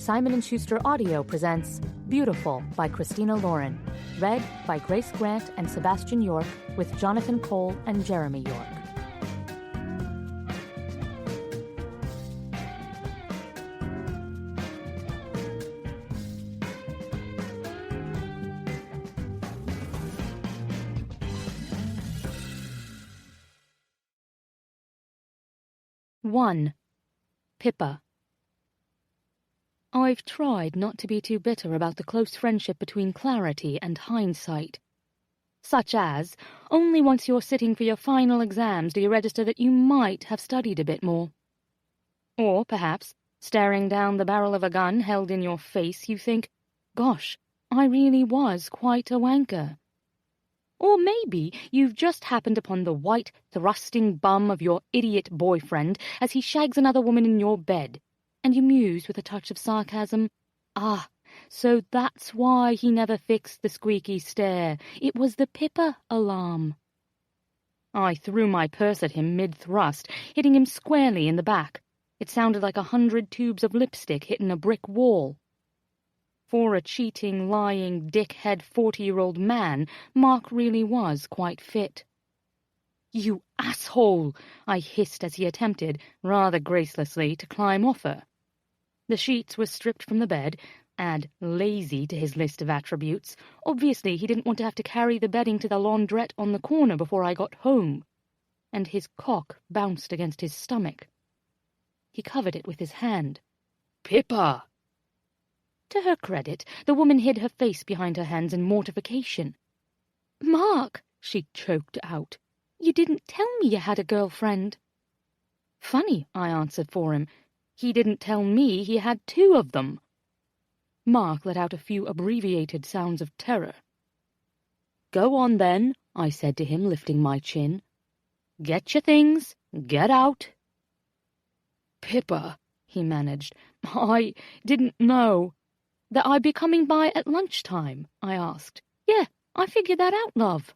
Simon & Schuster Audio presents Beautiful by Christina Lauren, read by Grace Grant and Sebastian York with Jonathan Cole and Jeremy York. One. Pippa. I've tried not to be too bitter about the close friendship between clarity and hindsight. Such as, only once you're sitting for your final exams do you register that you might have studied a bit more. Or, perhaps, staring down the barrel of a gun held in your face, you think, gosh, I really was quite a wanker. Or maybe you've just happened upon the white, thrusting bum of your idiot boyfriend as he shags another woman in your bed, and you muse with a touch of sarcasm, "Ah, so that's why he never fixed the squeaky stair. It was the Pippa alarm." I threw my purse at him mid-thrust, hitting him squarely in the back. It sounded like 100 tubes of lipstick hitting a brick wall. For a cheating, lying, dickhead 40-year-old man, Mark really was quite fit. "You asshole!" I hissed as he attempted, rather gracelessly, to climb off her. The sheets were stripped from the bed. Add lazy to his list of attributes. Obviously, he didn't want to have to carry the bedding to the laundrette on the corner before I got home. And his cock bounced against his stomach. He covered it with his hand. "Pippa!" To her credit, the woman hid her face behind her hands in mortification. "Mark," she choked out, "you didn't tell me you had a girlfriend." "Funny," I answered for him. "He didn't tell me he had 2 of them." Mark let out a few abbreviated sounds of terror. "Go on, then," I said to him, lifting my chin. "Get your things. Get out." "Pippa," he managed, "I didn't know." "That I'd be coming by at lunchtime?" I asked. "Yeah, I figured that out, love."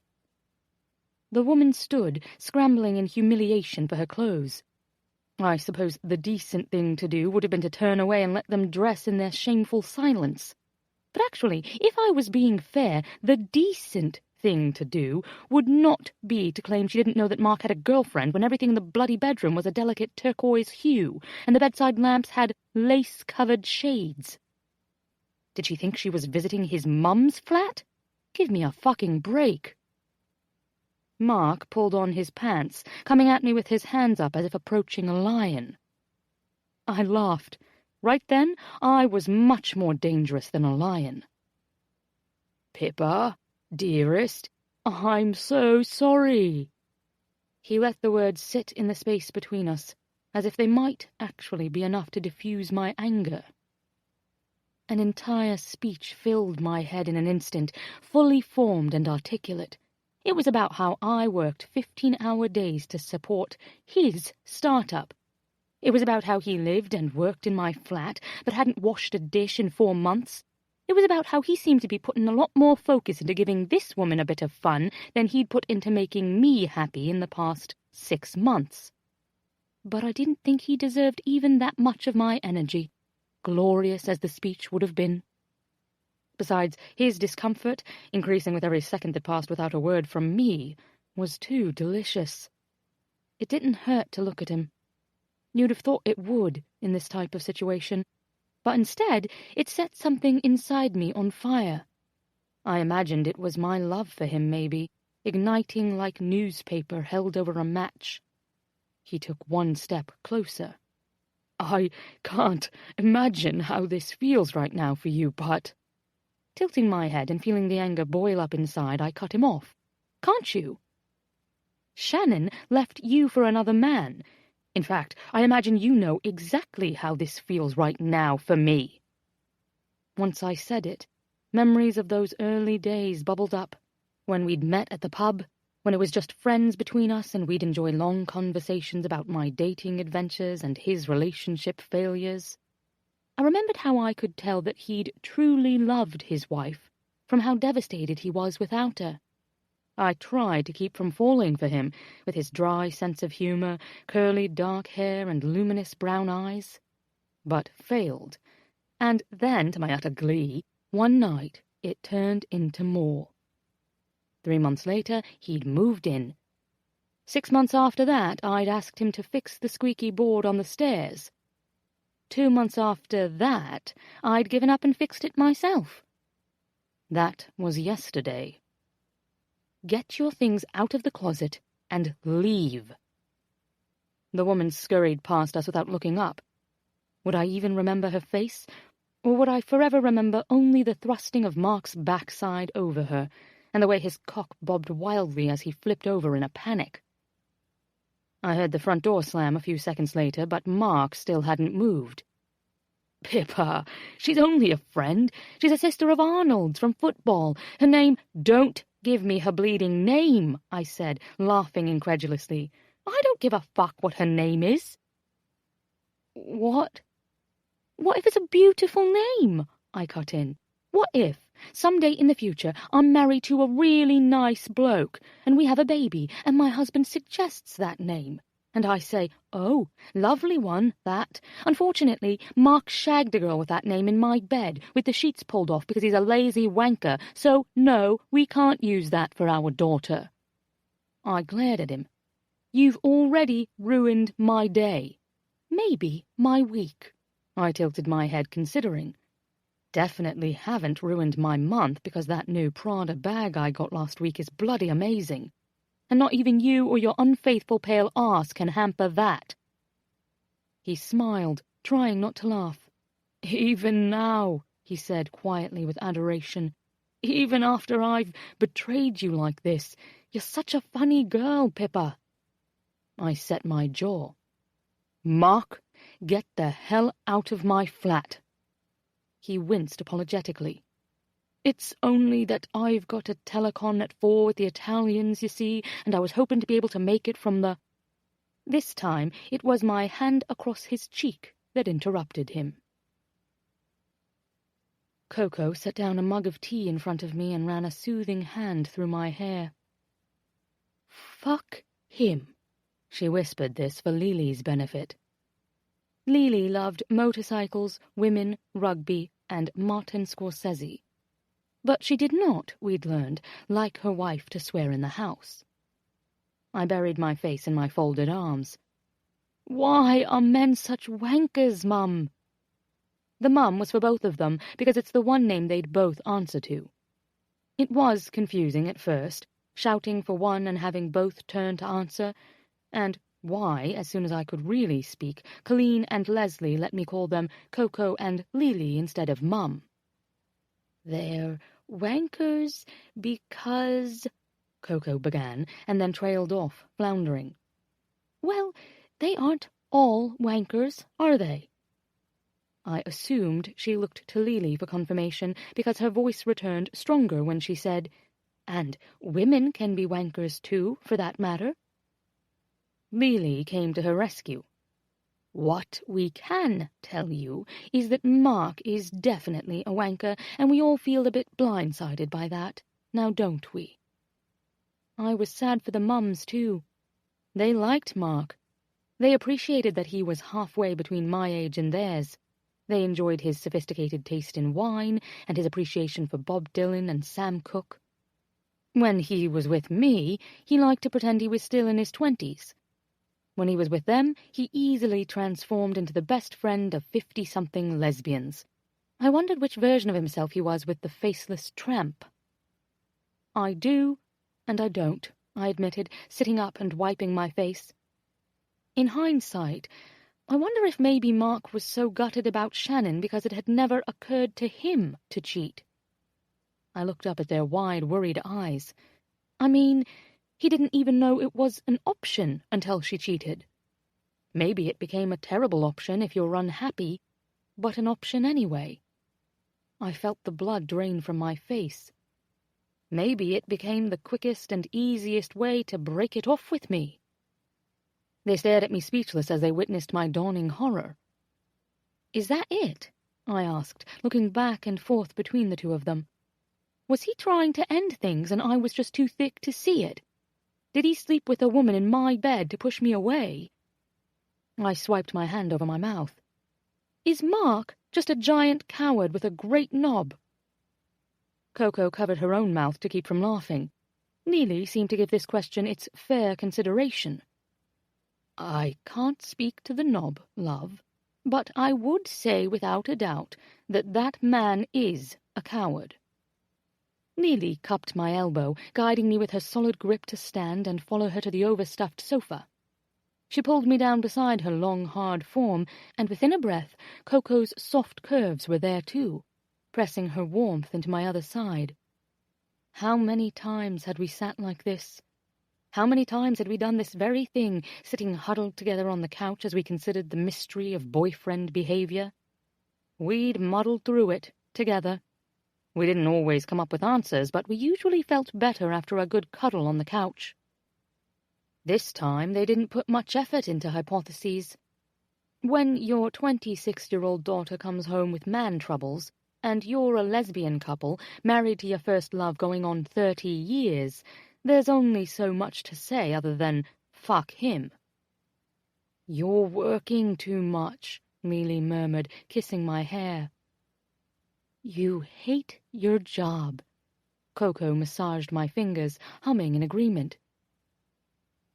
The woman stood, scrambling in humiliation for her clothes. I suppose the decent thing to do would have been to turn away and let them dress in their shameful silence. But actually, if I was being fair, the decent thing to do would not be to claim she didn't know that Mark had a girlfriend when everything in the bloody bedroom was a delicate turquoise hue, and the bedside lamps had lace-covered shades. Did she think she was visiting his mum's flat? Give me a fucking break. Mark pulled on his pants, coming at me with his hands up as if approaching a lion. I laughed. Right then, I was much more dangerous than a lion. "Pippa, dearest, I'm so sorry." He let the words sit in the space between us, as if they might actually be enough to diffuse my anger. An entire speech filled my head in an instant, fully formed and articulate. It was about how I worked 15-hour days to support his startup. It was about how he lived and worked in my flat, but hadn't washed a dish in 4 months. It was about how he seemed to be putting a lot more focus into giving this woman a bit of fun than he'd put into making me happy in the past 6 months. But I didn't think he deserved even that much of my energy, glorious as the speech would have been. Besides, his discomfort, increasing with every second that passed without a word from me, was too delicious. It didn't hurt to look at him. You'd have thought it would in this type of situation, but instead it set something inside me on fire. I imagined it was my love for him, maybe, igniting like newspaper held over a match. He took 1 step closer. "I can't imagine how this feels right now for you, but—" Tilting my head and feeling the anger boil up inside, I cut him off. "Can't you? Shannon left you for another man. In fact, I imagine you know exactly how this feels right now for me." Once I said it, memories of those early days bubbled up, when we'd met at the pub, when it was just friends between us and we'd enjoy long conversations about my dating adventures and his relationship failures. I remembered how I could tell that he'd truly loved his wife from how devastated he was without her. I tried to keep from falling for him, with his dry sense of humor, curly dark hair, and luminous brown eyes, but failed. And then, to my utter glee, one night it turned into more. 3 months later, he'd moved in. 6 months after that, I'd asked him to fix the squeaky board on the stairs. 2 months after that, I'd given up and fixed it myself. That was yesterday. Get your things out of the closet and leave. The woman scurried past us without looking up. Would I even remember her face, or would I forever remember only the thrusting of Mark's backside over her, and the way his cock bobbed wildly as he flipped over in a panic? I heard the front door slam a few seconds later, but Mark still hadn't moved. Pippa, she's only a friend. She's a sister of Arnold's from football. Her name— Don't give me her bleeding name, I said, laughing incredulously. I don't give a fuck what her name is. What? What if it's a beautiful name? I cut in. What if, someday in the future, I'm married to a really nice bloke, and we have a baby, and my husband suggests that name, and I say, oh, lovely one, that. Unfortunately, Mark shagged a girl with that name in my bed, with the sheets pulled off because he's a lazy wanker, so no, we can't use that for our daughter. I glared at him. You've already ruined my day. Maybe my week. I tilted my head, considering. Definitely haven't ruined my month, because that new Prada bag I got last week is bloody amazing. And not even you or your unfaithful pale arse can hamper that. He smiled, trying not to laugh. Even now, he said quietly with adoration, even after I've betrayed you like this, you're such a funny girl, Pippa. I set my jaw. Mark, get the hell out of my flat. He winced apologetically. It's only that I've got a telecon at 4 with the Italians, you see, and I was hoping to be able to make it from the... This time it was my hand across his cheek that interrupted him. Coco set down a mug of tea in front of me and ran a soothing hand through my hair. Fuck him. She whispered this for Lily's benefit. Lily loved motorcycles, women, rugby, and Martin Scorsese. But she did not, we'd learned, like her wife to swear in the house. I buried my face in my folded arms. Why are men such wankers, Mum? The Mum was for both of them, because it's the one name they'd both answer to. It was confusing at first, shouting for one and having both turn to answer, and why, as soon as I could really speak, Colleen and Leslie let me call them Coco and Lily instead of Mum. They're wankers because... Coco began, and then trailed off, floundering. Well, they aren't all wankers, are they? I assumed she looked to Lily for confirmation, because her voice returned stronger when she said, and women can be wankers too, for that matter. Lily came to her rescue. What we can tell you is that Mark is definitely a wanker, and we all feel a bit blindsided by that, now don't we? I was sad for the mums, too. They liked Mark. They appreciated that he was halfway between my age and theirs. They enjoyed his sophisticated taste in wine and his appreciation for Bob Dylan and Sam Cooke. When he was with me, he liked to pretend he was still in his 20s. When he was with them, he easily transformed into the best friend of 50-something lesbians. I wondered which version of himself he was with the faceless tramp. I do, and I don't, I admitted, sitting up and wiping my face. In hindsight, I wonder if maybe Mark was so gutted about Shannon because it had never occurred to him to cheat. I looked up at their wide, worried eyes. I mean, he didn't even know it was an option until she cheated. Maybe it became a terrible option if you're unhappy, but an option anyway. I felt the blood drain from my face. Maybe it became the quickest and easiest way to break it off with me. They stared at me speechless as they witnessed my dawning horror. Is that it? I asked, looking back and forth between the two of them. Was he trying to end things and I was just too thick to see it? Did he sleep with a woman in my bed to push me away? I swiped my hand over my mouth. Is Mark Just a giant coward with a great knob. Coco covered her own mouth to keep from laughing. Neely seemed to give this question its fair consideration. I can't speak to the knob, love, but I would say without a doubt that that man is a coward. Neely cupped my elbow, guiding me with her solid grip to stand and follow her to the overstuffed sofa. She pulled me down beside her long, hard form, and within a breath Coco's soft curves were there too, pressing her warmth into my other side. How many times had we sat like this? How many times had we done this very thing, sitting huddled together on the couch as we considered the mystery of boyfriend behavior? We'd muddled through it, together. We didn't always come up with answers, but we usually felt better after a good cuddle on the couch. This time they didn't put much effort into hypotheses. When your 26-year-old daughter comes home with man troubles, and you're a lesbian couple, married to your first love going on 30 years, there's only so much to say other than, fuck him. You're working too much, Neely murmured, kissing my hair. You hate your job. Coco massaged my fingers, humming in agreement.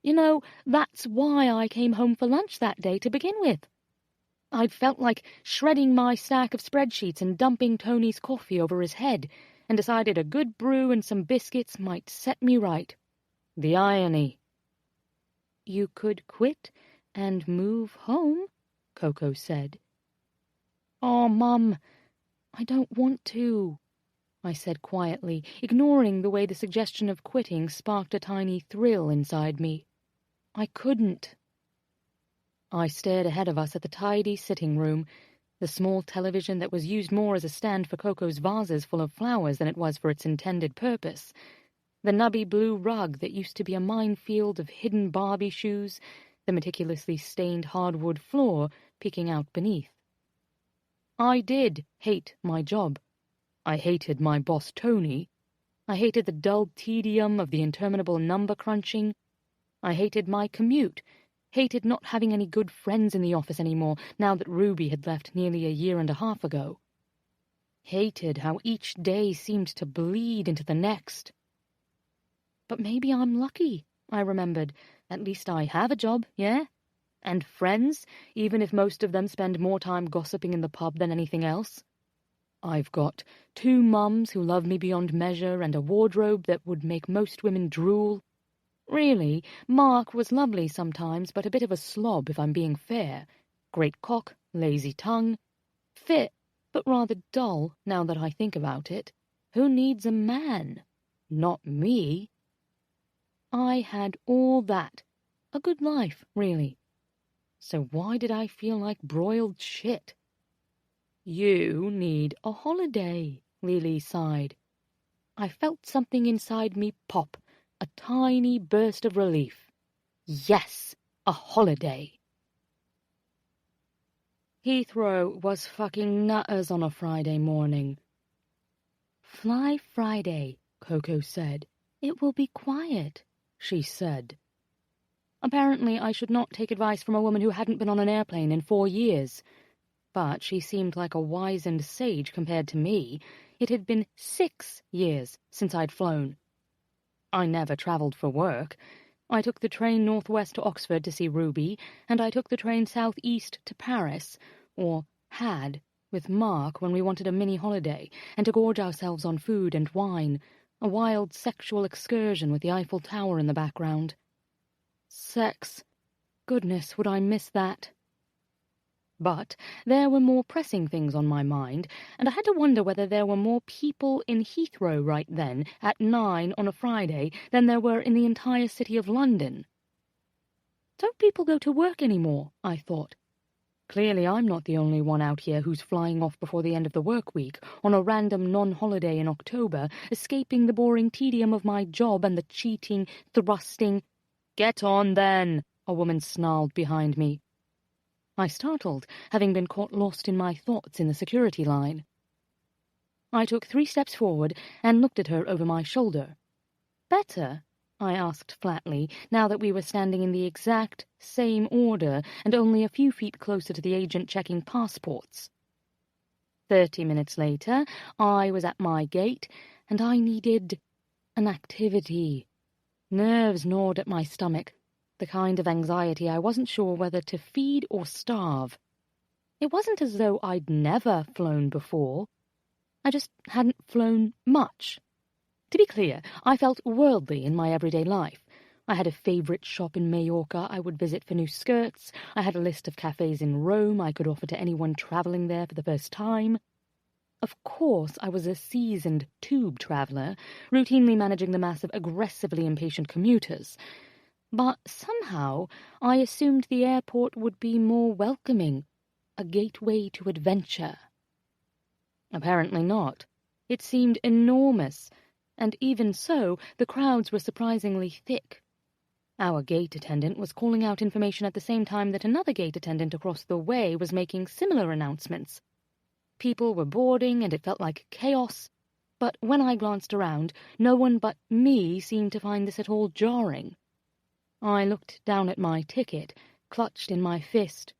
You know, that's why I came home for lunch that day to begin with. I'd felt like shredding my stack of spreadsheets and dumping Tony's coffee over his head, and decided a good brew and some biscuits might set me right. The irony. You could quit and move home, Coco said. Oh, Mum, I don't want to, I said quietly, ignoring the way the suggestion of quitting sparked a tiny thrill inside me. I couldn't. I stared ahead of us at the tidy sitting room, the small television that was used more as a stand for Coco's vases full of flowers than it was for its intended purpose, the nubby blue rug that used to be a minefield of hidden Barbie shoes, the meticulously stained hardwood floor peeking out beneath. I did hate my job. I hated my boss Tony. I hated the dull tedium of the interminable number crunching. I hated my commute, hated not having any good friends in the office anymore now that Ruby had left nearly a year and a half ago. Hated how each day seemed to bleed into the next. But maybe I'm lucky, I remembered. At least I have a job, yeah? And friends, even if most of them spend more time gossiping in the pub than anything else. I've got 2 mums who love me beyond measure and a wardrobe that would make most women drool. Really, Mark was lovely sometimes, but a bit of a slob if I'm being fair. Great cock, lazy tongue. Fit, but rather dull now that I think about it. Who needs a man? Not me. I had all that. A good life, really. So why did I feel like broiled shit? You need a holiday, Lily sighed. I felt something inside me pop, a tiny burst of relief. Yes, a holiday. Heathrow was fucking nutters on a Friday morning. Fly Friday, Coco said. It will be quiet, she said. Apparently I should not take advice from a woman who hadn't been on an airplane in 4 years. But she seemed like a wizened sage compared to me. It had been 6 years since I'd flown. I never travelled for work. I took the train northwest to Oxford to see Ruby, and I took the train southeast to Paris, or had, with Mark when we wanted a mini-holiday, and to gorge ourselves on food and wine, a wild sexual excursion with the Eiffel Tower in the background. Sex. Goodness, would I miss that? But there were more pressing things on my mind, and I had to wonder whether there were more people in Heathrow right then, at 9 on a Friday, than there were in the entire city of London. Don't people go to work anymore? I thought. Clearly I'm not the only one out here who's flying off before the end of the work week, on a random non-holiday in October, escaping the boring tedium of my job and the cheating, thrusting... Get on, then, a woman snarled behind me. I startled, having been caught lost in my thoughts in the security line. I took 3 steps forward and looked at her over my shoulder. Better? I asked flatly, now that we were standing in the exact same order and only a few feet closer to the agent checking passports. 30 minutes later, I was at my gate, and I needed an activity. Nerves gnawed at my stomach, the kind of anxiety I wasn't sure whether to feed or starve. It wasn't as though I'd never flown before. I just hadn't flown much. To be clear, I felt worldly in my everyday life. I had a favourite shop in Majorca I would visit for new skirts. I had a list of cafes in Rome I could offer to anyone travelling there for the first time. Of course, I was a seasoned tube traveller, routinely managing the mass of aggressively impatient commuters. But somehow I assumed the airport would be more welcoming, a gateway to adventure. Apparently not. It seemed enormous, and even so, the crowds were surprisingly thick. Our gate attendant was calling out information at the same time that another gate attendant across the way was making similar announcements. People were boarding, and it felt like chaos, but when I glanced around, no one but me seemed to find this at all jarring. I looked down at my ticket, clutched in my fist.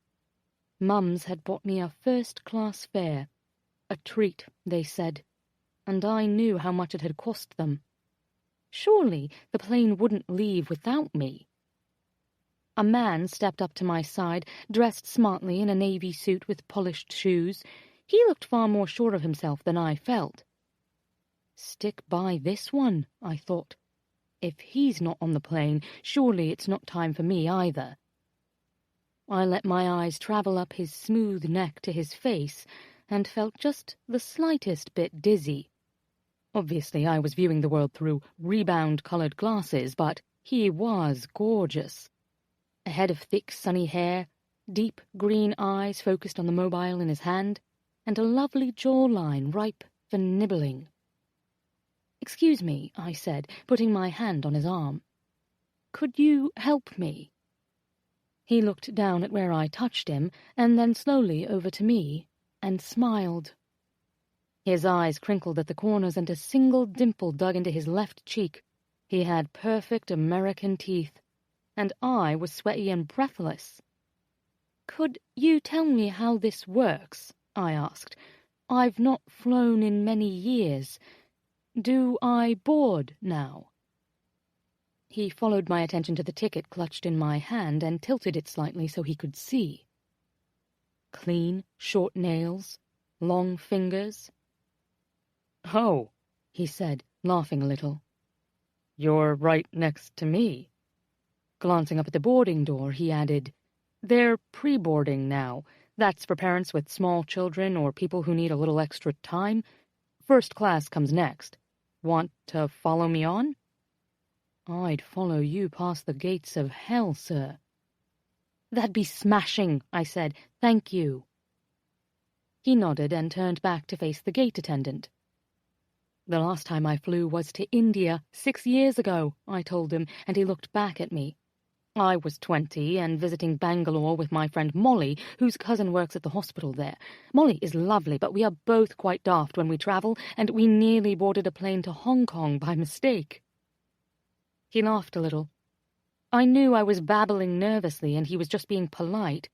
Mums had bought me a first-class fare. A treat, they said, and I knew how much it had cost them. Surely the plane wouldn't leave without me. A man stepped up to my side, dressed smartly in a navy suit with polished shoes. He looked far more sure of himself than I felt. Stick by this one, I thought. If he's not on the plane, surely it's not time for me either. I let my eyes travel up his smooth neck to his face, and felt just the slightest bit dizzy. Obviously, I was viewing the world through rebound-coloured glasses, but he was gorgeous. A head of thick, sunny hair, deep green eyes focused on the mobile in his hand, and a lovely jawline ripe for nibbling. "Excuse me," I said, putting my hand on his arm. "Could you help me?" He looked down at where I touched him, and then slowly over to me, and smiled. His eyes crinkled at the corners, and a single dimple dug into his left cheek. He had perfect American teeth, and I was sweaty and breathless. "Could you tell me how this works?" I asked. "I've not flown in many years. Do I board now?" He followed my attention to the ticket clutched in my hand and tilted it slightly so he could see. Clean, short nails, long fingers. "Oh," he said, laughing a little. "You're right next to me." Glancing up at the boarding door, he added, "They're pre-boarding now. That's for parents with small children or people who need a little extra time. First class comes next. Want to follow me on?" "I'd follow you past the gates of hell, sir." "That'd be smashing," I said. "Thank you." He nodded and turned back to face the gate attendant. "The last time I flew was to India 6 years ago," I told him, and he looked back at me. "I was 20 and visiting Bangalore with my friend Molly, whose cousin works at the hospital there. Molly is lovely, but we are both quite daft when we travel, and we nearly boarded a plane to Hong Kong by mistake." He laughed a little. I knew I was babbling nervously and he was just being polite,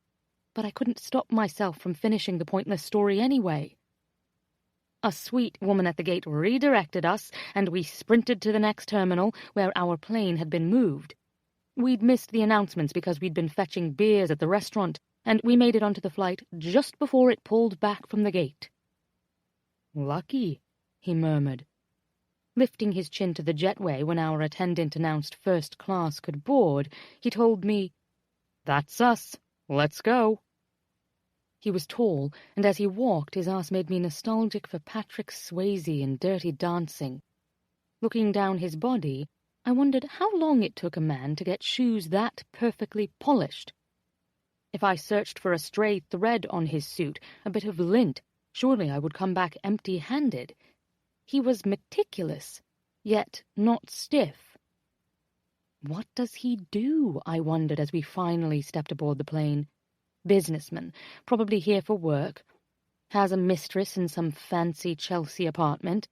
but I couldn't stop myself from finishing the pointless story anyway. A sweet woman at the gate redirected us, and we sprinted to the next terminal, where our plane had been moved. We'd missed the announcements because we'd been fetching beers at the restaurant, and we made it onto the flight just before it pulled back from the gate. "Lucky," he murmured. Lifting his chin to the jetway when our attendant announced first class could board, he told me, "That's us. Let's go." He was tall, and as he walked, his ass made me nostalgic for Patrick Swayze in Dirty Dancing. Looking down his body, I wondered how long it took a man to get shoes that perfectly polished. If I searched for a stray thread on his suit, a bit of lint, surely I would come back empty-handed. He was meticulous, yet not stiff. What does he do, I wondered as we finally stepped aboard the plane. Businessman, probably here for work. Has a mistress in some fancy Chelsea apartment.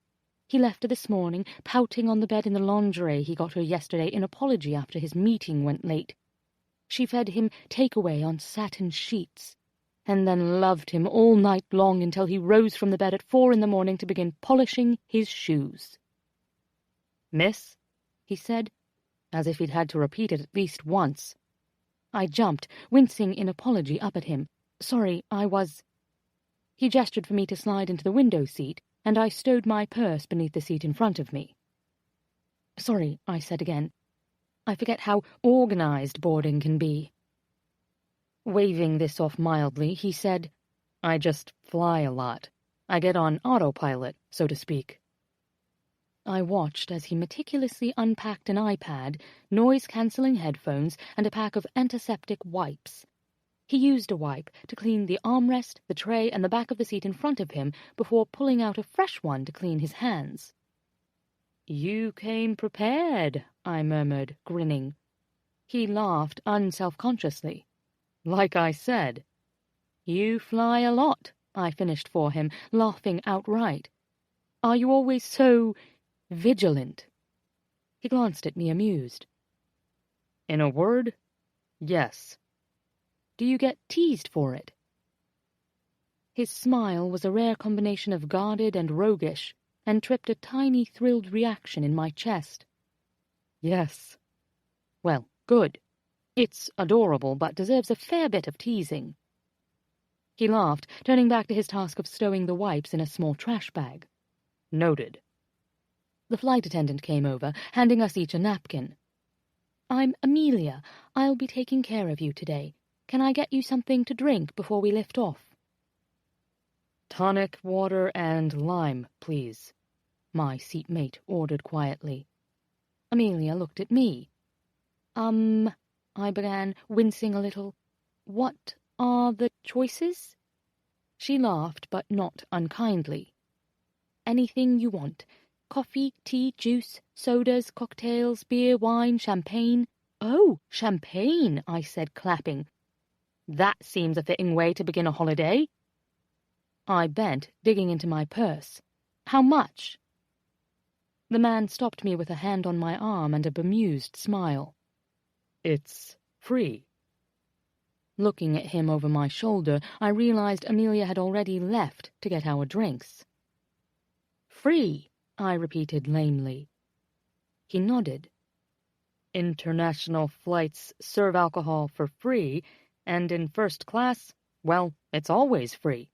He left her this morning, pouting on the bed in the lingerie he got her yesterday in apology after his meeting went late. She fed him takeaway on satin sheets. and then loved him all night long until he rose from the bed at 4 in the morning to begin polishing his shoes. "Miss," he said, as if he'd had to repeat it at least once. I jumped, wincing in apology, up at him. "Sorry, I was—" He gestured for me to slide into the window seat, and I stowed my purse beneath the seat in front of me. "Sorry," I said again. "I forget how organized boarding can be." Waving this off mildly, he said, "I just fly a lot. I get on autopilot, so to speak." I watched as he meticulously unpacked an iPad, noise-cancelling headphones, and a pack of antiseptic wipes. He used a wipe to clean the armrest, the tray, and the back of the seat in front of him before pulling out a fresh one to clean his hands. "You came prepared," I murmured, grinning. He laughed unself-consciously. "Like I said." "You fly a lot," I finished for him, laughing outright. "Are you always so vigilant?" He glanced at me, amused. "In a word, yes." "Do you get teased for it?" His smile was a rare combination of guarded and roguish, and tripped a tiny thrilled reaction in my chest. "Yes." "Well, good. It's adorable, but deserves a fair bit of teasing." He laughed, turning back to his task of stowing the wipes in a small trash bag. "Noted." The flight attendant came over, handing us each a napkin. "I'm Amelia. I'll be taking care of you today. Can I get you something to drink before we lift off?" "Tonic water and lime, please," my seatmate ordered quietly. Amelia looked at me. I began, wincing a little. "What are the choices?" She laughed, but not unkindly. "Anything you want. Coffee, tea, juice, sodas, cocktails, beer, wine, champagne." "Oh, champagne," I said, clapping. "That seems a fitting way to begin a holiday." I bent, digging into my purse. "How much?" The man stopped me with a hand on my arm and a bemused smile. "It's free." Looking at him over my shoulder, I realized Amelia had already left to get our drinks. "Free," I repeated lamely. He nodded. "International flights serve alcohol for free, and in first class, well, it's always free."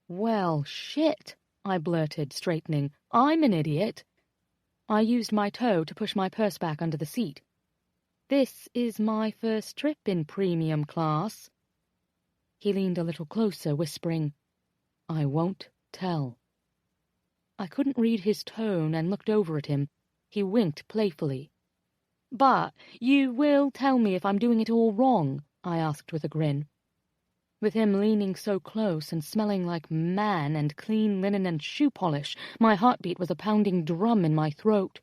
"Well, shit," I blurted, straightening. "I'm an idiot." I used my toe to push my purse back under the seat. "This is my first trip in premium class." He leaned a little closer, whispering, "I won't tell." I couldn't read his tone and looked over at him. He winked playfully. "But you will tell me if I'm doing it all wrong?" I asked with a grin. With him leaning so close and smelling like man and clean linen and shoe polish, my heartbeat was a pounding drum in my throat.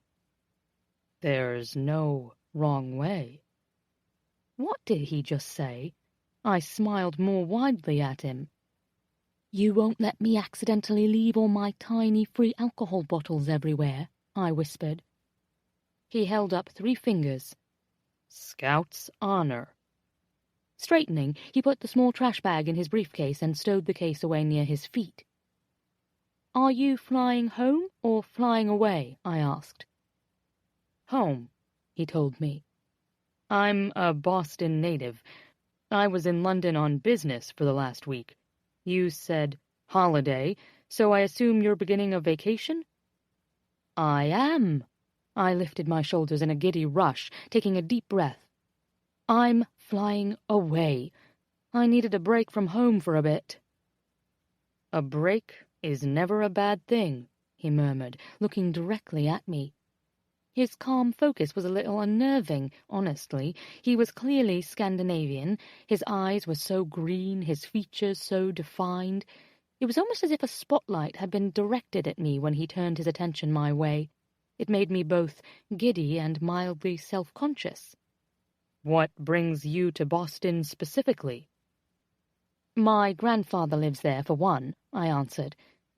"There's no wrong way." What did he just say? I smiled more widely at him. "You won't let me accidentally leave all my tiny free alcohol bottles everywhere," I whispered. He held up 3 fingers. "Scout's honor." Straightening, he put the small trash bag in his briefcase and stowed the case away near his feet. "Are you flying home or flying away?" I asked. "Home," he told me. "I'm a Boston native. I was in London on business for the last week. You said holiday, so I assume you're beginning a vacation?" "I am." I lifted my shoulders in a giddy rush, taking a deep breath. "I'm flying away. I needed a break from home for a bit." "A break is never a bad thing," he murmured, looking directly at me. His calm focus was a little unnerving, honestly. He was clearly Scandinavian. His eyes were so green, his features so defined. It was almost as if a spotlight had been directed at me when he turned his attention my way. It made me both giddy and mildly self-conscious. "What brings you to Boston specifically?" "My grandfather lives there, for one," I answered.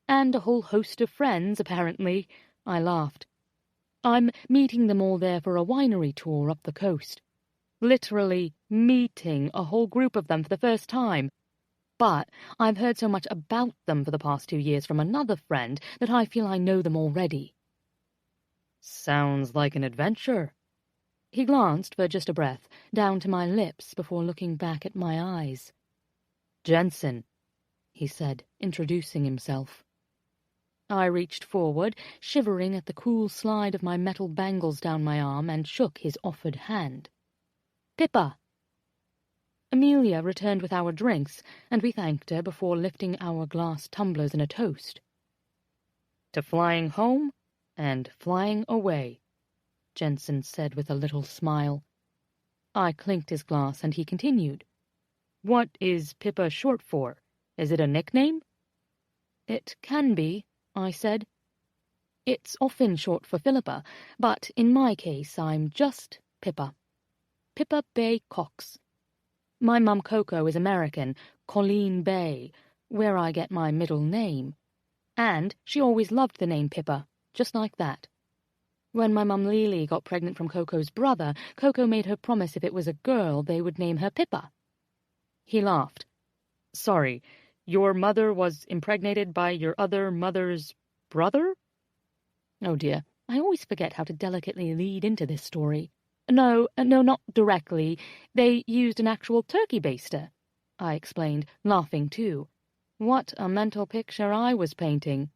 "And a whole host of friends, apparently." I laughed. "I'm meeting them all there for a winery tour up the coast. Literally meeting a whole group of them for the first time. but I've heard so much about them for the past 2 years from another friend that I feel I know them already." "Sounds like an adventure." He glanced for just a breath down to my lips before looking back at my eyes. "Jensen," he said, introducing himself. I reached forward, shivering at the cool slide of my metal bangles down my arm, and shook his offered hand. "Pippa." Amelia returned with our drinks, and we thanked her before lifting our glass tumblers in a toast. "To flying home and "Flying away," Jensen said with a little smile. I clinked his glass, and he continued. "What is Pippa short for? Is it a nickname?" "It can be," I said. "It's often short for Philippa, but in my case I'm just Pippa. Pippa Bay Cox. My mum Coco is American, Colleen Bay, where I get my middle name. And she always loved the name Pippa, just like that. When my mum Lily got pregnant from Coco's brother, Coco made her promise if it was a girl they would name her Pippa." He laughed. "Sorry, your mother was impregnated by your other mother's brother?" Oh dear, I always forget how to delicately lead into this story. No, not directly. They used an actual turkey baster," I explained, laughing too. What a mental picture I was painting.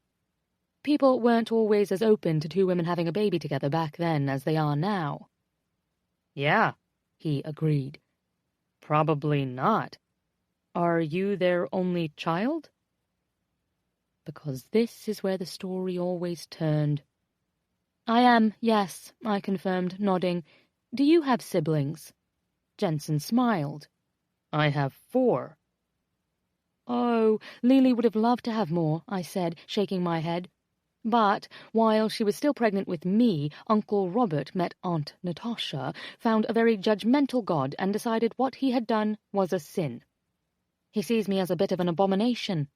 People weren't always as open to two women having a baby together back then as they are now. "Yeah," he agreed. "Probably not. Are you their only child?" Because this is where the story always turned. "I am, yes," I confirmed, nodding. "Do you have siblings?" Jensen smiled. "I have 4. "Oh, Lily would have loved to have more," I said, shaking my head. But while she was still pregnant with me, Uncle Robert met Aunt Natasha, found a very judgmental God, and decided what he had done was a sin. He sees me as a bit of an abomination.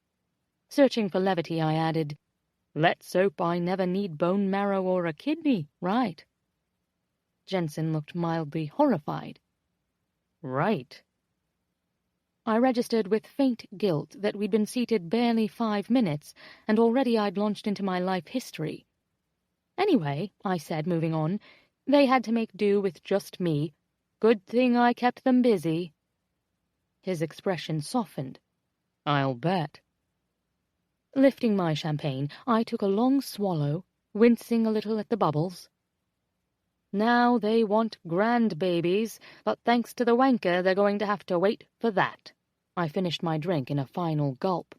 Searching for levity, I added, "Let's hope I never need bone marrow or a kidney, right?" Jensen looked mildly horrified. "Right." I registered with faint guilt that we'd been seated barely 5 minutes, and already I'd launched into my life history. "Anyway," I said, moving on, "they had to make do with just me. Good thing I kept them busy." His expression softened. "I'll bet." Lifting my champagne, I took a long swallow, wincing a little at the bubbles. "Now they want grandbabies, but thanks to the wanker they're going to have to wait for that." I finished my drink in a final gulp.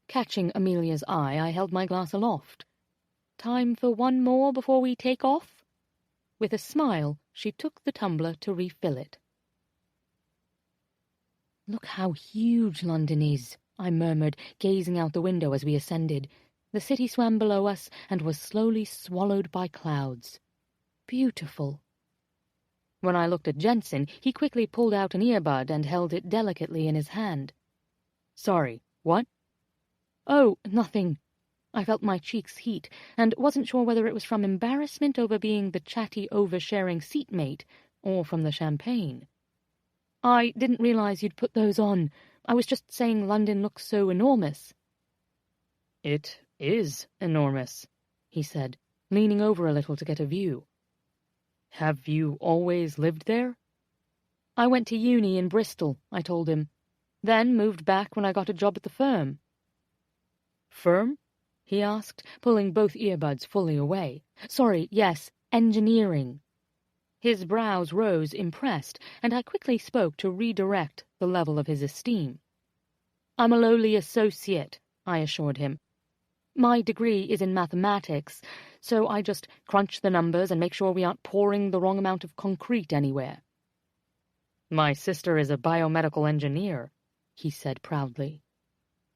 Catching Amelia's eye, I held my glass aloft. "Time for one more before we take off?" With a smile, she took the tumbler to refill it. "Look how huge London is," I murmured, gazing out the window as we ascended. The city swam below us and was slowly swallowed by clouds. Beautiful. When I looked at Jensen, he quickly pulled out an earbud and held it delicately in his hand. "Sorry, what?" "Oh, nothing." I felt my cheeks heat, and wasn't sure whether it was from embarrassment over being the chatty, oversharing seatmate, or from the champagne. "I didn't realize you'd put those on. I was just saying London looks so enormous." "It is enormous," he said, leaning over a little to get a view. "Have you always lived there?" "I went to uni in Bristol," I told him. "Then moved back when I got a job at the firm." "Firm?" he asked, pulling both earbuds fully away. "Sorry, yes, engineering." His brows rose, impressed, and I quickly spoke to redirect the level of his esteem. "I'm a lowly associate," I assured him. "My degree is in mathematics, so I just crunch the numbers and make sure we aren't pouring the wrong amount of concrete anywhere." "My sister is a biomedical engineer," he said proudly.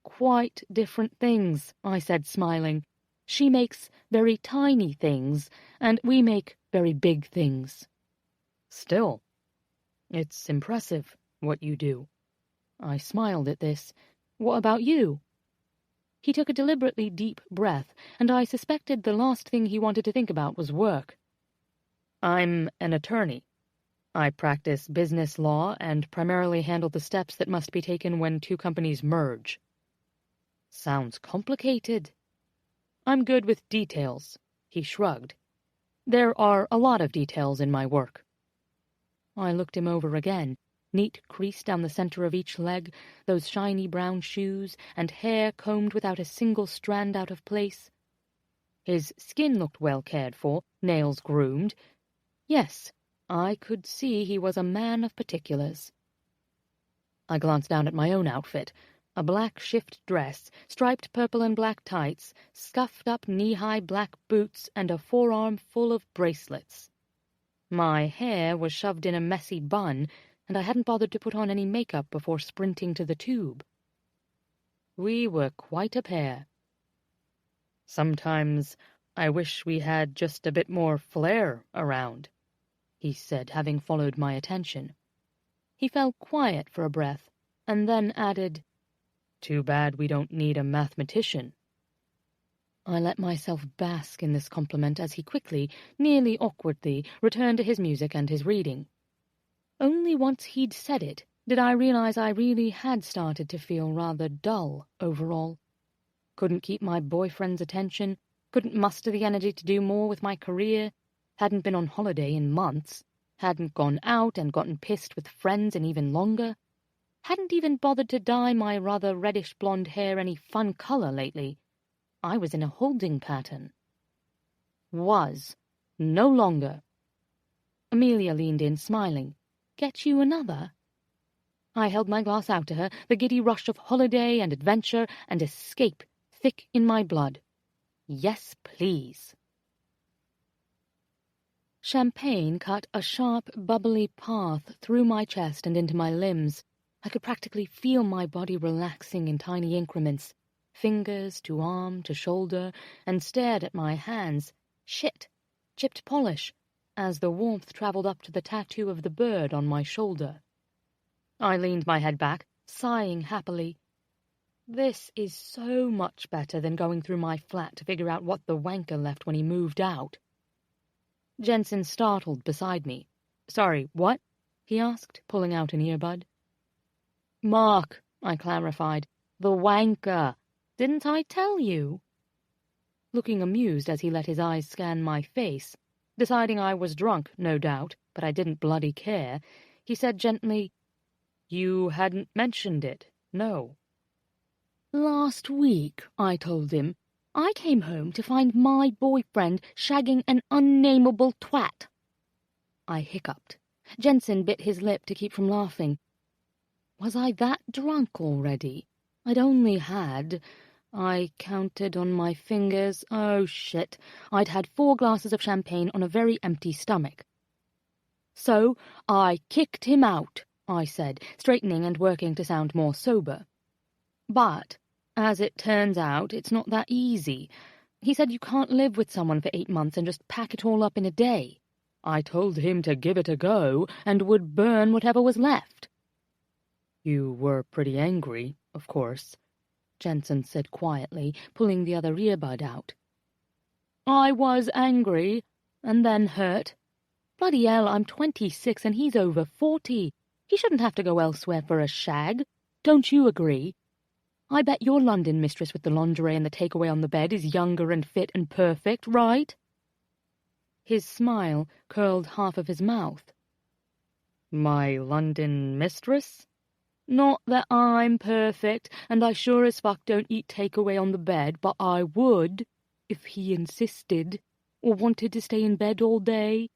"Quite different things," I said, smiling. "She makes very tiny things, and we make very big things." "Still, it's impressive, what you do." I smiled at this. "What about you?" He took a deliberately deep breath, and I suspected the last thing he wanted to think about was work. "I'm an attorney. I practice business law and primarily handle the steps that must be taken when two companies merge. Sounds complicated. I'm good with details, he shrugged. There are a lot of details in my work. I looked him over again. Neat crease down the center of each leg, those shiny brown shoes, and hair combed without a single strand out of place. His skin looked well cared for, nails groomed. Yes, I could see he was a man of particulars. I glanced down at my own outfit. A black shift dress, striped purple and black tights, scuffed-up knee-high black boots, and a forearm full of bracelets. My hair was shoved in a messy bun, and I hadn't bothered to put on any makeup before sprinting to the tube. We were quite a pair. Sometimes I wish we had just a bit more flair around, he said, having followed my attention. He fell quiet for a breath, and then added, Too bad we don't need a mathematician. I let myself bask in this compliment as he quickly, nearly awkwardly, returned to his music and his reading. Only once he'd said it did I realize I really had started to feel rather dull overall. Couldn't keep my boyfriend's attention, couldn't muster the energy to do more with my career, hadn't been on holiday in months, hadn't gone out and gotten pissed with friends in even longer, hadn't even bothered to dye my rather reddish-blonde hair any fun color lately. I was in a holding pattern. Was. No longer. Amelia leaned in, smiling. Get you another? I held my glass out to her, the giddy rush of holiday and adventure and escape thick in my blood. Yes, please. Champagne cut a sharp, bubbly path through my chest and into my limbs. I could practically feel my body relaxing in tiny increments, fingers to arm to shoulder, and stared at my hands. Shit! Chipped polish, as the warmth traveled up to the tattoo of the bird on my shoulder. I leaned my head back, sighing happily. This is so much better than going through my flat to figure out what the wanker left when he moved out. Jensen startled beside me. Sorry, what? He asked, pulling out an earbud. Mark, I clarified. The wanker. Didn't I tell you? Looking amused as he let his eyes scan my face, deciding I was drunk, no doubt, but I didn't bloody care, he said gently, You hadn't mentioned it, no. Last week, I told him, I came home to find my boyfriend shagging an unnameable twat. I hiccuped. Jensen bit his lip to keep from laughing. Was I that drunk already? I'd only had... I counted on my fingers. Oh, shit. I'd had 4 glasses of champagne on a very empty stomach. So I kicked him out, I said, straightening and working to sound more sober. But, as it turns out, it's not that easy. He said you can't live with someone for 8 months and just pack it all up in a day. I told him to give it a go and would burn whatever was left. You were pretty angry, of course, Jensen said quietly, pulling the other earbud out. I was angry, and then hurt. Bloody hell, I'm 26 and he's over 40. He shouldn't have to go elsewhere for a shag. Don't you agree? I bet your London mistress with the lingerie and the takeaway on the bed is younger and fit and perfect, right? His smile curled half of his mouth. My London mistress? Not that I'm perfect, and I sure as fuck don't eat takeaway on the bed, but I would, if he insisted, or wanted to stay in bed all day.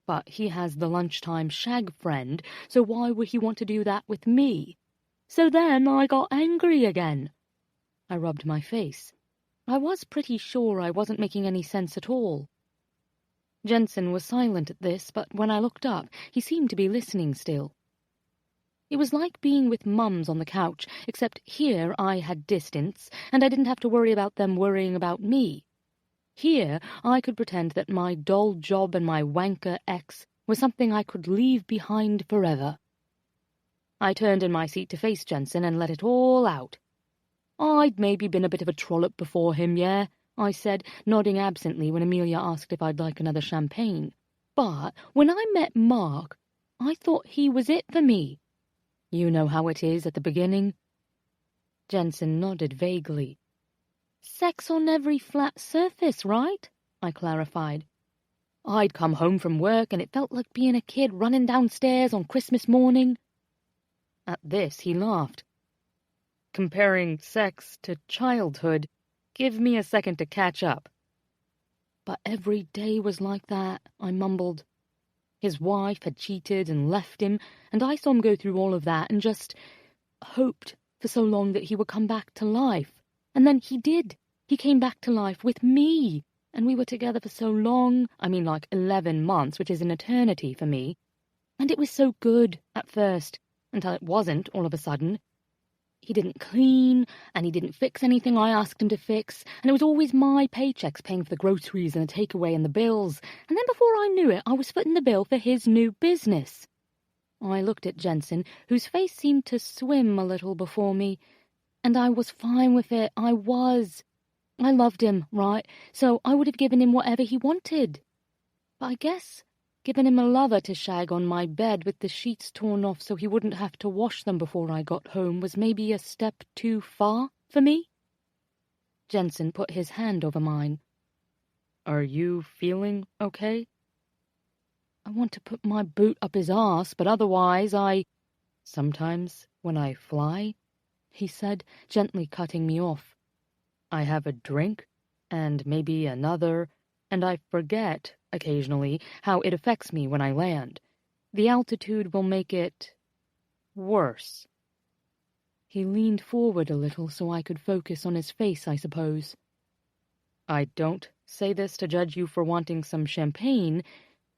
But he has the lunchtime shag friend, so why would he want to do that with me? So then I got angry again. I rubbed my face. I was pretty sure I wasn't making any sense at all. Jensen was silent at this, but when I looked up, he seemed to be listening still. It was like being with mums on the couch, except here I had distance, and I didn't have to worry about them worrying about me. Here I could pretend that my dull job and my wanker ex was something I could leave behind forever. I turned in my seat to face Jensen and let it all out. I'd maybe been a bit of a trollop before him, yeah, I said, nodding absently when Amelia asked if I'd like another champagne. But when I met Mark, I thought he was it for me. You know how it is at the beginning." Jensen nodded vaguely. "Sex on every flat surface, right?" I clarified. "I'd come home from work and it felt like being a kid running downstairs on Christmas morning." At this he laughed. "Comparing sex to childhood, give me a second to catch up." "But every day was like that," I mumbled. His wife had cheated and left him, and I saw him go through all of that and just hoped for so long that he would come back to life. And then he did. He came back to life with me, and we were together for so long. I mean, like 11 months, which is an eternity for me. And it was so good at first, until it wasn't all of a sudden. He didn't clean, and he didn't fix anything I asked him to fix, and it was always my paychecks paying for the groceries and the takeaway and the bills, and then before I knew it, I was footing the bill for his new business. I looked at Jensen, whose face seemed to swim a little before me, and I was fine with it. I loved him, right, so I would have given him whatever he wanted. But I guess giving him a lover to shag on my bed with the sheets torn off so he wouldn't have to wash them before I got home was maybe a step too far for me. Jensen put his hand over mine. "Are you feeling okay?" "I want to put my boot up his arse, but otherwise Sometimes when I fly," he said, gently cutting me off, "I have a drink, and maybe another, and I forget, occasionally, how it affects me when I land. The altitude will make it worse." He leaned forward a little so I could focus on his face, I suppose. "I don't say this to judge you for wanting some champagne,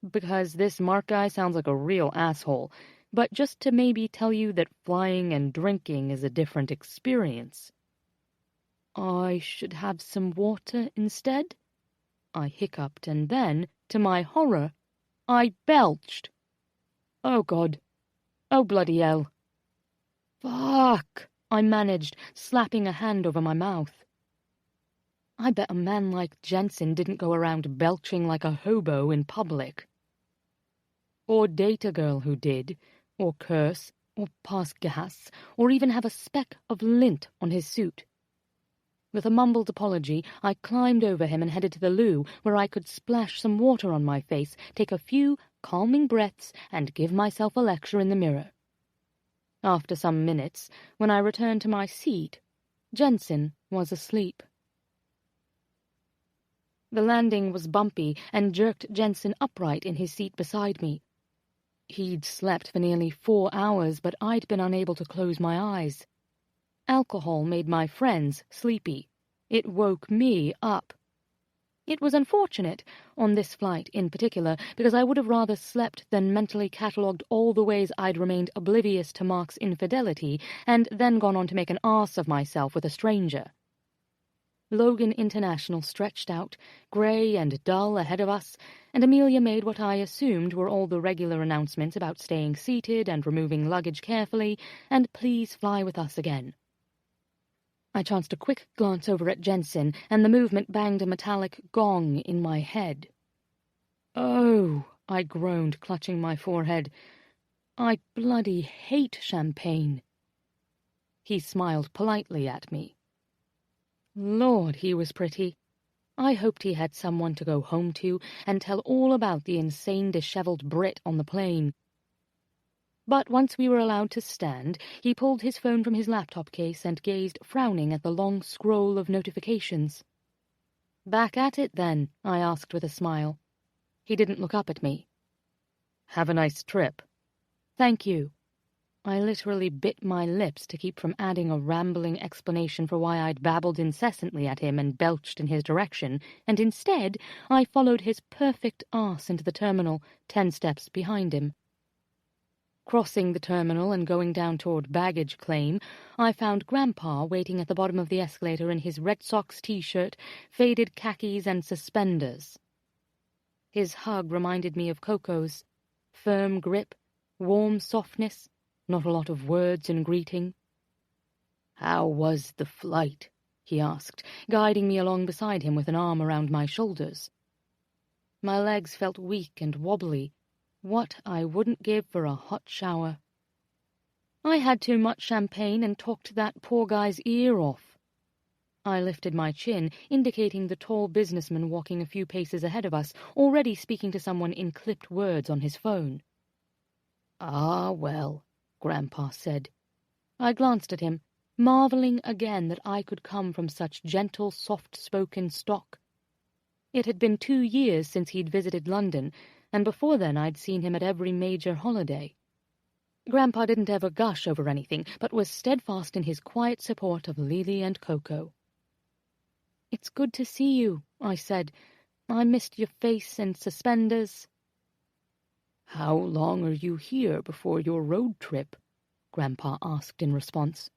because this Mark guy sounds like a real asshole, but just to maybe tell you that flying and drinking is a different experience." "I should have some water instead?" I hiccuped, and then, to my horror, I belched. "Oh, God. Oh, bloody hell." "Fuck," I managed, slapping a hand over my mouth. I bet a man like Jensen didn't go around belching like a hobo in public. Or date a girl who did, or curse, or pass gas, or even have a speck of lint on his suit. With a mumbled apology, I climbed over him and headed to the loo, where I could splash some water on my face, take a few calming breaths, and give myself a lecture in the mirror. After some minutes, when I returned to my seat, Jensen was asleep. The landing was bumpy and jerked Jensen upright in his seat beside me. He'd slept for nearly 4 hours, but I'd been unable to close my eyes. Alcohol made my friends sleepy. It woke me up. It was unfortunate, on this flight in particular, because I would have rather slept than mentally catalogued all the ways I'd remained oblivious to Mark's infidelity and then gone on to make an arse of myself with a stranger. Logan International stretched out, grey and dull ahead of us, and Amelia made what I assumed were all the regular announcements about staying seated and removing luggage carefully, and please fly with us again. I chanced a quick glance over at Jensen, and the movement banged a metallic gong in my head. "Oh," I groaned, clutching my forehead. "I bloody hate champagne." He smiled politely at me. Lord, he was pretty. I hoped he had someone to go home to and tell all about the insane, disheveled Brit on the plane. But once we were allowed to stand, he pulled his phone from his laptop case and gazed frowning at the long scroll of notifications. "Back at it, then?" I asked with a smile. He didn't look up at me. "Have a nice trip." "Thank you." I literally bit my lips to keep from adding a rambling explanation for why I'd babbled incessantly at him and belched in his direction, and instead I followed his perfect arse into the terminal, 10 steps behind him. Crossing the terminal and going down toward baggage claim, I found Grandpa waiting at the bottom of the escalator in his Red Sox t-shirt, faded khakis, and suspenders. His hug reminded me of Coco's. Firm grip, warm softness, not a lot of words in greeting. "How was the flight?" he asked, guiding me along beside him with an arm around my shoulders. My legs felt weak and wobbly. What I wouldn't give for a hot shower. I had too much champagne and talked that poor guy's ear off. I lifted my chin, indicating the tall businessman walking a few paces ahead of us, already speaking to someone in clipped words on his phone. "Ah, well," Grandpa said. I glanced at him, marveling again that I could come from such gentle, soft-spoken stock. It had been 2 years since he'd visited London, and before then I'd seen him at every major holiday. Grandpa didn't ever gush over anything, but was steadfast in his quiet support of Lily and Coco. "It's good to see you," I said. "I missed your face and suspenders." "How long are you here before your road trip?" Grandpa asked in response.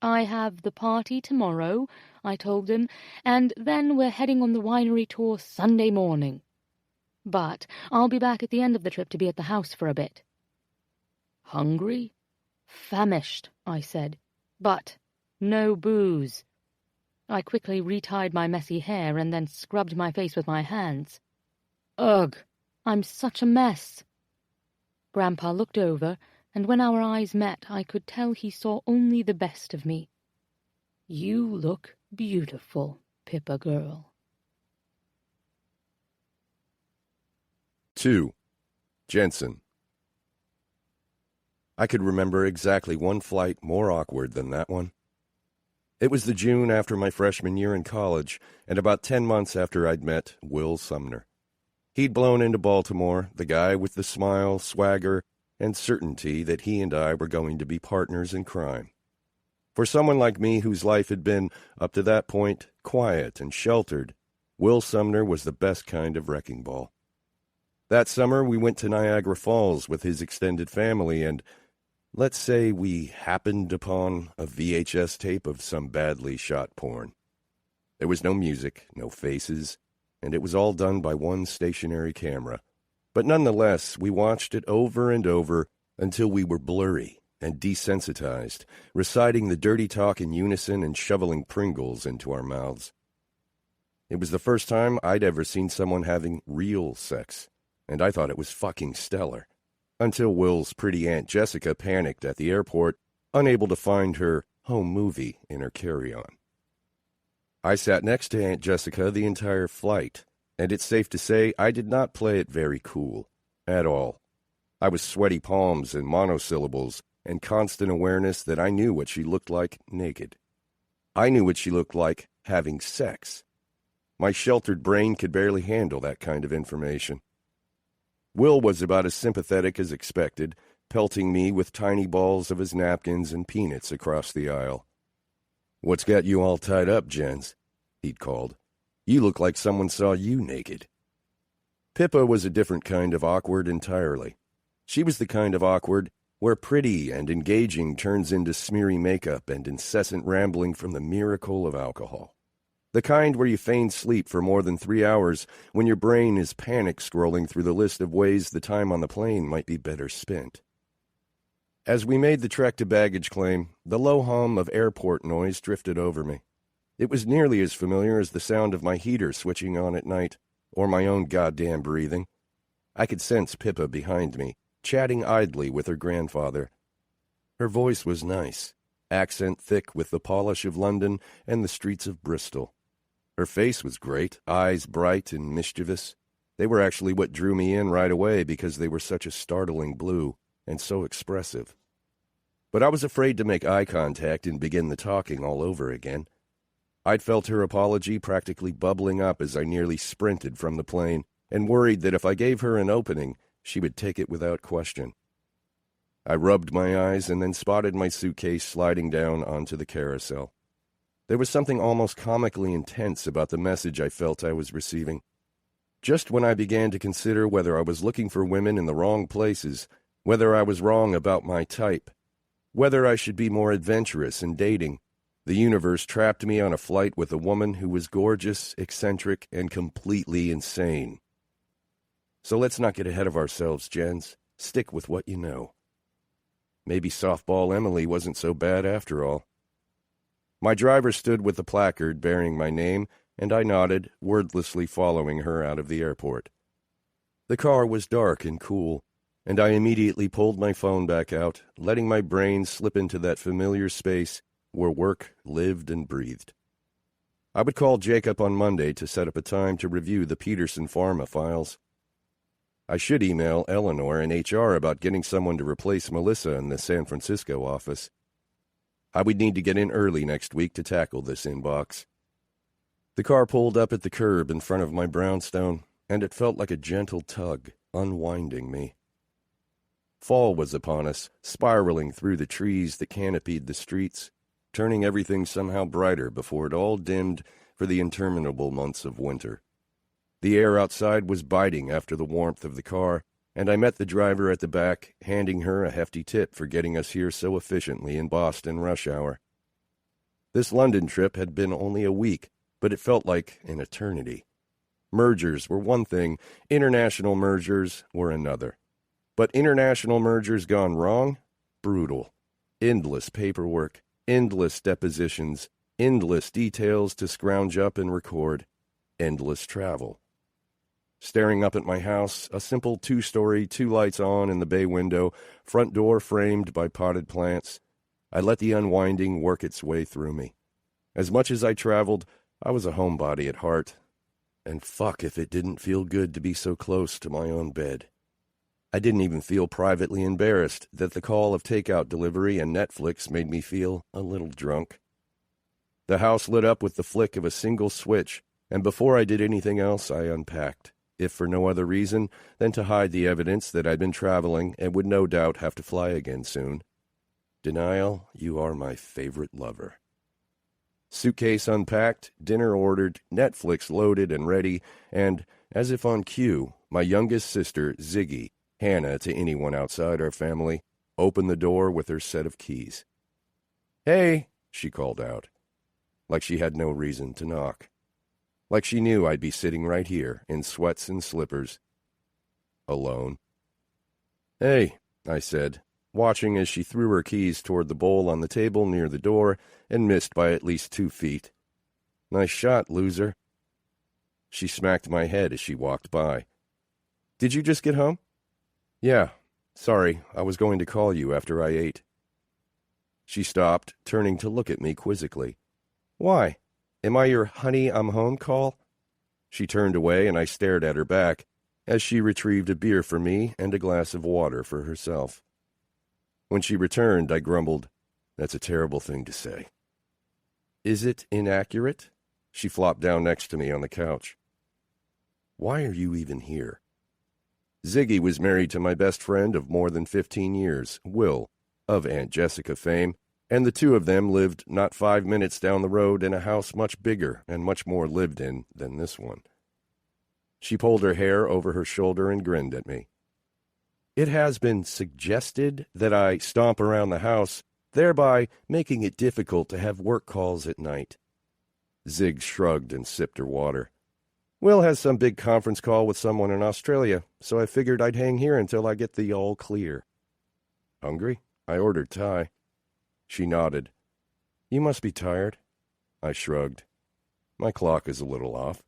"I have the party tomorrow," I told him, "and then we're heading on the winery tour Sunday morning. But I'll be back at the end of the trip to be at the house for a bit." "Hungry?" "Famished," I said, "but no booze." I quickly retied my messy hair and then scrubbed my face with my hands. "Ugh, I'm such a mess." Grandpa looked over, and when our eyes met, I could tell he saw only the best of me. "You look beautiful, Pippa girl." 2. Jensen. I could remember exactly one flight more awkward than that one. It was the June after my freshman year in college, and about 10 months after I'd met Will Sumner. He'd blown into Baltimore, the guy with the smile, swagger, and certainty that he and I were going to be partners in crime. For someone like me whose life had been, up to that point, quiet and sheltered, Will Sumner was the best kind of wrecking ball. That summer we went to Niagara Falls with his extended family, and let's say we happened upon a VHS tape of some badly shot porn. There was no music, no faces, and it was all done by one stationary camera. But nonetheless, we watched it over and over until we were blurry and desensitized, reciting the dirty talk in unison and shoveling Pringles into our mouths. It was the first time I'd ever seen someone having real sex, and I thought it was fucking stellar. Until Will's pretty Aunt Jessica panicked at the airport, unable to find her home movie in her carry-on. I sat next to Aunt Jessica the entire flight, and it's safe to say I did not play it very cool, at all. I was sweaty palms and monosyllables, and constant awareness that I knew what she looked like naked. I knew what she looked like having sex. My sheltered brain could barely handle that kind of information. Will was about as sympathetic as expected, pelting me with tiny balls of his napkins and peanuts across the aisle. "What's got you all tied up, Jens?" he'd called. "You look like someone saw you naked." Pippa was a different kind of awkward entirely. She was the kind of awkward where pretty and engaging turns into smeary makeup and incessant rambling from the miracle of alcohol. The kind where you feign sleep for more than 3 hours when your brain is panic-scrolling through the list of ways the time on the plane might be better spent. As we made the trek to baggage claim, the low hum of airport noise drifted over me. It was nearly as familiar as the sound of my heater switching on at night, or my own goddamn breathing. I could sense Pippa behind me, chatting idly with her grandfather. Her voice was nice, accent thick with the polish of London and the streets of Bristol. Her face was great, eyes bright and mischievous. They were actually what drew me in right away because they were such a startling blue and so expressive. But I was afraid to make eye contact and begin the talking all over again. I'd felt her apology practically bubbling up as I nearly sprinted from the plane, and worried that if I gave her an opening, she would take it without question. I rubbed my eyes and then spotted my suitcase sliding down onto the carousel. There was something almost comically intense about the message I felt I was receiving. Just when I began to consider whether I was looking for women in the wrong places, whether I was wrong about my type, whether I should be more adventurous in dating, the universe trapped me on a flight with a woman who was gorgeous, eccentric, and completely insane. So let's not get ahead of ourselves, Jens. Stick with what you know. Maybe Softball Emily wasn't so bad after all. My driver stood with the placard bearing my name, and I nodded, wordlessly following her out of the airport. The car was dark and cool, and I immediately pulled my phone back out, letting my brain slip into that familiar space where work lived and breathed. I would call Jacob on Monday to set up a time to review the Peterson Pharma files. I should email Eleanor and HR about getting someone to replace Melissa in the San Francisco office. I would need to get in early next week to tackle this inbox. The car pulled up at the curb in front of my brownstone, and it felt like a gentle tug, unwinding me. Fall was upon us, spiraling through the trees that canopied the streets, turning everything somehow brighter before it all dimmed for the interminable months of winter. The air outside was biting after the warmth of the car, and I met the driver at the back, handing her a hefty tip for getting us here so efficiently in Boston rush hour. This London trip had been only a week, but it felt like an eternity. Mergers were one thing, international mergers were another. But international mergers gone wrong? Brutal. Endless paperwork, endless depositions, endless details to scrounge up and record, endless travel. Staring up at my house, a simple 2-story, 2 lights on in the bay window, front door framed by potted plants, I let the unwinding work its way through me. As much as I traveled, I was a homebody at heart. And fuck if it didn't feel good to be so close to my own bed. I didn't even feel privately embarrassed that the call of takeout delivery and Netflix made me feel a little drunk. The house lit up with the flick of a single switch, and before I did anything else, I unpacked, if for no other reason than to hide the evidence that I'd been traveling and would no doubt have to fly again soon. Denial, you are my favorite lover. Suitcase unpacked, dinner ordered, Netflix loaded and ready, and, as if on cue, my youngest sister, Ziggy, Hannah to anyone outside our family, opened the door with her set of keys. "Hey," she called out, like she had no reason to knock. Like she knew I'd be sitting right here, in sweats and slippers. Alone. "Hey," I said, watching as she threw her keys toward the bowl on the table near the door and missed by at least 2 feet. "Nice shot, loser." She smacked my head as she walked by. "Did you just get home?" "Yeah. Sorry, I was going to call you after I ate." She stopped, turning to look at me quizzically. "Why? Am I your honey, I'm home call?" She turned away and I stared at her back as she retrieved a beer for me and a glass of water for herself. When she returned, I grumbled, "That's a terrible thing to say." "Is it inaccurate?" She flopped down next to me on the couch. "Why are you even here?" Ziggy was married to my best friend of more than 15 years, Will, of Aunt Jessica fame, and the two of them lived not 5 minutes down the road in a house much bigger and much more lived in than this one. She pulled her hair over her shoulder and grinned at me. "It has been suggested that I stomp around the house, thereby making it difficult to have work calls at night." Zig shrugged and sipped her water. "Will has some big conference call with someone in Australia, so I figured I'd hang here until I get the all clear." "Hungry? I ordered Thai." She nodded. "You must be tired." I shrugged. "My clock is a little off."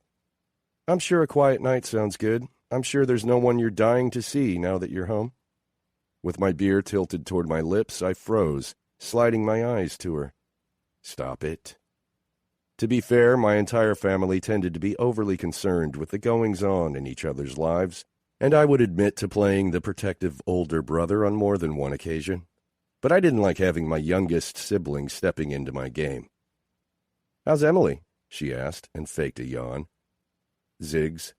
"I'm sure a quiet night sounds good. I'm sure there's no one you're dying to see now that you're home." With my beer tilted toward my lips, I froze, sliding my eyes to her. "Stop it." To be fair, my entire family tended to be overly concerned with the goings-on in each other's lives, and I would admit to playing the protective older brother on more than one occasion. But I didn't like having my youngest sibling stepping into my game. "How's Emily?" she asked, and faked a yawn. "Ziggs."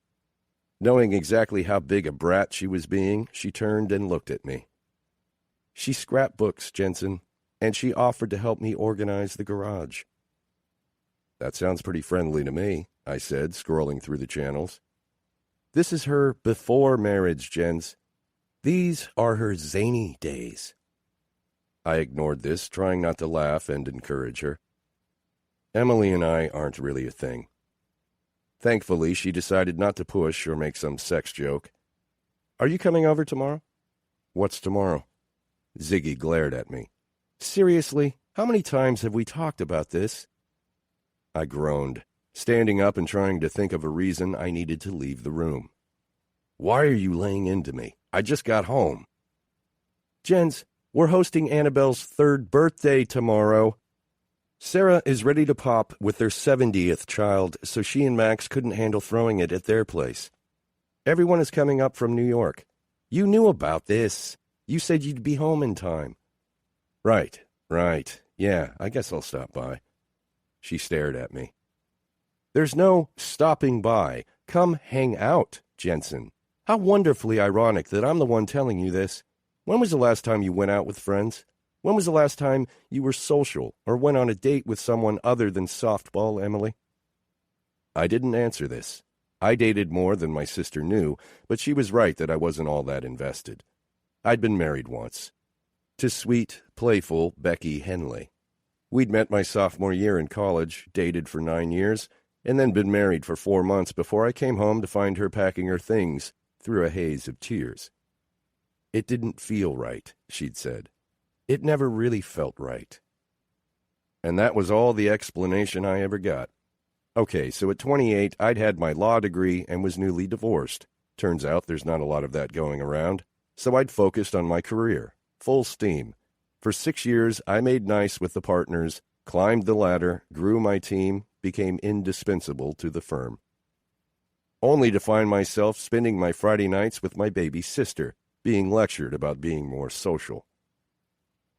Knowing exactly how big a brat she was being, she turned and looked at me. "She scrapbooks, Jensen, and she offered to help me organize the garage." "That sounds pretty friendly to me," I said, scrolling through the channels. "This is her before marriage, Jens. These are her zany days." I ignored this, trying not to laugh and encourage her. Emily and I aren't really a thing. Thankfully, she decided not to push or make some sex joke. "Are you coming over tomorrow?" "What's tomorrow?" Ziggy glared at me. "Seriously, how many times have we talked about this?" I groaned, standing up and trying to think of a reason I needed to leave the room. Why are you laying into me? I just got home. Jens, we're hosting Annabelle's 3rd birthday tomorrow. Sarah is ready to pop with their 70th child, so she and Max couldn't handle throwing it at their place. Everyone is coming up from New York. You knew about this. You said you'd be home in time. Right. Yeah, I guess I'll stop by. She stared at me. There's no stopping by. Come hang out, Jensen. How wonderfully ironic that I'm the one telling you this. When was the last time you went out with friends? When was the last time you were social or went on a date with someone other than softball, Emily? I didn't answer this. I dated more than my sister knew, but she was right that I wasn't all that invested. I'd been married once. To sweet, playful Becky Henley. We'd met my sophomore year in college, dated for 9 years, and then been married for 4 months before I came home to find her packing her things through a haze of tears. It didn't feel right, she'd said. It never really felt right. And that was all the explanation I ever got. Okay, so at 28, I'd had my law degree and was newly divorced. Turns out there's not a lot of that going around, so I'd focused on my career, full steam. For 6 years, I made nice with the partners, climbed the ladder, grew my team, became indispensable to the firm. Only to find myself spending my Friday nights with my baby sister, being lectured about being more social.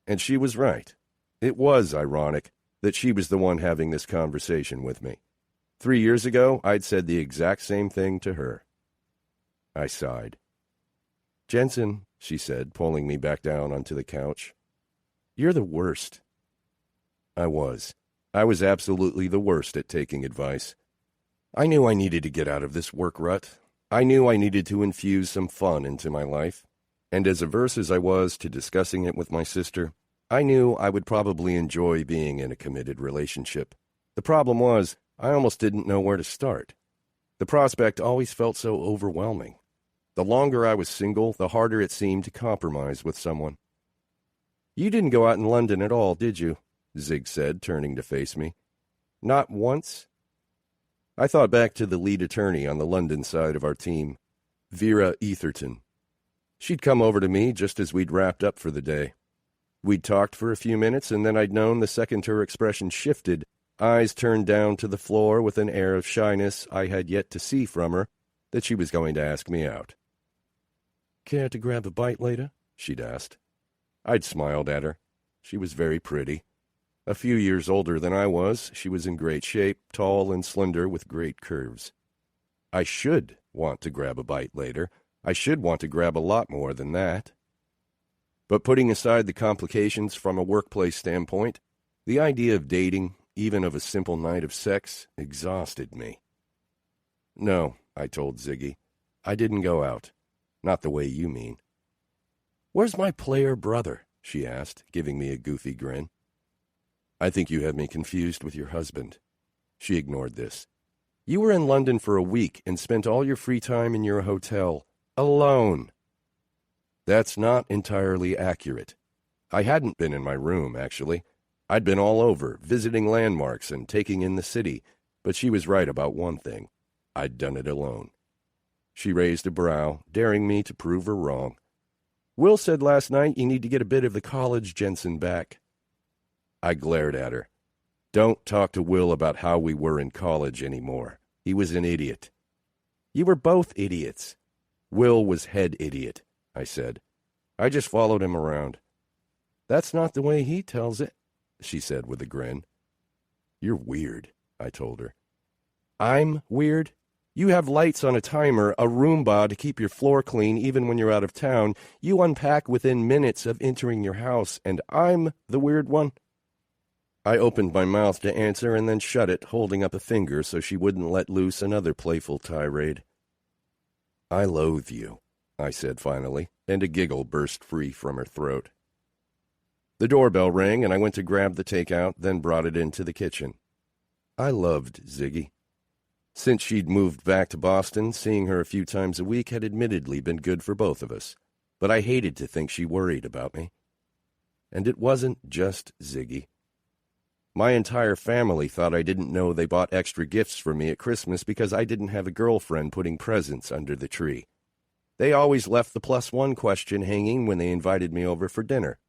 And she was right. It was ironic that she was the one having this conversation with me. 3 years ago, I'd said the exact same thing to her. I sighed. Jensen, she said, pulling me back down onto the couch. You're the worst. I was. I was absolutely the worst at taking advice. I knew I needed to get out of this work rut. I knew I needed to infuse some fun into my life. And as averse as I was to discussing it with my sister, I knew I would probably enjoy being in a committed relationship. The problem was, I almost didn't know where to start. The prospect always felt so overwhelming. The longer I was single, the harder it seemed to compromise with someone. You didn't go out in London at all, did you? Zig said, turning to face me. Not once? I thought back to the lead attorney on the London side of our team, Vera Etherton. She'd come over to me just as we'd wrapped up for the day. We'd talked for a few minutes, and then I'd known the second her expression shifted, eyes turned down to the floor with an air of shyness I had yet to see from her, that she was going to ask me out. Care to grab a bite later? She'd asked. I'd smiled at her. She was very pretty. A few years older than I was, she was in great shape, tall and slender with great curves. I should want to grab a bite later. I should want to grab a lot more than that. But putting aside the complications from a workplace standpoint, the idea of dating, even of a simple night of sex, exhausted me. No, I told Ziggy. I didn't go out. Not the way you mean. Where's my player brother? She asked, giving me a goofy grin. I think you have me confused with your husband. She ignored this. You were in London for a week and spent all your free time in your hotel, alone. That's not entirely accurate. I hadn't been in my room, actually. I'd been all over, visiting landmarks and taking in the city, but she was right about one thing. I'd done it alone. She raised a brow, daring me to prove her wrong. Will said last night you need to get a bit of the college Jensen back. I glared at her. Don't talk to Will about how we were in college anymore. He was an idiot. You were both idiots. Will was head idiot, I said. I just followed him around. That's not the way he tells it, she said with a grin. You're weird, I told her. I'm weird? You have lights on a timer, a Roomba to keep your floor clean even when you're out of town. You unpack within minutes of entering your house, and I'm the weird one? I opened my mouth to answer and then shut it, holding up a finger so she wouldn't let loose another playful tirade. I loathe you, I said finally, and a giggle burst free from her throat. The doorbell rang, and I went to grab the takeout, then brought it into the kitchen. I loved Ziggy. Since she'd moved back to Boston, seeing her a few times a week had admittedly been good for both of us, but I hated to think she worried about me. And it wasn't just Ziggy. My entire family thought I didn't know they bought extra gifts for me at Christmas because I didn't have a girlfriend putting presents under the tree. They always left the +1 question hanging when they invited me over for dinner.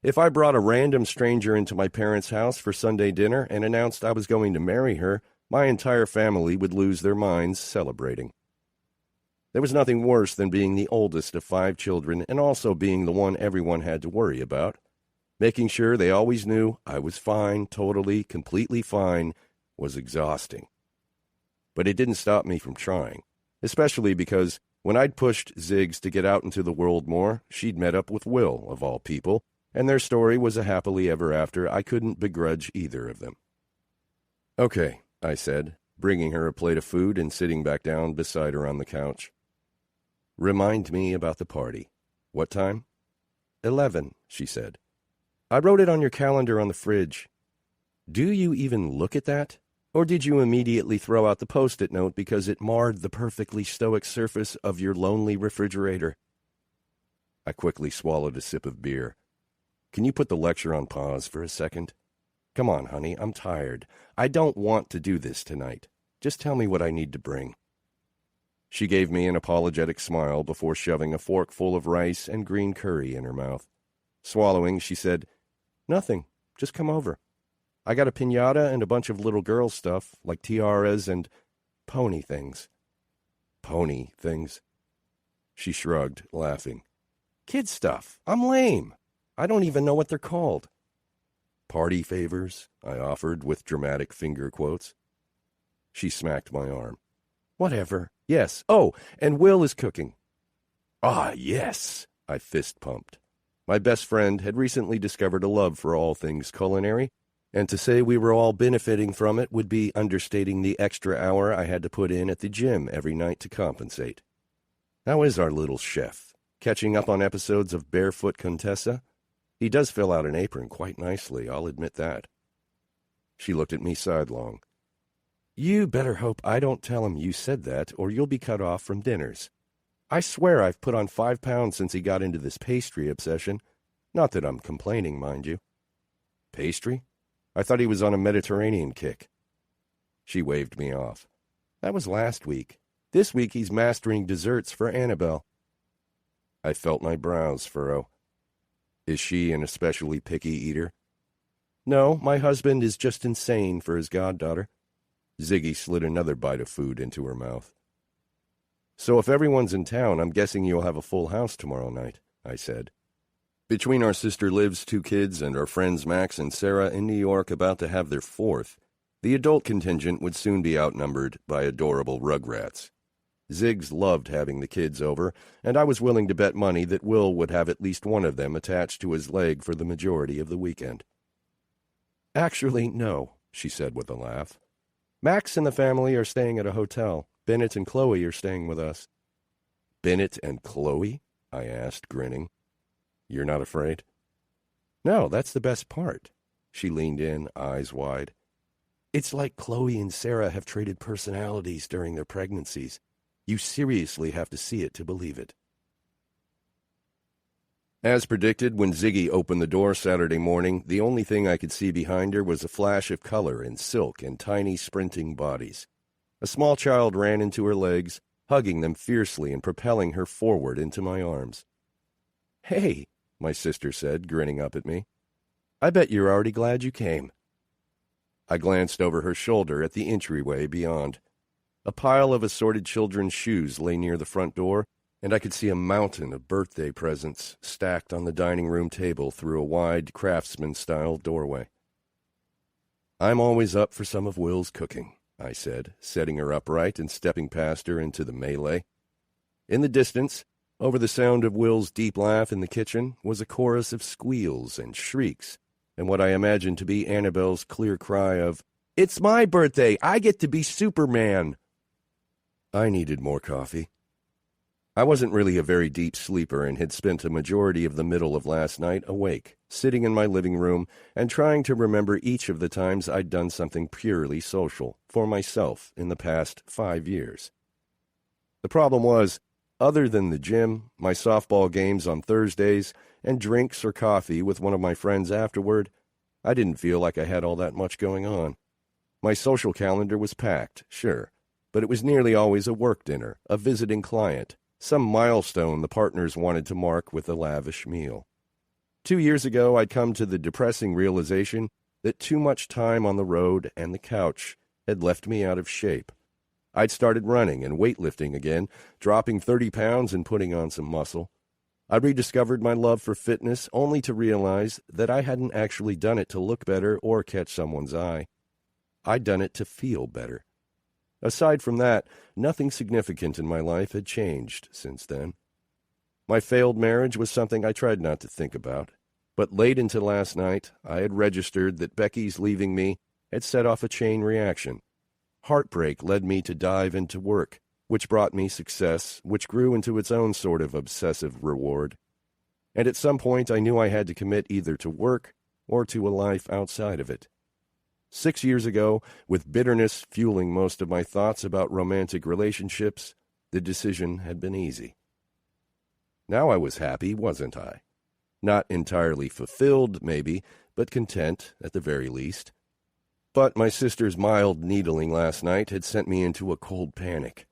If I brought a random stranger into my parents' house for Sunday dinner and announced I was going to marry her, my entire family would lose their minds celebrating. There was nothing worse than being the oldest of 5 children and also being the one everyone had to worry about. Making sure they always knew I was fine, totally, completely fine, was exhausting. But it didn't stop me from trying, especially because when I'd pushed Ziggs to get out into the world more, she'd met up with Will, of all people, and their story was a happily ever after I couldn't begrudge either of them. "Okay," I said, bringing her a plate of food and sitting back down beside her on the couch. "Remind me about the party. What time?" 11, she said. "I wrote it on your calendar on the fridge." "Do you even look at that? Or did you immediately throw out the Post-it note because it marred the perfectly stoic surface of your lonely refrigerator?" I quickly swallowed a sip of beer. "Can you put the lecture on pause for a second? Come on, honey, I'm tired. I don't want to do this tonight. Just tell me what I need to bring." She gave me an apologetic smile before shoving a fork full of rice and green curry in her mouth. Swallowing, she said, "Nothing. Just come over. I got a piñata and a bunch of little girl stuff, like tiaras and pony things." "Pony things?" She shrugged, laughing. "Kid stuff. I'm lame. I don't even know what they're called." "Party favors," I offered with dramatic finger quotes. She smacked my arm. "Whatever. Yes. Oh, and Will is cooking." "Ah, yes," I fist-pumped. My best friend had recently discovered a love for all things culinary, and to say we were all benefiting from it would be understating the extra hour I had to put in at the gym every night to compensate. "How is our little chef? Catching up on episodes of Barefoot Contessa? He does fill out an apron quite nicely, I'll admit that." She looked at me sidelong. "You better hope I don't tell him you said that, or you'll be cut off from dinners. I swear I've put on 5 pounds since he got into this pastry obsession. Not that I'm complaining, mind you." "Pastry? I thought he was on a Mediterranean kick." She waved me off. "That was last week. This week he's mastering desserts for Annabelle." I felt my brows furrow. "Is she an especially picky eater?" "No, my husband is just insane for his goddaughter." Ziggy slid another bite of food into her mouth. "So if everyone's in town, I'm guessing you'll have a full house tomorrow night," I said. "Between our sister Liv's 2 kids and our friends Max and Sarah in New York about to have their 4th, the adult contingent would soon be outnumbered by adorable rugrats. Ziggs loved having the kids over, and I was willing to bet money that Will would have at least one of them attached to his leg for the majority of the weekend." "Actually, no," she said with a laugh. "Max and the family are staying at a hotel. Bennett and Chloe are staying with us." "Bennett and Chloe?" I asked, grinning. "You're not afraid?" "No, that's the best part." She leaned in, eyes wide. "It's like Chloe and Sarah have traded personalities during their pregnancies. You seriously have to see it to believe it." As predicted, when Ziggy opened the door Saturday morning, the only thing I could see behind her was a flash of color and silk and tiny sprinting bodies. A small child ran into her legs, hugging them fiercely and propelling her forward into my arms. "Hey," my sister said, grinning up at me. "I bet you're already glad you came." I glanced over her shoulder at the entryway beyond. A pile of assorted children's shoes lay near the front door, and I could see a mountain of birthday presents stacked on the dining room table through a wide craftsman-style doorway. "I'm always up for some of Will's cooking," I said, setting her upright and stepping past her into the melee. In the distance, over the sound of Will's deep laugh in the kitchen, was a chorus of squeals and shrieks, and what I imagined to be Annabelle's clear cry of, "It's my birthday! I get to be Superman!" I needed more coffee. I wasn't really a very deep sleeper and had spent a majority of the middle of last night awake, sitting in my living room and trying to remember each of the times I'd done something purely social, for myself, in the past 5 years. The problem was, other than the gym, my softball games on Thursdays, and drinks or coffee with one of my friends afterward, I didn't feel like I had all that much going on. My social calendar was packed, sure, but it was nearly always a work dinner, a visiting client, some milestone the partners wanted to mark with a lavish meal. 2 years ago, I'd come to the depressing realization that too much time on the road and the couch had left me out of shape. I'd started running and weightlifting again, dropping 30 pounds and putting on some muscle. I rediscovered my love for fitness only to realize that I hadn't actually done it to look better or catch someone's eye. I'd done it to feel better. Aside from that, nothing significant in my life had changed since then. My failed marriage was something I tried not to think about, but late into last night, I had registered that Becky's leaving me had set off a chain reaction. Heartbreak led me to dive into work, which brought me success, which grew into its own sort of obsessive reward. And at some point I knew I had to commit either to work or to a life outside of it. 6 years ago, with bitterness fueling most of my thoughts about romantic relationships, the decision had been easy. Now I was happy, wasn't I? Not entirely fulfilled, maybe, but content at the very least. But my sister's mild needling last night had sent me into a cold panic.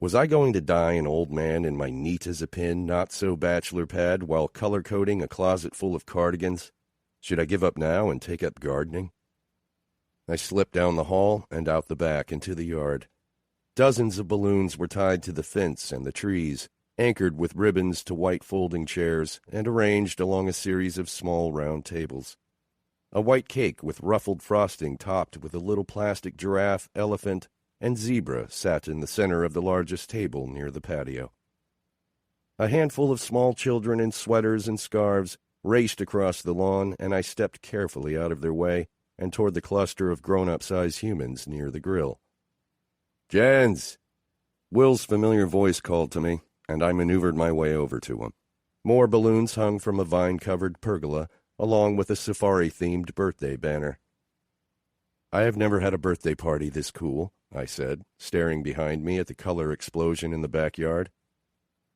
Was I going to die an old man in my neat-as-a-pin, not-so-bachelor pad while color-coding a closet full of cardigans? Should I give up now and take up gardening? I slipped down the hall and out the back into the yard. Dozens of balloons were tied to the fence and the trees, anchored with ribbons to white folding chairs and arranged along a series of small round tables. A white cake with ruffled frosting topped with a little plastic giraffe, elephant, and zebra sat in the center of the largest table near the patio. A handful of small children in sweaters and scarves raced across the lawn, and I stepped carefully out of their way and toward the cluster of grown-up-sized humans near the grill. "Jens!" Will's familiar voice called to me, and I maneuvered my way over to him. More balloons hung from a vine-covered pergola, along with a safari-themed birthday banner. "I have never had a birthday party this cool," I said, staring behind me at the color explosion in the backyard.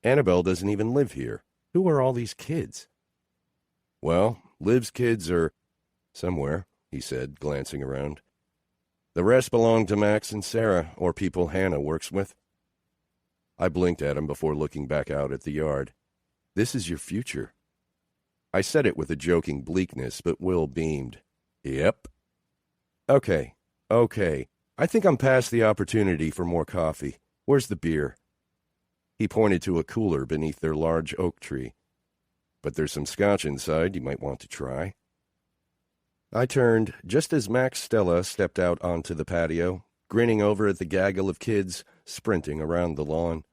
"Annabelle doesn't even live here. Who are all these kids?" "Well, Liv's kids are somewhere," he said, glancing around. "The rest belong to Max and Sarah, or people Hannah works with." I blinked at him before looking back out at the yard. "This is your future." I said it with a joking bleakness, but Will beamed. "Yep." Okay. I think I'm past the opportunity for more coffee. Where's the beer?" He pointed to a cooler beneath their large oak tree. "But there's some scotch inside you might want to try." I turned just as Max Stella stepped out onto the patio, grinning over at the gaggle of kids sprinting around the lawn.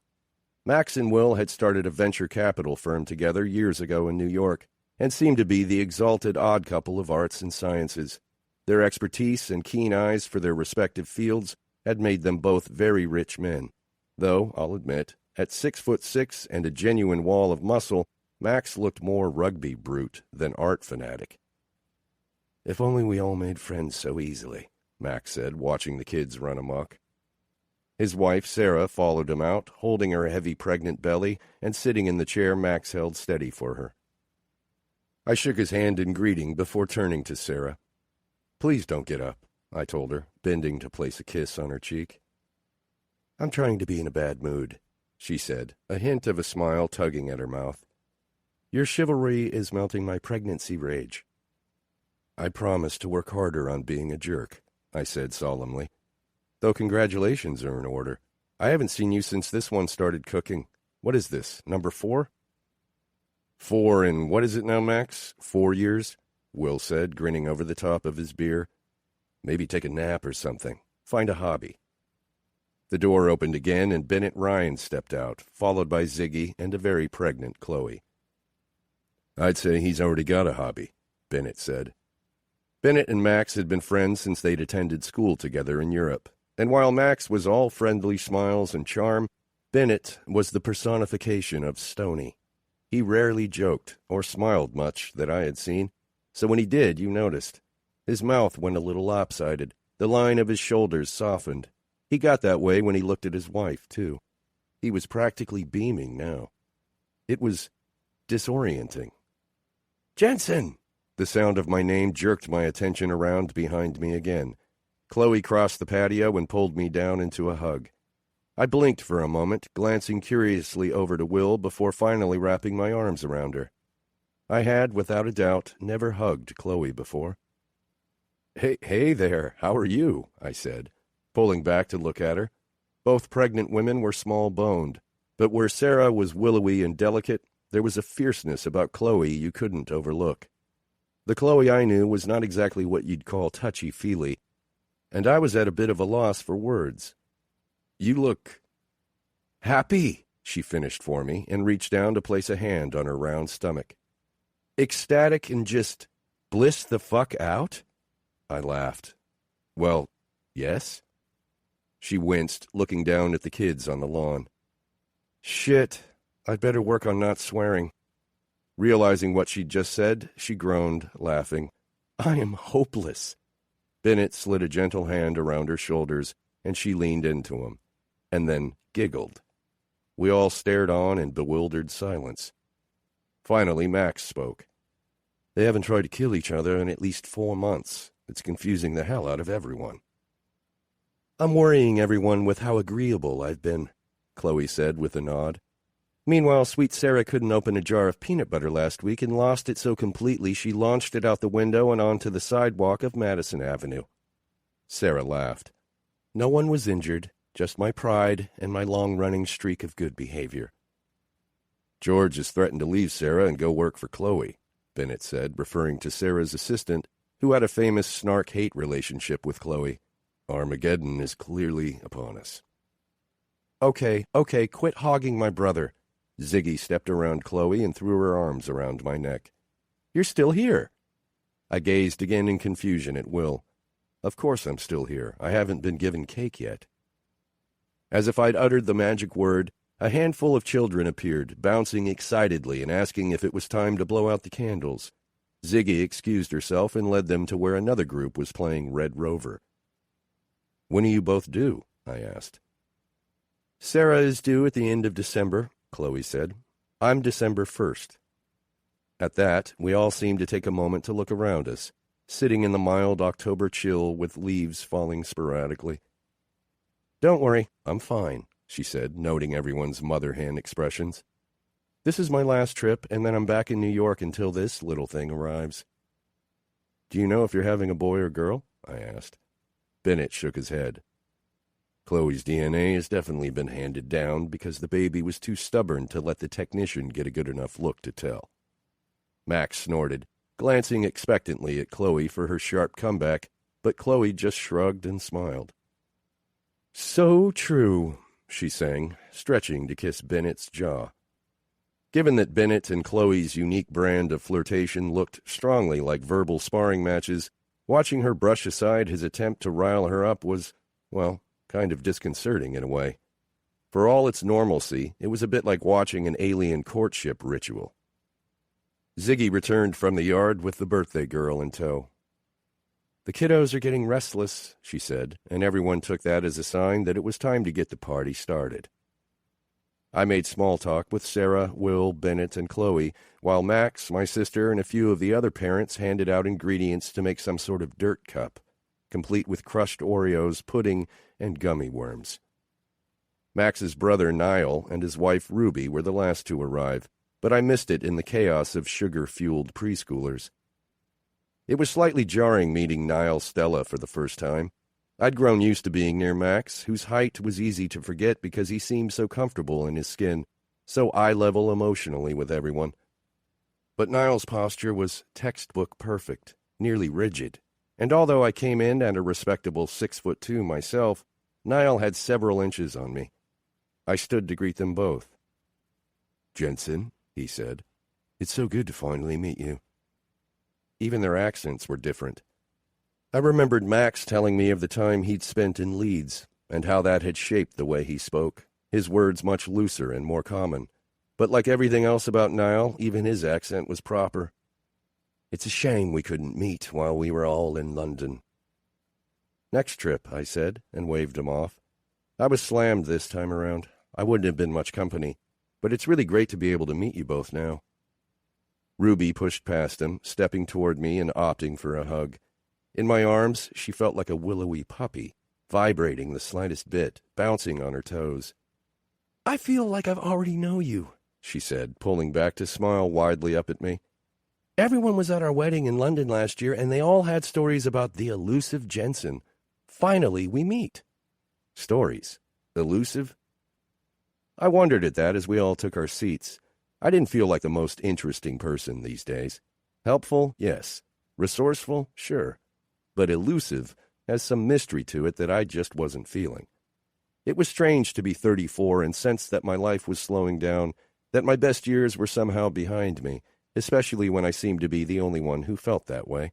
Max and Will had started a venture capital firm together years ago in New York, and seemed to be the exalted odd couple of arts and sciences. Their expertise and keen eyes for their respective fields had made them both very rich men, though, I'll admit, at 6'6" and a genuine wall of muscle, Max looked more rugby brute than art fanatic. "If only we all made friends so easily," Max said, watching the kids run amok. His wife, Sarah, followed him out, holding her heavy pregnant belly and sitting in the chair Max held steady for her. I shook his hand in greeting before turning to Sarah. "Please don't get up," I told her, bending to place a kiss on her cheek. "I'm trying to be in a bad mood," she said, a hint of a smile tugging at her mouth. "Your chivalry is melting my pregnancy rage." "I promise to work harder on being a jerk," I said solemnly. "Though congratulations are in order. I haven't seen you since this one started cooking. What is this, number 4? 4 in, what is it now, Max? 4 years? Will said, grinning over the top of his beer. "Maybe take a nap or something. Find a hobby." The door opened again, and Bennett Ryan stepped out, followed by Ziggy and a very pregnant Chloe. "I'd say he's already got a hobby," Bennett said. Bennett and Max had been friends since they'd attended school together in Europe, and while Max was all friendly smiles and charm, Bennett was the personification of stony. He rarely joked or smiled much that I had seen, so when he did, you noticed. His mouth went a little lopsided, the line of his shoulders softened. He got that way when he looked at his wife, too. He was practically beaming now. It was disorienting. "Jensen!" The sound of my name jerked my attention around behind me again. Chloe crossed the patio and pulled me down into a hug. I blinked for a moment, glancing curiously over to Will before finally wrapping my arms around her. I had, without a doubt, never hugged Chloe before. Hey there, how are you?" I said, pulling back to look at her. Both pregnant women were small-boned, but where Sarah was willowy and delicate, there was a fierceness about Chloe you couldn't overlook. The Chloe I knew was not exactly what you'd call touchy-feely, and I was at a bit of a loss for words. "You look happy," she finished for me, and reached down to place a hand on her round stomach. "Ecstatic and just bliss the fuck out?" I laughed. "Well, yes." She winced, looking down at the kids on the lawn. "Shit, I'd better work on not swearing." Realizing what she'd just said, she groaned, laughing. "I am hopeless." Bennett slid a gentle hand around her shoulders, and she leaned into him, and then giggled. We all stared on in bewildered silence. Finally, Max spoke. "They haven't tried to kill each other in at least 4 months. It's confusing the hell out of everyone." "I'm worrying everyone with how agreeable I've been," Chloe said with a nod. "Meanwhile, sweet Sarah couldn't open a jar of peanut butter last week and lost it so completely she launched it out the window and onto the sidewalk of Madison Avenue." Sarah laughed. "No one was injured, just my pride and my long-running streak of good behavior." "George has threatened to leave Sarah and go work for Chloe," Bennett said, referring to Sarah's assistant, who had a famous snark-hate relationship with Chloe. "Armageddon is clearly upon us." Okay, quit hogging my brother." Ziggy stepped around Chloe and threw her arms around my neck. "You're still here." I gazed again in confusion at Will. Of course I'm still here. I haven't been given cake yet. As if I'd uttered the magic word, a handful of children appeared, bouncing excitedly and asking if it was time to blow out the candles. Ziggy excused herself and led them to where another group was playing Red Rover. "When are you both due?" I asked. "Sarah is due at the end of December," Chloe said. "I'm December 1st. At that, we all seemed to take a moment to look around us, sitting in the mild October chill with leaves falling sporadically. "Don't worry, I'm fine," she said, noting everyone's mother-hen expressions. "This is my last trip, and then I'm back in New York until this little thing arrives." "Do you know if you're having a boy or girl?" I asked. Bennett shook his head. "Chloe's DNA has definitely been handed down because the baby was too stubborn to let the technician get a good enough look to tell." Max snorted, glancing expectantly at Chloe for her sharp comeback, but Chloe just shrugged and smiled. "So true," she sang, stretching to kiss Bennett's jaw. Given that Bennett and Chloe's unique brand of flirtation looked strongly like verbal sparring matches, watching her brush aside his attempt to rile her up was, well, kind of disconcerting in a way. For all its normalcy, it was a bit like watching an alien courtship ritual. Ziggy returned from the yard with the birthday girl in tow. "The kiddos are getting restless," she said, and everyone took that as a sign that it was time to get the party started. I made small talk with Sarah, Will, Bennett, and Chloe, while Max, my sister, and a few of the other parents handed out ingredients to make some sort of dirt cup, complete with crushed Oreos, pudding, and gummy worms. Max's brother Niall and his wife Ruby were the last to arrive, but I missed it in the chaos of sugar-fueled preschoolers. It was slightly jarring meeting Niall Stella for the first time. I'd grown used to being near Max, whose height was easy to forget because he seemed so comfortable in his skin, so eye-level emotionally with everyone. But Niall's posture was textbook perfect, nearly rigid, and although I came in at a respectable 6'2" myself, Niall had several inches on me. I stood to greet them both. "Jensen," he said, "it's so good to finally meet you." Even their accents were different. I remembered Max telling me of the time he'd spent in Leeds, and how that had shaped the way he spoke, his words much looser and more common. But like everything else about Niall, even his accent was proper. "It's a shame we couldn't meet while we were all in London." "Next trip," I said, and waved him off. I was slammed this time around. I wouldn't have been much company, but it's really great to be able to meet you both now. Ruby pushed past him, stepping toward me and opting for a hug. In my arms, she felt like a willowy puppy, vibrating the slightest bit, bouncing on her toes. "I feel like I've already know you," she said, pulling back to smile widely up at me. "Everyone was at our wedding in London last year, and they all had stories about the elusive Jensen. Finally, we meet." Stories? Elusive? I wondered at that as we all took our seats. I didn't feel like the most interesting person these days. Helpful? Yes. Resourceful? Sure. But elusive has some mystery to it that I just wasn't feeling. It was strange to be 34 and sense that my life was slowing down, that my best years were somehow behind me, especially when I seemed to be the only one who felt that way.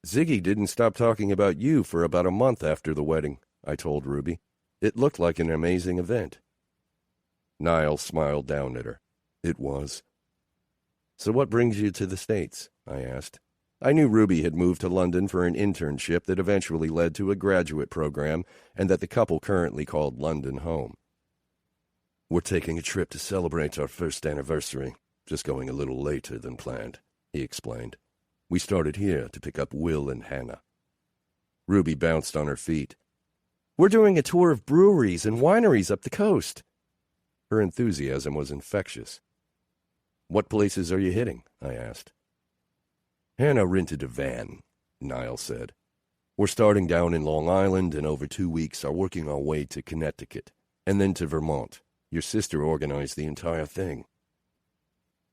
"Ziggy didn't stop talking about you for about a month after the wedding," I told Ruby. "It looked like an amazing event." Niall smiled down at her. "It was." "So what brings you to the States?" I asked. I knew Ruby had moved to London for an internship that eventually led to a graduate program and that the couple currently called London home. "We're taking a trip to celebrate our first anniversary, just going a little later than planned," he explained. "We started here to pick up Will and Hannah." Ruby bounced on her feet. "We're doing a tour of breweries and wineries up the coast." Her enthusiasm was infectious. "What places are you hitting?" I asked. "Hannah rented a van," Niall said. "We're starting down in Long Island and over 2 weeks are working our way to Connecticut, and then to Vermont. Your sister organized the entire thing."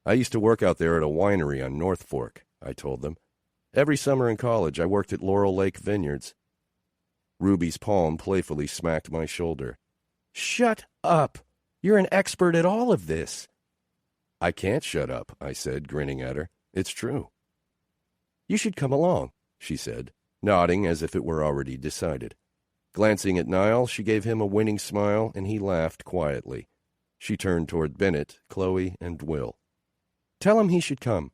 "I used to work out there at a winery on North Fork," I told them. "Every summer in college I worked at Laurel Lake Vineyards." Ruby's palm playfully smacked my shoulder. "Shut up! You're an expert at all of this." "I can't shut up," I said, grinning at her. "It's true." "You should come along," she said, nodding as if it were already decided. Glancing at Niall, she gave him a winning smile, and he laughed quietly. She turned toward Bennett, Chloe, and Will. "Tell him he should come."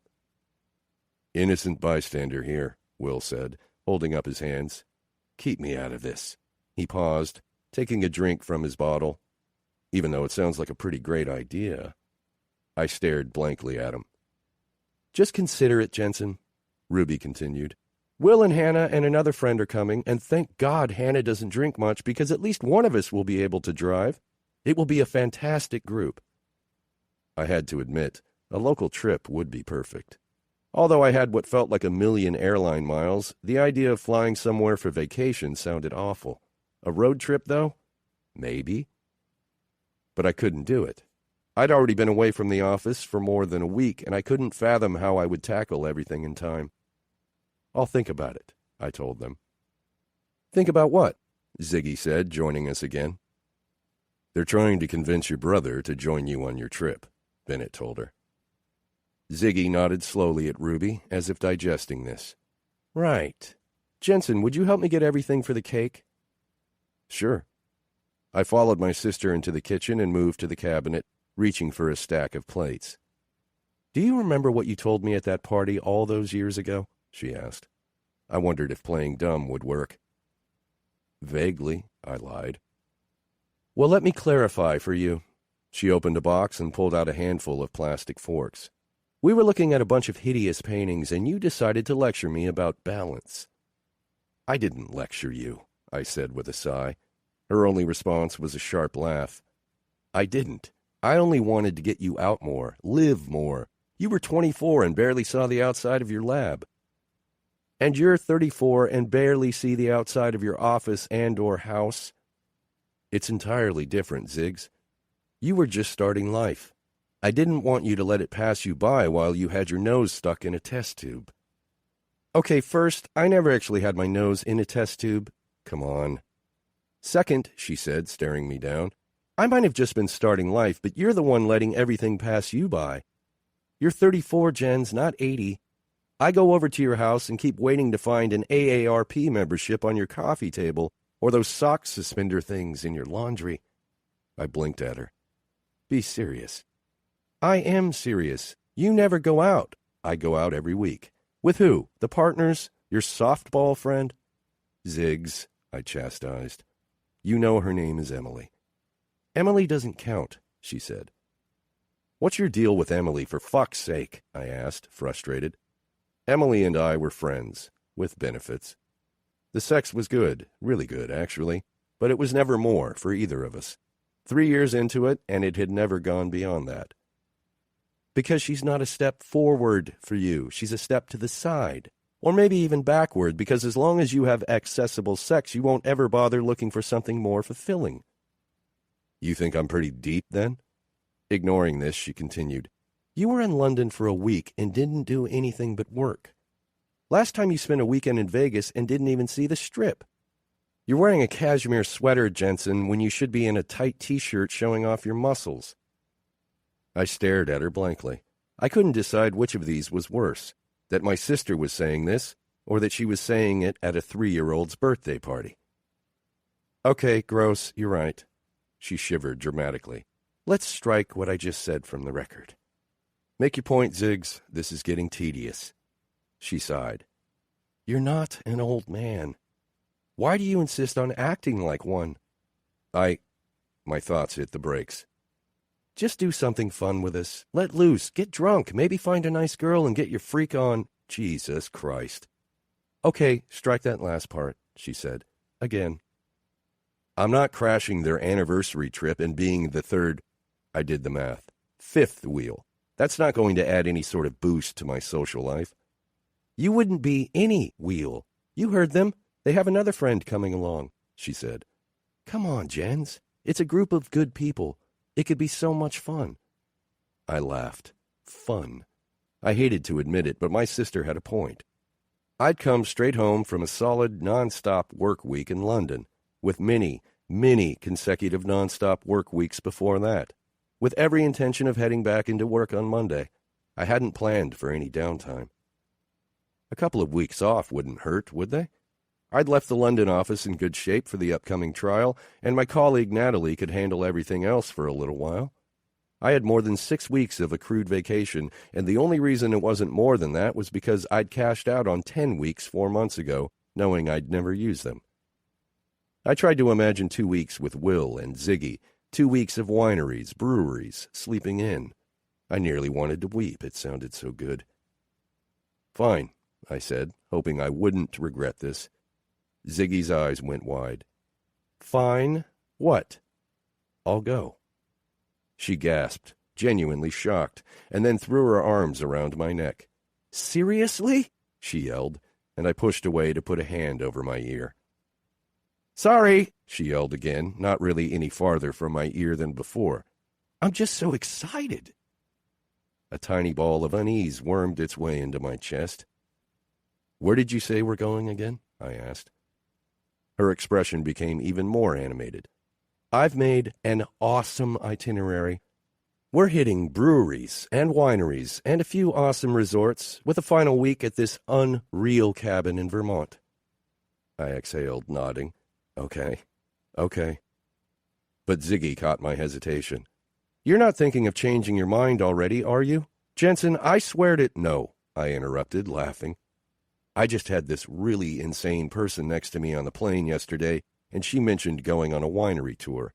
"Innocent bystander here," Will said, holding up his hands. "Keep me out of this." He paused, taking a drink from his bottle. "Even though it sounds like a pretty great idea." I stared blankly at him. "Just consider it, Jensen," Ruby continued. "Will and Hannah and another friend are coming, and thank God Hannah doesn't drink much because at least one of us will be able to drive. It will be a fantastic group." I had to admit, a local trip would be perfect. Although I had what felt like 1,000,000 airline miles, the idea of flying somewhere for vacation sounded awful. A road trip, though? Maybe. But I couldn't do it. I'd already been away from the office for more than a week, and I couldn't fathom how I would tackle everything in time. "I'll think about it," I told them. "Think about what?" Ziggy said, joining us again. "They're trying to convince your brother to join you on your trip," Bennett told her. Ziggy nodded slowly at Ruby, as if digesting this. "Right. Jensen, would you help me get everything for the cake?" "Sure." I followed my sister into the kitchen and moved to the cabinet, reaching for a stack of plates. "Do you remember what you told me at that party all those years ago?" she asked. I wondered if playing dumb would work. "Vaguely," I lied. "Well, let me clarify for you." She opened a box and pulled out a handful of plastic forks. "We were looking at a bunch of hideous paintings, and you decided to lecture me about balance." "I didn't lecture you," I said with a sigh. Her only response was a sharp laugh. "I didn't. I only wanted to get you out more, live more. You were 24 and barely saw the outside of your lab. And you're 34 and barely see the outside of your office and/or house. It's entirely different, Ziggs. You were just starting life. I didn't want you to let it pass you by while you had your nose stuck in a test tube." "Okay, first, I never actually had my nose in a test tube. Come on." "Second," she said, staring me down, "I might have just been starting life, but you're the one letting everything pass you by. You're 34, Jens, not 80. I go over to your house and keep waiting to find an AARP membership on your coffee table or those sock suspender things in your laundry." I blinked at her. "Be serious." "I am serious. You never go out." "I go out every week." "With who? The partners? Your softball friend?" "Ziggs," I chastised. "You know her name is Emily." "Emily doesn't count," she said. "What's your deal with Emily, for fuck's sake?" I asked, frustrated. Emily and I were friends, with benefits. The sex was good, really good, actually, but it was never more for either of us. 3 years into it, and it had never gone beyond that. Because she's not a step forward for you. She's a step to the side. Or maybe even backward, because as long as you have accessible sex, you won't ever bother looking for something more fulfilling. You think I'm pretty deep, then? Ignoring this, she continued. You were in London for a week and didn't do anything but work. Last time you spent a weekend in Vegas and didn't even see the Strip. You're wearing a cashmere sweater, Jensen, when you should be in a tight T-shirt showing off your muscles. I stared at her blankly. I couldn't decide which of these was worse, that my sister was saying this, or that she was saying it at a 3-year-old's birthday party. Okay, gross, you're right. She shivered dramatically. Let's strike what I just said from the record. Make your point, Ziggs. This is getting tedious. She sighed. You're not an old man. Why do you insist on acting like one? My thoughts hit the brakes. Just do something fun with us. Let loose. Get drunk. Maybe find a nice girl and get your freak on. Jesus Christ. Okay, strike that last part, she said. Again. I'm not crashing their anniversary trip and being the third, I did the math, 5th wheel. That's not going to add any sort of boost to my social life. You wouldn't be any wheel. You heard them. They have another friend coming along, she said. Come on, Jens. It's a group of good people. It could be so much fun. I laughed. Fun. I hated to admit it, but my sister had a point. I'd come straight home from a solid non-stop work week in London, with many consecutive non-stop work weeks before that, with every intention of heading back into work on Monday. I hadn't planned for any downtime. A couple of weeks off wouldn't hurt, would they? I'd left the London office in good shape for the upcoming trial, and my colleague Natalie could handle everything else for a little while. I had more than 6 weeks of accrued vacation, and the only reason it wasn't more than that was because I'd cashed out on 10 weeks 4 months ago, knowing I'd never use them. I tried to imagine 2 weeks with Will and Ziggy, 2 weeks of wineries, breweries, sleeping in. I nearly wanted to weep. It sounded so good. Fine, I said, hoping I wouldn't regret this. Ziggy's eyes went wide. Fine? What? I'll go. She gasped, genuinely shocked, and then threw her arms around my neck. Seriously? She yelled, and I pushed away to put a hand over my ear. Sorry, she yelled again, not really any farther from my ear than before. I'm just so excited. A tiny ball of unease wormed its way into my chest. Where did you say we're going again? I asked. Her expression became even more animated. I've made an awesome itinerary. We're hitting breweries and wineries and a few awesome resorts with a final week at this unreal cabin in Vermont. I exhaled, nodding. Okay. But Ziggy caught my hesitation. You're not thinking of changing your mind already, are you? Jensen, I swear to... No, I interrupted, laughing. I just had this really insane person next to me on the plane yesterday, and she mentioned going on a winery tour.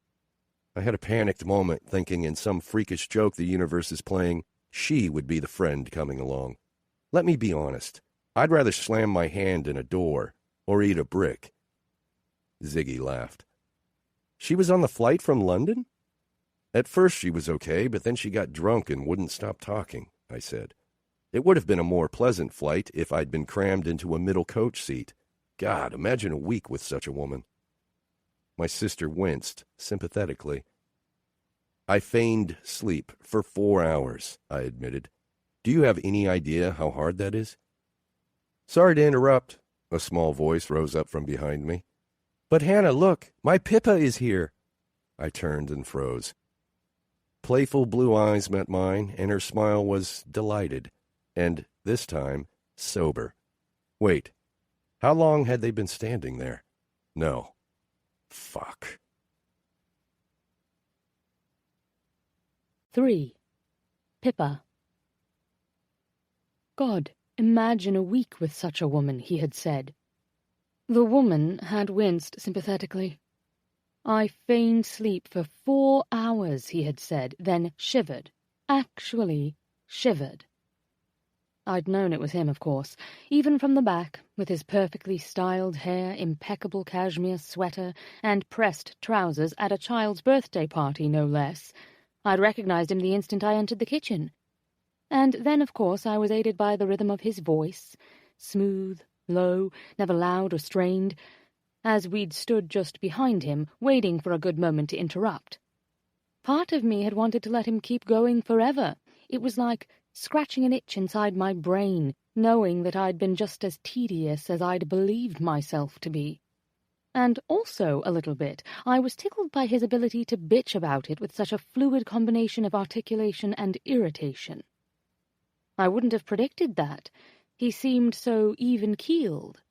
I had a panicked moment thinking in some freakish joke the universe is playing, she would be the friend coming along. Let me be honest. I'd rather slam my hand in a door or eat a brick. Ziggy laughed. She was on the flight from London? At first she was okay, but then she got drunk and wouldn't stop talking, I said. It would have been a more pleasant flight if I'd been crammed into a middle coach seat. God, imagine a week with such a woman. My sister winced, sympathetically. I feigned sleep for 4 hours, I admitted. Do you have any idea how hard that is? Sorry to interrupt, a small voice rose up from behind me. But Hannah, look, my Pippa is here. I turned and froze. Playful blue eyes met mine, and her smile was delighted. And, this time, sober. Wait, how long had they been standing there? No. Fuck. 3. Pippa. God, imagine a week with such a woman, he had said. The woman had winced sympathetically. I feigned sleep for 4 hours, he had said, then shivered. Actually shivered. I'd known it was him, of course, even from the back, with his perfectly styled hair, impeccable cashmere sweater, and pressed trousers at a child's birthday party, no less. I'd recognized him the instant I entered the kitchen. And then, of course, I was aided by the rhythm of his voice, smooth, low, never loud or strained, as we'd stood just behind him, waiting for a good moment to interrupt. Part of me had wanted to let him keep going forever. It was like scratching an itch inside my brain, knowing that I'd been just as tedious as I'd believed myself to be. And also, a little bit, I was tickled by his ability to bitch about it with such a fluid combination of articulation and irritation. I wouldn't have predicted that. He seemed so even-keeled.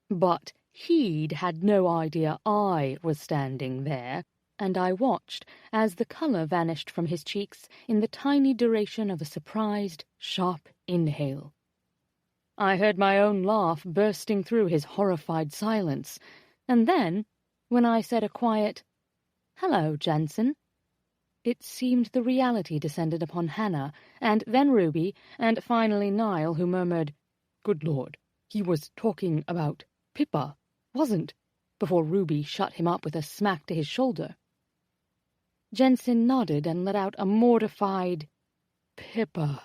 But he'd had no idea I was standing there, and I watched as the colour vanished from his cheeks in the tiny duration of a surprised, sharp inhale. I heard my own laugh bursting through his horrified silence, and then, when I said a quiet, "Hello, Jensen," it seemed the reality descended upon Hannah, and then Ruby, and finally Niall, who murmured, "Good Lord, he was talking about Pippa, wasn't?" before Ruby shut him up with a smack to his shoulder. Jensen nodded and let out a mortified, "Pippa."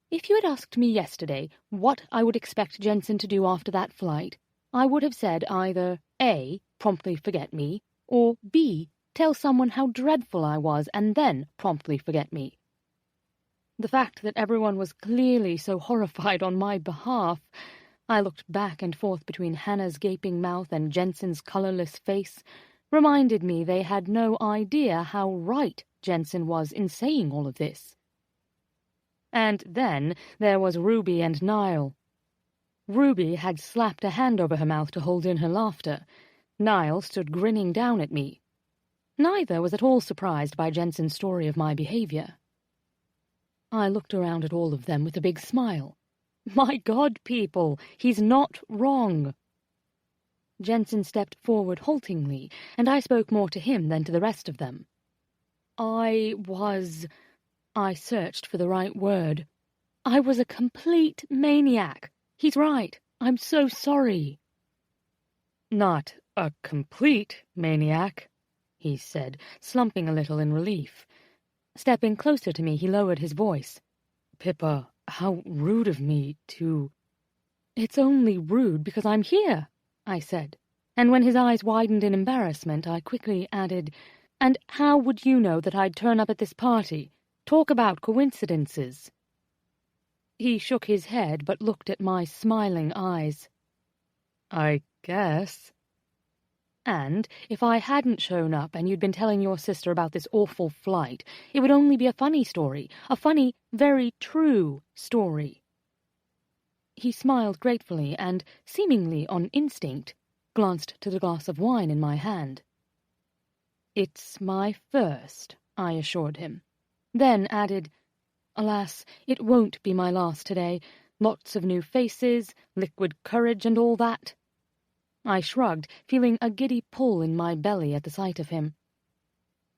If you had asked me yesterday what I would expect Jensen to do after that flight, I would have said either A, promptly forget me, or B, tell someone how dreadful I was and then promptly forget me. The fact that everyone was clearly so horrified on my behalf, I looked back and forth between Hannah's gaping mouth and Jensen's colourless face, reminded me they had no idea how right Jensen was in saying all of this. And then there was Ruby and Niall. Ruby had slapped a hand over her mouth to hold in her laughter. Niall stood grinning down at me. Neither was at all surprised by Jensen's story of my behaviour. I looked around at all of them with a big smile. My God, people, he's not wrong. Jensen stepped forward haltingly, and I spoke more to him than to the rest of them. I searched for the right word. I was a complete maniac. He's right. I'm so sorry. Not a complete maniac, he said, slumping a little in relief. Stepping closer to me, he lowered his voice. Pippa, how rude of me to... It's only rude because I'm here, I said, and when his eyes widened in embarrassment, I quickly added, "And how would you know that I'd turn up at this party? Talk about coincidences." He shook his head but looked at my smiling eyes. I guess. And if I hadn't shown up and you'd been telling your sister about this awful flight, it would only be a funny story, a funny, very true story. He smiled gratefully and, seemingly on instinct, glanced to the glass of wine in my hand. It's my first, I assured him. Then added, Alas, it won't be my last today. Lots of new faces, liquid courage and all that. I shrugged, feeling a giddy pull in my belly at the sight of him.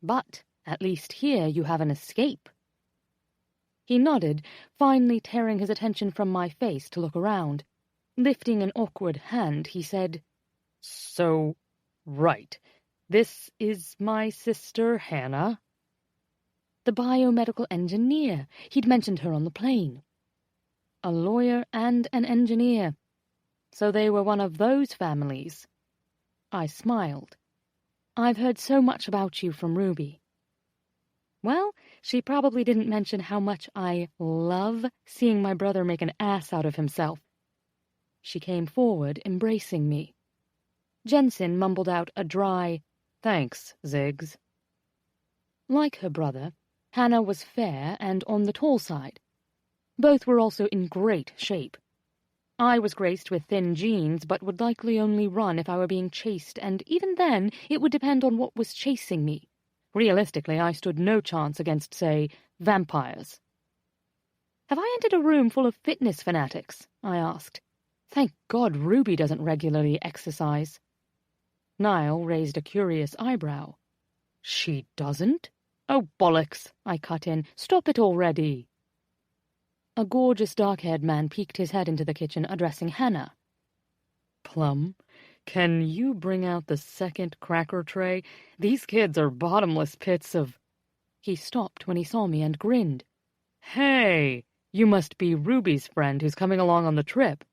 But at least here you have an escape. He nodded, finally tearing his attention from my face to look around. Lifting an awkward hand, he said, So, right, this is my sister Hannah. The biomedical engineer. He'd mentioned her on the plane. A lawyer and an engineer. So they were one of those families. I smiled. I've heard so much about you from Ruby. Well, she probably didn't mention how much I love seeing my brother make an ass out of himself. She came forward, embracing me. Jensen mumbled out a dry, "Thanks, Ziggs." Like her brother, Hannah was fair and on the tall side. Both were also in great shape. I was graced with thin jeans, but would likely only run if I were being chased, and even then it would depend on what was chasing me. Realistically, I stood no chance against, say, vampires. Have I entered a room full of fitness fanatics? I asked. Thank God Ruby doesn't regularly exercise. Niall raised a curious eyebrow. She doesn't? Oh, bollocks, I cut in. Stop it already. A gorgeous dark-haired man peeked his head into the kitchen, addressing Hannah. "Plum, can you bring out the second cracker tray? These kids are bottomless pits of—" He stopped when he saw me and grinned. "Hey, you must be Ruby's friend who's coming along on the trip."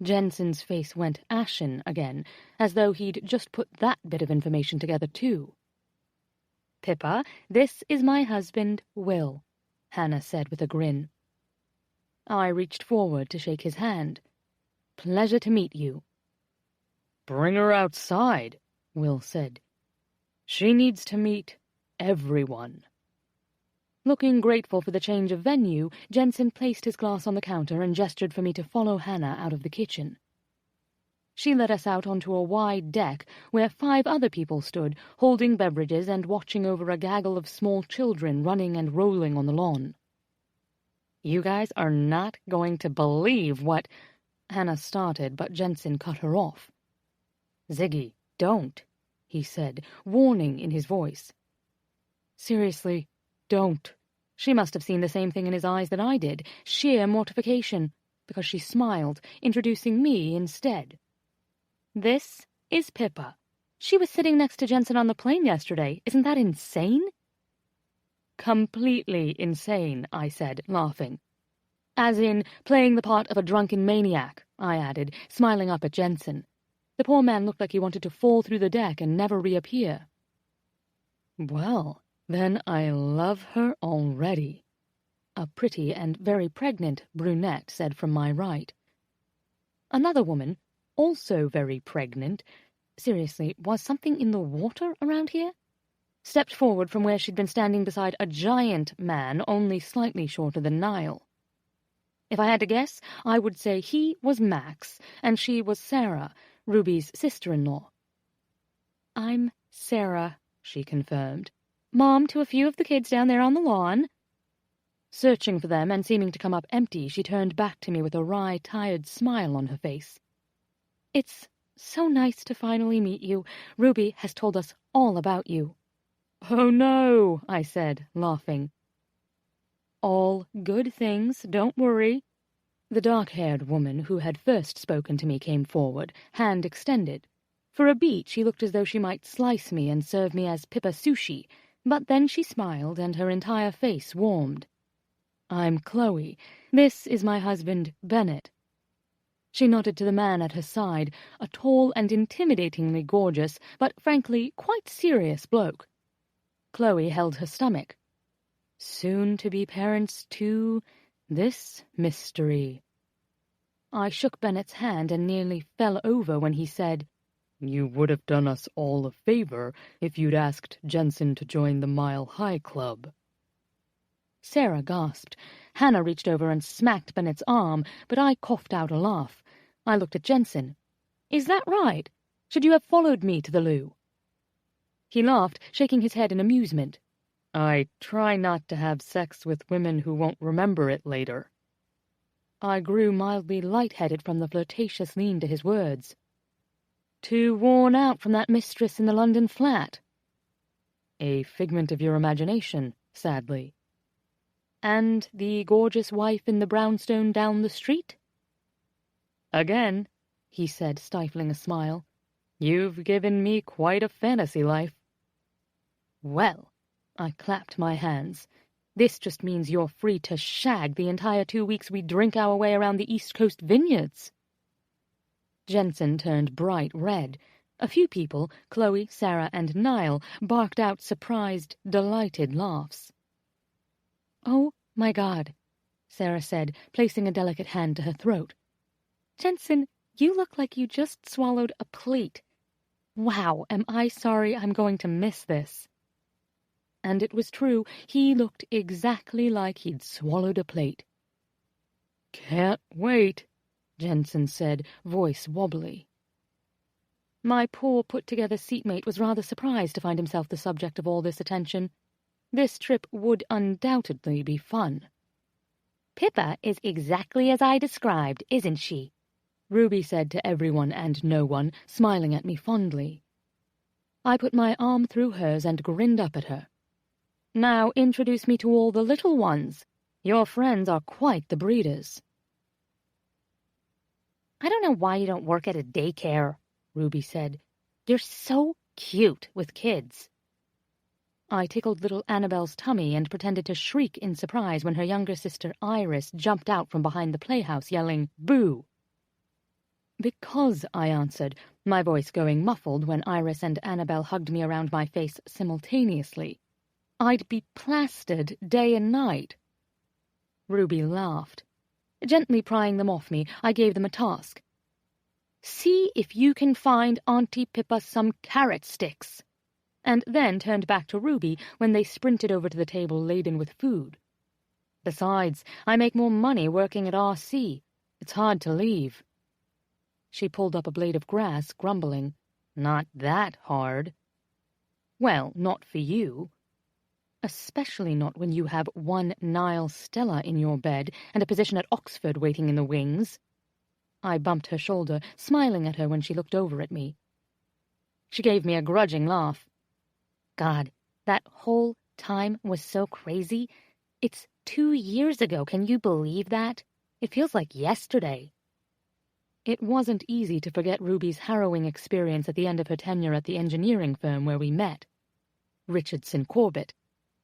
Jensen's face went ashen again, as though he'd just put that bit of information together too. "Pippa, this is my husband, Will," Hannah said with a grin. I reached forward to shake his hand. "Pleasure to meet you." "Bring her outside," Will said. "She needs to meet everyone." Looking grateful for the change of venue, Jensen placed his glass on the counter and gestured for me to follow Hannah out of the kitchen. She led us out onto a wide deck where 5 other people stood, holding beverages and watching over a gaggle of small children running and rolling on the lawn. "You guys are not going to believe what—" Hannah started, but Jensen cut her off. "Ziggy, don't," he said, warning in his voice. "Seriously, don't." She must have seen the same thing in his eyes that I did, sheer mortification, because she smiled, introducing me instead. "This is Pippa. She was sitting next to Jensen on the plane yesterday. Isn't that insane?" "Completely insane," I said, laughing. "As in playing the part of a drunken maniac," I added, smiling up at Jensen. The poor man looked like he wanted to fall through the deck and never reappear. "Well, then I love her already," a pretty and very pregnant brunette said from my right. Another woman, also very pregnant, seriously, was something in the water around here? Stepped forward from where she'd been standing beside a giant man only slightly shorter than Niall. If I had to guess, I would say he was Max, and she was Sarah, Ruby's sister-in-law. "I'm Sarah," she confirmed. "Mom to a few of the kids down there on the lawn." Searching for them and seeming to come up empty, she turned back to me with a wry, tired smile on her face. "It's so nice to finally meet you. Ruby has told us all about you." "Oh no," I said, laughing. "All good things, don't worry." The dark-haired woman who had first spoken to me came forward, hand extended. For a beat she looked as though she might slice me and serve me as Pippa sushi, but then she smiled and her entire face warmed. "I'm Chloe. This is my husband, Bennett." She nodded to the man at her side, a tall and intimidatingly gorgeous, but frankly quite serious bloke. Chloe held her stomach. Soon to be parents too, this mystery. I shook Bennett's hand and nearly fell over when he said, "You would have done us all a favor if you'd asked Jensen to join the Mile High Club." Sarah gasped. Hannah reached over and smacked Bennett's arm, but I coughed out a laugh. I looked at Jensen. "Is that right? Should you have followed me to the loo?" He laughed, shaking his head in amusement. "I try not to have sex with women who won't remember it later." I grew mildly light-headed from the flirtatious lean to his words. "Too worn out from that mistress in the London flat." "A figment of your imagination, sadly." "And the gorgeous wife in the brownstone down the street?" "Again," he said, stifling a smile. "You've given me quite a fantasy life." "Well," I clapped my hands, "this just means you're free to shag the entire 2 weeks we drink our way around the East Coast vineyards." Jensen turned bright red. A few people, Chloe, Sarah, and Niall, barked out surprised, delighted laughs. "Oh, my God," Sarah said, placing a delicate hand to her throat. "Jensen, you look like you just swallowed a plate. Wow, am I sorry I'm going to miss this." And it was true, he looked exactly like he'd swallowed a plate. "Can't wait," Jensen said, voice wobbly. My poor put-together seatmate was rather surprised to find himself the subject of all this attention. This trip would undoubtedly be fun. "Pippa is exactly as I described, isn't she?" Ruby said to everyone and no one, smiling at me fondly. I put my arm through hers and grinned up at her. "Now introduce me to all the little ones." Your friends are quite the breeders." "I don't know why you don't work at a daycare," Ruby said. "You're so cute with kids." I tickled little Annabelle's tummy and pretended to shriek in surprise when her younger sister Iris jumped out from behind the playhouse yelling, "Boo!" "Because," I answered, my voice going muffled when Iris and Annabelle hugged me around my face simultaneously, "I'd be plastered day and night." Ruby laughed. Gently prying them off me, I gave them a task. "See if you can find Auntie Pippa some carrot sticks," and then turned back to Ruby when they sprinted over to the table laden with food. "Besides, I make more money working at RC. It's hard to leave." She pulled up a blade of grass, grumbling, "Not that hard." "Well, not for you. Especially not when you have one Niall Stella in your bed and a position at Oxford waiting in the wings." I bumped her shoulder, smiling at her when she looked over at me. She gave me a grudging laugh. "God, that whole time was so crazy. It's 2 years ago, can you believe that? It feels like yesterday." It wasn't easy to forget Ruby's harrowing experience at the end of her tenure at the engineering firm where we met, Richardson Corbett,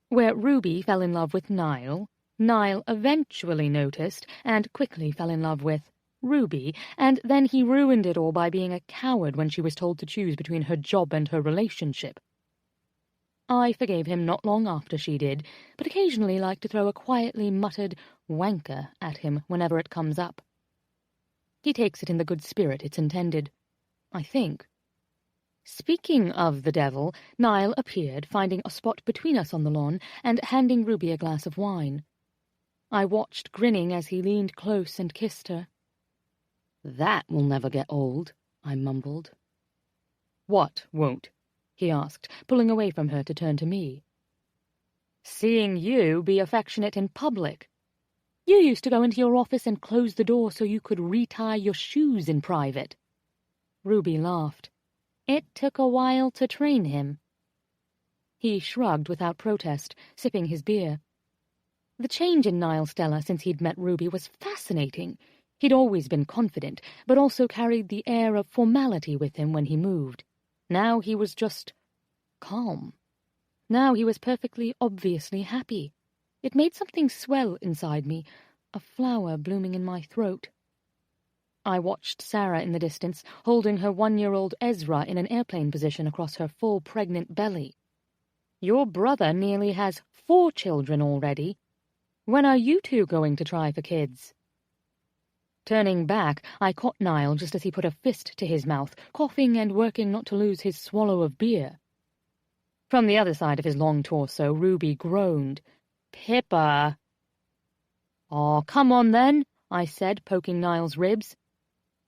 where Ruby fell in love with Niall, Niall eventually noticed and quickly fell in love with Ruby, and then he ruined it all by being a coward when she was told to choose between her job and her relationship. I forgave him not long after she did, but occasionally like to throw a quietly muttered wanker at him whenever it comes up. He takes it in the good spirit it's intended, I think. Speaking of the devil, Niall appeared, finding a spot between us on the lawn and handing Ruby a glass of wine. I watched, grinning, as he leaned close and kissed her. "That will never get old," I mumbled. "What won't?" he asked, pulling away from her to turn to me. "Seeing you be affectionate in public. You used to go into your office and close the door so you could retie your shoes in private." Ruby laughed. "It took a while to train him." He shrugged without protest, sipping his beer. The change in Niall Stella since he'd met Ruby was fascinating. He'd always been confident, but also carried the air of formality with him when he moved. Now he was just calm. Now he was perfectly obviously happy. It made something swell inside me, a flower blooming in my throat. I watched Sarah in the distance, holding her 1-year-old Ezra in an airplane position across her full pregnant belly. "Your brother nearly has 4 children already. When are you two going to try for kids?" Turning back, I caught Niall just as he put a fist to his mouth, coughing and working not to lose his swallow of beer. From the other side of his long torso, Ruby groaned. "Pippa!" "Aw, come on then," I said, poking Niall's ribs.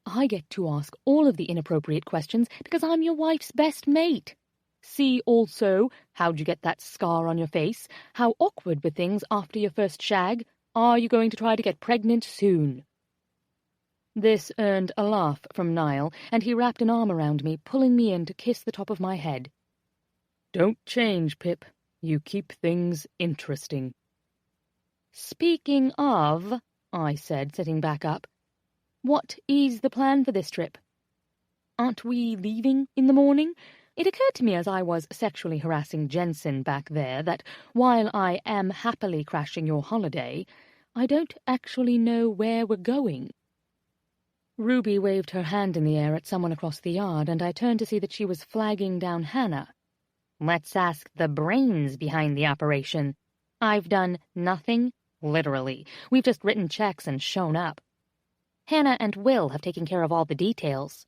"I get to ask all of the inappropriate questions because I'm your wife's best mate. See also, how'd you get that scar on your face? How awkward were things after your first shag? Are you going to try to get pregnant soon?" This earned a laugh from Niall, and he wrapped an arm around me, pulling me in to kiss the top of my head. "Don't change, Pip. You keep things interesting." "Speaking of," I said, sitting back up, "what is the plan for this trip? Aren't we leaving in the morning? It occurred to me as I was sexually harassing Jensen back there that while I am happily crashing your holiday, I don't actually know where we're going." Ruby waved her hand in the air at someone across the yard, and I turned to see that she was flagging down Hannah. "Let's ask the brains behind the operation. I've done nothing, literally. We've just written checks and shown up. Hannah and Will have taken care of all the details."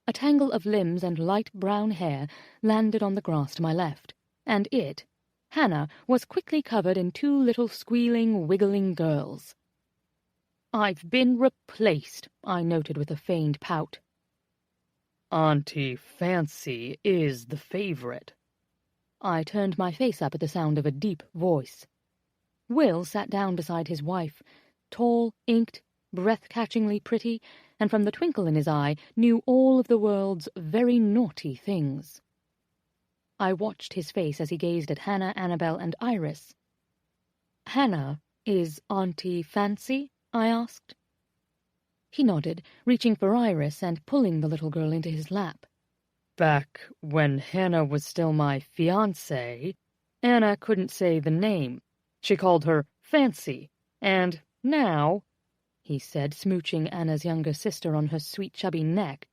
A tangle of limbs and light brown hair landed on the grass to my left, and it, Hannah, was quickly covered in 2 little squealing, wiggling girls. "I've been replaced," I noted with a feigned pout. "Auntie Fancy is the favorite." I turned my face up at the sound of a deep voice. Will sat down beside his wife, tall, inked, breath-catchingly pretty, and from the twinkle in his eye knew all of the world's very naughty things. I watched his face as he gazed at Hannah, Annabelle, and Iris. Hannah Is Auntie Fancy? I asked. He nodded, reaching for Iris and pulling the little girl into his lap. Back when Hannah was still my fiancée, Anna couldn't say the name. She called her Fancy, and now, he said, smooching Anna's younger sister on her sweet chubby neck,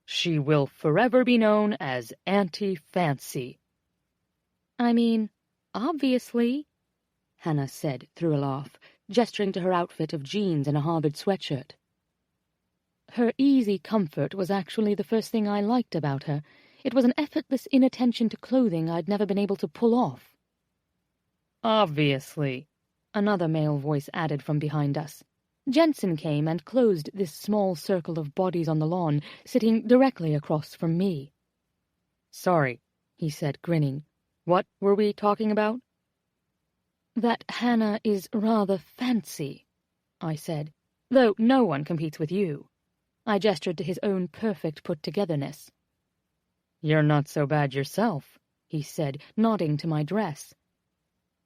she will forever be known as Auntie Fancy. I mean, obviously, Hannah said through a laugh, gesturing to her outfit of jeans and a Harvard sweatshirt. Her easy comfort was actually the first thing I liked about her. It was an effortless inattention to clothing I'd never been able to pull off. Obviously, another male voice added from behind us. Jensen came and closed this small circle of bodies on the lawn, sitting directly across from me. Sorry, he said, grinning. What were we talking about? That Hannah is rather fancy, I said, though no one competes with you. I gestured to his own perfect put-togetherness. You're not so bad yourself, he said, nodding to my dress.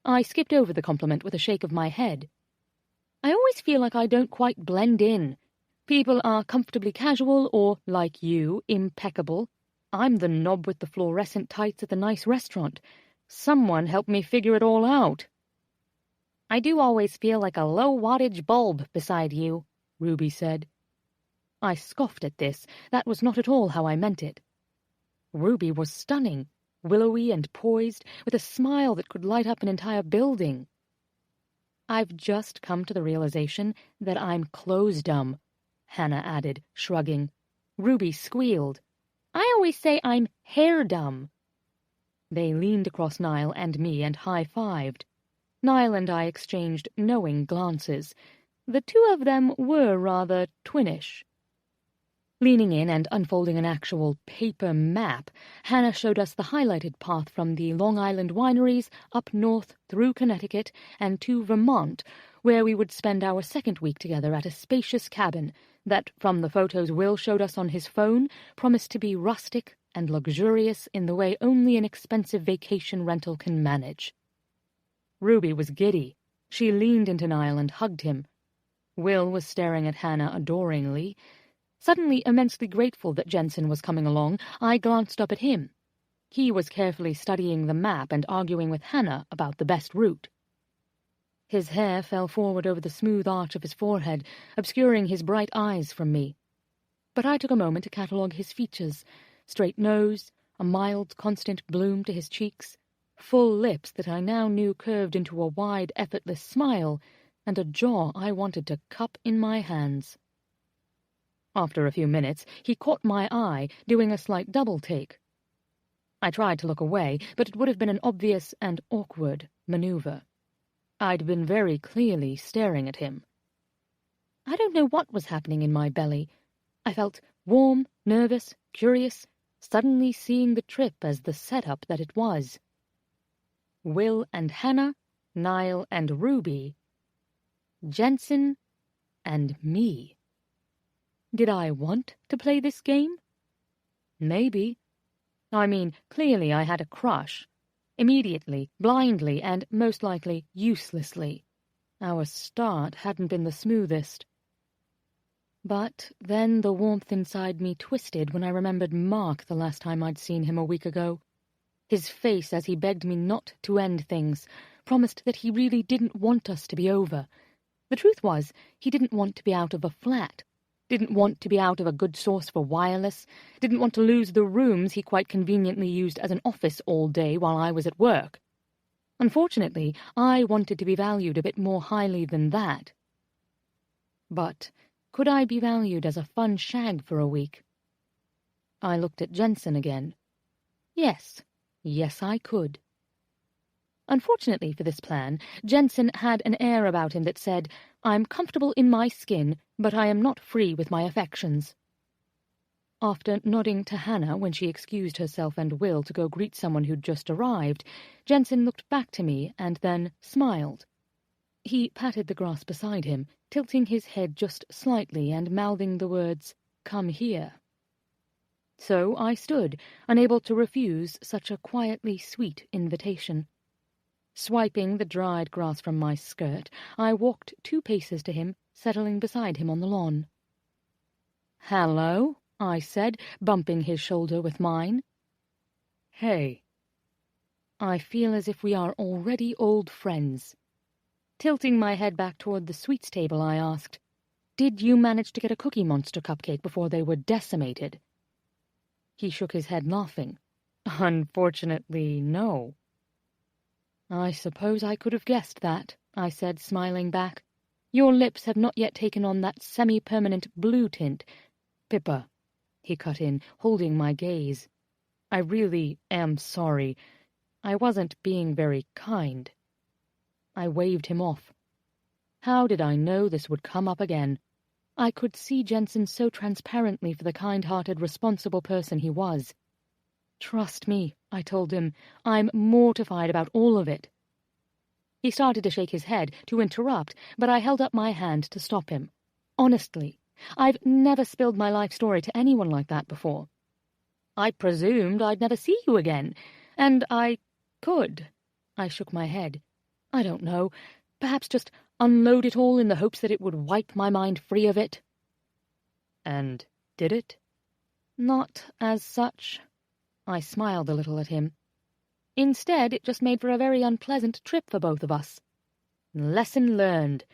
I skipped over the compliment with a shake of my head. I always feel like I don't quite blend in. People are comfortably casual or, like you, impeccable. I'm the knob with the fluorescent tights at the nice restaurant. Someone help me figure it all out. I do always feel like a low-wattage bulb beside you, Ruby said. I scoffed at this. That was not at all how I meant it. Ruby was stunning, willowy and poised, with a smile that could light up an entire building. I've just come to the realization that I'm clothes-dumb, Hannah added, shrugging. Ruby squealed. I always say I'm hair-dumb. They leaned across Niall and me and high-fived. Niall and I exchanged knowing glances. The two of them were rather twinnish. Leaning in and unfolding an actual paper map, Hannah showed us the highlighted path from the Long Island wineries up north through Connecticut and to Vermont, where we would spend our second week together at a spacious cabin that, from the photos Will showed us on his phone, promised to be rustic and luxurious in the way only an expensive vacation rental can manage. Ruby was giddy. She leaned into Niall and hugged him. Will was staring at Hannah adoringly. Suddenly immensely grateful that Jensen was coming along, I glanced up at him. He was carefully studying the map and arguing with Hannah about the best route. His hair fell forward over the smooth arch of his forehead, obscuring his bright eyes from me. But I took a moment to catalogue his features: straight nose, a mild, constant bloom to his cheeks, full lips that I now knew curved into a wide, effortless smile, and a jaw I wanted to cup in my hands. After a few minutes, he caught my eye, doing a slight double-take. I tried to look away, but it would have been an obvious and awkward maneuver. I'd been very clearly staring at him. I don't know what was happening in my belly. I felt warm, nervous, curious, suddenly seeing the trip as the setup that it was. Will and Hannah, Niall and Ruby, Jensen and me. Did I want to play this game? Maybe. I mean, clearly I had a crush. Immediately, blindly, and most likely uselessly. Our start hadn't been the smoothest. But then the warmth inside me twisted when I remembered Mark the last time I'd seen him a week ago. His face as he begged me not to end things, promised that he really didn't want us to be over. The truth was, he didn't want to be out of a flat. Didn't want to be out of a good source for wireless, didn't want to lose the rooms he quite conveniently used as an office all day while I was at work. Unfortunately, I wanted to be valued a bit more highly than that. But could I be valued as a fun shag for a week? I looked at Jensen again. Yes, I could. Unfortunately for this plan, Jensen had an air about him that said, I'm comfortable in my skin, but I am not free with my affections. After nodding to Hannah when she excused herself and Will to go greet someone who'd just arrived, Jensen looked back to me and then smiled. He patted the grass beside him, tilting his head just slightly and mouthing the words, "Come here." So I stood, unable to refuse such a quietly sweet invitation. Swiping the dried grass from my skirt, I walked 2 paces to him, settling beside him on the lawn. "Hello," I said, bumping his shoulder with mine. "Hey." I feel as if we are already old friends. Tilting my head back toward the sweets table, I asked, "Did you manage to get a Cookie Monster cupcake before they were decimated?" He shook his head, laughing. "Unfortunately, no." "I suppose I could have guessed that," I said, smiling back. "Your lips have not yet taken on that semi-permanent blue tint." "Pippa," he cut in, holding my gaze. "I really am sorry. I wasn't being very kind." I waved him off. How did I know this would come up again? I could see Jensen so transparently for the kind-hearted, responsible person he was. "Trust me," I told him. "I'm mortified about all of it." He started to shake his head, to interrupt, but I held up my hand to stop him. "Honestly, I've never spilled my life story to anyone like that before. I presumed I'd never see you again, and I could." I shook my head. "I don't know. Perhaps just unload it all in the hopes that it would wipe my mind free of it." "And did it?" "Not as such." I smiled a little at him. "Instead, it just made for a very unpleasant trip for both of us. Lesson learned.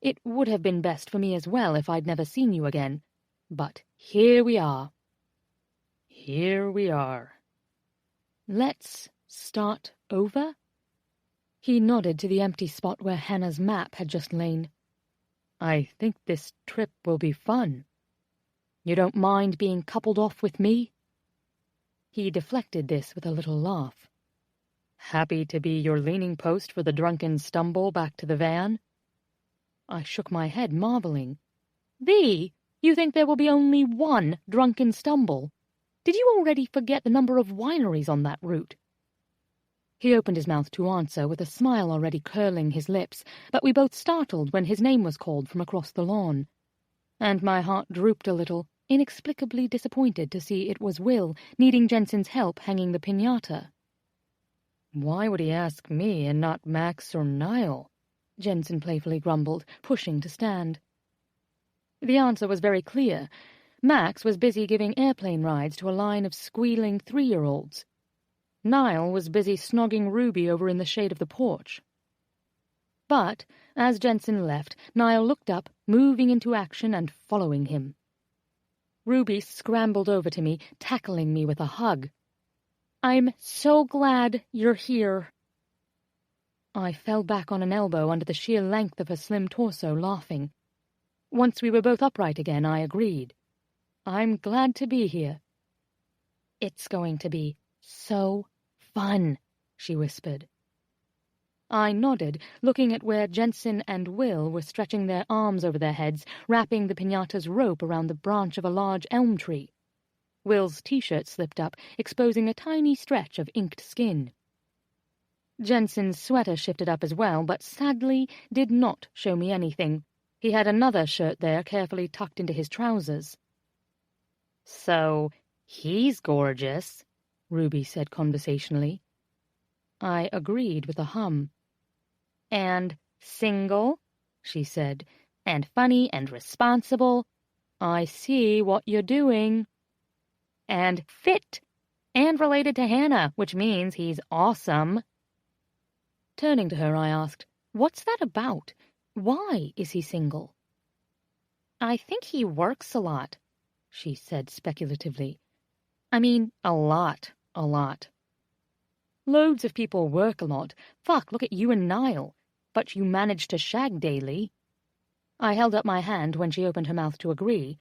It would have been best for me as well if I'd never seen you again. But here we are." "Here we are." "Let's start over?" He nodded to the empty spot where Hannah's map had just lain. "I think this trip will be fun." "You don't mind being coupled off with me?" He deflected this with a little laugh. "Happy to be your leaning post for the drunken stumble back to the van?" I shook my head, marveling. You think there will be only one drunken stumble? Did you already forget the number of wineries on that route?" He opened his mouth to answer, with a smile already curling his lips, but we both startled when his name was called from across the lawn. And my heart drooped a little, inexplicably disappointed to see it was Will, needing Jensen's help hanging the piñata. "Why would he ask me and not Max or Niall?" Jensen playfully grumbled, pushing to stand. The answer was very clear. Max was busy giving airplane rides to a line of squealing 3-year-olds. Niall was busy snogging Ruby over in the shade of the porch. But, as Jensen left, Niall looked up, moving into action and following him. Ruby scrambled over to me, tackling me with a hug. "I'm so glad you're here." I fell back on an elbow under the sheer length of her slim torso, laughing. Once we were both upright again, I agreed. "I'm glad to be here." "It's going to be so fun," she whispered. I nodded, looking at where Jensen and Will were stretching their arms over their heads, wrapping the piñata's rope around the branch of a large elm tree. Will's t-shirt slipped up, exposing a tiny stretch of inked skin. Jensen's sweater shifted up as well, but sadly did not show me anything. He had another shirt there, carefully tucked into his trousers. "So, he's gorgeous," Ruby said conversationally. I agreed with a hum. "And single," she said, "and funny and responsible." "I see what you're doing." "And fit, and related to Hannah, which means he's awesome." Turning to her, I asked, "What's that about? Why is he single?" "I think he works a lot," she said speculatively. "I mean, a lot. Loads of people work a lot. Fuck, look at you and Niall. But you manage to shag daily." I held up my hand when she opened her mouth to agree.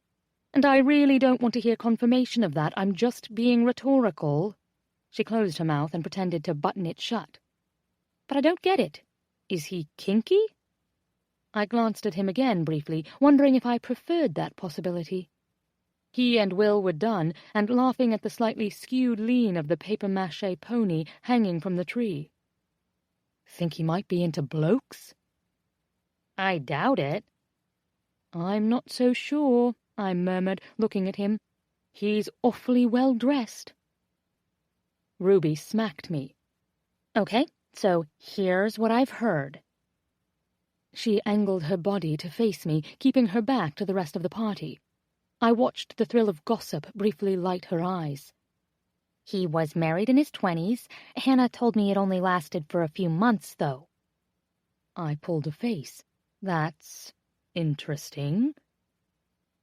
"And I really don't want to hear confirmation of that. I'm just being rhetorical." She closed her mouth and pretended to button it shut. "But I don't get it. Is he kinky?" I glanced at him again briefly, wondering if I preferred that possibility. He and Will were done, and laughing at the slightly skewed lean of the papier-mâché pony hanging from the tree. "Think he might be into blokes?" "I doubt it." "I'm not so sure," I murmured, looking at him. "He's awfully well dressed." Ruby smacked me. "Okay, So here's what I've heard. She angled her body to face me, keeping her back to the rest of the party. I watched the thrill of gossip briefly light her eyes. He was married in his 20s. Hannah told me it only lasted for a few months, though. I pulled a face. That's interesting.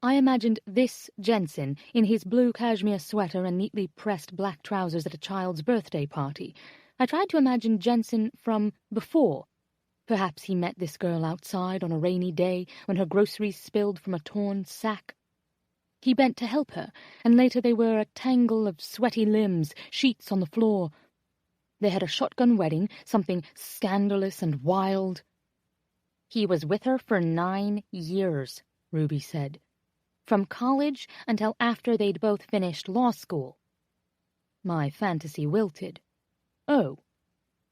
I imagined this Jensen in his blue cashmere sweater and neatly pressed black trousers at a child's birthday party. I tried to imagine Jensen from before. Perhaps he met this girl outside on a rainy day when her groceries spilled from a torn sack. He bent to help her, and later they were a tangle of sweaty limbs, sheets on the floor. They had a shotgun wedding, something scandalous and wild. He was with her for 9 years, Ruby said. From college until after they'd both finished law school. My fantasy wilted. Oh.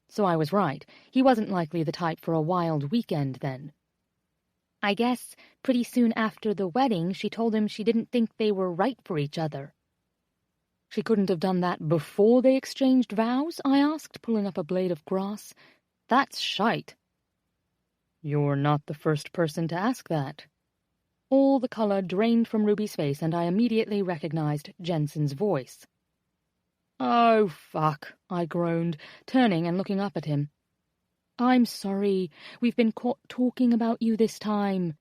So I was right. He wasn't likely the type for a wild weekend, then. I guess pretty soon after the wedding she told him she didn't think they were right for each other. She couldn't have done that before they exchanged vows? I asked, pulling up a blade of grass. That's shite. You're not the first person to ask that. All the color drained from Ruby's face, and I immediately recognized Jensen's voice. Oh, fuck, I groaned, turning and looking up at him. I'm sorry. We've been caught talking about you this time.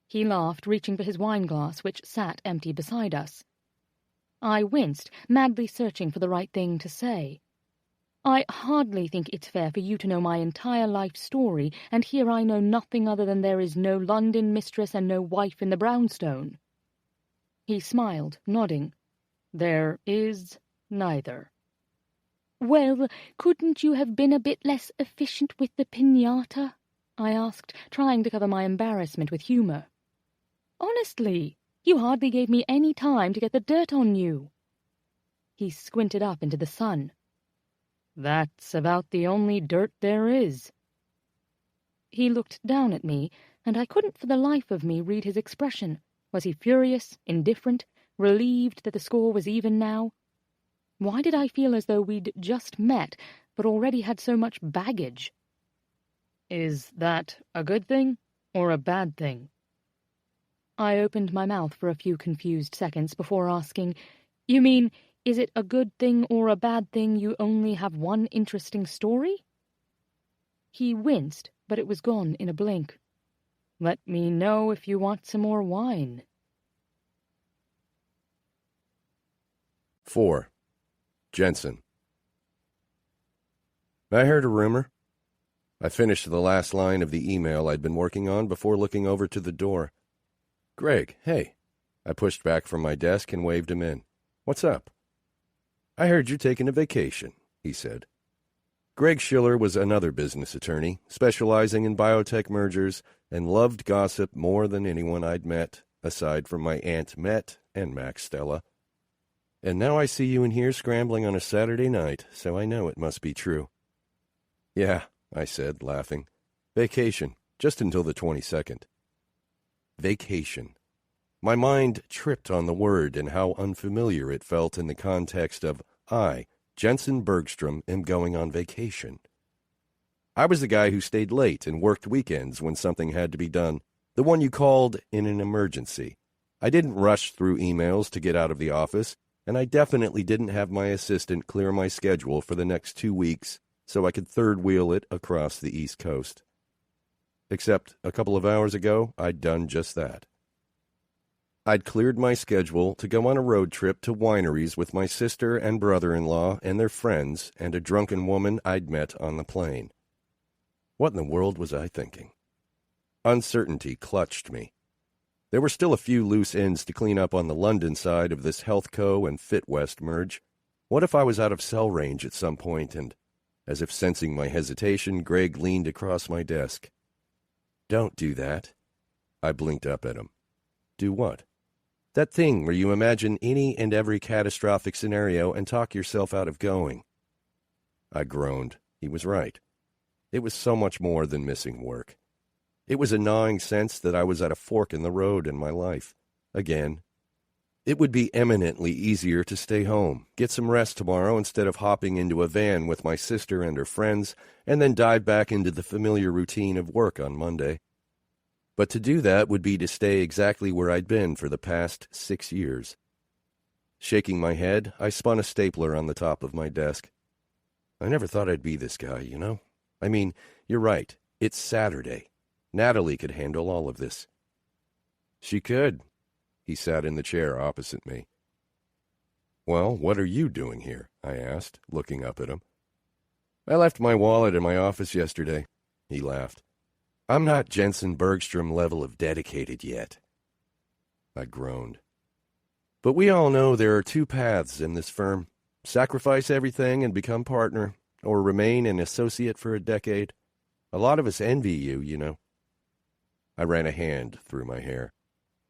He laughed, reaching for his wineglass, which sat empty beside us. I winced, madly searching for the right thing to say. I hardly think it's fair for you to know my entire life story, and here I know nothing other than there is no London mistress and no wife in the brownstone. He smiled, nodding. There is neither. Well, couldn't you have been a bit less efficient with the piñata? I asked, trying to cover my embarrassment with humor. Honestly, you hardly gave me any time to get the dirt on you. He squinted up into the sun. That's about the only dirt there is. He looked down at me, and I couldn't for the life of me read his expression. Was he furious, indifferent, relieved that the score was even now? Why did I feel as though we'd just met, but already had so much baggage? Is that a good thing or a bad thing? I opened my mouth for a few confused seconds before asking, You mean, is it a good thing or a bad thing you only have one interesting story? He winced, but it was gone in a blink. Let me know if you want some more wine. 4. Jensen. I heard a rumor. I finished the last line of the email I'd been working on before looking over to the door. Greg, hey. I pushed back from my desk and waved him in. What's up? I heard you're taking a vacation, he said. Greg Schiller was another business attorney, specializing in biotech mergers, and loved gossip more than anyone I'd met, aside from my Aunt Met and Max Stella. And now I see you in here scrambling on a Saturday night, so I know it must be true. Yeah, I said, laughing. Vacation, just until the 22nd. Vacation. My mind tripped on the word and how unfamiliar it felt in the context of I, Jensen Bergstrom, am going on vacation. I was the guy who stayed late and worked weekends when something had to be done, the one you called in an emergency. I didn't rush through emails to get out of the office, and I definitely didn't have my assistant clear my schedule for the next 2 weeks so I could third-wheel it across the East Coast. Except a couple of hours ago, I'd done just that. I'd cleared my schedule to go on a road trip to wineries with my sister and brother-in-law and their friends and a drunken woman I'd met on the plane. What in the world was I thinking? Uncertainty clutched me. There were still a few loose ends to clean up on the London side of this HealthCo and FitWest merge. What if I was out of cell range at some point and, as if sensing my hesitation, Greg leaned across my desk. Don't do that. I blinked up at him. Do what? That thing where you imagine any and every catastrophic scenario and talk yourself out of going. I groaned. He was right. It was so much more than missing work. It was a gnawing sense that I was at a fork in the road in my life. Again. It would be eminently easier to stay home, get some rest tomorrow instead of hopping into a van with my sister and her friends, and then dive back into the familiar routine of work on Monday. But to do that would be to stay exactly where I'd been for the past 6 years. Shaking my head, I spun a stapler on the top of my desk. I never thought I'd be this guy, you know? I mean, you're right. It's Saturday. Natalie could handle all of this. She could. He sat in the chair opposite me. Well, what are you doing here? I asked, looking up at him. I left my wallet in my office yesterday. He laughed. I'm not Jensen Bergstrom level of dedicated yet. I groaned. But we all know there are 2 paths in this firm. Sacrifice everything and become partner, or remain an associate for a decade. A lot of us envy you, you know. I ran a hand through my hair.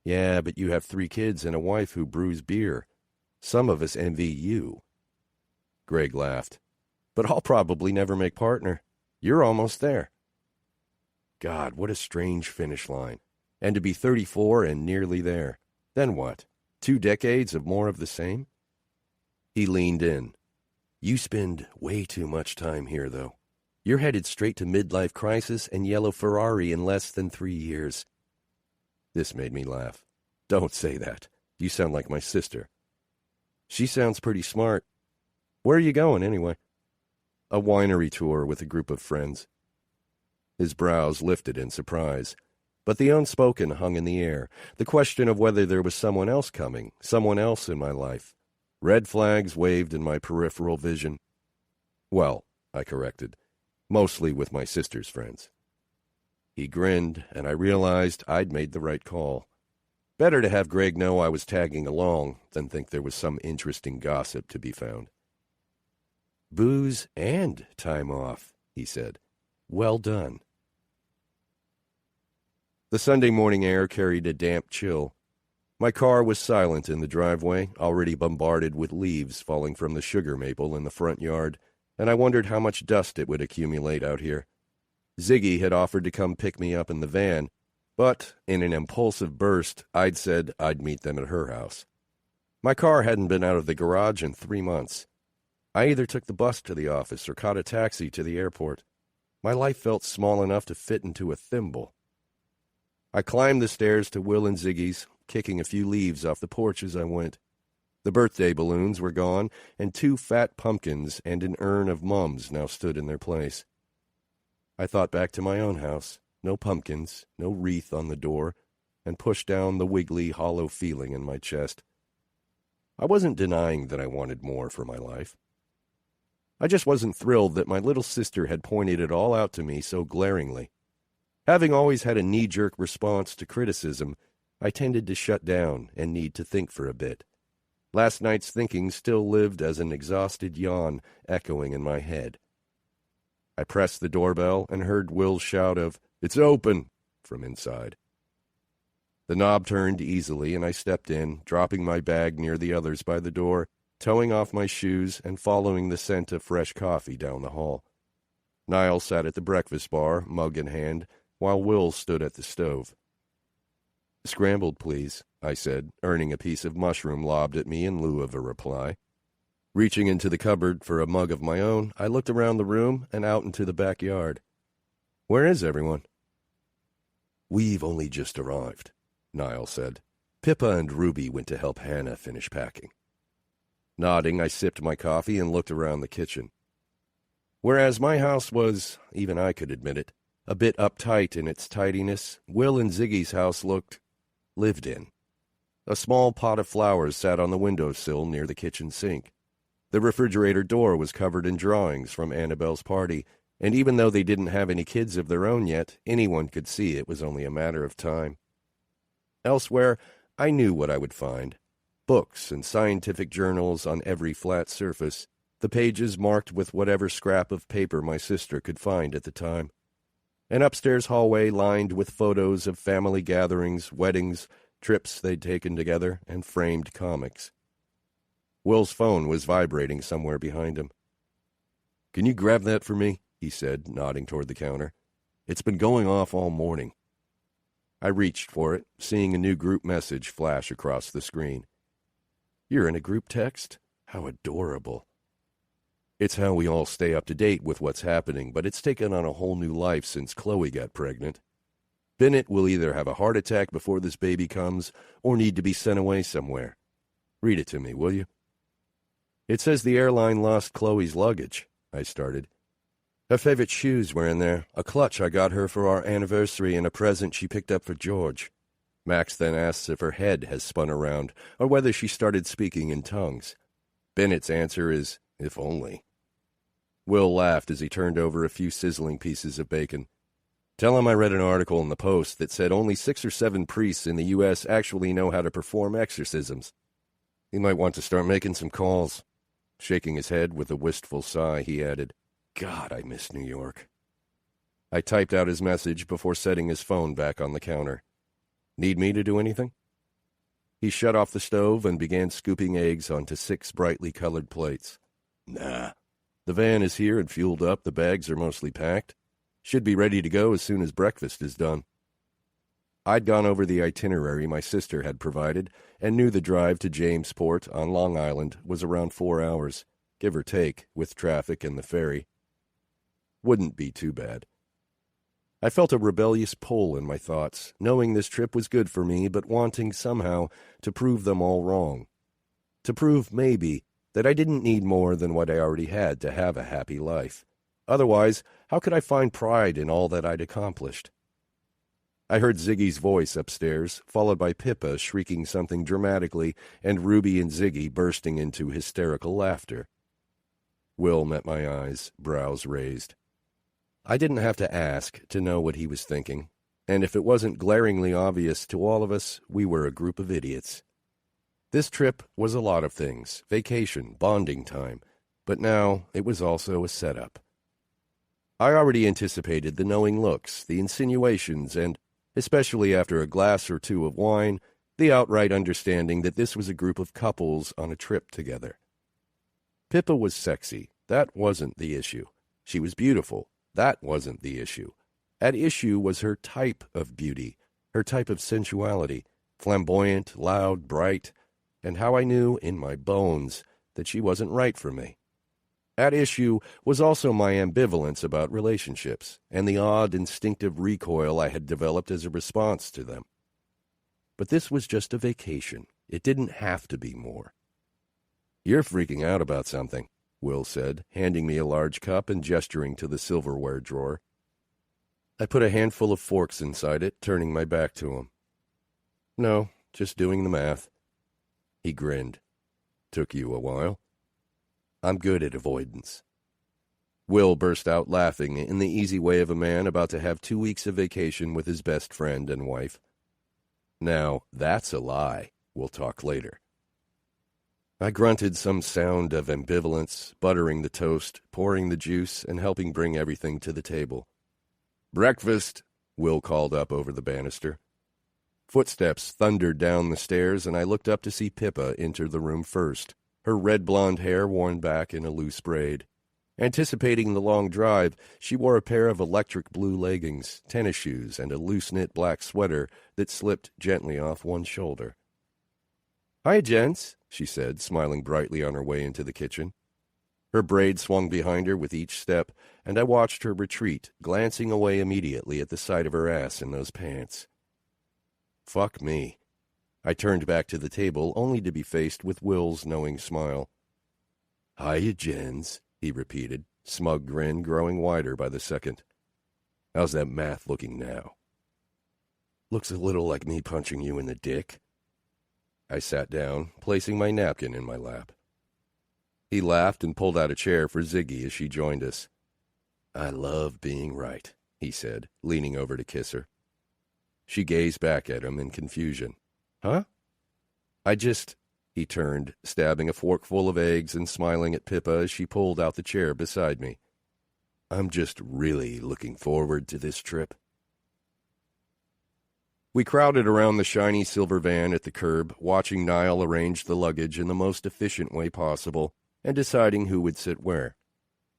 Yeah, but you have 3 kids and a wife who brews beer. Some of us envy you. Greg laughed. But I'll probably never make partner. You're almost there. God, what a strange finish line. And to be 34 and nearly there. Then what? 2 decades of more of the same? He leaned in. You spend way too much time here, though. You're headed straight to midlife crisis and yellow Ferrari in less than 3 years. This made me laugh. Don't say that. You sound like my sister. She sounds pretty smart. Where are you going, anyway? A winery tour with a group of friends. His brows lifted in surprise. But the unspoken hung in the air, the question of whether there was someone else coming, someone else in my life. Red flags waved in my peripheral vision. Well, I corrected, mostly with my sister's friends. He grinned, and I realized I'd made the right call. Better to have Greg know I was tagging along than think there was some interesting gossip to be found. Booze and time off, he said. Well done. The Sunday morning air carried a damp chill. My car was silent in the driveway, already bombarded with leaves falling from the sugar maple in the front yard, and I wondered how much dust it would accumulate out here. Ziggy had offered to come pick me up in the van, but in an impulsive burst, I'd said I'd meet them at her house. My car hadn't been out of the garage in 3 months. I either took the bus to the office or caught a taxi to the airport. My life felt small enough to fit into a thimble. I climbed the stairs to Will and Ziggy's, kicking a few leaves off the porch as I went. The birthday balloons were gone, and 2 fat pumpkins and an urn of mums now stood in their place. I thought back to my own house. No pumpkins, no wreath on the door, and pushed down the wiggly, hollow feeling in my chest. I wasn't denying that I wanted more for my life. I just wasn't thrilled that my little sister had pointed it all out to me so glaringly. Having always had a knee-jerk response to criticism, I tended to shut down and need to think for a bit. Last night's thinking still lived as an exhausted yawn echoing in my head. I pressed the doorbell and heard Will's shout of, "It's open!" from inside. The knob turned easily, and I stepped in, dropping my bag near the others by the door, towing off my shoes and following the scent of fresh coffee down the hall. Niall sat at the breakfast bar, mug in hand, while Will stood at the stove. "Scrambled, please," I said, earning a piece of mushroom lobbed at me in lieu of a reply. Reaching into the cupboard for a mug of my own, I looked around the room and out into the backyard. "Where is everyone?" "We've only just arrived," Niall said. "Pippa and Ruby went to help Hannah finish packing." Nodding, I sipped my coffee and looked around the kitchen. Whereas my house was, even I could admit it, a bit uptight in its tidiness, Will and Ziggy's house looked lived in. A small pot of flowers sat on the windowsill near the kitchen sink. The refrigerator door was covered in drawings from Annabelle's party, and even though they didn't have any kids of their own yet, anyone could see it was only a matter of time. Elsewhere, I knew what I would find. Books and scientific journals on every flat surface, the pages marked with whatever scrap of paper my sister could find at the time. An upstairs hallway lined with photos of family gatherings, weddings, trips they'd taken together, and framed comics. Will's phone was vibrating somewhere behind him. "Can you grab that for me?" he said, nodding toward the counter. "It's been going off all morning." I reached for it, seeing a new group message flash across the screen. You're in a group text? How adorable. It's how we all stay up to date with what's happening, but it's taken on a whole new life since Chloe got pregnant. Bennett will either have a heart attack before this baby comes or need to be sent away somewhere. Read it to me, will you? It says the airline lost Chloe's luggage, I started. Her favorite shoes were in there, a clutch I got her for our anniversary, and a present she picked up for George. Max then asks if her head has spun around or whether she started speaking in tongues. Bennett's answer is, if only. Will laughed as he turned over a few sizzling pieces of bacon. Tell him I read an article in the Post that said only 6 or 7 priests in the U.S. actually know how to perform exorcisms. He might want to start making some calls. Shaking his head with a wistful sigh, he added, God, I miss New York. I typed out his message before setting his phone back on the counter. Need me to do anything? He shut off the stove and began scooping eggs onto 6 brightly colored plates. Nah. The van is here and fueled up. The bags are mostly packed. Should be ready to go as soon as breakfast is done. I'd gone over the itinerary my sister had provided and knew the drive to Jamesport on Long Island was around 4 hours, give or take, with traffic and the ferry. Wouldn't be too bad. I felt a rebellious pull in my thoughts, knowing this trip was good for me, but wanting somehow to prove them all wrong. To prove, maybe, that I didn't need more than what I already had to have a happy life. Otherwise, how could I find pride in all that I'd accomplished? I heard Ziggy's voice upstairs, followed by Pippa shrieking something dramatically and Ruby and Ziggy bursting into hysterical laughter. Will met my eyes, brows raised. I didn't have to ask to know what he was thinking, and if it wasn't glaringly obvious to all of us, we were a group of idiots. This trip was a lot of things, vacation, bonding time, but now it was also a setup. I already anticipated the knowing looks, the insinuations, and, especially after a glass or two of wine, the outright understanding that this was a group of couples on a trip together. Pippa was sexy. That wasn't the issue. She was beautiful. That wasn't the issue. At issue was her type of beauty, her type of sensuality, flamboyant, loud, bright, and how I knew in my bones that she wasn't right for me. At issue was also my ambivalence about relationships and the odd instinctive recoil I had developed as a response to them. But this was just a vacation. It didn't have to be more. You're freaking out about something, Will said, handing me a large cup and gesturing to the silverware drawer. I put a handful of forks inside it, turning my back to him. No, just doing the math. He grinned. Took you a while? I'm good at avoidance. Will burst out laughing in the easy way of a man about to have 2 weeks of vacation with his best friend and wife. Now, that's a lie. We'll talk later. I grunted some sound of ambivalence, buttering the toast, pouring the juice, and helping bring everything to the table. Breakfast, Will called up over the banister. Footsteps thundered down the stairs, and I looked up to see Pippa enter the room first, her red blonde hair worn back in a loose braid. Anticipating the long drive, she wore a pair of electric blue leggings, tennis shoes, and a loose-knit black sweater that slipped gently off one shoulder. Hi, gents, she said, smiling brightly on her way into the kitchen. Her braid swung behind her with each step, and I watched her retreat, glancing away immediately at the sight of her ass in those pants. Fuck me. I turned back to the table, only to be faced with Will's knowing smile. Hiya, Jens, he repeated, smug grin growing wider by the second. How's that math looking now? Looks a little like me punching you in the dick. I sat down, placing my napkin in my lap. He laughed and pulled out a chair for Ziggy as she joined us. I love being right, he said, leaning over to kiss her. She gazed back at him in confusion. Huh? He turned, stabbing a forkful of eggs and smiling at Pippa as she pulled out the chair beside me. I'm just really looking forward to this trip. We crowded around the shiny silver van at the curb, watching Niall arrange the luggage in the most efficient way possible and deciding who would sit where.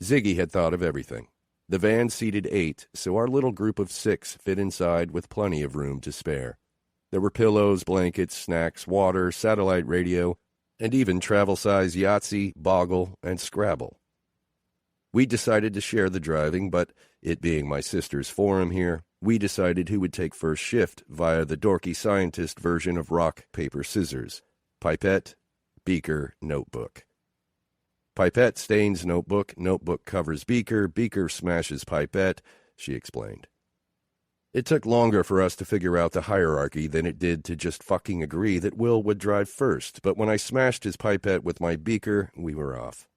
Ziggy had thought of everything. The van seated 8, so our little group of 6 fit inside with plenty of room to spare. There were pillows, blankets, snacks, water, satellite radio, and even travel-size Yahtzee, Boggle, and Scrabble. We decided to share the driving, but it being my sister's forum here, we decided who would take first shift via the dorky scientist version of rock, paper, scissors. Pipette, beaker, notebook. Pipette stains notebook, notebook covers beaker, beaker smashes pipette, she explained. It took longer for us to figure out the hierarchy than it did to just fucking agree that Will would drive first, but when I smashed his pipette with my beaker, we were off.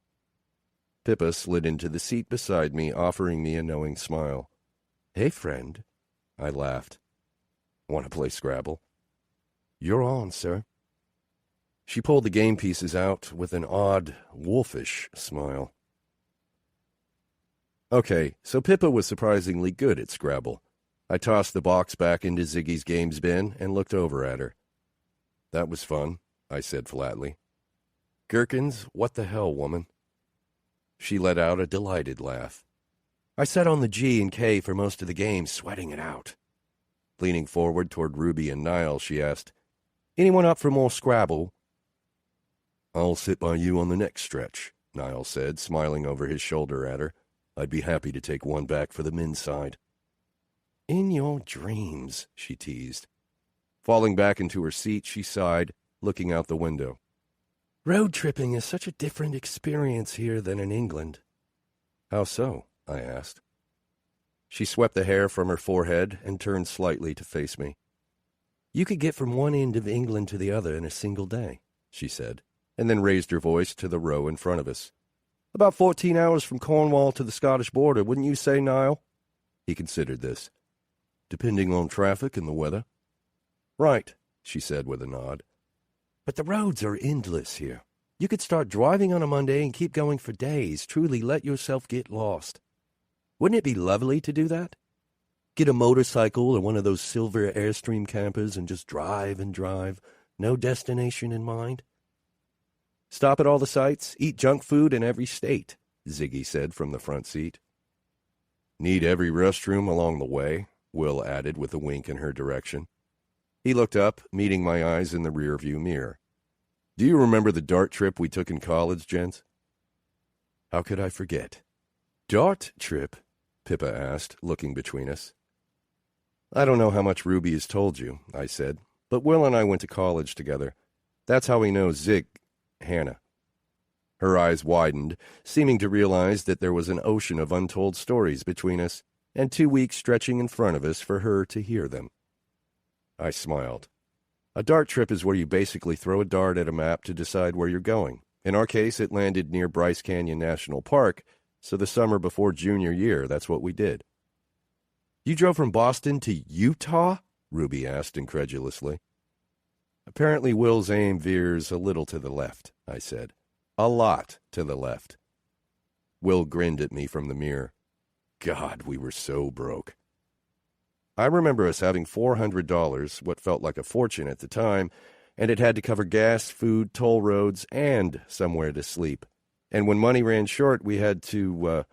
Pippa slid into the seat beside me, offering me a knowing smile. "Hey, friend." I laughed. "Want to play Scrabble?" "You're on, sir." She pulled the game pieces out with an odd, wolfish smile. Okay, so Pippa was surprisingly good at Scrabble. I tossed the box back into Ziggy's games bin and looked over at her. "That was fun," I said flatly. "Gherkins, what the hell, woman?" She let out a delighted laugh. "I sat on the G and K for most of the game, sweating it out." Leaning forward toward Ruby and Niall, she asked, "Anyone up for more Scrabble?" "I'll sit by you on the next stretch," Niall said, smiling over his shoulder at her. "I'd be happy to take one back for the men's side." "In your dreams," she teased. Falling back into her seat, she sighed, looking out the window. "Road tripping is such a different experience here than in England." "How so?" I asked. She swept the hair from her forehead and turned slightly to face me. "You could get from one end of England to the other in a single day," she said, and then raised her voice to the row in front of us. "About 14 hours from Cornwall to the Scottish border, wouldn't you say, Niall?" He considered this. "Depending on traffic and the weather." "Right," she said with a nod. "But the roads are endless here. You could start driving on a Monday and keep going for days, truly let yourself get lost. Wouldn't it be lovely to do that? Get a motorcycle or one of those silver Airstream campers and just drive and drive, no destination in mind?" "Stop at all the sites, eat junk food in every state," Ziggy said from the front seat. "Need every restroom along the way," Will added with a wink in her direction. He looked up, meeting my eyes in the rearview mirror. "Do you remember the dart trip we took in college, gents?" "How could I forget?" "Dart trip?" Pippa asked, looking between us. "I don't know how much Ruby has told you," I said, "but Will and I went to college together. That's how we know Hannah." Her eyes widened, seeming to realize that there was an ocean of untold stories between us, and 2 weeks stretching in front of us for her to hear them. I smiled. A dart trip is where you basically throw a dart at a map to decide where you're going. In our case, it landed near Bryce Canyon National Park, so the summer before junior year, that's what we did. "You drove from Boston to Utah?" Ruby asked incredulously. "Apparently Will's aim veers a little to the left," I said. "A lot to the left." Will grinned at me from the mirror. God, we were so broke. I remember us having $400, what felt like a fortune at the time, and it had to cover gas, food, toll roads, and somewhere to sleep. And when money ran short, we had to,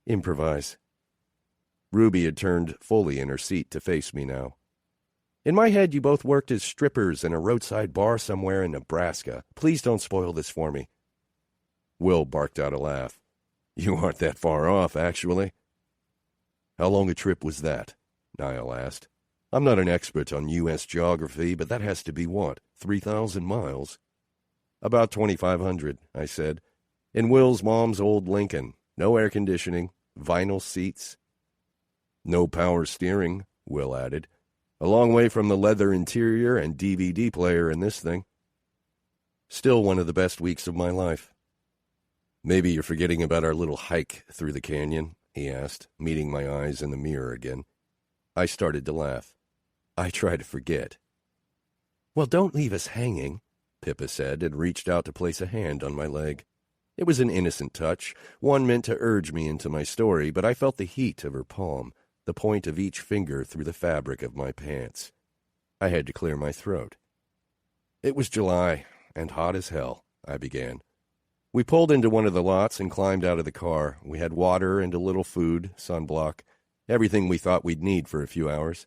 improvise. Ruby had turned fully in her seat to face me now. "In my head, you both worked as strippers in a roadside bar somewhere in Nebraska. Please don't spoil this for me." Will barked out a laugh. "You aren't that far off, actually." "How long a trip was that?" Niall asked. "I'm not an expert on U.S. geography, but that has to be, 3,000 miles? "About 2,500, I said. "In Will's mom's old Lincoln. No air conditioning, vinyl seats." "No power steering," Will added. "A long way from the leather interior and DVD player in this thing." "Still one of the best weeks of my life." "Maybe you're forgetting about our little hike through the canyon?" he asked, meeting my eyes in the mirror again. I started to laugh. I try to forget. "Well, don't leave us hanging," Pippa said, and reached out to place a hand on my leg. It was an innocent touch, one meant to urge me into my story, but I felt the heat of her palm, the point of each finger through the fabric of my pants. I had to clear my throat. "It was July, and hot as hell," I began. "We pulled into one of the lots and climbed out of the car. We had water and a little food, sunblock, everything we thought we'd need for a few hours.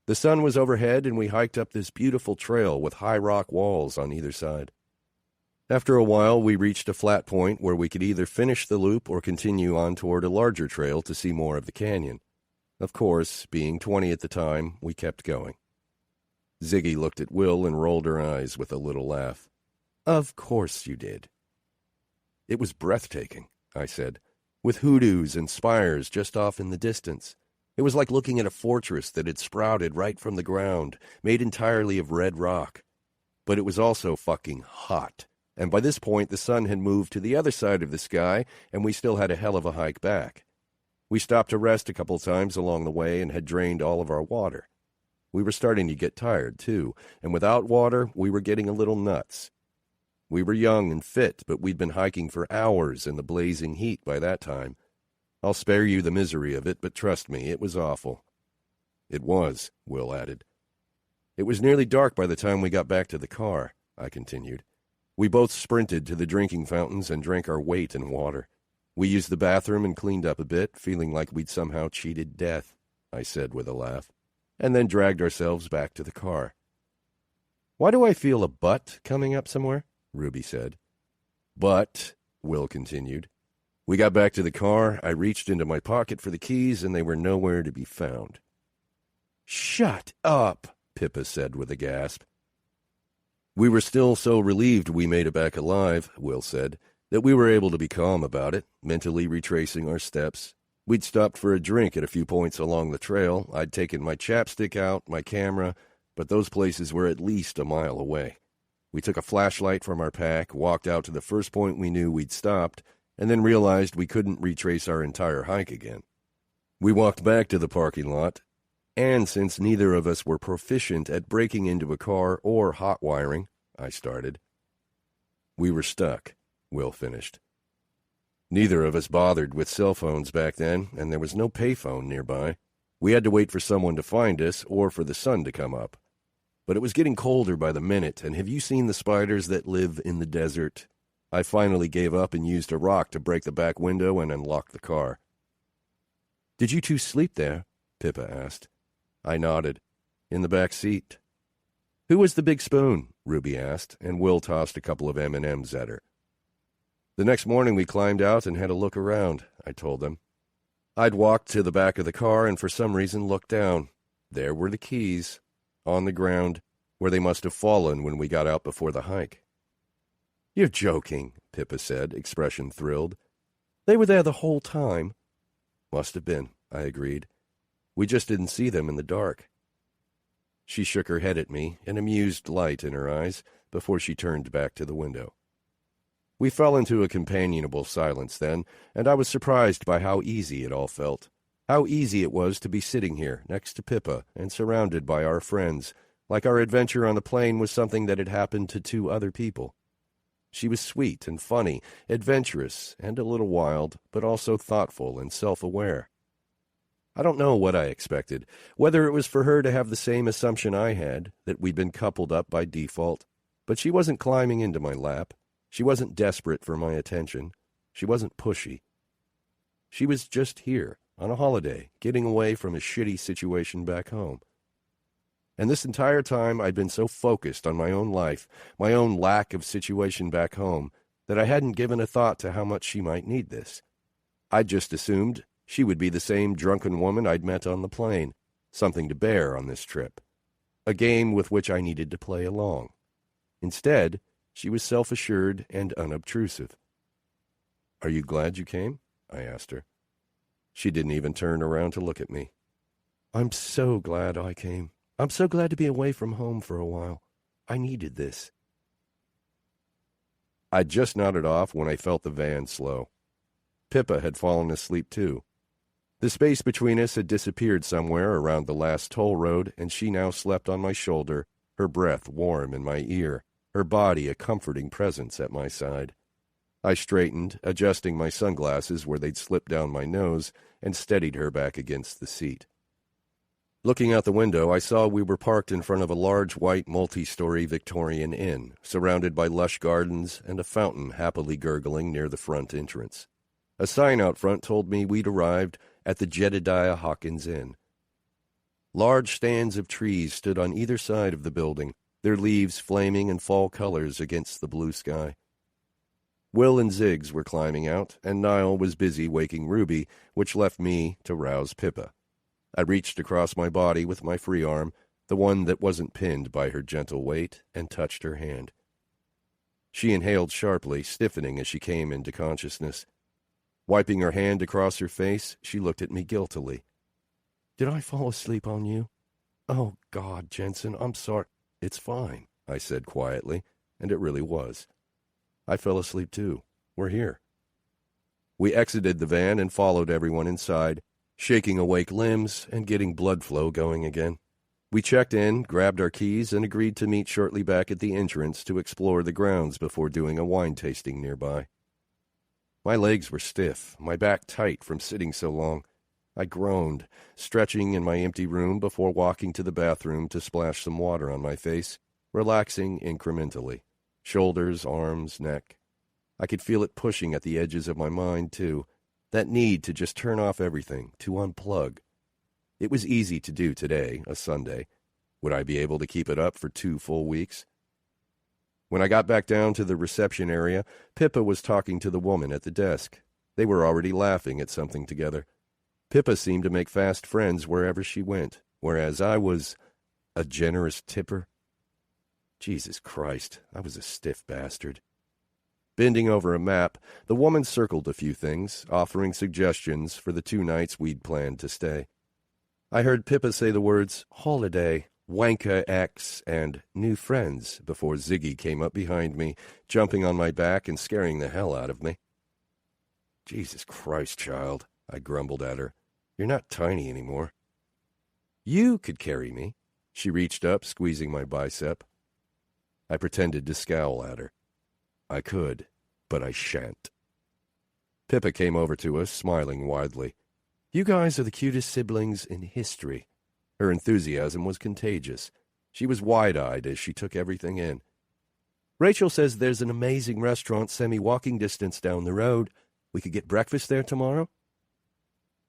The sun was overhead, and we hiked up this beautiful trail with high rock walls on either side. After a while, we reached a flat point where we could either finish the loop or continue on toward a larger trail to see more of the canyon. Of course, being 20 at the time, we kept going. Ziggy looked at Will and rolled her eyes with a little laugh. Of course you did. It was breathtaking, I said, with hoodoos and spires just off in the distance. It was like looking at a fortress that had sprouted right from the ground, made entirely of red rock. But it was also fucking hot. And by this point, the sun had moved to the other side of the sky, and we still had a hell of a hike back. We stopped to rest a couple times along the way and had drained all of our water. We were starting to get tired, too, and without water, we were getting a little nuts. We were young and fit, but we'd been hiking for hours in the blazing heat by that time. I'll spare you the misery of it, but trust me, it was awful. It was, Will added. It was nearly dark by the time we got back to the car, I continued. We both sprinted to the drinking fountains and drank our weight in water. We used the bathroom and cleaned up a bit, feeling like we'd somehow cheated death, I said with a laugh, and then dragged ourselves back to the car. Why do I feel a butt coming up somewhere? Ruby said. But, Will continued, we got back to the car, I reached into my pocket for the keys, and they were nowhere to be found. Shut up, Pippa said with a gasp. We were still so relieved we made it back alive, Will said, that we were able to be calm about it, mentally retracing our steps. We'd stopped for a drink at a few points along the trail. I'd taken my chapstick out, my camera, but those places were at least a mile away. We took a flashlight from our pack, walked out to the first point we knew we'd stopped, and then realized we couldn't retrace our entire hike again. We walked back to the parking lot, and since neither of us were proficient at breaking into a car or hot wiring, I started. We were stuck, Will finished. Neither of us bothered with cell phones back then, and there was no payphone nearby. We had to wait for someone to find us or for the sun to come up. But it was getting colder by the minute, and have you seen the spiders that live in the desert? I finally gave up and used a rock to break the back window and unlock the car. Did you two sleep there? Pippa asked. I nodded. In the back seat. Who was the big spoon? Ruby asked, and Will tossed a couple of M&Ms at her. The next morning we climbed out and had a look around, I told them. I'd walked to the back of the car and for some reason looked down. There were the keys, on the ground, where they must have fallen when we got out before the hike. You're joking, Pippa said, expression thrilled. They were there the whole time. Must have been, I agreed. We just didn't see them in the dark. She shook her head at me, an amused light in her eyes, before she turned back to the window. We fell into a companionable silence then, and I was surprised by how easy it all felt. How easy it was to be sitting here, next to Pippa, and surrounded by our friends, like our adventure on the plane was something that had happened to two other people. She was sweet and funny, adventurous, and a little wild, but also thoughtful and self-aware. I don't know what I expected, whether it was for her to have the same assumption I had, that we'd been coupled up by default, but she wasn't climbing into my lap. She wasn't desperate for my attention. She wasn't pushy. She was just here, on a holiday, getting away from a shitty situation back home. And this entire time I'd been so focused on my own life, my own lack of situation back home, that I hadn't given a thought to how much she might need this. I'd just assumed she would be the same drunken woman I'd met on the plane, something to bear on this trip, a game with which I needed to play along. Instead, she was self-assured and unobtrusive. Are you glad you came? I asked her. She didn't even turn around to look at me. I'm so glad I came. I'm so glad to be away from home for a while. I needed this. I'd just nodded off when I felt the van slow. Pippa had fallen asleep too. The space between us had disappeared somewhere around the last toll road, and she now slept on my shoulder, her breath warm in my ear, her body a comforting presence at my side. I straightened, adjusting my sunglasses where they'd slipped down my nose, and steadied her back against the seat. Looking out the window, I saw we were parked in front of a large white multi-story Victorian inn, surrounded by lush gardens and a fountain happily gurgling near the front entrance. A sign out front told me we'd arrived at the Jedediah Hawkins Inn. Large stands of trees stood on either side of the building, their leaves flaming in fall colors against the blue sky. Will and Ziggs were climbing out, and Niall was busy waking Ruby, which left me to rouse Pippa. I reached across my body with my free arm, the one that wasn't pinned by her gentle weight, and touched her hand. She inhaled sharply, stiffening as she came into consciousness. Wiping her hand across her face, she looked at me guiltily. "Did I fall asleep on you?" "Oh, God, Jensen, I'm sorry." "It's fine," I said quietly, and it really was. "I fell asleep too. We're here." We exited the van and followed everyone inside, shaking awake limbs and getting blood flow going again. We checked in, grabbed our keys, and agreed to meet shortly back at the entrance to explore the grounds before doing a wine tasting nearby. My legs were stiff, my back tight from sitting so long. I groaned, stretching in my empty room before walking to the bathroom to splash some water on my face, relaxing incrementally. Shoulders, arms, neck. I could feel it pushing at the edges of my mind, too. That need to just turn off everything, to unplug. It was easy to do today, a Sunday. Would I be able to keep it up for 2 full weeks? When I got back down to the reception area, Pippa was talking to the woman at the desk. They were already laughing at something together. Pippa seemed to make fast friends wherever she went, whereas I was a generous tipper. Jesus Christ, I was a stiff bastard. Bending over a map, the woman circled a few things, offering suggestions for the 2 nights we'd planned to stay. I heard Pippa say the words holiday, wanker X, and new friends before Ziggy came up behind me, jumping on my back and scaring the hell out of me. "Jesus Christ, child," I grumbled at her. "You're not tiny anymore." "You could carry me." She reached up, squeezing my bicep. I pretended to scowl at her. "I could, but I shan't." Pippa came over to us, smiling widely. "You guys are the cutest siblings in history." Her enthusiasm was contagious. She was wide-eyed as she took everything in. "Rachel says there's an amazing restaurant semi-walking distance down the road. We could get breakfast there tomorrow?"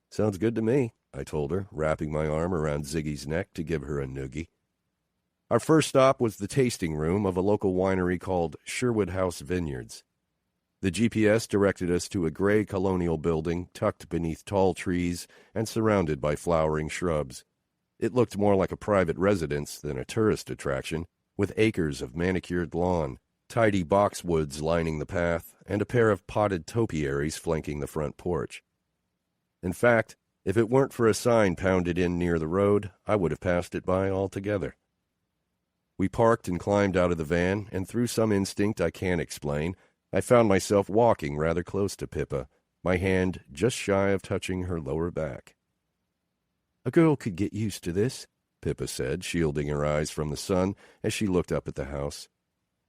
"Sounds good to me," I told her, wrapping my arm around Ziggy's neck to give her a noogie. Our first stop was the tasting room of a local winery called Sherwood House Vineyards. The GPS directed us to a gray colonial building tucked beneath tall trees and surrounded by flowering shrubs. It looked more like a private residence than a tourist attraction, with acres of manicured lawn, tidy boxwoods lining the path, and a pair of potted topiaries flanking the front porch. In fact, if it weren't for a sign pounded in near the road, I would have passed it by altogether. We parked and climbed out of the van, and through some instinct I can't explain, I found myself walking rather close to Pippa, my hand just shy of touching her lower back. "A girl could get used to this," Pippa said, shielding her eyes from the sun as she looked up at the house.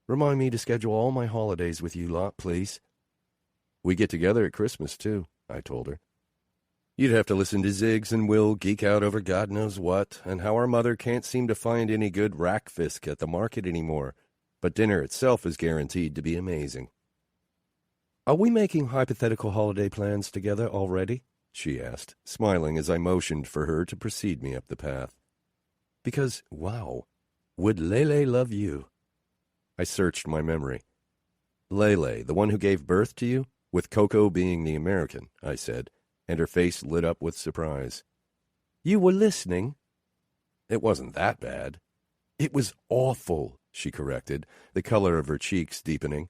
"Remind me to schedule all my holidays with you lot, please." "We get together at Christmas, too," I told her. "You'd have to listen to Ziggs and Will geek out over God knows what, and how our mother can't seem to find any good rackfisk at the market anymore, but dinner itself is guaranteed to be amazing." "Are we making hypothetical holiday plans together already?" she asked, smiling as I motioned for her to precede me up the path. "Because, wow, would Lele love you?" I searched my memory. "Lele, the one who gave birth to you? With Coco being the American," I said, and her face lit up with surprise. "You were listening?" "It wasn't that bad." "It was awful," she corrected, the color of her cheeks deepening.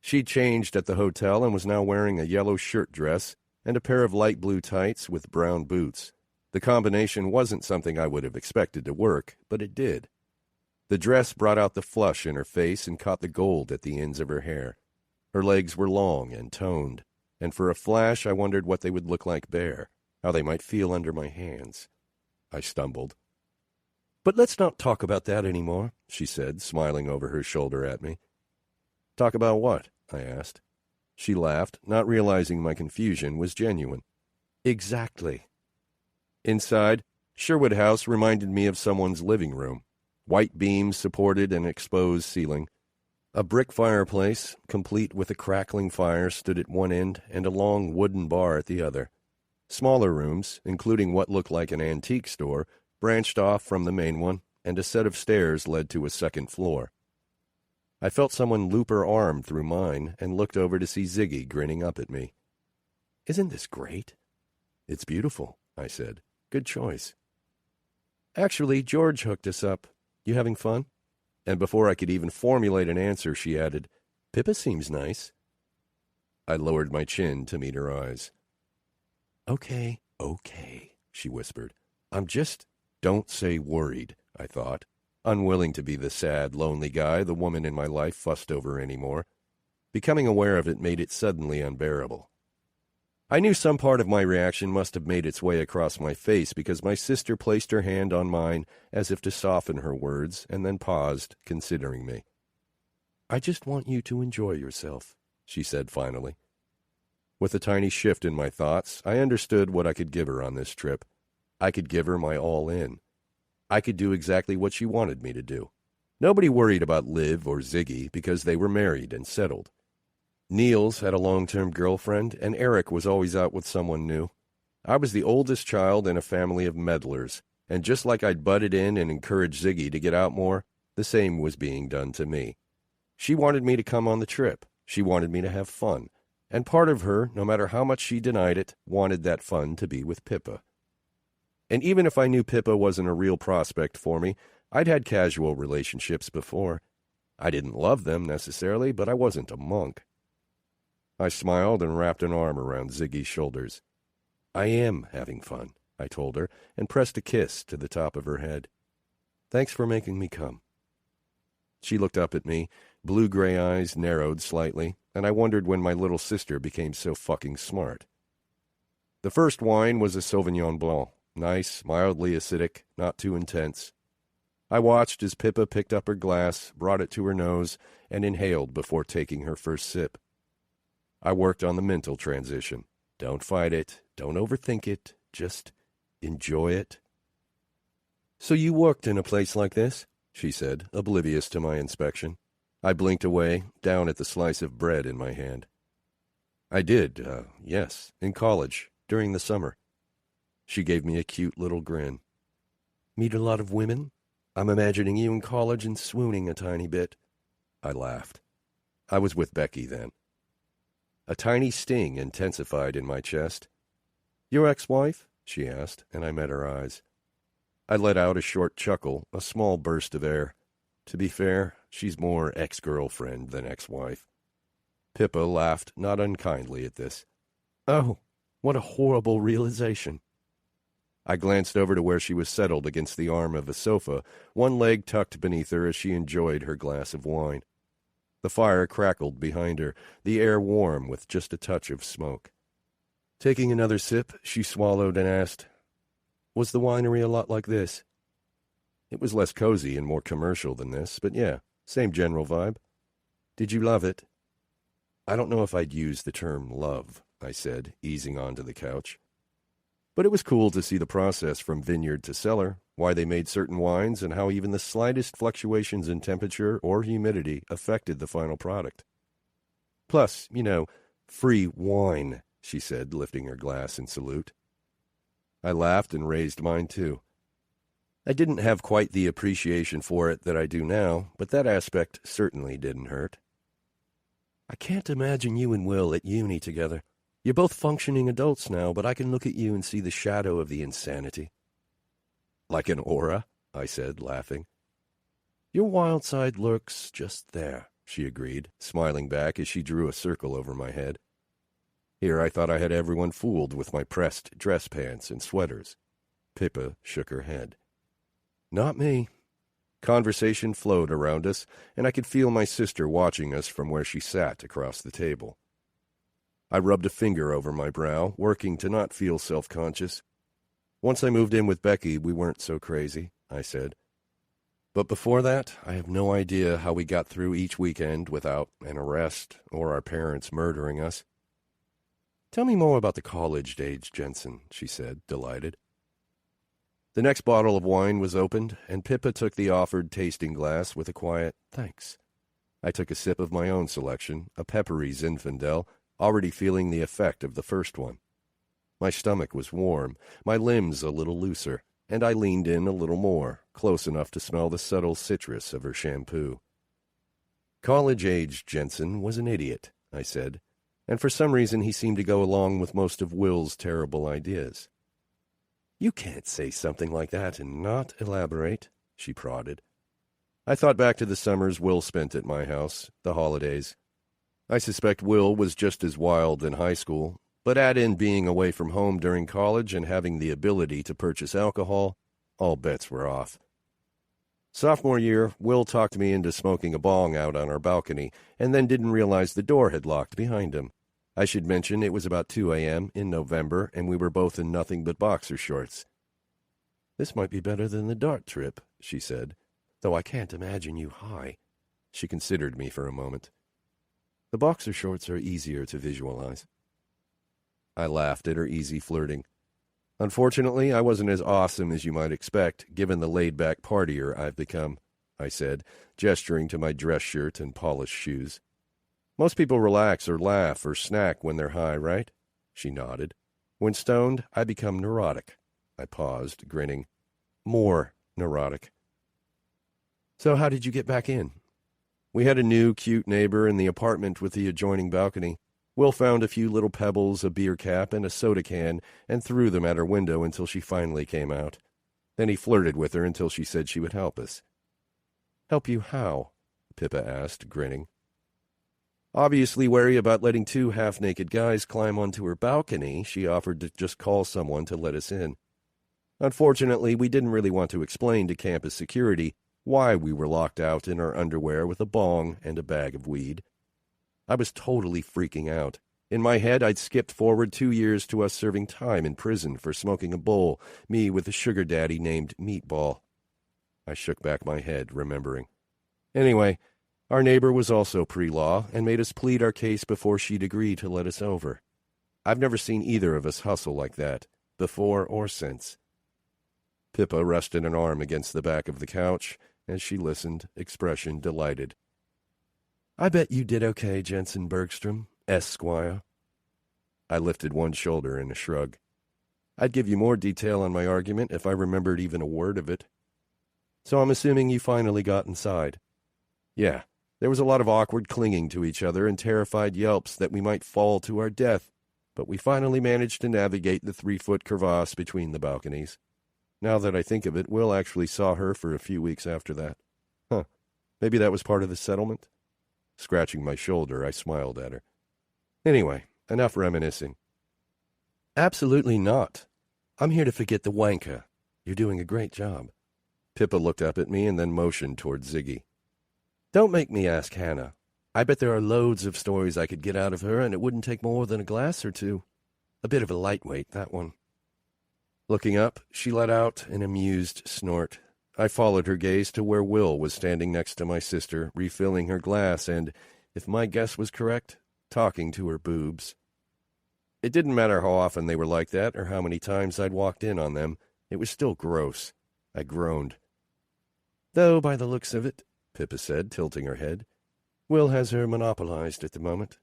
She'd changed at the hotel and was now wearing a yellow shirt dress and a pair of light blue tights with brown boots. The combination wasn't something I would have expected to work, but it did. The dress brought out the flush in her face and caught the gold at the ends of her hair. Her legs were long and toned, and for a flash I wondered what they would look like bare, how they might feel under my hands. I stumbled. "But let's not talk about that anymore," she said, smiling over her shoulder at me. "Talk about what?" I asked. She laughed, not realizing my confusion was genuine. "Exactly." Inside, Sherwood House reminded me of someone's living room. White beams supported an exposed ceiling. A brick fireplace, complete with a crackling fire, stood at one end and a long wooden bar at the other. Smaller rooms, including what looked like an antique store, branched off from the main one, and a set of stairs led to a second floor. I felt someone loop her arm through mine and looked over to see Ziggy grinning up at me. "Isn't this great?" "It's beautiful," I said. "Good choice." "Actually, George hooked us up. You having fun?" And before I could even formulate an answer, she added, "Pippa seems nice." I lowered my chin to meet her eyes. Okay, she whispered. Don't say worried, I thought, unwilling to be the sad, lonely guy the woman in my life fussed over anymore. Becoming aware of it made it suddenly unbearable. I knew some part of my reaction must have made its way across my face because my sister placed her hand on mine as if to soften her words and then paused, considering me. "I just want you to enjoy yourself," she said finally. With a tiny shift in my thoughts, I understood what I could give her on this trip. I could give her my all-in. I could do exactly what she wanted me to do. Nobody worried about Liv or Ziggy because they were married and settled. Niels had a long-term girlfriend, and Eric was always out with someone new. I was the oldest child in a family of meddlers, and just like I'd butted in and encouraged Ziggy to get out more, the same was being done to me. She wanted me to come on the trip. She wanted me to have fun. And part of her, no matter how much she denied it, wanted that fun to be with Pippa. And even if I knew Pippa wasn't a real prospect for me, I'd had casual relationships before. I didn't love them necessarily, but I wasn't a monk. I smiled and wrapped an arm around Ziggy's shoulders. "I am having fun," I told her, and pressed a kiss to the top of her head. "Thanks for making me come." She looked up at me, blue-gray eyes narrowed slightly, and I wondered when my little sister became so fucking smart. The first wine was a Sauvignon Blanc, nice, mildly acidic, not too intense. I watched as Pippa picked up her glass, brought it to her nose, and inhaled before taking her first sip. I worked on the mental transition. Don't fight it. Don't overthink it. Just enjoy it. "So you worked in a place like this?" she said, oblivious to my inspection. I blinked away, down at the slice of bread in my hand. "I did, yes, in college, during the summer." She gave me a cute little grin. "Meet a lot of women? I'm imagining you in college and swooning a tiny bit." I laughed. I was with Becky then. A tiny sting intensified in my chest. "Your ex-wife?" she asked, and I met her eyes. I let out a short chuckle, a small burst of air. To be fair, she's more ex-girlfriend than ex-wife. Pippa laughed not unkindly at this. "Oh, what a horrible realization." I glanced over to where she was settled against the arm of a sofa, one leg tucked beneath her as she enjoyed her glass of wine. The fire crackled behind her, the air warm with just a touch of smoke. Taking another sip, she swallowed and asked, "Was the winery a lot like this?" It was less cozy and more commercial than this, but yeah, same general vibe. "Did you love it?" "I don't know if I'd use the term love," I said, easing onto the couch. But it was cool to see the process from vineyard to cellar, why they made certain wines, and how even the slightest fluctuations in temperature or humidity affected the final product. "Plus, free wine," she said, lifting her glass in salute. I laughed and raised mine too. I didn't have quite the appreciation for it that I do now, but that aspect certainly didn't hurt. "I can't imagine you and Will at uni together. You're both functioning adults now, but I can look at you and see the shadow of the insanity." "Like an aura?" I said, laughing. "Your wild side lurks just there," she agreed, smiling back as she drew a circle over my head. Here I thought I had everyone fooled with my pressed dress pants and sweaters. Pippa shook her head. "Not me." Conversation flowed around us, and I could feel my sister watching us from where she sat across the table. I rubbed a finger over my brow, working to not feel self-conscious. "Once I moved in with Becky, we weren't so crazy," I said. "But before that, I have no idea how we got through each weekend without an arrest or our parents murdering us." "Tell me more about the college days, Jensen," she said, delighted. The next bottle of wine was opened, and Pippa took the offered tasting glass with a quiet "thanks." I took a sip of my own selection, a peppery Zinfandel, already feeling the effect of the first one. My stomach was warm, my limbs a little looser, and I leaned in a little more, close enough to smell the subtle citrus of her shampoo. College-age Jensen was an idiot, I said, and for some reason he seemed to go along with most of Will's terrible ideas. You can't say something like that and not elaborate, she prodded. I thought back to the summers Will spent at my house, the holidays. I suspect Will was just as wild in high school, but add in being away from home during college and having the ability to purchase alcohol, all bets were off. Sophomore year, Will talked me into smoking a bong out on our balcony, and then didn't realize the door had locked behind him. I should mention it was about 2 a.m. in November, and we were both in nothing but boxer shorts. This might be better than the dart trip, she said, though I can't imagine you high. She considered me for a moment. The boxer shorts are easier to visualize. I laughed at her easy flirting. Unfortunately, I wasn't as awesome as you might expect, given the laid-back partier I've become, I said, gesturing to my dress shirt and polished shoes. Most people relax or laugh or snack when they're high, right? She nodded. When stoned, I become neurotic. I paused, grinning. More neurotic. So how did you get back in? We had a new, cute neighbor in the apartment with the adjoining balcony. Will found a few little pebbles, a beer cap, and a soda can, and threw them at her window until she finally came out. Then he flirted with her until she said she would help us. Help you how? Pippa asked, grinning. Obviously wary about letting two half-naked guys climb onto her balcony, she offered to just call someone to let us in. Unfortunately, we didn't really want to explain to campus security why we were locked out in our underwear with a bong and a bag of weed. I was totally freaking out. In my head, I'd skipped forward 2 years to us serving time in prison for smoking a bowl, me with a sugar daddy named Meatball. I shook back my head, remembering. Anyway, our neighbor was also pre-law and made us plead our case before she'd agree to let us over. I've never seen either of us hustle like that, before or since. Pippa rested an arm against the back of the couch as she listened, expression delighted. I bet you did okay, Jensen Bergstrom, Esquire. I lifted one shoulder in a shrug. I'd give you more detail on my argument if I remembered even a word of it. So I'm assuming you finally got inside. Yeah, there was a lot of awkward clinging to each other and terrified yelps that we might fall to our death, but we finally managed to navigate the 3-foot crevasse between the balconies. Now that I think of it, Will actually saw her for a few weeks after that. Maybe that was part of the settlement? Scratching my shoulder, I smiled at her. Anyway, enough reminiscing. Absolutely not. I'm here to forget the wanker. You're doing a great job. Pippa looked up at me and then motioned toward Ziggy. Don't make me ask Hannah. I bet there are loads of stories I could get out of her, and it wouldn't take more than a glass or two. A bit of a lightweight, that one. Looking up, she let out an amused snort. I followed her gaze to where Will was standing next to my sister, refilling her glass and, if my guess was correct, talking to her boobs. It didn't matter how often they were like that or how many times I'd walked in on them. It was still gross. I groaned. Though, by the looks of it, Pippa said, tilting her head, Will has her monopolized at the moment.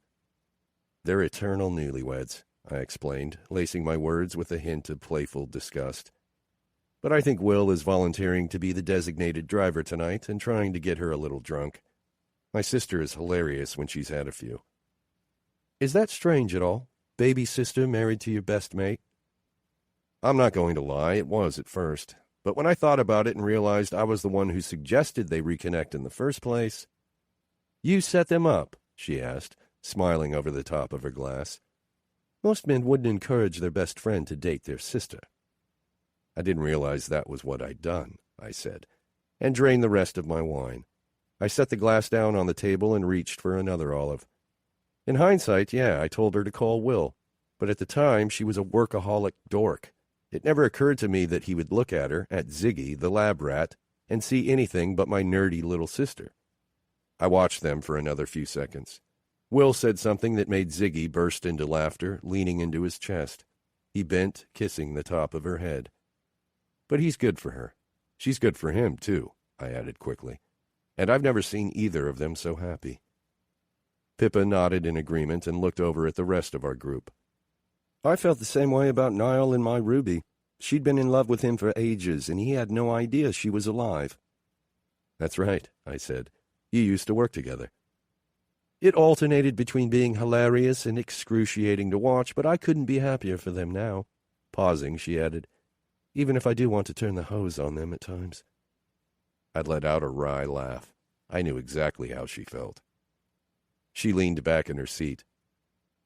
They're eternal newlyweds, I explained, lacing my words with a hint of playful disgust. But I think Will is volunteering to be the designated driver tonight and trying to get her a little drunk. My sister is hilarious when she's had a few. Is that strange at all? Baby sister married to your best mate? I'm not going to lie, it was at first. But when I thought about it and realized I was the one who suggested they reconnect in the first place... You set them up, she asked, smiling over the top of her glass. Most men wouldn't encourage their best friend to date their sister. I didn't realize that was what I'd done, I said, and drained the rest of my wine. I set the glass down on the table and reached for another olive. In hindsight, yeah, I told her to call Will, but at the time she was a workaholic dork. It never occurred to me that he would look at her, at Ziggy, the lab rat, and see anything but my nerdy little sister. I watched them for another few seconds. Will said something that made Ziggy burst into laughter, leaning into his chest. He bent, kissing the top of her head. But he's good for her. She's good for him, too, I added quickly. And I've never seen either of them so happy. Pippa nodded in agreement and looked over at the rest of our group. I felt the same way about Niall and my Ruby. She'd been in love with him for ages, and he had no idea she was alive. That's right, I said. You used to work together. It alternated between being hilarious and excruciating to watch, but I couldn't be happier for them now. Pausing, she added, even if I do want to turn the hose on them at times. I let out a wry laugh. I knew exactly how she felt. She leaned back in her seat.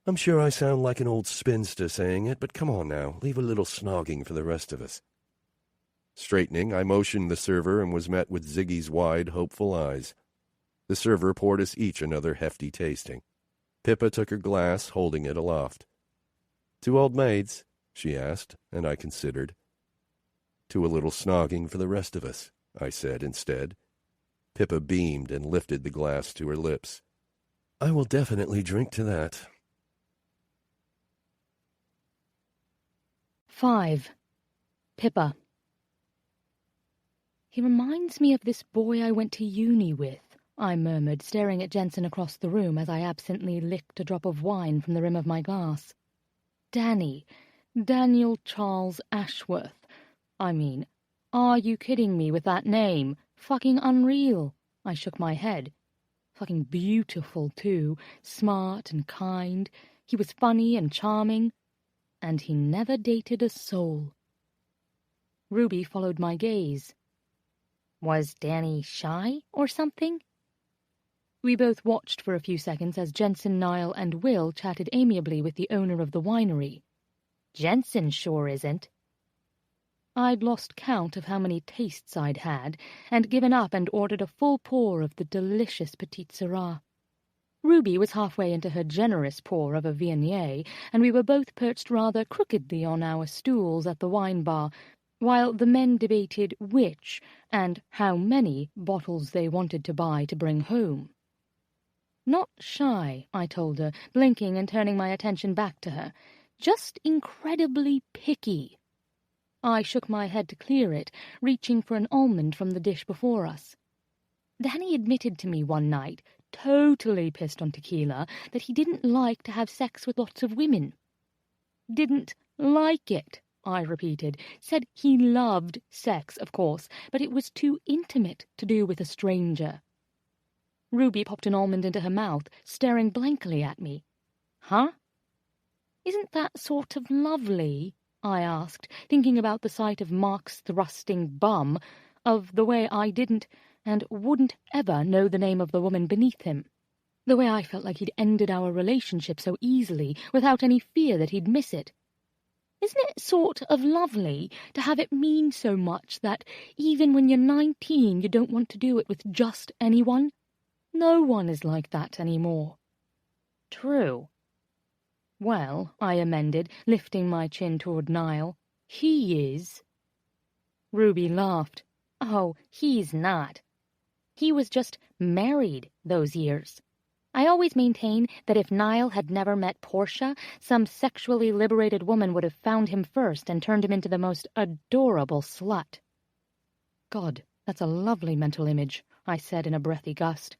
I'm sure I sound like an old spinster saying it, but come on now, leave a little snogging for the rest of us. Straightening, I motioned the server and was met with Ziggy's wide, hopeful eyes. The server poured us each another hefty tasting. Pippa took her glass, holding it aloft. 2 old maids? She asked, and I considered. 2 a little snogging for the rest of us, I said instead. Pippa beamed and lifted the glass to her lips. I will definitely drink to that. 5. Pippa. He reminds me of this boy I went to uni with, I murmured, staring at Jensen across the room as I absently licked a drop of wine from the rim of my glass. Daniel Charles Ashworth. I mean, are you kidding me with that name? Fucking unreal. I shook my head. Fucking beautiful, too. Smart and kind. He was funny and charming. And he never dated a soul. Ruby followed my gaze. Was Danny shy or something? We both watched for a few seconds as Jensen, Niall, and Will chatted amiably with the owner of the winery. Jensen sure isn't. I'd lost count of how many tastes I'd had, and given up and ordered a full pour of the delicious Petite Syrah. Ruby was halfway into her generous pour of a Viognier, and we were both perched rather crookedly on our stools at the wine bar, while the men debated which and how many bottles they wanted to buy to bring home. Not shy, I told her, blinking and turning my attention back to her. Just incredibly picky. I shook my head to clear it, reaching for an almond from the dish before us. Danny admitted to me one night, totally pissed on tequila, that he didn't like to have sex with lots of women. Didn't like it, I repeated. Said he loved sex, of course, but it was too intimate to do with a stranger. Ruby popped an almond into her mouth, staring blankly at me. Huh? Isn't that sort of lovely? I asked, thinking about the sight of Mark's thrusting bum, of the way I didn't and wouldn't ever know the name of the woman beneath him. The way I felt like he'd ended our relationship so easily, without any fear that he'd miss it. Isn't it sort of lovely to have it mean so much that even when you're 19 you don't want to do it with just anyone? No one is like that anymore. True. Well, I amended, lifting my chin toward Niall, he is. Ruby laughed. Oh, he's not. He was just married those years. I always maintain that if Niall had never met Portia, some sexually liberated woman would have found him first and turned him into the most adorable slut. God, that's a lovely mental image, I said in a breathy gust.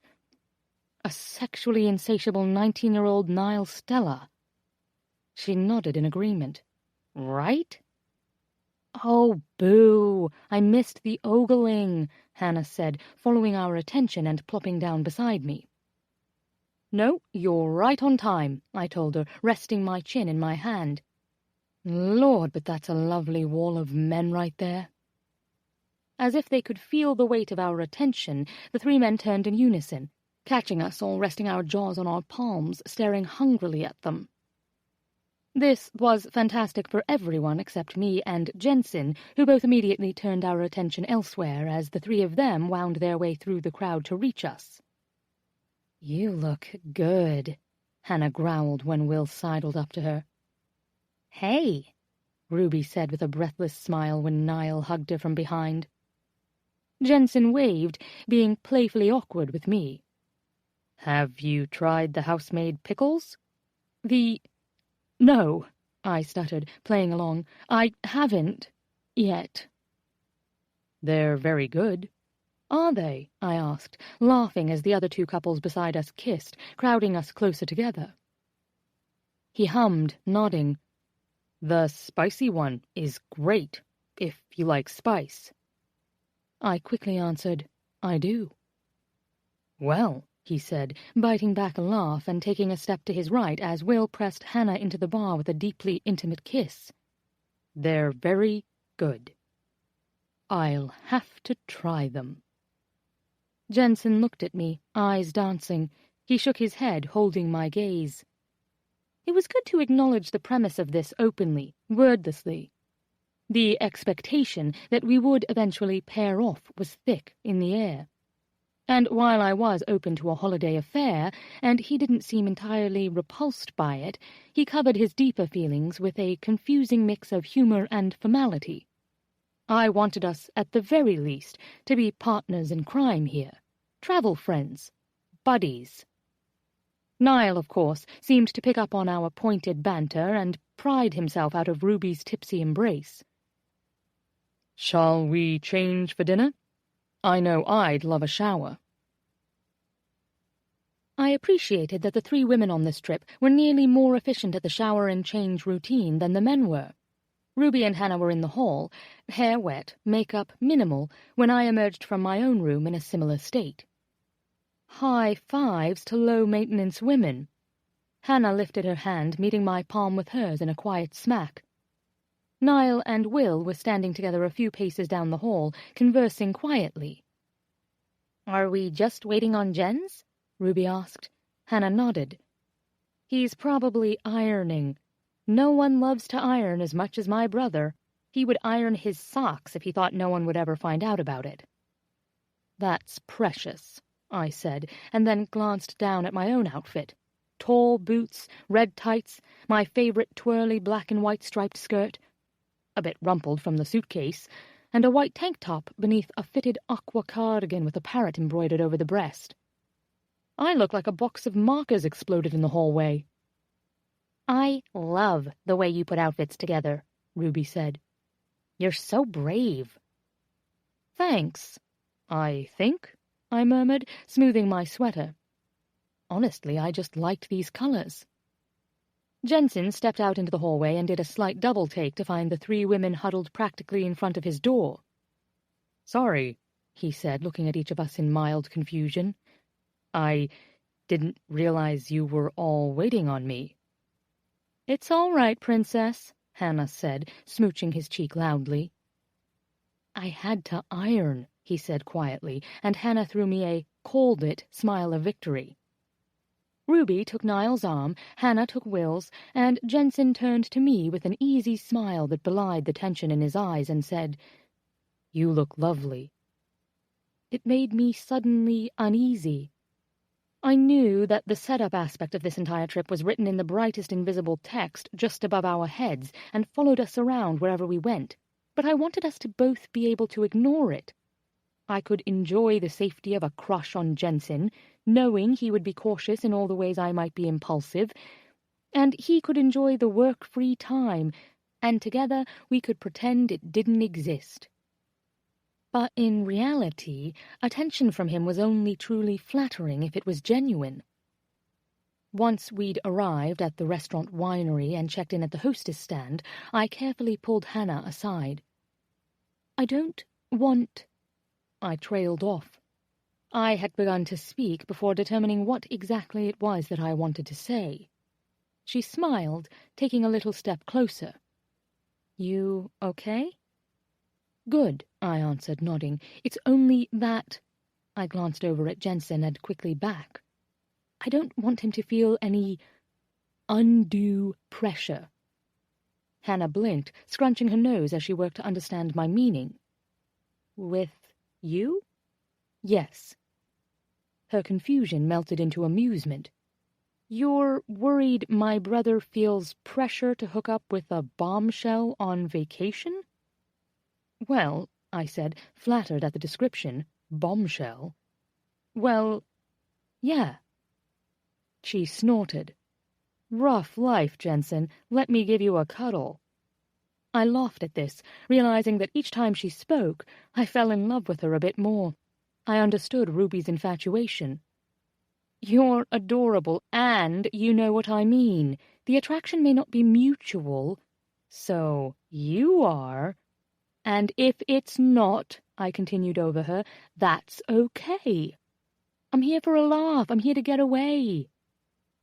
A sexually insatiable 19-year-old Niall Stella. She nodded in agreement. Right? Oh, boo! I missed the ogling, Hannah said, following our attention and plopping down beside me. No, you're right on time, I told her, resting my chin in my hand. Lord, but that's a lovely wall of men right there. As if they could feel the weight of our attention, the 3 men turned in unison, catching us all resting our jaws on our palms, staring hungrily at them. This was fantastic for everyone except me and Jensen, who both immediately turned our attention elsewhere as the 3 of them wound their way through the crowd to reach us. You look good, Hannah growled when Will sidled up to her. Hey, Ruby said with a breathless smile when Niall hugged her from behind. Jensen waved, being playfully awkward with me. Have you tried the house-made pickles? No, I stuttered, playing along. I haven't. Yet. They're very good. Are they? I asked, laughing as the other 2 couples beside us kissed, crowding us closer together. He hummed, nodding. The spicy one is great, if you like spice. I quickly answered, I do. Well, he said, biting back a laugh and taking a step to his right as Will pressed Hannah into the bar with a deeply intimate kiss. "They're very good. I'll have to try them." Jensen looked at me, eyes dancing. He shook his head, holding my gaze. It was good to acknowledge the premise of this openly, wordlessly. The expectation that we would eventually pair off was thick in the air. And while I was open to a holiday affair, and he didn't seem entirely repulsed by it, he covered his deeper feelings with a confusing mix of humor and formality. I wanted us, at the very least, to be partners in crime here. Travel friends. Buddies. Niall, of course, seemed to pick up on our pointed banter and pried himself out of Ruby's tipsy embrace. "Shall we change for dinner? I know I'd love a shower." I appreciated that the 3 women on this trip were nearly more efficient at the shower and change routine than the men were. Ruby and Hannah were in the hall, hair wet, makeup minimal, when I emerged from my own room in a similar state. High fives to low-maintenance women. Hannah lifted her hand, meeting my palm with hers in a quiet smack. Niall and Will were standing together a few paces down the hall, conversing quietly. "Are we just waiting on Jens?" Ruby asked. Hannah nodded. "He's probably ironing. No one loves to iron as much as my brother. He would iron his socks if he thought no one would ever find out about it." "That's precious," I said, and then glanced down at my own outfit. Tall boots, red tights, my favorite twirly black and white striped skirt, a bit rumpled from the suitcase, and a white tank top beneath a fitted aqua cardigan with a parrot embroidered over the breast. I look like a box of markers exploded in the hallway. "I love the way you put outfits together," Ruby said. "You're so brave." "Thanks, I think," I murmured, smoothing my sweater. Honestly, I just liked these colors. Jensen stepped out into the hallway and did a slight double-take to find the 3 women huddled practically in front of his door. "Sorry," he said, looking at each of us in mild confusion. "I didn't realize you were all waiting on me." "It's all right, Princess," Hannah said, smooching his cheek loudly. "I had to iron," he said quietly, and Hannah threw me a "called it" smile of victory. Ruby took Niall's arm, Hannah took Will's, and Jensen turned to me with an easy smile that belied the tension in his eyes and said, "You look lovely." It made me suddenly uneasy. I knew that the setup aspect of this entire trip was written in the brightest invisible text just above our heads and followed us around wherever we went, but I wanted us to both be able to ignore it. I could enjoy the safety of a crush on Jensen, knowing he would be cautious in all the ways I might be impulsive, and he could enjoy the work-free time, and together we could pretend it didn't exist. But in reality, attention from him was only truly flattering if it was genuine. Once we'd arrived at the restaurant winery and checked in at the hostess stand, I carefully pulled Hannah aside. "I don't want—" I trailed off. I had begun to speak before determining what exactly it was that I wanted to say. She smiled, taking a little step closer. "You okay?" "Good," I answered, nodding. "It's only that—" I glanced over at Jensen and quickly back. "I don't want him to feel any undue pressure." Hannah blinked, scrunching her nose as she worked to understand my meaning. "With you?" "Yes." Her confusion melted into amusement. "You're worried my brother feels pressure to hook up with a bombshell on vacation?" "Well," I said, flattered at the description, bombshell. "Well, yeah." She snorted. "Rough life, Jensen. Let me give you a cuddle." I laughed at this, realizing that each time she spoke, I fell in love with her a bit more. I understood Ruby's infatuation. "You're adorable, and you know what I mean. The attraction may not be mutual. So you are. And if it's not," I continued over her, "that's okay." I'm here for a laugh. I'm here to get away.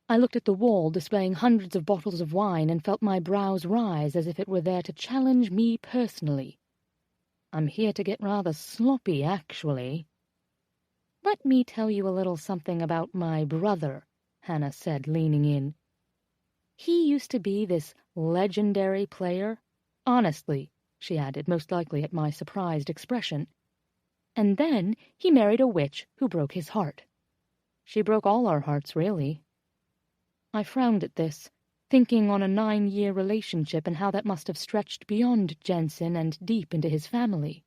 I looked at the wall displaying hundreds of bottles of wine and felt my brows rise as if it were there to challenge me personally. I'm here to get rather sloppy, actually. Let me tell you a little something about my brother, Hannah said, leaning in. He used to be this legendary player. Honestly, she added, most likely at my surprised expression. And then he married a witch who broke his heart. She broke all our hearts, really. I frowned at this, thinking on a 9-year relationship and how that must have stretched beyond Jensen and deep into his family.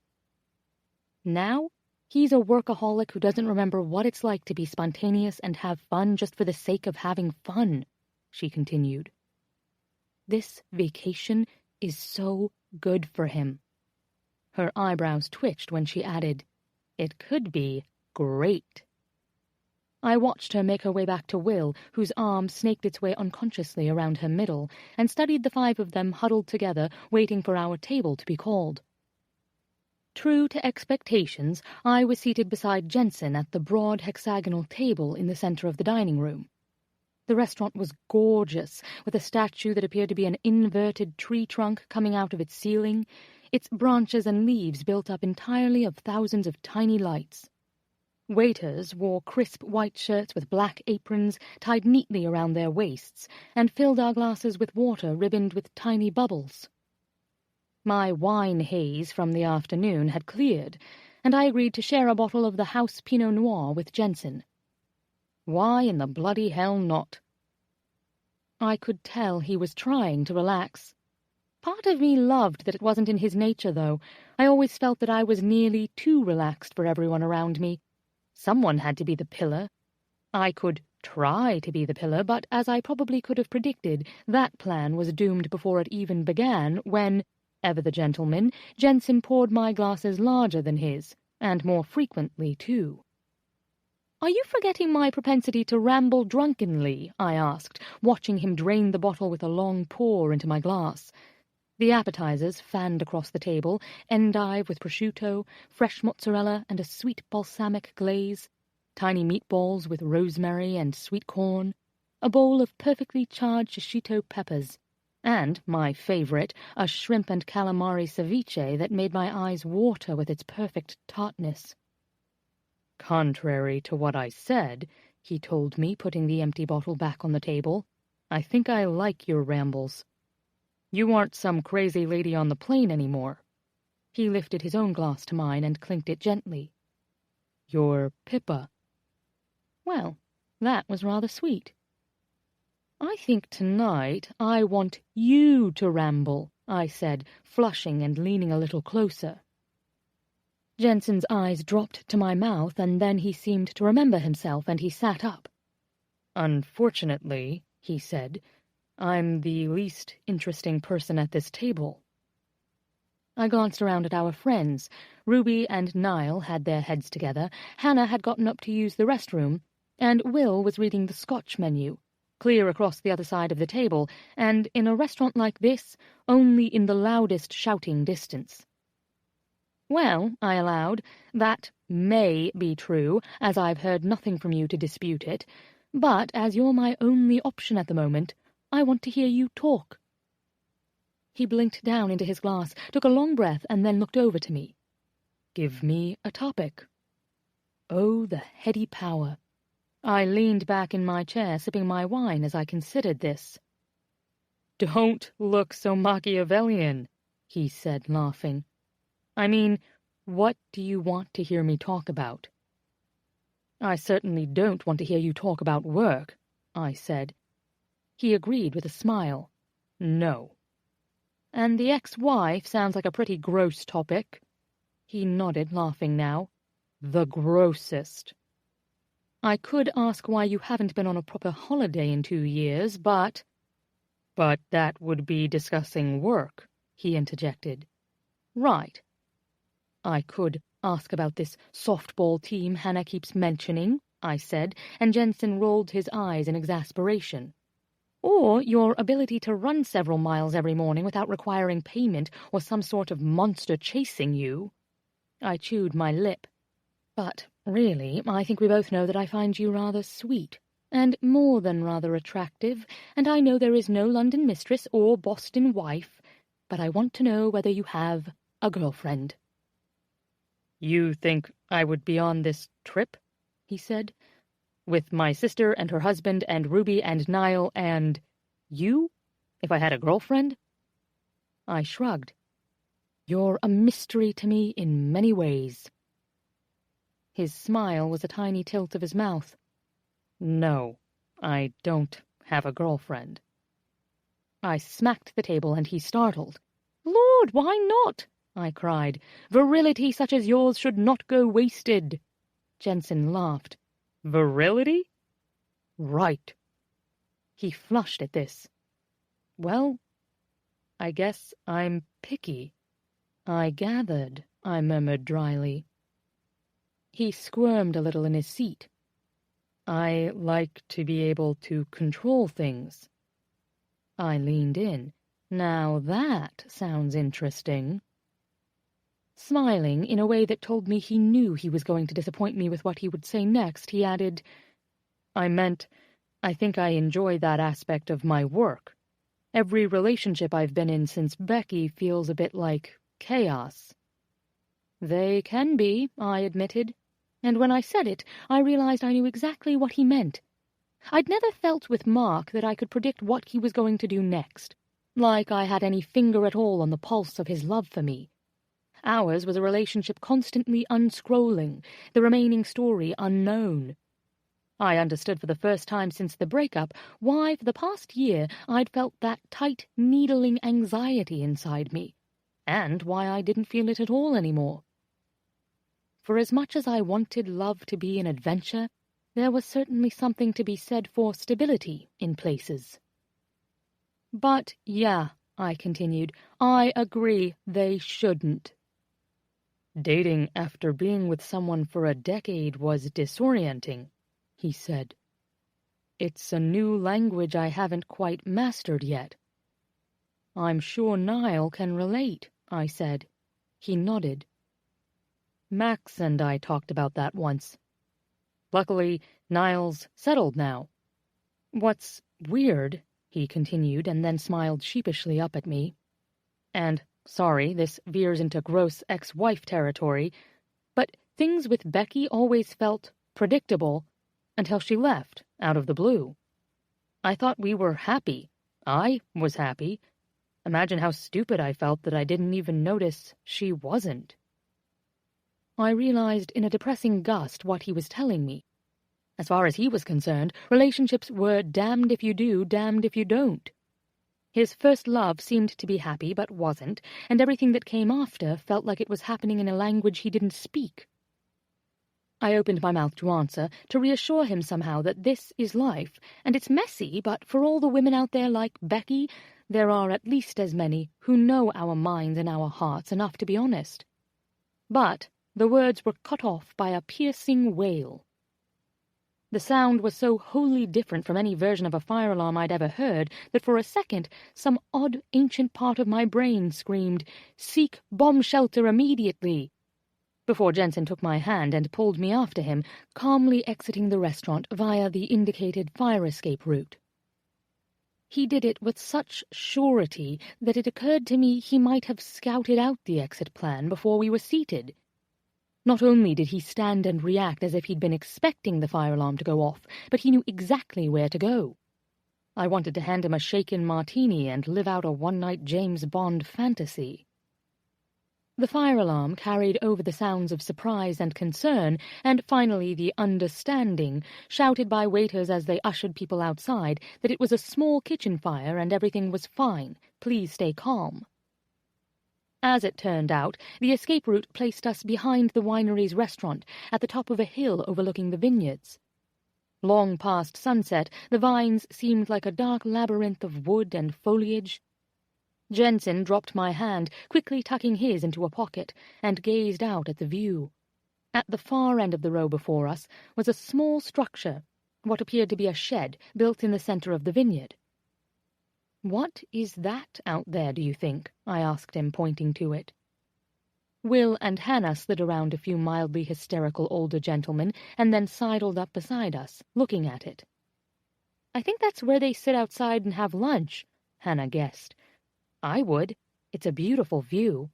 Now, he's a workaholic who doesn't remember what it's like to be spontaneous and have fun just for the sake of having fun, she continued. This vacation is so good for him. Her eyebrows twitched when she added, "It could be great." I watched her make her way back to Will, whose arm snaked its way unconsciously around her middle, and studied the 5 of them huddled together, waiting for our table to be called. True to expectations, I was seated beside Jensen at the broad hexagonal table in the center of the dining room. The restaurant was gorgeous, with a statue that appeared to be an inverted tree trunk coming out of its ceiling, its branches and leaves built up entirely of thousands of tiny lights. Waiters wore crisp white shirts with black aprons tied neatly around their waists and filled our glasses with water ribboned with tiny bubbles. My wine haze from the afternoon had cleared, and I agreed to share a bottle of the house Pinot Noir with Jensen. Why in the bloody hell not? I could tell he was trying to relax. Part of me loved that it wasn't in his nature, though. I always felt that I was nearly too relaxed for everyone around me. Someone had to be the pillar. I could try to be the pillar, but as I probably could have predicted, that plan was doomed before it even began when, ever the gentleman, Jensen poured my glasses larger than his, and more frequently, too. "Are you forgetting my propensity to ramble drunkenly?" I asked, watching him drain the bottle with a long pour into my glass. The appetizers fanned across the table, endive with prosciutto, fresh mozzarella and a sweet balsamic glaze, tiny meatballs with rosemary and sweet corn, a bowl of perfectly charred shishito peppers, and, my favorite, a shrimp and calamari ceviche that made my eyes water with its perfect tartness. "Contrary to what I said," he told me, putting the empty bottle back on the table, "I think I like your rambles. You aren't some crazy lady on the plane anymore." He lifted his own glass to mine and clinked it gently. "You're Pippa." Well, that was rather sweet. "I think tonight I want you to ramble," I said, flushing and leaning a little closer. Jensen's eyes dropped to my mouth, and then he seemed to remember himself, and he sat up. "Unfortunately," he said, "I'm the least interesting person at this table." I glanced around at our friends. Ruby and Niall had their heads together, Hannah had gotten up to use the restroom, and Will was reading the Scotch menu, clear across the other side of the table, and, in a restaurant like this, only in the loudest shouting distance. "Well," I allowed, "that may be true, as I've heard nothing from you to dispute it, but as you're my only option at the moment, I want to hear you talk." He blinked down into his glass, took a long breath, and then looked over to me. "Give me a topic." Oh, the heady power. I leaned back in my chair, sipping my wine as I considered this. "Don't look so Machiavellian," he said, laughing. "I mean, what do you want to hear me talk about?" "I certainly don't want to hear you talk about work," I said. He agreed with a smile. "No." "And the ex-wife sounds like a pretty gross topic." He nodded, laughing now. "The grossest." "I could ask why you haven't been on a proper holiday in 2 years, but—" "But that would be discussing work," he interjected. "Right. I could ask about this softball team Hannah keeps mentioning," I said, and Jensen rolled his eyes in exasperation. "Or your ability to run several miles every morning without requiring payment or some sort of monster chasing you." I chewed my lip. But Really, I think we both know that I find you rather sweet, and more than rather attractive, and I know there is no London mistress or Boston wife, but I want to know whether you have a girlfriend." "You think I would be on this trip?" he said. "With my sister and her husband and Ruby and Niall and you, if I had a girlfriend?" I shrugged. "You're a mystery to me in many ways." His smile was a tiny tilt of his mouth. "No, I don't have a girlfriend." I smacked the table, and he startled. "Lord, why not?" I cried. "Virility such as yours should not go wasted." Jensen laughed. "Virility?" "Right." He flushed at this. "Well, I guess I'm picky." "I gathered," I murmured dryly. He squirmed a little in his seat. "I like to be able to control things." I leaned in. "Now that sounds interesting." Smiling in a way that told me he knew he was going to disappoint me with what he would say next, he added, "I think I enjoy that aspect of my work. Every relationship I've been in since Becky feels a bit like chaos." "They can be," I admitted, and when I said it, I realized I knew exactly what he meant. I'd never felt with Mark that I could predict what he was going to do next, like I had any finger at all on the pulse of his love for me. Ours was a relationship constantly unscrolling, the remaining story unknown. I understood for the first time since the breakup why, for the past year, I'd felt that tight, needling anxiety inside me, and why I didn't feel it at all anymore. For as much as I wanted love to be an adventure, there was certainly something to be said for stability in places. "But, yeah," I continued, "I agree they shouldn't." "Dating after being with someone for a decade was disorienting," he said. "It's a new language I haven't quite mastered yet." "I'm sure Niall can relate," I said. He nodded. "Max and I talked about that once. Luckily, Niall's settled now. What's weird," he continued, and then smiled sheepishly up at me, "and sorry, this veers into gross ex-wife territory, but things with Becky always felt predictable until she left, out of the blue. I thought we were happy. I was happy. Imagine how stupid I felt that I didn't even notice she wasn't." I realized in a depressing gust what he was telling me. As far as he was concerned, relationships were damned if you do, damned if you don't. His first love seemed to be happy, but wasn't, and everything that came after felt like it was happening in a language he didn't speak. I opened my mouth to answer, to reassure him somehow that this is life, and it's messy, but for all the women out there like Becky, there are at least as many who know our minds and our hearts enough to be honest. But the words were cut off by a piercing wail. The sound was so wholly different from any version of a fire alarm I'd ever heard that for a second some odd ancient part of my brain screamed, "Seek bomb shelter immediately!" before Jensen took my hand and pulled me after him, calmly exiting the restaurant via the indicated fire escape route. He did it with such surety that it occurred to me he might have scouted out the exit plan before we were seated. Not only did he stand and react as if he'd been expecting the fire alarm to go off, but he knew exactly where to go. I wanted to hand him a shaken martini and live out a one-night James Bond fantasy. The fire alarm carried over the sounds of surprise and concern, and finally the understanding, shouted by waiters as they ushered people outside, that it was a small kitchen fire and everything was fine. Please stay calm. As it turned out, the escape route placed us behind the winery's restaurant, at the top of a hill overlooking the vineyards. Long past sunset, the vines seemed like a dark labyrinth of wood and foliage. Jensen dropped my hand, quickly tucking his into a pocket, and gazed out at the view. At the far end of the row before us was a small structure, what appeared to be a shed, built in the center of the vineyard. "What is that out there, do you think?" I asked him, pointing to it. Will and Hannah slid around a few mildly hysterical older gentlemen and then sidled up beside us, looking at it. "I think that's where they sit outside and have lunch," Hannah guessed. "I would. It's a beautiful view."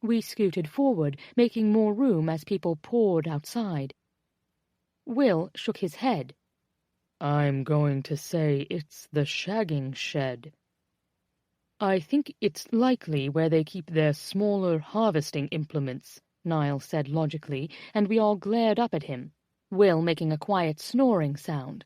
We scooted forward, making more room as people poured outside. Will shook his head. "I'm going to say it's the shagging shed." "I think it's likely where they keep their smaller harvesting implements," Niall said logically, and we all glared up at him, Will making a quiet snoring sound.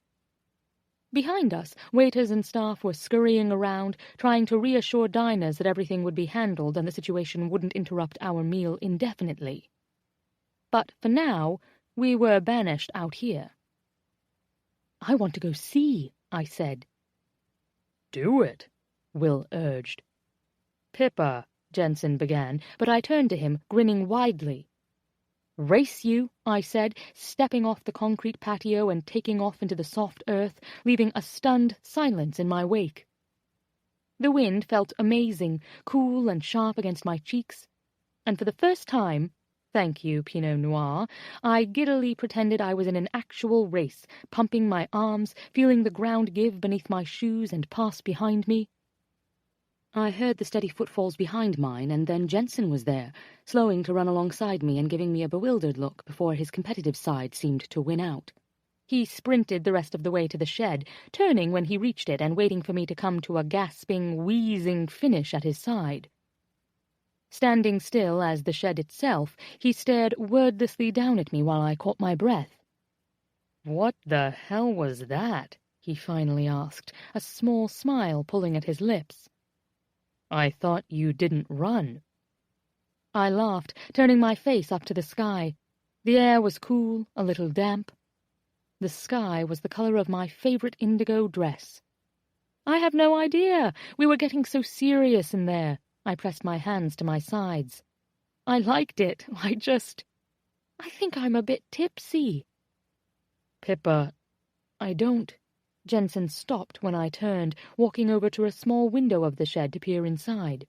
Behind us, waiters and staff were scurrying around, trying to reassure diners that everything would be handled and the situation wouldn't interrupt our meal indefinitely. But for now, we were banished out here. "I want to go see," I said. "Do it," Will urged. "Pippa," Jensen began, but I turned to him, grinning widely. "Race you," I said, stepping off the concrete patio and taking off into the soft earth, leaving a stunned silence in my wake. The wind felt amazing, cool and sharp against my cheeks, and for the first time, thank you, Pinot Noir, I giddily pretended I was in an actual race, pumping my arms, feeling the ground give beneath my shoes and pass behind me. I heard the steady footfalls behind mine, and then Jensen was there, slowing to run alongside me and giving me a bewildered look before his competitive side seemed to win out. He sprinted the rest of the way to the shed, turning when he reached it and waiting for me to come to a gasping, wheezing finish at his side. Standing still as the shed itself, he stared wordlessly down at me while I caught my breath. "What the hell was that?" he finally asked, a small smile pulling at his lips. "I thought you didn't run." I laughed, turning my face up to the sky. The air was cool, a little damp. The sky was the color of my favorite indigo dress. "I have no idea. We were getting so serious in there." I pressed my hands to my sides. "I liked it. I think I'm a bit tipsy." "Pippa, I don't..." Jensen stopped when I turned, walking over to a small window of the shed to peer inside.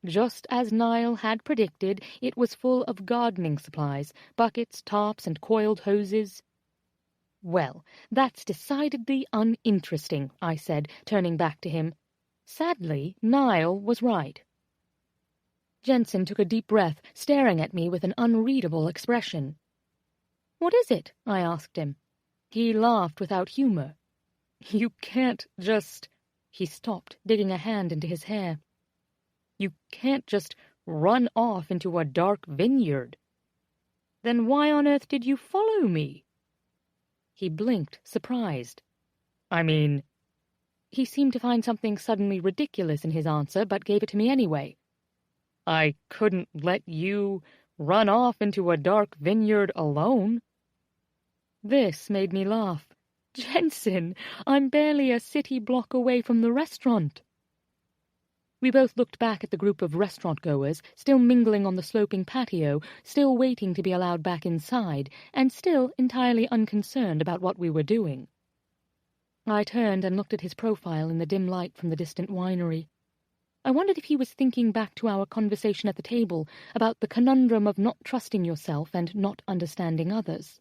Just as Niall had predicted, it was full of gardening supplies, buckets, tarps, and coiled hoses. "Well, that's decidedly uninteresting," I said, turning back to him. Sadly, Niall was right. Jensen took a deep breath, staring at me with an unreadable expression. "What is it?" I asked him. He laughed without humor. "You can't just..." He stopped, digging a hand into his hair. "You can't just run off into a dark vineyard." "Then why on earth did you follow me?" He blinked, surprised. "I mean..." He seemed to find something suddenly ridiculous in his answer, but gave it to me anyway. "I couldn't let you run off into a dark vineyard alone." This made me laugh. "Jensen, I'm barely a city block away from the restaurant." We both looked back at the group of restaurant-goers, still mingling on the sloping patio, still waiting to be allowed back inside, and still entirely unconcerned about what we were doing. I turned and looked at his profile in the dim light from the distant winery. I wondered if he was thinking back to our conversation at the table about the conundrum of not trusting yourself and not understanding others.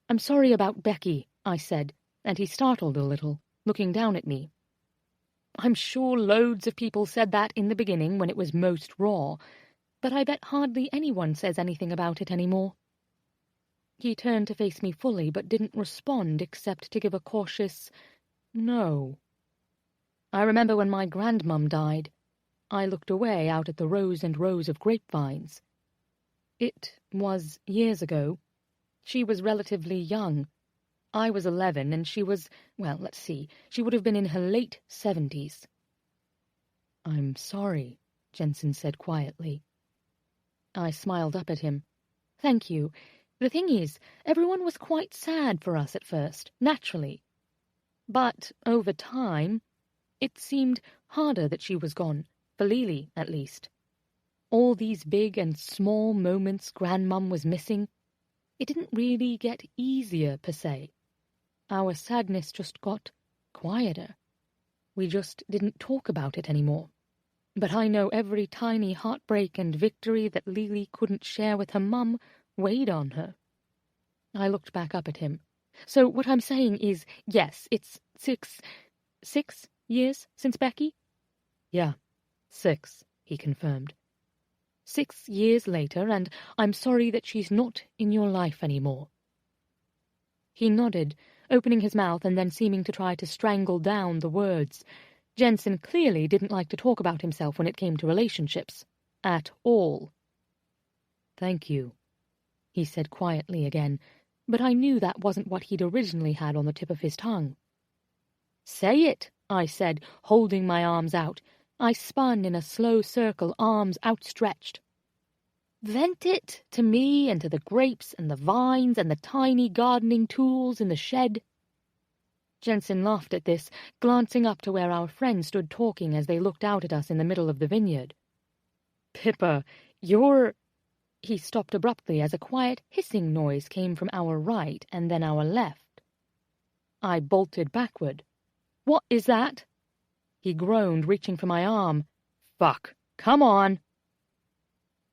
"I'm sorry about Becky," I said, and he startled a little, looking down at me. "I'm sure loads of people said that in the beginning when it was most raw, but I bet hardly anyone says anything about it anymore." He turned to face me fully, but didn't respond except to give a cautious no. I remember when my grandmum died. I looked away out at the rows and rows of grapevines. It was years ago. She was relatively young. I was 11, and she was, well, let's see, she would have been in her late 70s. "I'm sorry," Jensen said quietly. I smiled up at him. "Thank you. The thing is, everyone was quite sad for us at first, naturally. But over time, it seemed harder that she was gone, for Lily, at least. All these big and small moments Grandmum was missing, it didn't really get easier, per se. Our sadness just got quieter. We just didn't talk about it anymore. But I know every tiny heartbreak and victory that Lily couldn't share with her mum weighed on her. I looked back up at him. So what I'm saying is, yes, it's 6 years since Becky? Yeah, 6, he confirmed. 6 years later, and I'm sorry that she's not in your life anymore. He nodded, opening his mouth and then seeming to try to strangle down the words. Jensen clearly didn't like to talk about himself when it came to relationships. At all. Thank you, he said quietly again, but I knew that wasn't what he'd originally had on the tip of his tongue. Say it, I said, holding my arms out. I spun in a slow circle, arms outstretched. Vent it to me and to the grapes and the vines and the tiny gardening tools in the shed. Jensen laughed at this, glancing up to where our friends stood talking as they looked out at us in the middle of the vineyard. Pippa, you're... He stopped abruptly as a quiet hissing noise came from our right and then our left. I bolted backward. What is that? He groaned, reaching for my arm. Fuck, come on.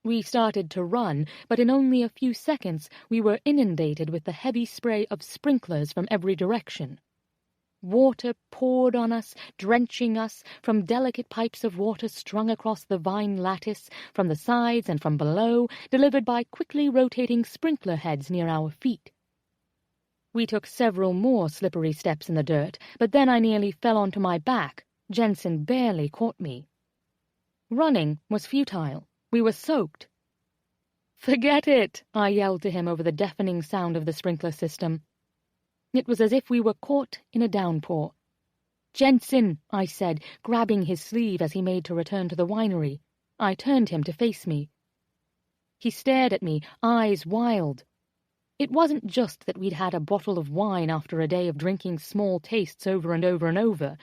We started to run, but in only a few seconds we were inundated with the heavy spray of sprinklers from every direction. Water poured on us, drenching us, from delicate pipes of water strung across the vine lattice, from the sides and from below, delivered by quickly rotating sprinkler heads near our feet. We took several more slippery steps in the dirt, but then I nearly fell onto my back. Jensen barely caught me. Running was futile. We were soaked. Forget it, I yelled to him over the deafening sound of the sprinkler system. It was as if we were caught in a downpour. Jensen, I said, grabbing his sleeve as he made to return to the winery. I turned him to face me. He stared at me, eyes wild. It wasn't just that we'd had a bottle of wine after a day of drinking small tastes over and over and over.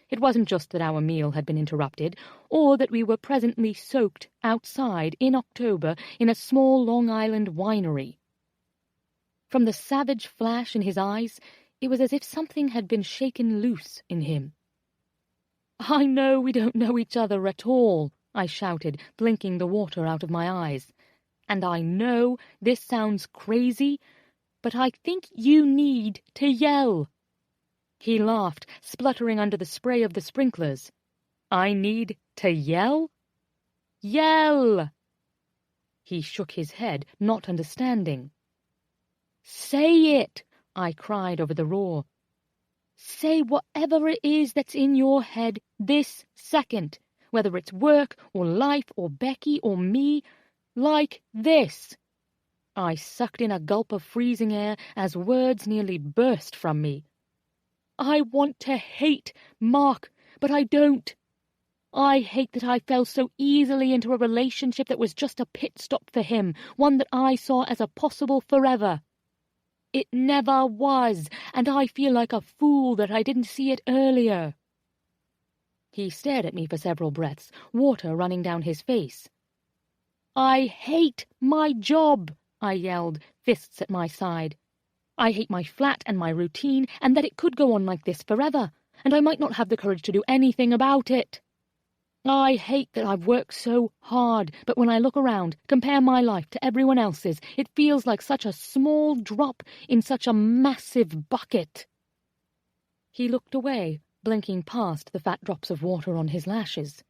It wasn't just that our meal had been interrupted, or that we were presently soaked outside in October in a small Long Island winery. From the savage flash in his eyes, it was as if something had been shaken loose in him. I know we don't know each other at all, I shouted, blinking the water out of my eyes. And I know this sounds crazy, but I think you need to yell. He laughed, spluttering under the spray of the sprinklers. I need to yell? Yell! He shook his head, not understanding. Say it, I cried over the roar. Say whatever it is that's in your head this second, whether it's work or life or Becky or me, like this. I sucked in a gulp of freezing air as words nearly burst from me. I want to hate Mark, but I don't. I hate that I fell so easily into a relationship that was just a pit stop for him, one that I saw as a possible forever. It never was, and I feel like a fool that I didn't see it earlier. He stared at me for several breaths, water running down his face. I hate my job, I yelled, fists at my side. I hate my flat and my routine, and that it could go on like this forever, and I might not have the courage to do anything about it. I hate that I've worked so hard, but when I look around, compare my life to everyone else's, it feels like such a small drop in such a massive bucket. He looked away, blinking past the fat drops of water on his lashes.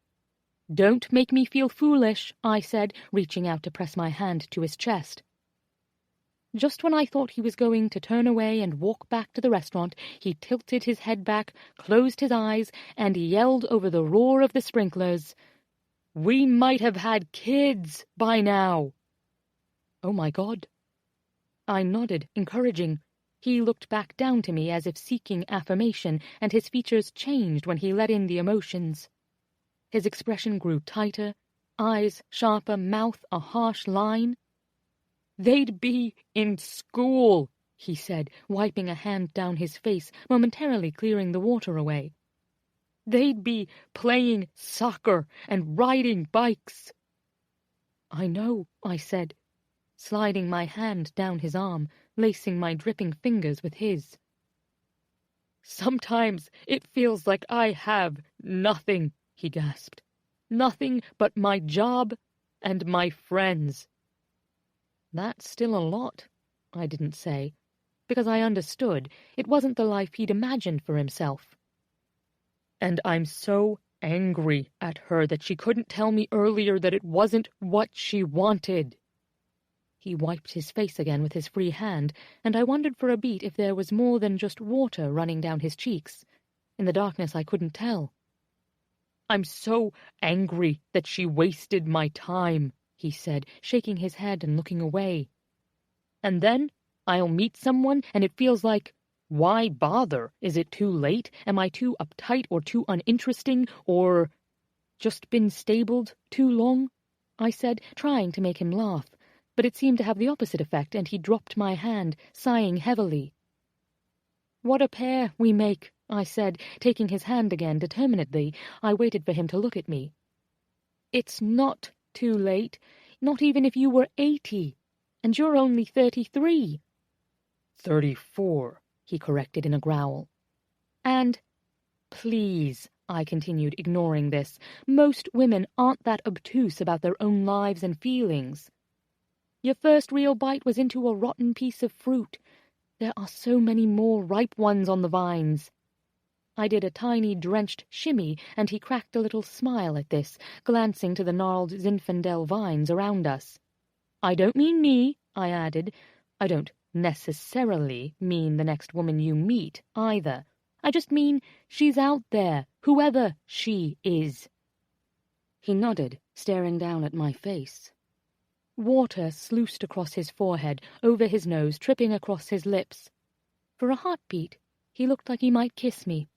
Don't make me feel foolish, I said, reaching out to press my hand to his chest. Just when I thought he was going to turn away and walk back to the restaurant, he tilted his head back, closed his eyes, and yelled over the roar of the sprinklers, We might have had kids by now. Oh my God. I nodded, encouraging. He looked back down to me as if seeking affirmation, and his features changed when he let in the emotions. His expression grew tighter, eyes sharper, mouth a harsh line. They'd be in school, he said, wiping a hand down his face, momentarily clearing the water away. They'd be playing soccer and riding bikes. I know, I said, sliding my hand down his arm, lacing my dripping fingers with his. Sometimes it feels like I have nothing, he gasped. Nothing but my job and my friends. That's still a lot, I didn't say, because I understood it wasn't the life he'd imagined for himself. And I'm so angry at her that she couldn't tell me earlier that it wasn't what she wanted. He wiped his face again with his free hand, and I wondered for a beat if there was more than just water running down his cheeks. In the darkness I couldn't tell. I'm so angry that she wasted my time, he said, shaking his head and looking away. And then I'll meet someone and it feels like, why bother? Is it too late? Am I too uptight or too uninteresting or just been stabled too long? I said, trying to make him laugh. But it seemed to have the opposite effect, and he dropped my hand, sighing heavily. What a pair we make, I said, taking his hand again determinedly. I waited for him to look at me. It's not too late, not even if you were 80, and you're only 33. 34, he corrected in a growl. And, please, I continued, ignoring this, most women aren't that obtuse about their own lives and feelings. Your first real bite was into a rotten piece of fruit. There are so many more ripe ones on the vines. I did a tiny drenched shimmy, and he cracked a little smile at this, glancing to the gnarled Zinfandel vines around us. I don't mean me, I added. I don't necessarily mean the next woman you meet, either. I just mean she's out there, whoever she is. He nodded, staring down at my face. Water sluiced across his forehead, over his nose, tripping across his lips. For a heartbeat, he looked like he might kiss me.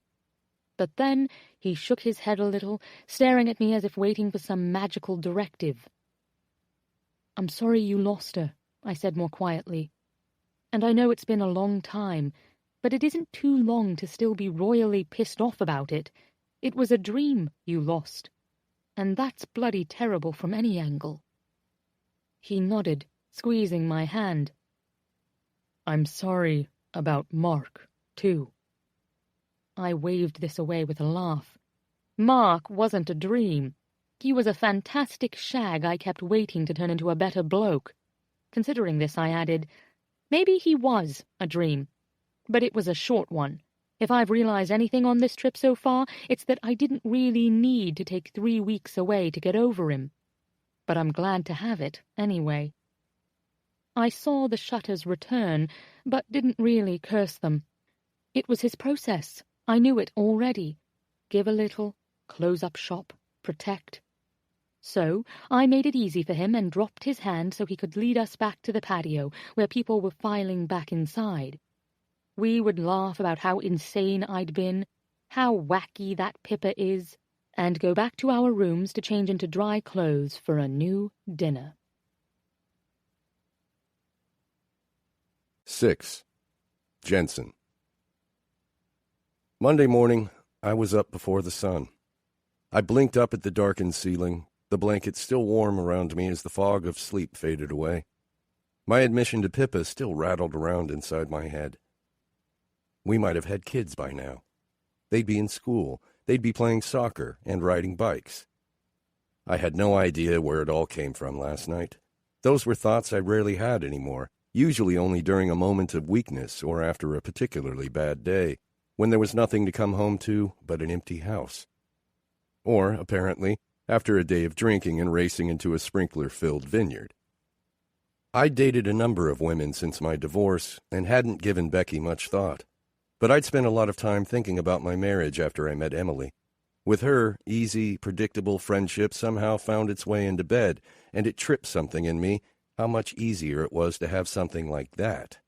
But then he shook his head a little, staring at me as if waiting for some magical directive. I'm sorry you lost her, I said more quietly. And I know it's been a long time, but it isn't too long to still be royally pissed off about it. It was a dream you lost, and that's bloody terrible from any angle. He nodded, squeezing my hand. I'm sorry about Mark, too. I waved this away with a laugh. Mark wasn't a dream. He was a fantastic shag I kept waiting to turn into a better bloke. Considering this, I added, maybe he was a dream, but it was a short one. If I've realized anything on this trip so far, it's that I didn't really need to take 3 weeks away to get over him. But I'm glad to have it, anyway. I saw the shutters return, but didn't really curse them. It was his process. I knew it already. Give a little, close up shop, protect. So I made it easy for him and dropped his hand so he could lead us back to the patio, where people were filing back inside. We would laugh about how insane I'd been, how wacky that Pippa is, and go back to our rooms to change into dry clothes for a new dinner. 6. Jensen. Monday morning, I was up before the sun. I blinked up at the darkened ceiling, the blanket still warm around me as the fog of sleep faded away. My admission to Pippa still rattled around inside my head. We might have had kids by now. They'd be in school. They'd be playing soccer and riding bikes. I had no idea where it all came from last night. Those were thoughts I rarely had anymore, usually only during a moment of weakness or after a particularly bad day, when there was nothing to come home to but an empty house. Or, apparently, after a day of drinking and racing into a sprinkler-filled vineyard. I'd dated a number of women since my divorce and hadn't given Becky much thought. But I'd spent a lot of time thinking about my marriage after I met Emily. With her, easy, predictable friendship somehow found its way into bed, and it tripped something in me how much easier it was to have something like that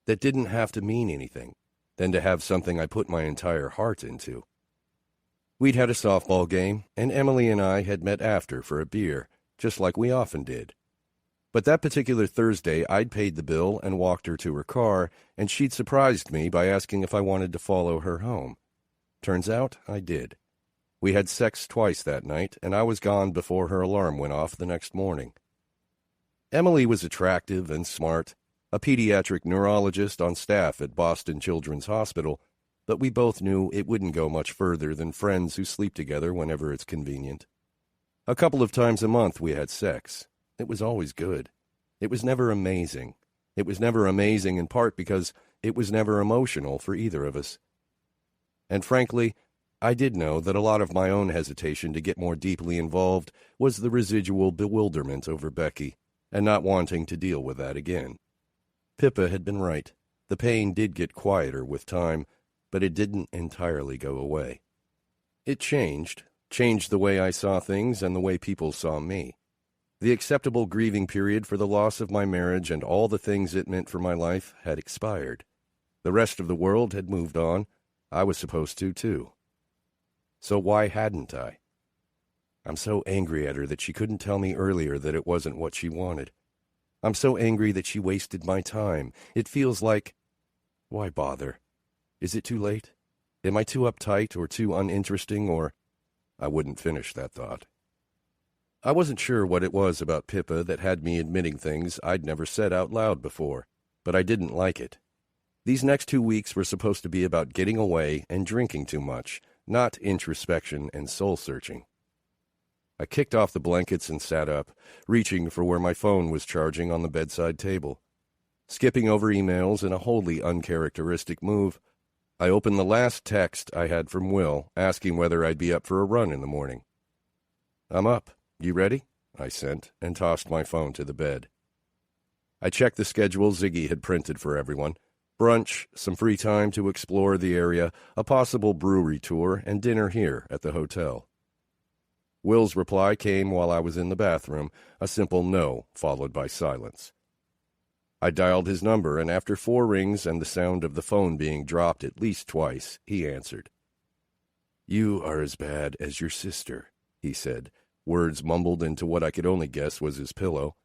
didn't have to mean anything, than to have something I put my entire heart into. We'd had a softball game, and Emily and I had met after for a beer, just like we often did. But that particular Thursday, I'd paid the bill and walked her to her car, and she'd surprised me by asking if I wanted to follow her home. Turns out I did. We had sex twice that night, and I was gone before her alarm went off the next morning. Emily was attractive and smart, a pediatric neurologist on staff at Boston Children's Hospital, but we both knew it wouldn't go much further than friends who sleep together whenever it's convenient. A couple of times a month we had sex. It was always good. It was never amazing. It was never amazing in part because it was never emotional for either of us. And frankly, I did know that a lot of my own hesitation to get more deeply involved was the residual bewilderment over Becky, and not wanting to deal with that again. Pippa had been right. The pain did get quieter with time, but it didn't entirely go away. It changed the way I saw things and the way people saw me. The acceptable grieving period for the loss of my marriage and all the things it meant for my life had expired. The rest of the world had moved on. I was supposed to, too. So why hadn't I? I'm so angry at her that she couldn't tell me earlier that it wasn't what she wanted. I'm so angry that she wasted my time. It feels like, why bother? Is it too late? Am I too uptight or too uninteresting or... I wouldn't finish that thought. I wasn't sure what it was about Pippa that had me admitting things I'd never said out loud before, but I didn't like it. These next 2 weeks were supposed to be about getting away and drinking too much, not introspection and soul-searching. I kicked off the blankets and sat up, reaching for where my phone was charging on the bedside table. Skipping over emails in a wholly uncharacteristic move, I opened the last text I had from Will, asking whether I'd be up for a run in the morning. "I'm up. You ready?" I sent, and tossed my phone to the bed. I checked the schedule Ziggy had printed for everyone. Brunch, some free time to explore the area, a possible brewery tour, and dinner here at the hotel. Will's reply came while I was in the bathroom, a simple no, followed by silence. I dialed his number, and after 4 rings and the sound of the phone being dropped at least twice, he answered. "You are as bad as your sister," he said, words mumbled into what I could only guess was his pillow.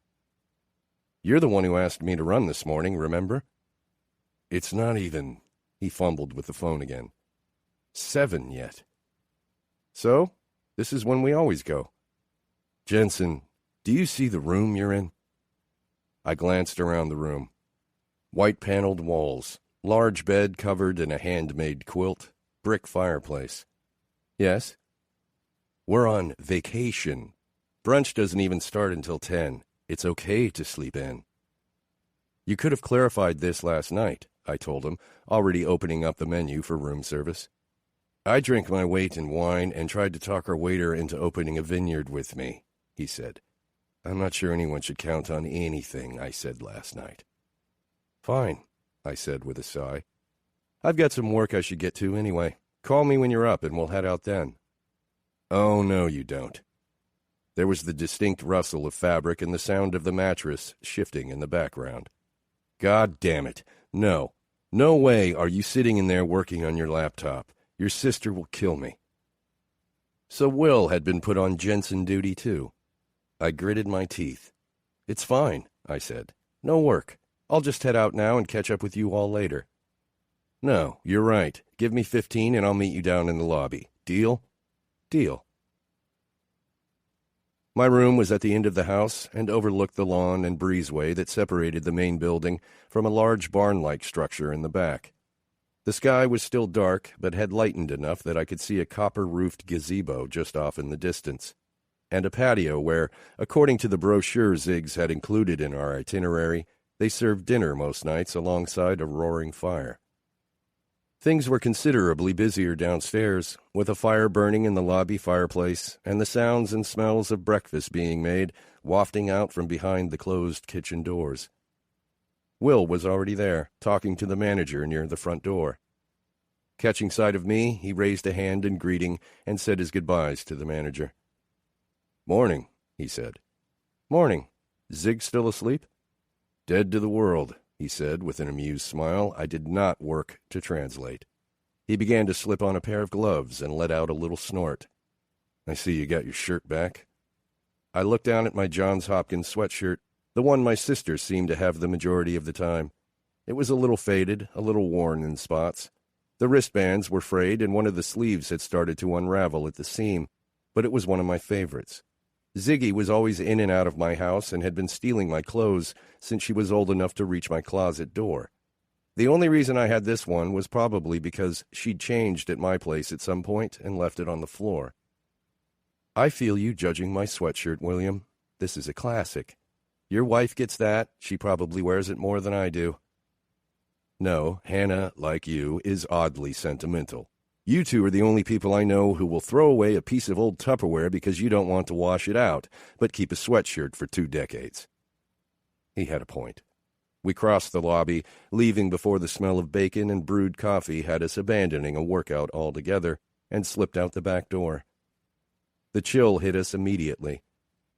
"You're the one who asked me to run this morning, remember?" "It's not even," he fumbled with the phone again, "7 yet." "So, this is when we always go." "Jensen, do you see the room you're in?" I glanced around the room. White-paneled walls, large bed covered in a handmade quilt, brick fireplace. "Yes?" "We're on vacation. Brunch doesn't even start until 10. It's okay to sleep in." "You could have clarified this last night," I told him, already opening up the menu for room service. "I drank my weight in wine and tried to talk our waiter into opening a vineyard with me," he said. "I'm not sure anyone should count on anything I said last night." "Fine," I said with a sigh. "I've got some work I should get to anyway. Call me when you're up and we'll head out then." "Oh, no, you don't." There was the distinct rustle of fabric and the sound of the mattress shifting in the background. "God damn it. No. No way are you sitting in there working on your laptop. Your sister will kill me." So Will had been put on Jensen duty, too. I gritted my teeth. "It's fine," I said. "No work. I'll just head out now and catch up with you all later." "No, you're right. Give me 15 and I'll meet you down in the lobby. Deal?" "Deal." My room was at the end of the house and overlooked the lawn and breezeway that separated the main building from a large barn-like structure in the back. The sky was still dark, but had lightened enough that I could see a copper-roofed gazebo just off in the distance, and a patio where, according to the brochure Ziggs had included in our itinerary, they served dinner most nights alongside a roaring fire. Things were considerably busier downstairs, with a fire burning in the lobby fireplace and the sounds and smells of breakfast being made wafting out from behind the closed kitchen doors. Will was already there, talking to the manager near the front door. Catching sight of me, he raised a hand in greeting and said his goodbyes to the manager. "Morning," he said. "Morning. Zig still asleep?" "Dead to the world," he said with an amused smile I did not work to translate. He began to slip on a pair of gloves and let out a little snort. "I see you got your shirt back." I looked down at my Johns Hopkins sweatshirt, the one my sister seemed to have the majority of the time. It was a little faded, a little worn in spots. The wristbands were frayed and one of the sleeves had started to unravel at the seam, but it was one of my favorites. Ziggy was always in and out of my house and had been stealing my clothes since she was old enough to reach my closet door. The only reason I had this one was probably because she'd changed at my place at some point and left it on the floor. I feel you judging my sweatshirt, William. This is a classic. Your wife gets that. She probably wears it more than I do. No, Hannah, like you, is oddly sentimental. You two are the only people I know who will throw away a piece of old Tupperware because you don't want to wash it out, but keep a sweatshirt for 2 decades. He had a point. We crossed the lobby, leaving before the smell of bacon and brewed coffee had us abandoning a workout altogether, and slipped out the back door. The chill hit us immediately.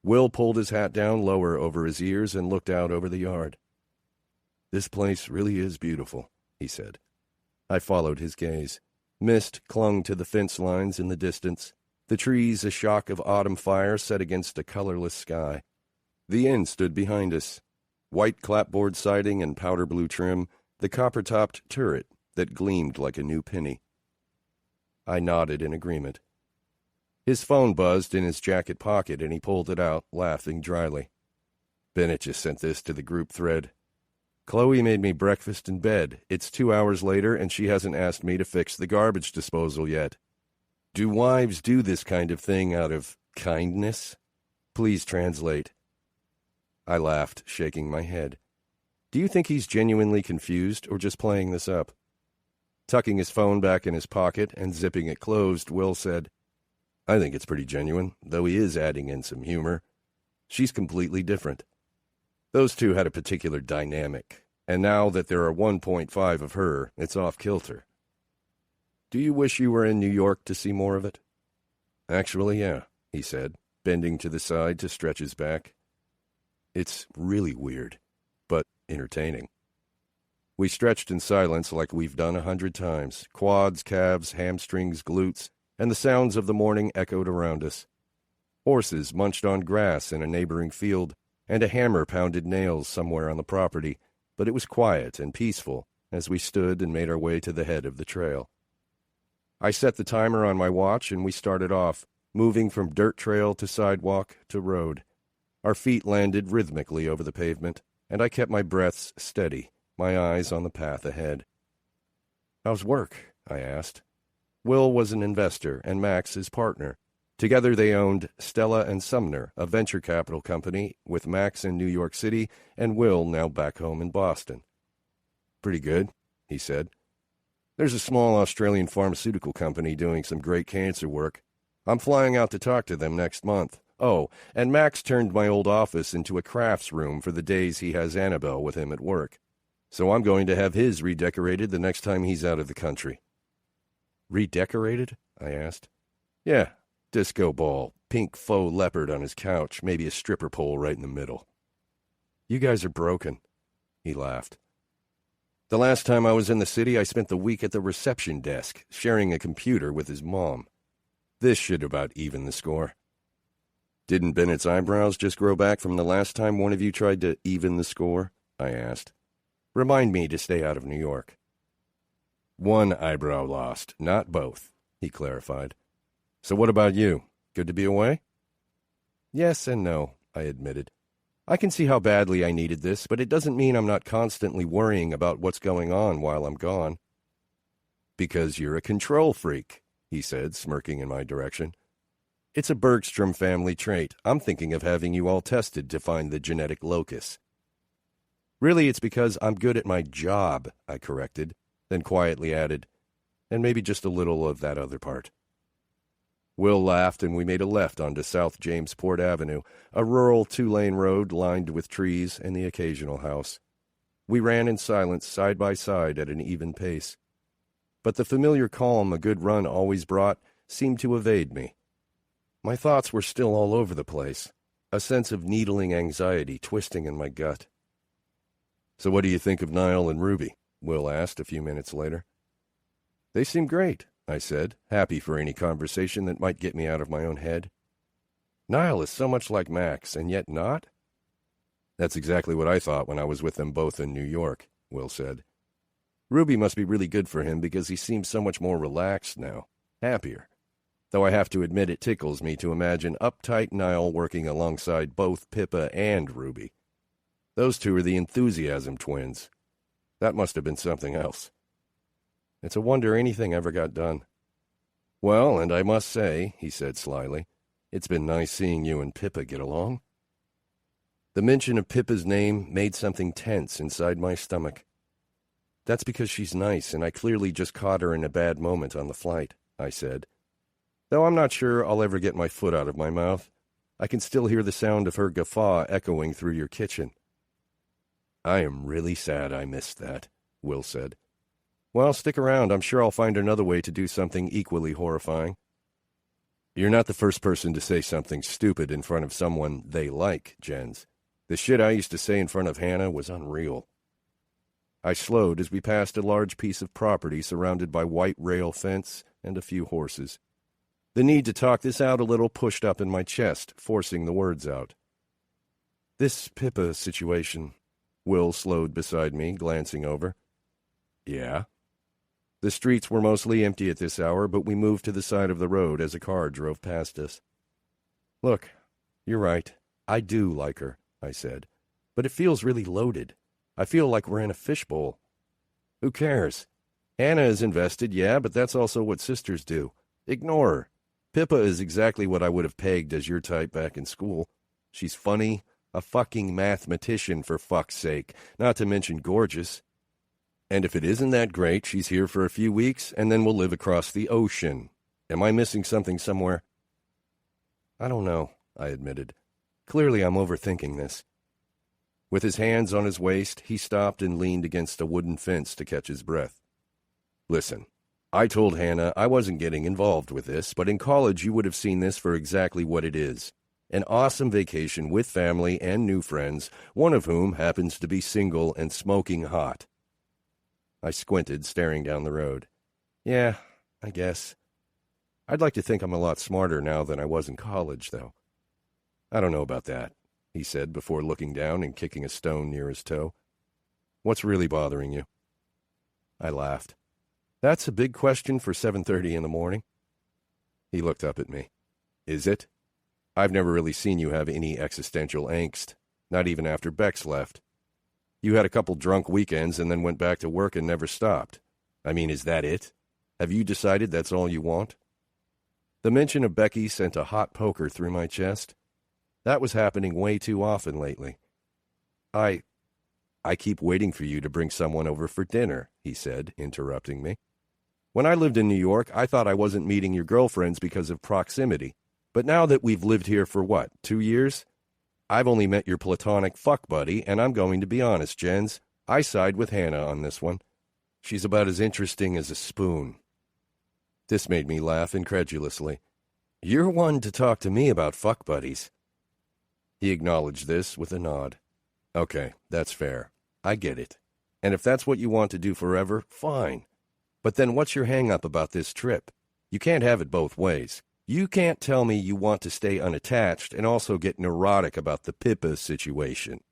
Will pulled his hat down lower over his ears and looked out over the yard. "This place really is beautiful," he said. I followed his gaze. Mist clung to the fence lines in the distance, the trees a shock of autumn fire set against a colorless sky. The inn stood behind us. White clapboard siding and powder blue trim, the copper-topped turret that gleamed like a new penny. I nodded in agreement. His phone buzzed in his jacket pocket, and he pulled it out, laughing dryly. "Bennett just sent this to the group thread. Chloe made me breakfast in bed. It's 2 hours later, and she hasn't asked me to fix the garbage disposal yet. Do wives do this kind of thing out of kindness? Please translate." I laughed, shaking my head. "Do you think he's genuinely confused or just playing this up?" Tucking his phone back in his pocket and zipping it closed, Will said, "I think it's pretty genuine, though he is adding in some humor. She's completely different. Those two had a particular dynamic, and now that there are 1.5 of her, it's off kilter. Do you wish you were in New York to see more of it?" "Actually, yeah," he said, bending to the side to stretch his back. "It's really weird, but entertaining." We stretched in silence like we've done 100 times. Quads, calves, hamstrings, glutes, and the sounds of the morning echoed around us. Horses munched on grass in a neighboring field, and a hammer pounded nails somewhere on the property, but it was quiet and peaceful as we stood and made our way to the head of the trail. I set the timer on my watch, and we started off, moving from dirt trail to sidewalk to road. Our feet landed rhythmically over the pavement, and I kept my breaths steady, my eyes on the path ahead. "How's work?" I asked. Will was an investor, and Max his partner. Together they owned Stella and Sumner, a venture capital company, with Max in New York City and Will now back home in Boston. "Pretty good," he said. "There's a small Australian pharmaceutical company doing some great cancer work. I'm flying out to talk to them next month. Oh, and Max turned my old office into a crafts room for the days he has Annabelle with him at work. So I'm going to have his redecorated the next time he's out of the country." "Redecorated?" I asked. "Yeah. Disco ball, pink faux leopard on his couch, maybe a stripper pole right in the middle." "You guys are broken." He laughed. "The last time I was in the city, I spent the week at the reception desk, sharing a computer with his mom. This should about even the score." "Didn't Bennett's eyebrows just grow back from the last time one of you tried to even the score?" I asked. "Remind me to stay out of New York." "One eyebrow lost, not both," he clarified. "So what about you? Good to be away?" "Yes and no," I admitted. "I can see how badly I needed this, but it doesn't mean I'm not constantly worrying about what's going on while I'm gone." "Because you're a control freak," he said, smirking in my direction. "It's a Bergstrom family trait. I'm thinking of having you all tested to find the genetic locus." "Really, it's because I'm good at my job," I corrected, then quietly added, "and maybe just a little of that other part." Will laughed, and we made a left onto South Jamesport Avenue, a rural 2-lane road lined with trees and the occasional house. We ran in silence side by side at an even pace. But the familiar calm a good run always brought seemed to evade me. My thoughts were still all over the place, a sense of needling anxiety twisting in my gut. "So what do you think of Niall and Ruby?" Will asked a few minutes later. "They seem great," I said, happy for any conversation that might get me out of my own head. "Niall is so much like Max, and yet not?" "That's exactly what I thought when I was with them both in New York," Will said. "Ruby must be really good for him because he seems so much more relaxed now, happier. Though I have to admit it tickles me to imagine uptight Niall working alongside both Pippa and Ruby. Those two are the enthusiasm twins. That must have been something else. It's a wonder anything ever got done." "Well, and I must say," he said slyly, It's been nice seeing you and Pippa get along." The mention of Pippa's name made something tense inside my stomach. "That's because she's nice, and I clearly just caught her in a bad moment on the flight," I said. "Though I'm not sure I'll ever get my foot out of my mouth. I can still hear the sound of her guffaw echoing through your kitchen." "I am really sad I missed that," Will said. "Well, stick around. I'm sure I'll find another way to do something equally horrifying." "You're not the first person to say something stupid in front of someone they like, Jens. The shit I used to say in front of Hannah was unreal." I slowed as we passed a large piece of property surrounded by white rail fence and a few horses. The need to talk this out a little pushed up in my chest, forcing the words out. "This Pippa situation." Will slowed beside me, glancing over. "Yeah?" The streets were mostly empty at this hour, but we moved to the side of the road as a car drove past us. "Look, you're right. I do like her," I said. "But it feels really loaded. I feel like we're in a fishbowl." "Who cares? Hannah is invested, yeah, but that's also what sisters do. Ignore her. Pippa is exactly what I would have pegged as your type back in school. She's funny, a fucking mathematician for fuck's sake, not to mention gorgeous. And if it isn't that great, she's here for a few weeks, and then we'll live across the ocean. Am I missing something somewhere?" "I don't know," I admitted. "Clearly I'm overthinking this." With his hands on his waist, he stopped and leaned against a wooden fence to catch his breath. "Listen, I told Hannah I wasn't getting involved with this, but in college you would have seen this for exactly what it is. An awesome vacation with family and new friends, one of whom happens to be single and smoking hot." I squinted, staring down the road. "Yeah, I guess. I'd like to think I'm a lot smarter now than I was in college, though." "I don't know about that," he said before looking down and kicking a stone near his toe. "What's really bothering you?" I laughed. "That's a big question for 7:30 in the morning." He looked up at me. "Is it? I've never really seen you have any existential angst, not even after Bex left. You had a couple drunk weekends and then went back to work and never stopped. I mean, is that it? Have you decided that's all you want?" The mention of Becky sent a hot poker through my chest. That was happening way too often lately. I keep waiting for you to bring someone over for dinner," he said, interrupting me. "When I lived in New York, I thought I wasn't meeting your girlfriends because of proximity. But now that we've lived here for, 2 years? I've only met your platonic fuck buddy, and I'm going to be honest, Jens. I side with Hannah on this one. She's about as interesting as a spoon." This made me laugh incredulously. "You're one to talk to me about fuck buddies." He acknowledged this with a nod. "Okay, that's fair. I get it. And if that's what you want to do forever, fine. But then what's your hang-up about this trip? You can't have it both ways. You can't tell me you want to stay unattached and also get neurotic about the Pippa situation."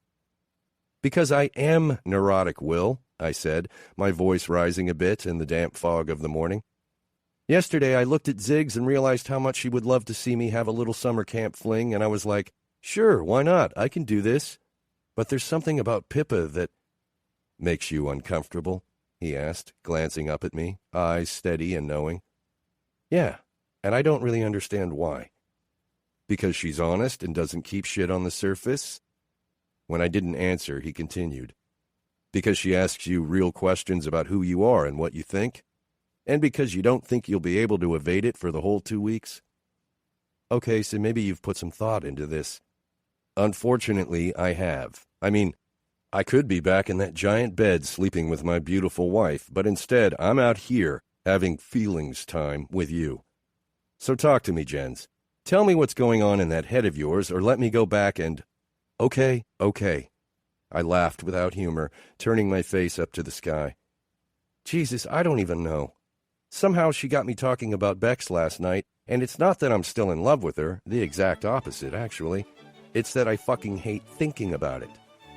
"Because I am neurotic, Will," I said, my voice rising a bit in the damp fog of the morning. "Yesterday I looked at Ziggs and realized how much she would love to see me have a little summer camp fling, and I was like, sure, why not? I can do this. But there's something about Pippa that—" "Makes you uncomfortable?" he asked, glancing up at me, eyes steady and knowing. "Yeah. And I don't really understand why." "Because she's honest and doesn't keep shit on the surface?" When I didn't answer, he continued. "Because she asks you real questions about who you are and what you think? And because you don't think you'll be able to evade it for the whole 2 weeks?" "Okay, so maybe you've put some thought into this." "Unfortunately, I have. I mean, I could be back in that giant bed sleeping with my beautiful wife, but instead I'm out here having feelings time with you. So talk to me, Jens. Tell me what's going on in that head of yours, or let me go back and—" Okay. I laughed without humor, turning my face up to the sky. "Jesus, I don't even know. Somehow she got me talking about Bex last night, and it's not that I'm still in love with her, the exact opposite, actually. It's that I fucking hate thinking about it.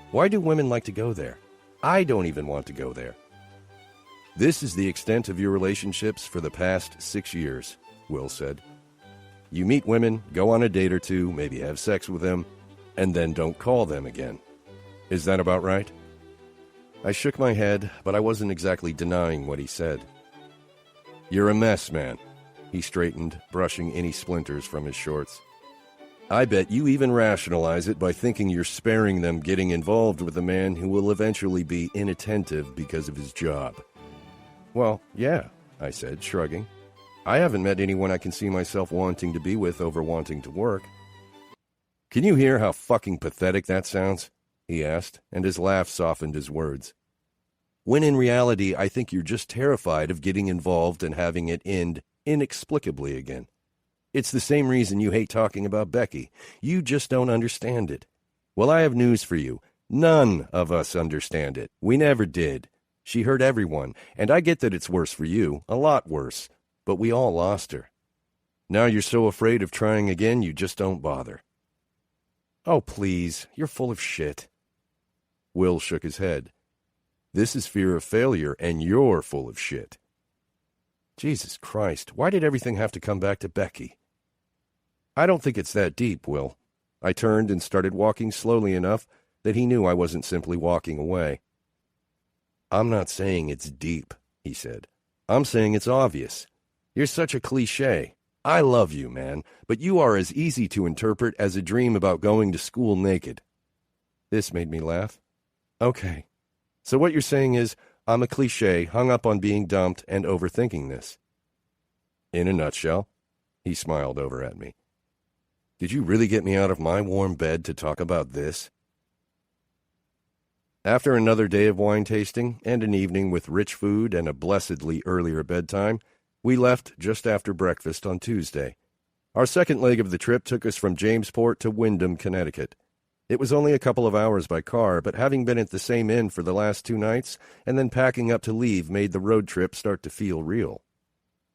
Why do women like to go there? I don't even want to go there." "This is the extent of your relationships for the past 6 years, Will said. You meet women, go on a date or two, maybe have sex with them, and then don't call them again. Is that about right?" I shook my head, but I wasn't exactly denying what he said. "You're a mess, man." He straightened, brushing any splinters from his shorts. I bet you even rationalize it by thinking you're sparing them getting involved with a man who will eventually be inattentive because of his job. Well, yeah, I said, shrugging. I haven't met anyone I can see myself wanting to be with over wanting to work. Can you hear how fucking pathetic that sounds? He asked, and his laugh softened his words. When in reality, I think you're just terrified of getting involved and having it end inexplicably again. It's the same reason you hate talking about Becky. You just don't understand it. Well, I have news for you. None of us understand it. We never did. She hurt everyone, and I get that it's worse for you, a lot worse, but we all lost her. Now you're so afraid of trying again, you just don't bother. Oh, please, you're full of shit. Will shook his head. This is fear of failure, and you're full of shit. Jesus Christ, why did everything have to come back to Becky? I don't think it's that deep, Will. I turned and started walking slowly enough that he knew I wasn't simply walking away. I'm not saying it's deep, he said. I'm saying it's obvious. You're such a cliché. I love you, man, but you are as easy to interpret as a dream about going to school naked. This made me laugh. Okay. So what you're saying is, I'm a cliché hung up on being dumped and overthinking this. In a nutshell, he smiled over at me. Did you really get me out of my warm bed to talk about this? After another day of wine tasting and an evening with rich food and a blessedly earlier bedtime, we left just after breakfast on Tuesday. Our second leg of the trip took us from Jamesport to Windham, Connecticut. It was only a couple of hours by car, but having been at the same inn for the last 2 nights and then packing up to leave made the road trip start to feel real.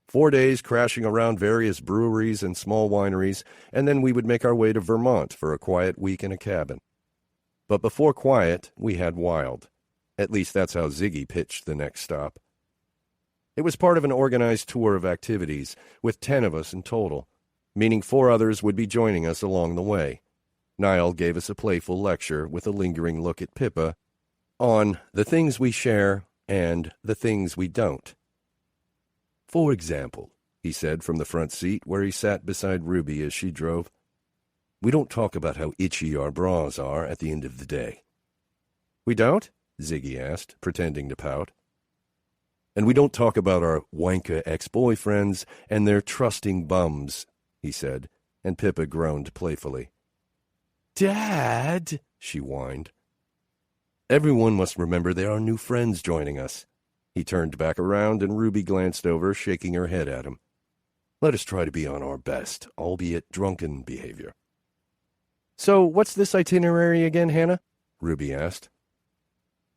4 days crashing around various breweries and small wineries, and then we would make our way to Vermont for a quiet week in a cabin. But before quiet, we had wild. At least that's how Ziggy pitched the next stop. It was part of an organized tour of activities, with 10 of us in total, meaning 4 others would be joining us along the way. Niall gave us a playful lecture with a lingering look at Pippa on the things we share and the things we don't. For example, he said from the front seat where he sat beside Ruby as she drove, we don't talk about how itchy our bras are at the end of the day. We don't? Ziggy asked, pretending to pout. And we don't talk about our wanker ex-boyfriends and their trusting bums, he said, and Pippa groaned playfully. Dad, she whined. Everyone must remember there are new friends joining us. He turned back around and Ruby glanced over, shaking her head at him. Let us try to be on our best, albeit drunken behavior. So what's this itinerary again, Hannah? Ruby asked.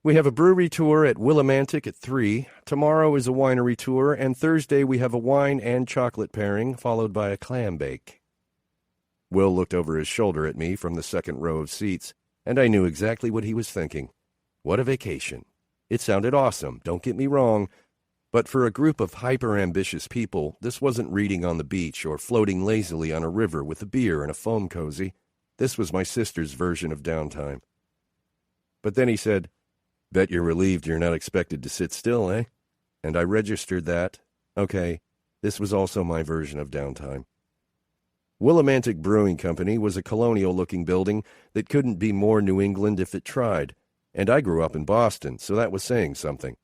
We have a brewery tour at Willimantic at 3. Tomorrow is a winery tour, and Thursday we have a wine and chocolate pairing, followed by a clam bake. Will looked over his shoulder at me from the second row of seats, and I knew exactly what he was thinking. What a vacation. It sounded awesome, don't get me wrong, but for a group of hyper-ambitious people, this wasn't reading on the beach or floating lazily on a river with a beer and a foam cozy. This was my sister's version of downtime. But then he said, Bet you're relieved you're not expected to sit still, eh? And I registered that. Okay, this was also my version of downtime. Willimantic Brewing Company was a colonial-looking building that couldn't be more New England if it tried, and I grew up in Boston, so that was saying something.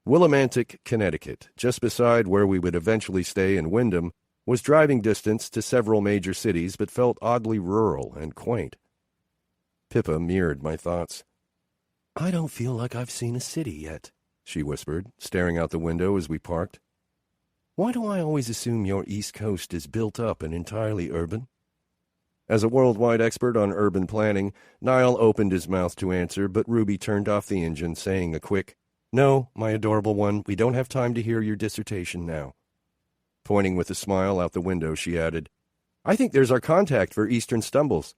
Willimantic, Connecticut, just beside where we would eventually stay in Windham, was driving distance to several major cities but felt oddly rural and quaint. Pippa mirrored my thoughts. I don't feel like I've seen a city yet, she whispered, staring out the window as we parked. Why do I always assume your East Coast is built up and entirely urban? As a worldwide expert on urban planning, Niall opened his mouth to answer, but Ruby turned off the engine, saying a quick, No, my adorable one, we don't have time to hear your dissertation now. Pointing with a smile out the window, she added, I think there's our contact for Eastern Stumbles.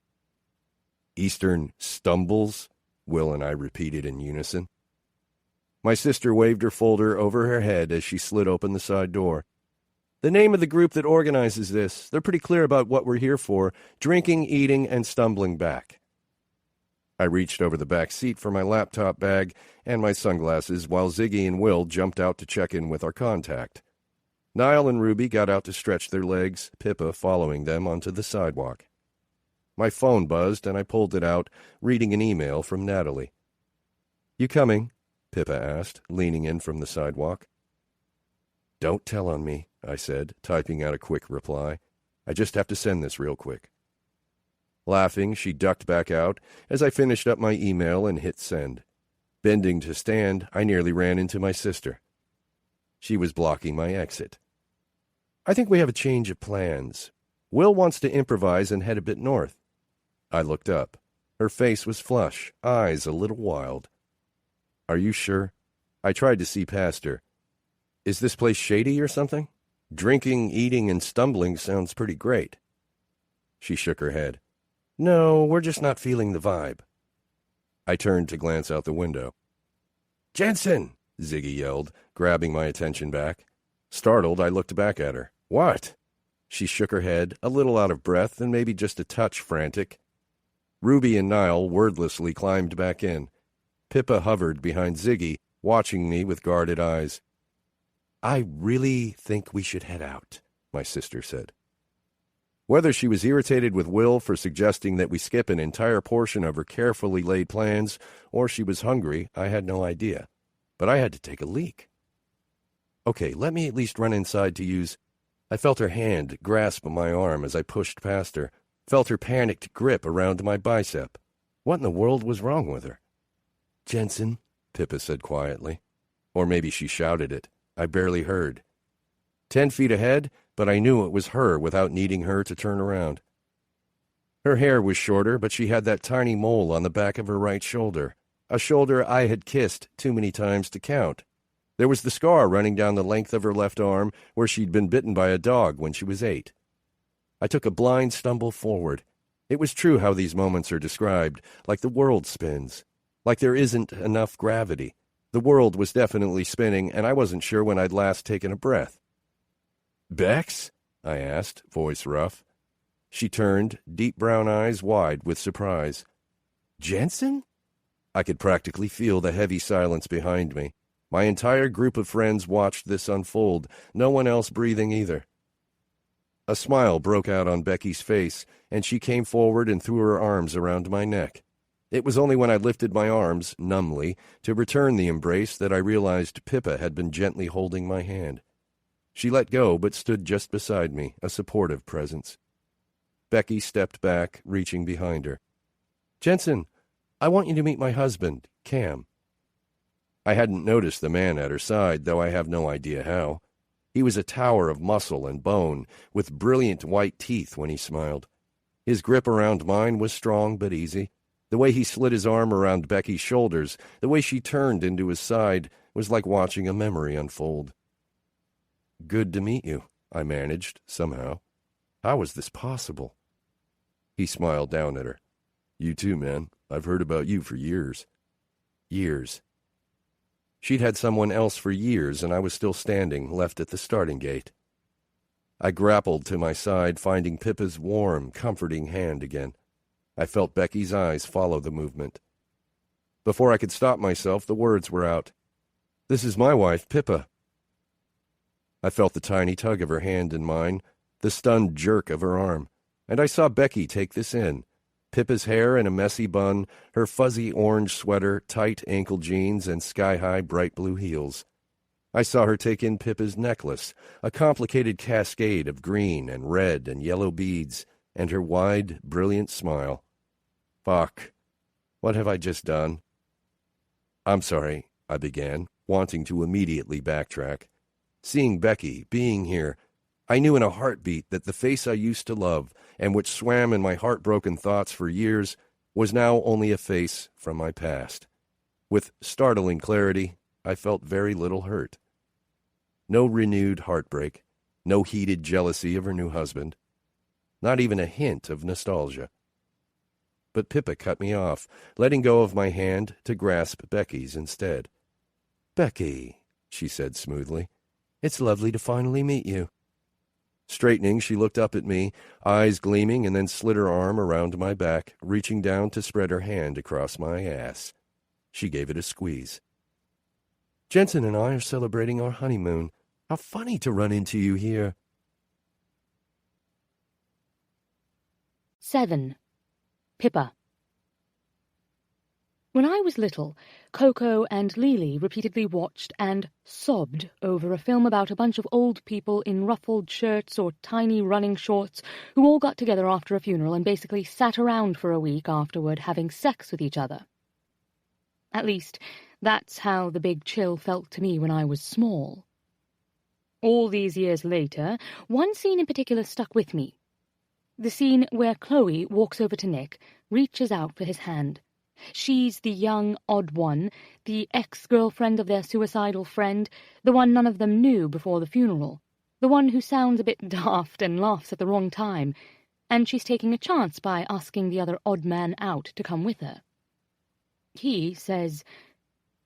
Eastern Stumbles? Will and I repeated in unison. My sister waved her folder over her head as she slid open the side door. The name of the group that organizes this. They're pretty clear about what we're here for. Drinking, eating, and stumbling back. I reached over the back seat for my laptop bag and my sunglasses while Ziggy and Will jumped out to check in with our contact. Niall and Ruby got out to stretch their legs, Pippa following them onto the sidewalk. My phone buzzed, and I pulled it out, reading an email from Natalie. "You coming?" Pippa asked, leaning in from the sidewalk. "Don't tell on me," I said, typing out a quick reply. "I just have to send this real quick." Laughing, she ducked back out as I finished up my email and hit send. Bending to stand, I nearly ran into my sister. She was blocking my exit. "I think we have a change of plans. Will wants to improvise and head a bit north." I looked up. Her face was flush, eyes a little wild. "Are you sure?" I tried to see past her. "Is this place shady or something? Drinking, eating, and stumbling sounds pretty great." She shook her head. "No, we're just not feeling the vibe." I turned to glance out the window. "Jensen!" Ziggy yelled, grabbing my attention back. Startled, I looked back at her. "What?" She shook her head, a little out of breath and maybe just a touch frantic. Ruby and Niall wordlessly climbed back in. Pippa hovered behind Ziggy, watching me with guarded eyes. "I really think we should head out," my sister said. Whether she was irritated with Will for suggesting that we skip an entire portion of her carefully laid plans, or she was hungry, I had no idea. But I had to take a leak. "Okay, let me at least run inside to use—" I felt her hand grasp my arm as I pushed past her, felt her panicked grip around my bicep. What in the world was wrong with her? "Jensen," Pippa said quietly. Or maybe she shouted it. I barely heard. 10 feet ahead, but I knew it was her without needing her to turn around. Her hair was shorter, but she had that tiny mole on the back of her right shoulder, a shoulder I had kissed too many times to count. There was the scar running down the length of her left arm where she'd been bitten by a dog when she was 8. I took a blind stumble forward. It was true how these moments are described, like the world spins, like there isn't enough gravity. The world was definitely spinning, and I wasn't sure when I'd last taken a breath. "Bex?" I asked, voice rough. She turned, deep brown eyes wide with surprise. "Jensen?" I could practically feel the heavy silence behind me. My entire group of friends watched this unfold, no one else breathing either. A smile broke out on Becky's face, and she came forward and threw her arms around my neck. It was only when I lifted my arms, numbly, to return the embrace that I realized Pippa had been gently holding my hand. She let go but stood just beside me, a supportive presence. Becky stepped back, reaching behind her. "Jensen, I want you to meet my husband, Cam." I hadn't noticed the man at her side, though I have no idea how. He was a tower of muscle and bone, with brilliant white teeth when he smiled. His grip around mine was strong but easy. The way he slid his arm around Becky's shoulders, the way she turned into his side, was like watching a memory unfold. "Good to meet you," I managed, somehow. How was this possible? He smiled down at her. "You too, man. I've heard about you for years." Years. She'd had someone else for years, and I was still standing, left at the starting gate. I grappled to my side, finding Pippa's warm, comforting hand again. I felt Becky's eyes follow the movement. Before I could stop myself, the words were out. "This is my wife, Pippa." I felt the tiny tug of her hand in mine, the stunned jerk of her arm, and I saw Becky take this in. Pippa's hair in a messy bun, her fuzzy orange sweater, tight ankle jeans, and sky-high bright blue heels. I saw her take in Pippa's necklace, a complicated cascade of green and red and yellow beads, and her wide, brilliant smile. Fuck. What have I just done? "I'm sorry," I began, wanting to immediately backtrack. Seeing Becky, being here, I knew in a heartbeat that the face I used to love, and which swam in my heartbroken thoughts for years, was now only a face from my past. With startling clarity, I felt very little hurt. No renewed heartbreak, no heated jealousy of her new husband, not even a hint of nostalgia. But Pippa cut me off, letting go of my hand to grasp Becky's instead. "Becky," she said smoothly, "it's lovely to finally meet you." Straightening, she looked up at me, eyes gleaming, and then slid her arm around my back, reaching down to spread her hand across my ass. She gave it a squeeze. "Jensen and I are celebrating our honeymoon. How funny to run into you here." 7. Pippa. When I was little, Coco and Lily repeatedly watched and sobbed over a film about a bunch of old people in ruffled shirts or tiny running shorts who all got together after a funeral and basically sat around for a week afterward having sex with each other. At least, that's how the Big Chill felt to me when I was small. All these years later, one scene in particular stuck with me. The scene where Chloe walks over to Nick, reaches out for his hand. She's the young, odd one, the ex-girlfriend of their suicidal friend, the one none of them knew before the funeral, the one who sounds a bit daft and laughs at the wrong time, and she's taking a chance by asking the other odd man out to come with her. He says,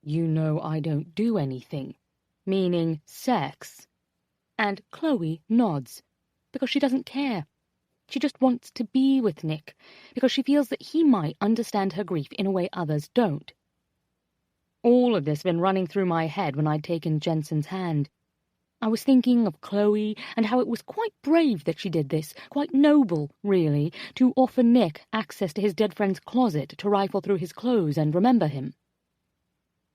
"You know I don't do anything," meaning sex, and Chloe nods, because she doesn't care. She just wants to be with Nick, because she feels that he might understand her grief in a way others don't. All of this had been running through my head when I'd taken Jensen's hand. I was thinking of Chloe and how it was quite brave that she did this, quite noble, really, to offer Nick access to his dead friend's closet to rifle through his clothes and remember him.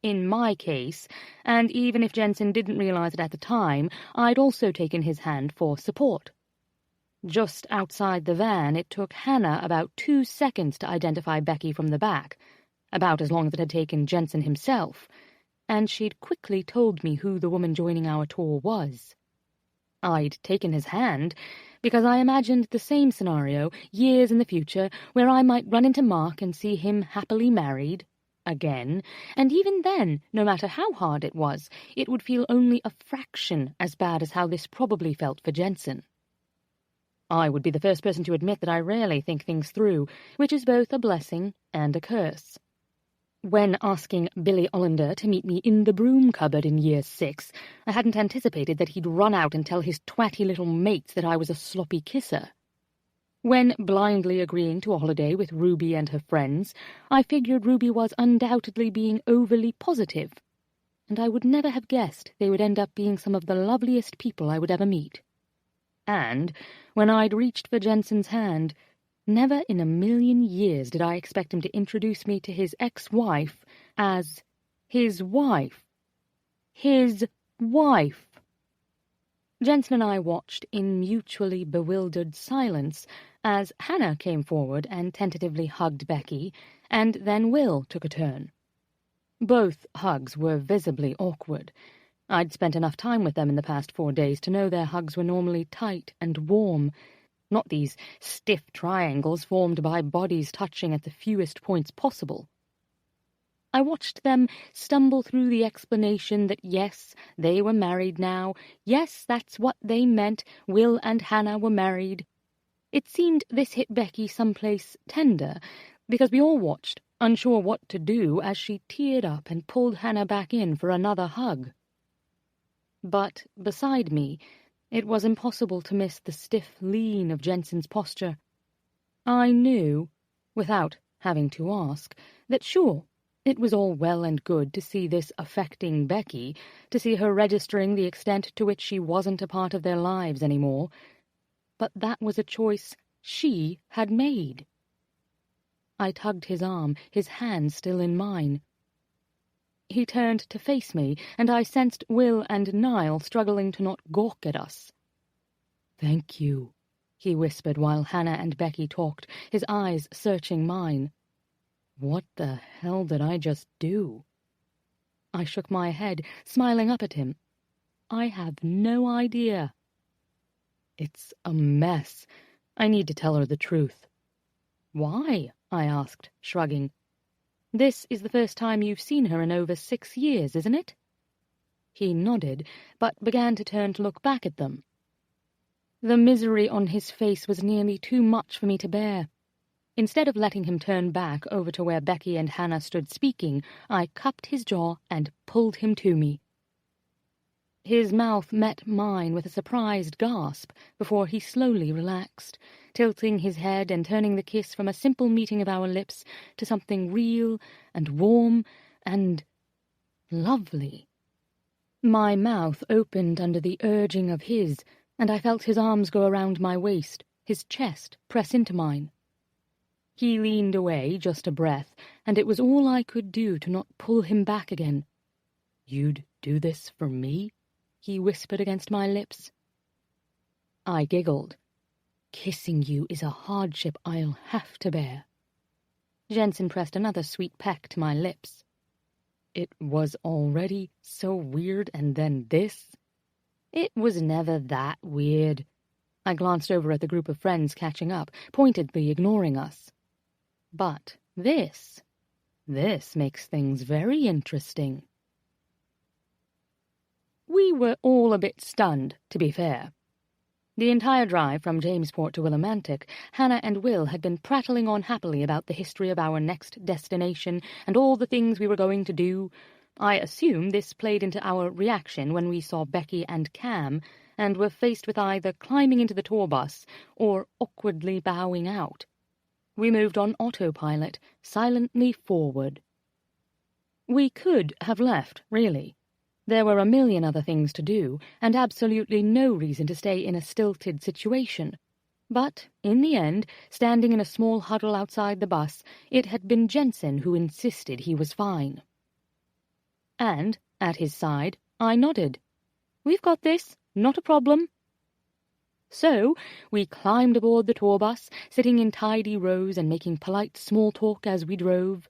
In my case, and even if Jensen didn't realize it at the time, I'd also taken his hand for support. Just outside the van, it took Hannah about 2 seconds to identify Becky from the back, about as long as it had taken Jensen himself, and she'd quickly told me who the woman joining our tour was. I'd taken his hand because I imagined the same scenario years in the future where I might run into Mark and see him happily married, again, and even then, no matter how hard it was, it would feel only a fraction as bad as how this probably felt for Jensen. I would be the first person to admit that I rarely think things through, which is both a blessing and a curse. When asking Billy Ollender to meet me in the broom cupboard in Year 6, I hadn't anticipated that he'd run out and tell his twatty little mates that I was a sloppy kisser. When blindly agreeing to a holiday with Ruby and her friends, I figured Ruby was undoubtedly being overly positive, and I would never have guessed they would end up being some of the loveliest people I would ever meet. And when I'd reached for Jensen's hand, never in a million years did I expect him to introduce me to his ex-wife as his wife. His wife. Jensen and I watched in mutually bewildered silence as Hannah came forward and tentatively hugged Becky, and then Will took a turn. Both hugs were visibly awkward. I'd spent enough time with them in the past 4 days to know their hugs were normally tight and warm, not these stiff triangles formed by bodies touching at the fewest points possible. I watched them stumble through the explanation that yes, they were married now, yes, that's what they meant, Will and Hannah were married. It seemed this hit Becky someplace tender, because we all watched, unsure what to do, as she teared up and pulled Hannah back in for another hug. But beside me, it was impossible to miss the stiff lean of Jensen's posture. I knew, without having to ask, that sure, it was all well and good to see this affecting Becky, to see her registering the extent to which she wasn't a part of their lives anymore, but that was a choice she had made. I tugged his arm, his hand still in mine. He turned to face me, and I sensed Will and Niall struggling to not gawk at us. "Thank you," he whispered while Hannah and Becky talked, his eyes searching mine. "What the hell did I just do?" I shook my head, smiling up at him. "I have no idea." "It's a mess. I need to tell her the truth." "Why?" I asked, shrugging. "This is the first time you've seen her in over 6 years, isn't it?" He nodded, but began to turn to look back at them. The misery on his face was nearly too much for me to bear. Instead of letting him turn back over to where Becky and Hannah stood speaking, I cupped his jaw and pulled him to me. His mouth met mine with a surprised gasp before he slowly relaxed, tilting his head and turning the kiss from a simple meeting of our lips to something real and warm and lovely. My mouth opened under the urging of his, and I felt his arms go around my waist, his chest press into mine. He leaned away just a breath, and it was all I could do to not pull him back again. "You'd do this for me?" he whispered against my lips. I giggled. "Kissing you is a hardship I'll have to bear." Jensen pressed another sweet peck to my lips. "It was already so weird, and then this?" "It was never that weird." I glanced over at the group of friends catching up, pointedly ignoring us. "But this makes things very interesting." We were all a bit stunned, to be fair. The entire drive from Jamesport to Willimantic, Hannah and Will had been prattling on happily about the history of our next destination and all the things we were going to do. I assume this played into our reaction when we saw Becky and Cam and were faced with either climbing into the tour bus or awkwardly bowing out. We moved on autopilot, silently forward. We could have left, really. There were a million other things to do, and absolutely no reason to stay in a stilted situation. But, in the end, standing in a small huddle outside the bus, it had been Jensen who insisted he was fine. And, at his side, I nodded. "We've got this, not a problem." So, we climbed aboard the tour bus, sitting in tidy rows and making polite small talk as we drove.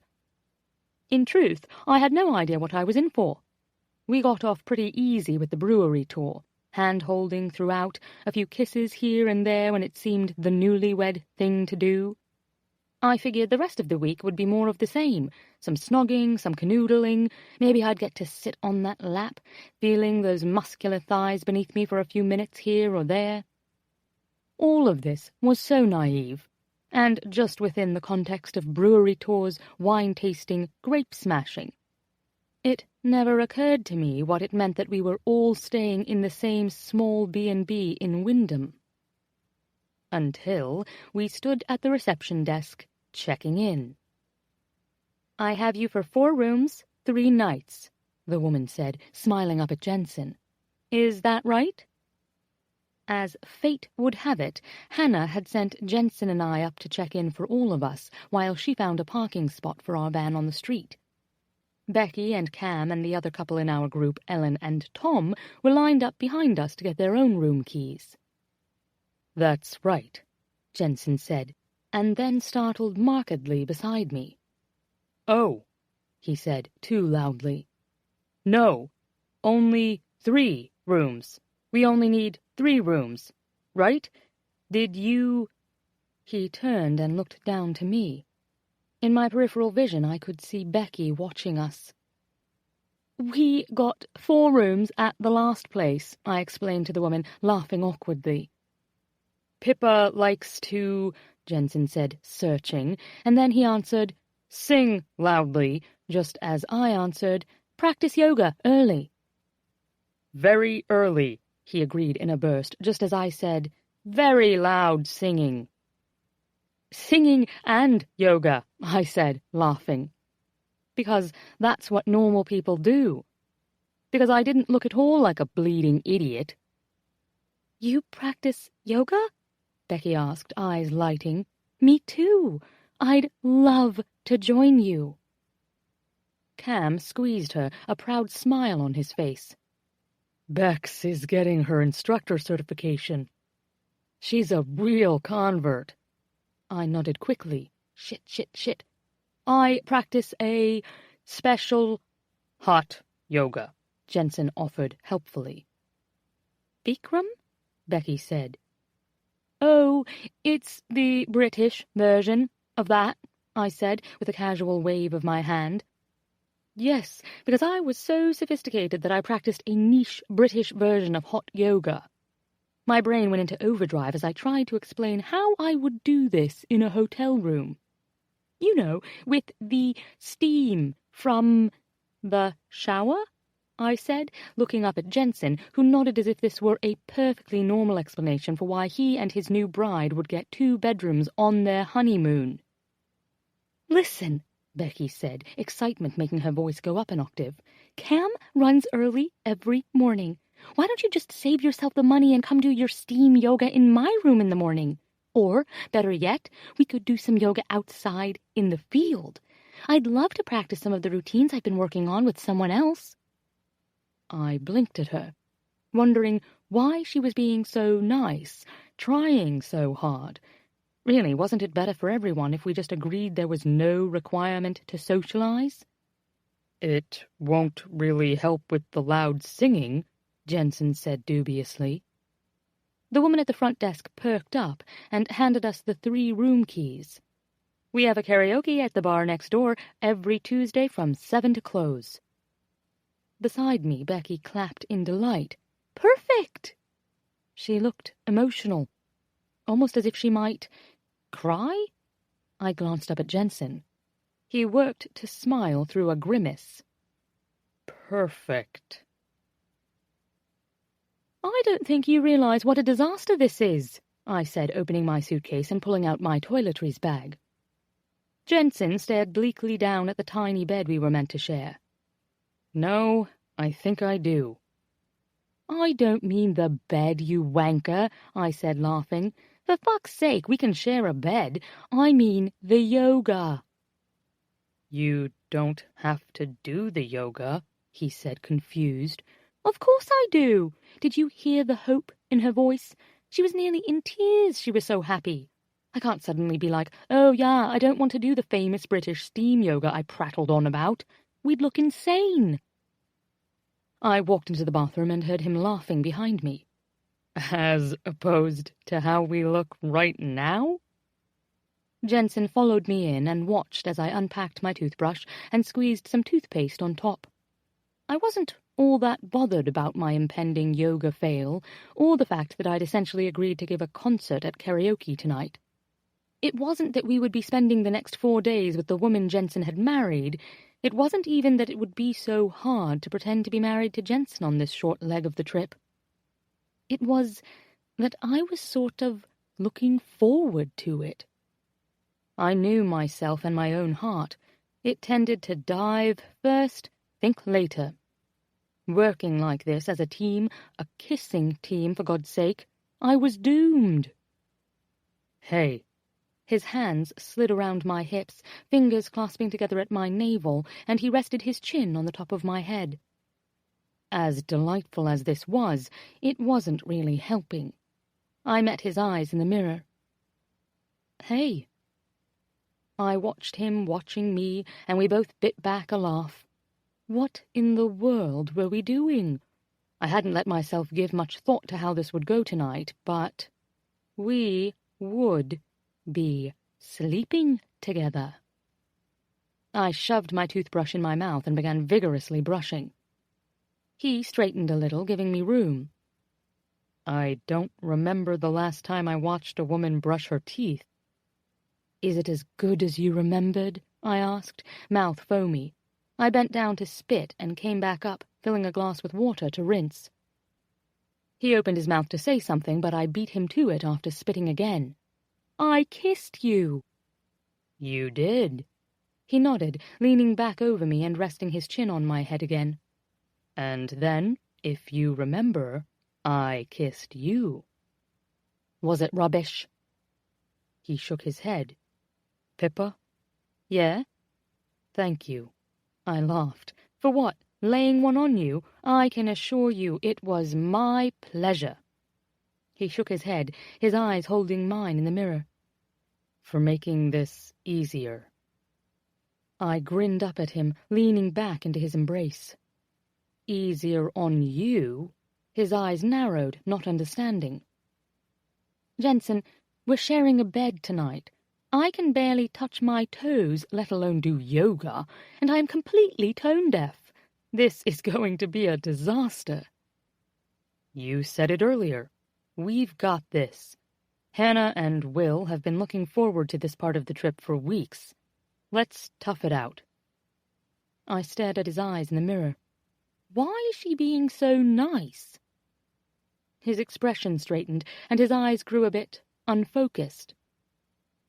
In truth, I had no idea what I was in for. We got off pretty easy with the brewery tour, hand-holding throughout, a few kisses here and there when it seemed the newlywed thing to do. I figured the rest of the week would be more of the same, some snogging, some canoodling, maybe I'd get to sit on that lap, feeling those muscular thighs beneath me for a few minutes here or there. All of this was so naive, and just within the context of brewery tours, wine-tasting, grape-smashing. It never occurred to me what it meant that we were all staying in the same small B&B in Wyndham. Until we stood at the reception desk, checking in. "I have you for 4 rooms, 3 nights," the woman said, smiling up at Jensen. "Is that right?" As fate would have it, Hannah had sent Jensen and I up to check in for all of us, while she found a parking spot for our van on the street. Becky and Cam and the other couple in our group, Ellen and Tom, were lined up behind us to get their own room keys. "That's right," Jensen said, and then startled markedly beside me. "Oh," he said, too loudly. "No, only 3 rooms. We only need 3 rooms, right? Did you—" He turned and looked down to me. In my peripheral vision, I could see Becky watching us. "We got 4 rooms at the last place," I explained to the woman, laughing awkwardly. "Pippa likes to," Jensen said, searching, and then he answered, "sing loudly," just as I answered, "practice yoga early." "Very early," he agreed in a burst, just as I said, "very loud singing." "Singing and yoga," I said, laughing. Because that's what normal people do. Because I didn't look at all like a bleeding idiot. "You practice yoga?" Becky asked, eyes lighting. "Me too. I'd love to join you." Cam squeezed her, a proud smile on his face. "Bex is getting her instructor certification. She's a real convert." I nodded quickly. Shit. "I practice a special hot yoga," Jensen offered helpfully. "Bikram?" Becky said. "Oh, it's the British version of that," I said, with a casual wave of my hand. Yes, because I was so sophisticated that I practiced a niche British version of hot yoga. My brain went into overdrive as I tried to explain how I would do this in a hotel room. You know, with the steam from the shower, I said, looking up at Jensen, who nodded as if this were a perfectly normal explanation for why he and his new bride would get 2 bedrooms on their honeymoon. "Listen," Becky said, excitement making her voice go up an octave. "Cam runs early every morning. Why don't you just save yourself the money and come do your steam yoga in my room in the morning? Or, better yet, we could do some yoga outside in the field. I'd love to practice some of the routines I've been working on with someone else. I blinked at her, wondering why she was being so nice, trying so hard. Really, wasn't it better for everyone if we just agreed there was no requirement to socialize? It won't really help with the loud singing, Jensen said dubiously. The woman at the front desk perked up and handed us the 3 room keys. We have a karaoke at the bar next door every Tuesday from 7 to close. Beside me, Becky clapped in delight. Perfect! She looked emotional, almost as if she might cry. I glanced up at Jensen. He worked to smile through a grimace. Perfect. I don't think you realize what a disaster this is, I said, opening my suitcase and pulling out my toiletries bag. Jensen stared bleakly down at the tiny bed we were meant to share. No, I think I do. I don't mean the bed, you wanker, I said, laughing. For fuck's sake, we can share a bed. I mean the yoga. You don't have to do the yoga, he said, confused. Of course I do. Did you hear the hope in her voice? She was nearly in tears, she was so happy. I can't suddenly be like, oh yeah, I don't want to do the famous British steam yoga I prattled on about. We'd look insane. I walked into the bathroom and heard him laughing behind me. As opposed to how we look right now? Jensen followed me in and watched as I unpacked my toothbrush and squeezed some toothpaste on top. I wasn't all that bothered about my impending yoga fail, or the fact that I'd essentially agreed to give a concert at karaoke tonight. It wasn't that we would be spending the next 4 days with the woman Jensen had married. It wasn't even that it would be so hard to pretend to be married to Jensen on this short leg of the trip. It was that I was sort of looking forward to it. I knew myself and my own heart. It tended to dive first, think later. Working like this as a team, a kissing team for God's sake, I was doomed. Hey. His hands slid around my hips, fingers clasping together at my navel, and he rested his chin on the top of my head. As delightful as this was, it wasn't really helping. I met his eyes in the mirror. Hey. I watched him watching me, and we both bit back a laugh. What in the world were we doing? I hadn't let myself give much thought to how this would go tonight, but we would be sleeping together. I shoved my toothbrush in my mouth and began vigorously brushing. He straightened a little, giving me room. I don't remember the last time I watched a woman brush her teeth. Is it as good as you remembered? I asked, mouth foamy. I bent down to spit and came back up, filling a glass with water to rinse. He opened his mouth to say something, but I beat him to it after spitting again. I kissed you. You did. He nodded, leaning back over me and resting his chin on my head again. And then, if you remember, I kissed you. Was it rubbish? He shook his head. Pippa? Yeah? Thank you. I laughed. For what? Laying one on you? I can assure you it was my pleasure. He shook his head, his eyes holding mine in the mirror. For making this easier. I grinned up at him, leaning back into his embrace. Easier on you? His eyes narrowed, not understanding. Jensen, we're sharing a bed tonight. I can barely touch my toes, let alone do yoga, and I am completely tone-deaf. This is going to be a disaster. You said it earlier. We've got this. Hannah and Will have been looking forward to this part of the trip for weeks. Let's tough it out. I stared at his eyes in the mirror. Why is she being so nice? His expression straightened, and his eyes grew a bit unfocused.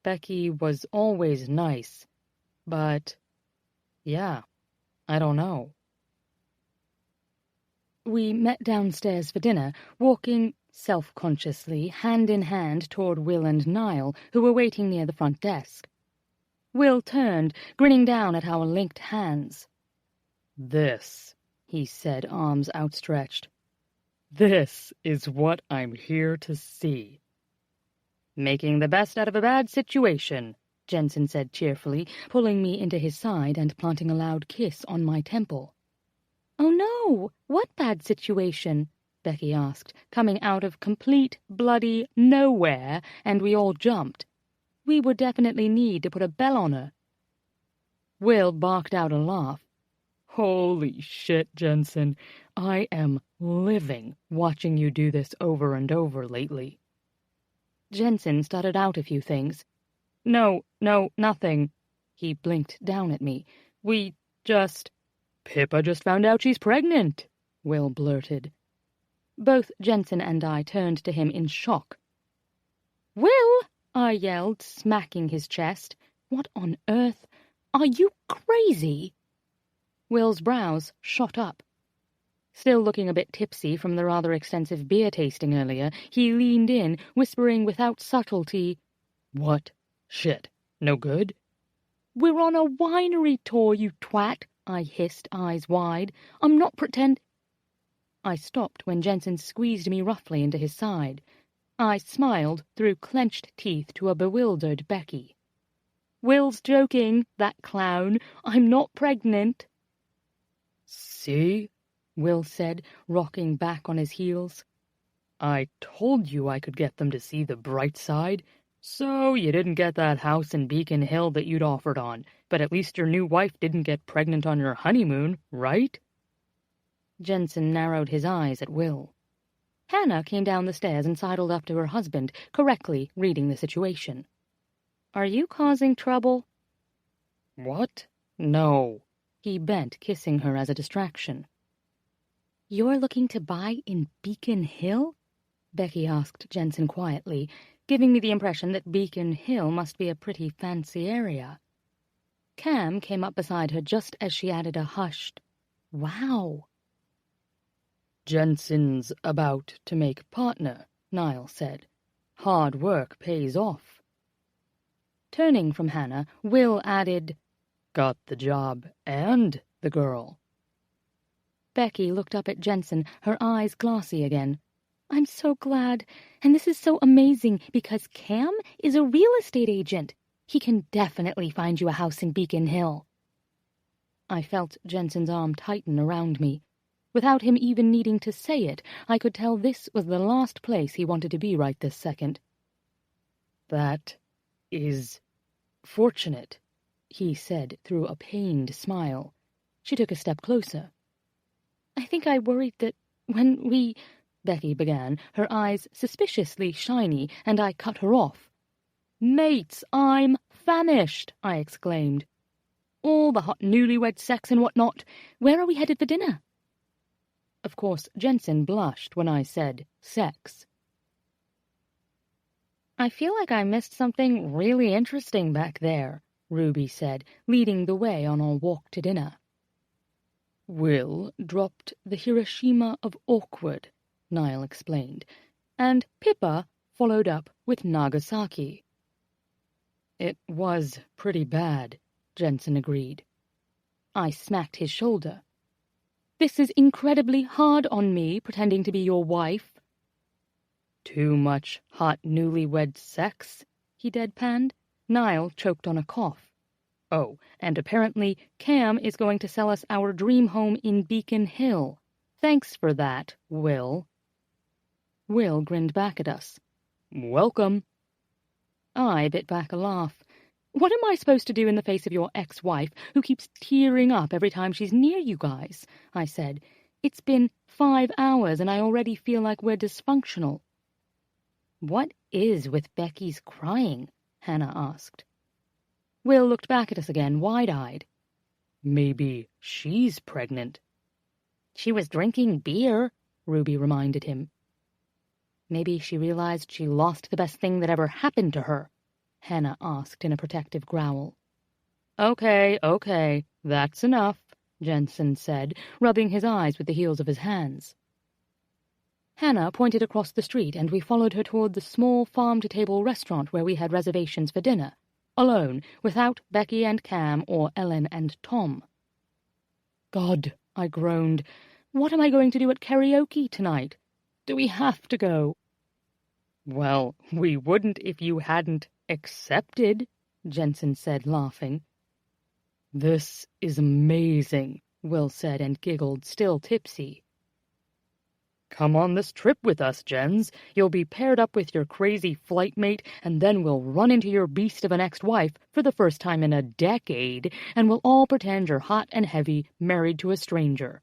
Becky was always nice, but, yeah, I don't know. We met downstairs for dinner, walking self-consciously, hand in hand toward Will and Niall, who were waiting near the front desk. Will turned, grinning down at our linked hands. "This," he said, arms outstretched. "This is what I'm here to see." "Making the best out of a bad situation," Jensen said cheerfully, pulling me into his side and planting a loud kiss on my temple. "Oh no! What bad situation?" Becky asked, coming out of complete, bloody nowhere, and we all jumped. We would definitely need to put a bell on her. Will barked out a laugh. "Holy shit, Jensen. I am living watching you do this over and over lately." Jensen stuttered out a few things. No, nothing." He blinked down at me. Pippa just found out she's pregnant," Will blurted. Both Jensen and I turned to him in shock. "Will!" I yelled, smacking his chest. "What on earth? Are you crazy?" Will's brows shot up. Still looking a bit tipsy from the rather extensive beer tasting earlier, he leaned in, whispering without subtlety, "What? Shit. No good?" "We're on a winery tour, you twat," I hissed, eyes wide. "I'm not pretend—" I stopped when Jensen squeezed me roughly into his side. I smiled through clenched teeth to a bewildered Becky. "Will's joking, that clown. I'm not pregnant." "See?" Will said, rocking back on his heels. "I told you I could get them to see the bright side. So you didn't get that house in Beacon Hill that you'd offered on, but at least your new wife didn't get pregnant on your honeymoon, right?" Jensen narrowed his eyes at Will. Hannah came down the stairs and sidled up to her husband, correctly reading the situation. "Are you causing trouble?" "What? No." He bent, kissing her as a distraction. "You're looking to buy in Beacon Hill?" Becky asked Jensen quietly, giving me the impression that Beacon Hill must be a pretty fancy area. Cam came up beside her just as she added a hushed, "Wow." "Jensen's about to make partner," Niall said. "Hard work pays off." Turning from Hannah, Will added, "Got the job and the girl." Becky looked up at Jensen, her eyes glassy again. "I'm so glad, and this is so amazing because Cam is a real estate agent. He can definitely find you a house in Beacon Hill." I felt Jensen's arm tighten around me. Without him even needing to say it, I could tell this was the last place he wanted to be right this second. "That is fortunate," he said through a pained smile. She took a step closer. "I think I worried that when we—" Becky began, her eyes suspiciously shiny, and I cut her off. "Mates, I'm famished," I exclaimed. "All the hot newlywed sex and whatnot. Where are we headed for dinner?" Of course, Jensen blushed when I said sex. "I feel like I missed something really interesting back there," Ruby said, leading the way on our walk to dinner. "Will dropped the Hiroshima of awkward," Niall explained, and Pippa followed up with Nagasaki. "It was pretty bad," Jensen agreed. I smacked his shoulder. "This is incredibly hard on me, pretending to be your wife." "Too much hot newlywed sex?" he deadpanned. Niall choked on a cough. "Oh, and apparently Cam is going to sell us our dream home in Beacon Hill. Thanks for that, Will." Will grinned back at us. "Welcome." I bit back a laugh. "What am I supposed to do in the face of your ex-wife, who keeps tearing up every time she's near you guys?" I said. "It's been 5 hours, and I already feel like we're dysfunctional." "What is with Becky's crying?" Hannah asked. Will looked back at us again, wide-eyed. "Maybe she's pregnant." "She was drinking beer," Ruby reminded him. "Maybe she realized she lost the best thing that ever happened to her," Hannah asked in a protective growl. Okay, that's enough," Jensen said, rubbing his eyes with the heels of his hands. Hannah pointed across the street, and we followed her toward the small farm-to-table restaurant where we had reservations for dinner, alone, without Becky and Cam or Ellen and Tom. "God," I groaned, "what am I going to do at karaoke tonight? Do we have to go?" "Well, we wouldn't if you hadn't accepted," Jensen said, laughing. "This is amazing," Will said and giggled, still tipsy. "Come on this trip with us, Jens. You'll be paired up with your crazy flight mate, and then we'll run into your beast of an ex-wife for the first time in a decade, and we'll all pretend you're hot and heavy, married to a stranger."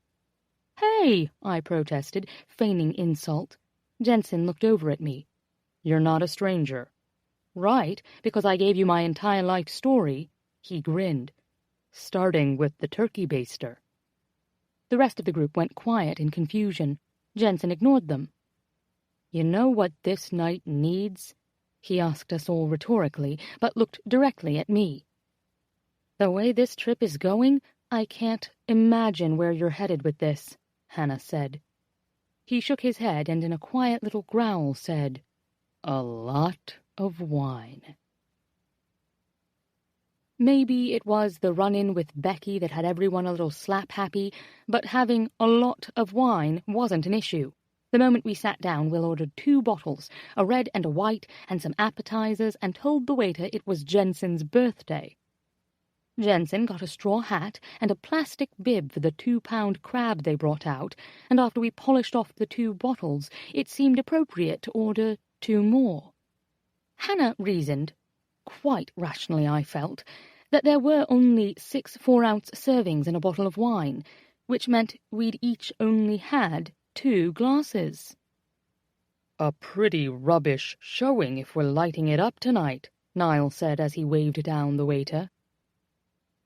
"Hey," I protested, feigning insult. Jensen looked over at me. "You're not a stranger." "Right, because I gave you my entire life story." He grinned. "Starting with the turkey baster." The rest of the group went quiet in confusion. Jensen ignored them. "You know what this night needs?" He asked us all rhetorically, but looked directly at me. "The way this trip is going, I can't imagine where you're headed with this," Hannah said. He shook his head and in a quiet little growl said, "A lot of wine." Maybe it was the run-in with Becky that had everyone a little slap-happy, but having a lot of wine wasn't an issue. The moment we sat down, Will ordered 2 bottles, a red and a white, and some appetizers, and told the waiter it was Jensen's birthday. Jensen got a straw hat and a plastic bib for the 2-pound crab they brought out, and after we polished off the 2 bottles, it seemed appropriate to order 2 more. Hannah reasoned, quite rationally I felt, that there were only 6 4-ounce servings in a bottle of wine, which meant we'd each only had 2 glasses. "A pretty rubbish showing if we're lighting it up tonight," Niall said as he waved down the waiter.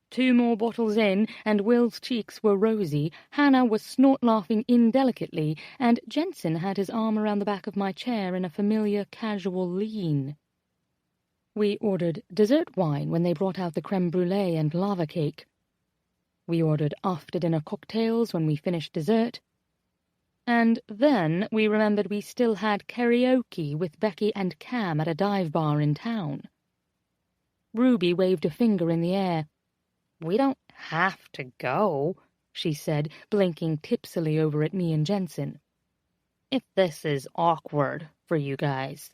2 more bottles in, and Will's cheeks were rosy, Hannah was snort-laughing indelicately, and Jensen had his arm around the back of my chair in a familiar casual lean. We ordered dessert wine when they brought out the creme brulee and lava cake. We ordered after-dinner cocktails when we finished dessert. And then we remembered we still had karaoke with Becky and Cam at a dive bar in town. Ruby waved a finger in the air. "We don't have to go," she said, blinking tipsily over at me and Jensen. "If this is awkward for you guys."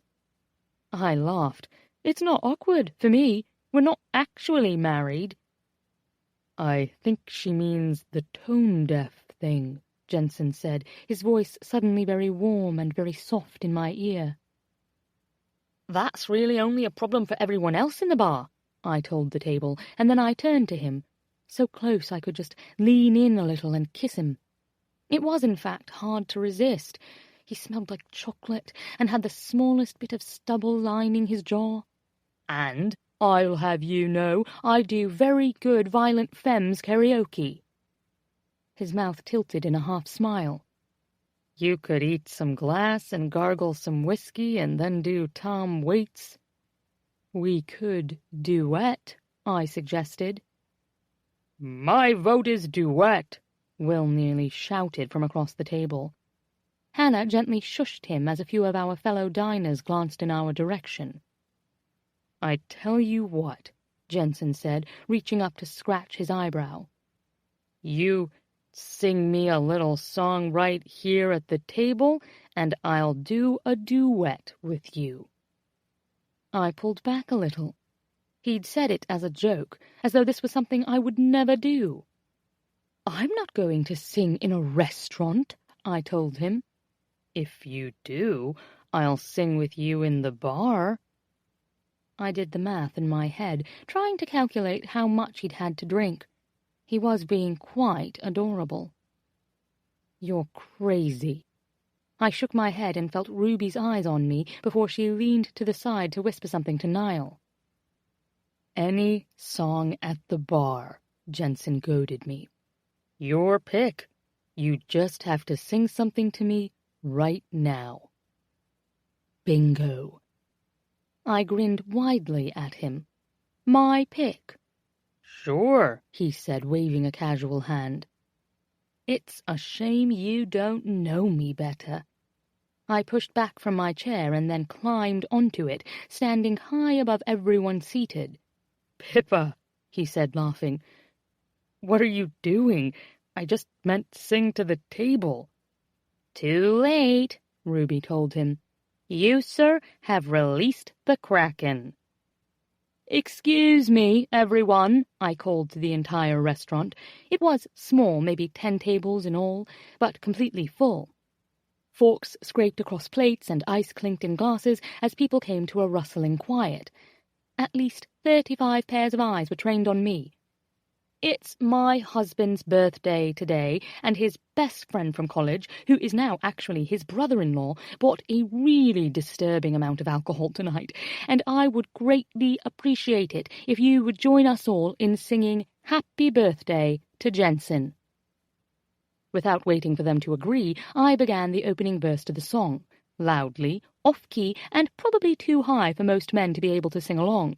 I laughed. "It's not awkward for me. We're not actually married." "I think she means the tone-deaf thing," Jensen said, his voice suddenly very warm and very soft in my ear. "That's really only a problem for everyone else in the bar," I told the table, and then I turned to him, so close I could just lean in a little and kiss him. It was, in fact, hard to resist. He smelled like chocolate and had the smallest bit of stubble lining his jaw. "And I'll have you know I do very good Violent Femmes karaoke." His mouth tilted in a half-smile. "You could eat some glass and gargle some whiskey and then do Tom Waits." "We could duet," I suggested. "My vote is duet," Will nearly shouted from across the table. Hannah gently shushed him as a few of our fellow diners glanced in our direction. "I tell you what," Jensen said, reaching up to scratch his eyebrow. "You sing me a little song right here at the table, and I'll do a duet with you." I pulled back a little. He'd said it as a joke, as though this was something I would never do. "I'm not going to sing in a restaurant," I told him. "If you do, I'll sing with you in the bar." I did the math in my head, trying to calculate how much he'd had to drink. He was being quite adorable. "You're crazy." I shook my head and felt Ruby's eyes on me before she leaned to the side to whisper something to Niall. "Any song at the bar," Jensen goaded me. "Your pick. You just have to sing something to me right now." Bingo. I grinned widely at him. "My pick." "Sure," he said, waving a casual hand. "It's a shame you don't know me better." I pushed back from my chair and then climbed onto it, standing high above everyone seated. "Pippa," he said, laughing. "What are you doing? I just meant sing to the table." "Too late," Ruby told him. "You, sir, have released the Kraken." "Excuse me, everyone," I called to the entire restaurant. It was small, maybe 10 tables in all, but completely full. Forks scraped across plates and ice clinked in glasses as people came to a rustling quiet. At least 35 pairs of eyes were trained on me. It's my husband's birthday today, and his best friend from college, who is now actually his brother-in-law, bought a really disturbing amount of alcohol tonight, and I would greatly appreciate it if you would join us all in singing Happy Birthday to Jensen. Without waiting for them to agree, I began the opening verse to the song, loudly, off-key, and probably too high for most men to be able to sing along.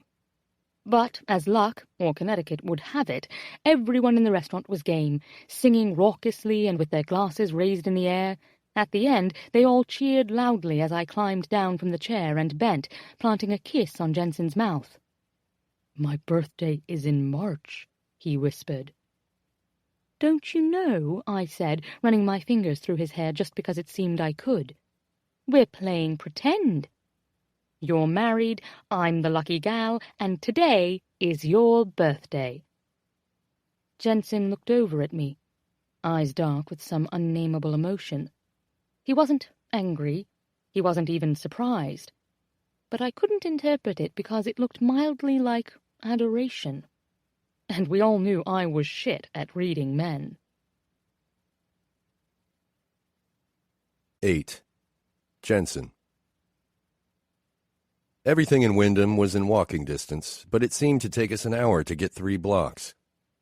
But, as luck, or Connecticut, would have it, everyone in the restaurant was game, singing raucously and with their glasses raised in the air. At the end, they all cheered loudly as I climbed down from the chair and bent, planting a kiss on Jensen's mouth. "My birthday is in March," he whispered. "Don't you know?" I said, running my fingers through his hair just because it seemed I could. "We're playing pretend. You're married, I'm the lucky gal, and today is your birthday." Jensen looked over at me, eyes dark with some unnameable emotion. He wasn't angry, he wasn't even surprised, but I couldn't interpret it because it looked mildly like adoration. And we all knew I was shit at reading men. 8. Jensen. Everything in Wyndham was in walking distance, but it seemed to take us an hour to get 3 blocks.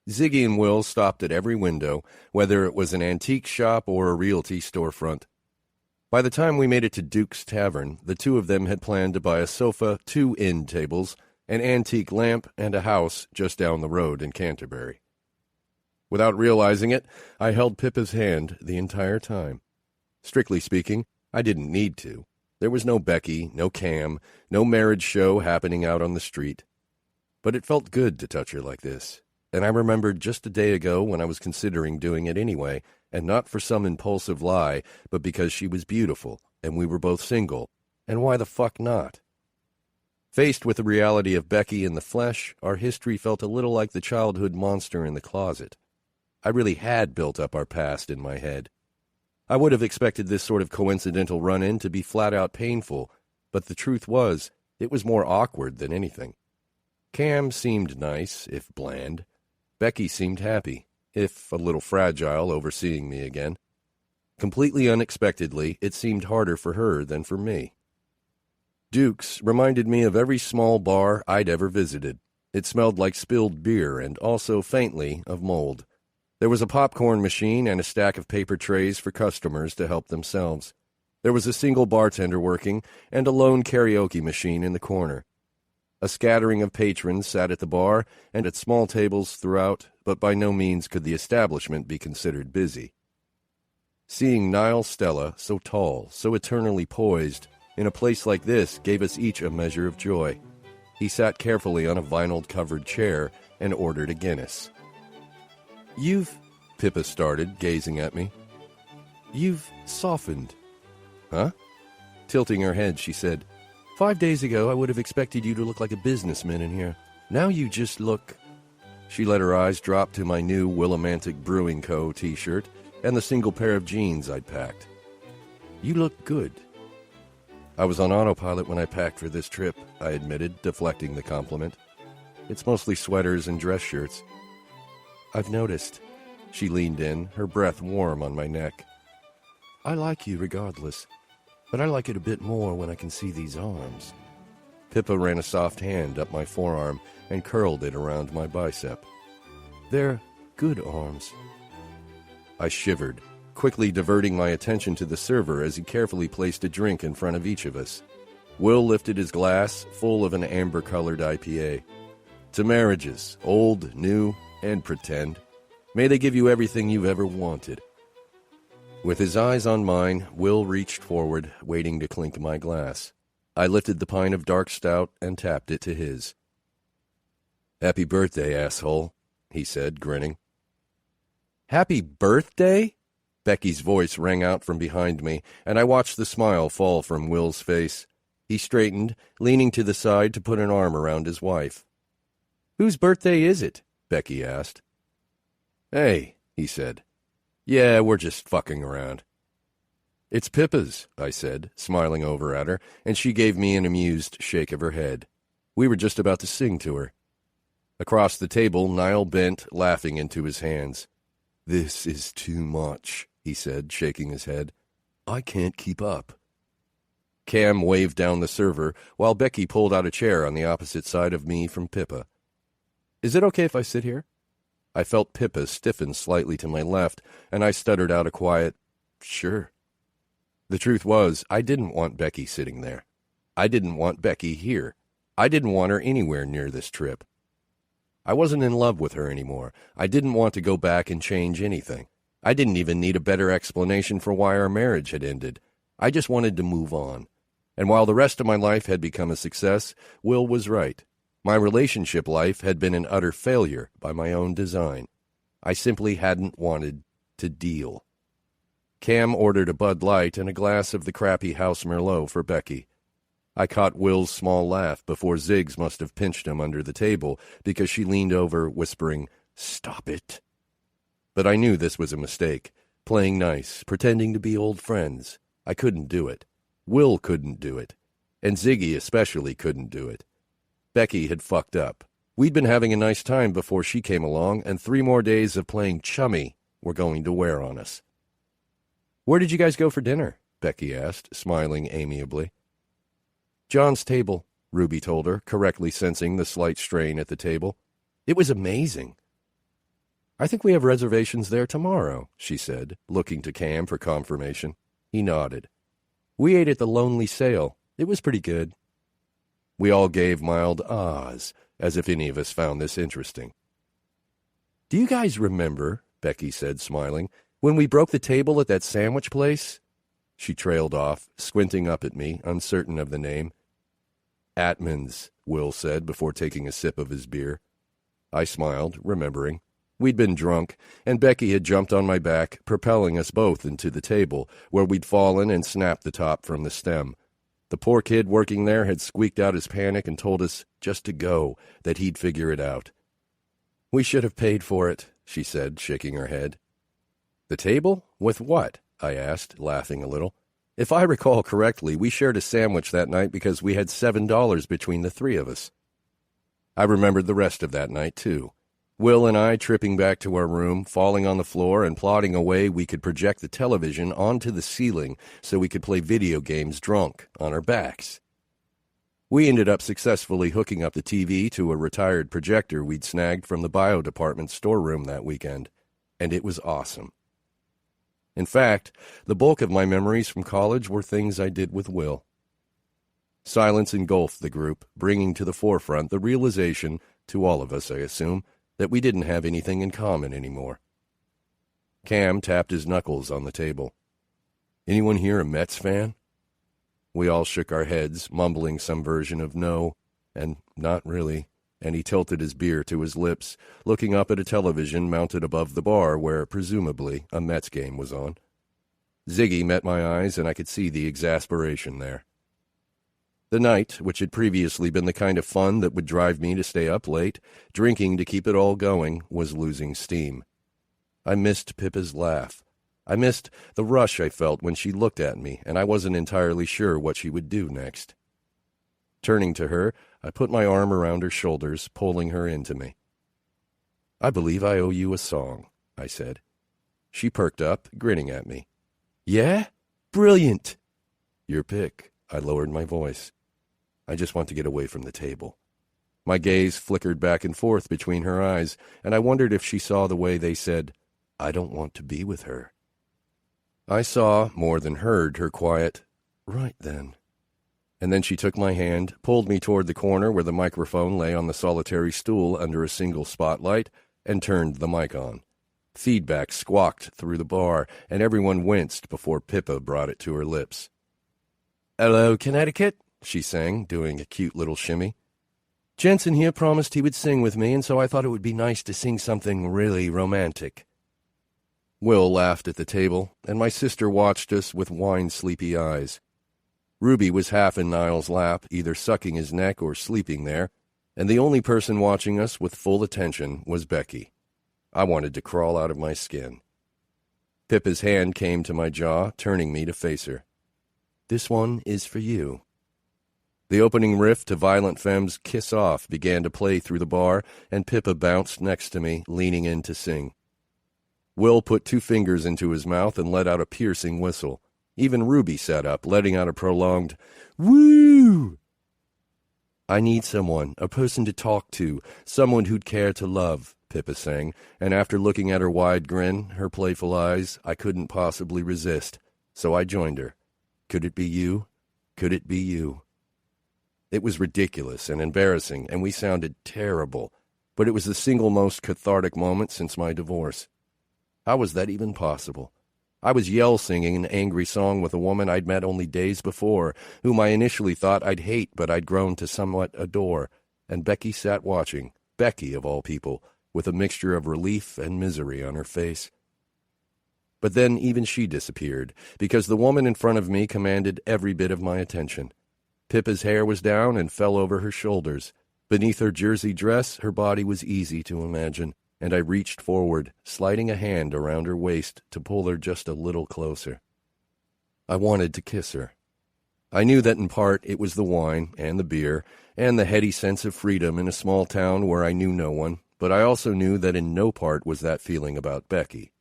Ziggy and Will stopped at every window, whether it was an antique shop or a realty storefront. By the time we made it to Duke's Tavern, the two of them had planned to buy a sofa, 2 end tables, an antique lamp, and a house just down the road in Canterbury. Without realizing it, I held Pippa's hand the entire time. Strictly speaking, I didn't need to. There was no Becky, no Cam, no marriage show happening out on the street. But it felt good to touch her like this, and I remembered just a day ago when I was considering doing it anyway, and not for some impulsive lie, but because she was beautiful, and we were both single, and why the fuck not? Faced with the reality of Becky in the flesh, our history felt a little like the childhood monster in the closet. I really had built up our past in my head. I would have expected this sort of coincidental run-in to be flat-out painful, but the truth was, it was more awkward than anything. Cam seemed nice, if bland. Becky seemed happy, if a little fragile over seeing me again. Completely unexpectedly, it seemed harder for her than for me. Duke's reminded me of every small bar I'd ever visited. It smelled like spilled beer and also faintly of mold. There was a popcorn machine and a stack of paper trays for customers to help themselves. There was a single bartender working and a lone karaoke machine in the corner. A scattering of patrons sat at the bar and at small tables throughout, but by no means could the establishment be considered busy. Seeing Niall Stella, so tall, so eternally poised, in a place like this gave us each a measure of joy. He sat carefully on a vinyl-covered chair and ordered a Guinness. "You've," Pippa started, gazing at me. "You've softened." "Huh?" Tilting her head, she said, 5 days ago I would have expected you to look like a businessman in here. Now you just look—" She let her eyes drop to my new Willimantic Brewing Co. t-shirt and the single pair of jeans I'd packed. "You look good." "I was on autopilot when I packed for this trip," I admitted, deflecting the compliment. "It's mostly sweaters and dress shirts." "I've noticed." She leaned in, her breath warm on my neck. "I like you regardless, but I like it a bit more when I can see these arms." Pippa ran a soft hand up my forearm and curled it around my bicep. "They're good arms." I shivered, quickly diverting my attention to the server as he carefully placed a drink in front of each of us. Will lifted his glass, full of an amber-colored IPA. "To marriages, old, new, and pretend. May they give you everything you've ever wanted." With his eyes on mine, Will reached forward, waiting to clink my glass. I lifted the pint of dark stout and tapped it to his. "Happy birthday, asshole," he said, grinning. "Happy birthday?" Becky's voice rang out from behind me, and I watched the smile fall from Will's face. He straightened, leaning to the side to put an arm around his wife. "Whose birthday is it?" Becky asked. "Hey," he said. "Yeah, we're just fucking around." "It's Pippa's," I said, smiling over at her, and she gave me an amused shake of her head. We were just about to sing to her. Across the table, Niall bent, laughing into his hands. "This is too much," he said, shaking his head. "I can't keep up." Cam waved down the server, while Becky pulled out a chair on the opposite side of me from Pippa. "Is it okay if I sit here?" I felt Pippa stiffen slightly to my left, and I stuttered out a quiet, "Sure." The truth was, I didn't want Becky sitting there. I didn't want Becky here. I didn't want her anywhere near this trip. I wasn't in love with her anymore. I didn't want to go back and change anything. I didn't even need a better explanation for why our marriage had ended. I just wanted to move on. And while the rest of my life had become a success, Will was right. My relationship life had been an utter failure by my own design. I simply hadn't wanted to deal. Cam ordered a Bud Light and a glass of the crappy House Merlot for Becky. I caught Will's small laugh before Ziggs must have pinched him under the table because she leaned over, whispering, "Stop it." But I knew this was a mistake. Playing nice, pretending to be old friends. I couldn't do it. Will couldn't do it. And Ziggy especially couldn't do it. Becky had fucked up. We'd been having a nice time before she came along, and 3 more days of playing chummy were going to wear on us. "Where did you guys go for dinner?" Becky asked, smiling amiably. "John's table," Ruby told her, correctly sensing the slight strain at the table. "It was amazing." "I think we have reservations there tomorrow," she said, looking to Cam for confirmation. He nodded. "We ate at the Lonely Sail. It was pretty good." We all gave mild ahs, as if any of us found this interesting. "Do you guys remember," Becky said, smiling, "when we broke the table at that sandwich place?" She trailed off, squinting up at me, uncertain of the name. "Atman's," Will said before taking a sip of his beer. I smiled, remembering. We'd been drunk, and Becky had jumped on my back, propelling us both into the table, where we'd fallen and snapped the top from the stem. The poor kid working there had squeaked out his panic and told us just to go, that he'd figure it out. "We should have paid for it," she said, shaking her head. "The table? With what?" I asked, laughing a little. "If I recall correctly, we shared a sandwich that night because we had $7 between the 3 of us." I remembered the rest of that night, too. Will and I tripping back to our room, falling on the floor, and plotting a way we could project the television onto the ceiling so we could play video games drunk on our backs. We ended up successfully hooking up the TV to a retired projector we'd snagged from the bio department storeroom that weekend, and it was awesome. In fact, the bulk of my memories from college were things I did with Will. Silence engulfed the group, bringing to the forefront the realization, to all of us, I assume, that we didn't have anything in common anymore. Cam tapped his knuckles on the table. "Anyone here a Mets fan?" We all shook our heads, mumbling some version of no, and not really, and he tilted his beer to his lips, looking up at a television mounted above the bar where, presumably, a Mets game was on. Ziggy met my eyes, and I could see the exasperation there. The night, which had previously been the kind of fun that would drive me to stay up late, drinking to keep it all going, was losing steam. I missed Pippa's laugh. I missed the rush I felt when she looked at me, and I wasn't entirely sure what she would do next. Turning to her, I put my arm around her shoulders, pulling her into me. "I believe I owe you a song," I said. She perked up, grinning at me. "Yeah? Brilliant!" "Your pick." I lowered my voice. "I just want to get away from the table." My gaze flickered back and forth between her eyes, and I wondered if she saw the way they said, "I don't want to be with her." I saw, more than heard, her quiet, "Right then." And then she took my hand, pulled me toward the corner where the microphone lay on the solitary stool under a single spotlight, and turned the mic on. Feedback squawked through the bar, and everyone winced before Pippa brought it to her lips. "Hello, Connecticut," she sang, doing a cute little shimmy. "Jensen here promised he would sing with me, and so I thought it would be nice to sing something really romantic." Will laughed at the table, and my sister watched us with wine-sleepy eyes. Ruby was half in Niall's lap, either sucking his neck or sleeping there, and the only person watching us with full attention was Becky. I wanted to crawl out of my skin. Pippa's hand came to my jaw, turning me to face her. "This one is for you." The opening riff to Violent Femme's Kiss Off began to play through the bar, and Pippa bounced next to me, leaning in to sing. Will put 2 fingers into his mouth and let out a piercing whistle. Even Ruby sat up, letting out a prolonged, "Woo!" "I need someone, a person to talk to, someone who'd care to love," Pippa sang, and after looking at her wide grin, her playful eyes, I couldn't possibly resist, so I joined her. Could it be you? Could it be you? It was ridiculous and embarrassing, and we sounded terrible, but it was the single most cathartic moment since my divorce. How was that even possible? I was yell-singing an angry song with a woman I'd met only days before, whom I initially thought I'd hate but I'd grown to somewhat adore, and Becky sat watching, Becky of all people, with a mixture of relief and misery on her face. But then even she disappeared, because the woman in front of me commanded every bit of my attention. Pippa's hair was down and fell over her shoulders. Beneath her jersey dress, her body was easy to imagine, and I reached forward, sliding a hand around her waist to pull her just a little closer. I wanted to kiss her. I knew that in part it was the wine and the beer and the heady sense of freedom in a small town where I knew no one, but I also knew that in no part was that feeling about Becky.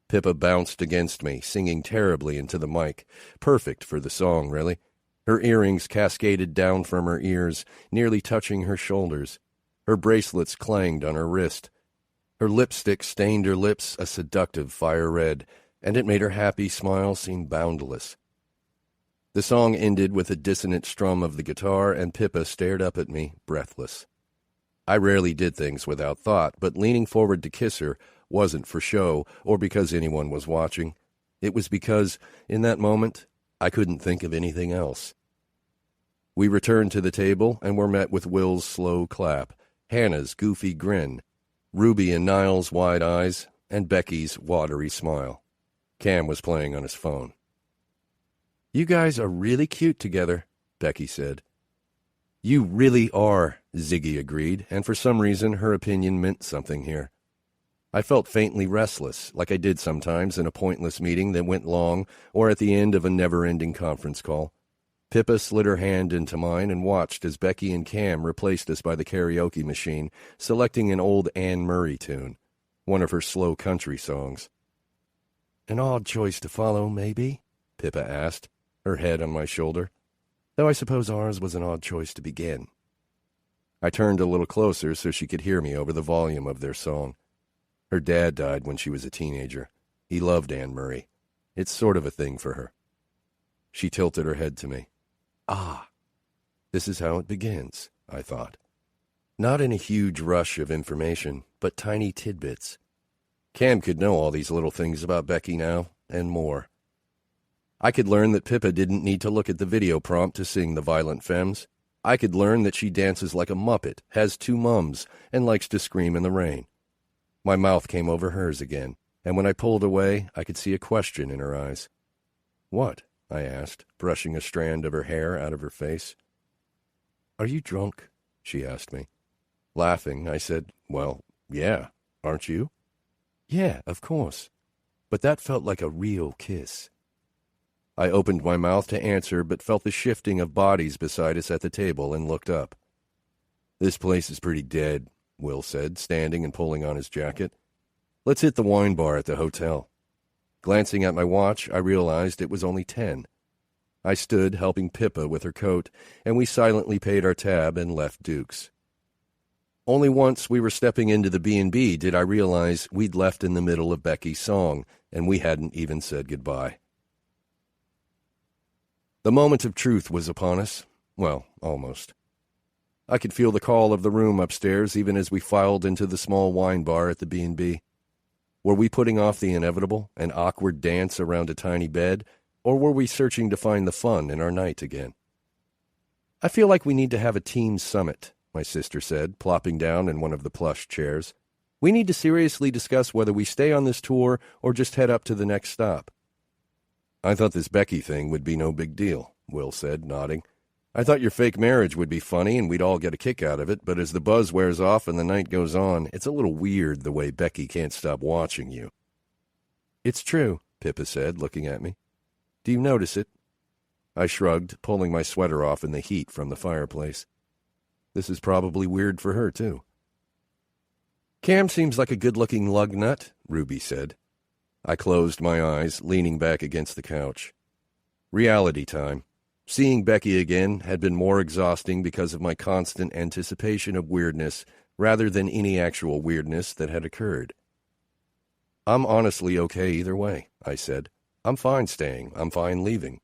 Pippa bounced against me, singing terribly into the mic, perfect for the song, really. Her earrings cascaded down from her ears, nearly touching her shoulders. Her bracelets clanged on her wrist. Her lipstick stained her lips a seductive fire red, and it made her happy smile seem boundless. The song ended with a dissonant strum of the guitar, and Pippa stared up at me, breathless. I rarely did things without thought, but leaning forward to kiss her wasn't for show or because anyone was watching. It was because, in that moment, I couldn't think of anything else. We returned to the table and were met with Will's slow clap, Hannah's goofy grin, Ruby and Niall's wide eyes, and Becky's watery smile. Cam was playing on his phone. "You guys are really cute together," Becky said. "You really are," Ziggy agreed, and for some reason her opinion meant something here. I felt faintly restless, like I did sometimes in a pointless meeting that went long or at the end of a never-ending conference call. Pippa slid her hand into mine and watched as Becky and Cam replaced us by the karaoke machine, selecting an old Anne Murray tune, one of her slow country songs. "An odd choice to follow, maybe?" Pippa asked, her head on my shoulder. "Though I suppose ours was an odd choice to begin." I turned a little closer so she could hear me over the volume of their song. Her dad died when she was a teenager. He loved Anne Murray. It's sort of a thing for her. She tilted her head to me. "Ah, this is how it begins," I thought. Not in a huge rush of information, but tiny tidbits. Cam could know all these little things about Becky now, and more. I could learn that Pippa didn't need to look at the video prompt to sing the Violent Femmes. I could learn that she dances like a Muppet, has 2 mums, and likes to scream in the rain. My mouth came over hers again, and when I pulled away, I could see a question in her eyes. "What?" I asked, brushing a strand of her hair out of her face. "Are you drunk?" she asked me. Laughing, I said, "Well, yeah, aren't you?" "Yeah, of course. But that felt like a real kiss." I opened my mouth to answer, but felt the shifting of bodies beside us at the table and looked up. "This place is pretty dead," Will said, standing and pulling on his jacket. "Let's hit the wine bar at the hotel." Glancing at my watch, I realized it was only 10. I stood, helping Pippa with her coat, and we silently paid our tab and left Duke's. Only once we were stepping into the B&B did I realize we'd left in the middle of Becky's song, and we hadn't even said goodbye. The moment of truth was upon us. Well, almost. I could feel the call of the room upstairs even as we filed into the small wine bar at the B&B. Were we putting off the inevitable, an awkward dance around a tiny bed, or were we searching to find the fun in our night again? "I feel like we need to have a team summit," my sister said, plopping down in one of the plush chairs. "We need to seriously discuss whether we stay on this tour or just head up to the next stop." "I thought this Becky thing would be no big deal," Will said, nodding. "I thought your fake marriage would be funny and we'd all get a kick out of it, but as the buzz wears off and the night goes on, it's a little weird the way Becky can't stop watching you." "It's true," Pippa said, looking at me. "Do you notice it?" I shrugged, pulling my sweater off in the heat from the fireplace. This is probably weird for her, too. "Cam seems like a good-looking lug nut," Ruby said. I closed my eyes, leaning back against the couch. Reality time. Seeing Becky again had been more exhausting because of my constant anticipation of weirdness rather than any actual weirdness that had occurred. "I'm honestly okay either way," I said. "I'm fine staying. I'm fine leaving."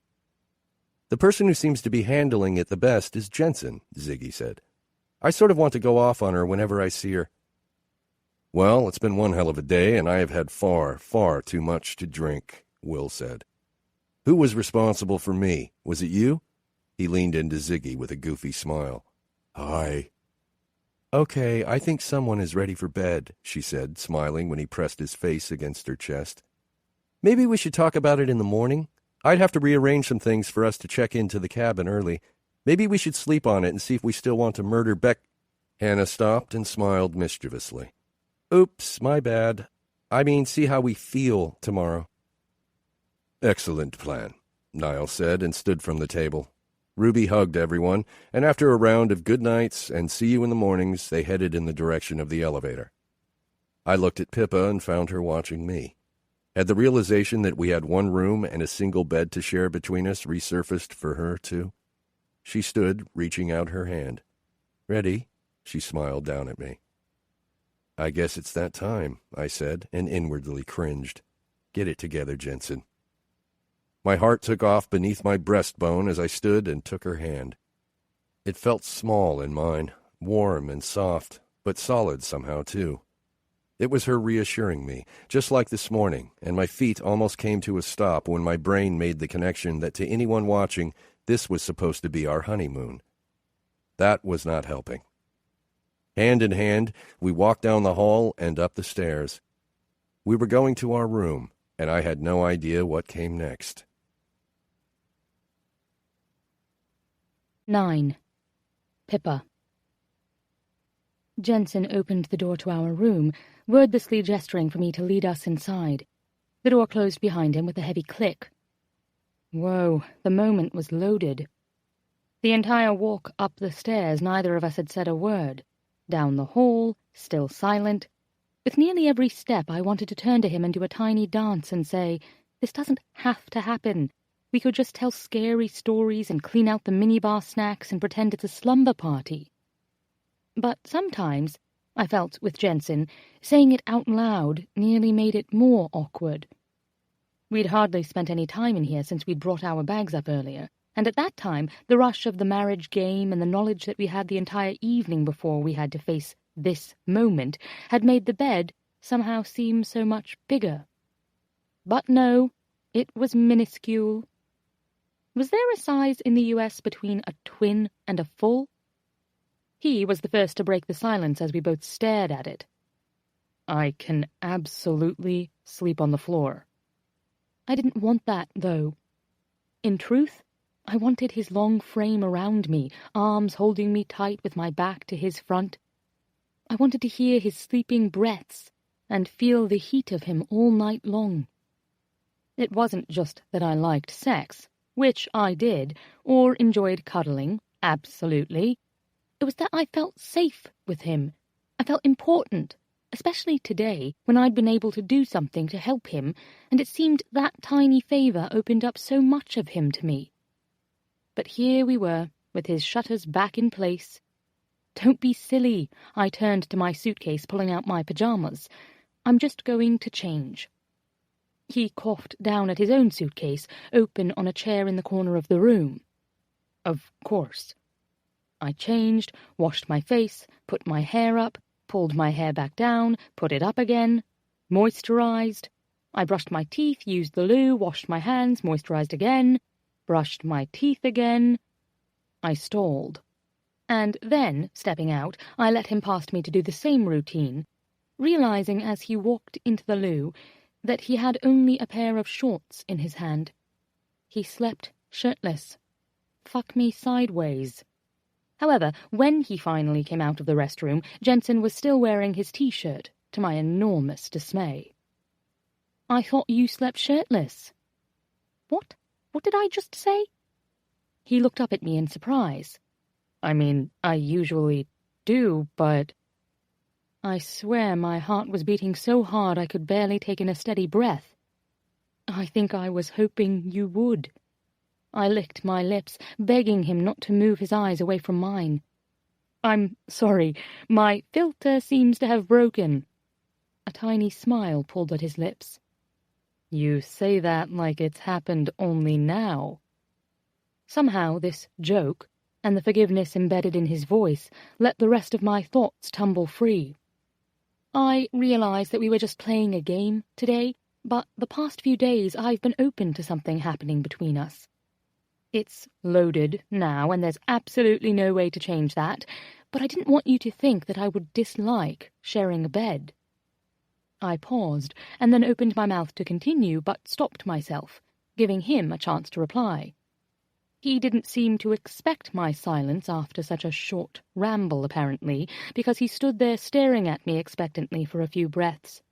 "The person who seems to be handling it the best is Jensen," Ziggy said. "I sort of want to go off on her whenever I see her." "Well, it's been one hell of a day, and I have had far, far too much to drink," Will said. "Who was responsible for me? Was it you?" He leaned into Ziggy with a goofy smile. "Hi." "Okay, I think someone is ready for bed," she said, smiling when he pressed his face against her chest. "Maybe we should talk about it in the morning? I'd have to rearrange some things for us to check into the cabin early. Maybe we should sleep on it and see if we still want to murder Beck." Hannah stopped and smiled mischievously. "Oops, my bad. I mean, see how we feel tomorrow." "Excellent plan," Niall said and stood from the table. Ruby hugged everyone, and after a round of good nights and see you in the mornings, they headed in the direction of the elevator. I looked at Pippa and found her watching me. Had the realization that we had one room and a single bed to share between us resurfaced for her, too? She stood, reaching out her hand. "Ready?" She smiled down at me. "I guess it's that time," I said, and inwardly cringed. Get it together, Jensen. My heart took off beneath my breastbone as I stood and took her hand. It felt small in mine, warm and soft, but solid somehow, too. It was her reassuring me, just like this morning, and my feet almost came to a stop when my brain made the connection that to anyone watching, this was supposed to be our honeymoon. That was not helping. Hand in hand, we walked down the hall and up the stairs. We were going to our room, and I had no idea what came next. 9. Pippa. Jensen opened the door to our room, wordlessly gesturing for me to lead us inside. The door closed behind him with a heavy click. Whoa, the moment was loaded. The entire walk up the stairs, neither of us had said a word. Down the hall, still silent. With nearly every step, I wanted to turn to him and do a tiny dance and say, "This doesn't have to happen. We could just tell scary stories and clean out the minibar snacks and pretend it's a slumber party." But sometimes, I felt with Jensen, saying it out loud nearly made it more awkward. We'd hardly spent any time in here since we'd brought our bags up earlier, and at that time the rush of the marriage game and the knowledge that we had the entire evening before we had to face this moment had made the bed somehow seem so much bigger. But no, it was minuscule. Was there a size in the US between a twin and a full? He was the first to break the silence as we both stared at it. "I can absolutely sleep on the floor." I didn't want that, though. In truth, I wanted his long frame around me, arms holding me tight with my back to his front. I wanted to hear his sleeping breaths and feel the heat of him all night long. It wasn't just that I liked sex, which I did, or enjoyed cuddling, absolutely. It was that I felt safe with him. I felt important, especially today, when I'd been able to do something to help him, and it seemed that tiny favor opened up so much of him to me. But here we were, with his shutters back in place. "Don't be silly," I turned to my suitcase, pulling out my pajamas. "I'm just going to change." He coughed down at his own suitcase, open on a chair in the corner of the room. Of course. I changed, washed my face, put my hair up, pulled my hair back down, put it up again. moisturized. I brushed my teeth, used the loo, washed my hands, moisturized again, brushed my teeth again. I stalled. And then, stepping out, I let him past me to do the same routine, realizing as he walked into the loo that he had only a pair of shorts in his hand. He slept shirtless. Fuck me sideways. However, when he finally came out of the restroom, Jensen was still wearing his t-shirt, to my enormous dismay. I thought you slept shirtless. What? What did I just say? He looked up at me in surprise. I mean, I usually do, but... I swear my heart was beating so hard I could barely take in a steady breath. I think I was hoping you would. I licked my lips, begging him not to move his eyes away from mine. I'm sorry, my filter seems to have broken. A tiny smile pulled at his lips. You say that like it's happened only now. Somehow this joke, and the forgiveness embedded in his voice, let the rest of my thoughts tumble free. I realized that we were just playing a game today, but the past few days I've been open to something happening between us. It's loaded now, and there's absolutely no way to change that, but I didn't want you to think that I would dislike sharing a bed. I paused, and then opened my mouth to continue, but stopped myself, giving him a chance to reply. He didn't seem to expect my silence after such a short ramble, apparently, because he stood there staring at me expectantly for a few breaths.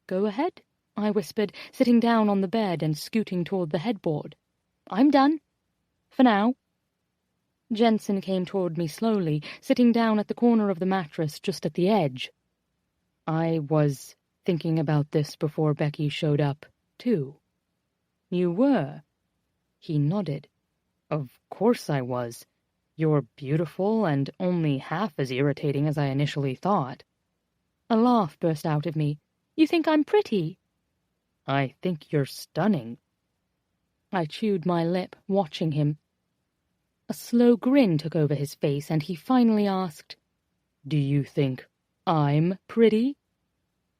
Go ahead, I whispered, sitting down on the bed and scooting toward the headboard. I'm done. For now. Jensen came toward me slowly, sitting down at the corner of the mattress just at the edge. I was thinking about this before Becky showed up, too. You were? He nodded. Of course I was. You're beautiful and only half as irritating as I initially thought. A laugh burst out of me. You think I'm pretty? I think you're stunning. I chewed my lip, watching him. A slow grin took over his face, and he finally asked, Do you think I'm pretty?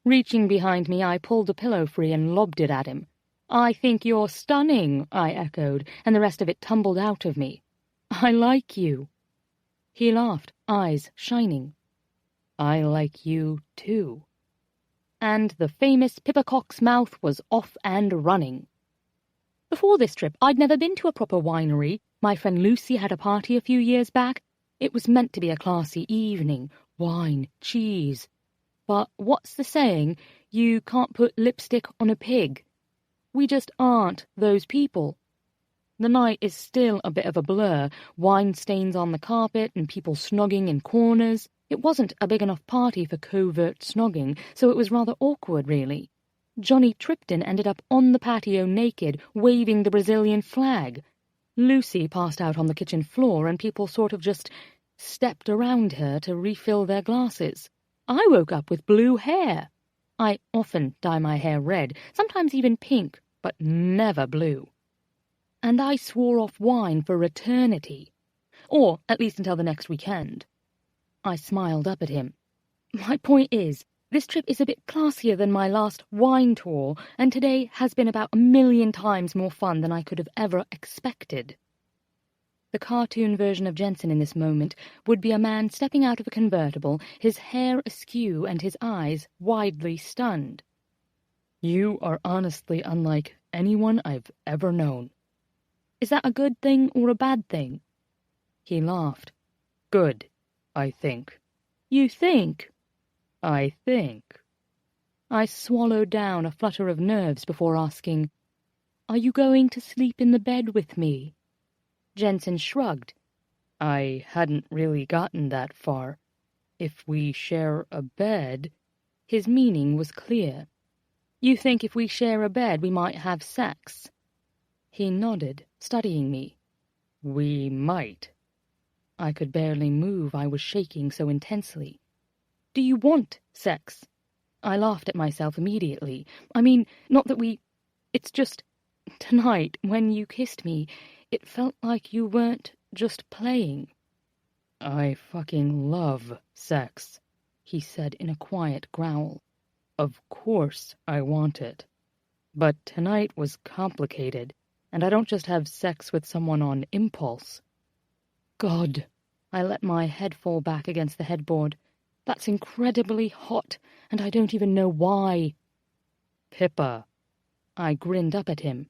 Reaching behind me, I pulled a pillow free and lobbed it at him. I think you're stunning, I echoed, and the rest of it tumbled out of me. I like you. He laughed, eyes shining. I like you, too. And the famous Pippa Cox mouth was off and running. Before this trip, I'd never been to a proper winery. My friend Lucy had a party a few years back. It was meant to be a classy evening, wine, cheese. But what's the saying? You can't put lipstick on a pig. We just aren't those people. The night is still a bit of a blur, wine stains on the carpet and people snogging in corners. It wasn't a big enough party for covert snogging, so it was rather awkward, really. Johnny Tripton ended up on the patio naked, waving the Brazilian flag. Lucy passed out on the kitchen floor, and people sort of just stepped around her to refill their glasses. I woke up with blue hair. I often dye my hair red, sometimes even pink, but never blue. And I swore off wine for eternity. Or at least until the next weekend. I smiled up at him. My point is, this trip is a bit classier than my last wine tour, and today has been about 1,000,000 times more fun than I could have ever expected. The cartoon version of Jensen in this moment would be a man stepping out of a convertible, his hair askew and his eyes widely stunned. You are honestly unlike anyone I've ever known. Is that a good thing or a bad thing? He laughed. Good, I think. You think? I think. I swallowed down a flutter of nerves before asking, Are you going to sleep in the bed with me? Jensen shrugged. I hadn't really gotten that far. If we share a bed... His meaning was clear. You think if we share a bed we might have sex? He nodded, studying me. We might. I could barely move, I was shaking so intensely. Do you want sex? I laughed at myself immediately. I mean, not that we... It's just... Tonight, when you kissed me, it felt like you weren't just playing. I fucking love sex, he said in a quiet growl. Of course I want it. But tonight was complicated, and I don't just have sex with someone on impulse. God, I let my head fall back against the headboard. That's incredibly hot, and I don't even know why. Pippa. I grinned up at him.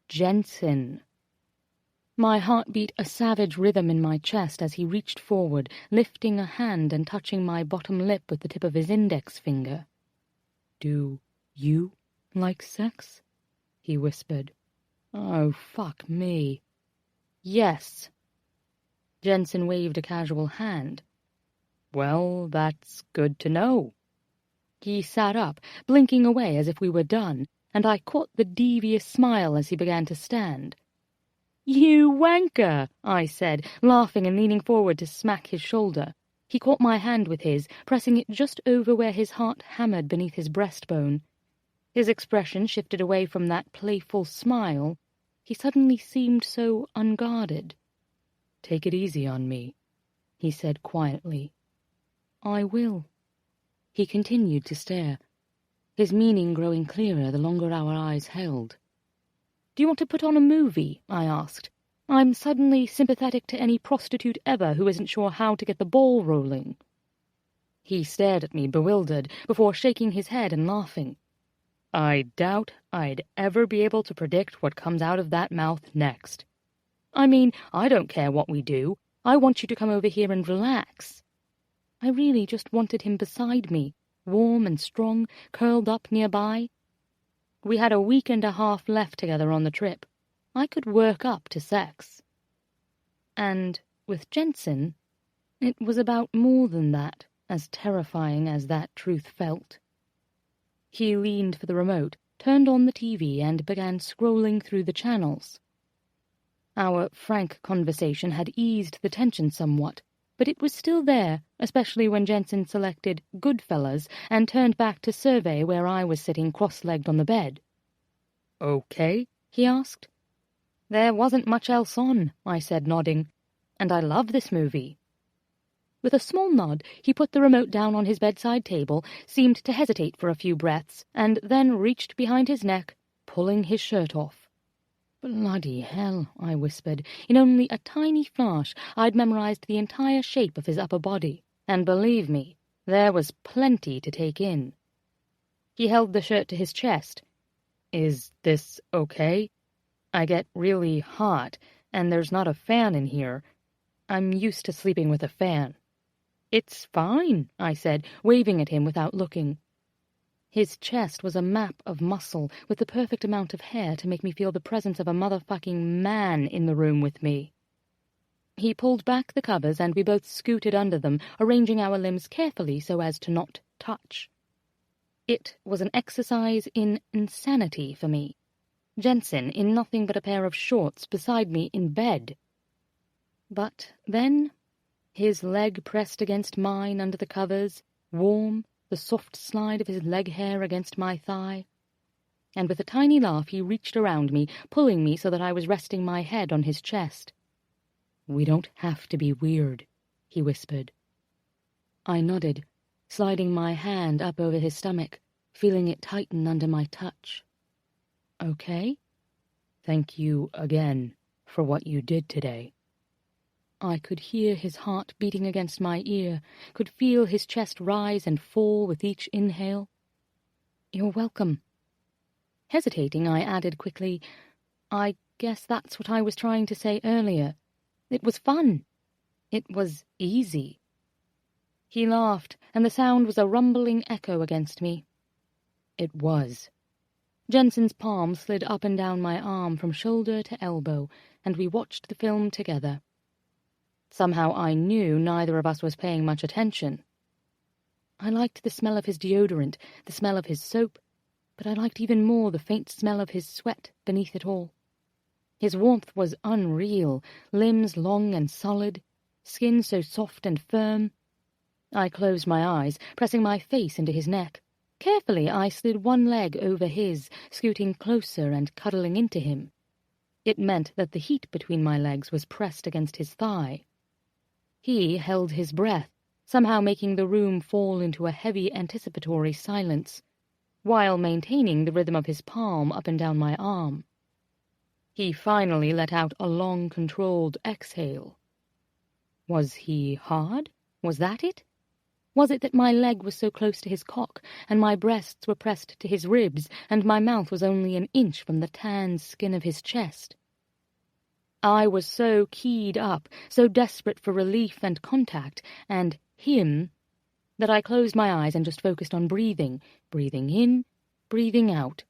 Jensen. My heart beat a savage rhythm in my chest as he reached forward, lifting a hand and touching my bottom lip with the tip of his index finger. Do you like sex? He whispered. Oh, fuck me. Yes. Jensen waved a casual hand. Well, that's good to know. He sat up, blinking away as if we were done, and I caught the devious smile as he began to stand. You wanker, I said, laughing and leaning forward to smack his shoulder. He caught my hand with his, pressing it just over where his heart hammered beneath his breastbone. His expression shifted away from that playful smile. He suddenly seemed so unguarded. Take it easy on me, he said quietly. I will. He continued to stare, his meaning growing clearer the longer our eyes held. Do you want to put on a movie? I asked. I'm suddenly sympathetic to any prostitute ever who isn't sure how to get the ball rolling. He stared at me, bewildered, before shaking his head and laughing. I doubt I'd ever be able to predict what comes out of that mouth next. I mean, I don't care what we do. I want you to come over here and relax. I really just wanted him beside me, warm and strong, curled up nearby. We had a week and a half left together on the trip. I could work up to sex. And with Jensen, it was about more than that, as terrifying as that truth felt. He leaned for the remote, turned on the TV, and began scrolling through the channels. Our frank conversation had eased the tension somewhat, but it was still there, especially when Jensen selected Goodfellas and turned back to survey where I was sitting cross-legged on the bed. Okay, he asked. There wasn't much else on, I said, nodding, and I love this movie. With a small nod, he put the remote down on his bedside table, seemed to hesitate for a few breaths, and then reached behind his neck, pulling his shirt off. Bloody hell, I whispered. In only a tiny flash, I'd memorized the entire shape of his upper body, and believe me, there was plenty to take in. He held the shirt to his chest. Is this okay? I get really hot, and there's not a fan in here. I'm used to sleeping with a fan. It's fine, I said, waving at him without looking. His chest was a map of muscle with the perfect amount of hair to make me feel the presence of a motherfucking man in the room with me. He pulled back the covers and we both scooted under them, arranging our limbs carefully so as to not touch. It was an exercise in insanity for me. Jensen in nothing but a pair of shorts beside me in bed. But then, his leg pressed against mine under the covers, warm, the soft slide of his leg hair against my thigh. And with a tiny laugh he reached around me, pulling me so that I was resting my head on his chest. We don't have to be weird, he whispered. I nodded, sliding my hand up over his stomach, feeling it tighten under my touch. Okay? Thank you again for what you did today. I could hear his heart beating against my ear, could feel his chest rise and fall with each inhale. You're welcome. Hesitating, I added quickly, I guess that's what I was trying to say earlier. It was fun. It was easy. He laughed, and the sound was a rumbling echo against me. It was. Jensen's palm slid up and down my arm from shoulder to elbow, and we watched the film together. Somehow I knew neither of us was paying much attention. I liked the smell of his deodorant, the smell of his soap, but I liked even more the faint smell of his sweat beneath it all. His warmth was unreal, limbs long and solid, skin so soft and firm. I closed my eyes, pressing my face into his neck. Carefully I slid one leg over his, scooting closer and cuddling into him. It meant that the heat between my legs was pressed against his thigh. He held his breath, somehow making the room fall into a heavy anticipatory silence, while maintaining the rhythm of his palm up and down my arm. He finally let out a long, controlled exhale. Was he hard? Was that it? Was it that my leg was so close to his cock, and my breasts were pressed to his ribs, and my mouth was only an inch from the tanned skin of his chest? I was so keyed up, so desperate for relief and contact, and him, that I closed my eyes and just focused on breathing in, breathing out.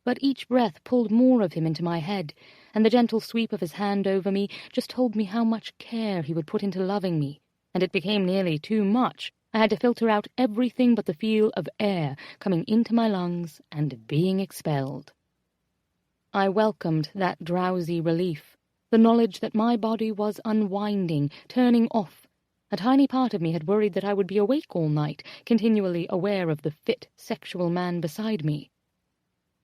But each breath pulled more of him into my head, and the gentle sweep of his hand over me just told me how much care he would put into loving me, and it became nearly too much. I had to filter out everything but the feel of air coming into my lungs and being expelled. I welcomed that drowsy relief, the knowledge that my body was unwinding, turning off. A tiny part of me had worried that I would be awake all night, continually aware of the fit, sexual man beside me.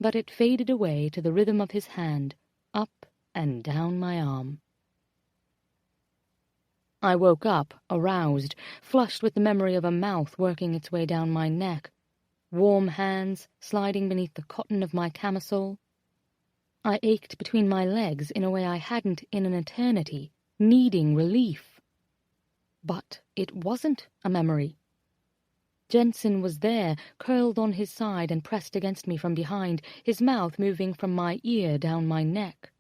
But it faded away to the rhythm of his hand, up and down my arm. I woke up, aroused, flushed with the memory of a mouth working its way down my neck, warm hands sliding beneath the cotton of my camisole. I ached between my legs in a way I hadn't in an eternity, needing relief. But it wasn't a memory. Jensen was there, curled on his side and pressed against me from behind, his mouth moving from my ear down my neck.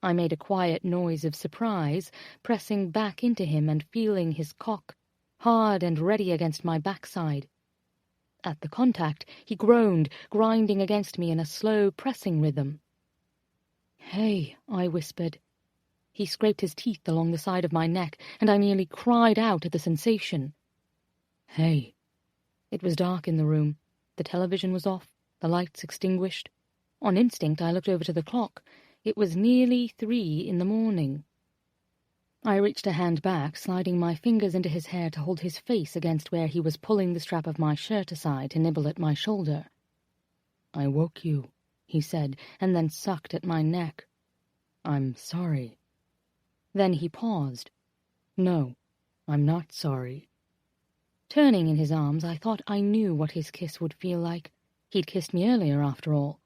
I made a quiet noise of surprise, pressing back into him and feeling his cock, hard and ready against my backside. At the contact, he groaned, grinding against me in a slow, pressing rhythm. "Hey," I whispered. He scraped his teeth along the side of my neck, and I nearly cried out at the sensation. "Hey." It was dark in the room. The television was off, the lights extinguished. On instinct, I looked over to the clock. It was nearly 3 in the morning. I reached a hand back, sliding my fingers into his hair to hold his face against where he was pulling the strap of my shirt aside to nibble at my shoulder. "I woke you," he said, and then sucked at my neck. "I'm sorry." Then he paused. "No, I'm not sorry." Turning in his arms, I thought I knew what his kiss would feel like. He'd kissed me earlier, after all.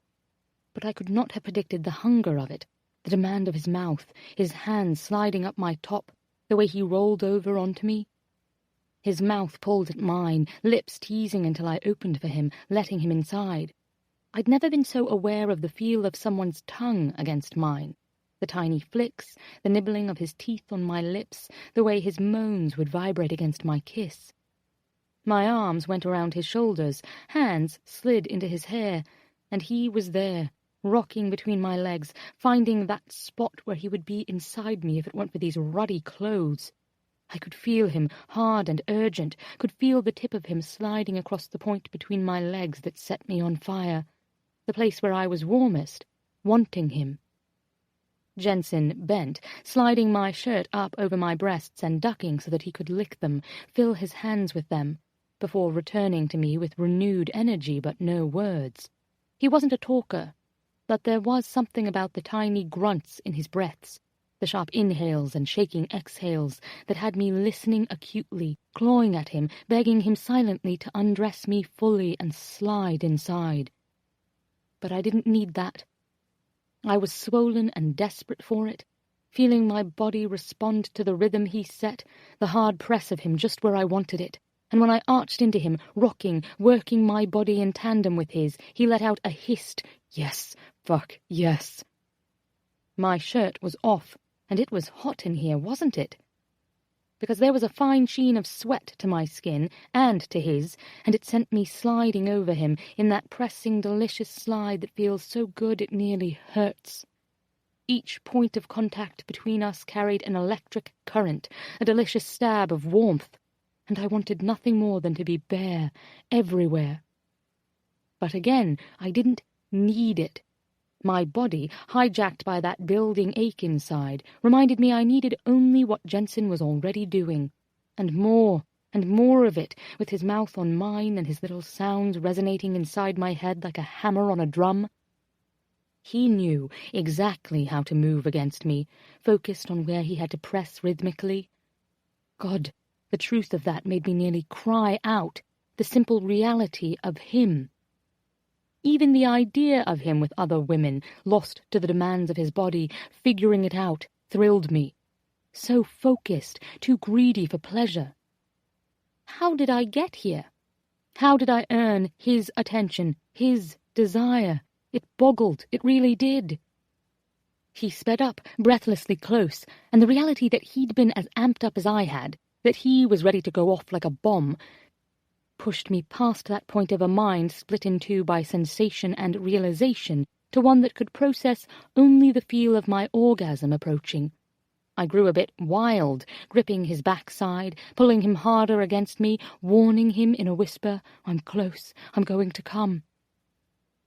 But I could not have predicted the hunger of it, the demand of his mouth, his hands sliding up my top, the way he rolled over onto me. His mouth pulled at mine, lips teasing until I opened for him, letting him inside. I'd never been so aware of the feel of someone's tongue against mine. The tiny flicks, the nibbling of his teeth on my lips, the way his moans would vibrate against my kiss. My arms went around his shoulders, hands slid into his hair, and he was there, rocking between my legs, finding that spot where he would be inside me if it weren't for these ruddy clothes. I could feel him, hard and urgent, could feel the tip of him sliding across the point between my legs that set me on fire, the place where I was warmest, wanting him. Jensen bent, sliding my shirt up over my breasts and ducking so that he could lick them, fill his hands with them, before returning to me with renewed energy but no words. He wasn't a talker, but there was something about the tiny grunts in his breaths, the sharp inhales and shaking exhales that had me listening acutely, clawing at him, begging him silently to undress me fully and slide inside. But I didn't need that. I was swollen and desperate for it, feeling my body respond to the rhythm he set, the hard press of him just where I wanted it. And when I arched into him, rocking, working my body in tandem with his, he let out a hissed, "Yes, fuck, yes." My shirt was off, and it was hot in here, wasn't it? Because there was a fine sheen of sweat to my skin and to his, and it sent me sliding over him in that pressing, delicious slide that feels so good it nearly hurts. Each point of contact between us carried an electric current, a delicious stab of warmth, and I wanted nothing more than to be bare, everywhere. But again, I didn't need it. My body, hijacked by that building ache inside, reminded me I needed only what Jensen was already doing, and more of it, with his mouth on mine and his little sounds resonating inside my head like a hammer on a drum. He knew exactly how to move against me, focused on where he had to press rhythmically. God, the truth of that made me nearly cry out, the simple reality of him. Even the idea of him with other women, lost to the demands of his body, figuring it out, thrilled me. So focused, too greedy for pleasure. How did I get here? How did I earn his attention, his desire? It boggled, it really did. He sped up, breathlessly close, and the reality that he'd been as amped up as I had, that he was ready to go off like a bomb, pushed me past that point of a mind split in two by sensation and realization to one that could process only the feel of my orgasm approaching. I grew a bit wild, gripping his backside, pulling him harder against me, warning him in a whisper, "I'm close, I'm going to come."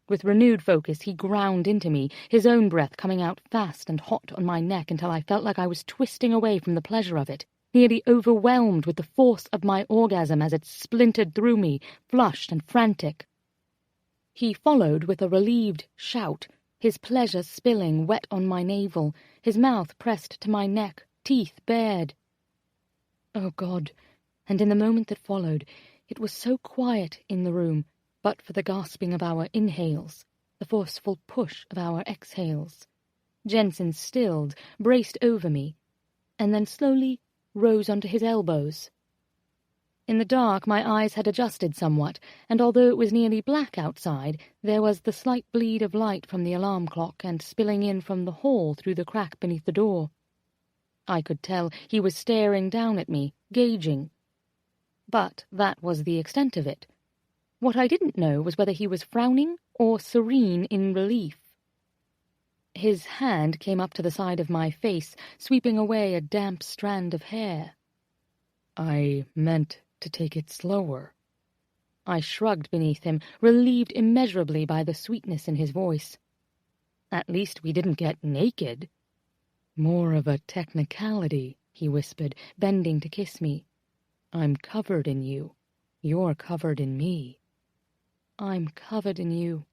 With renewed focus, he ground into me, his own breath coming out fast and hot on my neck until I felt like I was twisting away from the pleasure of it, nearly overwhelmed with the force of my orgasm as it splintered through me, flushed and frantic. He followed with a relieved shout, his pleasure spilling wet on my navel, his mouth pressed to my neck, teeth bared. Oh God! And in the moment that followed, it was so quiet in the room, but for the gasping of our inhales, the forceful push of our exhales. Jensen stilled, braced over me, and then slowly rose onto his elbows. In the dark, my eyes had adjusted somewhat, and although it was nearly black outside, there was the slight bleed of light from the alarm clock and spilling in from the hall through the crack beneath the door. I could tell he was staring down at me, gauging. But that was the extent of it. What I didn't know was whether he was frowning or serene in relief. His hand came up to the side of my face, sweeping away a damp strand of hair. "I meant to take it slower." I shrugged beneath him, relieved immeasurably by the sweetness in his voice. "At least we didn't get naked." "More of a technicality," he whispered, bending to kiss me. "I'm covered in you. You're covered in me." "I'm covered in you."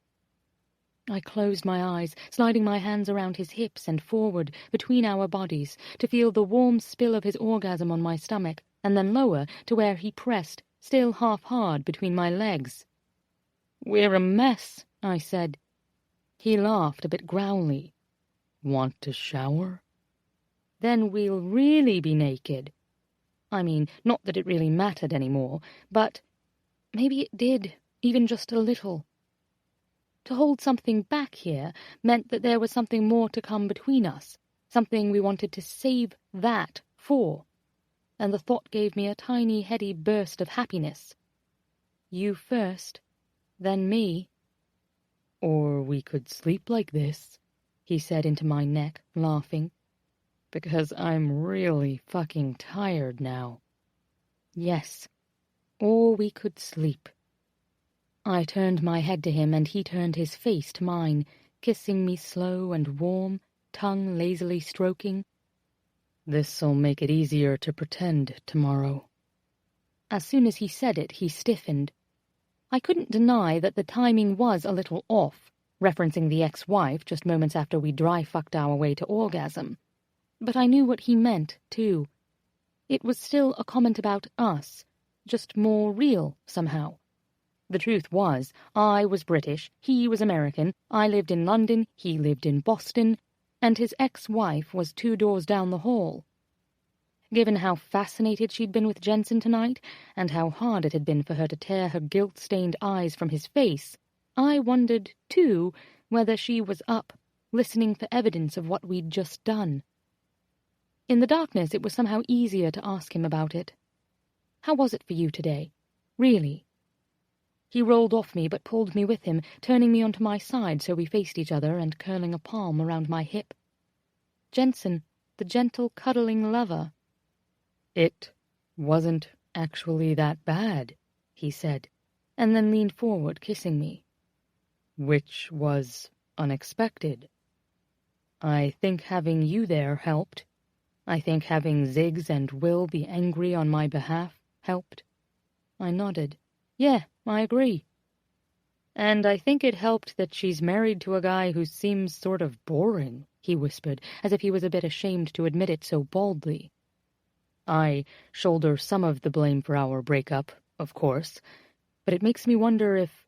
I closed my eyes, sliding my hands around his hips and forward, between our bodies, to feel the warm spill of his orgasm on my stomach, and then lower to where he pressed, still half-hard, between my legs. "We're a mess," I said. He laughed, a bit growly. "Want to shower?" "Then we'll really be naked." I mean, not that it really mattered anymore, but maybe it did, even just a little. To hold something back here meant that there was something more to come between us, something we wanted to save that for. And the thought gave me a tiny, heady burst of happiness. You first, then me. "Or we could sleep like this," he said into my neck, laughing. "Because I'm really fucking tired now." Yes, or we could sleep. I turned my head to him, and he turned his face to mine, kissing me slow and warm, tongue lazily stroking. "This'll make it easier to pretend tomorrow." As soon as he said it, he stiffened. I couldn't deny that the timing was a little off, referencing the ex-wife just moments after we dry-fucked our way to orgasm. But I knew what he meant, too. It was still a comment about us, just more real, somehow. The truth was, I was British, he was American, I lived in London, he lived in Boston, and his ex-wife was 2 doors down the hall. Given how fascinated she'd been with Jensen tonight, and how hard it had been for her to tear her guilt-stained eyes from his face, I wondered, too, whether she was up, listening for evidence of what we'd just done. In the darkness, it was somehow easier to ask him about it. "How was it for you today? Really?" He rolled off me, but pulled me with him, turning me onto my side so we faced each other and curling a palm around my hip. Jensen, the gentle, cuddling lover. "It wasn't actually that bad," he said, and then leaned forward, kissing me. "Which was unexpected. I think having you there helped. I think having Ziggs and Will be angry on my behalf helped." I nodded. "Yeah, I agree." "And I think it helped that she's married to a guy who seems sort of boring," he whispered, as if he was a bit ashamed to admit it so baldly. "I shoulder some of the blame for our breakup, of course, but it makes me wonder if...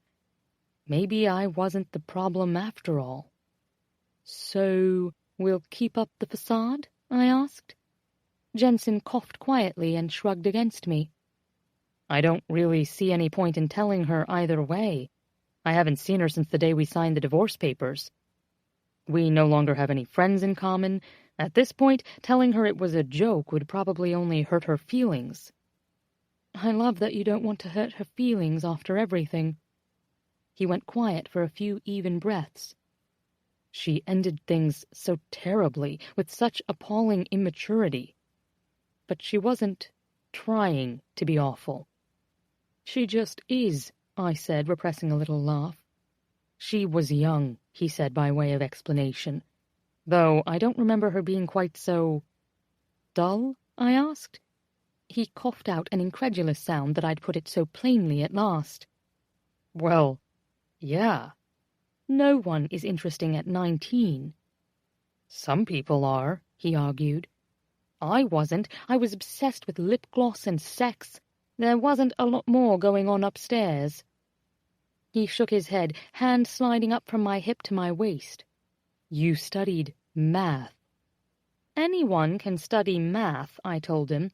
Maybe I wasn't the problem after all. "So, we'll keep up the facade?" I asked. Jensen coughed quietly and shrugged against me. "I don't really see any point in telling her either way. I haven't seen her since the day we signed the divorce papers. We no longer have any friends in common. At this point, telling her it was a joke would probably only hurt her feelings." "I love that you don't want to hurt her feelings after everything." He went quiet for a few even breaths. "She ended things so terribly, with such appalling immaturity. But she wasn't trying to be awful." "She just is," I said, repressing a little laugh. "She was young," he said by way of explanation. "Though I don't remember her being quite so—" "Dull?" I asked. He coughed out an incredulous sound that I'd put it so plainly at last. "Well, yeah. No one is interesting at 19. "Some people are," he argued. "I wasn't. I was obsessed with lip gloss and sex. There wasn't a lot more going on upstairs." He shook his head, hand sliding up from my hip to my waist. "You studied math." "Anyone can study math," I told him.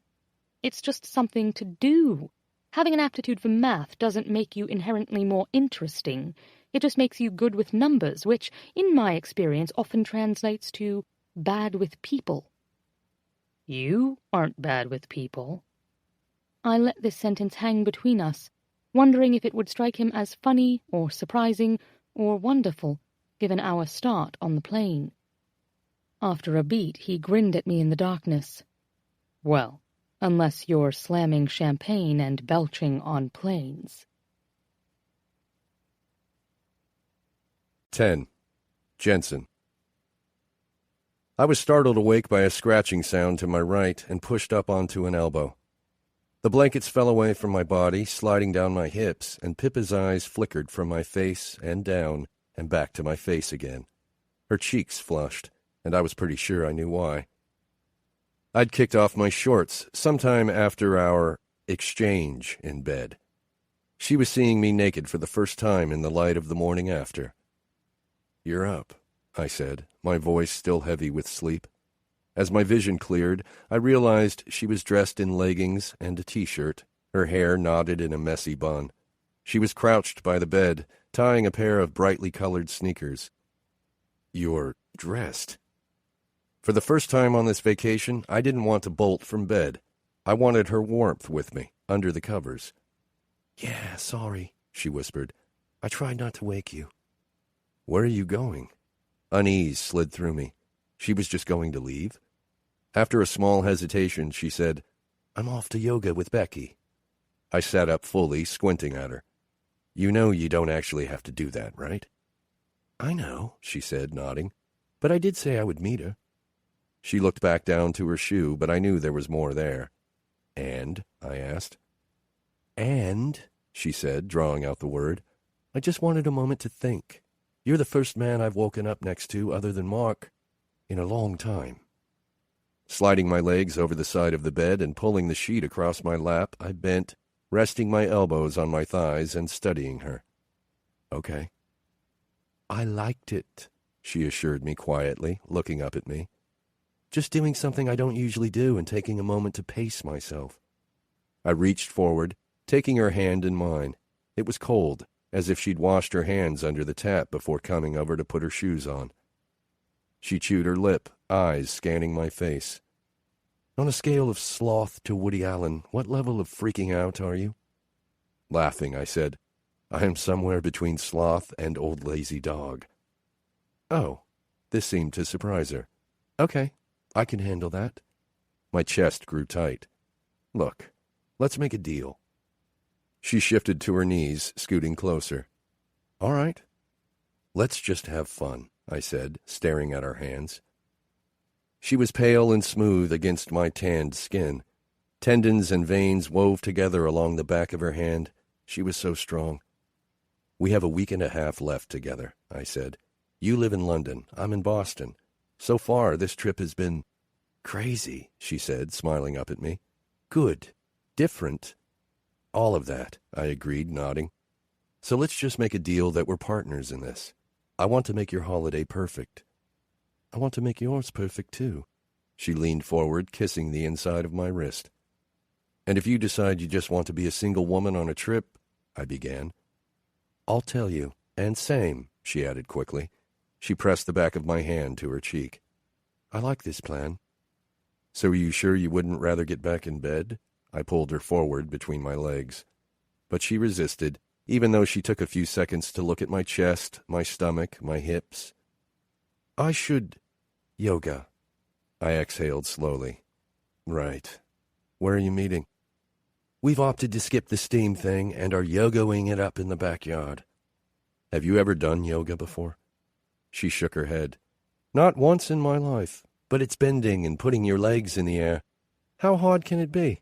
"It's just something to do. Having an aptitude for math doesn't make you inherently more interesting. It just makes you good with numbers, which, in my experience, often translates to bad with people." "You aren't bad with people." I let this sentence hang between us, wondering if it would strike him as funny or surprising or wonderful, given our start on the plane. After a beat, he grinned at me in the darkness. "Well, unless you're slamming champagne and belching on planes." 10. Jensen. I was startled awake by a scratching sound to my right and pushed up onto an elbow. The blankets fell away from my body, sliding down my hips, and Pippa's eyes flickered from my face and down and back to my face again. Her cheeks flushed, and I was pretty sure I knew why. I'd kicked off my shorts sometime after our exchange in bed. She was seeing me naked for the first time in the light of the morning after. "You're up," I said, my voice still heavy with sleep. As my vision cleared, I realized she was dressed in leggings and a t-shirt, her hair knotted in a messy bun. She was crouched by the bed, tying a pair of brightly colored sneakers. "You're dressed." For the first time on this vacation, I didn't want to bolt from bed. I wanted her warmth with me, under the covers. "Yeah, sorry," she whispered. "I tried not to wake you." "Where are you going?" Unease slid through me. She was just going to leave? After a small hesitation, she said, "I'm off to yoga with Becky." I sat up fully, squinting at her. "You know you don't actually have to do that, right?" "I know," she said, nodding. "But I did say I would meet her." She looked back down to her shoe, but I knew there was more there. "And?" I asked. "And," she said, drawing out the word, "I just wanted a moment to think. You're the first man I've woken up next to, other than Mark, in a long time." Sliding my legs over the side of the bed and pulling the sheet across my lap, I bent, resting my elbows on my thighs and studying her. "Okay." "I liked it," she assured me quietly, looking up at me. "Just doing something I don't usually do and taking a moment to pace myself." I reached forward, taking her hand in mine. It was cold, as if she'd washed her hands under the tap before coming over to put her shoes on. She chewed her lip, eyes scanning my face. "On a scale of sloth to Woody Allen, what level of freaking out are you?" Laughing, I said, "I am somewhere between sloth and old lazy dog." Oh, this seemed to surprise her. "Okay, I can handle that." My chest grew tight. "Look, let's make a deal." She shifted to her knees, scooting closer. "All right. Let's just have fun," I said, staring at her hands. She was pale and smooth against my tanned skin. Tendons and veins wove together along the back of her hand. She was so strong. "We have a week and a half left together," I said. "You live in London. I'm in Boston. So far, this trip has been crazy," she said, smiling up at me. "Good. Different." "All of that," I agreed, nodding. So let's just make a deal that we're partners in this. I want to make your holiday perfect. I want to make yours perfect, too. She leaned forward, kissing the inside of my wrist. And if you decide you just want to be a single woman on a trip, I began. I'll tell you. And same, she added quickly. She pressed the back of my hand to her cheek. I like this plan. So are you sure you wouldn't rather get back in bed? I pulled her forward between my legs. But she resisted, even though she took a few seconds to look at my chest, my stomach, my hips. I should... yoga. I exhaled slowly. Right. Where are you meeting? We've opted to skip the steam thing and are yogaing it up in the backyard. Have you ever done yoga before? She shook her head. Not once in my life, but it's bending and putting your legs in the air. How hard can it be?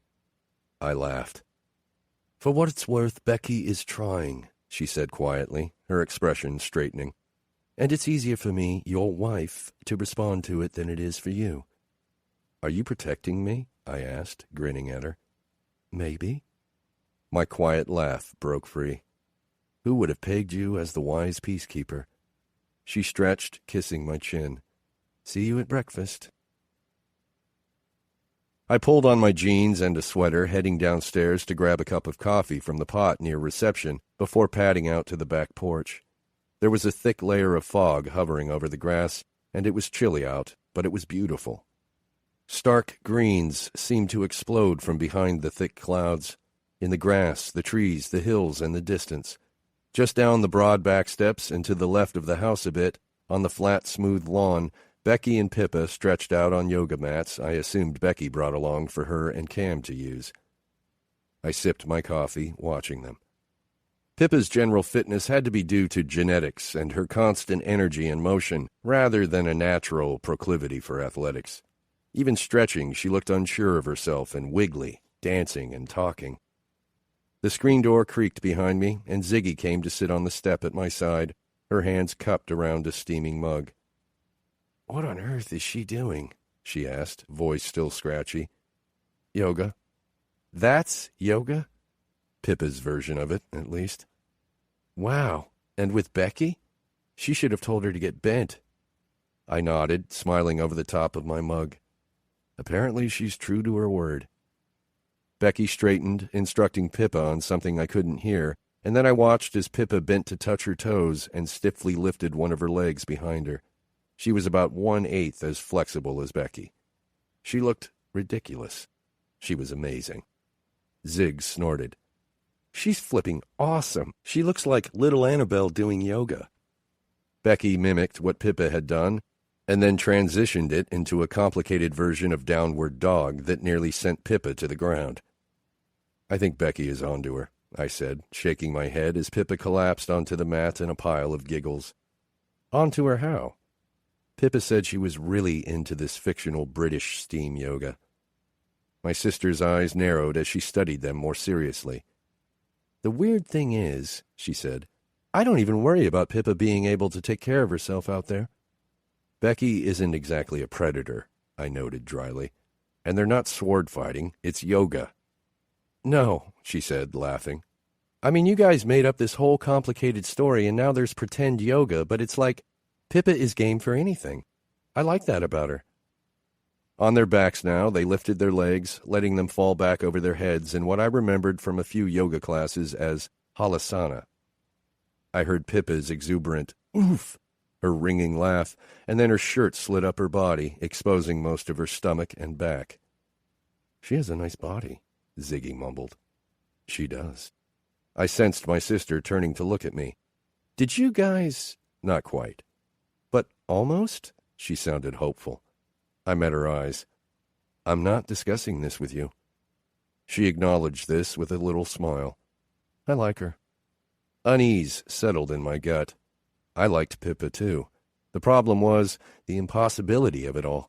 I laughed. For what it's worth, Becky is trying, she said quietly, her expression straightening. And it's easier for me, your wife, to respond to it than it is for you. Are you protecting me? I asked, grinning at her. Maybe. My quiet laugh broke free. Who would have pegged you as the wise peacekeeper? She stretched, kissing my chin. See you at breakfast. I pulled on my jeans and a sweater, heading downstairs to grab a cup of coffee from the pot near reception before padding out to the back porch. There was a thick layer of fog hovering over the grass, and it was chilly out, but it was beautiful. Stark greens seemed to explode from behind the thick clouds, in the grass, the trees, the hills, and the distance. Just down the broad back steps and to the left of the house a bit, on the flat, smooth lawn, Becky and Pippa stretched out on yoga mats I assumed Becky brought along for her and Cam to use. I sipped my coffee, watching them. Pippa's general fitness had to be due to genetics and her constant energy and motion, rather than a natural proclivity for athletics. Even stretching, she looked unsure of herself and wiggly, dancing and talking. The screen door creaked behind me, and Ziggy came to sit on the step at my side, her hands cupped around a steaming mug. What on earth is she doing? She asked, voice still scratchy. Yoga. That's yoga? Pippa's version of it, at least. Wow, and with Becky? She should have told her to get bent. I nodded, smiling over the top of my mug. Apparently she's true to her word. Becky straightened, instructing Pippa on something I couldn't hear, and then I watched as Pippa bent to touch her toes and stiffly lifted one of her legs behind her. She was about 1/8 as flexible as Becky. She looked ridiculous. She was amazing. Zig snorted. She's flipping awesome. She looks like little Annabelle doing yoga. Becky mimicked what Pippa had done, and then transitioned it into a complicated version of downward dog that nearly sent Pippa to the ground. I think Becky is onto her, I said, shaking my head as Pippa collapsed onto the mat in a pile of giggles. Onto her how? Pippa said she was really into this fictional British steam yoga. My sister's eyes narrowed as she studied them more seriously. The weird thing is, she said, I don't even worry about Pippa being able to take care of herself out there. Becky isn't exactly a predator, I noted dryly. And they're not sword fighting, it's yoga. No, she said, laughing. I mean, you guys made up this whole complicated story and now there's pretend yoga, but it's like Pippa is game for anything. I like that about her. On their backs now, they lifted their legs, letting them fall back over their heads in what I remembered from a few yoga classes as halasana. I heard Pippa's exuberant oof, her ringing laugh, and then her shirt slid up her body, exposing most of her stomach and back. She has a nice body, Ziggy mumbled. She does. I sensed my sister turning to look at me. Did you guys... Not quite. But almost? She sounded hopeful. I met her eyes. I'm not discussing this with you. She acknowledged this with a little smile. I like her. Unease settled in my gut. I liked Pippa, too. The problem was the impossibility of it all.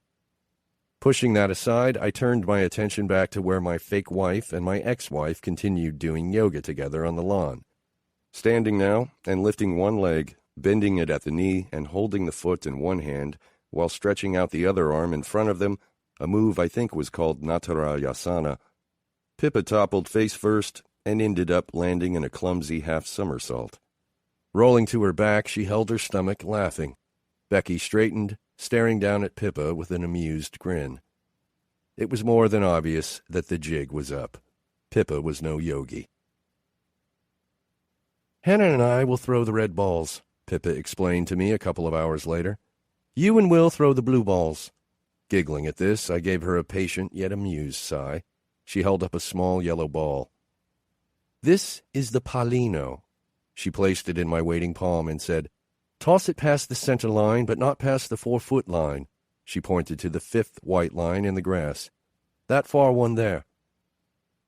Pushing that aside, I turned my attention back to where my fake wife and my ex-wife continued doing yoga together on the lawn. Standing now and lifting one leg, bending it at the knee and holding the foot in one hand, while stretching out the other arm in front of them, a move I think was called Natarayasana. Pippa toppled face first and ended up landing in a clumsy half-somersault, Rolling to her back, she held her stomach, laughing. Becky straightened, staring down at Pippa with an amused grin. It was more than obvious that the jig was up. Pippa was no yogi. "Hannah and I will throw the red balls," Pippa explained to me a couple of hours later. "You and Will throw the blue balls." Giggling at this, I gave her a patient yet amused sigh. She held up a small yellow ball. "This is the Palino." She placed it in my waiting palm and said, "Toss it past the center line, but not past the 4-foot line." She pointed to the 5th white line in the grass. "That far one there."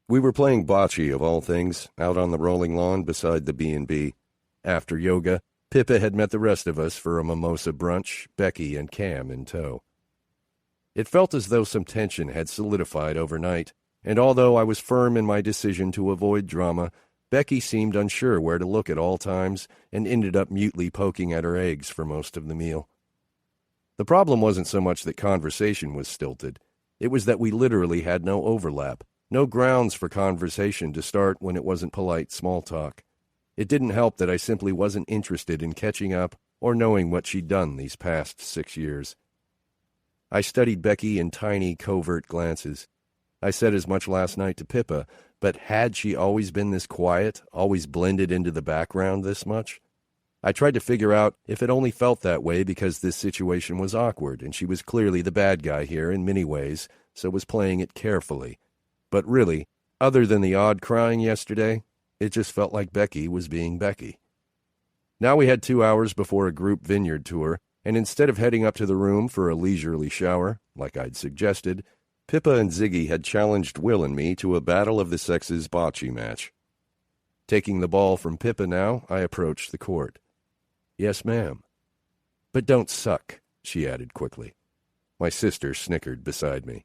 We were playing bocce, of all things, out on the rolling lawn beside the B&B. After yoga, Pippa had met the rest of us for a mimosa brunch, Becky and Cam in tow. It felt as though some tension had solidified overnight, and although I was firm in my decision to avoid drama, Becky seemed unsure where to look at all times and ended up mutely poking at her eggs for most of the meal. The problem wasn't so much that conversation was stilted. It was that we literally had no overlap, no grounds for conversation to start when it wasn't polite small talk. It didn't help that I simply wasn't interested in catching up or knowing what she'd done these past 6 years. I studied Becky in tiny, covert glances. I said as much last night to Pippa, but had she always been this quiet, always blended into the background this much? I tried to figure out if it only felt that way because this situation was awkward and she was clearly the bad guy here in many ways, so was playing it carefully. But really, other than the odd crying yesterday, it just felt like Becky was being Becky. Now we had 2 hours before a group vineyard tour, and instead of heading up to the room for a leisurely shower, like I'd suggested, Pippa and Ziggy had challenged Will and me to a battle of the sexes bocce match. Taking the ball from Pippa now, I approached the court. "Yes, ma'am." "But don't suck," she added quickly. My sister snickered beside me.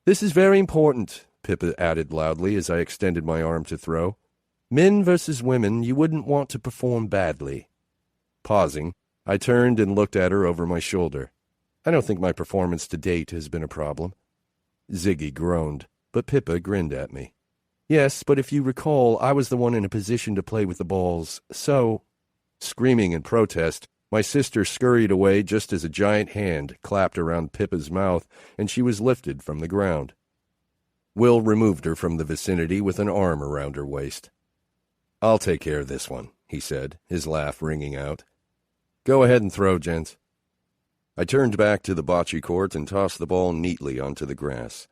"This is very important," Pippa added loudly as I extended my arm to throw. "Men versus women, you wouldn't want to perform badly." Pausing, I turned and looked at her over my shoulder. I don't think my performance to date has been a problem. Ziggy groaned, but Pippa grinned at me. "Yes, but if you recall, I was the one in a position to play with the balls, so—" Screaming in protest, my sister scurried away just as a giant hand clapped around Pippa's mouth and she was lifted from the ground. Will removed her from the vicinity with an arm around her waist. "I'll take care of this one," he said, his laugh ringing out. "Go ahead and throw, gents." I turned back to the bocce court and tossed the ball neatly onto the grass.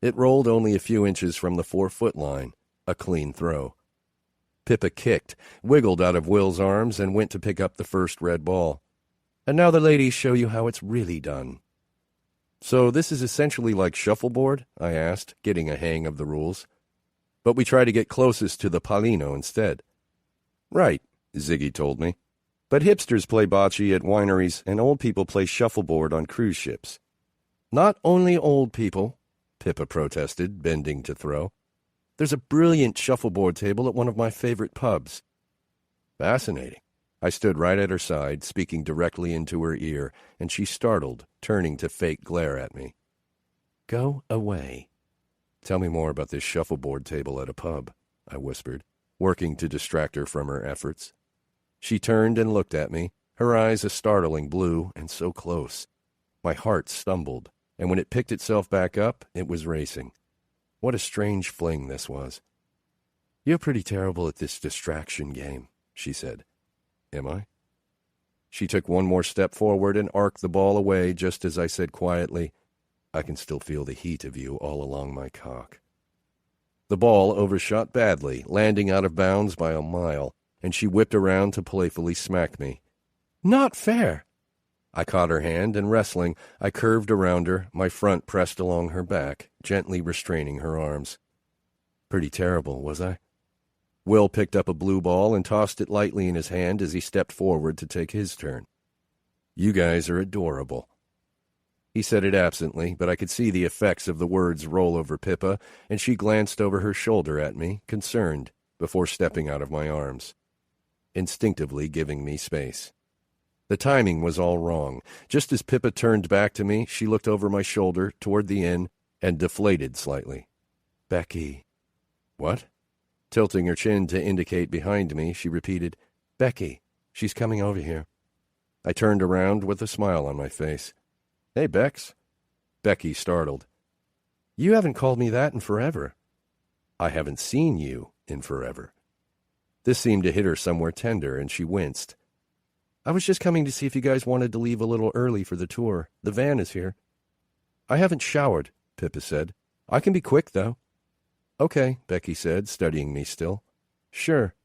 It rolled only a few inches from the 4-foot line, a clean throw. Pippa kicked, wiggled out of Will's arms, and went to pick up the first red ball. "And now the ladies show you how it's really done." "So this is essentially like shuffleboard?" I asked, getting a hang of the rules. "But we try to get closest to the Palino instead." "Right," Ziggy told me. "But hipsters play bocce at wineries and old people play shuffleboard on cruise ships." "Not only old people," Pippa protested, bending to throw. "There's a brilliant shuffleboard table at one of my favorite pubs." Fascinating. I stood right at her side, speaking directly into her ear, and she startled, turning to fake glare at me. "Go away." "Tell me more about this shuffleboard table at a pub," I whispered, working to distract her from her efforts. She turned and looked at me, her eyes a startling blue, and so close. My heart stumbled, and when it picked itself back up, it was racing. What a strange fling this was. "You're pretty terrible at this distraction game," she said. "Am I?" She took one more step forward and arced the ball away just as I said quietly, "I can still feel the heat of you all along my cock." The ball overshot badly, landing out of bounds by a mile, and she whipped around to playfully smack me. "Not fair!" I caught her hand, and wrestling, I curved around her, my front pressed along her back, gently restraining her arms. Pretty terrible, was I? Will picked up a blue ball and tossed it lightly in his hand as he stepped forward to take his turn. "You guys are adorable." He said it absently, but I could see the effects of the words roll over Pippa, and she glanced over her shoulder at me, concerned, before stepping out of my arms, instinctively giving me space. The timing was all wrong. Just as Pippa turned back to me, she looked over my shoulder toward the inn and deflated slightly. "Becky." "What?" Tilting her chin to indicate behind me, she repeated, Becky. She's coming over here. I turned around with a smile on my face. Hey, Bex. Becky startled. You haven't called me that in forever. I haven't seen you in forever. This seemed to hit her somewhere tender, and she winced. I was just coming to see if you guys wanted to leave a little early for the tour. The van is here. I haven't showered, Pippa said. I can be quick, though. Okay, Becky said, studying me still. Sure.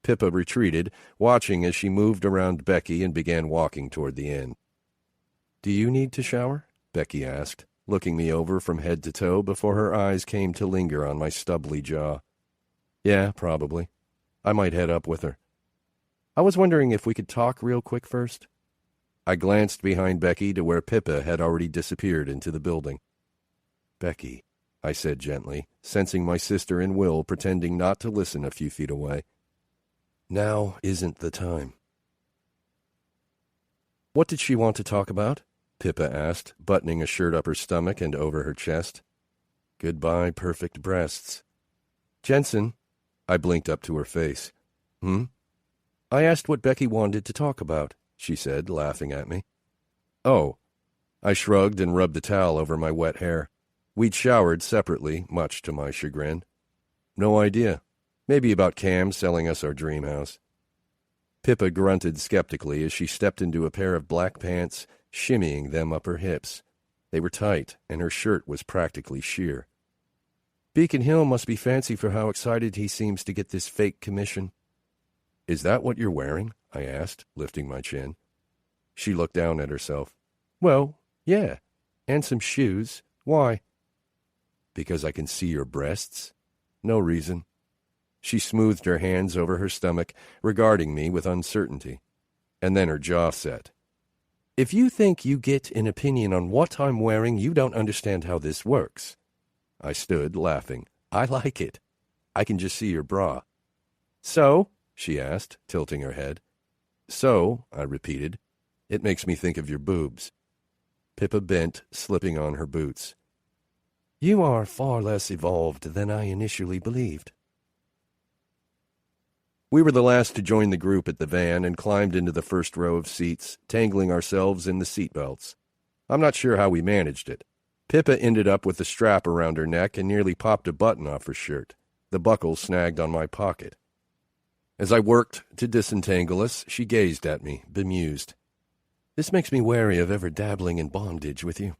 Pippa retreated, watching as she moved around Becky and began walking toward the inn. Do you need to shower? Becky asked, looking me over from head to toe before her eyes came to linger on my stubbly jaw. Yeah, probably. I might head up with her. I was wondering if we could talk real quick first. I glanced behind Becky to where Pippa had already disappeared into the building. Becky, I said gently, sensing my sister and Will pretending not to listen a few feet away. Now isn't the time. What did she want to talk about? Pippa asked, buttoning a shirt up her stomach and over her chest. Goodbye, perfect breasts. Jensen, I blinked up to her face. I asked what Becky wanted to talk about, she said, laughing at me. Oh. I shrugged and rubbed a towel over my wet hair. We'd showered separately, much to my chagrin. No idea. Maybe about Cam selling us our dream house. Pippa grunted skeptically as she stepped into a pair of black pants, shimmying them up her hips. They were tight, and her shirt was practically sheer. Beacon Hill must be fancy for how excited he seems to get this fake commission. Is that what you're wearing? I asked, lifting my chin. She looked down at herself. Well, yeah, and some shoes. Why? Because I can see your breasts? No reason. She smoothed her hands over her stomach, regarding me with uncertainty. And then her jaw set. If you think you get an opinion on what I'm wearing, you don't understand how this works. I stood, laughing. I like it. I can just see your bra. So? She asked, tilting her head. So, I repeated. It makes me think of your boobs. Pippa bent, slipping on her boots. You are far less evolved than I initially believed. We were the last to join the group at the van and climbed into the first row of seats, tangling ourselves in the seat belts. I'm not sure how we managed it. Pippa ended up with the strap around her neck and nearly popped a button off her shirt. The buckle snagged on my pocket. As I worked to disentangle us, she gazed at me, bemused. This makes me wary of ever dabbling in bondage with you.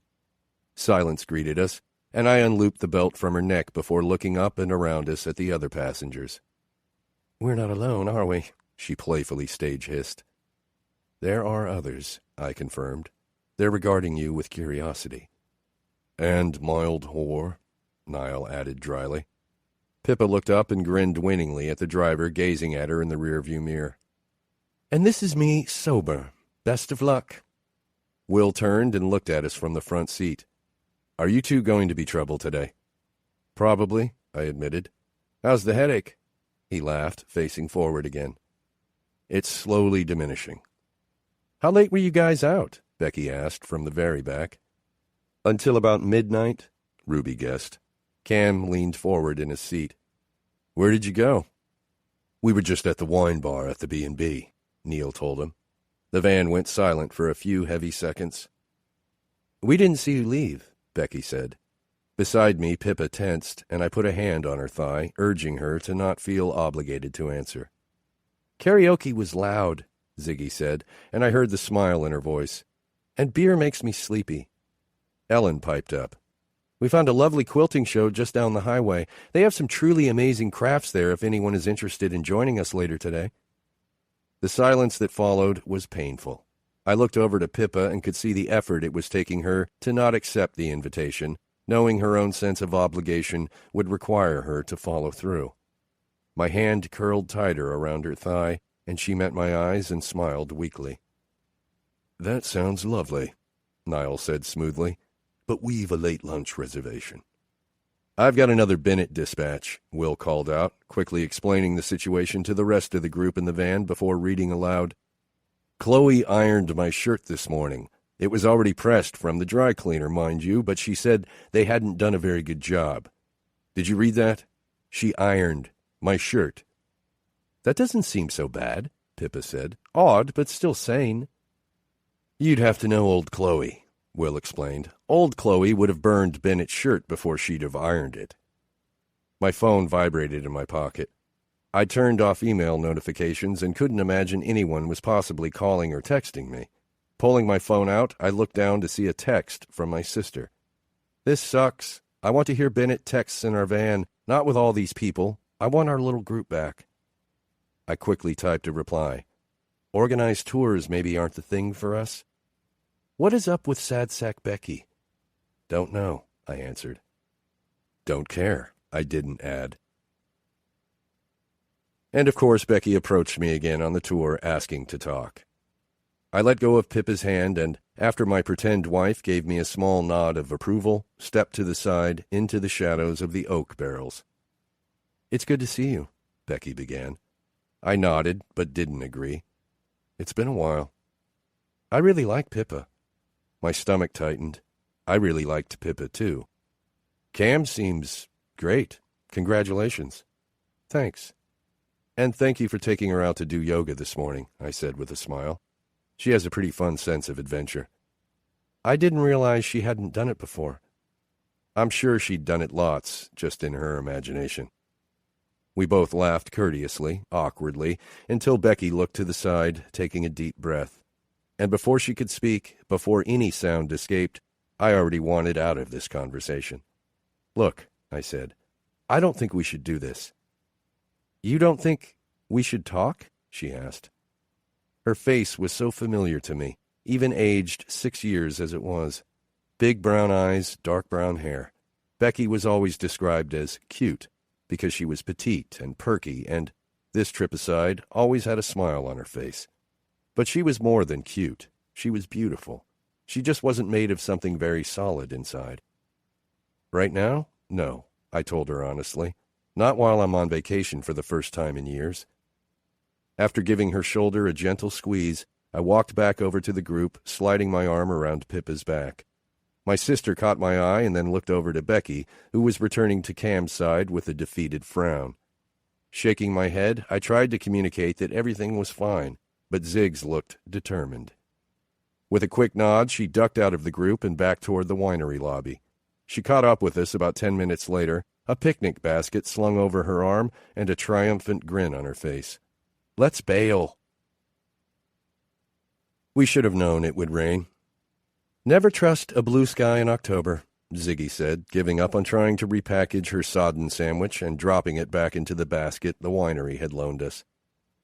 Silence greeted us, and I unlooped the belt from her neck before looking up and around us at the other passengers. We're not alone, are we? She playfully stage-hissed. There are others, I confirmed. They're regarding you with curiosity. And mild whore, Niall added dryly. Pippa looked up and grinned winningly at the driver gazing at her in the rearview mirror. And this is me, sober. Best of luck. Will turned and looked at us from the front seat. Are you two going to be trouble today? Probably, I admitted. How's the headache? He laughed, facing forward again. It's slowly diminishing. How late were you guys out? Becky asked from the very back. Until about midnight, Ruby guessed. Cam leaned forward in his seat. Where did you go? We were just at the wine bar at the B&B, Neil told him. The van went silent for a few heavy seconds. We didn't see you leave, Becky said. Beside me, Pippa tensed, and I put a hand on her thigh, urging her to not feel obligated to answer. Karaoke was loud, Ziggy said, and I heard the smile in her voice. And beer makes me sleepy. Ellen piped up. We found a lovely quilting show just down the highway. They have some truly amazing crafts there if anyone is interested in joining us later today. The silence that followed was painful. I looked over to Pippa and could see the effort it was taking her to not accept the invitation, knowing her own sense of obligation would require her to follow through. My hand curled tighter around her thigh, and she met my eyes and smiled weakly. That sounds lovely, Niall said smoothly, but we've a late lunch reservation. I've got another Bennett dispatch, Will called out, quickly explaining the situation to the rest of the group in the van before reading aloud. Chloe ironed my shirt this morning. It was already pressed from the dry cleaner, mind you, but she said they hadn't done a very good job. Did you read that? She ironed my shirt. That doesn't seem so bad, Pippa said. Odd, but still sane. You'd have to know old Chloe, Will explained. Old Chloe would have burned Bennett's shirt before she'd have ironed it. My phone vibrated in my pocket. I turned off email notifications and couldn't imagine anyone was possibly calling or texting me. Pulling my phone out, I looked down to see a text from my sister. This sucks. I want to hear Bennett texts in our van, not with all these people. I want our little group back. I quickly typed a reply. Organized tours maybe aren't the thing for us. What is up with Sad Sack Becky? Don't know, I answered. Don't care, I didn't add. And of course Becky approached me again on the tour asking to talk. I let go of Pippa's hand and, after my pretend wife gave me a small nod of approval, stepped to the side into the shadows of the oak barrels. It's good to see you, Becky began. I nodded, but didn't agree. It's been a while. I really like Pippa. My stomach tightened. I really liked Pippa, too. Cam seems great. Congratulations. Thanks. And thank you for taking her out to do yoga this morning, I said with a smile. She has a pretty fun sense of adventure. I didn't realize she hadn't done it before. I'm sure she'd done it lots, just in her imagination. We both laughed courteously, awkwardly, until Becky looked to the side, taking a deep breath. And before she could speak, before any sound escaped, I already wanted out of this conversation. Look, I said, I don't think we should do this. You don't think we should talk? She asked. Her face was so familiar to me, even aged 6 years as it was. Big brown eyes, dark brown hair. Becky was always described as cute, because she was petite and perky and, this trip aside, always had a smile on her face. But she was more than cute. She was beautiful. She just wasn't made of something very solid inside. Right now? No, I told her honestly. Not while I'm on vacation for the first time in years. After giving her shoulder a gentle squeeze, I walked back over to the group, sliding my arm around Pippa's back. My sister caught my eye and then looked over to Becky, who was returning to Cam's side with a defeated frown. Shaking my head, I tried to communicate that everything was fine, but Ziggs looked determined. With a quick nod, she ducked out of the group and back toward the winery lobby. She caught up with us about 10 minutes later, a picnic basket slung over her arm and a triumphant grin on her face. Let's bail. We should have known it would rain. Never trust a blue sky in October, Ziggy said, giving up on trying to repackage her sodden sandwich and dropping it back into the basket the winery had loaned us.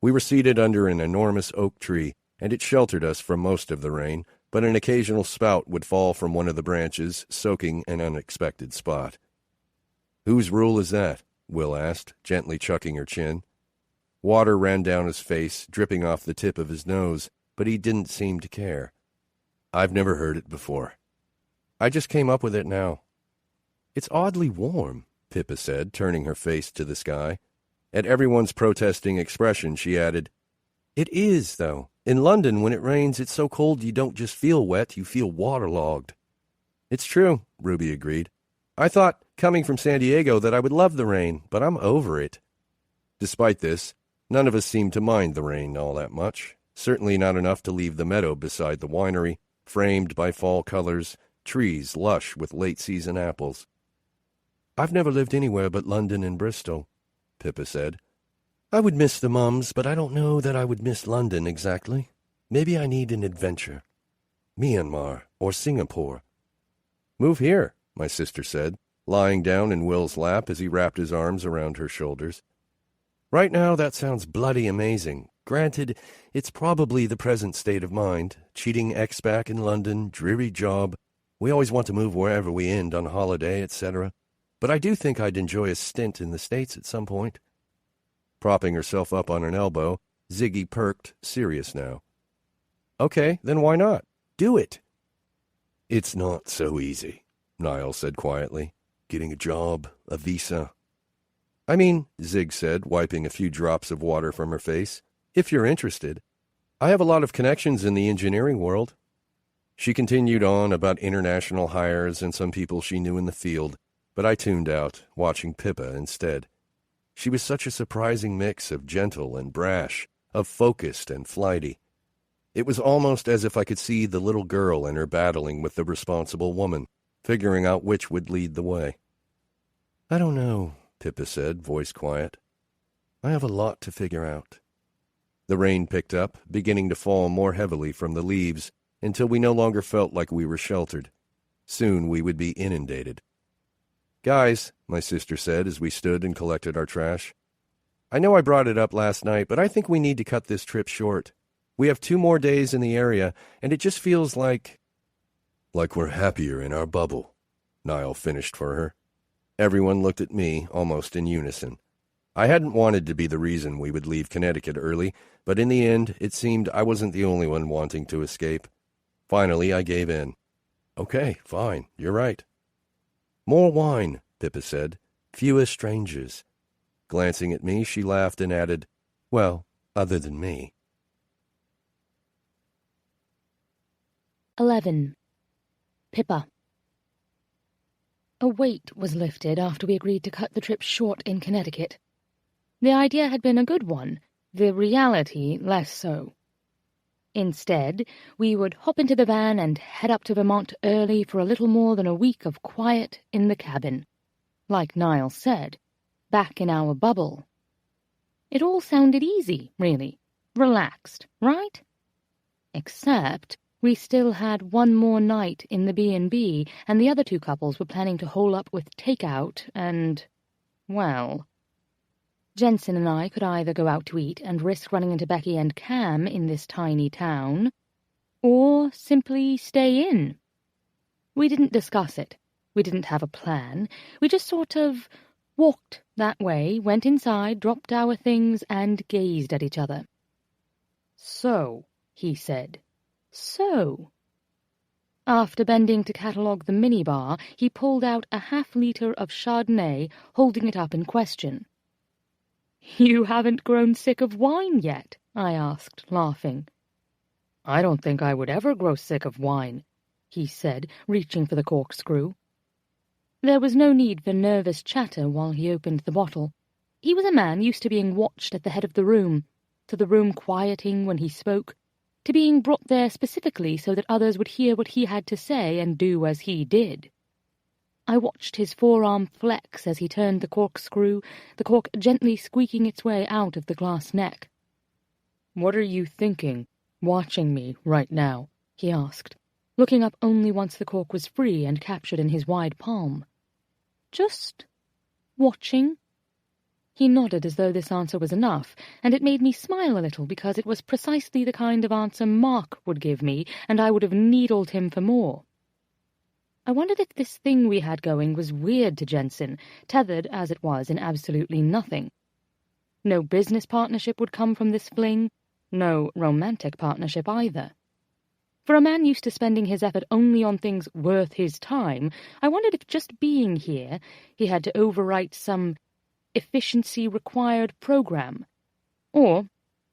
We were seated under an enormous oak tree, and it sheltered us from most of the rain, but an occasional spout would fall from one of the branches, soaking an unexpected spot. Whose rule is that? Will asked, gently chucking her chin. Water ran down his face, dripping off the tip of his nose, but he didn't seem to care. I've never heard it before. I just came up with it now. It's oddly warm, Pippa said, turning her face to the sky. At everyone's protesting expression, she added, It is, though. In London, when it rains, it's so cold you don't just feel wet, you feel waterlogged. It's true, Ruby agreed. I thought, coming from San Diego, that I would love the rain, but I'm over it. Despite this, none of us seemed to mind the rain all that much, certainly not enough to leave the meadow beside the winery, framed by fall colors, trees lush with late-season apples. I've never lived anywhere but London and Bristol, Pippa said. I would miss the mums, but I don't know that I would miss London exactly. Maybe I need an adventure. Myanmar or Singapore. Move here, my sister said, lying down in Will's lap as he wrapped his arms around her shoulders. Right now, that sounds bloody amazing. Granted, it's probably the present state of mind. Cheating ex back in London, dreary job. We always want to move wherever we end on holiday, etc. But I do think I'd enjoy a stint in the States at some point. Propping herself up on an elbow, Ziggy perked, serious now. Okay, then why not? Do it. It's not so easy, Niall said quietly. Getting a job, a visa. I mean, Zig said, wiping a few drops of water from her face, if you're interested. I have a lot of connections in the engineering world. She continued on about international hires and some people she knew in the field, but I tuned out, watching Pippa instead. She was such a surprising mix of gentle and brash, of focused and flighty. It was almost as if I could see the little girl in her battling with the responsible woman, figuring out which would lead the way. "I don't know," Pippa said, voice quiet. "I have a lot to figure out." The rain picked up, beginning to fall more heavily from the leaves, until we no longer felt like we were sheltered. Soon we would be inundated. "Guys," my sister said as we stood and collected our trash, "I know I brought it up last night, but I think we need to cut this trip short. We have 2 more days in the area, and it just feels like we're happier in our bubble," Niall finished for her. Everyone looked at me, almost in unison. I hadn't wanted to be the reason we would leave Connecticut early, but in the end, it seemed I wasn't the only one wanting to escape. Finally, I gave in. "Okay, fine, you're right." "More wine," Pippa said. "Fewer strangers." Glancing at me, she laughed and added, "Well, other than me." 11. Pippa. A weight was lifted after we agreed to cut the trip short in Connecticut. The idea had been a good one, the reality less so. Instead, we would hop into the van and head up to Vermont early for a little more than a week of quiet in the cabin. Like Niall said, back in our bubble. It all sounded easy, really. Relaxed, right? Except we still had one more night in the B&B, and the other 2 couples were planning to hole up with takeout and, well, Jensen and I could either go out to eat and risk running into Becky and Cam in this tiny town, or simply stay in. We didn't discuss it. We didn't have a plan. We just sort of walked that way, went inside, dropped our things, and gazed at each other. "So," he said. "So." After bending to catalogue the minibar, he pulled out a half-litre of Chardonnay, holding it up in question. "You haven't grown sick of wine yet?" I asked, laughing. "I don't think I would ever grow sick of wine," he said, reaching for the corkscrew. There was no need for nervous chatter while he opened the bottle. He was a man used to being watched at the head of the room, to the room quieting when he spoke, to being brought there specifically so that others would hear what he had to say and do as he did. I watched his forearm flex as he turned the corkscrew, the cork gently squeaking its way out of the glass neck. "What are you thinking, watching me right now?" he asked, looking up only once the cork was free and captured in his wide palm. "Just watching." He nodded as though this answer was enough, and it made me smile a little because it was precisely the kind of answer Mark would give me, and I would have needled him for more. I wondered if this thing we had going was weird to Jensen, tethered as it was in absolutely nothing. No business partnership would come from this fling, no romantic partnership either. For a man used to spending his effort only on things worth his time, I wondered if just being here he had to overwrite some efficiency-required program, or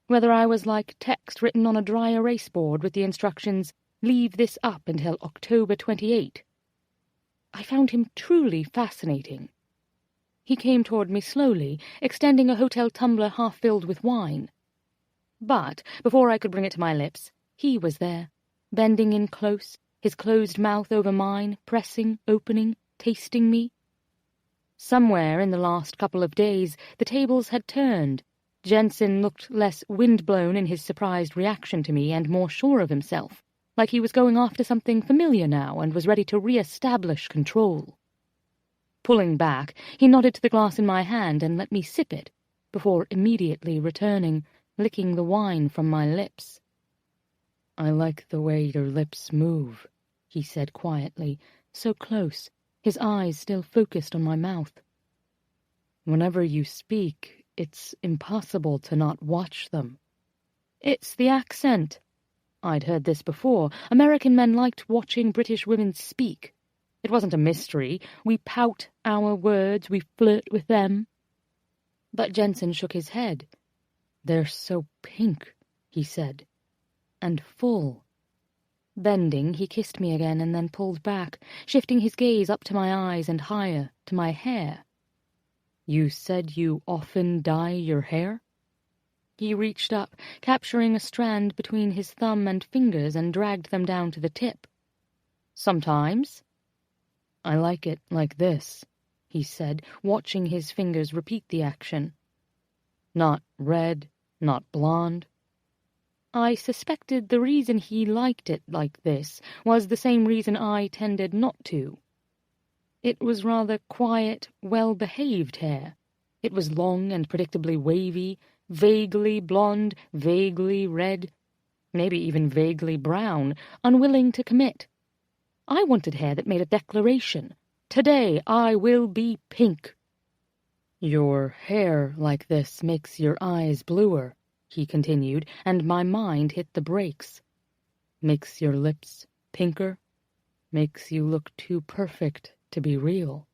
whether I was like text written on a dry erase board with the instructions, "Leave this up until October 28." I found him truly fascinating. He came toward me slowly, extending a hotel tumbler half filled with wine. But before I could bring it to my lips, he was there, bending in close, his closed mouth over mine, pressing, opening, tasting me. Somewhere in the last couple of days, the tables had turned. Jensen looked less wind-blown in his surprised reaction to me and more sure of himself, like he was going after something familiar now and was ready to re-establish control. Pulling back, he nodded to the glass in my hand and let me sip it, before immediately returning, licking the wine from my lips. "I like the way your lips move," he said quietly, so close, his eyes still focused on my mouth. "Whenever you speak, it's impossible to not watch them." "It's the accent." I'd heard this before. American men liked watching British women speak. It wasn't a mystery. We pout our words, we flirt with them. But Jensen shook his head. "They're so pink," he said, "and full." Bending, he kissed me again and then pulled back, shifting his gaze up to my eyes and higher, to my hair. "You said you often dye your hair?" He reached up, capturing a strand between his thumb and fingers and dragged them down to the tip. "Sometimes." "I like it like this," he said, watching his fingers repeat the action. "Not red, not blonde." I suspected the reason he liked it like this was the same reason I tended not to. It was rather quiet, well-behaved hair. It was long and predictably wavy, vaguely blonde, vaguely red, maybe even vaguely brown, unwilling to commit. I wanted hair that made a declaration. Today I will be pink. "Your hair like this makes your eyes bluer," he continued, and my mind hit the brakes. "Makes your lips pinker. Makes you look too perfect to be real."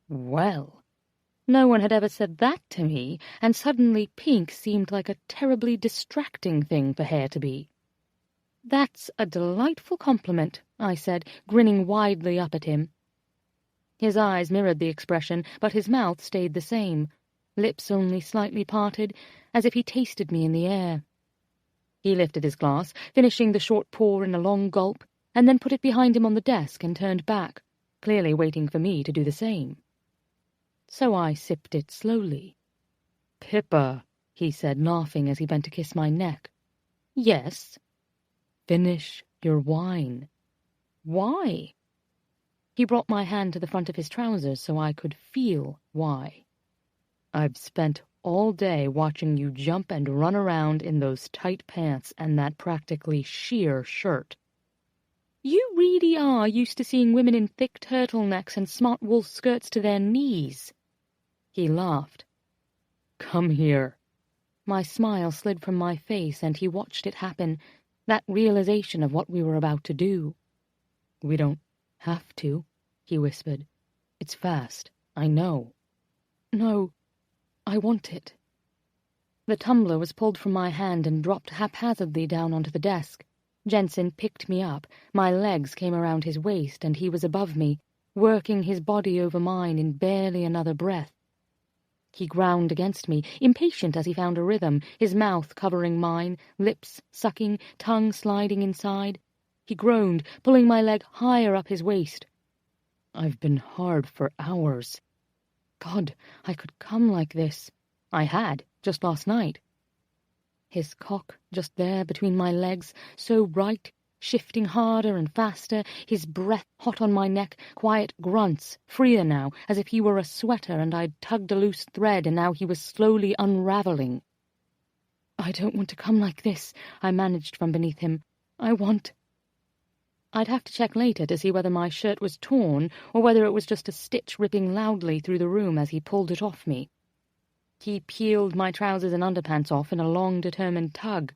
Well, no one had ever said that to me, and suddenly pink seemed like a terribly distracting thing for hair to be. "That's a delightful compliment," I said, grinning widely up at him. His eyes mirrored the expression, but his mouth stayed the same, lips only slightly parted, as if he tasted me in the air. He lifted his glass, finishing the short pour in a long gulp, and then put it behind him on the desk and turned back, clearly waiting for me to do the same. So I sipped it slowly. "Pippa," he said, laughing as he bent to kiss my neck. "Yes?" "Finish your wine." "Why?" He brought my hand to the front of his trousers so I could feel why. "I've spent all day watching you jump and run around in those tight pants and that practically sheer shirt." "You really are used to seeing women in thick turtlenecks and smart wool skirts to their knees." He laughed. "Come here." My smile slid from my face, and he watched it happen, that realization of what we were about to do. "We don't have to," he whispered. "It's fast, I know." "No, I want it." The tumbler was pulled from my hand and dropped haphazardly down onto the desk. Jensen picked me up, my legs came around his waist, and he was above me, working his body over mine in barely another breath. He ground against me, impatient as he found a rhythm, his mouth covering mine, lips sucking, tongue sliding inside. He groaned, pulling my leg higher up his waist. "I've been hard for hours." God, I could come like this. I had, just last night. His cock just there between my legs, so right, shifting harder and faster, his breath hot on my neck, quiet grunts, freer now, as if he were a sweater and I'd tugged a loose thread and now he was slowly unraveling. "I don't want to come like this," I managed from beneath him. I'd have to check later to see whether my shirt was torn or whether it was just a stitch ripping loudly through the room as he pulled it off me. He peeled my trousers and underpants off in a long, determined tug.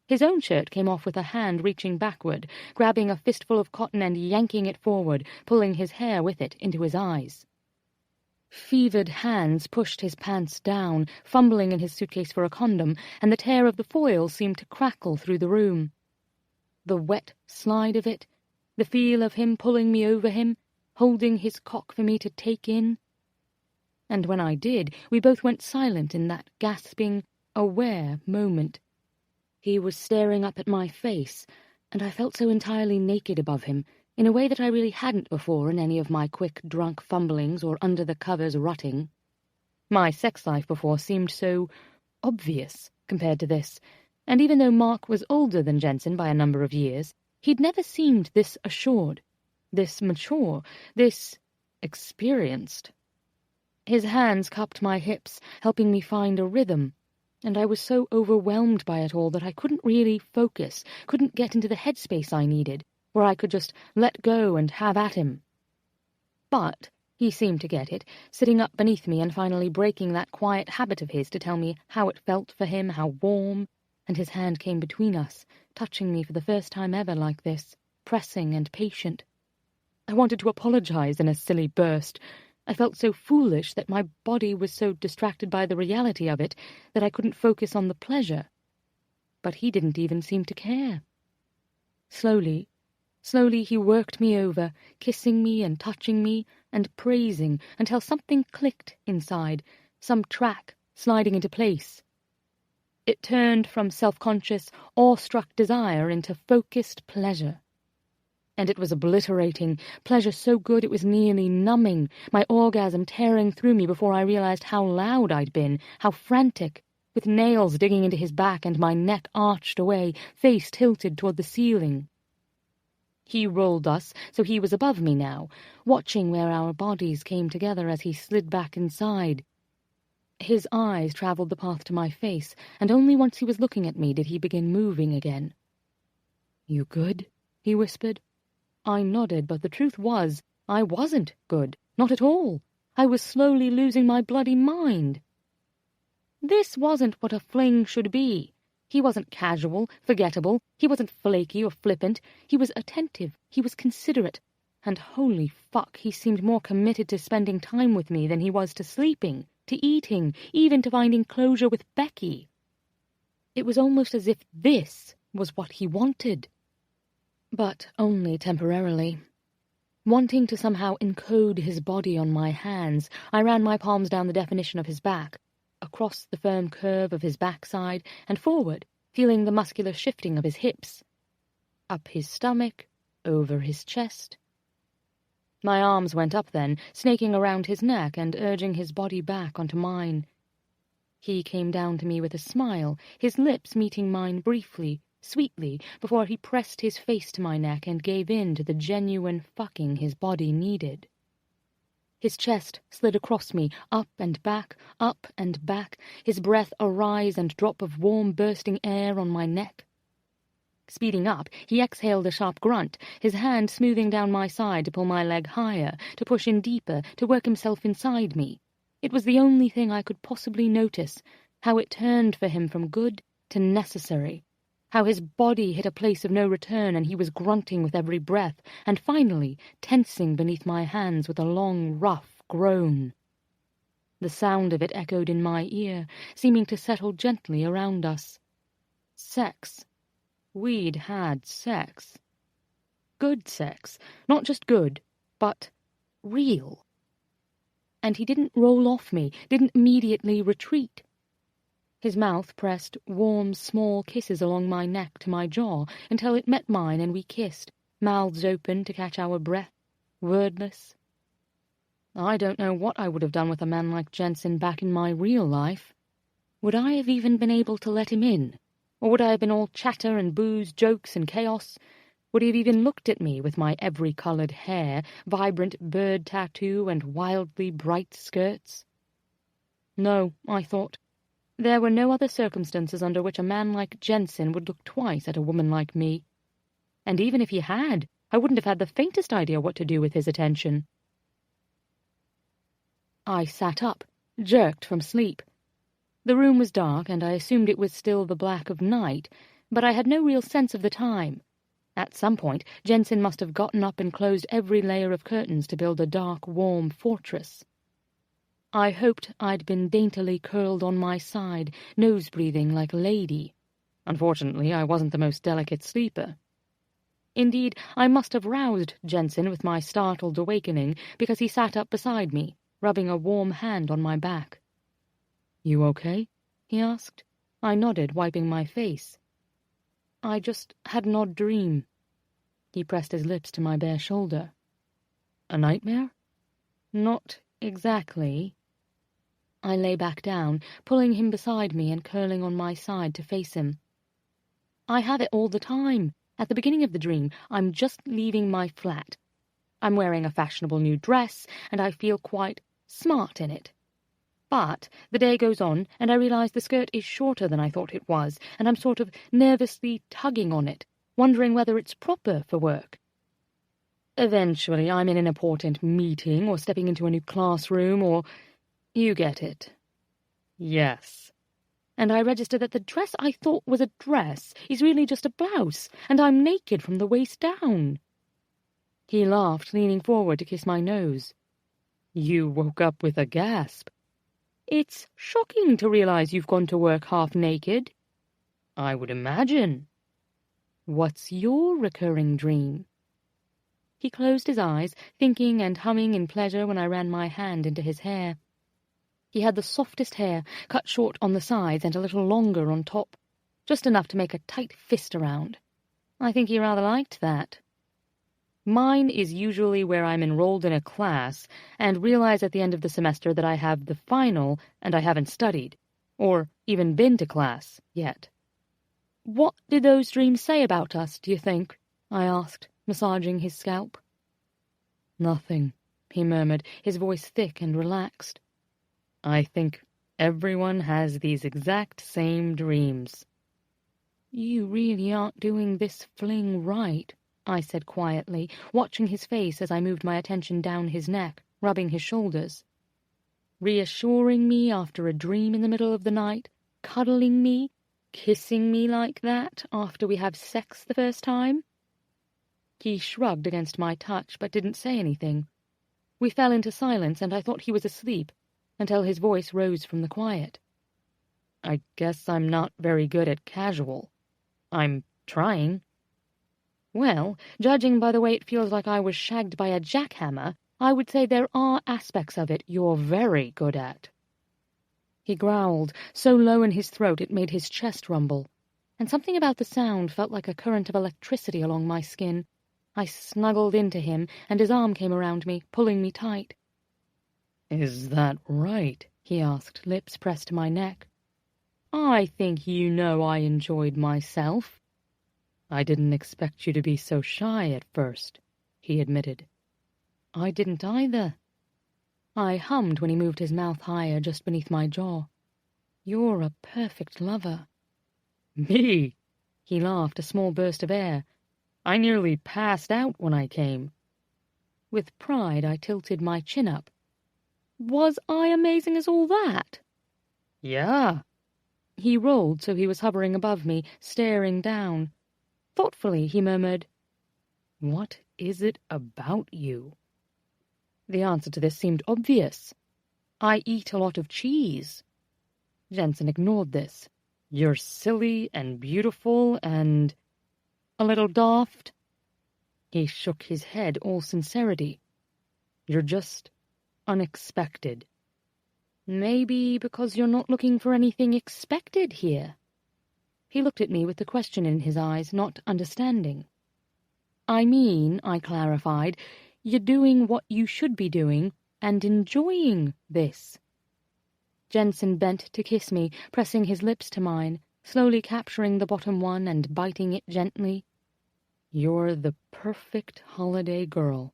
His own shirt came off with a hand reaching backward, grabbing a fistful of cotton and yanking it forward, pulling his hair with it into his eyes. Fevered hands pushed his pants down, fumbling in his suitcase for a condom, and the tear of the foil seemed to crackle through the room. The wet slide of it, the feel of him pulling me over him, holding his cock for me to take in. And when I did, we both went silent in that gasping, aware moment. He was staring up at my face, and I felt so entirely naked above him, in a way that I really hadn't before in any of my quick, drunk fumblings or under-the-covers rutting. My sex life before seemed so obvious compared to this, and even though Mark was older than Jensen by a number of years, he'd never seemed this assured, this mature, this experienced. His hands cupped my hips, helping me find a rhythm, and I was so overwhelmed by it all that I couldn't really focus, couldn't get into the headspace I needed, where I could just let go and have at him. But he seemed to get it, sitting up beneath me and finally breaking that quiet habit of his to tell me how it felt for him, how warm, and his hand came between us, touching me for the first time ever like this, pressing and patient. I wanted to apologize in a silly burst. I felt so foolish that my body was so distracted by the reality of it that I couldn't focus on the pleasure. But he didn't even seem to care. Slowly he worked me over, kissing me and touching me and praising until something clicked inside, some track sliding into place. It turned from self-conscious, awestruck desire into focused pleasure. And it was obliterating, pleasure so good it was nearly numbing, my orgasm tearing through me before I realized how loud I'd been, how frantic, with nails digging into his back and my neck arched away, face tilted toward the ceiling. He rolled us, so he was above me now, watching where our bodies came together as he slid back inside. His eyes traveled the path to my face, and only once he was looking at me did he begin moving again. "You good?" he whispered. I nodded, but the truth was, I wasn't good. Not at all. I was slowly losing my bloody mind. This wasn't what a fling should be. He wasn't casual, forgettable. He wasn't flaky or flippant. He was attentive. He was considerate. And holy fuck, he seemed more committed to spending time with me than he was to sleeping, to eating, even to finding closure with Becky. It was almost as if this was what he wanted. But only temporarily. Wanting to somehow encode his body on my hands, I ran my palms down the definition of his back, across the firm curve of his backside, and forward, feeling the muscular shifting of his hips. Up his stomach, over his chest. My arms went up then, snaking around his neck and urging his body back onto mine. He came down to me with a smile, his lips meeting mine briefly, sweetly, before he pressed his face to my neck and gave in to the genuine fucking his body needed. His chest slid across me, up and back, his breath a rise and drop of warm bursting air on my neck. Speeding up, he exhaled a sharp grunt, his hand smoothing down my side to pull my leg higher, to push in deeper, to work himself inside me. It was the only thing I could possibly notice, how it turned for him from good to necessary, how his body hit a place of no return and he was grunting with every breath, and finally tensing beneath my hands with a long, rough groan. The sound of it echoed in my ear, seeming to settle gently around us. Sex. We'd had sex. Good sex. Not just good, but real. And he didn't roll off me, didn't immediately retreat. His mouth pressed warm, small kisses along my neck to my jaw until it met mine and we kissed, mouths open to catch our breath, wordless. I don't know what I would have done with a man like Jensen back in my real life. Would I have even been able to let him in? Or would I have been all chatter and booze, jokes and chaos? Would he have even looked at me with my every-coloured hair, vibrant bird tattoo and wildly bright skirts? No, I thought. There were no other circumstances under which a man like Jensen would look twice at a woman like me. And even if he had, I wouldn't have had the faintest idea what to do with his attention. I sat up, jerked from sleep. The room was dark, and I assumed it was still the black of night, but I had no real sense of the time. At some point, Jensen must have gotten up and closed every layer of curtains to build a dark, warm fortress. I hoped I'd been daintily curled on my side, nose-breathing like a lady. Unfortunately, I wasn't the most delicate sleeper. Indeed, I must have roused Jensen with my startled awakening, because he sat up beside me, rubbing a warm hand on my back. "You okay?" he asked. I nodded, wiping my face. "I just had an odd dream." He pressed his lips to my bare shoulder. "A nightmare?" "Not exactly." I lay back down, pulling him beside me and curling on my side to face him. "I have it all the time. At the beginning of the dream, I'm just leaving my flat. I'm wearing a fashionable new dress, and I feel quite smart in it. But the day goes on, and I realize the skirt is shorter than I thought it was, and I'm sort of nervously tugging on it, wondering whether it's proper for work. Eventually, I'm in an important meeting, or stepping into a new classroom, or... you get it. Yes. And I register that the dress I thought was a dress is really just a blouse, and I'm naked from the waist down." He laughed, leaning forward to kiss my nose. "You woke up with a gasp." "It's shocking to realize you've gone to work half naked." "I would imagine." "What's your recurring dream?" He closed his eyes, thinking and humming in pleasure when I ran my hand into his hair. He had the softest hair, cut short on the sides and a little longer on top, just enough to make a tight fist around. I think he rather liked that. Mine is usually where I'm enrolled in a class and realize at the end of the semester that I have the final and I haven't studied, or even been to class, yet. "What did those dreams say about us, do you think?" I asked, massaging his scalp. "Nothing," he murmured, his voice thick and relaxed. "I think everyone has these exact same dreams." "You really aren't doing this fling right," I said quietly, watching his face as I moved my attention down his neck, rubbing his shoulders. "Reassuring me after a dream in the middle of the night, cuddling me, kissing me like that after we have sex the first time?" He shrugged against my touch, but didn't say anything. We fell into silence, and I thought he was asleep, until his voice rose from the quiet. "I guess I'm not very good at casual. I'm trying." "Well, judging by the way it feels like I was shagged by a jackhammer, I would say there are aspects of it you're very good at." He growled, so low in his throat it made his chest rumble, and something about the sound felt like a current of electricity along my skin. I snuggled into him, and his arm came around me, pulling me tight. "Is that right?" he asked, lips pressed to my neck. "I think you know I enjoyed myself." "I didn't expect you to be so shy at first," he admitted. "I didn't either." I hummed when he moved his mouth higher just beneath my jaw. "You're a perfect lover." "Me?" He laughed, a small burst of air. "I nearly passed out when I came." With pride, I tilted my chin up. "Was I amazing as all that?" "Yeah." He rolled so he was hovering above me, staring down. Thoughtfully, he murmured, "What is it about you?" The answer to this seemed obvious. "I eat a lot of cheese." Jensen ignored this. "You're silly and beautiful and a little daft." He shook his head, all sincerity. "You're just unexpected." "Maybe because you're not looking for anything expected here." He looked at me with the question in his eyes, not understanding. "I mean," I clarified, "you're doing what you should be doing and enjoying this." Jensen bent to kiss me, pressing his lips to mine, slowly capturing the bottom one and biting it gently. "You're the perfect holiday girl."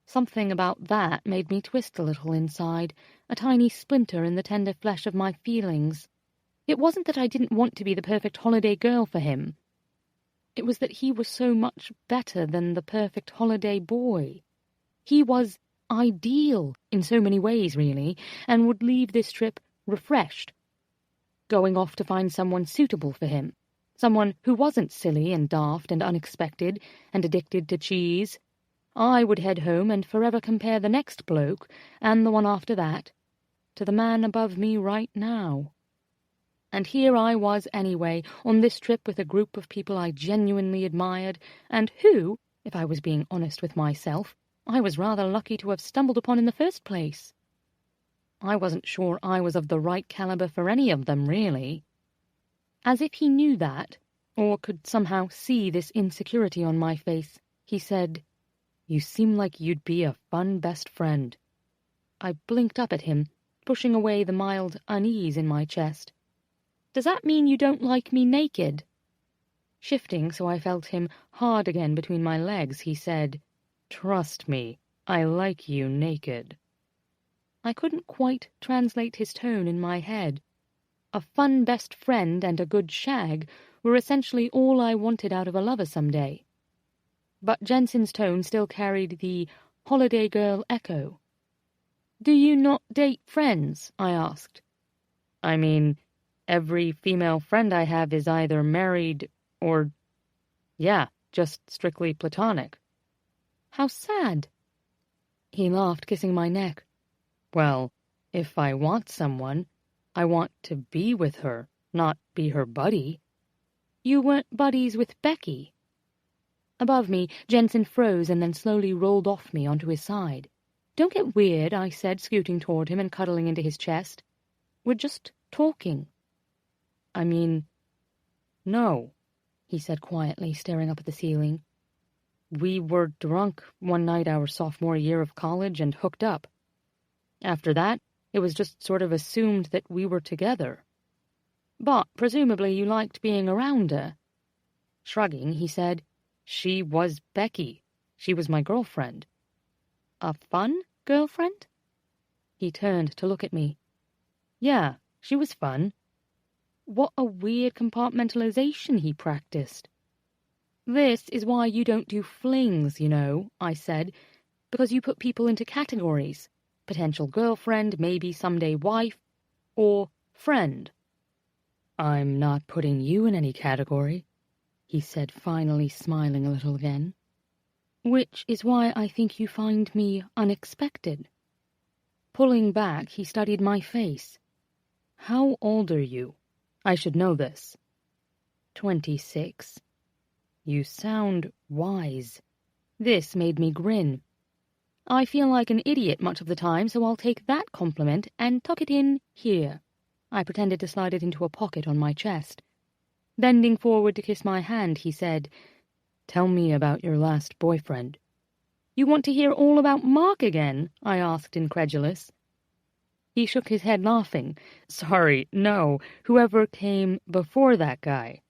Something about that made me twist a little inside, a tiny splinter in the tender flesh of my feelings. It wasn't that I didn't want to be the perfect holiday girl for him. It was that he was so much better than the perfect holiday boy. He was ideal in so many ways, really, and would leave this trip refreshed, going off to find someone suitable for him, someone who wasn't silly and daft and unexpected and addicted to cheese. I would head home and forever compare the next bloke, and the one after that, to the man above me right now. And here I was anyway, on this trip with a group of people I genuinely admired, and who, if I was being honest with myself, I was rather lucky to have stumbled upon in the first place. I wasn't sure I was of the right caliber for any of them, really. As if he knew that, or could somehow see this insecurity on my face, he said, "You seem like you'd be a fun best friend." I blinked up at him, pushing away the mild unease in my chest. "Does that mean you don't like me naked?" Shifting so I felt him hard again between my legs, he said, "Trust me, I like you naked." I couldn't quite translate his tone in my head. A fun best friend and a good shag were essentially all I wanted out of a lover someday. But Jensen's tone still carried the holiday girl echo. "Do you not date friends?" I asked. "I mean, every female friend I have is either married or, yeah, just strictly platonic." "How sad." He laughed, kissing my neck. "Well, if I want someone, I want to be with her, not be her buddy." "You weren't buddies with Becky?" Above me, Jensen froze and then slowly rolled off me onto his side. "Don't get weird," I said, scooting toward him and cuddling into his chest. "We're just talking." "I mean, no," he said quietly, staring up at the ceiling. "We were drunk one night our sophomore year of college and hooked up. After that, it was just sort of assumed that we were together. But presumably you liked being around her." Shrugging, he said, "She was Becky. She was my girlfriend." "A fun girlfriend?" He turned to look at me. "Yeah, she was fun." What a weird compartmentalization he practiced. "This is why you don't do flings, you know," I said, "because you put people into categories. Potential girlfriend, maybe someday wife, or friend." "I'm not putting you in any category," he said, finally smiling a little again. "Which is why I think you find me unexpected." Pulling back, he studied my face. "How old are you? I should know this." 26. "You sound wise." This made me grin. "I feel like an idiot much of the time, so I'll take that compliment and tuck it in here." I pretended to slide it into a pocket on my chest. Bending forward to kiss my hand, he said, "Tell me about your last boyfriend." "You want to hear all about Mark again?" I asked, incredulous. He shook his head, laughing. "Sorry, no, whoever came before that guy."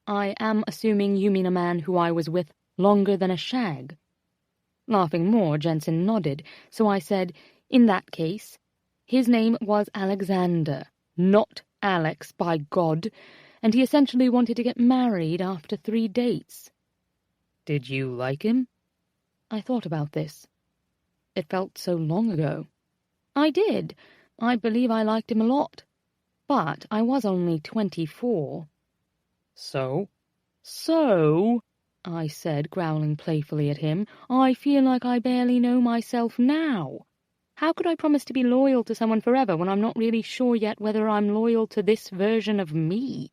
"I am assuming you mean a man who I was with longer than a shag." Laughing more, Jensen nodded, so I said, "In that case, his name was Alexander, not Alex, by God, and he essentially wanted to get married after 3 dates." "Did you like him?" I thought about this. It felt so long ago. I did. I believe I liked him a lot. But I was only 24. "So?" "So," I said, growling playfully at him, "I feel like I barely know myself now. How could I promise to be loyal to someone forever when I'm not really sure yet whether I'm loyal to this version of me?"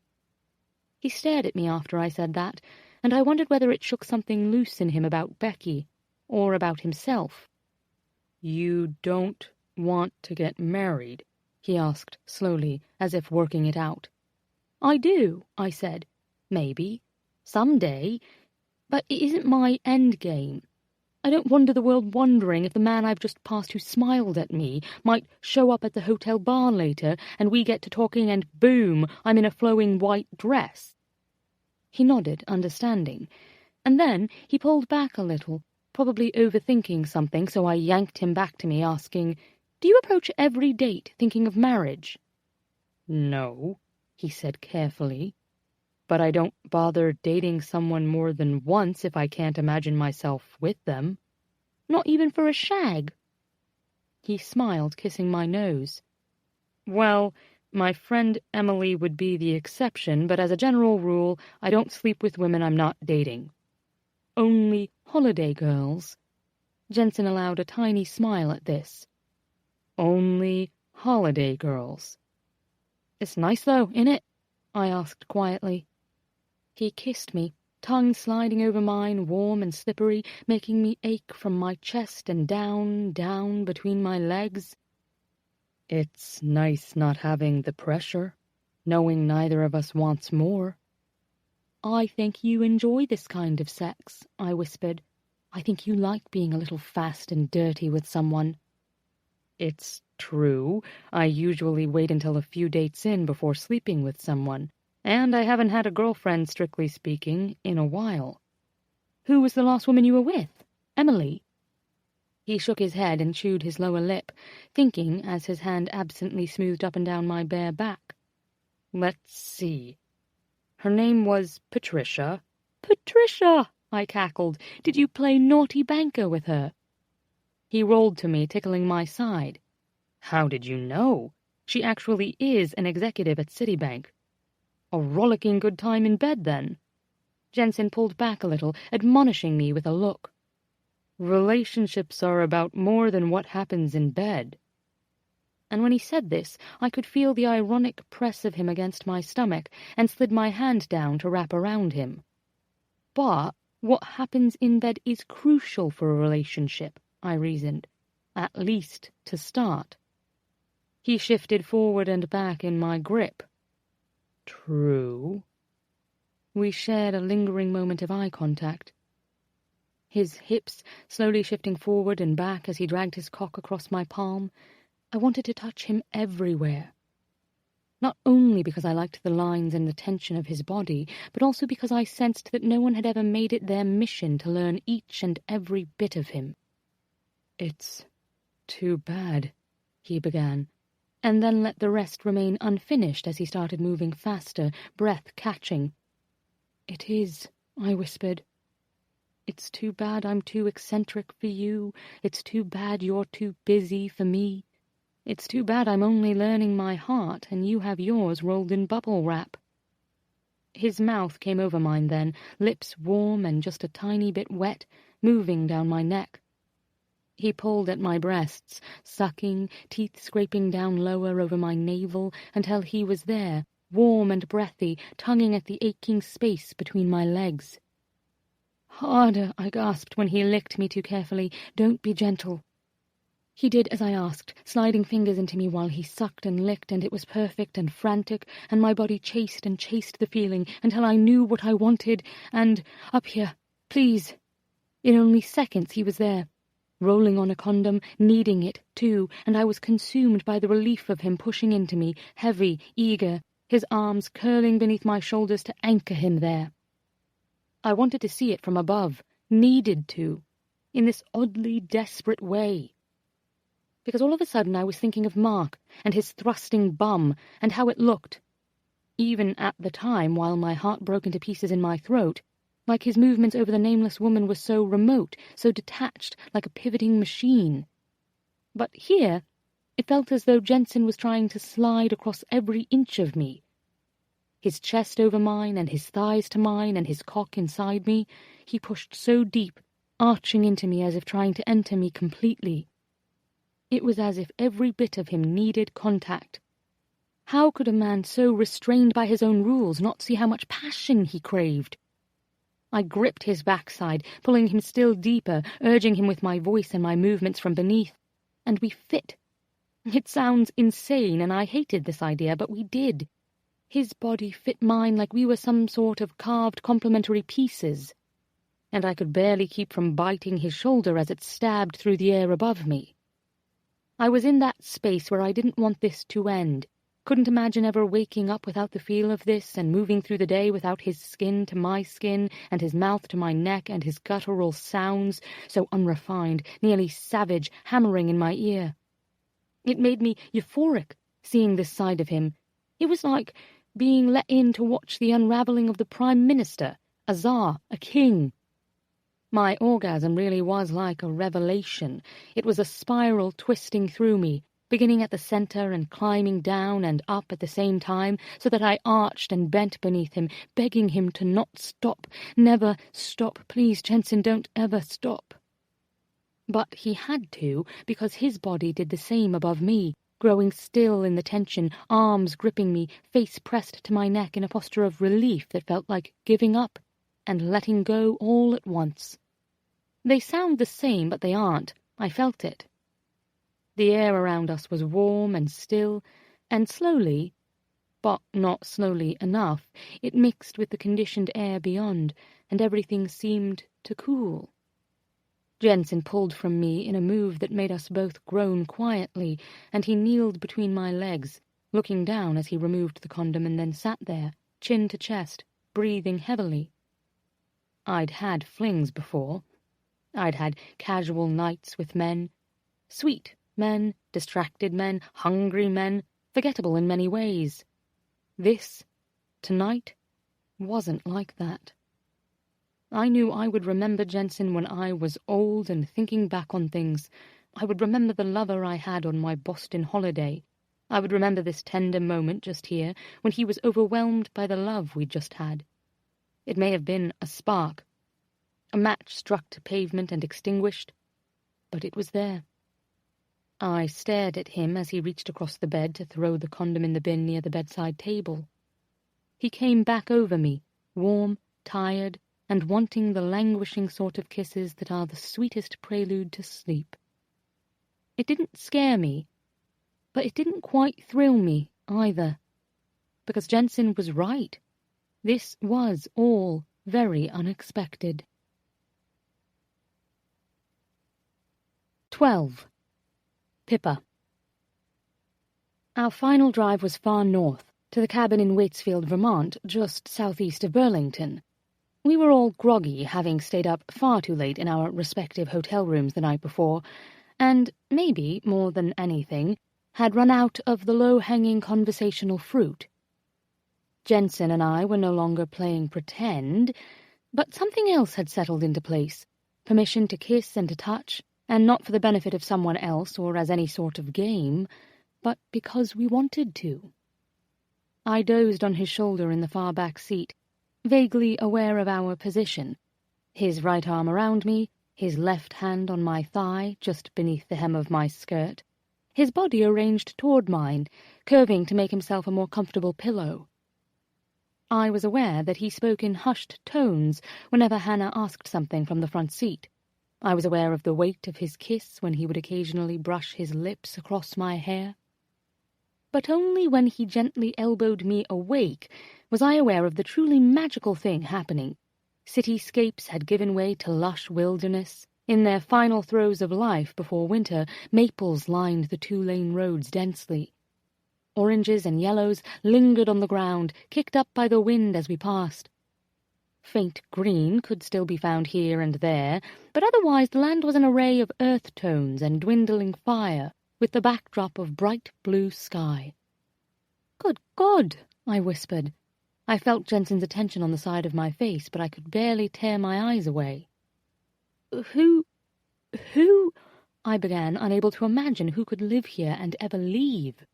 He stared at me after I said that, and I wondered whether it shook something loose in him about Becky, or about himself. "You don't want to get married?" he asked slowly, as if working it out. "I do," I said. "Maybe. Someday. But it isn't my end game. I don't wander the world wondering if the man I've just passed who smiled at me might show up at the hotel bar later, and we get to talking and boom, I'm in a flowing white dress." He nodded, understanding, and then he pulled back a little, probably overthinking something, so I yanked him back to me, asking, "Do you approach every date thinking of marriage?" "No," he said carefully, "but I don't bother dating someone more than once if I can't imagine myself with them." "Not even for a shag?" He smiled, kissing my nose. "Well, my friend Emily would be the exception, but as a general rule, I don't sleep with women I'm not dating." "Only holiday girls?" Jensen allowed a tiny smile at this. "Only holiday girls." "It's nice, though, innit?" I asked quietly. He kissed me, tongue sliding over mine, warm and slippery, making me ache from my chest and down, down between my legs. "It's nice not having the pressure, knowing neither of us wants more." "I think you enjoy this kind of sex," I whispered. "I think you like being a little fast and dirty with someone." "It's true. I usually wait until a few dates in before sleeping with someone, and I haven't had a girlfriend, strictly speaking, in a while." "Who was the last woman you were with? Emily?" He shook his head and chewed his lower lip, thinking as his hand absently smoothed up and down my bare back. "Let's see. Her name was Patricia." "Patricia!" I cackled. "Did you play naughty banker with her?" He rolled to me, tickling my side. "How did you know? She actually is an executive at Citibank." "A rollicking good time in bed, then." Jensen pulled back a little, admonishing me with a look. "Relationships are about more than what happens in bed." And when he said this, I could feel the ironic press of him against my stomach, and slid my hand down to wrap around him. "But what happens in bed is crucial for a relationship," I reasoned. At least to start. He shifted forward and back in my grip. True. We shared a lingering moment of eye contact. His hips slowly shifting forward and back as he dragged his cock across my palm. I wanted to touch him everywhere. Not only because I liked the lines and the tension of his body, but also because I sensed that no one had ever made it their mission to learn each and every bit of him. It's too bad, he began, and then let the rest remain unfinished as he started moving faster, breath catching. It is, I whispered. It's too bad I'm too eccentric for you. It's too bad you're too busy for me. It's too bad I'm only learning my heart and you have yours rolled in bubble wrap. His mouth came over mine then, lips warm and just a tiny bit wet, moving down my neck. He pulled at my breasts, sucking, teeth scraping down lower over my navel until he was there, warm and breathy, tonguing at the aching space between my legs. Harder, I gasped when he licked me too carefully. Don't be gentle. He did as I asked, sliding fingers into me while he sucked and licked, and it was perfect and frantic, and my body chased and chased the feeling until I knew what I wanted, and, up here, please. In only seconds he was there, rolling on a condom, needing it, too, and I was consumed by the relief of him pushing into me, heavy, eager, his arms curling beneath my shoulders to anchor him there. I wanted to see it from above, needed to, in this oddly desperate way. Because all of a sudden I was thinking of Mark and his thrusting bum and how it looked. Even at the time, while my heart broke into pieces in my throat, like his movements over the nameless woman were so remote, so detached, like a pivoting machine. But here, it felt as though Jensen was trying to slide across every inch of me. His chest over mine, and his thighs to mine, and his cock inside me, he pushed so deep, arching into me as if trying to enter me completely. It was as if every bit of him needed contact. How could a man so restrained by his own rules not see how much passion he craved? I gripped his backside, pulling him still deeper, urging him with my voice and my movements from beneath. And we fit. It sounds insane, and I hated this idea, but we did. His body fit mine like we were some sort of carved complementary pieces. And I could barely keep from biting his shoulder as it stabbed through the air above me. I was in that space where I didn't want this to end, couldn't imagine ever waking up without the feel of this and moving through the day without his skin to my skin and his mouth to my neck and his guttural sounds, so unrefined, nearly savage, hammering in my ear. It made me euphoric, seeing this side of him. It was like being let in to watch the unravelling of the Prime Minister, a Tsar, a king. My orgasm really was like a revelation. It was a spiral twisting through me, beginning at the center and climbing down and up at the same time, so that I arched and bent beneath him, begging him to not stop, never stop. Please, Jensen, don't ever stop. But he had to, because his body did the same above me, growing still in the tension, arms gripping me, face pressed to my neck in a posture of relief that felt like giving up and letting go all at once. They sound the same, but they aren't. I felt it. The air around us was warm and still, and slowly, but not slowly enough, it mixed with the conditioned air beyond, and everything seemed to cool. Jensen pulled from me in a move that made us both groan quietly, and he kneeled between my legs, looking down as he removed the condom and then sat there, chin to chest, breathing heavily. I'd had flings before. I'd had casual nights with men, sweet men, distracted men, hungry men, forgettable in many ways. This, tonight, wasn't like that. I knew I would remember Jensen when I was old and thinking back on things. I would remember the lover I had on my Boston holiday. I would remember this tender moment just here when he was overwhelmed by the love we'd just had. It may have been a spark, a match struck to pavement and extinguished, but it was there. I stared at him as he reached across the bed to throw the condom in the bin near the bedside table. He came back over me, warm, tired, and wanting the languishing sort of kisses that are the sweetest prelude to sleep. It didn't scare me, but it didn't quite thrill me either. Because Jensen was right. This was all very unexpected. 12. Pippa. Our final drive was far north, to the cabin in Waitsfield, Vermont, just southeast of Burlington. We were all groggy, having stayed up far too late in our respective hotel rooms the night before, and maybe, more than anything, had run out of the low-hanging conversational fruit. Jensen and I were no longer playing pretend, but something else had settled into place. Permission to kiss and to touch, and not for the benefit of someone else or as any sort of game, but because we wanted to. I dozed on his shoulder in the far back seat, vaguely aware of our position, his right arm around me, his left hand on my thigh just beneath the hem of my skirt, his body arranged toward mine, curving to make himself a more comfortable pillow. I was aware that he spoke in hushed tones whenever Hannah asked something from the front seat. I was aware of the weight of his kiss when he would occasionally brush his lips across my hair. But only when he gently elbowed me awake was I aware of the truly magical thing happening. Cityscapes had given way to lush wilderness. In their final throes of life before winter, maples lined the two-lane roads densely. Oranges and yellows lingered on the ground, kicked up by the wind as we passed. Faint green could still be found here and there, but otherwise the land was an array of earth tones and dwindling fire, with the backdrop of bright blue sky. "Good God!" I whispered. I felt Jensen's attention on the side of my face, but I could barely tear my eyes away. Who, I began, unable to imagine who could live here and ever leave.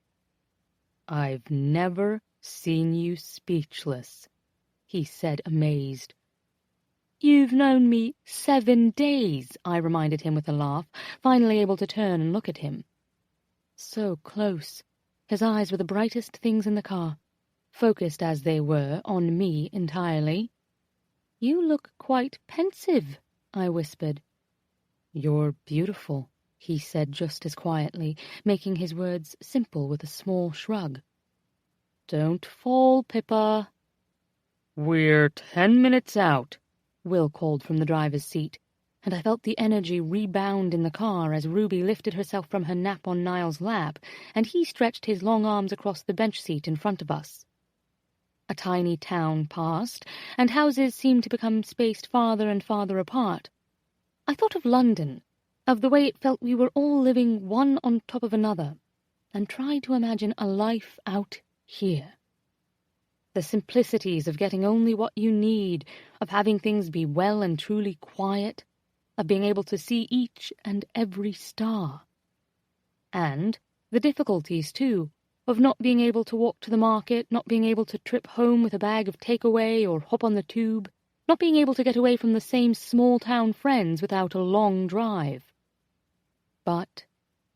"I've never seen you speechless," he said, amazed. "You've known me 7 days," I reminded him with a laugh, finally able to turn and look at him. So close. His eyes were the brightest things in the car, focused as they were on me entirely. "You look quite pensive," I whispered. "You're beautiful," he said just as quietly, making his words simple with a small shrug. "Don't fall, Pippa." "We're 10 minutes out," Will called from the driver's seat, and I felt the energy rebound in the car as Ruby lifted herself from her nap on Niall's lap, and he stretched his long arms across the bench seat in front of us. A tiny town passed, and houses seemed to become spaced farther and farther apart. I thought of London, of the way it felt we were all living one on top of another, and tried to imagine a life out here. The simplicities of getting only what you need, of having things be well and truly quiet, of being able to see each and every star. And the difficulties, too, of not being able to walk to the market, not being able to trip home with a bag of takeaway or hop on the tube, not being able to get away from the same small-town friends without a long drive. But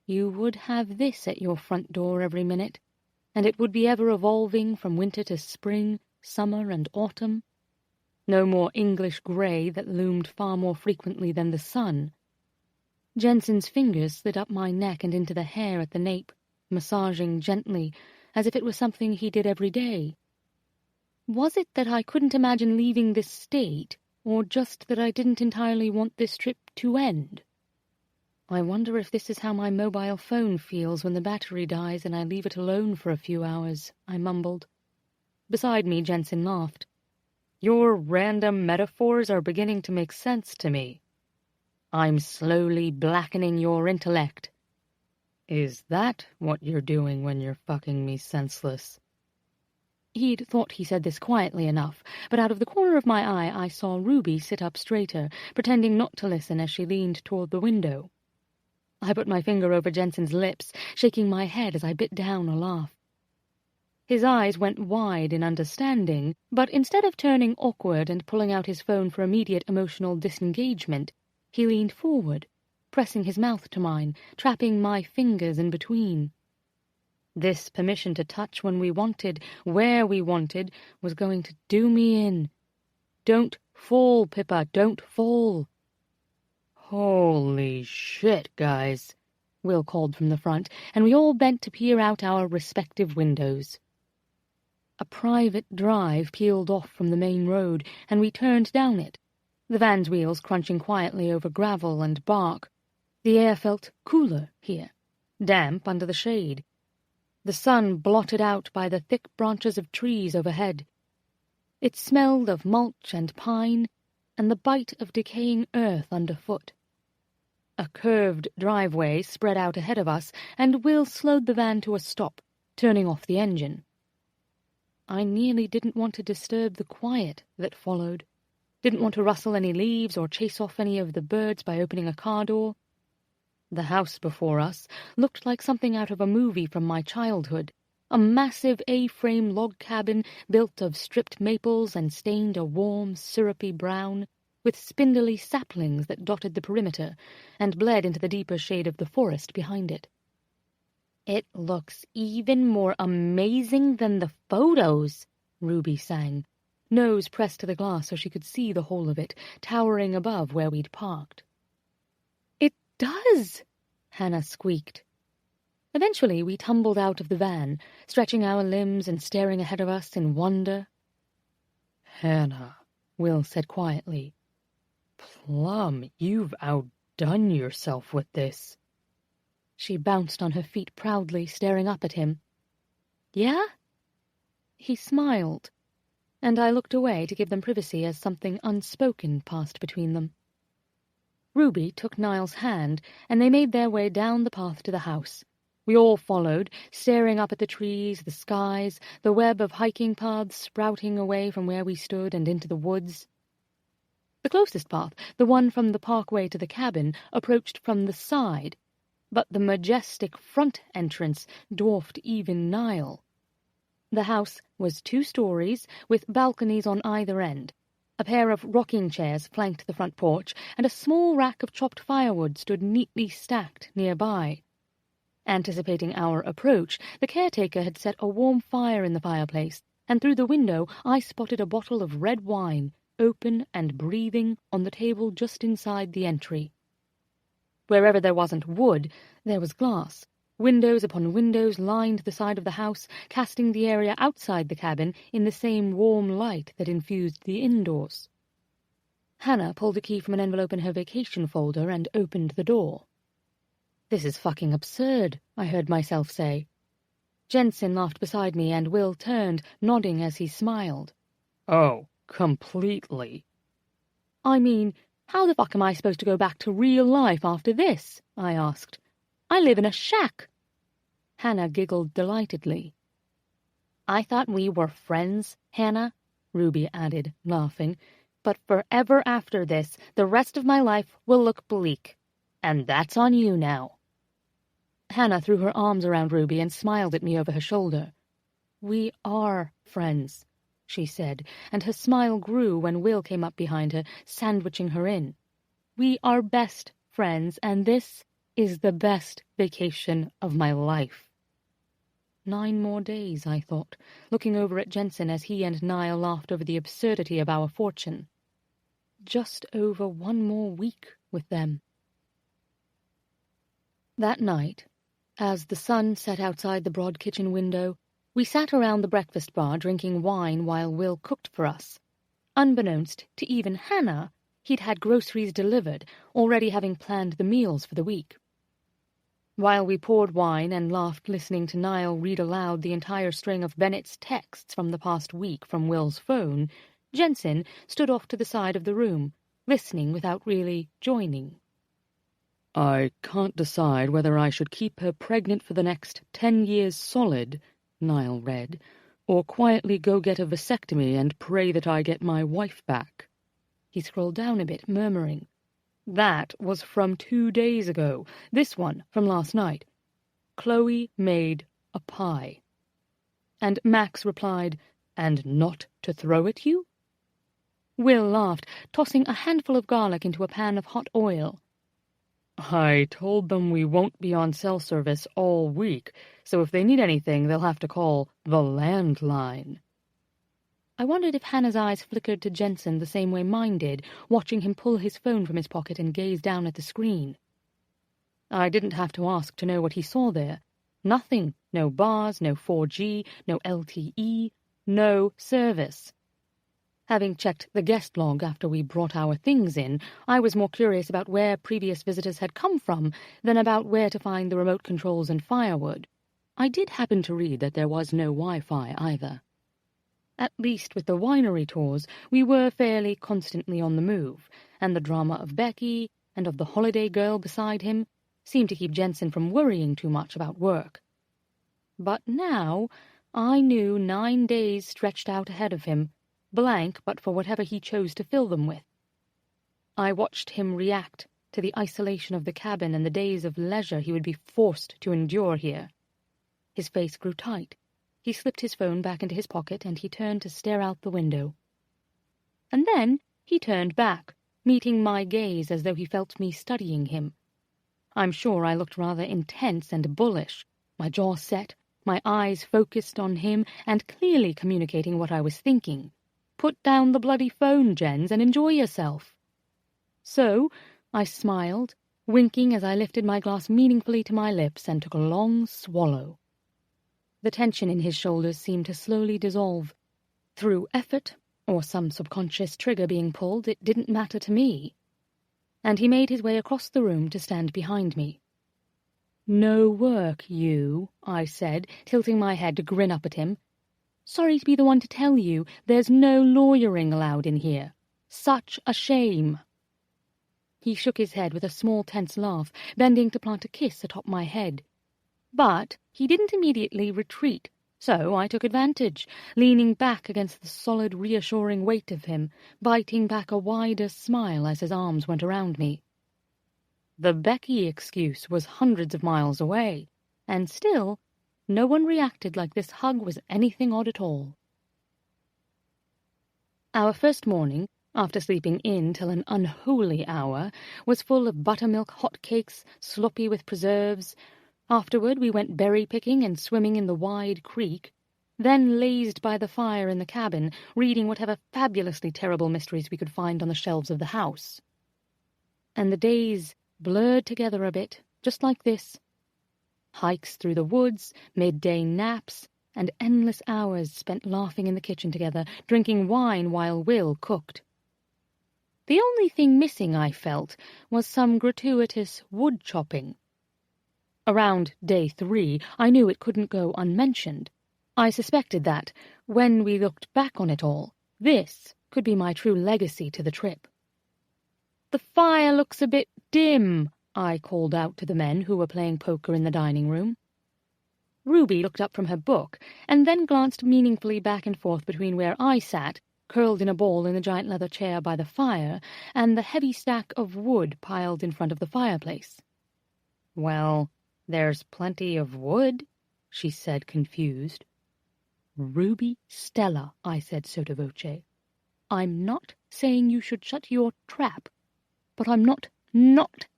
you would have this at your front door every minute, and it would be ever evolving from winter to spring, summer and autumn. No more English grey that loomed far more frequently than the sun. Jensen's fingers slid up my neck and into the hair at the nape, massaging gently, as if it was something he did every day. Was it that I couldn't imagine leaving this state, or just that I didn't entirely want this trip to end? I wonder if this is how my mobile phone feels when the battery dies and I leave it alone for a few hours, I mumbled. Beside me, Jensen laughed. Your random metaphors are beginning to make sense to me. I'm slowly blackening your intellect. Is that what you're doing when you're fucking me senseless? He'd thought he said this quietly enough, but out of the corner of my eye I saw Ruby sit up straighter, pretending not to listen as she leaned toward the window. I put my finger over Jensen's lips, shaking my head as I bit down a laugh. His eyes went wide in understanding, but instead of turning awkward and pulling out his phone for immediate emotional disengagement, he leaned forward, pressing his mouth to mine, trapping my fingers in between. This permission to touch when we wanted, where we wanted, was going to do me in. Don't fall, Pippa, don't fall. Holy shit, guys. Will called from the front, and we all bent to peer out our respective windows. A private drive peeled off from the main road, and we turned down it, the van's wheels crunching quietly over gravel and bark. The air felt cooler here, damp under the shade, the sun blotted out by the thick branches of trees overhead. It smelled of mulch and pine, and the bite of decaying earth underfoot. A curved driveway spread out ahead of us, and Will slowed the van to a stop, turning off the engine. I nearly didn't want to disturb the quiet that followed, didn't want to rustle any leaves or chase off any of the birds by opening a car door. The house before us looked like something out of a movie from my childhood, a massive A-frame log cabin built of stripped maples and stained a warm, syrupy brown, with spindly saplings that dotted the perimeter and bled into the deeper shade of the forest behind it. "It looks even more amazing than the photos," Ruby sang, nose pressed to the glass so she could see the whole of it, towering above where we'd parked. "It does!" Hannah squeaked. Eventually we tumbled out of the van, stretching our limbs and staring ahead of us in wonder. "Hannah," Will said quietly, "Plum, you've outdone yourself with this." She bounced on her feet proudly, staring up at him. "Yeah?" He smiled, and I looked away to give them privacy as something unspoken passed between them. Ruby took Niall's hand, and they made their way down the path to the house. We all followed, staring up at the trees, the skies, the web of hiking paths sprouting away from where we stood and into the woods. The closest path, the one from the parkway to the cabin, approached from the side, but the majestic front entrance dwarfed even Niall. The house was 2 stories, with balconies on either end. A pair of rocking chairs flanked the front porch, and a small rack of chopped firewood stood neatly stacked nearby. Anticipating our approach, the caretaker had set a warm fire in the fireplace, and through the window I spotted a bottle of red wine, open and breathing, on the table just inside the entry. Wherever there wasn't wood, there was glass. Windows upon windows lined the side of the house, casting the area outside the cabin in the same warm light that infused the indoors. Hannah pulled a key from an envelope in her vacation folder and opened the door. "This is fucking absurd," I heard myself say. Jensen laughed beside me, and Will turned, nodding as he smiled. "Oh, completely." "I mean, how the fuck am I supposed to go back to real life after this?" I asked. "I live in a shack." Hannah giggled delightedly. "I thought we were friends, Hannah," Ruby added, laughing. "But forever after this, the rest of my life will look bleak. And that's on you now." Hannah threw her arms around Ruby and smiled at me over her shoulder. "We are friends," she said, and her smile grew when Will came up behind her, sandwiching her in. "We are best friends, and this is the best vacation of my life." 9 more days, I thought, looking over at Jensen as he and Niall laughed over the absurdity of our fortune. Just over 1 more week with them. That night, as the sun set outside the broad kitchen window, we sat around the breakfast bar drinking wine while Will cooked for us. Unbeknownst to even Hannah, he'd had groceries delivered, already having planned the meals for the week. While we poured wine and laughed listening to Niall read aloud the entire string of Bennett's texts from the past week from Will's phone, Jensen stood off to the side of the room, listening without really joining. "I can't decide whether I should keep her pregnant for the next 10 years solid," Niall read, "or quietly go get a vasectomy and pray that I get my wife back." He scrolled down a bit, murmuring, "That was from 2 days ago. This one from last night. Chloe made a pie." And Max replied, "And not to throw at you?" Will laughed, tossing a handful of garlic into a pan of hot oil. "I told them we won't be on cell service all week, so if they need anything, they'll have to call the landline." I wondered if Hannah's eyes flickered to Jensen the same way mine did, watching him pull his phone from his pocket and gaze down at the screen. I didn't have to ask to know what he saw there. Nothing. No bars, no 4G, no LTE, no service. Having checked the guest log after we brought our things in, I was more curious about where previous visitors had come from than about where to find the remote controls and firewood. I did happen to read that there was no Wi-Fi either. At least with the winery tours, we were fairly constantly on the move, and the drama of Becky and of the holiday girl beside him seemed to keep Jensen from worrying too much about work. But now I knew 9 days stretched out ahead of him, blank but for whatever he chose to fill them with. I watched him react to the isolation of the cabin and the days of leisure he would be forced to endure here. His face grew tight. He slipped his phone back into his pocket and he turned to stare out the window. And then he turned back, meeting my gaze as though he felt me studying him. I'm sure I looked rather intense and bullish, my jaw set, my eyes focused on him and clearly communicating what I was thinking. Put down the bloody phone, Jens, and enjoy yourself. So I smiled, winking as I lifted my glass meaningfully to my lips and took a long swallow. The tension in his shoulders seemed to slowly dissolve. Through effort, or some subconscious trigger being pulled, it didn't matter to me. And he made his way across the room to stand behind me. "No work, you," I said, tilting my head to grin up at him. "Sorry to be the one to tell you, there's no lawyering allowed in here. Such a shame." He shook his head with a small tense laugh, bending to plant a kiss atop my head. But he didn't immediately retreat, so I took advantage, leaning back against the solid, reassuring weight of him, biting back a wider smile as his arms went around me. The Becky excuse was hundreds of miles away, and still, no one reacted like this hug was anything odd at all. Our first morning, after sleeping in till an unholy hour, was full of buttermilk hotcakes, sloppy with preserves. Afterward we went berry-picking and swimming in the wide creek, then lazed by the fire in the cabin, reading whatever fabulously terrible mysteries we could find on the shelves of the house. And the days blurred together a bit, just like this. Hikes through the woods, midday naps, and endless hours spent laughing in the kitchen together, drinking wine while Will cooked. The only thing missing, I felt, was some gratuitous wood-chopping. Around day 3, I knew it couldn't go unmentioned. I suspected that, when we looked back on it all, this could be my true legacy to the trip. "The fire looks a bit dim," I called out to the men who were playing poker in the dining room. Ruby looked up from her book, and then glanced meaningfully back and forth between where I sat, curled in a ball in the giant leather chair by the fire, and the heavy stack of wood piled in front of the fireplace. "Well, there's plenty of wood," she said, confused. "Ruby Stella," I said sotto voce. "I'm not saying you should shut your trap, but I'm not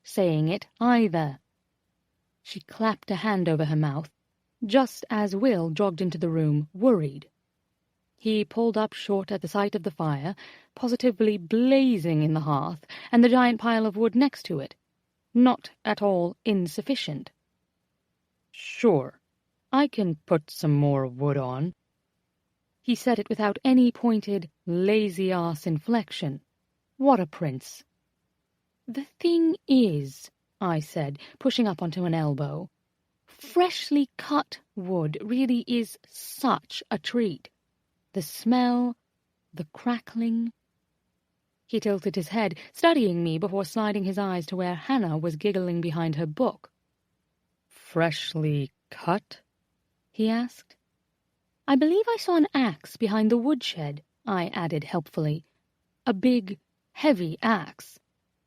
saying it either." She clapped a hand over her mouth, just as Will jogged into the room, worried. He pulled up short at the sight of the fire, positively blazing in the hearth, and the giant pile of wood next to it, not at all insufficient. "Sure, I can put some more wood on." He said it without any pointed, lazy-ass inflection. What a prince. "The thing is," I said, pushing up onto an elbow, "freshly cut wood really is such a treat. The smell, the crackling." He tilted his head, studying me before sliding his eyes to where Hannah was giggling behind her book. "Freshly cut?" he asked. "I believe I saw an axe behind the woodshed," I added helpfully. "A big, heavy axe.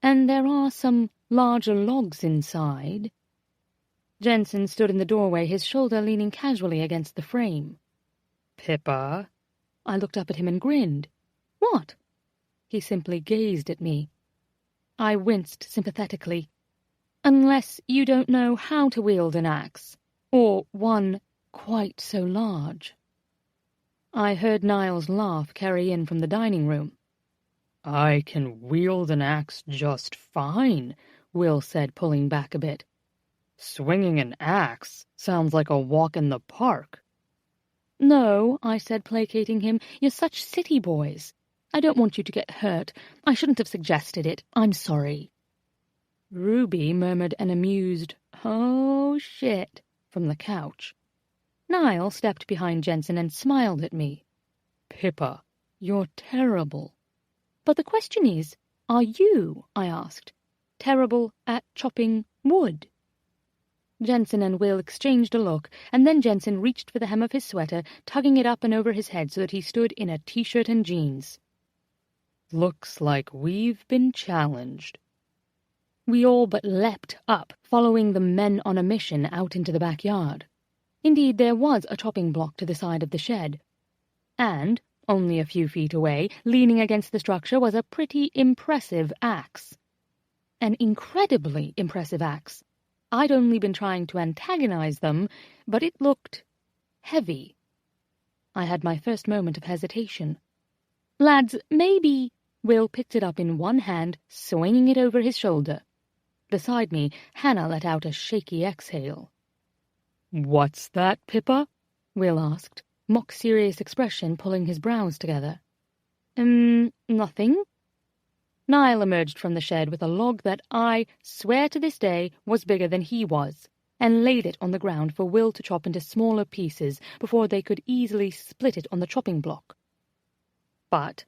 And there are some larger logs inside." Jensen stood in the doorway, his shoulder leaning casually against the frame. "Pippa?" I looked up at him and grinned. "What?" He simply gazed at me. I winced sympathetically. "Unless you don't know how to wield an axe, or one quite so large." I heard Niles' laugh carry in from the dining room. "I can wield an axe just fine," Will said, pulling back a bit. Swinging an axe sounds like a walk in the park. No, I said, placating him. You're such city boys. I don't want you to get hurt. I shouldn't have suggested it. I'm sorry. Ruby murmured an amused, "Oh, shit," from the couch. Niall stepped behind Jensen and smiled at me. Pippa, you're terrible. But the question is, are you, I asked, terrible at chopping wood? Jensen and Will exchanged a look, and then Jensen reached for the hem of his sweater, tugging it up and over his head so that he stood in a t-shirt and jeans. Looks like we've been challenged. We all but leapt up, following the men on a mission out into the backyard. Indeed, there was a chopping block to the side of the shed. And, only a few feet away, leaning against the structure, was a pretty impressive axe. An incredibly impressive axe. I'd only been trying to antagonize them, but it looked heavy. I had my first moment of hesitation. "Lads, maybe—" Will picked it up in one hand, swinging it over his shoulder. Beside me, Hannah let out a shaky exhale. "What's that, Pippa?" Will asked, mock-serious expression pulling his brows together. Nothing." Niall emerged from the shed with a log that I swear to this day was bigger than he was, and laid it on the ground for Will to chop into smaller pieces before they could easily split it on the chopping block. But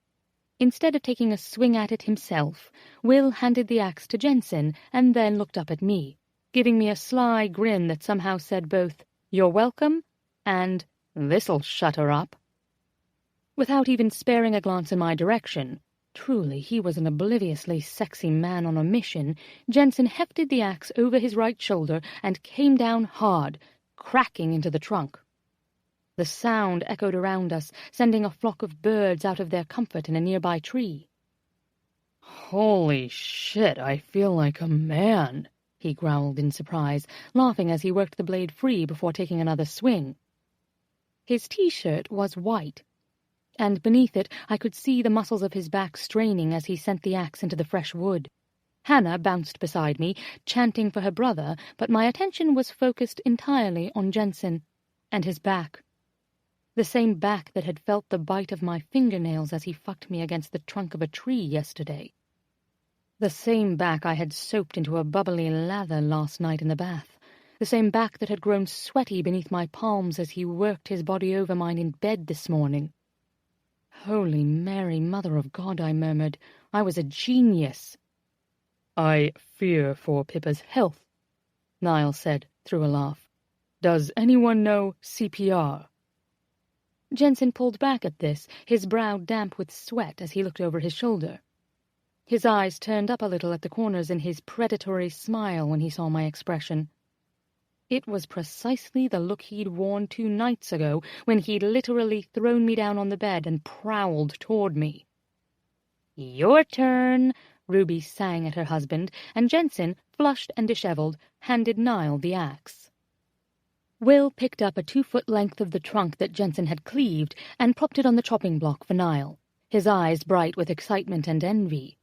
instead of taking a swing at it himself, Will handed the axe to Jensen and then looked up at me, giving me a sly grin that somehow said both, "You're welcome," and "This'll shut her up." Without even sparing a glance in my direction, truly he was an obliviously sexy man on a mission, Jensen hefted the axe over his right shoulder and came down hard, cracking into the trunk. The sound echoed around us, sending a flock of birds out of their comfort in a nearby tree. "Holy shit, I feel like a man," he growled in surprise, laughing as he worked the blade free before taking another swing. His t-shirt was white, and beneath it I could see the muscles of his back straining as he sent the axe into the fresh wood. Hannah bounced beside me, chanting for her brother, but my attention was focused entirely on Jensen and his back. The same back that had felt the bite of my fingernails as he fucked me against the trunk of a tree yesterday. The same back I had soaped into a bubbly lather last night in the bath. The same back that had grown sweaty beneath my palms as he worked his body over mine in bed this morning. Holy Mary, Mother of God, I murmured. I was a genius. "I fear for Pippa's health," Niall said through a laugh. "Does anyone know CPR?" Jensen pulled back at this, his brow damp with sweat as he looked over his shoulder. His eyes turned up a little at the corners in his predatory smile when he saw my expression. It was precisely the look he'd worn 2 nights ago when he'd literally thrown me down on the bed and prowled toward me. "Your turn," Ruby sang at her husband, and Jensen, flushed and disheveled, handed Niall the axe. Will picked up a 2-foot length of the trunk that Jensen had cleaved and propped it on the chopping block for Niall, his eyes bright with excitement and envy.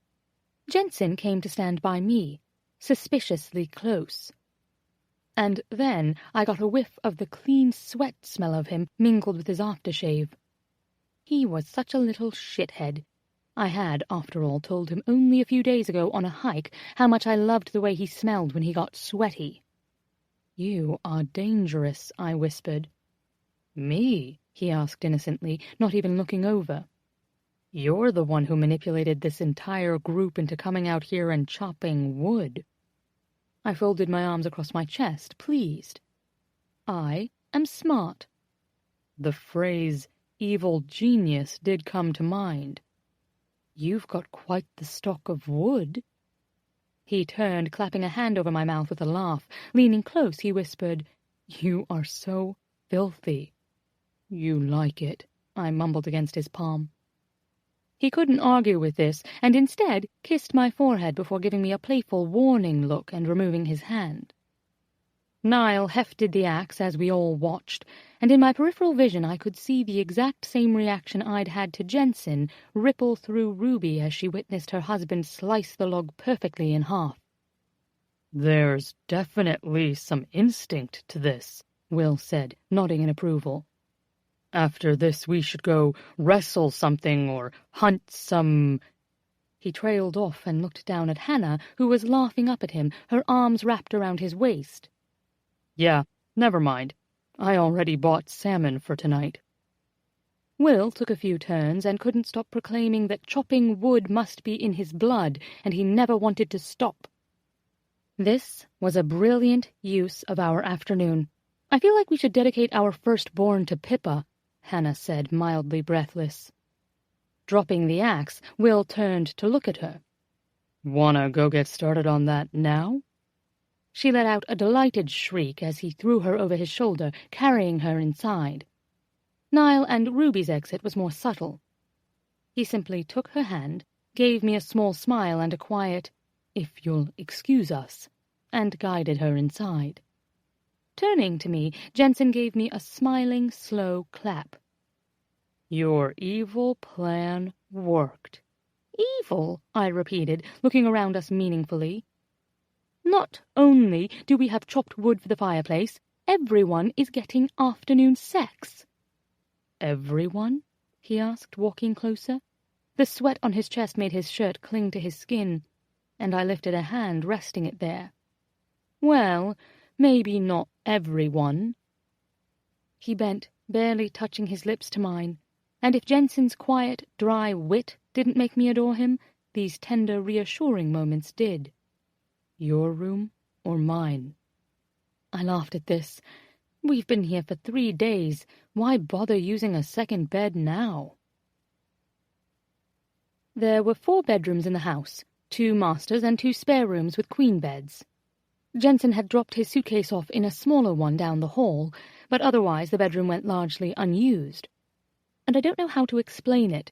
Jensen came to stand by me, suspiciously close. And then I got a whiff of the clean sweat smell of him mingled with his aftershave. He was such a little shithead. I had, after all, told him only a few days ago on a hike how much I loved the way he smelled when he got sweaty. "You are dangerous," I whispered. "Me?" he asked innocently, not even looking over. "You're the one who manipulated this entire group into coming out here and chopping wood." I folded my arms across my chest, pleased. I am smart. The phrase evil genius did come to mind. You've got quite the stock of wood. He turned, clapping a hand over my mouth with a laugh. Leaning close, he whispered, "You are so filthy." "You like it," I mumbled against his palm. He couldn't argue with this, and instead kissed my forehead before giving me a playful warning look and removing his hand. Niall hefted the axe as we all watched, and in my peripheral vision I could see the exact same reaction I'd had to Jensen ripple through Ruby as she witnessed her husband slice the log perfectly in half. There's definitely some instinct to this, Will said, nodding in approval. After this we should go wrestle something or hunt some... He trailed off and looked down at Hannah, who was laughing up at him, her arms wrapped around his waist. Yeah, never mind. I already bought salmon for tonight. Will took a few turns and couldn't stop proclaiming that chopping wood must be in his blood, and he never wanted to stop. This was a brilliant use of our afternoon. I feel like we should dedicate our firstborn to Pippa, Hannah said, mildly breathless. Dropping the axe, Will turned to look at her. Wanna go get started on that now? She let out a delighted shriek as he threw her over his shoulder, carrying her inside. Niall and Ruby's exit was more subtle. He simply took her hand, gave me a small smile and a quiet, "If you'll excuse us," and guided her inside. Turning to me, Jensen gave me a smiling, slow clap. Your evil plan worked. Evil, I repeated, looking around us meaningfully. Not only do we have chopped wood for the fireplace, everyone is getting afternoon sex. Everyone? He asked, walking closer. The sweat on his chest made his shirt cling to his skin, and I lifted a hand, resting it there. Well, maybe not everyone. He bent, barely touching his lips to mine, and if Jensen's quiet, dry wit didn't make me adore him, these tender, reassuring moments did. Your room or mine? I laughed at this. We've been here for 3 days. Why bother using a second bed now? There were 4 bedrooms in the house, 2 masters and 2 spare rooms with queen beds. Jensen had dropped his suitcase off in a smaller one down the hall, but otherwise the bedroom went largely unused. And I don't know how to explain it.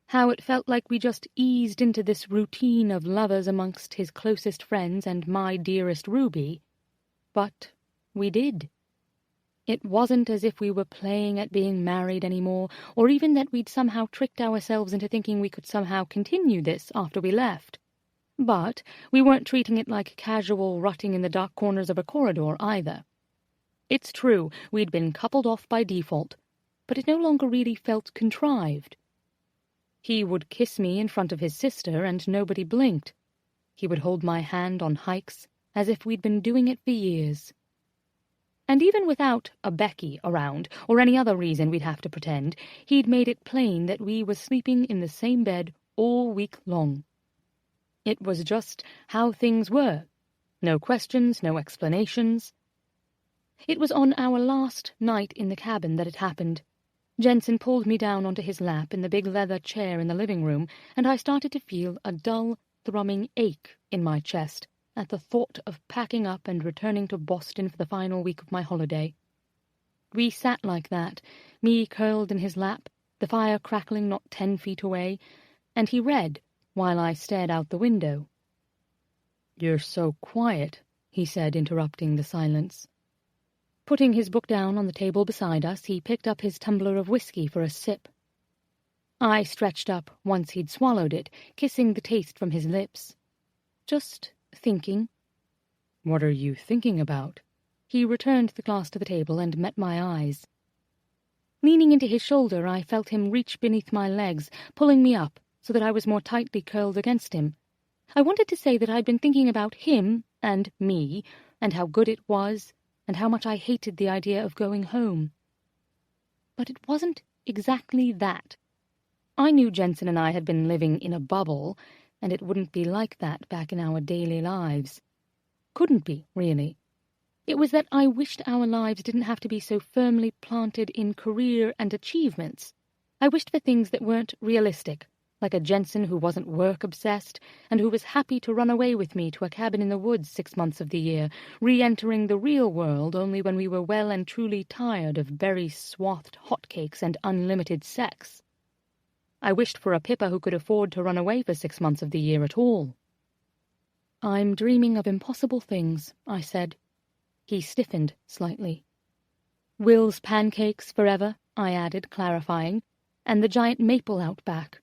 How it felt like we just eased into this routine of lovers amongst his closest friends and my dearest Ruby. But we did. It wasn't as if we were playing at being married anymore, or even that we'd somehow tricked ourselves into thinking we could somehow continue this after we left. But we weren't treating it like casual rutting in the dark corners of a corridor either. It's true, we'd been coupled off by default, but it no longer really felt contrived. He would kiss me in front of his sister, and nobody blinked. He would hold my hand on hikes, as if we'd been doing it for years. And even without a Becky around, or any other reason we'd have to pretend, he'd made it plain that we were sleeping in the same bed all week long. It was just how things were. No questions, no explanations. It was on our last night in the cabin that it happened. Jensen pulled me down onto his lap in the big leather chair in the living room, and I started to feel a dull, thrumming ache in my chest at the thought of packing up and returning to Boston for the final week of my holiday. We sat like that, me curled in his lap, the fire crackling not 10 feet away, and he read while I stared out the window. "You're so quiet," he said, interrupting the silence. Putting his book down on the table beside us, he picked up his tumbler of whiskey for a sip. I stretched up once he'd swallowed it, kissing the taste from his lips. Just thinking. What are you thinking about? He returned the glass to the table and met my eyes. Leaning into his shoulder, I felt him reach beneath my legs, pulling me up so that I was more tightly curled against him. I wanted to say that I'd been thinking about him and me, and how good it was, and how much I hated the idea of going home. But it wasn't exactly that. I knew Jensen and I had been living in a bubble, and it wouldn't be like that back in our daily lives. Couldn't be, really. It was that I wished our lives didn't have to be so firmly planted in career and achievements. I wished for things that weren't realistic, like a Jensen who wasn't work-obsessed, and who was happy to run away with me to a cabin in the woods 6 months of the year, re-entering the real world only when we were well and truly tired of berry-swathed hotcakes and unlimited sex. I wished for a Pippa who could afford to run away for 6 months of the year at all. "I'm dreaming of impossible things," I said. He stiffened slightly. "Will's pancakes forever," I added, clarifying, "and the giant maple out back.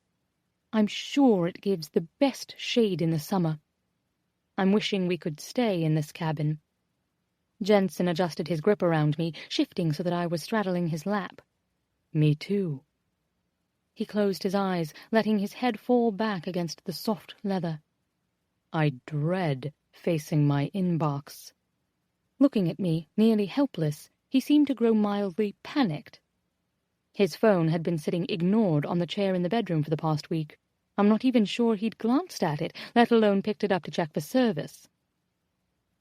I'm sure it gives the best shade in the summer." I'm wishing we could stay in this cabin. Jensen adjusted his grip around me, shifting so that I was straddling his lap. Me too. He closed his eyes, letting his head fall back against the soft leather. I dread facing my inbox. Looking at me, nearly helpless, he seemed to grow mildly panicked. His phone had been sitting ignored on the chair in the bedroom for the past week. I'm not even sure he'd glanced at it, let alone picked it up to check for service.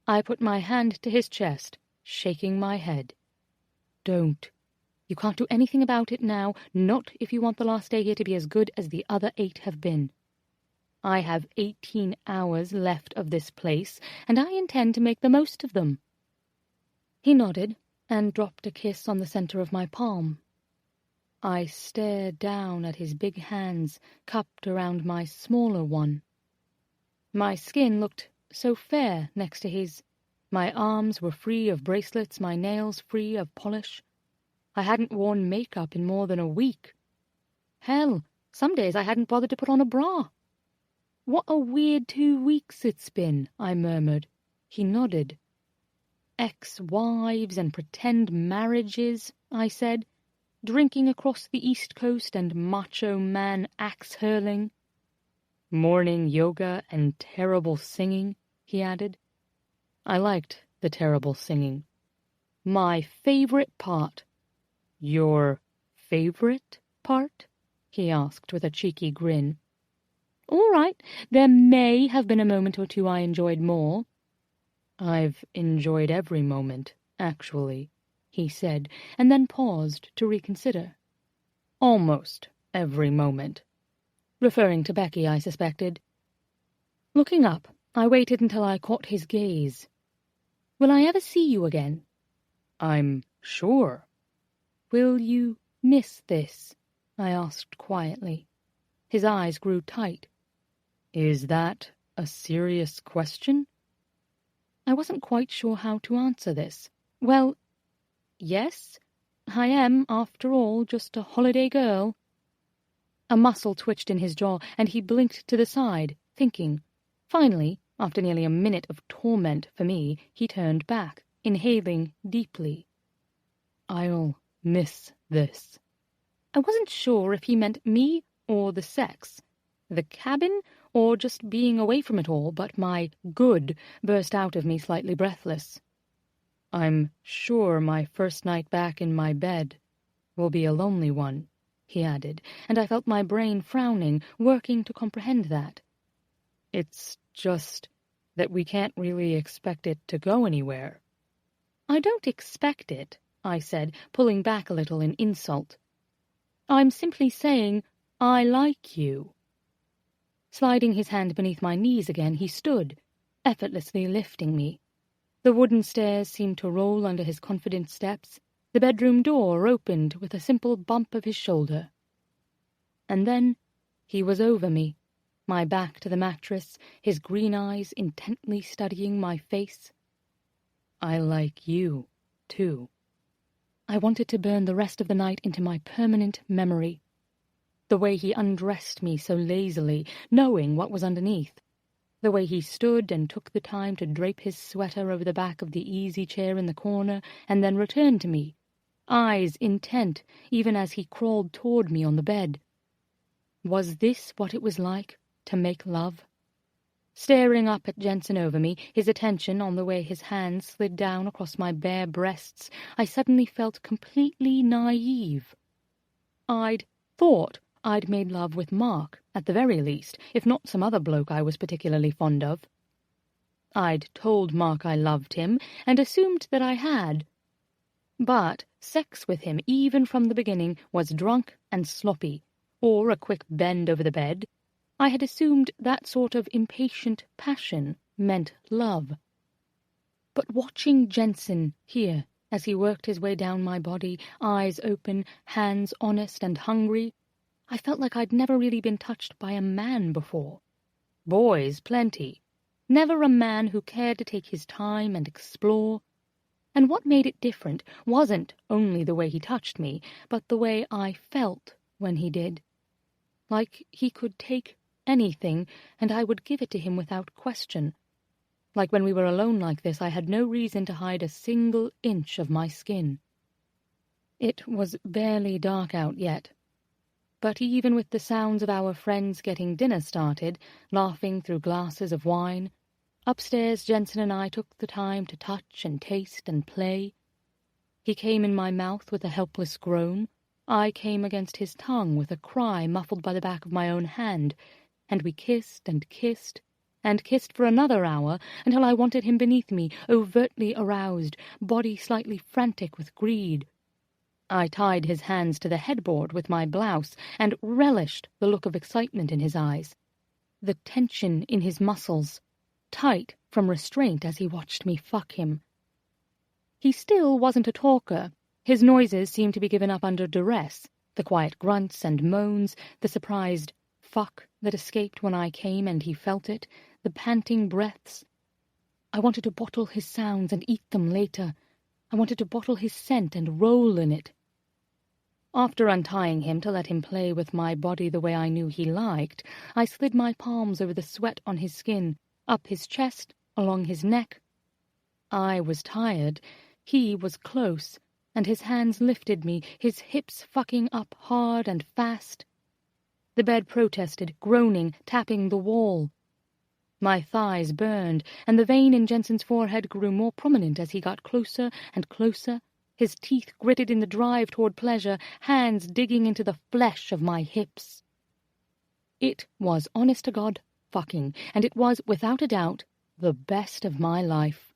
I put my hand to his chest, shaking my head. Don't. You can't do anything about it now, not if you want the last day here to be as good as the other 8 have been. I have 18 hours left of this place, and I intend to make the most of them. He nodded and dropped a kiss on the center of my palm. I stared down at his big hands cupped around my smaller one. My skin looked so fair next to his. My arms were free of bracelets, my nails free of polish. I hadn't worn makeup in more than a week. Hell, some days I hadn't bothered to put on a bra. What a weird 2 weeks it's been, I murmured. He nodded. Ex-wives and pretend marriages, I said, drinking across the East Coast and macho man axe-hurling. Morning yoga and terrible singing, he added. I liked the terrible singing. My favorite part. Your favorite part? He asked with a cheeky grin. All right, there may have been a moment or two I enjoyed more. I've enjoyed every moment, actually, he said, and then paused to reconsider. Almost every moment. Referring to Becky, I suspected. Looking up, I waited until I caught his gaze. Will I ever see you again? I'm sure. Will you miss this? I asked quietly. His eyes grew tight. Is that a serious question? I wasn't quite sure how to answer this. Well, yes, I am, after all, just a holiday girl. A muscle twitched in his jaw, and he blinked to the side, thinking. Finally, after nearly a minute of torment for me, he turned back, inhaling deeply. I'll miss this. I wasn't sure if he meant me or the sex, the cabin, or just being away from it all, but my good burst out of me slightly breathless. I'm sure my first night back in my bed will be a lonely one, he added, and I felt my brain frowning, working to comprehend that. It's just that we can't really expect it to go anywhere. I don't expect it, I said, pulling back a little in insult. I'm simply saying I like you. Sliding his hand beneath my knees again, he stood, effortlessly lifting me. The wooden stairs seemed to roll under his confident steps. The bedroom door opened with a simple bump of his shoulder. And then he was over me, my back to the mattress, his green eyes intently studying my face. I like you, too. I wanted to burn the rest of the night into my permanent memory. The way he undressed me so lazily, knowing what was underneath. The way he stood and took the time to drape his sweater over the back of the easy chair in the corner and then returned to me, eyes intent even as he crawled toward me on the bed. Was this what it was like to make love? Staring up at Jensen over me, his attention on the way his hands slid down across my bare breasts, I suddenly felt completely naive. I'd thought I'd made love with Mark, at the very least, if not some other bloke I was particularly fond of. I'd told Mark I loved him, and assumed that I had. But sex with him, even from the beginning, was drunk and sloppy, or a quick bend over the bed. I had assumed that sort of impatient passion meant love. But watching Jensen here, as he worked his way down my body, eyes open, hands honest and hungry, I felt like I'd never really been touched by a man before. Boys, plenty. Never a man who cared to take his time and explore. And what made it different wasn't only the way he touched me, but the way I felt when he did. Like he could take anything, and I would give it to him without question. Like when we were alone like this, I had no reason to hide a single inch of my skin. It was barely dark out yet, but even with the sounds of our friends getting dinner started, laughing through glasses of wine, upstairs Jensen and I took the time to touch and taste and play. He came in my mouth with a helpless groan. I came against his tongue with a cry muffled by the back of my own hand, and we kissed and kissed, and kissed for another hour, until I wanted him beneath me, overtly aroused, body slightly frantic with greed. I tied his hands to the headboard with my blouse, and relished the look of excitement in his eyes, the tension in his muscles, tight from restraint as he watched me fuck him. He still wasn't a talker. His noises seemed to be given up under duress, the quiet grunts and moans, the surprised fuck that escaped when I came and he felt it, the panting breaths. I wanted to bottle his sounds and eat them later. I wanted to bottle his scent and roll in it. After untying him to let him play with my body the way I knew he liked, I slid my palms over the sweat on his skin, up his chest, along his neck. I was tired. He was close, and his hands lifted me, his hips fucking up hard and fast. The bed protested, groaning, tapping the wall. My thighs burned, and the vein in Jensen's forehead grew more prominent as he got closer and closer, his teeth gritted in the drive toward pleasure, hands digging into the flesh of my hips. It was honest-to-God fucking, and it was, without a doubt, the best of my life.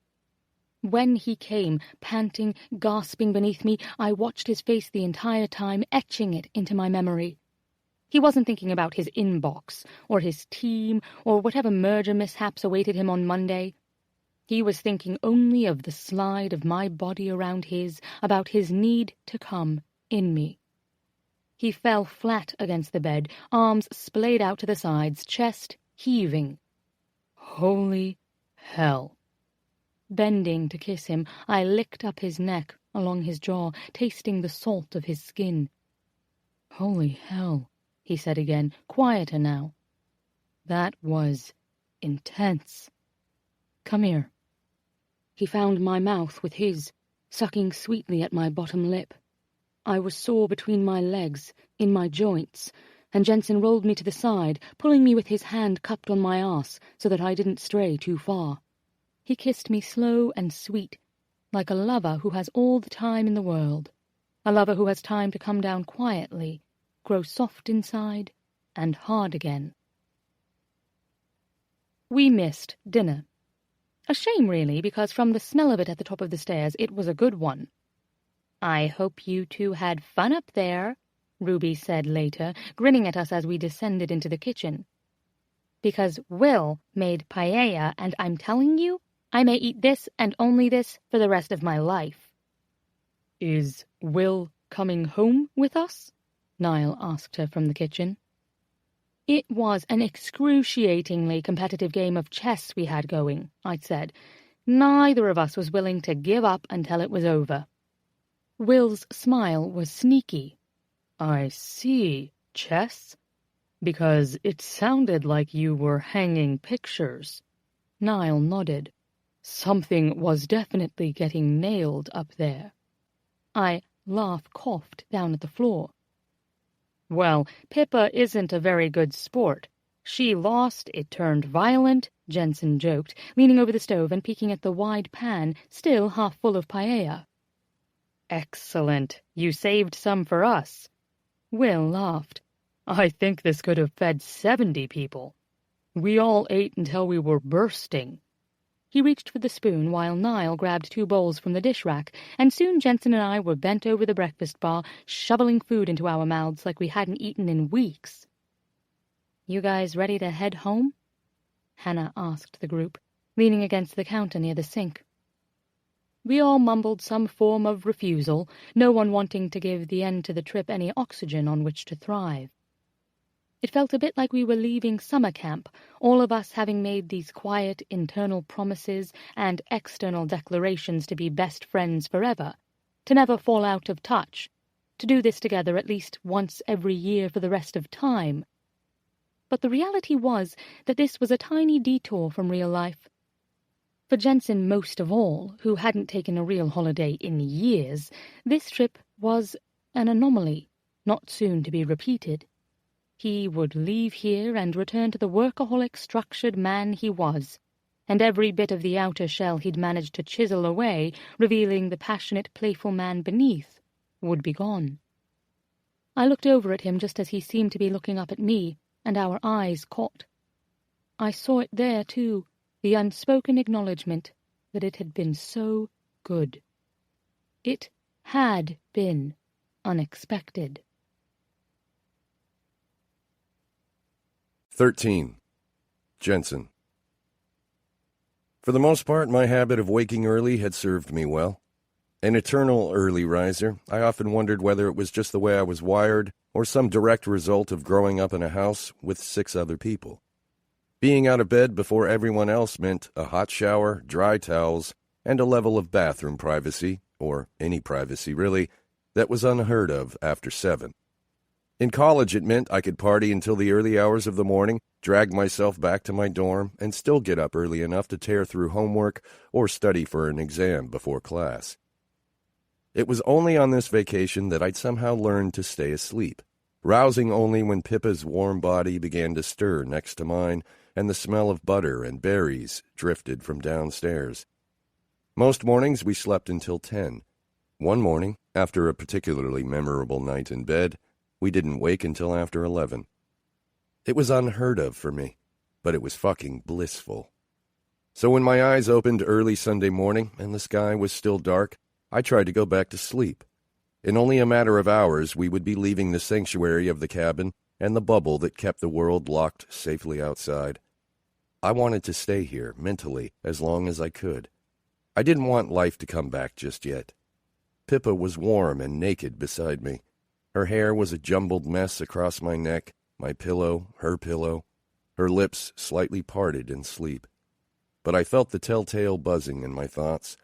When he came, panting, gasping beneath me, I watched his face the entire time, etching it into my memory. He wasn't thinking about his inbox, or his team, or whatever merger mishaps awaited him on Monday. He was thinking only of the slide of my body around his, about his need to come in me. He fell flat against the bed, arms splayed out to the sides, chest heaving. Holy hell. Bending to kiss him, I licked up his neck, along his jaw, tasting the salt of his skin. Holy hell, he said again, quieter now. That was intense. Come here. He found my mouth with his, sucking sweetly at my bottom lip. I was sore between my legs, in my joints, and Jensen rolled me to the side, pulling me with his hand cupped on my arse so that I didn't stray too far. He kissed me slow and sweet, like a lover who has all the time in the world, a lover who has time to come down quietly, grow soft inside, and hard again. We missed dinner. A shame, really, because from the smell of it at the top of the stairs, it was a good one. "I hope you two had fun up there," Ruby said later, grinning at us as we descended into the kitchen. "Because Will made paella, and I'm telling you, I may eat this and only this for the rest of my life." "Is Will coming home with us?" Niall asked her from the kitchen. "It was an excruciatingly competitive game of chess we had going," I'd said. Neither of us was willing to give up until it was over. Will's smile was sneaky. "I see, chess? Because it sounded like you were hanging pictures." Niall nodded. "Something was definitely getting nailed up there." I coughed down at the floor. "Well, Pippa isn't a very good sport. She lost, it turned violent," Jensen joked, leaning over the stove and peeking at the wide pan, still half full of paella. "Excellent. You saved some for us." Will laughed. "I think this could have fed 70 people. We all ate until we were bursting." He reached for the spoon while Niall grabbed 2 bowls from the dish rack, and soon Jensen and I were bent over the breakfast bar, shoveling food into our mouths like we hadn't eaten in weeks. "You guys ready to head home?" Hannah asked the group, leaning against the counter near the sink. We all mumbled some form of refusal, no one wanting to give the end to the trip any oxygen on which to thrive. It felt a bit like we were leaving summer camp, all of us having made these quiet internal promises and external declarations to be best friends forever, to never fall out of touch, to do this together at least once every year for the rest of time. But the reality was that this was a tiny detour from real life. For Jensen most of all, who hadn't taken a real holiday in years, this trip was an anomaly, not soon to be repeated. He would leave here and return to the workaholic, structured man he was, and every bit of the outer shell he'd managed to chisel away, revealing the passionate, playful man beneath, would be gone. I looked over at him just as he seemed to be looking up at me, and our eyes caught. I saw it there, too, the unspoken acknowledgement that it had been so good. It had been unexpected. 13. Jensen. For the most part, my habit of waking early had served me well. An eternal early riser, I often wondered whether it was just the way I was wired or some direct result of growing up in a house with 6 other people. Being out of bed before everyone else meant a hot shower, dry towels, and a level of bathroom privacy, or any privacy really, that was unheard of after 7. In college, it meant I could party until the early hours of the morning, drag myself back to my dorm, and still get up early enough to tear through homework or study for an exam before class. It was only on this vacation that I'd somehow learned to stay asleep, rousing only when Pippa's warm body began to stir next to mine and the smell of butter and berries drifted from downstairs. Most mornings we slept until 10. One morning, after a particularly memorable night in bed, we didn't wake until after 11. It was unheard of for me, but it was fucking blissful. So when my eyes opened early Sunday morning and the sky was still dark, I tried to go back to sleep. In only a matter of hours, we would be leaving the sanctuary of the cabin and the bubble that kept the world locked safely outside. I wanted to stay here, mentally, as long as I could. I didn't want life to come back just yet. Pippa was warm and naked beside me. Her hair was a jumbled mess across my neck, my pillow, her lips slightly parted in sleep. But I felt the telltale buzzing in my thoughts,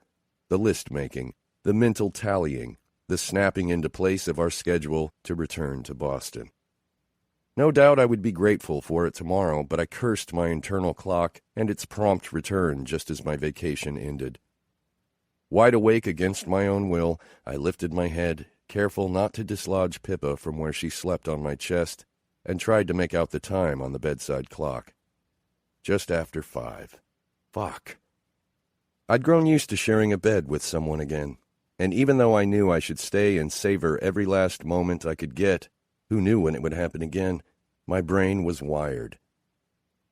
the list-making, the mental tallying, the snapping into place of our schedule to return to Boston. No doubt I would be grateful for it tomorrow, but I cursed my internal clock and its prompt return just as my vacation ended. Wide awake against my own will, I lifted my head, careful not to dislodge Pippa from where she slept on my chest, and tried to make out the time on the bedside clock. Just after 5. Fuck. I'd grown used to sharing a bed with someone again, and even though I knew I should stay and savor every last moment I could get, who knew when it would happen again, my brain was wired.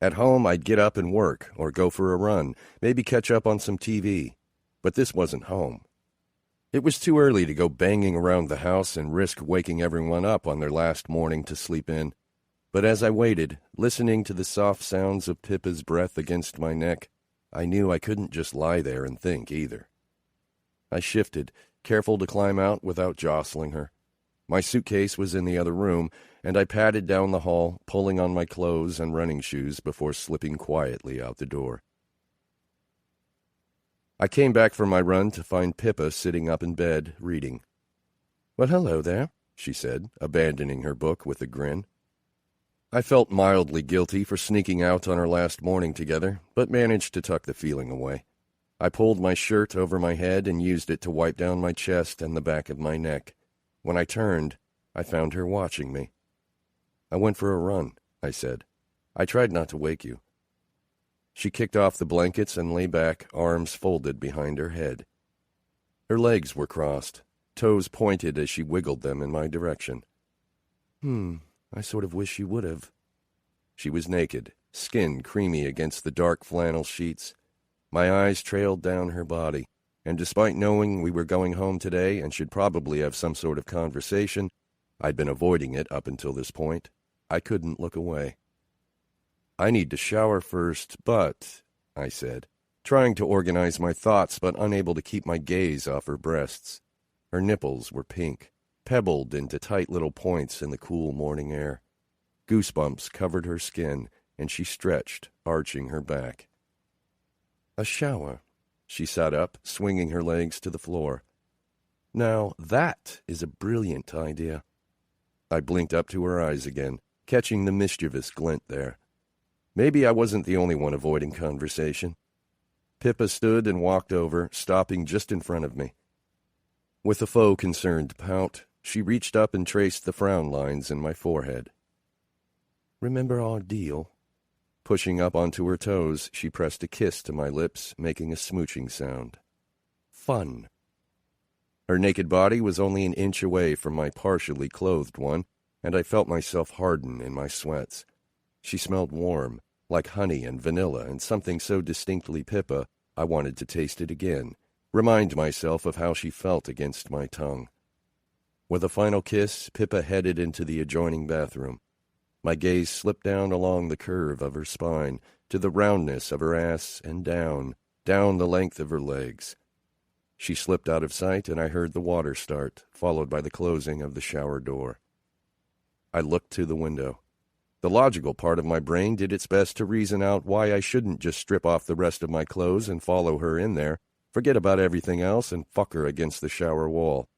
At home, I'd get up and work, or go for a run, maybe catch up on some TV. But this wasn't home. It was too early to go banging around the house and risk waking everyone up on their last morning to sleep in. But as I waited, listening to the soft sounds of Pippa's breath against my neck, I knew I couldn't just lie there and think either. I shifted, careful to climb out without jostling her. My suitcase was in the other room, and I padded down the hall, pulling on my clothes and running shoes before slipping quietly out the door. I came back from my run to find Pippa sitting up in bed, reading. "Well, hello there," she said, abandoning her book with a grin. I felt mildly guilty for sneaking out on our last morning together, but managed to tuck the feeling away. I pulled my shirt over my head and used it to wipe down my chest and the back of my neck. When I turned, I found her watching me. "I went for a run," I said. "I tried not to wake you." She kicked off the blankets and lay back, arms folded behind her head. Her legs were crossed, toes pointed as she wiggled them in my direction. I sort of wish you would have." She was naked, skin creamy against the dark flannel sheets. My eyes trailed down her body, and despite knowing we were going home today and should probably have some sort of conversation, I'd been avoiding it up until this point, I couldn't look away. "I need to shower first, but," I said, trying to organize my thoughts but unable to keep my gaze off her breasts. Her nipples were pink, pebbled into tight little points in the cool morning air. Goosebumps covered her skin, and she stretched, arching her back. "A shower." She sat up, swinging her legs to the floor. "Now, that is a brilliant idea." I blinked up to her eyes again, catching the mischievous glint there. Maybe I wasn't the only one avoiding conversation. Pippa stood and walked over, stopping just in front of me. With a faux-concerned pout, she reached up and traced the frown lines in my forehead. "Remember our deal?" Pushing up onto her toes, she pressed a kiss to my lips, making a smooching sound. "Fun." Her naked body was only an inch away from my partially clothed one, and I felt myself harden in my sweats. She smelled warm, like honey and vanilla, and something so distinctly Pippa, I wanted to taste it again, remind myself of how she felt against my tongue. With a final kiss, Pippa headed into the adjoining bathroom. My gaze slipped down along the curve of her spine, to the roundness of her ass, and down the length of her legs. She slipped out of sight, and I heard the water start, followed by the closing of the shower door. I looked to the window. The logical part of my brain did its best to reason out why I shouldn't just strip off the rest of my clothes and follow her in there, forget about everything else, and fuck her against the shower wall.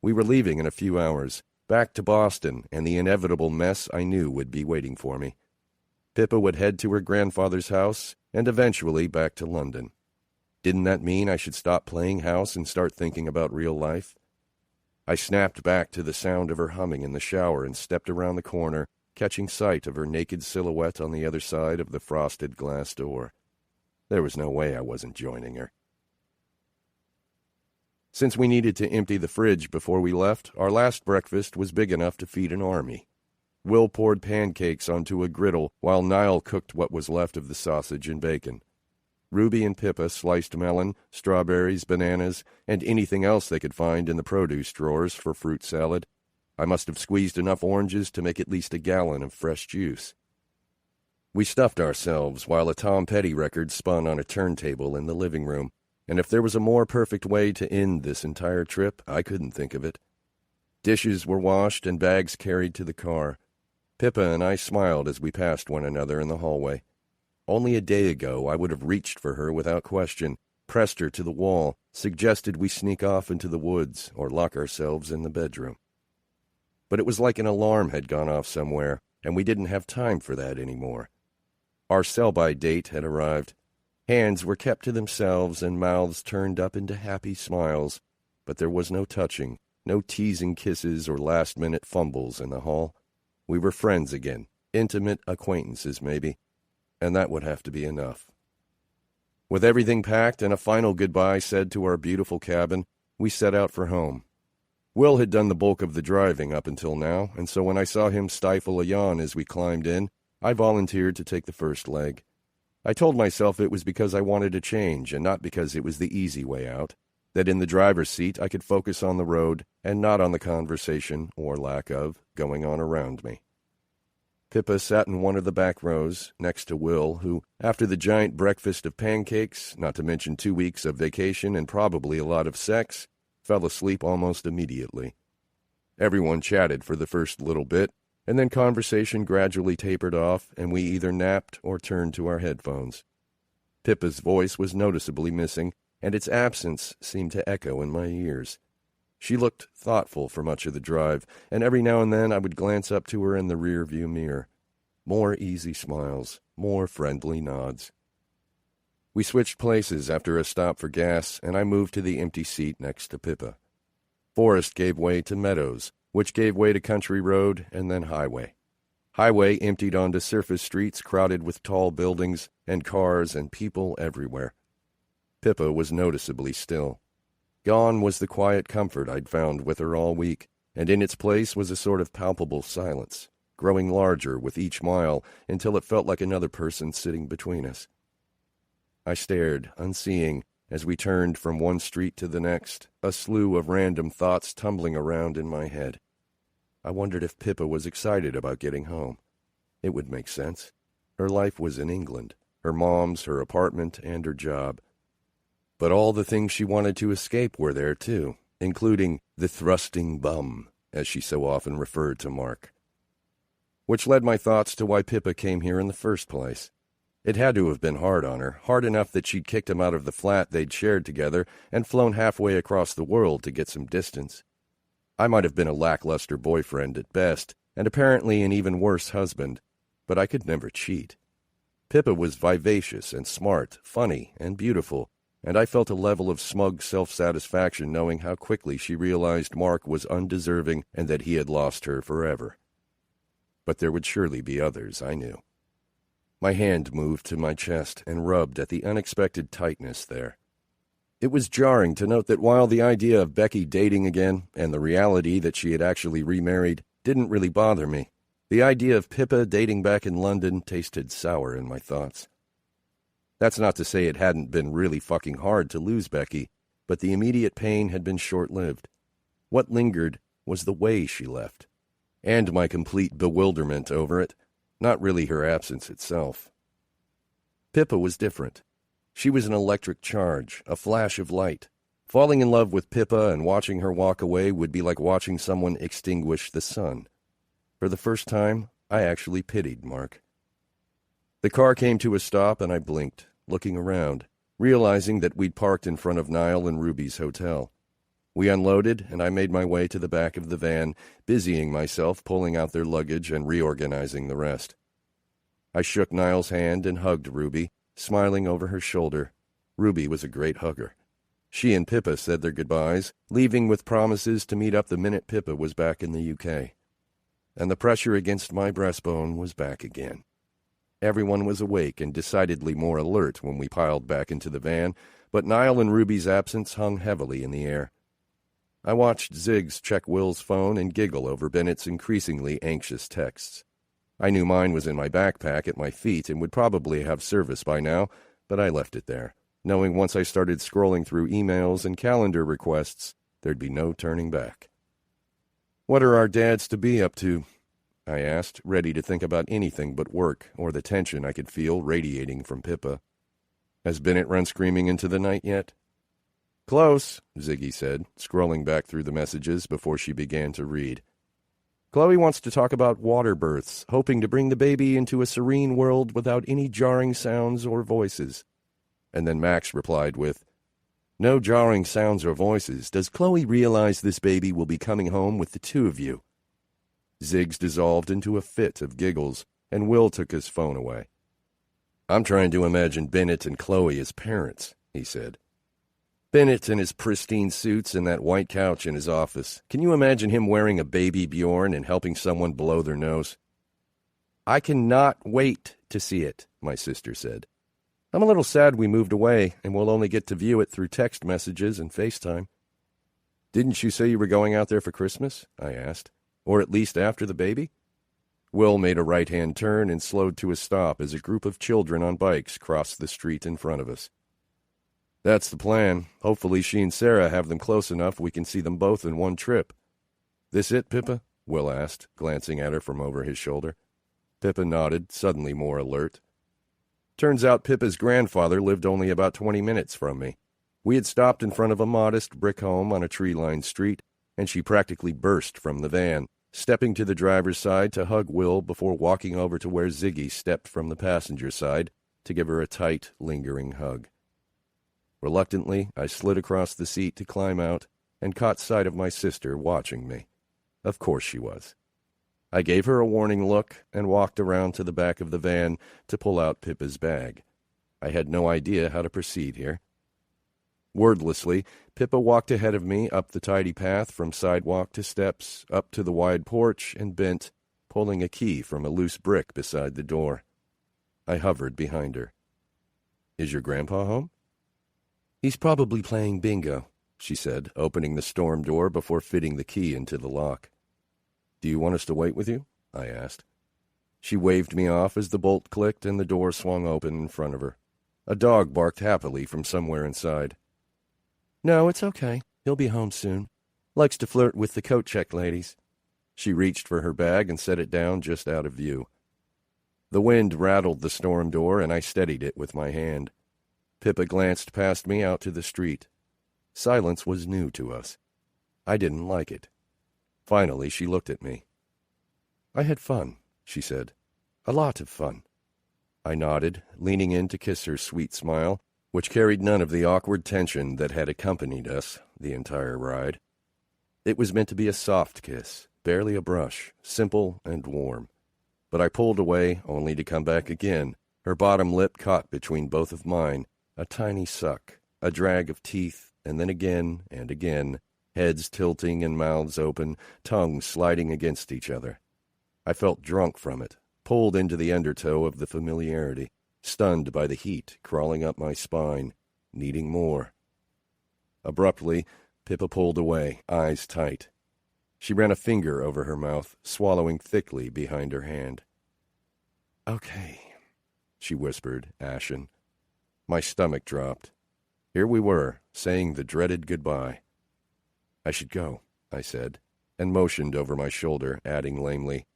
We were leaving in a few hours, back to Boston, and the inevitable mess I knew would be waiting for me. Pippa would head to her grandfather's house, and eventually back to London. Didn't that mean I should stop playing house and start thinking about real life? I snapped back to the sound of her humming in the shower and stepped around the corner, catching sight of her naked silhouette on the other side of the frosted glass door. There was no way I wasn't joining her. Since we needed to empty the fridge before we left, our last breakfast was big enough to feed an army. Will poured pancakes onto a griddle while Niall cooked what was left of the sausage and bacon. Ruby and Pippa sliced melon, strawberries, bananas, and anything else they could find in the produce drawers for fruit salad. I must have squeezed enough oranges to make at least a gallon of fresh juice. We stuffed ourselves while a Tom Petty record spun on a turntable in the living room, and if there was a more perfect way to end this entire trip, I couldn't think of it. Dishes were washed and bags carried to the car. Pippa and I smiled as we passed one another in the hallway. Only a day ago I would have reached for her without question, pressed her to the wall, suggested we sneak off into the woods or lock ourselves in the bedroom. But it was like an alarm had gone off somewhere, and we didn't have time for that anymore. Our sell-by date had arrived. Hands were kept to themselves and mouths turned up into happy smiles, but there was no touching, no teasing kisses or last-minute fumbles in the hall. We were friends again, intimate acquaintances maybe, and that would have to be enough. With everything packed and a final goodbye said to our beautiful cabin, we set out for home. Will had done the bulk of the driving up until now, and so when I saw him stifle a yawn as we climbed in, I volunteered to take the first leg. I told myself it was because I wanted a change and not because it was the easy way out, that in the driver's seat I could focus on the road and not on the conversation, or lack of, going on around me. Pippa sat in one of the back rows, next to Will, who, after the giant breakfast of pancakes, not to mention 2 weeks of vacation and probably a lot of sex, fell asleep almost immediately. Everyone chatted for the first little bit, and then conversation gradually tapered off, and we either napped or turned to our headphones. Pippa's voice was noticeably missing, and its absence seemed to echo in my ears. She looked thoughtful for much of the drive, and every now and then I would glance up to her in the rear-view mirror. More easy smiles, more friendly nods. We switched places after a stop for gas, and I moved to the empty seat next to Pippa. Forest gave way to meadows, which gave way to country road and then highway. Highway emptied onto surface streets crowded with tall buildings and cars and people everywhere. Pippa was noticeably still. Gone was the quiet comfort I'd found with her all week, and in its place was a sort of palpable silence, growing larger with each mile until it felt like another person sitting between us. I stared, unseeing, as we turned from one street to the next, a slew of random thoughts tumbling around in my head. I wondered if Pippa was excited about getting home. It would make sense. Her life was in England, her mom's, her apartment, and her job. But all the things she wanted to escape were there, too, including the thrusting bum, as she so often referred to Mark. Which led my thoughts to why Pippa came here in the first place. It had to have been hard on her, hard enough that she'd kicked him out of the flat they'd shared together and flown halfway across the world to get some distance. I might have been a lackluster boyfriend at best, and apparently an even worse husband, but I could never cheat. Pippa was vivacious and smart, funny and beautiful, and I felt a level of smug self-satisfaction knowing how quickly she realized Mark was undeserving and that he had lost her forever. But there would surely be others, I knew. My hand moved to my chest and rubbed at the unexpected tightness there. It was jarring to note that while the idea of Becky dating again and the reality that she had actually remarried didn't really bother me, the idea of Pippa dating back in London tasted sour in my thoughts. That's not to say it hadn't been really fucking hard to lose Becky, but the immediate pain had been short-lived. What lingered was the way she left, and my complete bewilderment over it, not really her absence itself. Pippa was different. She was an electric charge, a flash of light. Falling in love with Pippa and watching her walk away would be like watching someone extinguish the sun. For the first time, I actually pitied Mark. The car came to a stop and I blinked, looking around, realizing that we'd parked in front of Niall and Ruby's hotel. We unloaded and I made my way to the back of the van, busying myself pulling out their luggage and reorganizing the rest. I shook Niall's hand and hugged Ruby, smiling over her shoulder. Ruby was a great hugger. She and Pippa said their goodbyes, leaving with promises to meet up the minute Pippa was back in the UK. And the pressure against my breastbone was back again. Everyone was awake and decidedly more alert when we piled back into the van, but Niall and Ruby's absence hung heavily in the air. I watched Ziggs check Will's phone and giggle over Bennett's increasingly anxious texts. I knew mine was in my backpack at my feet and would probably have service by now, but I left it there, knowing once I started scrolling through emails and calendar requests, there'd be no turning back. "What are our dads to be up to?" I asked, ready to think about anything but work or the tension I could feel radiating from Pippa. "Has Bennett run screaming into the night yet?" "Close," Ziggy said, scrolling back through the messages before she began to read. "Chloe wants to talk about water births, hoping to bring the baby into a serene world without any jarring sounds or voices." And then Max replied with, "No jarring sounds or voices. Does Chloe realize this baby will be coming home with the two of you?" Ziggs dissolved into a fit of giggles, and Will took his phone away. "I'm trying to imagine Bennett and Chloe as parents," he said. "Bennett in his pristine suits and that white couch in his office. Can you imagine him wearing a baby Bjorn and helping someone blow their nose?" "I cannot wait to see it," my sister said. "I'm a little sad we moved away, and we'll only get to view it through text messages and FaceTime." "Didn't you say you were going out there for Christmas?" I asked. "Or at least after the baby?" Will made a right-hand turn and slowed to a stop as a group of children on bikes crossed the street in front of us. "That's the plan. Hopefully she and Sarah have them close enough we can see them both in one trip." "This it, Pippa?" Will asked, glancing at her from over his shoulder. Pippa nodded, suddenly more alert. "Turns out Pippa's grandfather lived only about 20 minutes from me. We had stopped in front of a modest brick home on a tree-lined street, and she practically burst from the van, stepping to the driver's side to hug Will before walking over to where Ziggy stepped from the passenger side to give her a tight, lingering hug. Reluctantly, I slid across the seat to climb out and caught sight of my sister watching me. Of course she was. I gave her a warning look and walked around to the back of the van to pull out Pippa's bag. I had no idea how to proceed here. Wordlessly, Pippa walked ahead of me up the tidy path from sidewalk to steps, up to the wide porch, and bent, pulling a key from a loose brick beside the door. I hovered behind her. "Is your grandpa home?" "He's probably playing bingo," she said, opening the storm door before fitting the key into the lock. "Do you want us to wait with you?" I asked. She waved me off as the bolt clicked and the door swung open in front of her. A dog barked happily from somewhere inside. "No, it's okay. He'll be home soon. Likes to flirt with the coat check ladies." She reached for her bag and set it down just out of view. The wind rattled the storm door, and I steadied it with my hand. Pippa glanced past me out to the street. Silence was new to us. I didn't like it. Finally, she looked at me. "I had fun," she said. "A lot of fun." I nodded, leaning in to kiss her sweet smile, which carried none of the awkward tension that had accompanied us the entire ride. It was meant to be a soft kiss, barely a brush, simple and warm. But I pulled away only to come back again, Her bottom lip caught between both of mine, a tiny suck, a drag of teeth, and then again and again, heads tilting and mouths open, tongues sliding against each other. I felt drunk from it, pulled into the undertow of the familiarity, stunned by the heat crawling up my spine, needing more. Abruptly, Pippa pulled away, eyes tight. She ran a finger over her mouth, swallowing thickly behind her hand. "Okay," she whispered, ashen. My stomach dropped. Here we were, saying the dreaded goodbye. "I should go," I said, and motioned over my shoulder, adding lamely,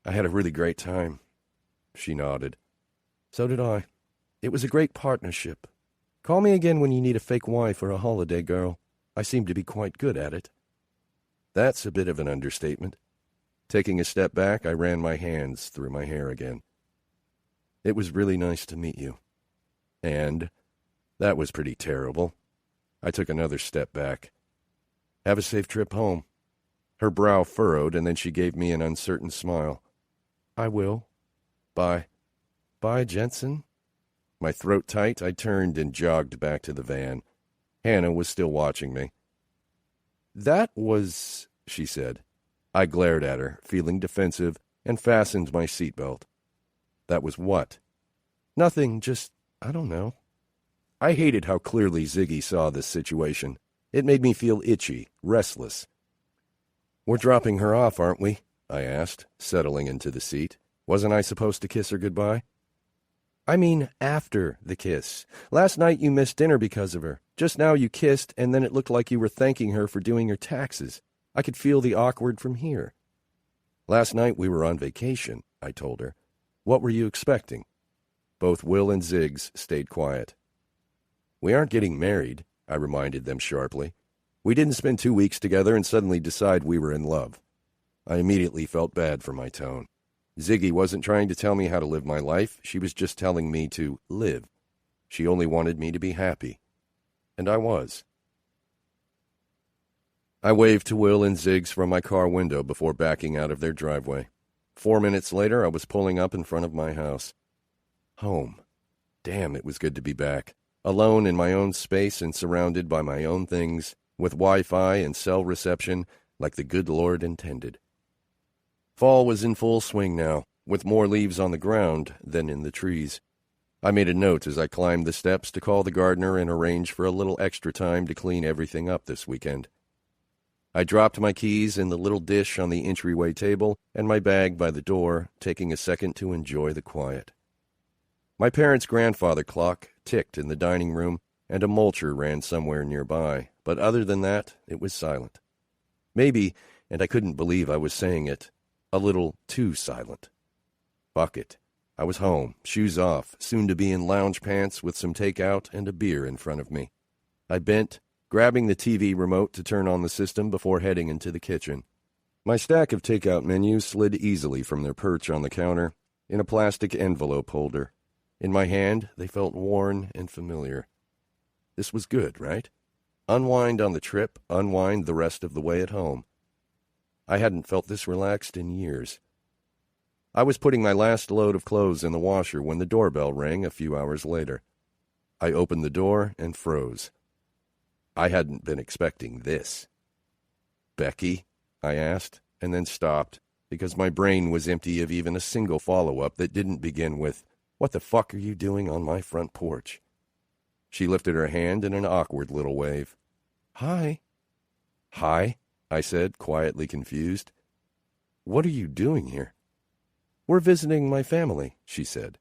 "I had a really great time." She nodded. "So did I. It was a great partnership. Call me again when you need a fake wife or a holiday girl. I seem to be quite good at it." That's a bit of an understatement. Taking a step back, I ran my hands through my hair again. "It was really nice to meet you." And that was pretty terrible. I took another step back. "Have a safe trip home." Her brow furrowed, and then she gave me an uncertain smile. "I will. Bye." "Bye, Jensen." My throat tight, I turned and jogged back to the van. Hannah was still watching me. "That was," she said. I glared at her, feeling defensive, and fastened my seatbelt. "That was what?" "Nothing, just, I don't know." I hated how clearly Ziggy saw this situation. It made me feel itchy, restless. "We're dropping her off, aren't we?" I asked, settling into the seat. "Wasn't I supposed to kiss her goodbye?" "I mean after the kiss. Last night you missed dinner because of her. Just now you kissed, and then it looked like you were thanking her for doing your taxes. I could feel the awkward from here." "Last night we were on vacation," I told her. "What were you expecting?" Both Will and Ziggs stayed quiet. "We aren't getting married," I reminded them sharply. "We didn't spend 2 weeks together and suddenly decide we were in love." I immediately felt bad for my tone. Ziggy wasn't trying to tell me how to live my life. She was just telling me to live. She only wanted me to be happy. And I was. I waved to Will and Ziggs from my car window before backing out of their driveway. 4 minutes later, I was pulling up in front of my house. Home. Damn, it was good to be back. Alone in my own space and surrounded by my own things, with Wi-Fi and cell reception, like the good Lord intended. Fall was in full swing now, with more leaves on the ground than in the trees. I made a note as I climbed the steps to call the gardener and arrange for a little extra time to clean everything up this weekend. I dropped my keys in the little dish on the entryway table and my bag by the door, taking a second to enjoy the quiet. My parents' grandfather clock ticked in the dining room, and a mulcher ran somewhere nearby, but other than that, it was silent. Maybe, and I couldn't believe I was saying it, a little too silent. Fuck it. I was home, shoes off, soon to be in lounge pants with some takeout and a beer in front of me. I bent, grabbing the TV remote to turn on the system before heading into the kitchen. My stack of takeout menus slid easily from their perch on the counter in a plastic envelope holder. In my hand, they felt worn and familiar. This was good, right? Unwind on the trip, unwind the rest of the way at home. I hadn't felt this relaxed in years. I was putting my last load of clothes in the washer when the doorbell rang a few hours later. I opened the door and froze. I hadn't been expecting this. "Becky?" I asked, and then stopped, because my brain was empty of even a single follow-up that didn't begin with, "What the fuck are you doing on my front porch?" She lifted her hand in an awkward little wave. "Hi." "Hi?" I said, quietly confused. "What are you doing here?" "We're visiting my family," she said.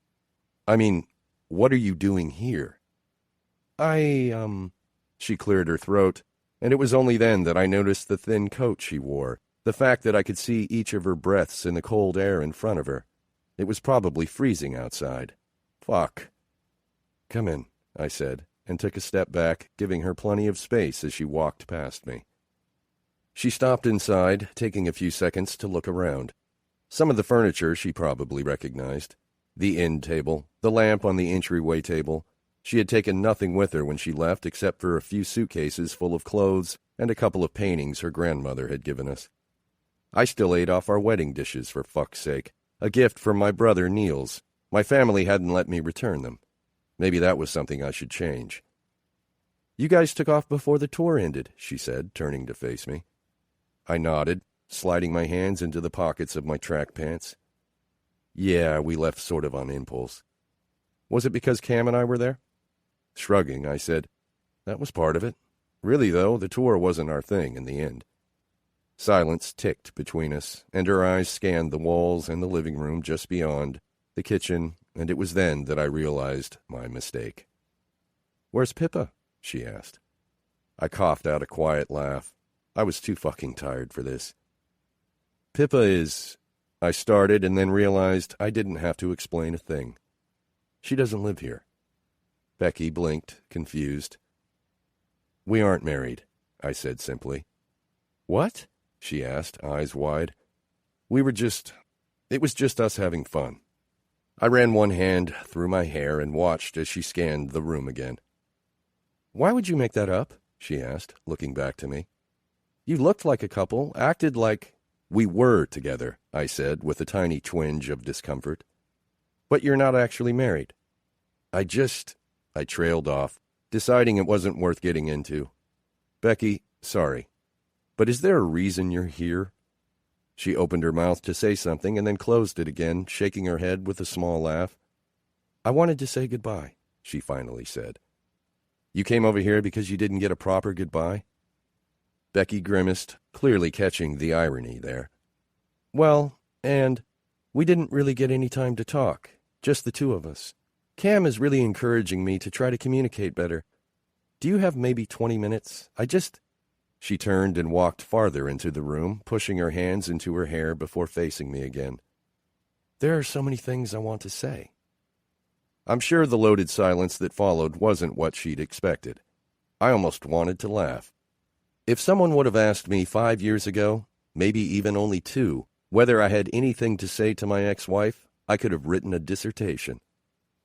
"I mean, what are you doing here?" She cleared her throat, and it was only then that I noticed the thin coat she wore, the fact that I could see each of her breaths in the cold air in front of her. It was probably freezing outside. Fuck. "Come in," I said, and took a step back, giving her plenty of space as she walked past me. She stopped inside, taking a few seconds to look around. Some of the furniture she probably recognized. The end table, the lamp on the entryway table. She had taken nothing with her when she left except for a few suitcases full of clothes and a couple of paintings her grandmother had given us. I still ate off our wedding dishes, for fuck's sake. A gift from my brother Niels. My family hadn't let me return them. Maybe that was something I should change. "You guys took off before the tour ended," she said, turning to face me. I nodded, sliding my hands into the pockets of my track pants. "Yeah, we left sort of on impulse." "Was it because Cam and I were there?" Shrugging, I said, "That was part of it. Really, though, the tour wasn't our thing in the end." Silence ticked between us, and her eyes scanned the walls and the living room just beyond, the kitchen, and it was then that I realized my mistake. "Where's Pippa?" she asked. I coughed out a quiet laugh. I was too fucking tired for this. "Pippa is—" I started and then realized I didn't have to explain a thing. "She doesn't live here." Becky blinked, confused. "We aren't married," I said simply. "What?" she asked, eyes wide. It was just us having fun." I ran one hand through my hair and watched as she scanned the room again. "Why would you make that up?" she asked, looking back to me. "You looked like a couple, acted like—" "We were together," I said, with a tiny twinge of discomfort. "But you're not actually married." I trailed off, deciding it wasn't worth getting into. "Becky, sorry, but is there a reason you're here?" She opened her mouth to say something and then closed it again, shaking her head with a small laugh. "I wanted to say goodbye," she finally said. "You came over here because you didn't get a proper goodbye?" Becky grimaced, clearly catching the irony there. "Well, and we didn't really get any time to talk, just the two of us. Cam is really encouraging me to try to communicate better. Do you have maybe 20 minutes? She turned and walked farther into the room, pushing her hands into her hair before facing me again. "There are so many things I want to say." I'm sure the loaded silence that followed wasn't what she'd expected. I almost wanted to laugh. If someone would have asked me 5 years ago, maybe even only 2, whether I had anything to say to my ex-wife, I could have written a dissertation.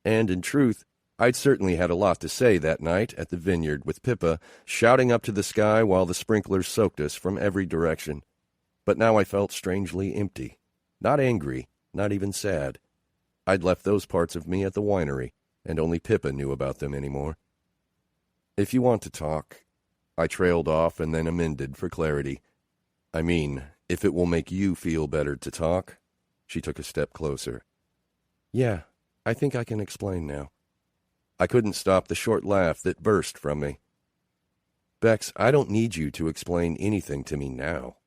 And in truth, I'd certainly had a lot to say that night at the vineyard with Pippa, shouting up to the sky while the sprinklers soaked us from every direction. But now I felt strangely empty. Not angry, not even sad. I'd left those parts of me at the winery, and only Pippa knew about them anymore. "If you want to talk," I trailed off and then amended for clarity. "I mean, if it will make you feel better to talk." She took a step closer. "Yeah, I think I can explain now." I couldn't stop the short laugh that burst from me. "Bex, I don't need you to explain anything to me now."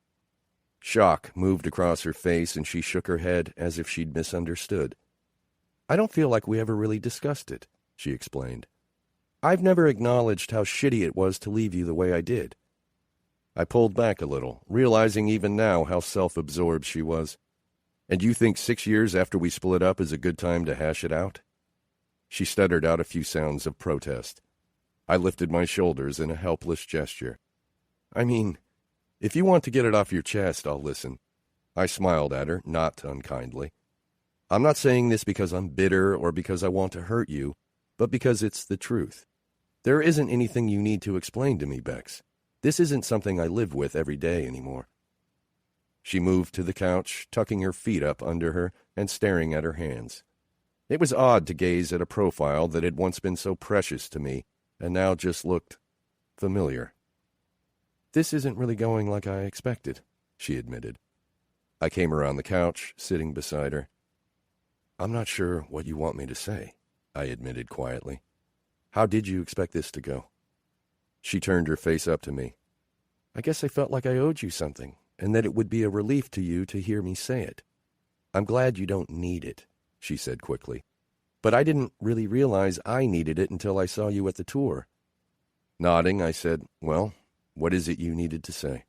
Shock moved across her face and she shook her head as if she'd misunderstood. "I don't feel like we ever really discussed it," she explained. "I've never acknowledged how shitty it was to leave you the way I did." I pulled back a little, realizing even now how self-absorbed she was. "And you think 6 years after we split up is a good time to hash it out?" She stuttered out a few sounds of protest. I lifted my shoulders in a helpless gesture. "I mean, if you want to get it off your chest, I'll listen." I smiled at her, not unkindly. "I'm not saying this because I'm bitter or because I want to hurt you, but because it's the truth. There isn't anything you need to explain to me, Bex. This isn't something I live with every day anymore." She moved to the couch, tucking her feet up under her and staring at her hands. It was odd to gaze at a profile that had once been so precious to me and now just looked familiar. "This isn't really going like I expected," she admitted. I came around the couch, sitting beside her. "I'm not sure what you want me to say," I admitted quietly. "How did you expect this to go?" She turned her face up to me. "I guess I felt like I owed you something, and that it would be a relief to you to hear me say it. I'm glad you don't need it," she said quickly. "But I didn't really realize I needed it until I saw you at the tour." Nodding, I said, "Well, what is it you needed to say?"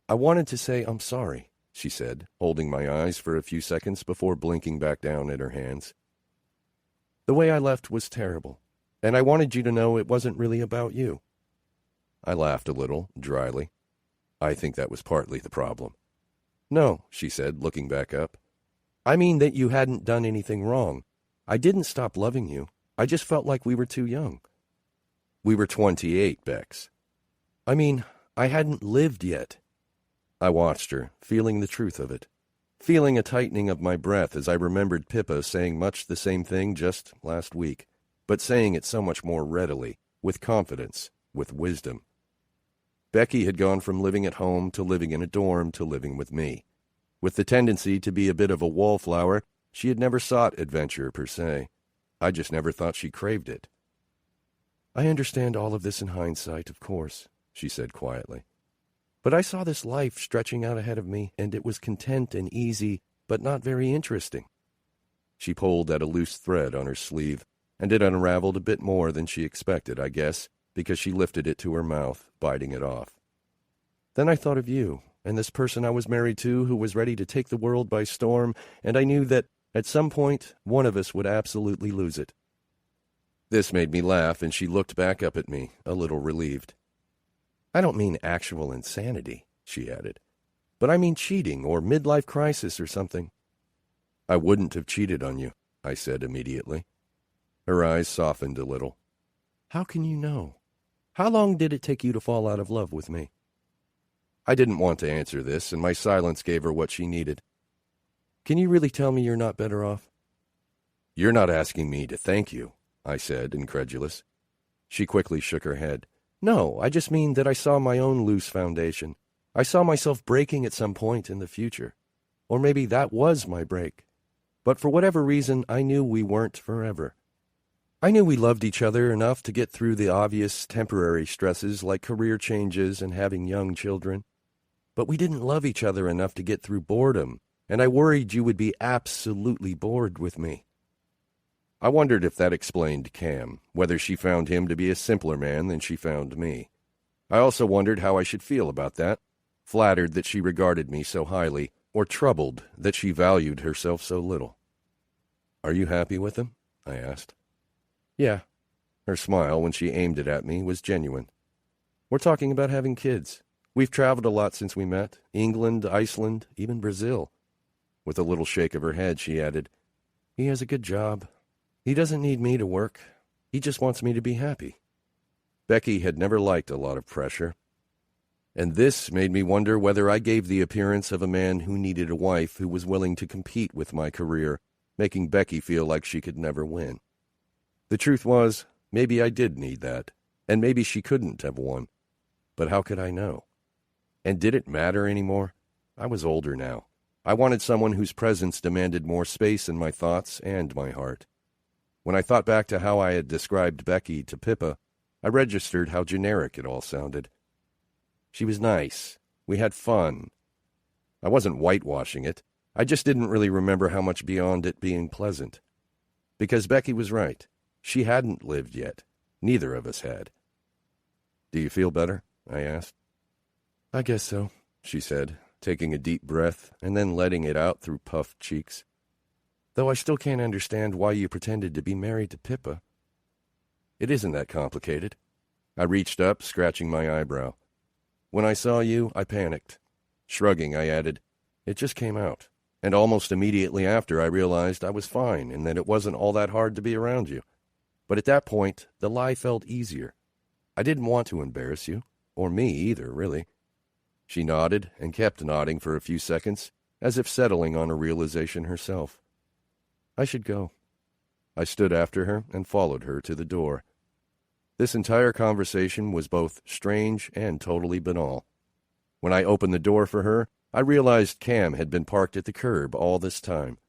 "I wanted to say I'm sorry," she said, holding my eyes for a few seconds before blinking back down at her hands. "The way I left was terrible, and I wanted you to know it wasn't really about you." I laughed a little, dryly. I think that was partly the problem. "No," she said, looking back up. "I mean that you hadn't done anything wrong. I didn't stop loving you. I just felt like we were too young." "We were 28, Bex." "I mean, I hadn't lived yet." I watched her, feeling the truth of it. feeling a tightening of my breath as I remembered Pippa saying much the same thing just last week, but saying it so much more readily, with confidence, with wisdom. Becky had gone from living at home to living in a dorm to living with me. With the tendency to be a bit of a wallflower, she had never sought adventure per se. I just never thought she craved it. "I understand all of this in hindsight, of course," she said quietly. "But I saw this life stretching out ahead of me, and it was content and easy, but not very interesting." She pulled at a loose thread on her sleeve, and it unraveled a bit more than she expected, I guess, because she lifted it to her mouth, biting it off. "Then I thought of you, and this person I was married to who was ready to take the world by storm, and I knew that, at some point, one of us would absolutely lose it." This made me laugh, and she looked back up at me, a little relieved. "I don't mean actual insanity," she added, "but I mean cheating or midlife crisis or something." "I wouldn't have cheated on you," I said immediately. Her eyes softened a little. "How can you know? How long did it take you to fall out of love with me?" I didn't want to answer this, and my silence gave her what she needed. "Can you really tell me you're not better off?" "You're not asking me to thank you," I said, incredulous. She quickly shook her head. "No, I just mean that I saw my own loose foundation. I saw myself breaking at some point in the future. Or maybe that was my break. But for whatever reason, I knew we weren't forever. I knew we loved each other enough to get through the obvious temporary stresses like career changes and having young children. But we didn't love each other enough to get through boredom, and I worried you would be absolutely bored with me." I wondered if that explained Cam, whether she found him to be a simpler man than she found me. I also wondered how I should feel about that, flattered that she regarded me so highly, or troubled that she valued herself so little. "Are you happy with him?" I asked. "Yeah." Her smile, when she aimed it at me, was genuine. "We're talking about having kids. We've traveled a lot since we met. England, Iceland, even Brazil." With a little shake of her head, she added, "He has a good job. He doesn't need me to work. He just wants me to be happy." Becky had never liked a lot of pressure. And this made me wonder whether I gave the appearance of a man who needed a wife who was willing to compete with my career, making Becky feel like she could never win. The truth was, maybe I did need that, and maybe she couldn't have won. But how could I know? And did it matter anymore? I was older now. I wanted someone whose presence demanded more space in my thoughts and my heart. When I thought back to how I had described Becky to Pippa, I registered how generic it all sounded. She was nice. We had fun. I wasn't whitewashing it. I just didn't really remember how much beyond it being pleasant. Because Becky was right. She hadn't lived yet. Neither of us had. "Do you feel better?" I asked. "I guess so," she said, taking a deep breath and then letting it out through puffed cheeks. "Though I still can't understand why you pretended to be married to Pippa." "It isn't that complicated." I reached up, scratching my eyebrow. "When I saw you, I panicked." Shrugging, I added, "It just came out. And almost immediately after, I realized I was fine and that it wasn't all that hard to be around you. But at that point, the lie felt easier. I didn't want to embarrass you, or me either, really." She nodded and kept nodding for a few seconds, as if settling on a realization herself. "I should go." I stood after her and followed her to the door. This entire conversation was both strange and totally banal. When I opened the door for her, I realized Cam had been parked at the curb all this time.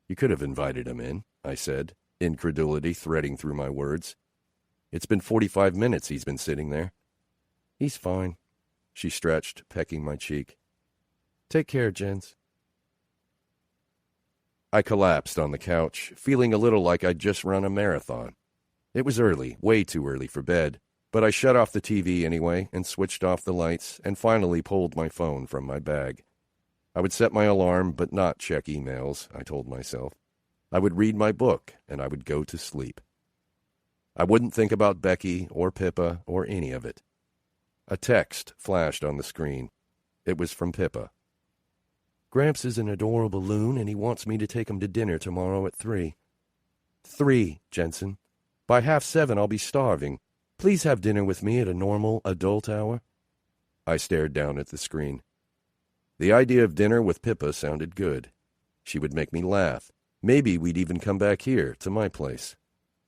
"You could have invited him in," I said, incredulity threading through my words. "It's been 45 minutes he's been sitting there." "He's fine." She stretched, pecking my cheek. "Take care, Jens." I collapsed on the couch, feeling a little like I'd just run a marathon. It was early, way too early for bed, but I shut off the TV anyway and switched off the lights and finally pulled my phone from my bag. I would set my alarm but not check emails, I told myself. I would read my book and I would go to sleep. I wouldn't think about Becky or Pippa or any of it. A text flashed on the screen. It was from Pippa. "Gramps is an adorable loon and he wants me to take him to dinner tomorrow at 3. 3, Jensen. By 6:30 I'll be starving. Please have dinner with me at a normal adult hour." I stared down at the screen. The idea of dinner with Pippa sounded good. She would make me laugh. Maybe we'd even come back here, to my place.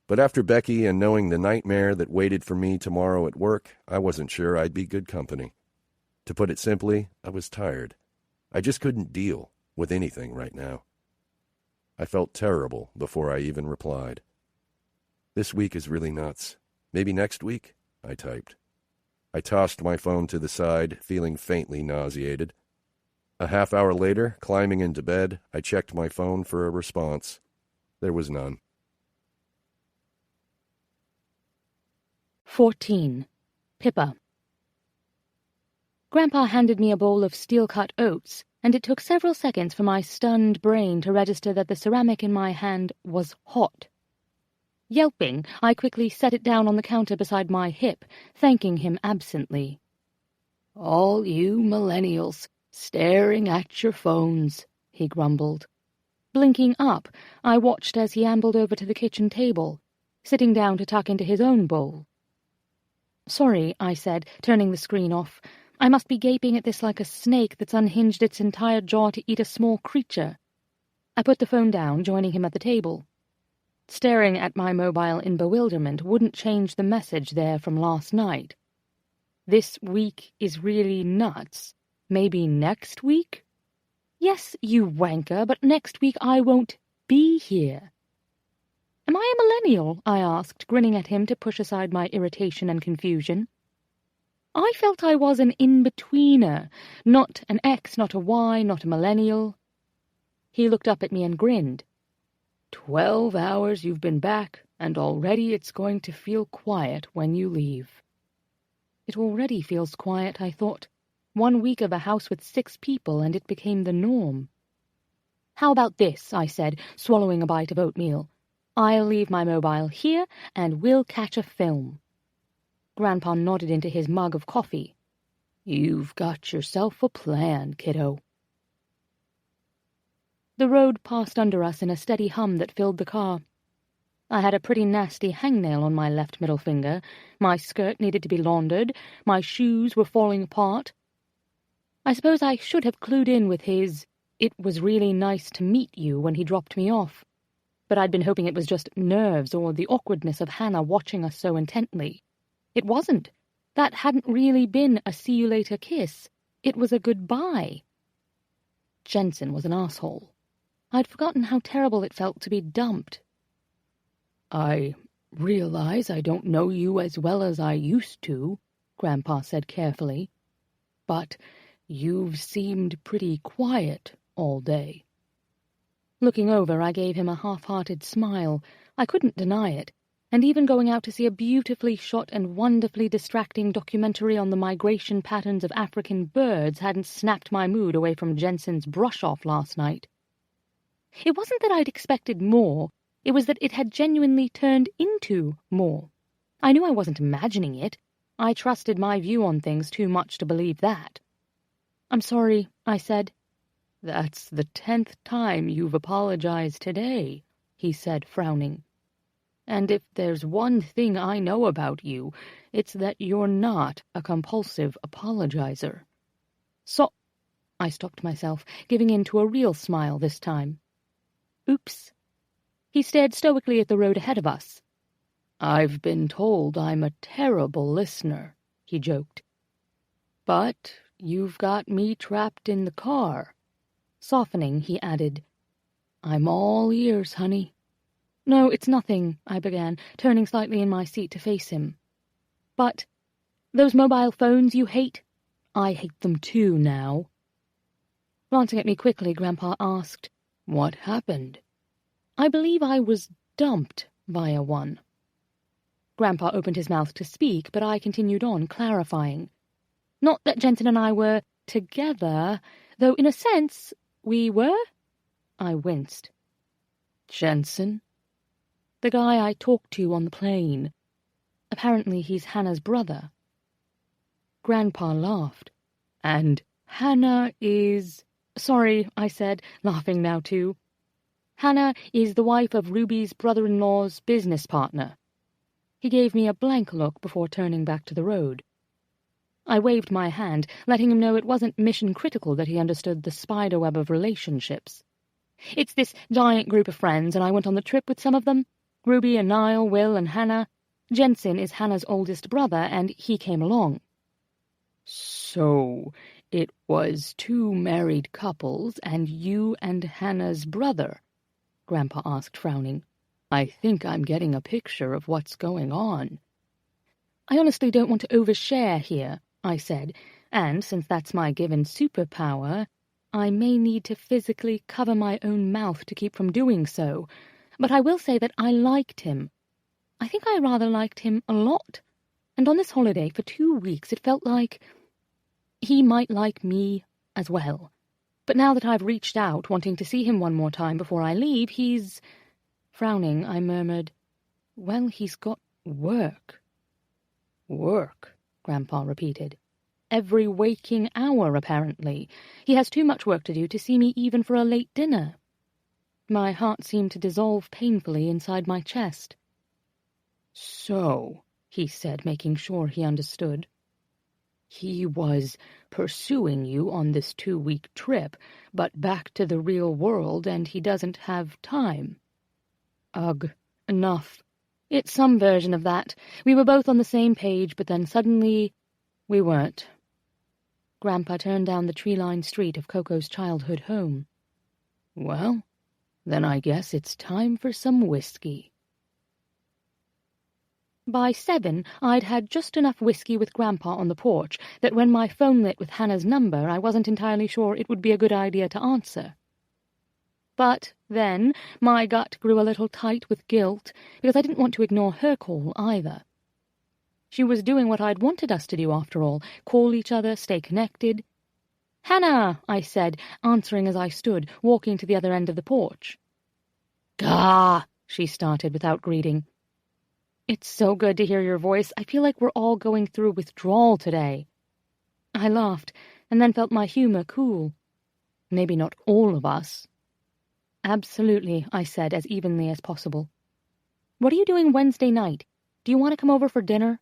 But after Becky and knowing the nightmare that waited for me tomorrow at work, I wasn't sure I'd be good company. To put it simply, I was tired. I just couldn't deal with anything right now. I felt terrible before I even replied. "This week is really nuts. Maybe next week?" I typed. I tossed my phone to the side, feeling faintly nauseated. A half hour later, climbing into bed, I checked my phone for a response. There was none. 14. Pippa. Grandpa handed me a bowl of steel-cut oats, and it took several seconds for my stunned brain to register that the ceramic in my hand was hot. Yelping, I quickly set it down on the counter beside my hip, thanking him absently. "All you millennials, staring at your phones," he grumbled. Blinking up, I watched as he ambled over to the kitchen table, sitting down to tuck into his own bowl. "Sorry," I said, turning the screen off. "I must be gaping at this like a snake that's unhinged its entire jaw to eat a small creature." I put the phone down, joining him at the table. Staring at my mobile in bewilderment wouldn't change the message there from last night. This week is really nuts. Maybe next week? Yes, you wanker, but next week I won't be here. "Am I a millennial?" I asked, grinning at him to push aside my irritation and confusion. I felt I was an in-betweener, not an X, not a Y, not a millennial. He looked up at me and grinned. 12 hours you've been back, and already it's going to feel quiet when you leave. It already feels quiet, I thought. 1 week of a house with 6 people, and it became the norm. "How about this?" I said, swallowing a bite of oatmeal. "I'll leave my mobile here, and we'll catch a film." Grandpa nodded into his mug of coffee. "You've got yourself a plan, kiddo." The road passed under us in a steady hum that filled the car. I had a pretty nasty hangnail on my left middle finger, my skirt needed to be laundered, my shoes were falling apart. I suppose I should have clued in with his, "It was really nice to meet you," when he dropped me off, but I'd been hoping it was just nerves or the awkwardness of Hannah watching us so intently. It wasn't. That hadn't really been a see-you-later kiss. It was a goodbye. Jensen was an asshole. I'd forgotten how terrible it felt to be dumped. "I realize I don't know you as well as I used to," Grandpa said carefully, "but you've seemed pretty quiet all day." Looking over, I gave him a half-hearted smile. I couldn't deny it, and even going out to see a beautifully shot and wonderfully distracting documentary on the migration patterns of African birds hadn't snapped my mood away from Jensen's brush-off last night. It wasn't that I'd expected more, it was that it had genuinely turned into more. I knew I wasn't imagining it. I trusted my view on things too much to believe that. "I'm sorry," I said. "That's the 10th time you've apologized today," he said, frowning. "And if there's one thing I know about you, it's that you're not a compulsive apologizer." "So—" I stopped myself, giving in to a real smile this time. "Oops." He stared stoically at the road ahead of us. "I've been told I'm a terrible listener," he joked. "But you've got me trapped in the car." Softening, he added, "I'm all ears, honey." "No, it's nothing," I began, turning slightly in my seat to face him. "But those mobile phones you hate? I hate them too now." Glancing at me quickly, Grandpa asked, "What happened?" "I believe I was dumped via one." Grandpa opened his mouth to speak, but I continued on, clarifying. "Not that Jensen and I were together, though in a sense we were?" I winced. "Jensen?" "The guy I talked to on the plane. Apparently he's Hannah's brother." Grandpa laughed. "And Hannah is—" "Sorry," I said, laughing now too. "Hannah is the wife of Ruby's brother-in-law's business partner." He gave me a blank look before turning back to the road. I waved my hand, letting him know it wasn't mission critical that he understood the spiderweb of relationships. It's this giant group of friends, and I went on the trip with some of them. Ruby and Niall, Will and Hannah. Jensen is Hannah's oldest brother, and he came along. So, it was 2 married couples and you and Hannah's brother? Grandpa asked, frowning. I think I'm getting a picture of what's going on. I honestly don't want to overshare here, I said, and since that's my given superpower, I may need to physically cover my own mouth to keep from doing so. But I will say that I liked him. I think I rather liked him a lot. And on this holiday for 2 weeks it felt like he might like me as well. But now that I've reached out, wanting to see him one more time before I leave, he's... Frowning, I murmured, well, he's got work. Work, Grandpa repeated. Every waking hour, apparently. He has too much work to do to see me even for a late dinner. My heart seemed to dissolve painfully inside my chest. So, he said, making sure he understood. He was pursuing you on this 2-week trip, but back to the real world, and he doesn't have time. Ugh, enough. It's some version of that. We were both on the same page, but then suddenly we weren't. Grandpa turned down the tree-lined street of Coco's childhood home. Well, then I guess it's time for some whiskey. By 7, I'd had just enough whiskey with Grandpa on the porch that when my phone lit with Hannah's number, I wasn't entirely sure it would be a good idea to answer. But then my gut grew a little tight with guilt because I didn't want to ignore her call either. She was doing what I'd wanted us to do after all, call each other, stay connected. "Hannah," I said, answering as I stood, walking to the other end of the porch. "Gah!" she started without greeting. "It's so good to hear your voice. I feel like we're all going through withdrawal today." I laughed, and then felt my humor cool. Maybe not all of us. "Absolutely," I said as evenly as possible. "What are you doing Wednesday night? Do you want to come over for dinner?"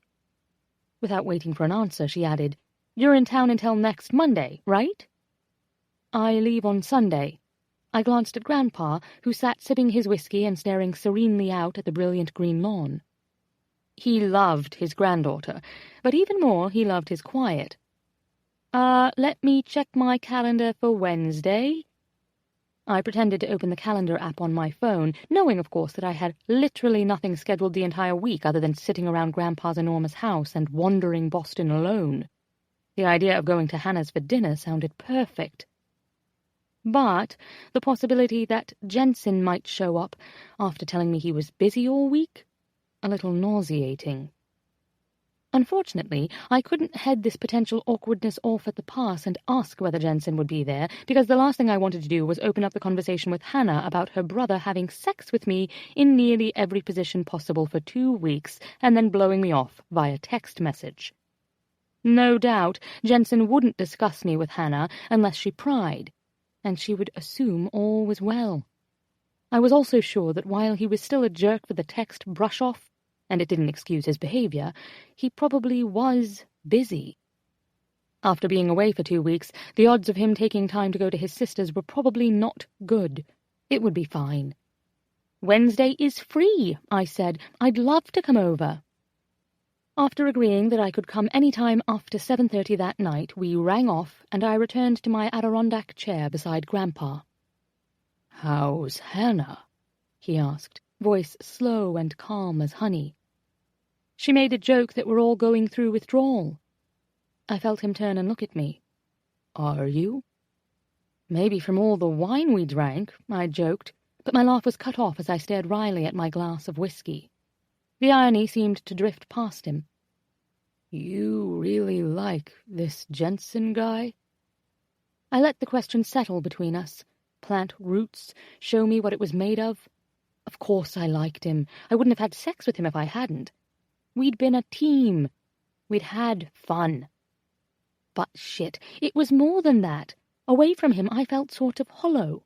Without waiting for an answer, she added, "You're in town until next Monday, right?" "I leave on Sunday." I glanced at Grandpa, who sat sipping his whiskey and staring serenely out at the brilliant green lawn. He loved his granddaughter, but even more he loved his quiet. Let me check my calendar for Wednesday." I pretended to open the calendar app on my phone, knowing, of course, that I had literally nothing scheduled the entire week other than sitting around Grandpa's enormous house and wandering Boston alone. The idea of going to Hannah's for dinner sounded perfect. But the possibility that Jensen might show up after telling me he was busy all week? A little nauseating. Unfortunately, I couldn't head this potential awkwardness off at the pass and ask whether Jensen would be there, because the last thing I wanted to do was open up the conversation with Hannah about her brother having sex with me in nearly every position possible for 2 weeks and then blowing me off via text message. No doubt Jensen wouldn't discuss me with Hannah unless she pried, and she would assume all was well. I was also sure that while he was still a jerk for the text brush-off, and it didn't excuse his behavior, he probably was busy. After being away for 2 weeks, the odds of him taking time to go to his sister's were probably not good. It would be fine. "Wednesday is free," I said. "I'd love to come over." After agreeing that I could come any time after 7:30 that night, we rang off, and I returned to my Adirondack chair beside Grandpa. "How's Hannah?" he asked, voice slow and calm as honey. "She made a joke that we're all going through withdrawal." I felt him turn and look at me. "Are you?" "Maybe from all the wine we drank," I joked, but my laugh was cut off as I stared wryly at my glass of whiskey. The irony seemed to drift past him. "You really like this Jensen guy?" I let the question settle between us. Plant roots, show me what it was made of. Of course I liked him. I wouldn't have had sex with him if I hadn't. We'd been a team. We'd had fun. But shit, it was more than that. Away from him, I felt sort of hollow,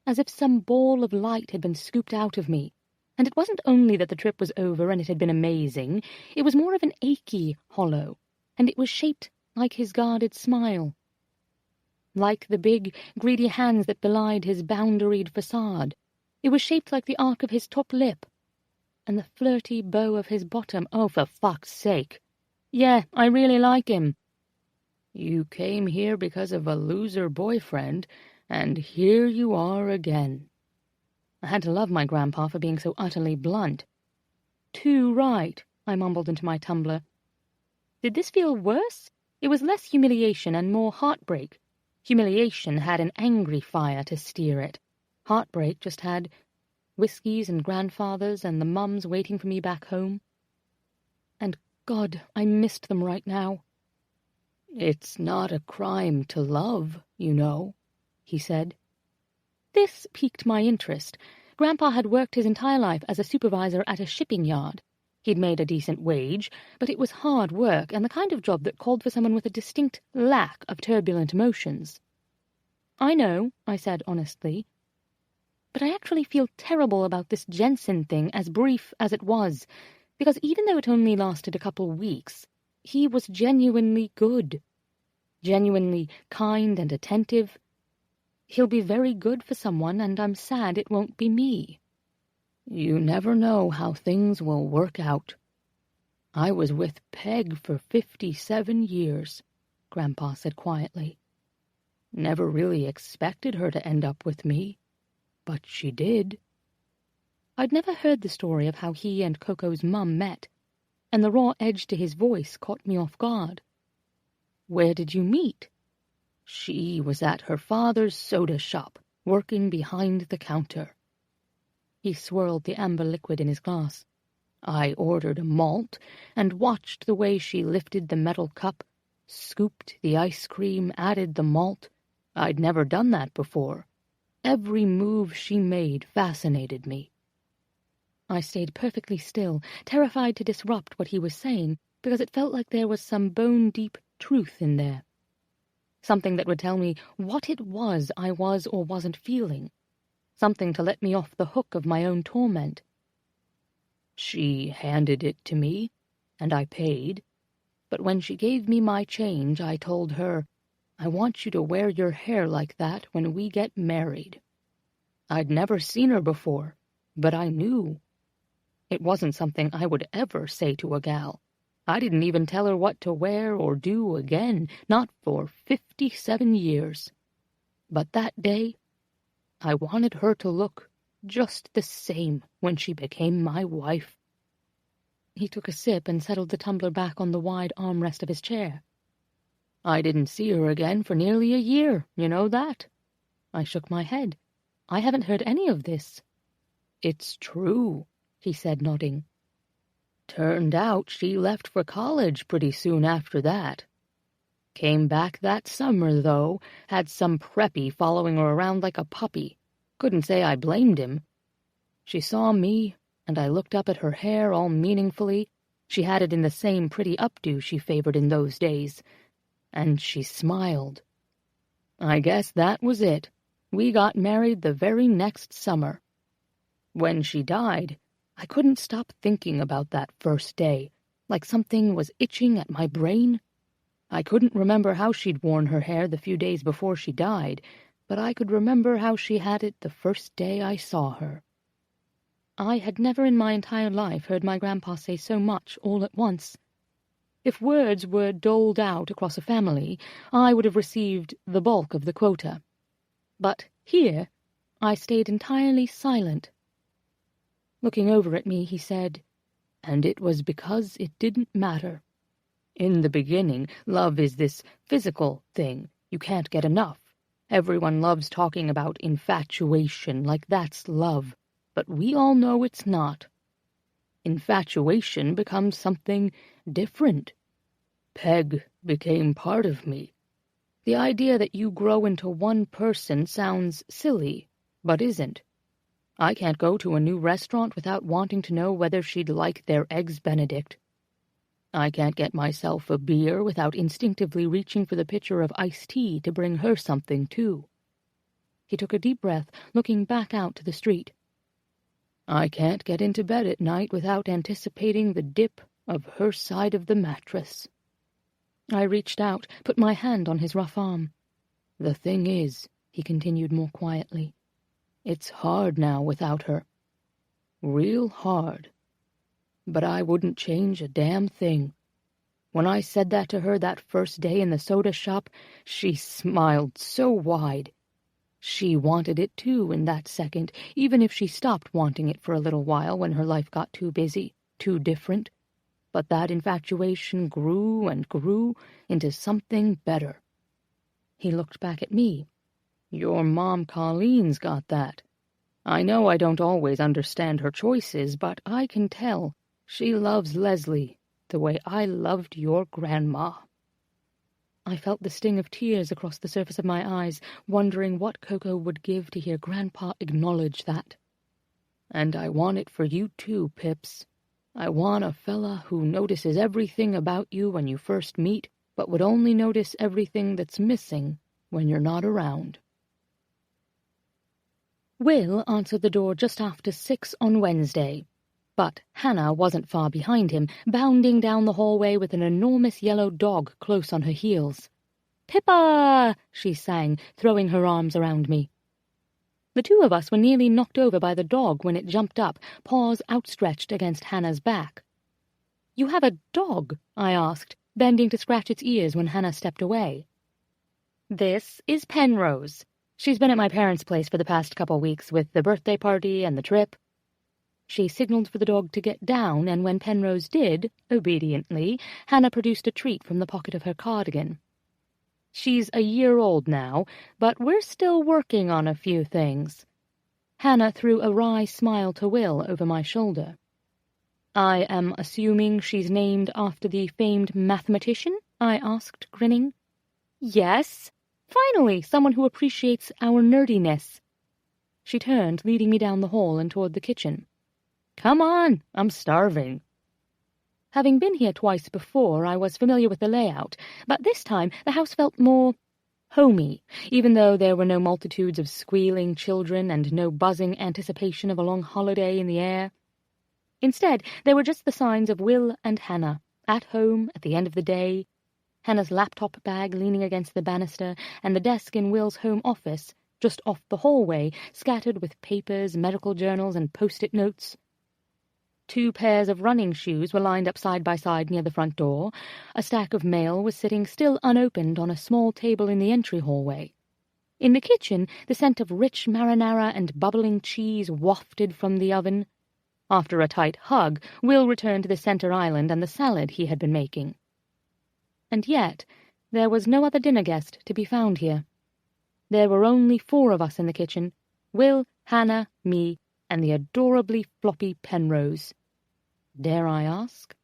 as if some ball of light had been scooped out of me. And it wasn't only that the trip was over and it had been amazing, it was more of an achy hollow, and it was shaped like his guarded smile, like the big, greedy hands that belied his boundaried facade. It was shaped like the arc of his top lip, and the flirty bow of his bottom. Oh, for fuck's sake. Yeah, I really like him. You came here because of a loser boyfriend, and here you are again. I had to love my grandpa for being so utterly blunt. Too right, I mumbled into my tumbler. Did this feel worse? It was less humiliation and more heartbreak. Humiliation had an angry fire to steer it. Heartbreak just had whiskies and grandfathers and the mums waiting for me back home. And God, I missed them right now. It's not a crime to love, you know, he said. This piqued my interest. Grandpa had worked his entire life as a supervisor at a shipping yard. He'd made a decent wage, but it was hard work and the kind of job that called for someone with a distinct lack of turbulent emotions. I know, I said honestly, but I actually feel terrible about this Jensen thing, as brief as it was, because even though it only lasted a couple weeks, he was genuinely good, genuinely kind and attentive. He'll be very good for someone, and I'm sad it won't be me. You never know how things will work out. I was with Peg for 57 years, Grandpa said quietly. Never really expected her to end up with me, but she did. I'd never heard the story of how he and Coco's mum met, and the raw edge to his voice caught me off guard. Where did you meet? She was at her father's soda shop, working behind the counter. He swirled the amber liquid in his glass. I ordered a malt and watched the way she lifted the metal cup, scooped the ice cream, added the malt. I'd never done that before. Every move she made fascinated me. I stayed perfectly still, terrified to disrupt what he was saying, because it felt like there was some bone-deep truth in there. Something that would tell me what it was I was or wasn't feeling. Something to let me off the hook of my own torment. She handed it to me, and I paid. But when she gave me my change, I told her, I want you to wear your hair like that when we get married. I'd never seen her before, but I knew. It wasn't something I would ever say to a gal. I didn't even tell her what to wear or do again, not for 57 years. But that day, I wanted her to look just the same when she became my wife. He took a sip and settled the tumbler back on the wide armrest of his chair. I didn't see her again for nearly a year, you know that? I shook my head. I haven't heard any of this. It's true, he said, nodding. Turned out she left for college pretty soon after that. Came back that summer, though, had some preppy following her around like a puppy. Couldn't say I blamed him. She saw me, and I looked up at her hair all meaningfully. She had it in the same pretty updo she favored in those days. And she smiled. I guess that was it. We got married the very next summer. When she died, I couldn't stop thinking about that first day, like something was itching at my brain. I couldn't remember how she'd worn her hair the few days before she died, but I could remember how she had it the first day I saw her. I had never in my entire life heard my grandpa say so much all at once. If words were doled out across a family, I would have received the bulk of the quota. But here, I stayed entirely silent. Looking over at me, he said, and it was because it didn't matter. In the beginning, love is this physical thing. You can't get enough. Everyone loves talking about infatuation, like that's love. But we all know it's not. Infatuation becomes something different. Peg became part of me. The idea that you grow into one person sounds silly, but isn't. I can't go to a new restaurant without wanting to know whether she'd like their Eggs Benedict. I can't get myself a beer without instinctively reaching for the pitcher of iced tea to bring her something, too. He took a deep breath, looking back out to the street. I can't get into bed at night without anticipating the dip of her side of the mattress. I reached out, put my hand on his rough arm. "The thing is," he continued more quietly, "it's hard now without her. Real hard. But I wouldn't change a damn thing. When I said that to her that first day in the soda shop, she smiled so wide. She wanted it too in that second, even if she stopped wanting it for a little while when her life got too busy, too different. But that infatuation grew and grew into something better." He looked back at me. "Your mom Colleen's got that. I know I don't always understand her choices, but I can tell she loves Leslie the way I loved your grandma." I felt the sting of tears across the surface of my eyes, wondering what Coco would give to hear Grandpa acknowledge that. "And I want it for you too, Pips. I want a fella who notices everything about you when you first meet, but would only notice everything that's missing when you're not around." Will answered the door just after 6 on Wednesday, but Hannah wasn't far behind him, bounding down the hallway with an enormous yellow dog close on her heels. "Pippa!" she sang, throwing her arms around me. The two of us were nearly knocked over by the dog when it jumped up, paws outstretched against Hannah's back. "You have a dog?" I asked, bending to scratch its ears when Hannah stepped away. "This is Penrose. She's been at my parents' place for the past couple weeks with the birthday party and the trip." She signaled for the dog to get down, and when Penrose did, obediently, Hannah produced a treat from the pocket of her cardigan. "She's a year old now, but we're still working on a few things." Hannah threw a wry smile to Will over my shoulder. "I am assuming she's named after the famed mathematician?" I asked, grinning. "Yes. Finally, someone who appreciates our nerdiness." She turned, leading me down the hall and toward the kitchen. "Come on, I'm starving." Having been here twice before, I was familiar with the layout, but this time the house felt more homey, even though there were no multitudes of squealing children and no buzzing anticipation of a long holiday in the air. Instead, there were just the signs of Will and Hannah, at home at the end of the day, Hannah's laptop bag leaning against the banister, and the desk in Will's home office, just off the hallway, scattered with papers, medical journals, and post-it notes. 2 pairs of running shoes were lined up side by side near the front door. A stack of mail was sitting still unopened on a small table in the entry hallway. In the kitchen, the scent of rich marinara and bubbling cheese wafted from the oven. After a tight hug, Will returned to the center island and the salad he had been making. And yet, there was no other dinner guest to be found here. There were only 4 of us in the kitchen, Will, Hannah, me, and the adorably floppy Penrose. Dare I ask?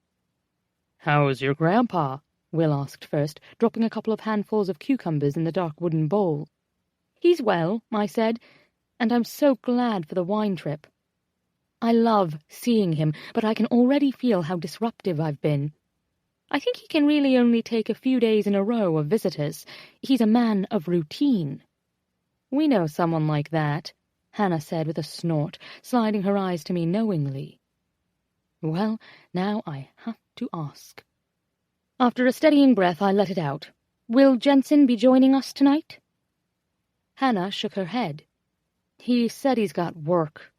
"How's your grandpa?" Will asked first, dropping a couple of handfuls of cucumbers in the dark wooden bowl. "He's well," I said, "and I'm so glad for the wine trip. I love seeing him, but I can already feel how disruptive I've been. I think he can really only take a few days in a row of visitors. He's a man of routine." "We know someone like that," Hannah said with a snort, sliding her eyes to me knowingly. Well, now I have to ask. After a steadying breath, I let it out. "Will Jensen be joining us tonight?" Hannah shook her head. "He said he's got work."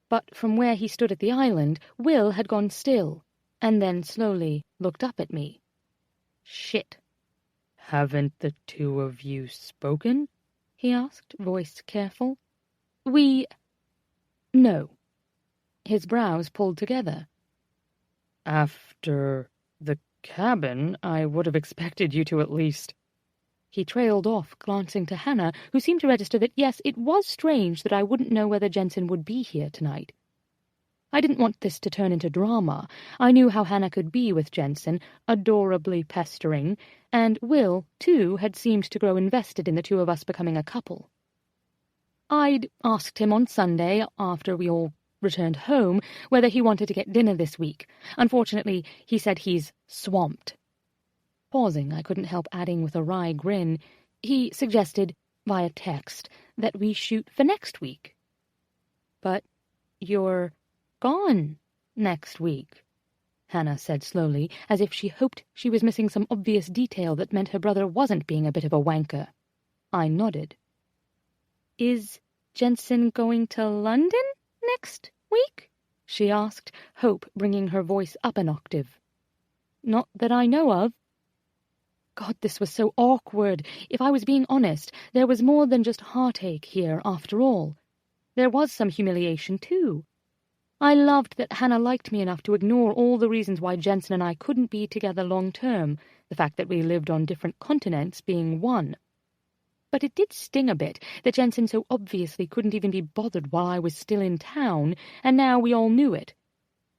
But from where he stood at the island, Will had gone still, and then slowly looked up at me. "Shit. Haven't the 2 of you spoken?" he asked, voice careful. No." His brows pulled together. "After the cabin, I would have expected you to at least—" He trailed off, glancing to Hannah, who seemed to register that, yes, it was strange that I wouldn't know whether Jensen would be here tonight. I didn't want this to turn into drama. I knew how Hannah could be with Jensen, adorably pestering, and Will, too, had seemed to grow invested in the 2 of us becoming a couple. I'd asked him on Sunday, after we all returned home, whether he wanted to get dinner this week. Unfortunately, he said he's swamped. Pausing, I couldn't help adding with a wry grin, he suggested, via text, that we shoot for next week. "But you're gone next week," Hannah said slowly, as if she hoped she was missing some obvious detail that meant her brother wasn't being a bit of a wanker. I nodded. "Is Jensen going to London next week?" she asked, hope bringing her voice up an octave. "Not that I know of." God, this was so awkward. If I was being honest, there was more than just heartache here, after all. There was some humiliation, too. I loved that Hannah liked me enough to ignore all the reasons why Jensen and I couldn't be together long-term, the fact that we lived on different continents being one. But it did sting a bit that Jensen so obviously couldn't even be bothered while I was still in town, and now we all knew it.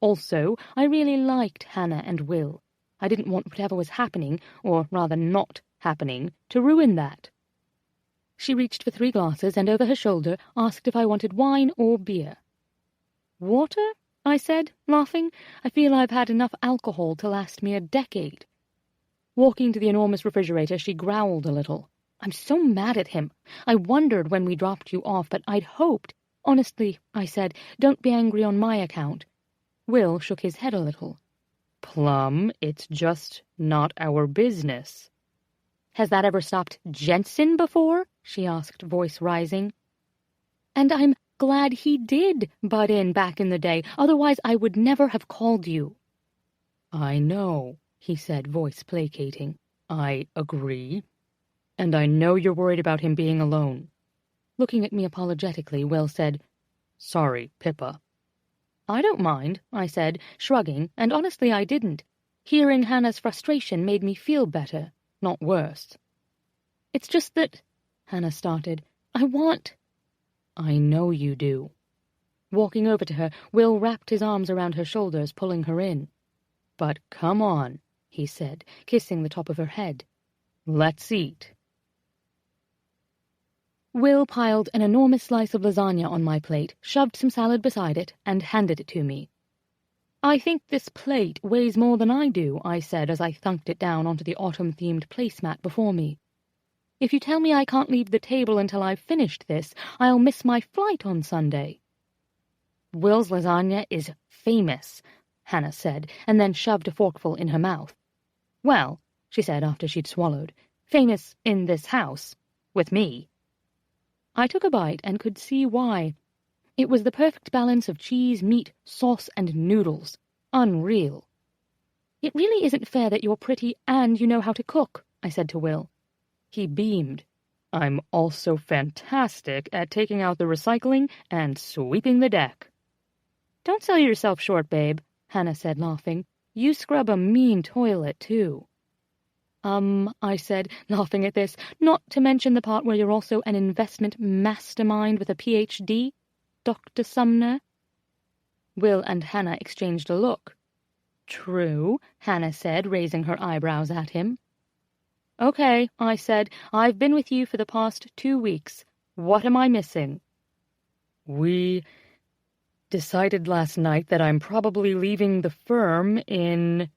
Also, I really liked Hannah and Will. I didn't want whatever was happening, or rather not happening, to ruin that. She reached for 3 glasses and over her shoulder asked if I wanted wine or beer. "Water?" I said, laughing. "I feel I've had enough alcohol to last me a decade." Walking to the enormous refrigerator, she growled a little. "I'm so mad at him. I wondered when we dropped you off, but I'd hoped—" "Honestly," I said, "don't be angry on my account." Will shook his head a little. "Plum, it's just not our business." "Has that ever stopped Jensen before?" she asked, voice rising. "And I'm glad he did butt in back in the day, otherwise I would never have called you." "I know," he said, voice placating. "I agree. And I know you're worried about him being alone." Looking at me apologetically, Will said, "Sorry, Pippa." "I don't mind," I said, shrugging, and honestly I didn't. Hearing Hannah's frustration made me feel better, not worse. "It's just that," Hannah started, "I want—" "I know you do." Walking over to her, Will wrapped his arms around her shoulders, pulling her in. "But come on," he said, kissing the top of her head. "Let's eat." Will piled an enormous slice of lasagna on my plate, shoved some salad beside it, and handed it to me. "I think this plate weighs more than I do," I said as I thunked it down onto the autumn-themed placemat before me. "If you tell me I can't leave the table until I've finished this, I'll miss my flight on Sunday." "Will's lasagna is famous," Hannah said, and then shoved a forkful in her mouth. "Well," she said after she'd swallowed, "famous in this house. With me." I took a bite and could see why. It was the perfect balance of cheese, meat, sauce, and noodles. Unreal. "It really isn't fair that you're pretty and you know how to cook," I said to Will. He beamed. "I'm also fantastic at taking out the recycling and sweeping the deck." "Don't sell yourself short, babe," Hannah said, laughing. "You scrub a mean toilet, too." I said, laughing at this, "not to mention the part where you're also an investment mastermind with a Ph.D., Dr. Sumner." Will and Hannah exchanged a look. "True," Hannah said, raising her eyebrows at him. "Okay," I said, "I've been with you for the past 2 weeks. What am I missing?" "We decided last night that I'm probably leaving the firm in—"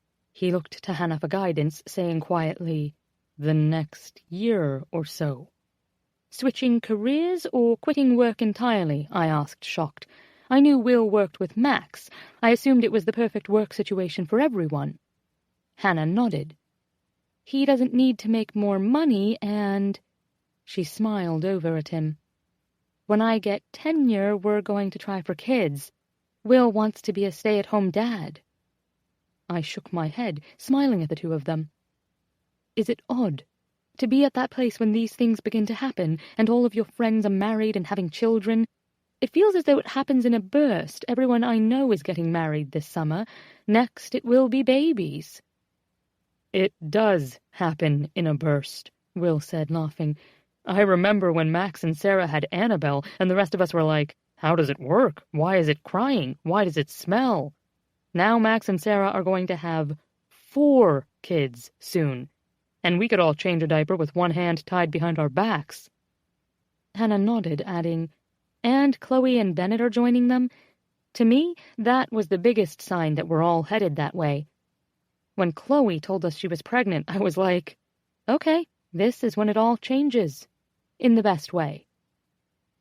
He looked to Hannah for guidance, saying quietly, "the next year or so." "Switching careers or quitting work entirely?" I asked, shocked. I knew Will worked with Max. I assumed it was the perfect work situation for everyone. Hannah nodded. "He doesn't need to make more money and—" She smiled over at him. "When I get tenure, we're going to try for kids. Will wants to be a stay-at-home dad." I shook my head, smiling at the two of them. "Is it odd to be at that place when these things begin to happen and all of your friends are married and having children? It feels as though it happens in a burst. Everyone I know is getting married this summer. Next it will be babies." "It does happen in a burst," Will said, laughing. "I remember when Max and Sarah had Annabelle, and the rest of us were like, how does it work? Why is it crying? Why does it smell? Now Max and Sarah are going to have 4 kids soon, and we could all change a diaper with one hand tied behind our backs." Hannah nodded, adding, "And Chloe and Bennett are joining them." To me, that was the biggest sign that we're all headed that way. When Chloe told us she was pregnant, I was like, okay, this is when it all changes. In the best way.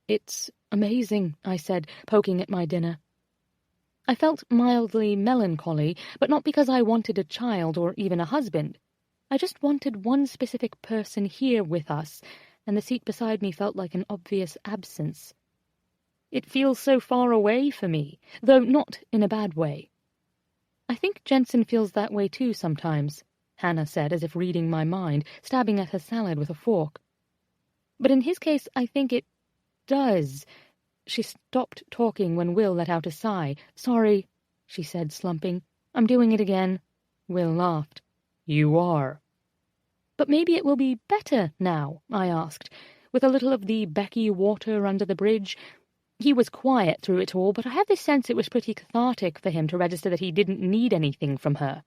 "It's amazing," I said, poking at my dinner. I felt mildly melancholy, but not because I wanted a child or even a husband. I just wanted one specific person here with us, and the seat beside me felt like an obvious absence. It feels so far away for me, though not in a bad way. I think Jensen feels that way too sometimes, Hannah said, as if reading my mind, stabbing at her salad with a fork. But in his case, I think it does. She stopped talking when Will let out a sigh. "Sorry," she said, slumping. "I'm doing it again." Will laughed. "You are." "But maybe it will be better now," I asked, with a little of the Becky water under the bridge. He was quiet through it all, but I had this sense it was pretty cathartic for him to register that he didn't need anything from her.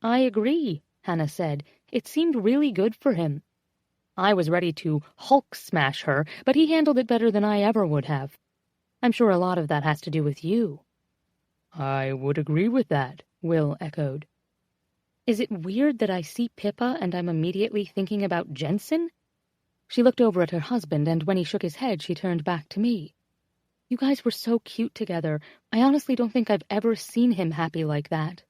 "I agree," Hannah said. "It seemed really good for him." I was ready to Hulk smash her, but he handled it better than I ever would have. I'm sure a lot of that has to do with you. "I would agree with that," Will echoed. "Is it weird that I see Pippa and I'm immediately thinking about Jensen?" She looked over at her husband, and when he shook his head, she turned back to me. "You guys were so cute together. I honestly don't think I've ever seen him happy like that."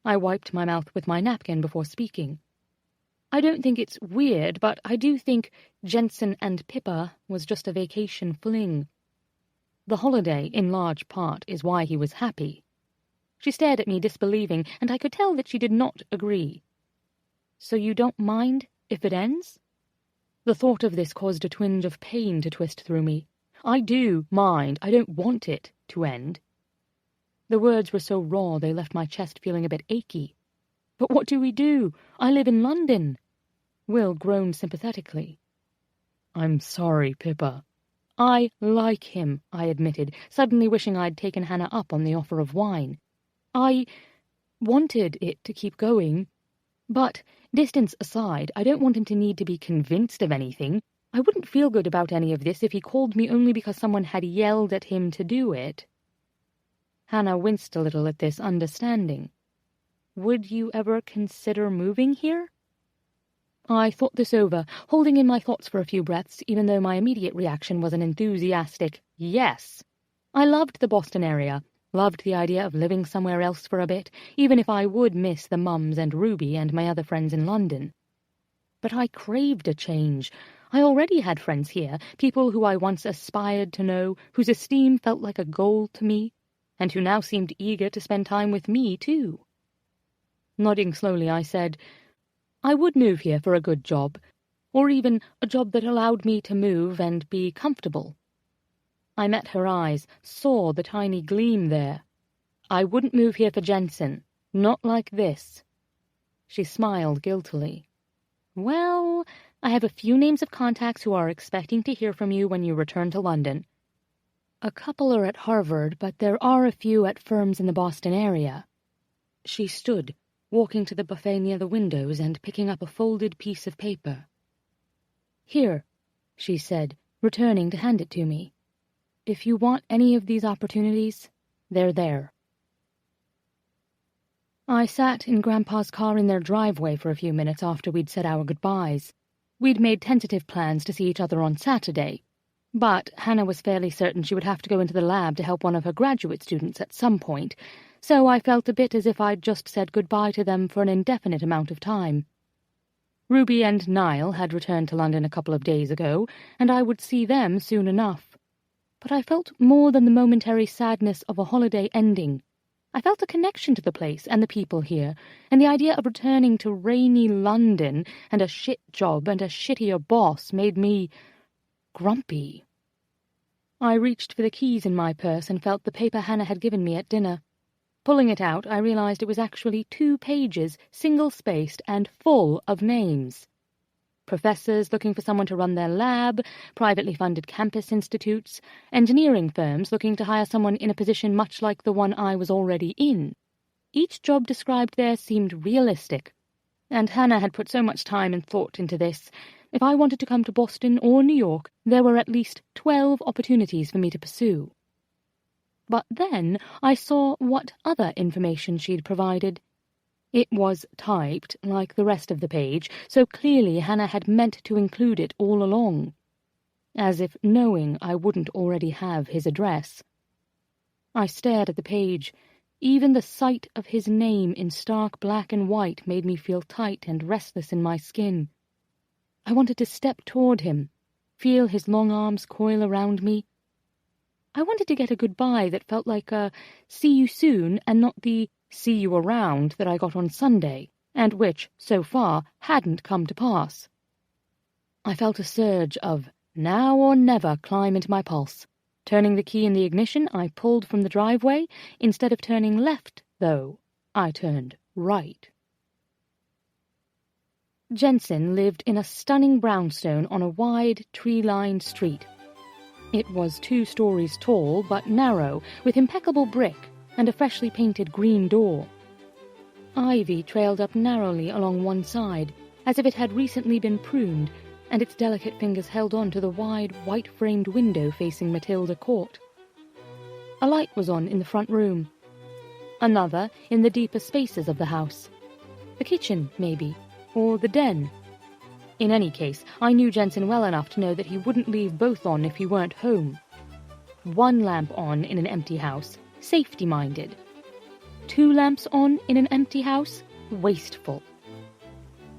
I wiped my mouth with my napkin before speaking. "I don't think it's weird, but I do think Jensen and Pippa was just a vacation fling. The holiday, in large part, is why he was happy." She stared at me disbelieving, and I could tell that she did not agree. "So you don't mind if it ends?" The thought of this caused a twinge of pain to twist through me. I do mind. I don't want it to end. The words were so raw they left my chest feeling a bit achy. "But what do we do? I live in London." Will groaned sympathetically. "I'm sorry, Pippa." "I like him," I admitted, suddenly wishing I'd taken Hannah up on the offer of wine. "I wanted it to keep going. But, distance aside, I don't want him to need to be convinced of anything. I wouldn't feel good about any of this if he called me only because someone had yelled at him to do it." Hannah winced a little at this understanding. "Would you ever consider moving here?" I thought this over, holding in my thoughts for a few breaths, even though my immediate reaction was an enthusiastic yes. I loved the Boston area, loved the idea of living somewhere else for a bit, even if I would miss the Mums and Ruby and my other friends in London. But I craved a change. I already had friends here, people who I once aspired to know, whose esteem felt like a goal to me, and who now seemed eager to spend time with me, too. Nodding slowly, I said, "I would move here for a good job, or even a job that allowed me to move and be comfortable." I met her eyes, saw the tiny gleam there. "I wouldn't move here for Jensen. Not like this." She smiled guiltily. "Well, I have a few names of contacts who are expecting to hear from you when you return to London. A couple are at Harvard, but there are a few at firms in the Boston area." She stood, walking to the buffet near the windows and picking up a folded piece of paper. "Here," she said, returning to hand it to me. "If you want any of these opportunities, they're there." I sat in Grandpa's car in their driveway for a few minutes after we'd said our goodbyes. We'd made tentative plans to see each other on Saturday, but Hannah was fairly certain she would have to go into the lab to help one of her graduate students at some point, so I felt a bit as if I'd just said goodbye to them for an indefinite amount of time. Ruby and Niall had returned to London a couple of days ago, and I would see them soon enough. But I felt more than the momentary sadness of a holiday ending. I felt a connection to the place and the people here, and the idea of returning to rainy London and a shit job and a shittier boss made me grumpy. I reached for the keys in my purse and felt the paper Hannah had given me at dinner. Pulling it out, I realized it was actually 2 pages, single-spaced and full of names. Professors looking for someone to run their lab, privately funded campus institutes, engineering firms looking to hire someone in a position much like the one I was already in. Each job described there seemed realistic, and Hannah had put so much time and thought into this. If I wanted to come to Boston or New York, there were at least 12 opportunities for me to pursue. But then I saw what other information she'd provided. It was typed, like the rest of the page, so clearly Hannah had meant to include it all along, as if knowing I wouldn't already have his address. I stared at the page. Even the sight of his name in stark black and white made me feel tight and restless in my skin. I wanted to step toward him, feel his long arms coil around me. I wanted to get a goodbye that felt like a see you soon and not the see you around that I got on Sunday, and which, so far, hadn't come to pass. I felt a surge of now or never climb into my pulse. Turning the key in the ignition, I pulled from the driveway. Instead of turning left, though, I turned right. Jensen lived in a stunning brownstone on a wide, tree-lined street. It was 2 stories tall, but narrow, with impeccable brick and a freshly painted green door. Ivy trailed up narrowly along one side, as if it had recently been pruned, and its delicate fingers held on to the wide, white-framed window facing Matilda Court. A light was on in the front room. Another in the deeper spaces of the house. The kitchen, maybe, or the den. In any case, I knew Jensen well enough to know that he wouldn't leave both on if he weren't home. 1 lamp on in an empty house, safety-minded. 2 lamps on in an empty house, wasteful.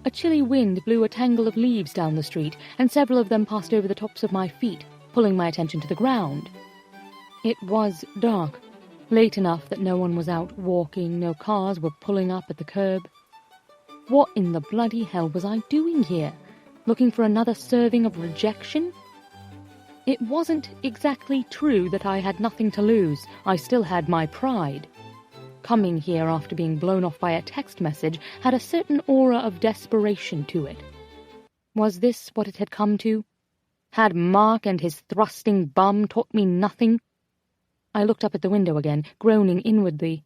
A chilly wind blew a tangle of leaves down the street, and several of them passed over the tops of my feet, pulling my attention to the ground. It was dark, late enough that no one was out walking, no cars were pulling up at the curb. What in the bloody hell was I doing here? Looking for another serving of rejection? It wasn't exactly true that I had nothing to lose. I still had my pride. Coming here after being blown off by a text message had a certain aura of desperation to it. Was this what it had come to? Had Mark and his thrusting bum taught me nothing? I looked up at the window again, groaning inwardly.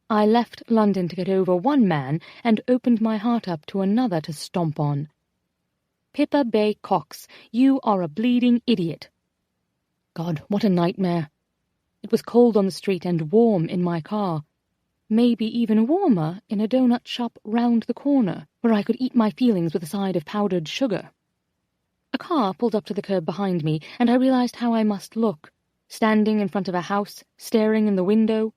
I left London to get over one man and opened my heart up to another to stomp on. Pippa Bay Cox, you are a bleeding idiot. God, what a nightmare. It was cold on the street and warm in my car. Maybe even warmer in a donut shop round the corner, where I could eat my feelings with a side of powdered sugar. A car pulled up to the curb behind me, and I realized how I must look, standing in front of a house, staring in the window.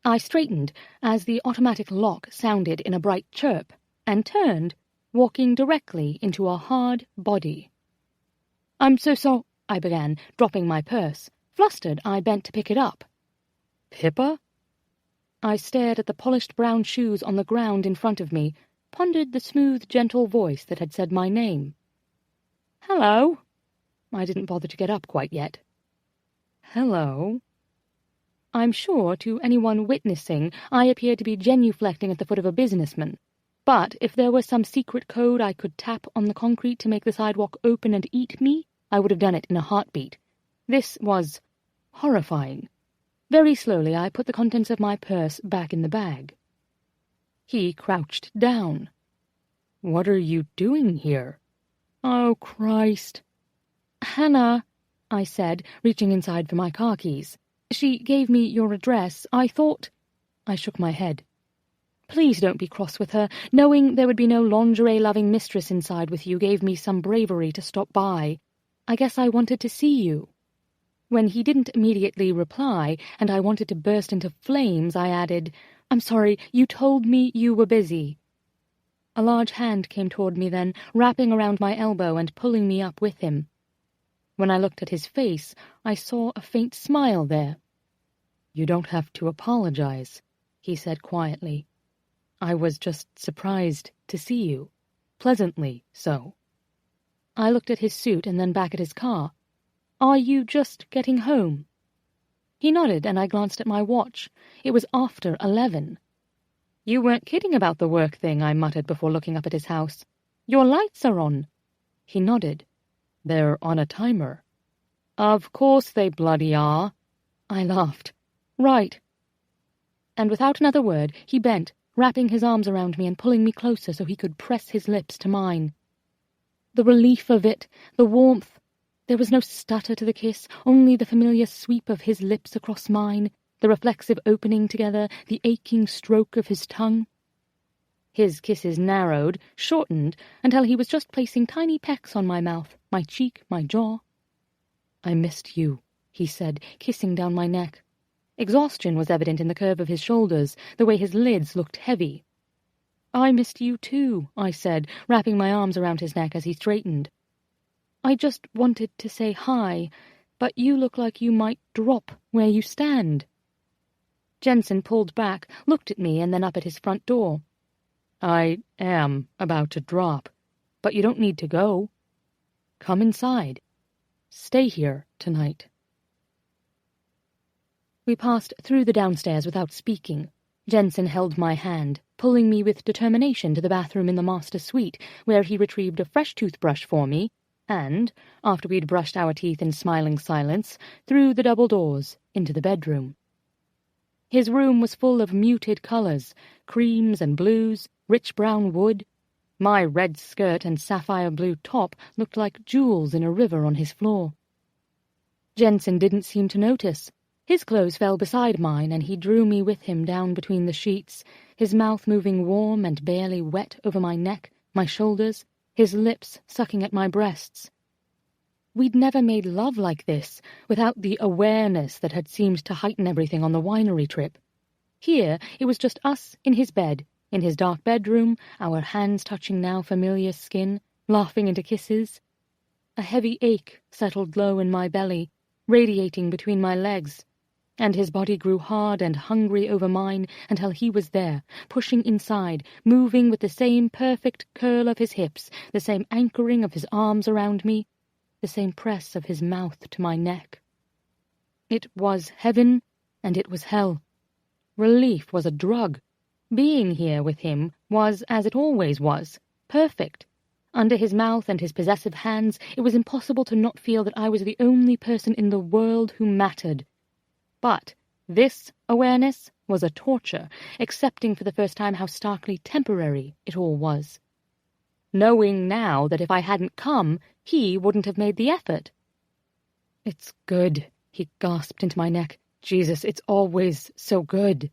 I straightened as the automatic lock sounded in a bright chirp, and turned, walking directly into a hard body. "I'm so sorry," I began, dropping my purse. Flustered, I bent to pick it up. "Pippa?" I stared at the polished brown shoes on the ground in front of me, pondered the smooth, gentle voice that had said my name. "Hello." I didn't bother to get up quite yet. "Hello." I'm sure, to anyone witnessing, I appeared to be genuflecting at the foot of a businessman. But if there was some secret code I could tap on the concrete to make the sidewalk open and eat me, I would have done it in a heartbeat. This was horrifying. Very slowly I put the contents of my purse back in the bag. He crouched down. "What are you doing here?" "Oh, Christ." "Hannah," I said, reaching inside for my car keys. "She gave me your address. I thought—" I shook my head. "Please don't be cross with her. Knowing there would be no lingerie-loving mistress inside with you gave me some bravery to stop by. I guess I wanted to see you." When he didn't immediately reply, and I wanted to burst into flames, I added, "I'm sorry, you told me you were busy." A large hand came toward me then, wrapping around my elbow and pulling me up with him. When I looked at his face, I saw a faint smile there. "You don't have to apologize," he said quietly. "I was just surprised to see you. Pleasantly so." I looked at his suit and then back at his car. "Are you just getting home?" He nodded, and I glanced at my watch. It was after 11. "You weren't kidding about the work thing," I muttered before looking up at his house. "Your lights are on." He nodded. "They're on a timer." "Of course they bloody are." I laughed. "Right." And without another word, he bent, wrapping his arms around me and pulling me closer so he could press his lips to mine. The relief of it, the warmth. There was no stutter to the kiss, only the familiar sweep of his lips across mine, the reflexive opening together, the aching stroke of his tongue. His kisses narrowed, shortened, until he was just placing tiny pecks on my mouth, my cheek, my jaw. "I missed you," he said, kissing down my neck. Exhaustion was evident in the curve of his shoulders, the way his lids looked heavy. "I missed you too," I said, wrapping my arms around his neck as he straightened. "I just wanted to say hi, but you look like you might drop where you stand." Jensen pulled back, looked at me, and then up at his front door. "I am about to drop, but you don't need to go. Come inside. Stay here tonight." We passed through the downstairs without speaking. Jensen held my hand, pulling me with determination to the bathroom in the master suite, where he retrieved a fresh toothbrush for me, and, after we'd brushed our teeth in smiling silence, through the double doors into the bedroom. His room was full of muted colours, creams and blues, rich brown wood. My red skirt and sapphire blue top looked like jewels in a river on his floor. Jensen didn't seem to notice. His clothes fell beside mine, and he drew me with him down between the sheets, his mouth moving warm and barely wet over my neck, my shoulders, his lips sucking at my breasts. We'd never made love like this, without the awareness that had seemed to heighten everything on the winery trip. Here it was just us in his bed, in his dark bedroom, our hands touching now familiar skin, laughing into kisses. A heavy ache settled low in my belly, radiating between my legs, and his body grew hard and hungry over mine until he was there, pushing inside, moving with the same perfect curl of his hips, the same anchoring of his arms around me, the same press of his mouth to my neck. It was heaven, and it was hell. Relief was a drug. Being here with him was, as it always was, perfect. Under his mouth and his possessive hands, it was impossible to not feel that I was the only person in the world who mattered. But this awareness was a torture, accepting for the first time how starkly temporary it all was. Knowing now that if I hadn't come, he wouldn't have made the effort. "It's good," he gasped into my neck. "Jesus, it's always so good."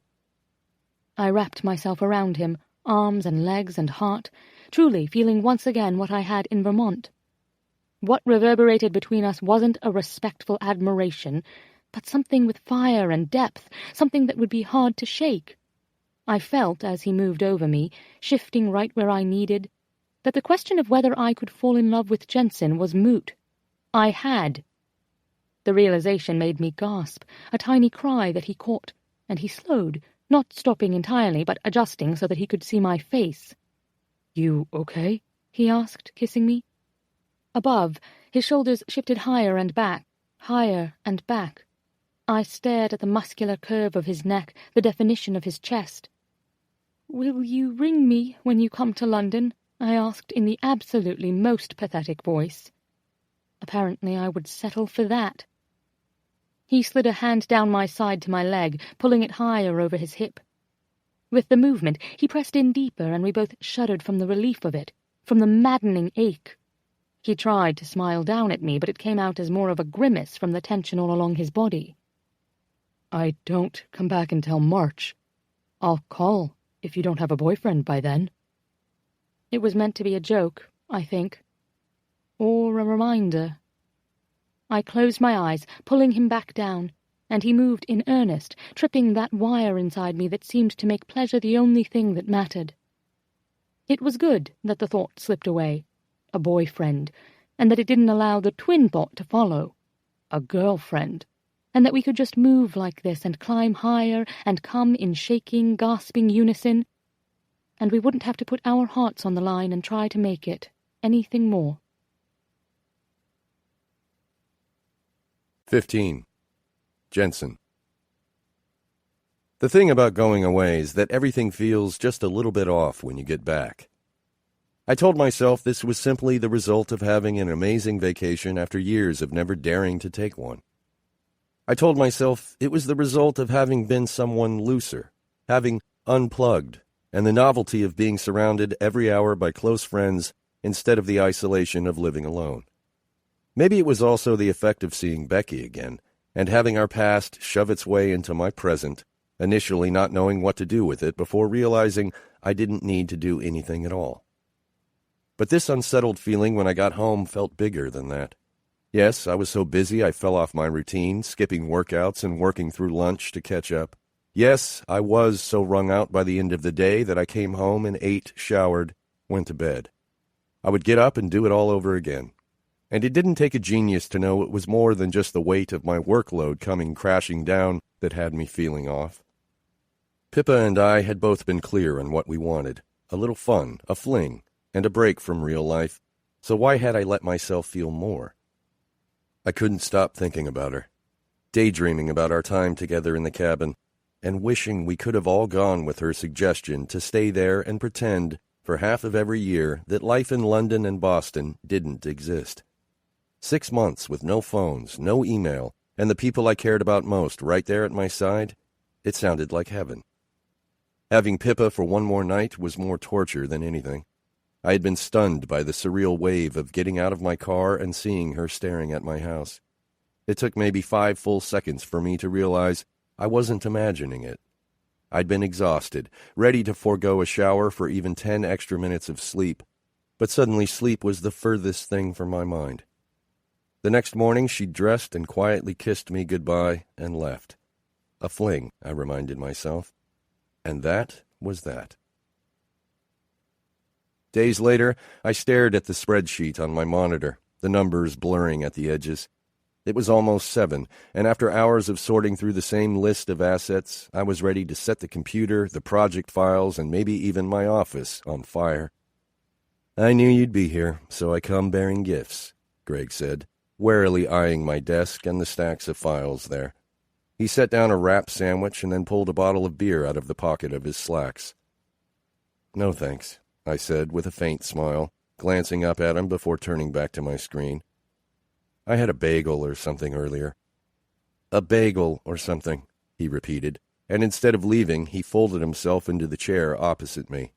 I wrapped myself around him, arms and legs and heart, truly feeling once again what I had in Vermont. What reverberated between us wasn't a respectful admiration, but something with fire and depth, something that would be hard to shake. I felt, as he moved over me, shifting right where I needed, that the question of whether I could fall in love with Jensen was moot. I had. The realization made me gasp, a tiny cry that he caught, and he slowed, not stopping entirely, but adjusting so that he could see my face. "You okay?" he asked, kissing me. Above, his shoulders shifted higher and back, higher and back. I stared at the muscular curve of his neck, the definition of his chest. "Will you ring me when you come to London?" I asked in the absolutely most pathetic voice. Apparently I would settle for that. He slid a hand down my side to my leg, pulling it higher over his hip. With the movement, he pressed in deeper, and we both shuddered from the relief of it, from the maddening ache. He tried to smile down at me, but it came out as more of a grimace from the tension all along his body. "I don't come back until March. I'll call if you don't have a boyfriend by then." It was meant to be a joke, I think. Or a reminder. I closed my eyes, pulling him back down, and he moved in earnest, tripping that wire inside me that seemed to make pleasure the only thing that mattered. It was good that the thought slipped away, a boyfriend, and that it didn't allow the twin thought to follow, a girlfriend, and that we could just move like this and climb higher and come in shaking, gasping unison, and we wouldn't have to put our hearts on the line and try to make it anything more. 15. Jensen. The thing about going away is that everything feels just a little bit off when you get back. I told myself this was simply the result of having an amazing vacation after years of never daring to take one. I told myself it was the result of having been someone looser, having unplugged, and the novelty of being surrounded every hour by close friends instead of the isolation of living alone. Maybe it was also the effect of seeing Becky again, and having our past shove its way into my present, initially not knowing what to do with it before realizing I didn't need to do anything at all. But this unsettled feeling when I got home felt bigger than that. Yes, I was so busy I fell off my routine, skipping workouts and working through lunch to catch up. Yes, I was so wrung out by the end of the day that I came home and ate, showered, went to bed. I would get up and do it all over again. And it didn't take a genius to know it was more than just the weight of my workload coming crashing down that had me feeling off. Pippa and I had both been clear on what we wanted. A little fun, a fling, and a break from real life. So why had I let myself feel more? I couldn't stop thinking about her, daydreaming about our time together in the cabin, and wishing we could have all gone with her suggestion to stay there and pretend, for half of every year, that life in London and Boston didn't exist. 6 months with no phones, no email, and the people I cared about most right there at my side, it sounded like heaven. Having Pippa for one more night was more torture than anything. I had been stunned by the surreal wave of getting out of my car and seeing her staring at my house. It took maybe 5 full seconds for me to realize I wasn't imagining it. I'd been exhausted, ready to forego a shower for even 10 extra minutes of sleep, but suddenly sleep was the furthest thing from my mind. The next morning she dressed and quietly kissed me goodbye and left. A fling, I reminded myself. And that was that. Days later, I stared at the spreadsheet on my monitor, the numbers blurring at the edges. It was almost 7, and after hours of sorting through the same list of assets, I was ready to set the computer, the project files, and maybe even my office on fire. "I knew you'd be here, so I come bearing gifts," Greg said, warily eyeing my desk and the stacks of files there. He set down a wrap sandwich and then pulled a bottle of beer out of the pocket of his slacks. "No thanks," I said with a faint smile, glancing up at him before turning back to my screen. "I had a bagel or something earlier." "A bagel or something," he repeated, and instead of leaving, he folded himself into the chair opposite me.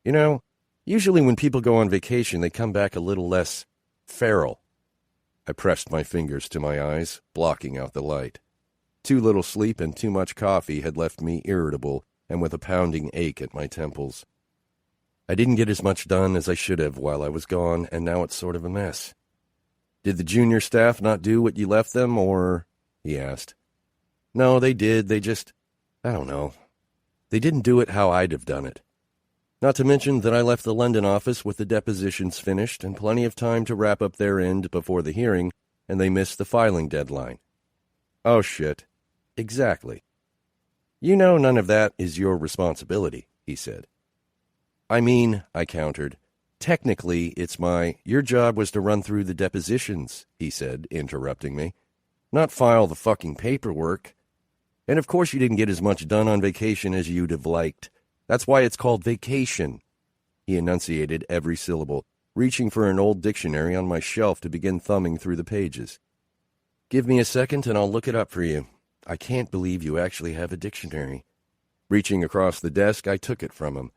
"You know, usually when people go on vacation, they come back a little less feral." I pressed my fingers to my eyes, blocking out the light. Too little sleep and too much coffee had left me irritable and with a pounding ache at my temples. I didn't get as much done as I should have while I was gone, and now it's sort of a mess. "Did the junior staff not do what you left them, or?" he asked. "No, they did. They just, I don't know. They didn't do it how I'd have done it. Not to mention that I left the London office with the depositions finished and plenty of time to wrap up their end before the hearing, and they missed the filing deadline." "Oh, shit. Exactly." "You know none of that is your responsibility," he said. "I mean," I countered, "technically it's your job was to run through the depositions," he said, interrupting me. "Not file the fucking paperwork. And of course you didn't get as much done on vacation as you'd have liked. That's why it's called vacation." He enunciated every syllable, reaching for an old dictionary on my shelf to begin thumbing through the pages. "Give me a second and I'll look it up for you. I can't believe you actually have a dictionary." Reaching across the desk, I took it from him.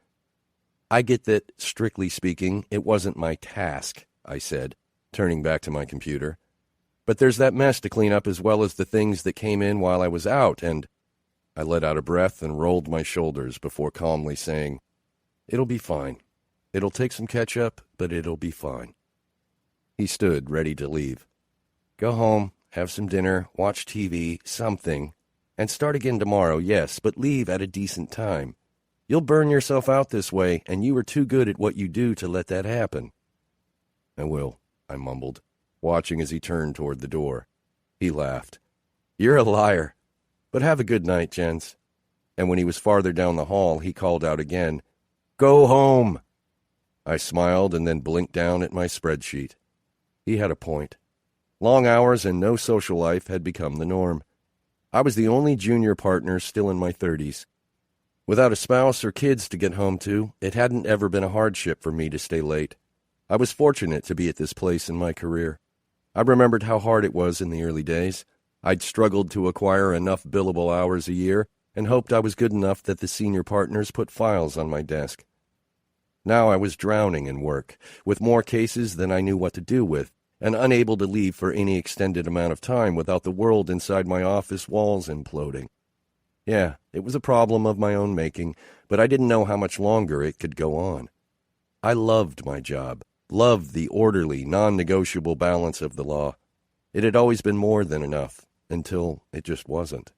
"I get that, strictly speaking, it wasn't my task," I said, turning back to my computer. "But there's that mess to clean up as well as the things that came in while I was out, and—" I let out a breath and rolled my shoulders before calmly saying, "It'll be fine. It'll take some catch-up, but it'll be fine." He stood, ready to leave. "Go home, have some dinner, watch TV, something, and start again tomorrow, yes, but leave at a decent time. You'll burn yourself out this way, and you are too good at what you do to let that happen." "I will," I mumbled, watching as he turned toward the door. He laughed. "You're a liar. But have a good night, Jens." And when he was farther down the hall, he called out again, "Go home!" I smiled and then blinked down at my spreadsheet. He had a point. Long hours and no social life had become the norm. I was the only junior partner still in my 30s. Without a spouse or kids to get home to, it hadn't ever been a hardship for me to stay late. I was fortunate to be at this place in my career. I remembered how hard it was in the early days. I'd struggled to acquire enough billable hours a year and hoped I was good enough that the senior partners put files on my desk. Now I was drowning in work, with more cases than I knew what to do with, and unable to leave for any extended amount of time without the world inside my office walls imploding. Yeah, it was a problem of my own making, but I didn't know how much longer it could go on. I loved my job, loved the orderly, non-negotiable balance of the law. It had always been more than enough, until it just wasn't.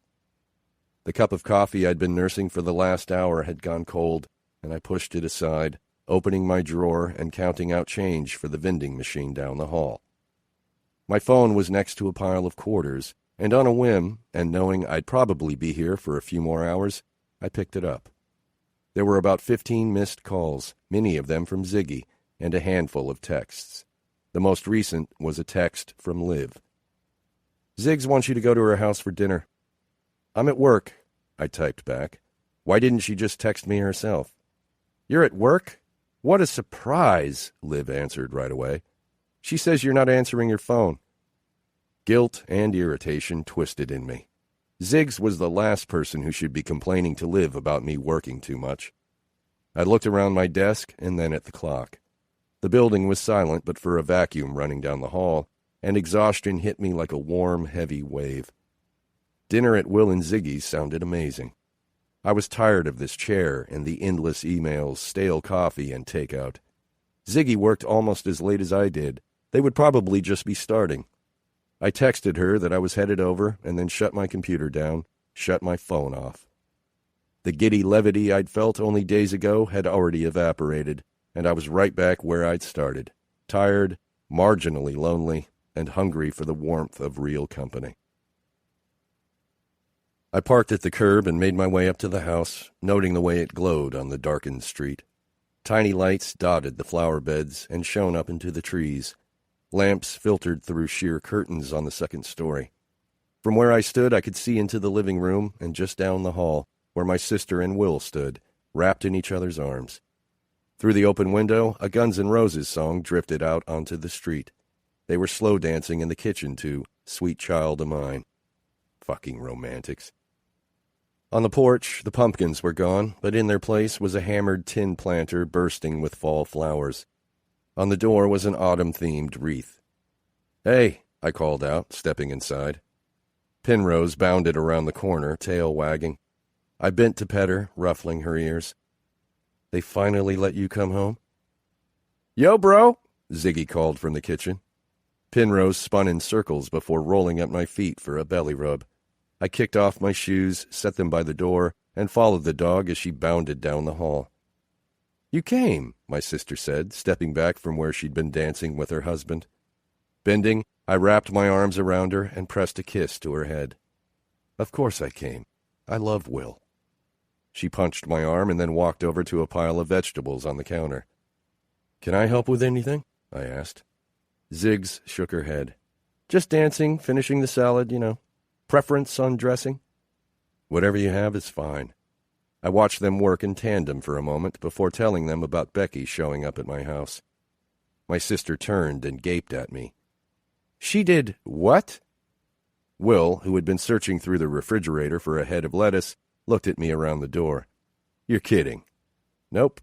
The cup of coffee I'd been nursing for the last hour had gone cold, and I pushed it aside, opening my drawer and counting out change for the vending machine down the hall. My phone was next to a pile of quarters, and on a whim, and knowing I'd probably be here for a few more hours, I picked it up. There were about 15 missed calls, many of them from Ziggy, and a handful of texts. The most recent was a text from Liv. "Ziggs wants you to go to her house for dinner." "I'm at work," I typed back. Why didn't she just text me herself? "You're at work? What a surprise," Liv answered right away. "She says you're not answering your phone." Guilt and irritation twisted in me. Ziggs was the last person who should be complaining to Liv about me working too much. I looked around my desk and then at the clock. The building was silent but for a vacuum running down the hall, and exhaustion hit me like a warm, heavy wave. Dinner at Will and Ziggy's sounded amazing. I was tired of this chair and the endless emails, stale coffee, and takeout. Ziggy worked almost as late as I did. They would probably just be starting. I texted her that I was headed over and then shut my computer down, shut my phone off. The giddy levity I'd felt only days ago had already evaporated, and I was right back where I'd started, tired, marginally lonely, and hungry for the warmth of real company. I parked at the curb and made my way up to the house, noting the way it glowed on the darkened street. Tiny lights dotted the flower beds and shone up into the trees. Lamps filtered through sheer curtains on the second story. From where I stood, I could see into the living room and just down the hall, where my sister and Will stood, wrapped in each other's arms. Through the open window, a Guns N' Roses song drifted out onto the street. They were slow dancing in the kitchen to Sweet Child O' Mine. Fucking romantics. On the porch, the pumpkins were gone, but in their place was a hammered tin planter bursting with fall flowers. On the door was an autumn-themed wreath. "Hey," I called out, stepping inside. Penrose bounded around the corner, tail wagging. I bent to pet her, ruffling her ears. "They finally let you come home?" "Yo, bro," Ziggy called from the kitchen. Penrose spun in circles before rolling at my feet for a belly rub. I kicked off my shoes, set them by the door, and followed the dog as she bounded down the hall. "You came," my sister said, stepping back from where she'd been dancing with her husband. Bending, I wrapped my arms around her and pressed a kiss to her head. "Of course I came. I love Will." She punched my arm and then walked over to a pile of vegetables on the counter. "Can I help with anything?" I asked. Ziggs shook her head. "Just dancing, finishing the salad, Preference on dressing?" "Whatever you have is fine." I watched them work in tandem for a moment before telling them about Becky showing up at my house. My sister turned and gaped at me. "She did what?" Will, who had been searching through the refrigerator for a head of lettuce, looked at me around the door. "You're kidding." "Nope."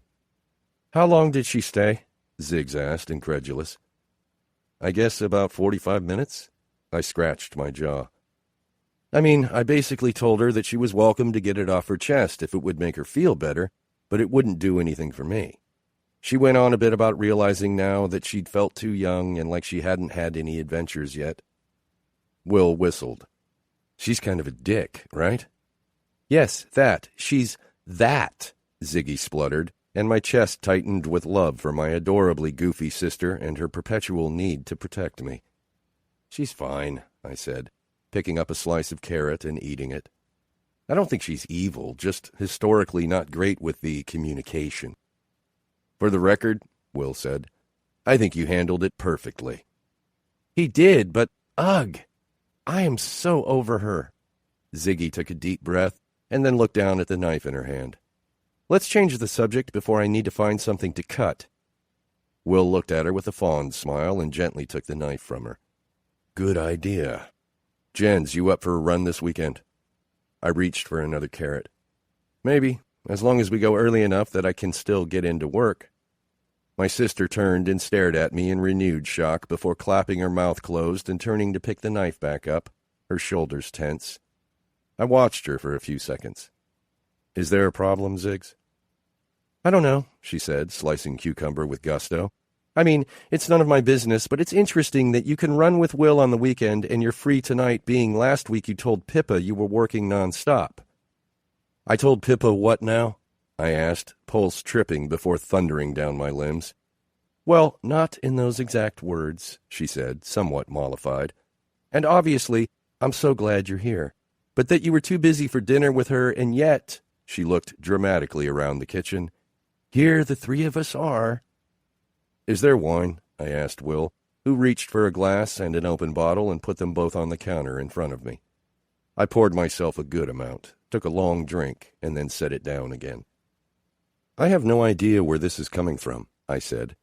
"How long did she stay?" Ziggs asked, incredulous. "I guess about 45 minutes. I scratched my jaw. I basically told her that she was welcome to get it off her chest if it would make her feel better, but it wouldn't do anything for me. She went on a bit about realizing now that she'd felt too young and like she hadn't had any adventures yet. Will whistled. "She's kind of a dick, right?" "Yes, that. She's that," Ziggy spluttered, and my chest tightened with love for my adorably goofy sister and her perpetual need to protect me. "She's fine," I said, picking up a slice of carrot and eating it. "I don't think she's evil, just historically not great with the communication." "For the record," Will said, "I think you handled it perfectly." "He did, but ugh! I am so over her." Ziggy took a deep breath and then looked down at the knife in her hand. "Let's change the subject before I need to find something to cut." Will looked at her with a fond smile and gently took the knife from her. "Good idea. Jens, you up for a run this weekend?" I reached for another carrot. "Maybe, as long as we go early enough that I can still get into work." My sister turned and stared at me in renewed shock before clapping her mouth closed and turning to pick the knife back up, her shoulders tense. I watched her for a few seconds. "Is there a problem, Ziggs?" "I don't know," she said, slicing cucumber with gusto. I mean, it's none of my business, but it's interesting that you can run with Will on the weekend and you're free tonight, being last week you told Pippa you were working nonstop. I told Pippa what now? I asked, pulse tripping before thundering down my limbs. Well, not in those exact words, she said, somewhat mollified. And obviously, I'm so glad you're here. But that you were too busy for dinner with her, and yet, she looked dramatically around the kitchen, here the three of us are. Is there wine? I asked Will, who reached for a glass and an open bottle and put them both on the counter in front of me. I poured myself a good amount, took a long drink, and then set it down again. I have no idea where this is coming from, I said,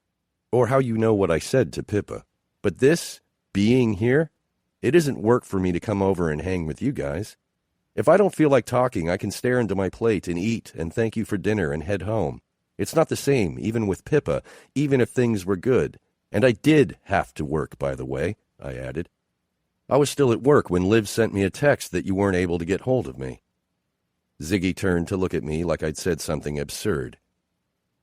or how you know what I said to Pippa. But this, being here, it isn't work for me to come over and hang with you guys. If I don't feel like talking, I can stare into my plate and eat and thank you for dinner and head home. It's not the same, even with Pippa, even if things were good. And I did have to work, by the way, I added. I was still at work when Liv sent me a text that you weren't able to get hold of me. Ziggy turned to look at me like I'd said something absurd.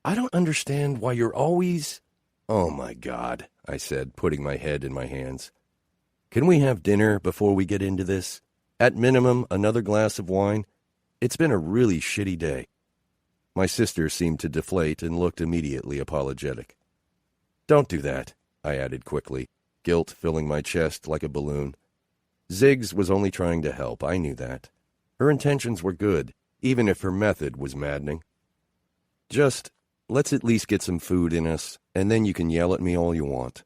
I don't understand why you're always... Oh, my God, I said, putting my head in my hands. Can we have dinner before we get into this? At minimum, another glass of wine? It's been a really shitty day. My sister seemed to deflate and looked immediately apologetic. Don't do that, I added quickly, guilt filling my chest like a balloon. Ziggs was only trying to help, I knew that. Her intentions were good, even if her method was maddening. Just, let's at least get some food in us, and then you can yell at me all you want.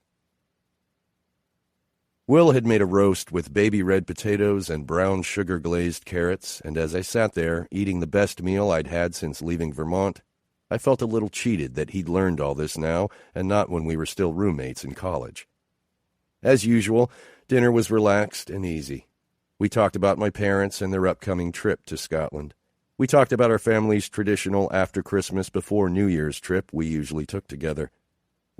Will had made a roast with baby red potatoes and brown sugar-glazed carrots, and as I sat there, eating the best meal I'd had since leaving Vermont, I felt a little cheated that he'd learned all this now, and not when we were still roommates in college. As usual, dinner was relaxed and easy. We talked about my parents and their upcoming trip to Scotland. We talked about our family's traditional after-Christmas before New Year's trip we usually took together.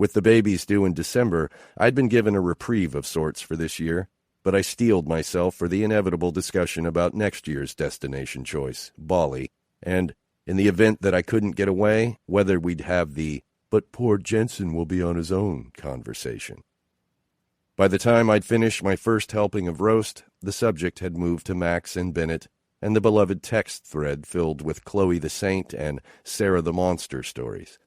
With the babies due in December, I'd been given a reprieve of sorts for this year, but I steeled myself for the inevitable discussion about next year's destination choice, Bali, and, in the event that I couldn't get away, whether we'd have the "but poor Jensen will be on his own" conversation. By the time I'd finished my first helping of roast, the subject had moved to Max and Bennett, and the beloved text thread filled with Chloe the Saint and Sarah the Monster stories.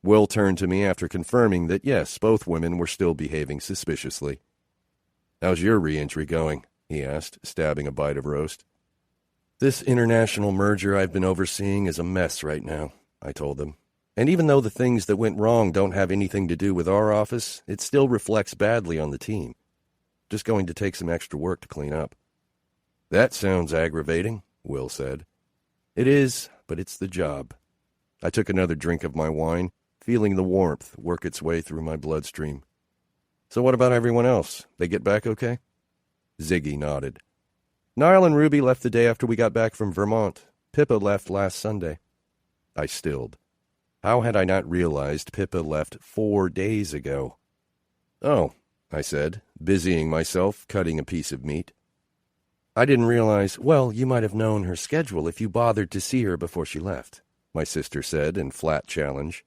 Will turned to me after confirming that, yes, both women were still behaving suspiciously. How's your re-entry going? He asked, stabbing a bite of roast. This international merger I've been overseeing is a mess right now, I told them. And even though the things that went wrong don't have anything to do with our office, it still reflects badly on the team. Just going to take some extra work to clean up. That sounds aggravating, Will said. It is, but it's the job. I took another drink of my wine, feeling the warmth work its way through my bloodstream. So what about everyone else? They get back okay? Ziggy nodded. Niall and Ruby left the day after we got back from Vermont. Pippa left last Sunday. I stilled. How had I not realized Pippa left 4 days ago? Oh, I said, busying myself cutting a piece of meat. I didn't realize, well, you might have known her schedule if you bothered to see her before she left, my sister said in flat challenge.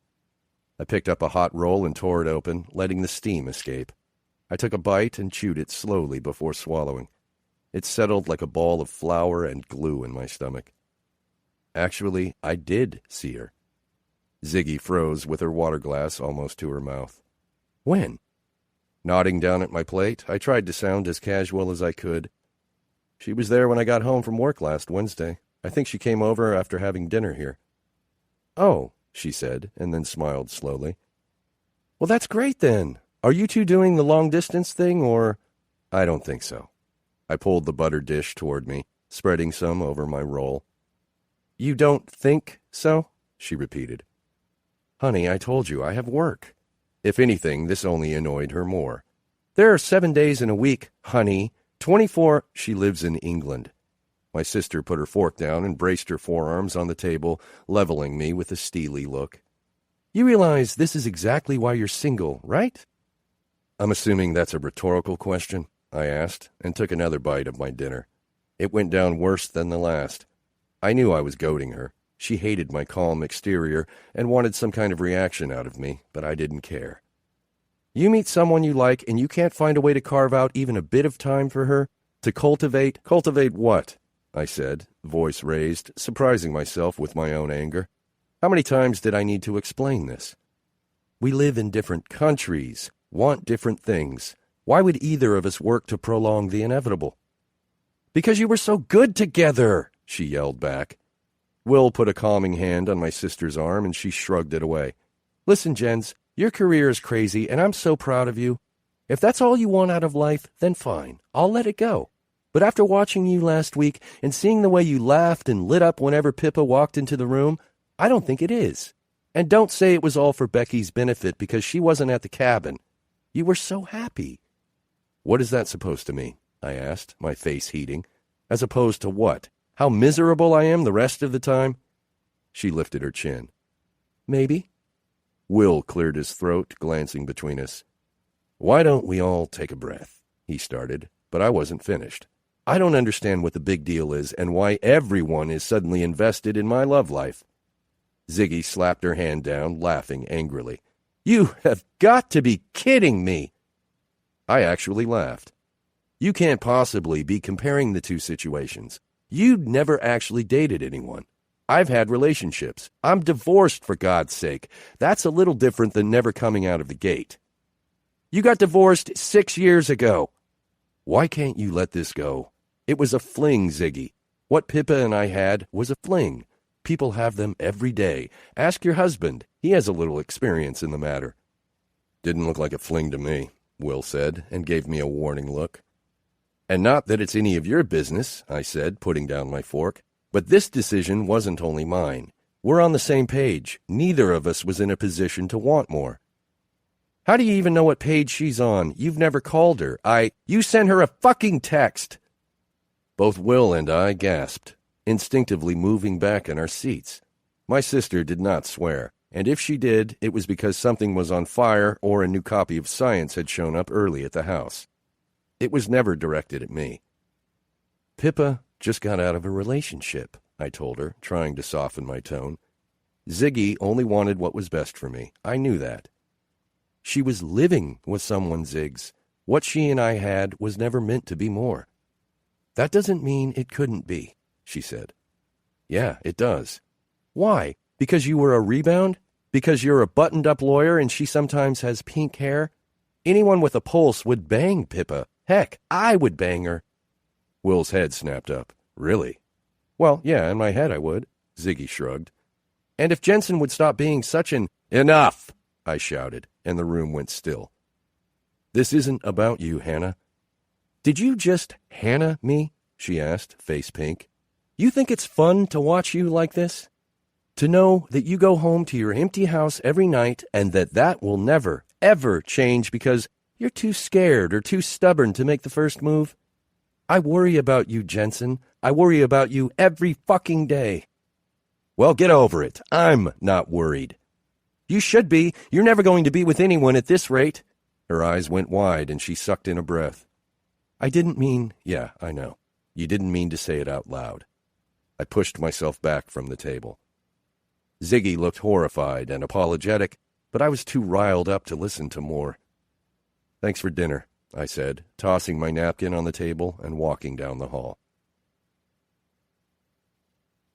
I picked up a hot roll and tore it open, letting the steam escape. I took a bite and chewed it slowly before swallowing. It settled like a ball of flour and glue in my stomach. Actually, I did see her. Ziggy froze with her water glass almost to her mouth. When? Nodding down at my plate, I tried to sound as casual as I could. She was there when I got home from work last Wednesday. I think she came over after having dinner here. Oh, she said, and then smiled slowly. Well, that's great then. Are you two doing the long-distance thing, or... I don't think so. I pulled the butter dish toward me, spreading some over my roll. You don't think so? She repeated. Honey, I told you I have work. If anything, this only annoyed her more. There are 7 days in a week, honey. 24... She lives in England. My sister put her fork down and braced her forearms on the table, leveling me with a steely look. You realize this is exactly why you're single, right? I'm assuming that's a rhetorical question, I asked, and took another bite of my dinner. It went down worse than the last. I knew I was goading her. She hated my calm exterior and wanted some kind of reaction out of me, but I didn't care. You meet someone you like and you can't find a way to carve out even a bit of time for her? To cultivate? Cultivate what? I said, voice raised, surprising myself with my own anger. How many times did I need to explain this? We live in different countries, want different things. Why would either of us work to prolong the inevitable? Because you were so good together, she yelled back. Will put a calming hand on my sister's arm and she shrugged it away. Listen, Jens, your career is crazy and I'm so proud of you. If that's all you want out of life, then fine, I'll let it go. But after watching you last week and seeing the way you laughed and lit up whenever Pippa walked into the room, I don't think it is. And don't say it was all for Becky's benefit because she wasn't at the cabin. You were so happy. What is that supposed to mean? I asked, my face heating. As opposed to what? How miserable I am the rest of the time? She lifted her chin. Maybe. Will cleared his throat, glancing between us. Why don't we all take a breath? He started, but I wasn't finished. I don't understand what the big deal is and why everyone is suddenly invested in my love life. Ziggy slapped her hand down, laughing angrily. You have got to be kidding me! I actually laughed. You can't possibly be comparing the two situations. You'd never actually dated anyone. I've had relationships. I'm divorced, for God's sake. That's a little different than never coming out of the gate. You got divorced 6 years ago. Why can't you let this go? It was a fling, Ziggy. What Pippa and I had was a fling. People have them every day. Ask your husband. He has a little experience in the matter. Didn't look like a fling to me, Will said, and gave me a warning look. And not that it's any of your business, I said, putting down my fork. But this decision wasn't only mine. We're on the same page. Neither of us was in a position to want more. How do you even know what page she's on? You've never called her. You sent her a fucking text. Both Will and I gasped, instinctively moving back in our seats. My sister did not swear, and if she did, it was because something was on fire or a new copy of Science had shown up early at the house. It was never directed at me. Pippa just got out of a relationship, I told her, trying to soften my tone. Ziggy only wanted what was best for me. I knew that. She was living with someone, Ziggs. What she and I had was never meant to be more. That doesn't mean it couldn't be, she said. Yeah, it does. Why? Because you were a rebound? Because you're a buttoned-up lawyer and she sometimes has pink hair? Anyone with a pulse would bang Pippa. Heck, I would bang her. Will's head snapped up. Really? Well, yeah, in my head I would, Ziggy shrugged. And if Jensen would stop being such an... Enough! I shouted, and the room went still. This isn't about you, Hannah. Did you just Hannah me? She asked, face pink. You think it's fun to watch you like this? To know that you go home to your empty house every night and that will never, ever change because you're too scared or too stubborn to make the first move? I worry about you, Jensen. I worry about you every fucking day. Well, get over it. I'm not worried. You should be. You're never going to be with anyone at this rate. Her eyes went wide and she sucked in a breath. I didn't mean... Yeah, I know. You didn't mean to say it out loud. I pushed myself back from the table. Ziggy looked horrified and apologetic, but I was too riled up to listen to more. Thanks for dinner, I said, tossing my napkin on the table and walking down the hall.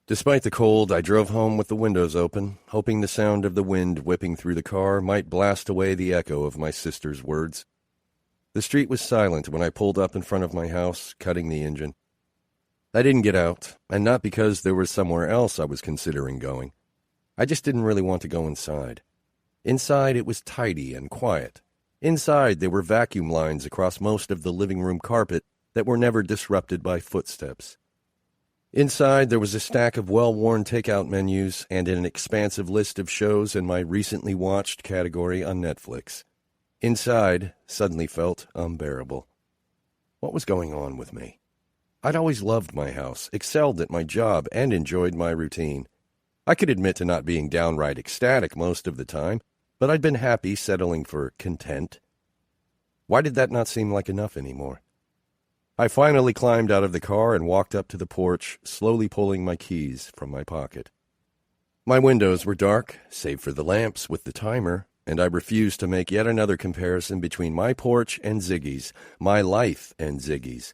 Despite the cold, I drove home with the windows open, hoping the sound of the wind whipping through the car might blast away the echo of my sister's words. The street was silent when I pulled up in front of my house, cutting the engine. I didn't get out, and not because there was somewhere else I was considering going. I just didn't really want to go inside. Inside it was tidy and quiet. Inside there were vacuum lines across most of the living room carpet that were never disrupted by footsteps. Inside there was a stack of well-worn takeout menus and an expansive list of shows in my recently watched category on Netflix. Inside suddenly felt unbearable. What was going on with me? I'd always loved my house, excelled at my job, and enjoyed my routine. I could admit to not being downright ecstatic most of the time, but I'd been happy settling for content. Why did that not seem like enough anymore? I finally climbed out of the car and walked up to the porch, slowly pulling my keys from my pocket. My windows were dark, save for the lamps with the timer, and I refused to make yet another comparison between my porch and Ziggy's, my life and Ziggy's.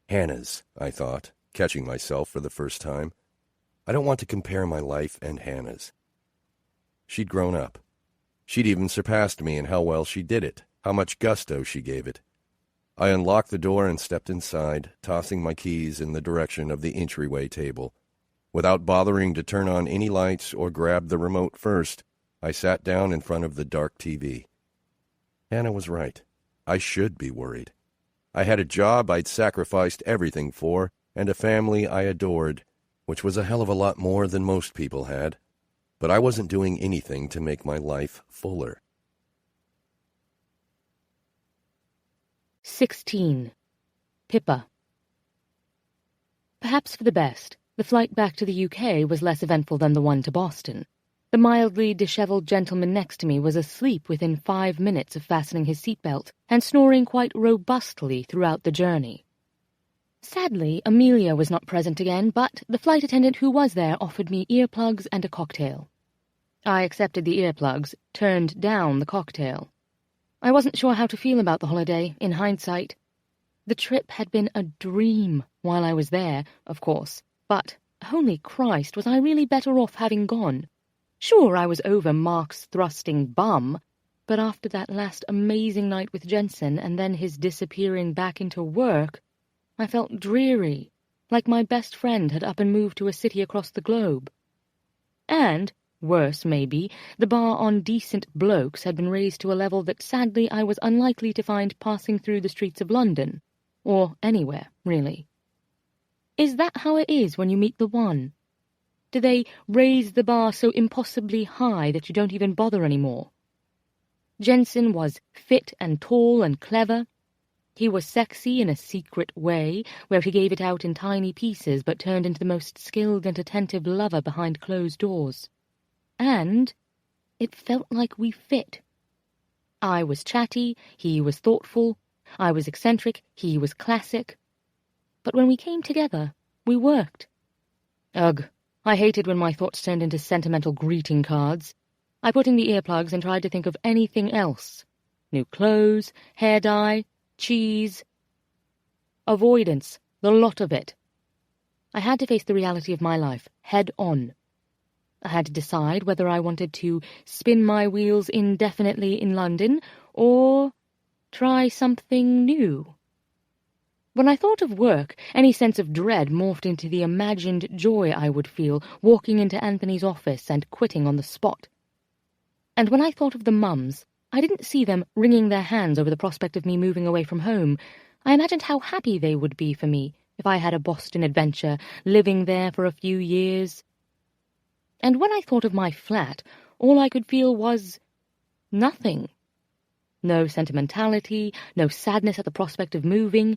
Hannah's, I thought, catching myself for the first time. I don't want to compare my life and Hannah's. She'd grown up. She'd even surpassed me in how well she did it, how much gusto she gave it. I unlocked the door and stepped inside, tossing my keys in the direction of the entryway table. Without bothering to turn on any lights or grab the remote first, I sat down in front of the dark TV. Hannah was right. I should be worried. I had a job I'd sacrificed everything for, and a family I adored, which was a hell of a lot more than most people had. But I wasn't doing anything to make my life fuller. 16. Pippa. Perhaps for the best, the flight back to the UK was less eventful than the one to Boston. The mildly dishevelled gentleman next to me was asleep within 5 minutes of fastening his seatbelt, and snoring quite robustly throughout the journey. Sadly, Amelia was not present again, but the flight attendant who was there offered me earplugs and a cocktail. I accepted the earplugs, turned down the cocktail. I wasn't sure how to feel about the holiday, in hindsight. The trip had been a dream while I was there, of course, but, holy Christ, was I really better off having gone? Sure, I was over Mark's thrusting bum, but after that last amazing night with Jensen and then his disappearing back into work, I felt dreary, like my best friend had up and moved to a city across the globe. And, worse maybe, the bar on decent blokes had been raised to a level that sadly I was unlikely to find passing through the streets of London, or anywhere, really. Is that how it is when you meet the one? Do they raise the bar so impossibly high that you don't even bother anymore? Jensen was fit and tall and clever. He was sexy in a secret way, where he gave it out in tiny pieces but turned into the most skilled and attentive lover behind closed doors. And it felt like we fit. I was chatty, he was thoughtful. I was eccentric, he was classic. But when we came together, we worked. Ugh. I hated when my thoughts turned into sentimental greeting cards. I put in the earplugs and tried to think of anything else. New clothes, hair dye, cheese. Avoidance, the lot of it. I had to face the reality of my life, head on. I had to decide whether I wanted to spin my wheels indefinitely in London or try something new. When I thought of work, any sense of dread morphed into the imagined joy I would feel walking into Anthony's office and quitting on the spot. And when I thought of the mums, I didn't see them wringing their hands over the prospect of me moving away from home. I imagined how happy they would be for me if I had a Boston adventure, living there for a few years. And when I thought of my flat, all I could feel was nothing. No sentimentality, no sadness at the prospect of moving.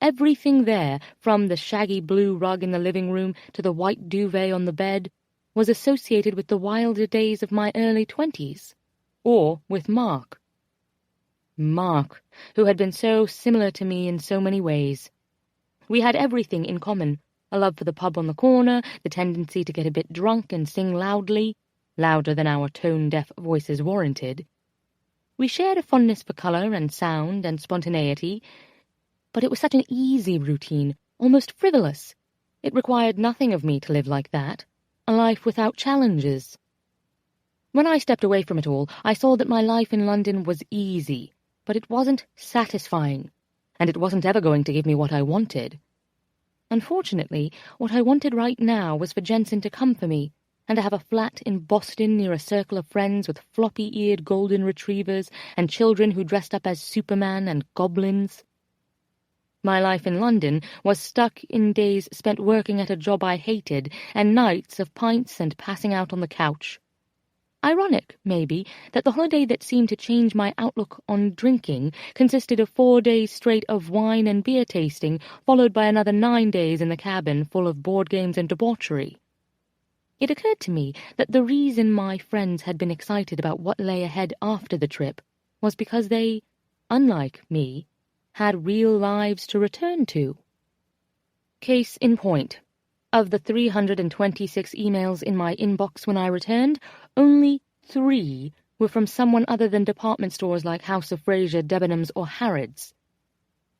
Everything there, from the shaggy blue rug in the living room to the white duvet on the bed, was associated with the wilder days of my early 20s, or with Mark. Mark, who had been so similar to me in so many ways. We had everything in common, a love for the pub on the corner, the tendency to get a bit drunk and sing loudly, louder than our tone-deaf voices warranted. We shared a fondness for colour and sound and spontaneity, but it was such an easy routine, almost frivolous. It required nothing of me to live like that, a life without challenges. When I stepped away from it all, I saw that my life in London was easy, but it wasn't satisfying, and it wasn't ever going to give me what I wanted. Unfortunately, what I wanted right now was for Jensen to come for me, and to have a flat in Boston near a circle of friends with floppy-eared golden retrievers and children who dressed up as Superman and goblins. My life in London was stuck in days spent working at a job I hated and nights of pints and passing out on the couch. Ironic, maybe, that the holiday that seemed to change my outlook on drinking consisted of 4 days straight of wine and beer tasting, followed by another 9 days in the cabin full of board games and debauchery. It occurred to me that the reason my friends had been excited about what lay ahead after the trip was because they, unlike me, had real lives to return to. Case in point. Of the 326 emails in my inbox when I returned, only 3 were from someone other than department stores like House of Fraser, Debenhams, or Harrods.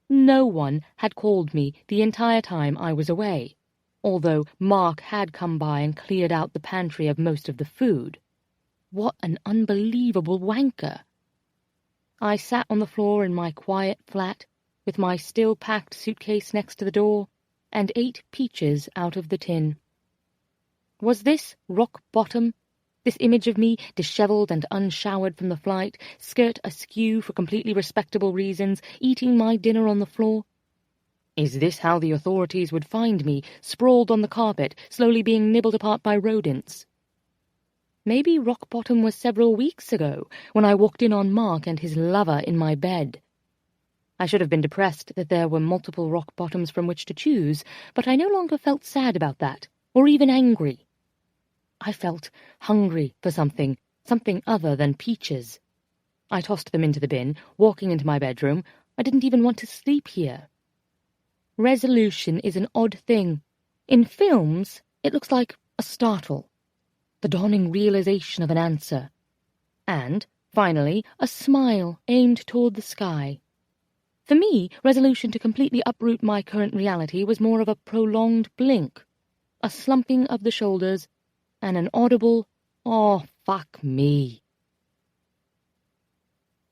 No one had called me the entire time I was away, although Mark had come by and cleared out the pantry of most of the food. What an unbelievable wanker! I sat on the floor in my quiet flat, with my still-packed suitcase next to the door, and ate peaches out of the tin. Was this rock bottom? This image of me, dishevelled and unshowered from the flight, skirt askew for completely respectable reasons, eating my dinner on the floor? Is this how the authorities would find me, sprawled on the carpet, slowly being nibbled apart by rodents? Maybe rock bottom was several weeks ago, when I walked in on Mark and his lover in my bed. I should have been depressed that there were multiple rock bottoms from which to choose, but I no longer felt sad about that, or even angry. I felt hungry for something other than peaches. I tossed them into the bin, walking into my bedroom. I didn't even want to sleep here. Resolution is an odd thing. In films, it looks like a startle, the dawning realization of an answer, and, finally, a smile aimed toward the sky. For me, resolution to completely uproot my current reality was more of a prolonged blink, a slumping of the shoulders, and an audible, "Oh, fuck me."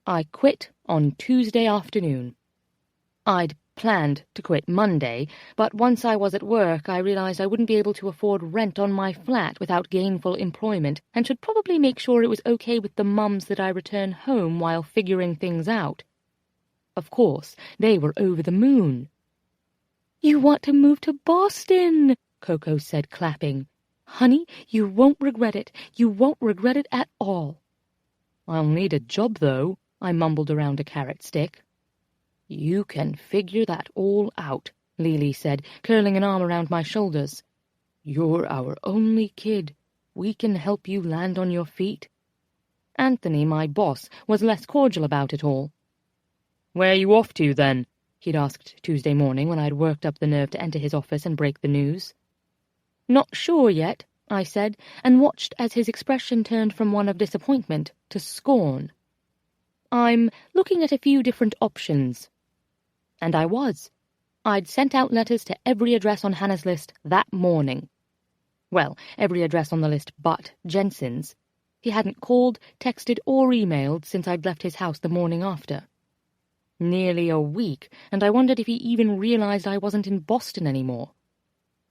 I quit on Tuesday afternoon. I'd planned to quit Monday, but once I was at work I realized I wouldn't be able to afford rent on my flat without gainful employment, and should probably make sure it was okay with the mums that I return home while figuring things out. Of course, they were over the moon. "You want to move to Boston," Coco said, clapping. "Honey, you won't regret it. You won't regret it at all." "I'll need a job, though," I mumbled around a carrot stick. "You can figure that all out," Lily said, curling an arm around my shoulders. "You're our only kid. We can help you land on your feet." Anthony, my boss, was less cordial about it all. "Where are you off to, then?" he'd asked Tuesday morning when I'd worked up the nerve to enter his office and break the news. "Not sure yet," I said, and watched as his expression turned from one of disappointment to scorn. "I'm looking at a few different options." And I was. I'd sent out letters to every address on Hannah's list that morning. Well, every address on the list but Jensen's. He hadn't called, texted, or emailed since I'd left his house the morning after. Nearly a week, and I wondered if he even realized I wasn't in Boston anymore.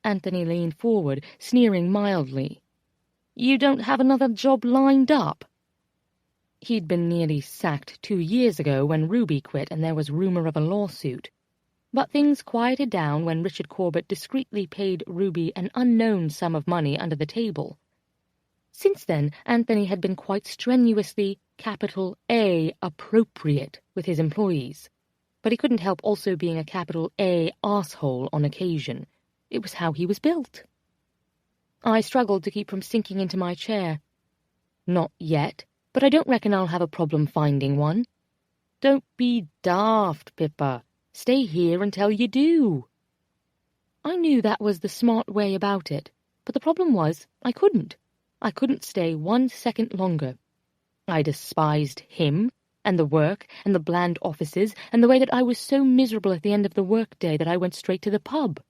Anthony leaned forward, sneering mildly. "You don't have another job lined up?" He'd been nearly sacked 2 years ago when Ruby quit and there was rumor of a lawsuit. But things quieted down when Richard Corbett discreetly paid Ruby an unknown sum of money under the table. Since then, Anthony had been quite strenuously, capital A, appropriate with his employees. But he couldn't help also being a capital A arsehole on occasion. It was how he was built. I struggled to keep from sinking into my chair. "Not yet, but I don't reckon I'll have a problem finding one." "Don't be daft, Pippa. Stay here until you do." I knew that was the smart way about it, but the problem was I couldn't. I couldn't stay 1 second longer. I despised him, and the work, and the bland offices, and the way that I was so miserable at the end of the workday that I went straight to the pub.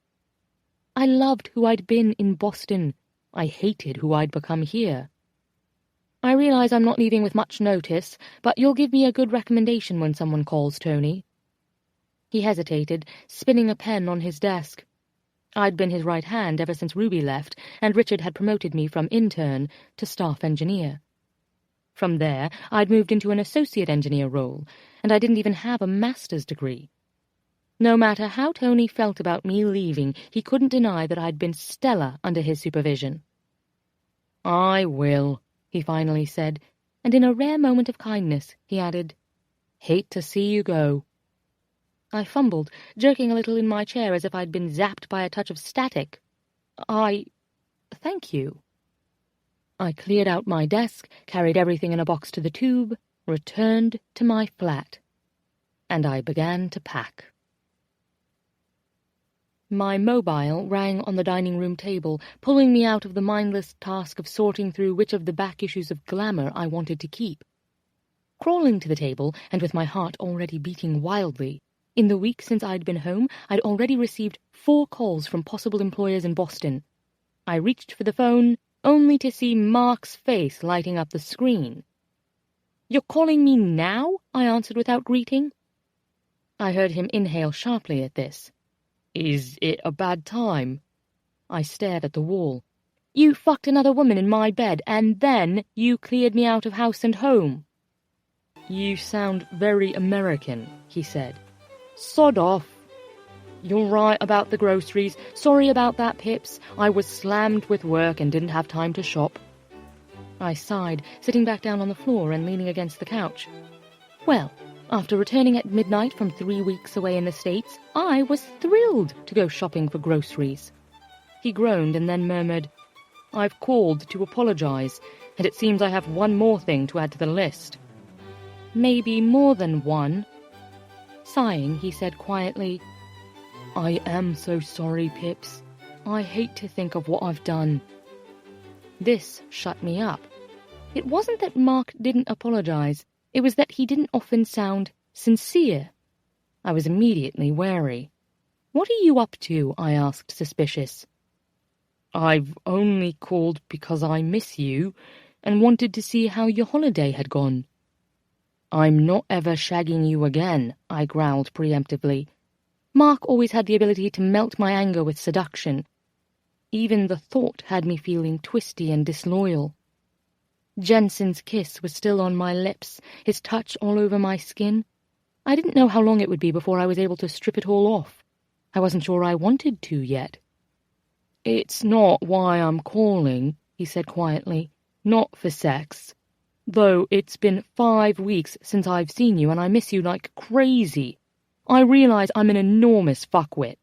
I loved who I'd been in Boston. I hated who I'd become here. "I realize I'm not leaving with much notice, but you'll give me a good recommendation when someone calls, Tony." He hesitated, spinning a pen on his desk. I'd been his right hand ever since Ruby left, and Richard had promoted me from intern to staff engineer. From there, I'd moved into an associate engineer role, and I didn't even have a master's degree. No matter how Tony felt about me leaving, he couldn't deny that I'd been stellar under his supervision. "I will," he finally said, and in a rare moment of kindness, he added, "Hate to see you go." I fumbled, jerking a little in my chair as if I'd been zapped by a touch of static. Thank you." I cleared out my desk, carried everything in a box to the tube, returned to my flat, and I began to pack. My mobile rang on the dining room table, pulling me out of the mindless task of sorting through which of the back issues of Glamour I wanted to keep. Crawling to the table, and with my heart already beating wildly, in the week since I'd been home, I'd already received 4 calls from possible employers in Boston. I reached for the phone, only to see Mark's face lighting up the screen. "You're calling me now?" I answered without greeting. I heard him inhale sharply at this. "Is it a bad time?" I stared at the wall. "You fucked another woman in my bed, and then you cleared me out of house and home." "You sound very American," he said. "Sod off." "You're right about the groceries. Sorry about that, Pips. I was slammed with work and didn't have time to shop." I sighed, sitting back down on the floor and leaning against the couch. Well, after returning at midnight from 3 weeks away in the States, I was thrilled to go shopping for groceries. He groaned and then murmured, "I've called to apologize, and it seems I have one more thing to add to the list." "Maybe more than one." Sighing, he said quietly, "I am so sorry, Pips. I hate to think of what I've done." This shut me up. It wasn't that Mark didn't apologize, it was that he didn't often sound sincere. I was immediately wary. "What are you up to?" I asked, suspicious. "I've only called because I miss you and wanted to see how your holiday had gone." "I'm not ever shagging you again," I growled preemptively. Mark always had the ability to melt my anger with seduction. Even the thought had me feeling twisty and disloyal. Jensen's kiss was still on my lips, his touch all over my skin. I didn't know how long it would be before I was able to strip it all off. I wasn't sure I wanted to yet. "It's not why I'm calling," he said quietly. "Not for sex. Though it's been 5 weeks since I've seen you and I miss you like crazy. I realize I'm an enormous fuckwit."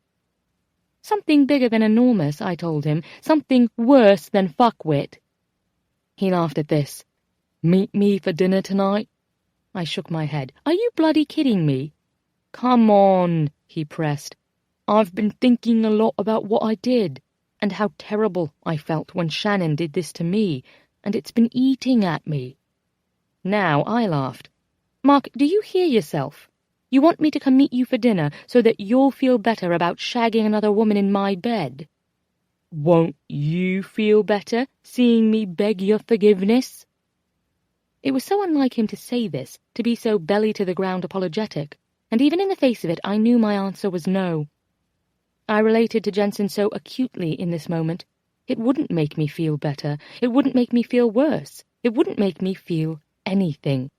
"Something bigger than enormous," I told him. "Something worse than fuckwit." He laughed at this. "Meet me for dinner tonight?" I shook my head. "Are you bloody kidding me?" "Come on," he pressed. "I've been thinking a lot about what I did, and how terrible I felt when Shannon did this to me, and it's been eating at me." Now I laughed. "Mark, do you hear yourself? You want me to come meet you for dinner so that you'll feel better about shagging another woman in my bed? Won't you feel better seeing me beg your forgiveness?" It was so unlike him to say this, to be so belly-to-the-ground apologetic, and even in the face of it I knew my answer was no. I related to Jensen so acutely in this moment. It wouldn't make me feel better. It wouldn't make me feel worse. It wouldn't make me feel anything.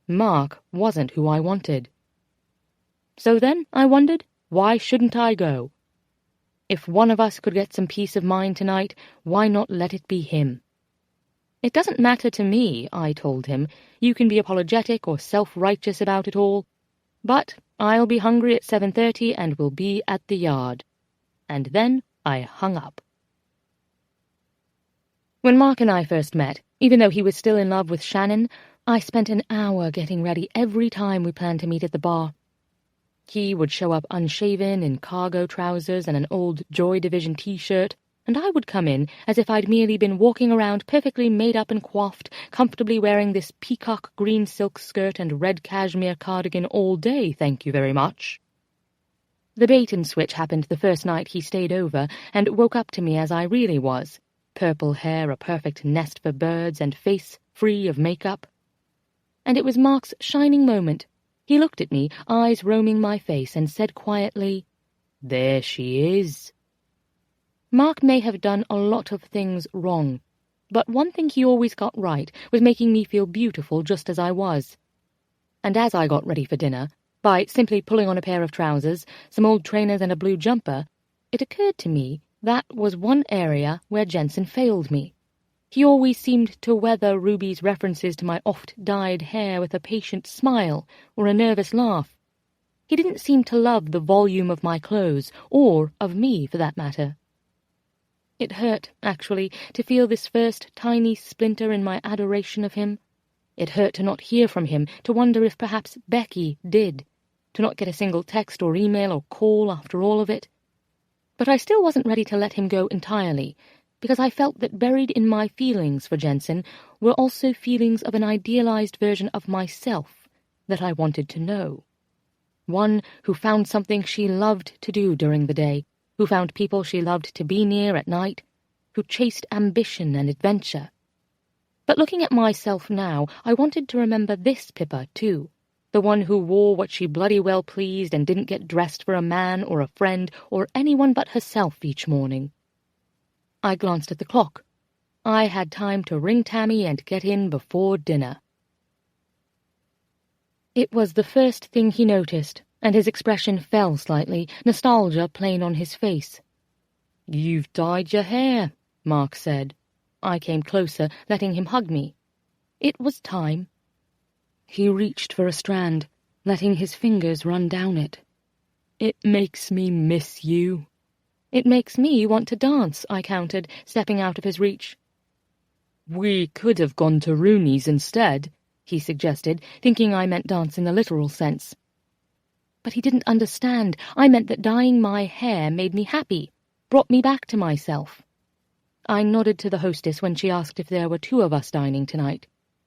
Mark wasn't who I wanted. So then, I wondered, why shouldn't I go? If one of us could get some peace of mind tonight, why not let it be him? "It doesn't matter to me," I told him. "You can be apologetic or self-righteous about it all. But I'll be hungry at 7:30 and will be at the yard." And then I hung up. When Mark and I first met, even though he was still in love with Shannon, I spent an hour getting ready every time we planned to meet at the bar. He would show up unshaven in cargo trousers and an old Joy Division t-shirt, and I would come in as if I'd merely been walking around perfectly made up and coiffed, comfortably wearing this peacock green silk skirt and red cashmere cardigan all day, thank you very much. The bait-and-switch happened the first night he stayed over and woke up to me as I really was. Purple hair, a perfect nest for birds, and face free of makeup. And it was Mark's shining moment. He looked at me, eyes roaming my face, and said quietly, "There she is." Mark may have done a lot of things wrong, but one thing he always got right was making me feel beautiful just as I was. And as I got ready for dinner, by simply pulling on a pair of trousers, some old trainers and a blue jumper, it occurred to me that was one area where Jensen failed me. He always seemed to weather Ruby's references to my oft-dyed hair with a patient smile or a nervous laugh. He didn't seem to love the volume of my clothes, or of me, for that matter. It hurt, actually, to feel this first tiny splinter in my adoration of him. It hurt to not hear from him, to wonder if perhaps Becky did, to not get a single text or email or call after all of it. But I still wasn't ready to let him go entirely. because I felt that buried in my feelings for Jensen were also feelings of an idealized version of myself that I wanted to know. One who found something she loved to do during the day, who found people she loved to be near at night, who chased ambition and adventure. But looking at myself now, I wanted to remember this Pippa, too, the one who wore what she bloody well pleased and didn't get dressed for a man or a friend or anyone but herself each morning. I glanced at the clock. I had time to ring Tammy and get in before dinner. It was the first thing he noticed, and his expression fell slightly, nostalgia plain on his face. "You've dyed your hair," Mark said. I came closer, letting him hug me. It was time. He reached for a strand, letting his fingers run down it. "It makes me miss you." "It makes me want to dance," I countered, stepping out of his reach. "We could have gone to Rooney's instead," he suggested, thinking I meant dance in the literal sense. But he didn't understand. I meant that dyeing my hair made me happy, brought me back to myself. I nodded to the hostess when she asked if there were 2 of us dining tonight.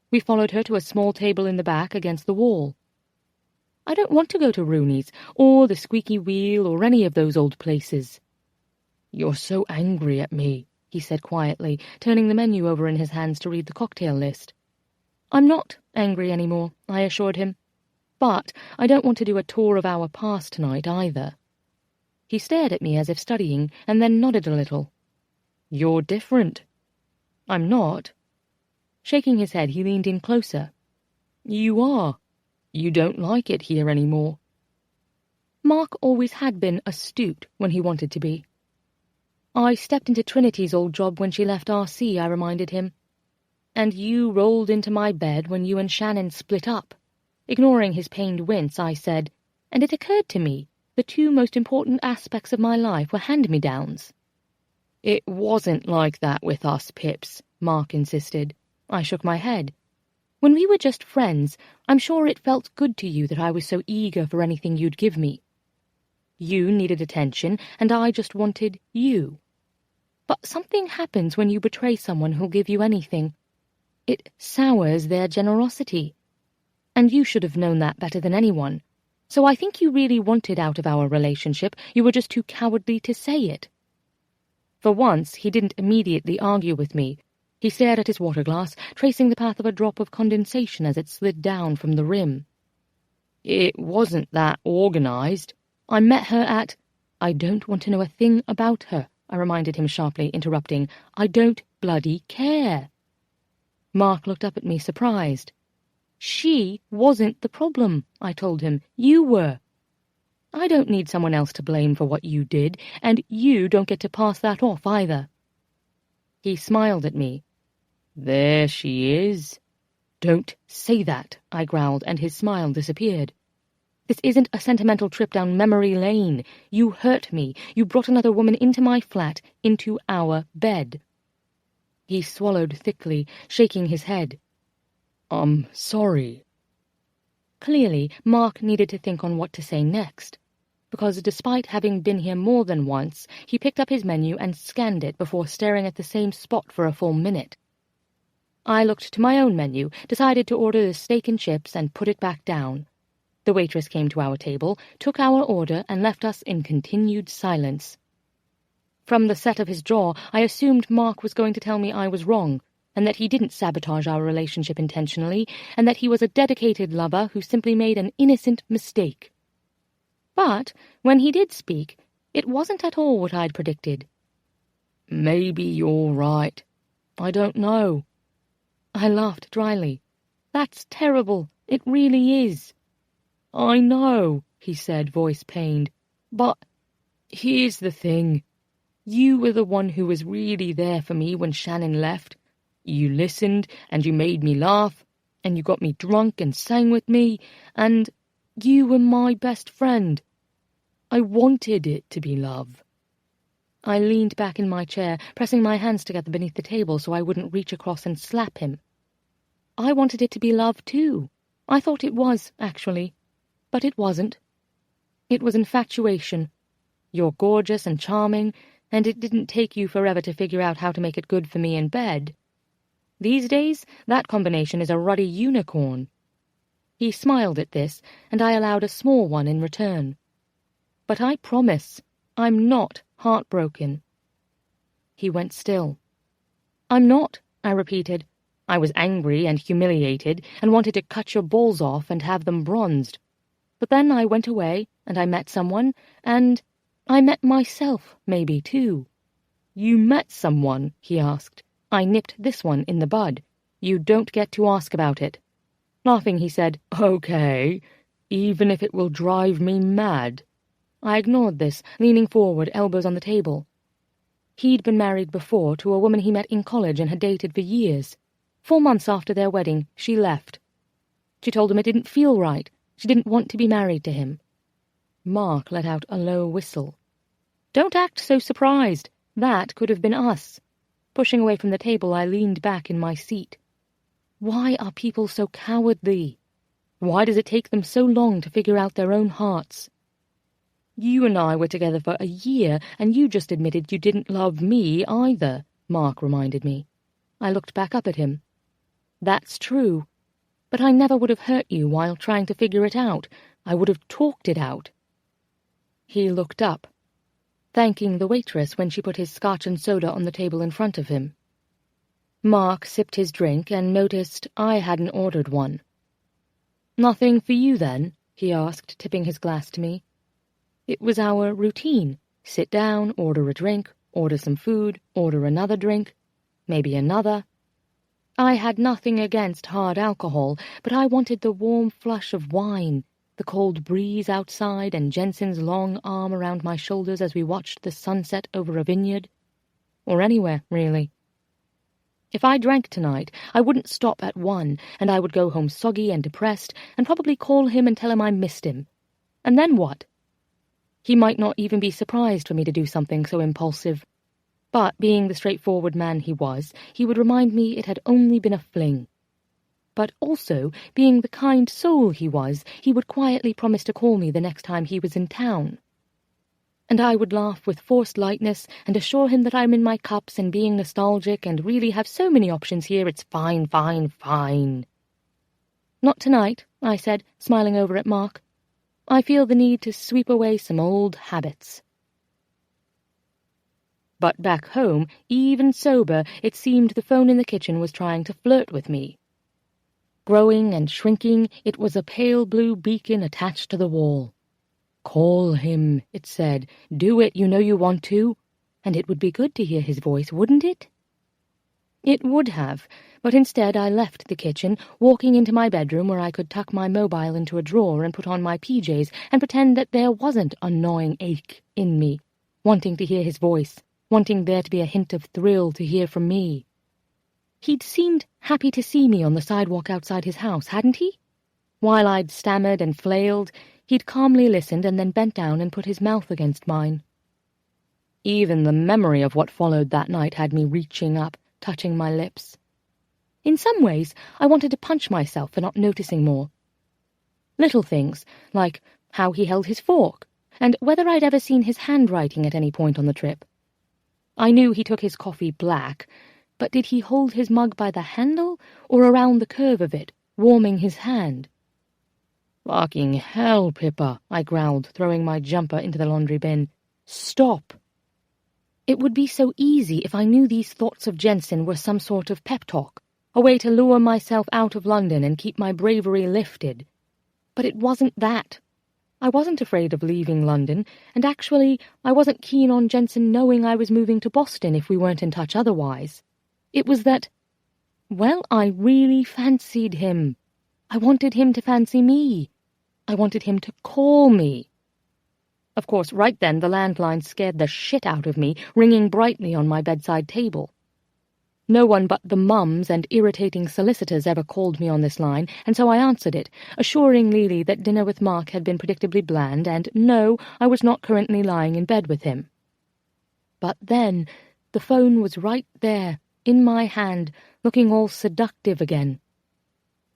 We followed her to a small table in the back against the wall. "I don't want to go to Rooney's, or the Squeaky Wheel, or any of those old places." "You're so angry at me," he said quietly, turning the menu over in his hands to read the cocktail list. "I'm not angry anymore," I assured him. "But I don't want to do a tour of our past tonight either." He stared at me as if studying, and then nodded a little. "You're different." "I'm not." Shaking his head, he leaned in closer. "You are. You don't like it here anymore." Mark always had been astute when he wanted to be. "I stepped into Trinity's old job when she left RC," I reminded him. "And you rolled into my bed when you and Shannon split up." Ignoring his pained wince, I said, "And it occurred to me the 2 most important aspects of my life were hand-me-downs." "It wasn't like that with us, Pips," Mark insisted. I shook my head. "When we were just friends, I'm sure it felt good to you that I was so eager for anything you'd give me. You needed attention, and I just wanted you. But something happens when you betray someone who'll give you anything. It sours their generosity. And you should have known that better than anyone. So I think you really wanted out of our relationship. You were just too cowardly to say it." For once, he didn't immediately argue with me. He stared at his water glass, tracing the path of a drop of condensation as it slid down from the rim. "It wasn't that organized. I met her at—" "I don't want to know a thing about her," I reminded him sharply, interrupting. "I don't bloody care." Mark looked up at me, surprised. "She wasn't the problem," I told him. "You were. I don't need someone else to blame for what you did, and you don't get to pass that off either." He smiled at me. "There she is." "Don't say that," I growled, and his smile disappeared. "This isn't a sentimental trip down memory lane. You hurt me. You brought another woman into my flat, into our bed." He swallowed thickly, shaking his head. "I'm sorry." Clearly, Mark needed to think on what to say next, because despite having been here more than once, he picked up his menu and scanned it before staring at the same spot for a full minute. I looked to my own menu, decided to order the steak and chips, and put it back down. The waitress came to our table, took our order, and left us in continued silence. From the set of his jaw, I assumed Mark was going to tell me I was wrong, and that he didn't sabotage our relationship intentionally, and that he was a dedicated lover who simply made an innocent mistake. But when he did speak, it wasn't at all what I'd predicted. "Maybe you're right. I don't know." I laughed dryly. "That's terrible. It really is." "I know," he said, voice pained. "But here's the thing. You were the one who was really there for me when Shannon left. You listened, and you made me laugh, and you got me drunk and sang with me, and you were my best friend. I wanted it to be love." I leaned back in my chair, pressing my hands together beneath the table so I wouldn't reach across and slap him. I wanted it to be love, too. I thought it was, actually. But it wasn't. It was infatuation. You're gorgeous and charming, and it didn't take you forever to figure out how to make it good for me in bed. These days, that combination is a ruddy unicorn." He smiled at this, and I allowed a small one in return. "But I promise, I'm not heartbroken." He went still. "I'm not," I repeated. "I was angry and humiliated and wanted to cut your balls off and have them bronzed. But then I went away, and I met someone, and I met myself, maybe, too." "You met someone?" he asked. I nipped this one in the bud. "You don't get to ask about it." Laughing, he said, "Okay, even if it will drive me mad." I ignored this, leaning forward, elbows on the table. He'd been married before to a woman he met in college and had dated for years. 4 months after their wedding, she left. She told him it didn't feel right. She didn't want to be married to him. Mark let out a low whistle. "Don't act so surprised. That could have been us." Pushing away from the table, I leaned back in my seat. Why are people so cowardly? Why does it take them so long to figure out their own hearts? "You and I were together for a year, and you just admitted you didn't love me either," Mark reminded me. I looked back up at him. "That's true. But I never would have hurt you while trying to figure it out. I would have talked it out." He looked up, thanking the waitress when she put his scotch and soda on the table in front of him. Mark sipped his drink and noticed I hadn't ordered one. "Nothing for you, then?" he asked, tipping his glass to me. It was our routine. Sit down, order a drink, order some food, order another drink, maybe another. I had nothing against hard alcohol, but I wanted the warm flush of wine, the cold breeze outside, and Jensen's long arm around my shoulders as we watched the sunset over a vineyard. Or anywhere, really. If I drank tonight, I wouldn't stop at 1, and I would go home soggy and depressed, and probably call him and tell him I missed him. And then what? He might not even be surprised for me to do something so impulsive. But, being the straightforward man he was, he would remind me it had only been a fling. But also, being the kind soul he was, he would quietly promise to call me the next time he was in town. And I would laugh with forced lightness and assure him that I'm in my cups and being nostalgic and really have so many options here, it's fine, fine, fine. "Not tonight," I said, smiling over at Mark. "I feel the need to sweep away some old habits." But back home, even sober, it seemed the phone in the kitchen was trying to flirt with me. Growing and shrinking, it was a pale blue beacon attached to the wall. "Call him," it said. "Do it, you know you want to." And it would be good to hear his voice, wouldn't it? It would have, but instead I left the kitchen, walking into my bedroom where I could tuck my mobile into a drawer and put on my PJs and pretend that there wasn't a gnawing ache in me, wanting to hear his voice, wanting there to be a hint of thrill to hear from me. He'd seemed happy to see me on the sidewalk outside his house, hadn't he? While I'd stammered and flailed, he'd calmly listened and then bent down and put his mouth against mine. Even the memory of what followed that night had me reaching up, touching my lips. In some ways, I wanted to punch myself for not noticing more. Little things, like how he held his fork, and whether I'd ever seen his handwriting at any point on the trip. I knew he took his coffee black, but did he hold his mug by the handle or around the curve of it, warming his hand? "Fucking hell, Pippa," I growled, throwing my jumper into the laundry bin. "Stop." It would be so easy if I knew these thoughts of Jensen were some sort of pep talk, a way to lure myself out of London and keep my bravery lifted. But it wasn't that. I wasn't afraid of leaving London, and actually I wasn't keen on Jensen knowing I was moving to Boston if we weren't in touch otherwise. It was that, well, I really fancied him. I wanted him to fancy me. I wanted him to call me. Of course, right then the landline scared the shit out of me, ringing brightly on my bedside table. No one but the mums and irritating solicitors ever called me on this line, and so I answered it, assuring Lily that dinner with Mark had been predictably bland, and no, I was not currently lying in bed with him. But then the phone was right there, in my hand, looking all seductive again.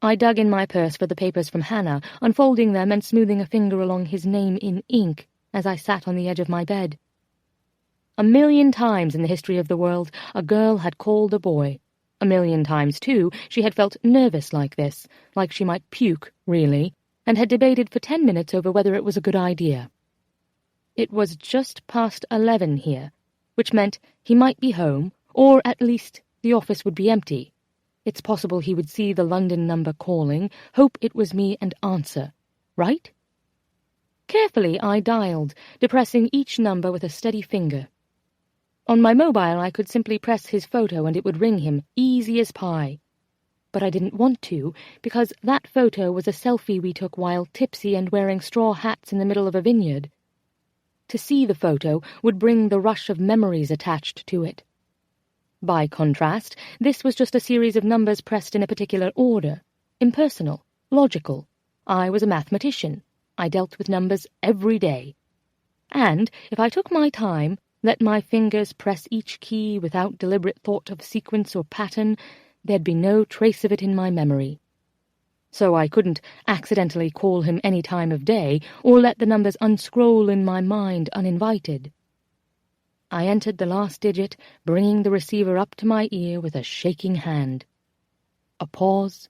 I dug in my purse for the papers from Hannah, unfolding them and smoothing a finger along his name in ink as I sat on the edge of my bed. 1,000,000 times in the history of the world, a girl had called a boy. 1,000,000 times, too, she had felt nervous like this, like she might puke, really, and had debated for 10 minutes over whether it was a good idea. It was just past 11 here, which meant he might be home, or at least the office would be empty. It's possible he would see the London number calling, hope it was me, and answer. Right? Carefully I dialed, depressing each number with a steady finger. On my mobile I could simply press his photo and it would ring him, easy as pie. But I didn't want to, because that photo was a selfie we took while tipsy and wearing straw hats in the middle of a vineyard. To see the photo would bring the rush of memories attached to it. By contrast, this was just a series of numbers pressed in a particular order, impersonal, logical. I was a mathematician. I dealt with numbers every day. And if I took my time, let my fingers press each key without deliberate thought of sequence or pattern, there'd be no trace of it in my memory. So I couldn't accidentally call him any time of day or let the numbers unscroll in my mind uninvited. I entered the last digit, bringing the receiver up to my ear with a shaking hand. A pause,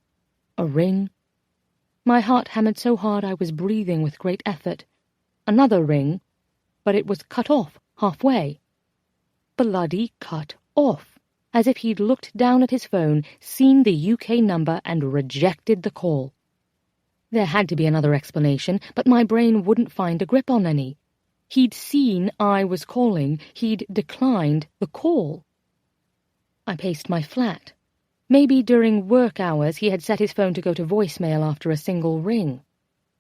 a ring. My heart hammered so hard I was breathing with great effort. Another ring, but it was cut off halfway. Bloody cut off, as if he'd looked down at his phone, seen the UK number, and rejected the call. There had to be another explanation, but my brain wouldn't find a grip on any. He'd seen I was calling, he'd declined the call. I paced my flat. Maybe during work hours he had set his phone to go to voicemail after a single ring.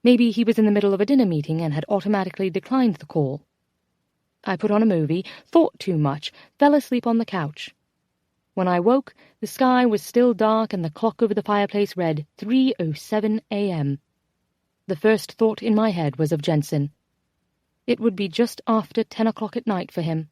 Maybe he was in the middle of a dinner meeting and had automatically declined the call. I put on a movie, thought too much, fell asleep on the couch. When I woke, the sky was still dark and the clock over the fireplace read 3:07 a.m. The first thought in my head was of Jensen. It would be just after 10 o'clock at night for him.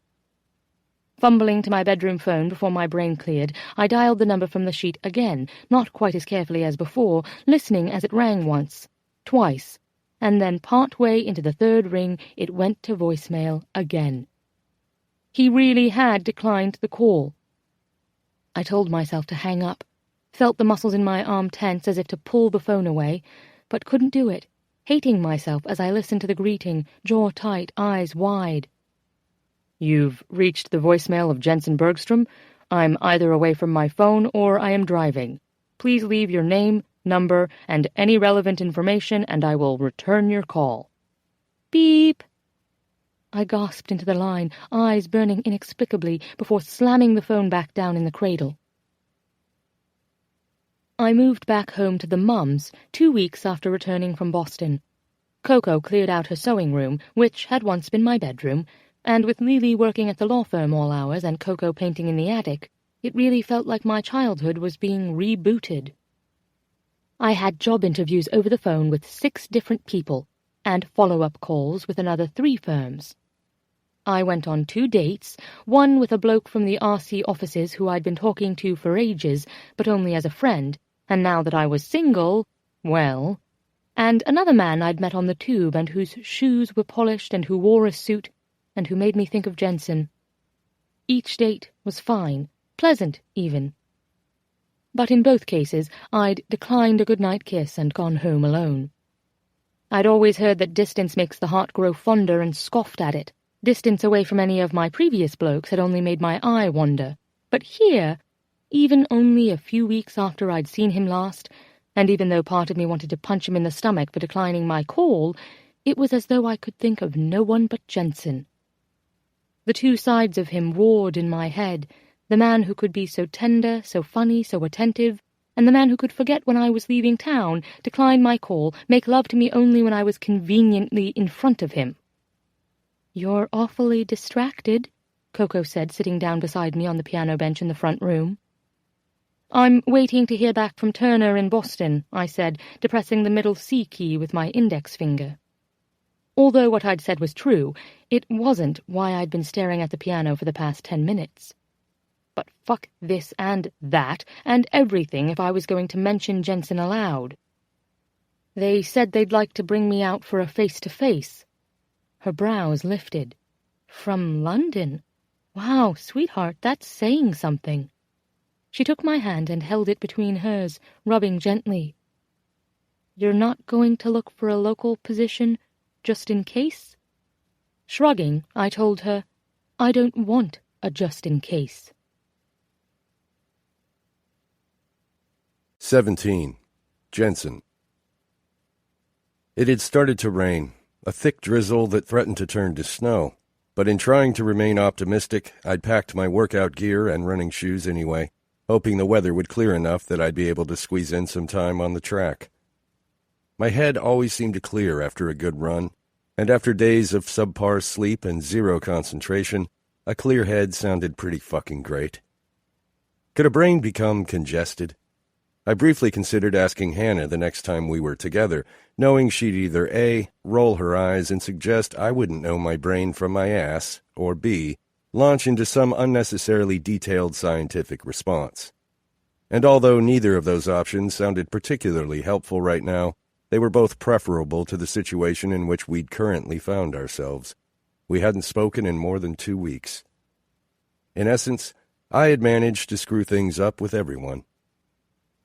Fumbling to my bedroom phone before my brain cleared, I dialed the number from the sheet again, not quite as carefully as before, listening as it rang once, twice, and then partway into the third ring it went to voicemail again. He really had declined the call. I told myself to hang up, felt the muscles in my arm tense as if to pull the phone away, but couldn't do it, hating myself as I listened to the greeting, jaw tight, eyes wide. "You've reached the voicemail of Jensen Bergstrom. I'm either away from my phone or I am driving. Please leave your name, number, and any relevant information, and I will return your call." Beep! I gasped into the line, eyes burning inexplicably, before slamming the phone back down in the cradle. I moved back home to the Mums 2 weeks after returning from Boston. Coco cleared out her sewing room, which had once been my bedroom, and with Lily working at the law firm all hours and Coco painting in the attic, it really felt like my childhood was being rebooted. I had job interviews over the phone with 6 different people, and follow-up calls with another 3 firms. I went on 2 dates, one with a bloke from the RC offices who I'd been talking to for ages, but only as a friend, and now that I was single, well, and another man I'd met on the tube and whose shoes were polished and who wore a suit and who made me think of Jensen. Each date was fine, pleasant even. But in both cases, I'd declined a goodnight kiss and gone home alone. I'd always heard that distance makes the heart grow fonder and scoffed at it. Distance away from any of my previous blokes had only made my eye wander. But here, even only a few weeks after I'd seen him last, and even though part of me wanted to punch him in the stomach for declining my call, it was as though I could think of no one but Jensen. The 2 sides of him warred in my head, the man who could be so tender, so funny, so attentive, and the man who could forget when I was leaving town, decline my call, make love to me only when I was conveniently in front of him. "You're awfully distracted," Coco said, sitting down beside me on the piano bench in the front room. "I'm waiting to hear back from Turner in Boston," I said, depressing the middle C key with my index finger. Although what I'd said was true, it wasn't why I'd been staring at the piano for the past 10 minutes. But fuck this and that and everything if I was going to mention Jensen aloud. "They said they'd like to bring me out for a face-to-face." Her brows lifted. "From London? Wow, sweetheart, that's saying something. She took my hand and held it between hers, rubbing gently. You're not going to look for a local position, just in case? Shrugging, I told her, I don't want a just in case. 17. Jensen. It had started to rain, a thick drizzle that threatened to turn to snow. But in trying to remain optimistic, I'd packed my workout gear and running shoes anyway, hoping the weather would clear enough that I'd be able to squeeze in some time on the track. My head always seemed to clear after a good run, and after days of subpar sleep and zero concentration, a clear head sounded pretty fucking great. Could a brain become congested? I briefly considered asking Hannah the next time we were together, knowing she'd either A, roll her eyes and suggest I wouldn't know my brain from my ass, or B, launch into some unnecessarily detailed scientific response. And although neither of those options sounded particularly helpful right now, they were both preferable to the situation in which we'd currently found ourselves. We hadn't spoken in more than 2 weeks. In essence, I had managed to screw things up with everyone.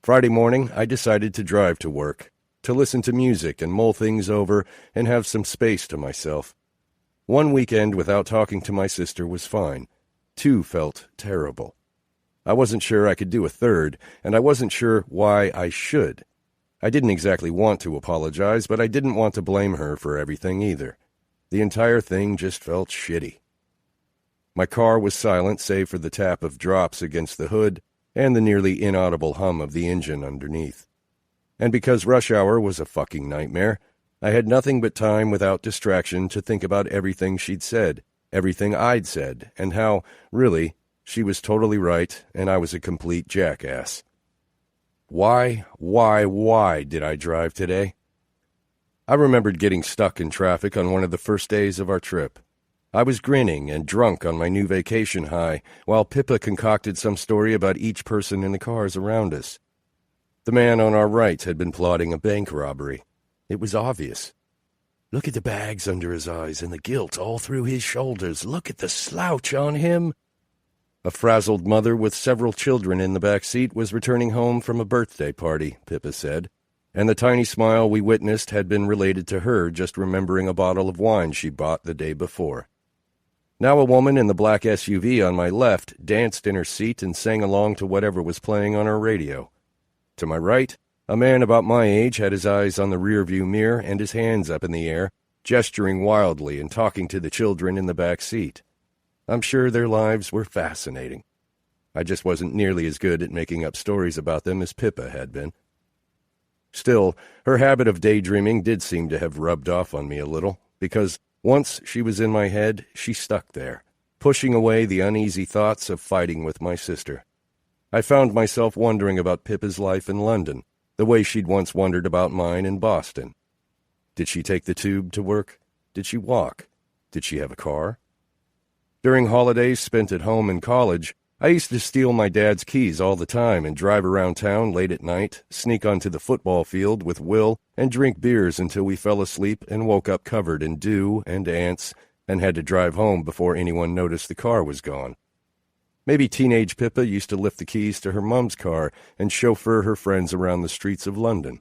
Friday morning, I decided to drive to work, to listen to music and mull things over and have some space to myself. 1 weekend without talking to my sister was fine. 2 felt terrible. I wasn't sure I could do a third, and I wasn't sure why I should. I didn't exactly want to apologize, but I didn't want to blame her for everything either. The entire thing just felt shitty. My car was silent save for the tap of drops against the hood and the nearly inaudible hum of the engine underneath. And because rush hour was a fucking nightmare, I had nothing but time without distraction to think about everything she'd said, everything I'd said, and how, really, she was totally right and I was a complete jackass. Why did I drive today? I remembered getting stuck in traffic on one of the first days of our trip. I was grinning and drunk on my new vacation high, while Pippa concocted some story about each person in the cars around us. The man on our right had been plotting a bank robbery. It was obvious. Look at the bags under his eyes and the guilt all through his shoulders. Look at the slouch on him. A frazzled mother with several children in the back seat was returning home from a birthday party, Pippa said, and the tiny smile we witnessed had been related to her just remembering a bottle of wine she bought the day before. Now a woman in the black SUV on my left danced in her seat and sang along to whatever was playing on her radio. To my right, a man about my age had his eyes on the rearview mirror and his hands up in the air, gesturing wildly and talking to the children in the back seat. I'm sure their lives were fascinating. I just wasn't nearly as good at making up stories about them as Pippa had been. Still, her habit of daydreaming did seem to have rubbed off on me a little, because once she was in my head, she stuck there, pushing away the uneasy thoughts of fighting with my sister. I found myself wondering about Pippa's life in London, the way she'd once wondered about mine in Boston. Did she take the tube to work? Did she walk? Did she have a car? During holidays spent at home in college, I used to steal my dad's keys all the time and drive around town late at night, sneak onto the football field with Will, and drink beers until we fell asleep and woke up covered in dew and ants and had to drive home before anyone noticed the car was gone. Maybe teenage Pippa used to lift the keys to her mom's car and chauffeur her friends around the streets of London.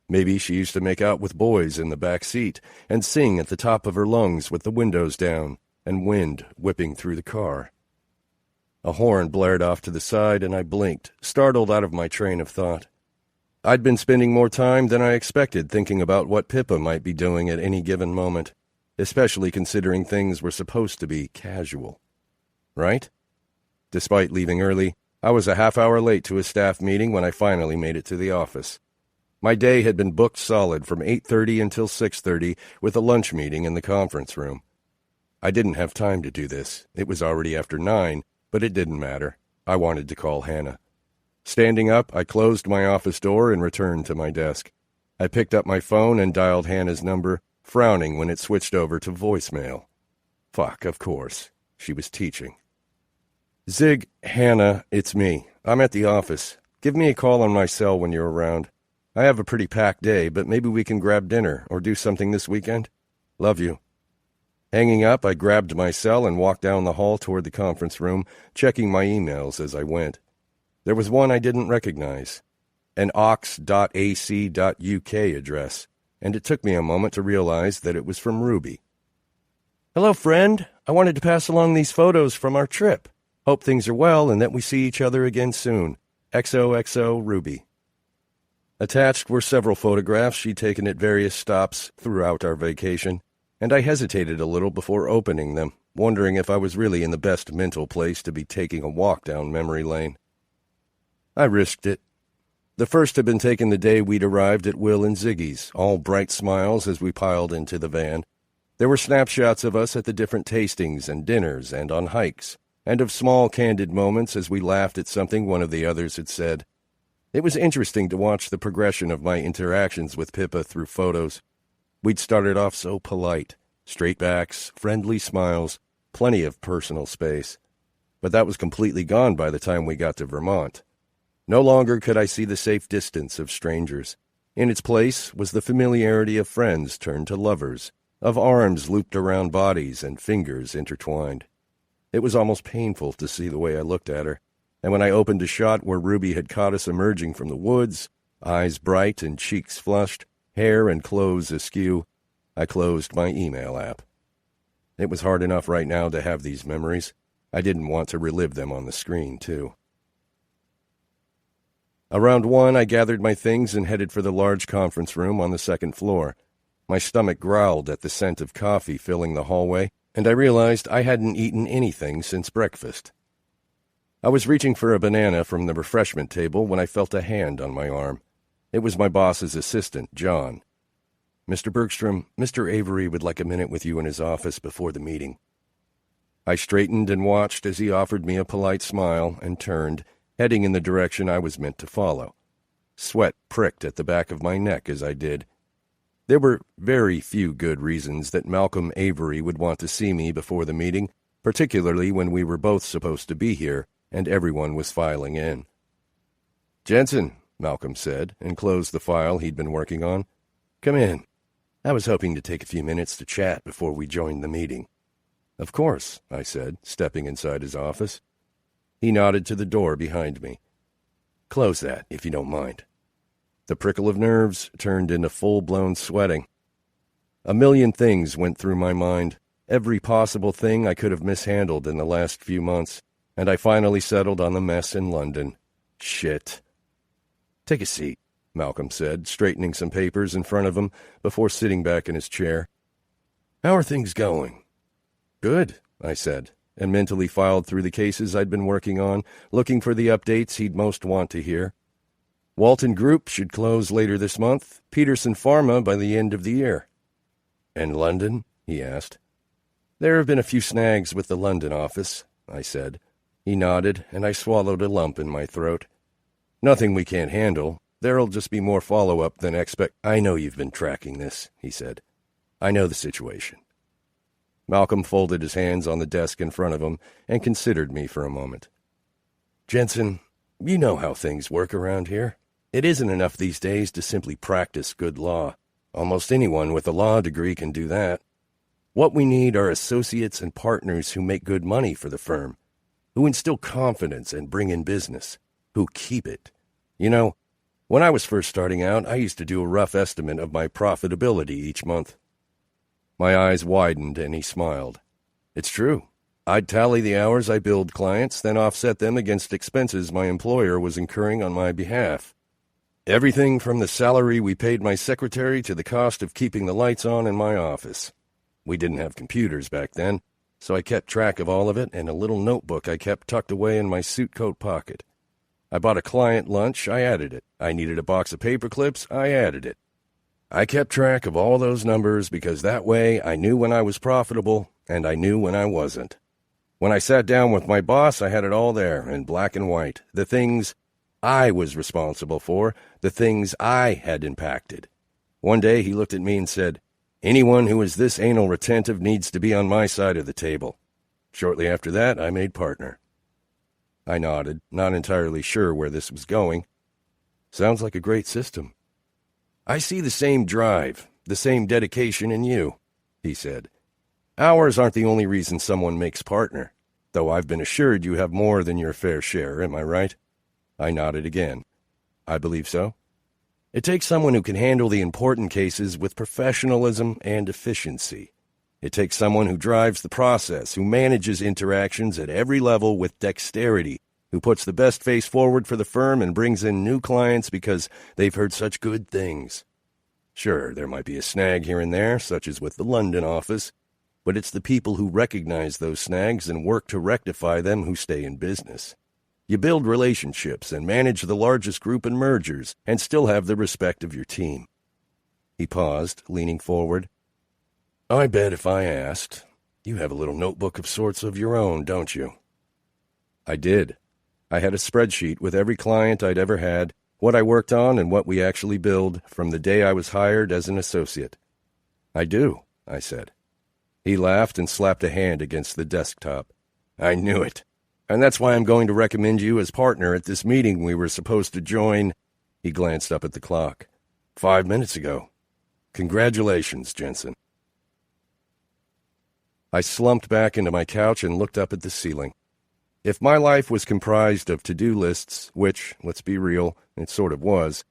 Maybe she used to make out with boys in the back seat and sing at the top of her lungs with the windows down and wind whipping through the car. A horn blared off to the side, and I blinked, startled out of my train of thought. I'd been spending more time than I expected thinking about what Pippa might be doing at any given moment, especially considering things were supposed to be casual. Right? Despite leaving early, I was a half hour late to a staff meeting when I finally made it to the office. My day had been booked solid from 8:30 until 6:30 with a lunch meeting in the conference room. I didn't have time to do this. It was already after 9, but it didn't matter. I wanted to call Hannah. Standing up, I closed my office door and returned to my desk. I picked up my phone and dialed Hannah's number, frowning when it switched over to voicemail. Fuck, of course. She was teaching. Zig, Hannah, it's me. I'm at the office. Give me a call on my cell when you're around. I have a pretty packed day, but maybe we can grab dinner or do something this weekend. Love you. Hanging up, I grabbed my cell and walked down the hall toward the conference room, checking my emails as I went. There was one I didn't recognize, an ox.ac.uk address, and it took me a moment to realize that it was from Ruby. "Hello, friend. I wanted to pass along these photos from our trip. Hope things are well and that we see each other again soon. XOXO Ruby." Attached were several photographs she'd taken at various stops throughout our vacation, and I hesitated a little before opening them, wondering if I was really in the best mental place to be taking a walk down memory lane. I risked it. The first had been taken the day we'd arrived at Will and Ziggy's, all bright smiles as we piled into the van. There were snapshots of us at the different tastings and dinners and on hikes, and of small candid moments as we laughed at something one of the others had said. It was interesting to watch the progression of my interactions with Pippa through photos. We'd started off so polite, straight backs, friendly smiles, plenty of personal space. But that was completely gone by the time we got to Vermont. No longer could I see the safe distance of strangers. In its place was the familiarity of friends turned to lovers, of arms looped around bodies and fingers intertwined. It was almost painful to see the way I looked at her, and when I opened a shot where Ruby had caught us emerging from the woods, eyes bright and cheeks flushed, hair and clothes askew, I closed my email app. It was hard enough right now to have these memories. I didn't want to relive them on the screen, too. Around 1, I gathered my things and headed for the large conference room on the second floor. My stomach growled at the scent of coffee filling the hallway, and I realized I hadn't eaten anything since breakfast. I was reaching for a banana from the refreshment table when I felt a hand on my arm. It was my boss's assistant, John. "Mr. Bergstrom, Mr. Avery would like a minute with you in his office before the meeting." I straightened and watched as he offered me a polite smile and turned, heading in the direction I was meant to follow. Sweat pricked at the back of my neck as I did. There were very few good reasons that Malcolm Avery would want to see me before the meeting, particularly when we were both supposed to be here and everyone was filing in. "Jensen," Malcolm said, and closed the file he'd been working on. "Come in. I was hoping to take a few minutes to chat before we joined the meeting." "Of course," I said, stepping inside his office. He nodded to the door behind me. "Close that, if you don't mind." The prickle of nerves turned into full-blown sweating. A million things went through my mind, every possible thing I could have mishandled in the last few months, and I finally settled on the mess in London. Shit. "Take a seat," Malcolm said, straightening some papers in front of him before sitting back in his chair. "How are things going?" "Good," I said, and mentally filed through the cases I'd been working on, looking for the updates he'd most want to hear. Walton Group should close later this month, Peterson Pharma by the end of the year. "And London?" he asked. "There have been a few snags with the London office," I said. He nodded, and I swallowed a lump in my throat. "Nothing we can't handle. There'll just be more follow-up than expect." "I know you've been tracking this," he said. "I know the situation." Malcolm folded his hands on the desk in front of him and considered me for a moment. "Jensen, you know how things work around here. It isn't enough these days to simply practice good law. Almost anyone with a law degree can do that. What we need are associates and partners who make good money for the firm, who instill confidence and bring in business, who keep it. You know, when I was first starting out, I used to do a rough estimate of my profitability each month." My eyes widened, and he smiled. "It's true. I'd tally the hours I billed clients, then offset them against expenses my employer was incurring on my behalf. Everything from the salary we paid my secretary to the cost of keeping the lights on in my office. We didn't have computers back then, so I kept track of all of it in a little notebook I kept tucked away in my suit coat pocket. I bought a client lunch, I added it. I needed a box of paper clips, I added it. I kept track of all those numbers because that way I knew when I was profitable and I knew when I wasn't. When I sat down with my boss, I had it all there in black and white, the things I was responsible for, the things I had impacted. One day he looked at me and said, "Anyone who is this anal retentive needs to be on my side of the table." Shortly after that, I made partner. I nodded, not entirely sure where this was going. "Sounds like a great system." "I see the same drive, the same dedication in you," he said. Hours aren't the only reason someone makes partner, though I've been assured you have more than your fair share, am I right? I nodded again. I believe so. It takes someone who can handle the important cases with professionalism and efficiency. It takes someone who drives the process, who manages interactions at every level with dexterity, who puts the best face forward for the firm and brings in new clients because they've heard such good things. Sure, there might be a snag here and there, such as with the London office, but it's the people who recognize those snags and work to rectify them who stay in business. You build relationships and manage the largest group in mergers and still have the respect of your team. He paused, leaning forward. I bet if I asked, you have a little notebook of sorts of your own, don't you? I did. I had a spreadsheet with every client I'd ever had, what I worked on and what we actually billed from the day I was hired as an associate. I do, I said. He laughed and slapped a hand against the desktop. I knew it. And that's why I'm going to recommend you as partner at this meeting we were supposed to join. He glanced up at the clock. 5 minutes ago. Congratulations, Jensen. I slumped back into my couch and looked up at the ceiling. If my life was comprised of to-do lists, which, let's be real, it sort of was,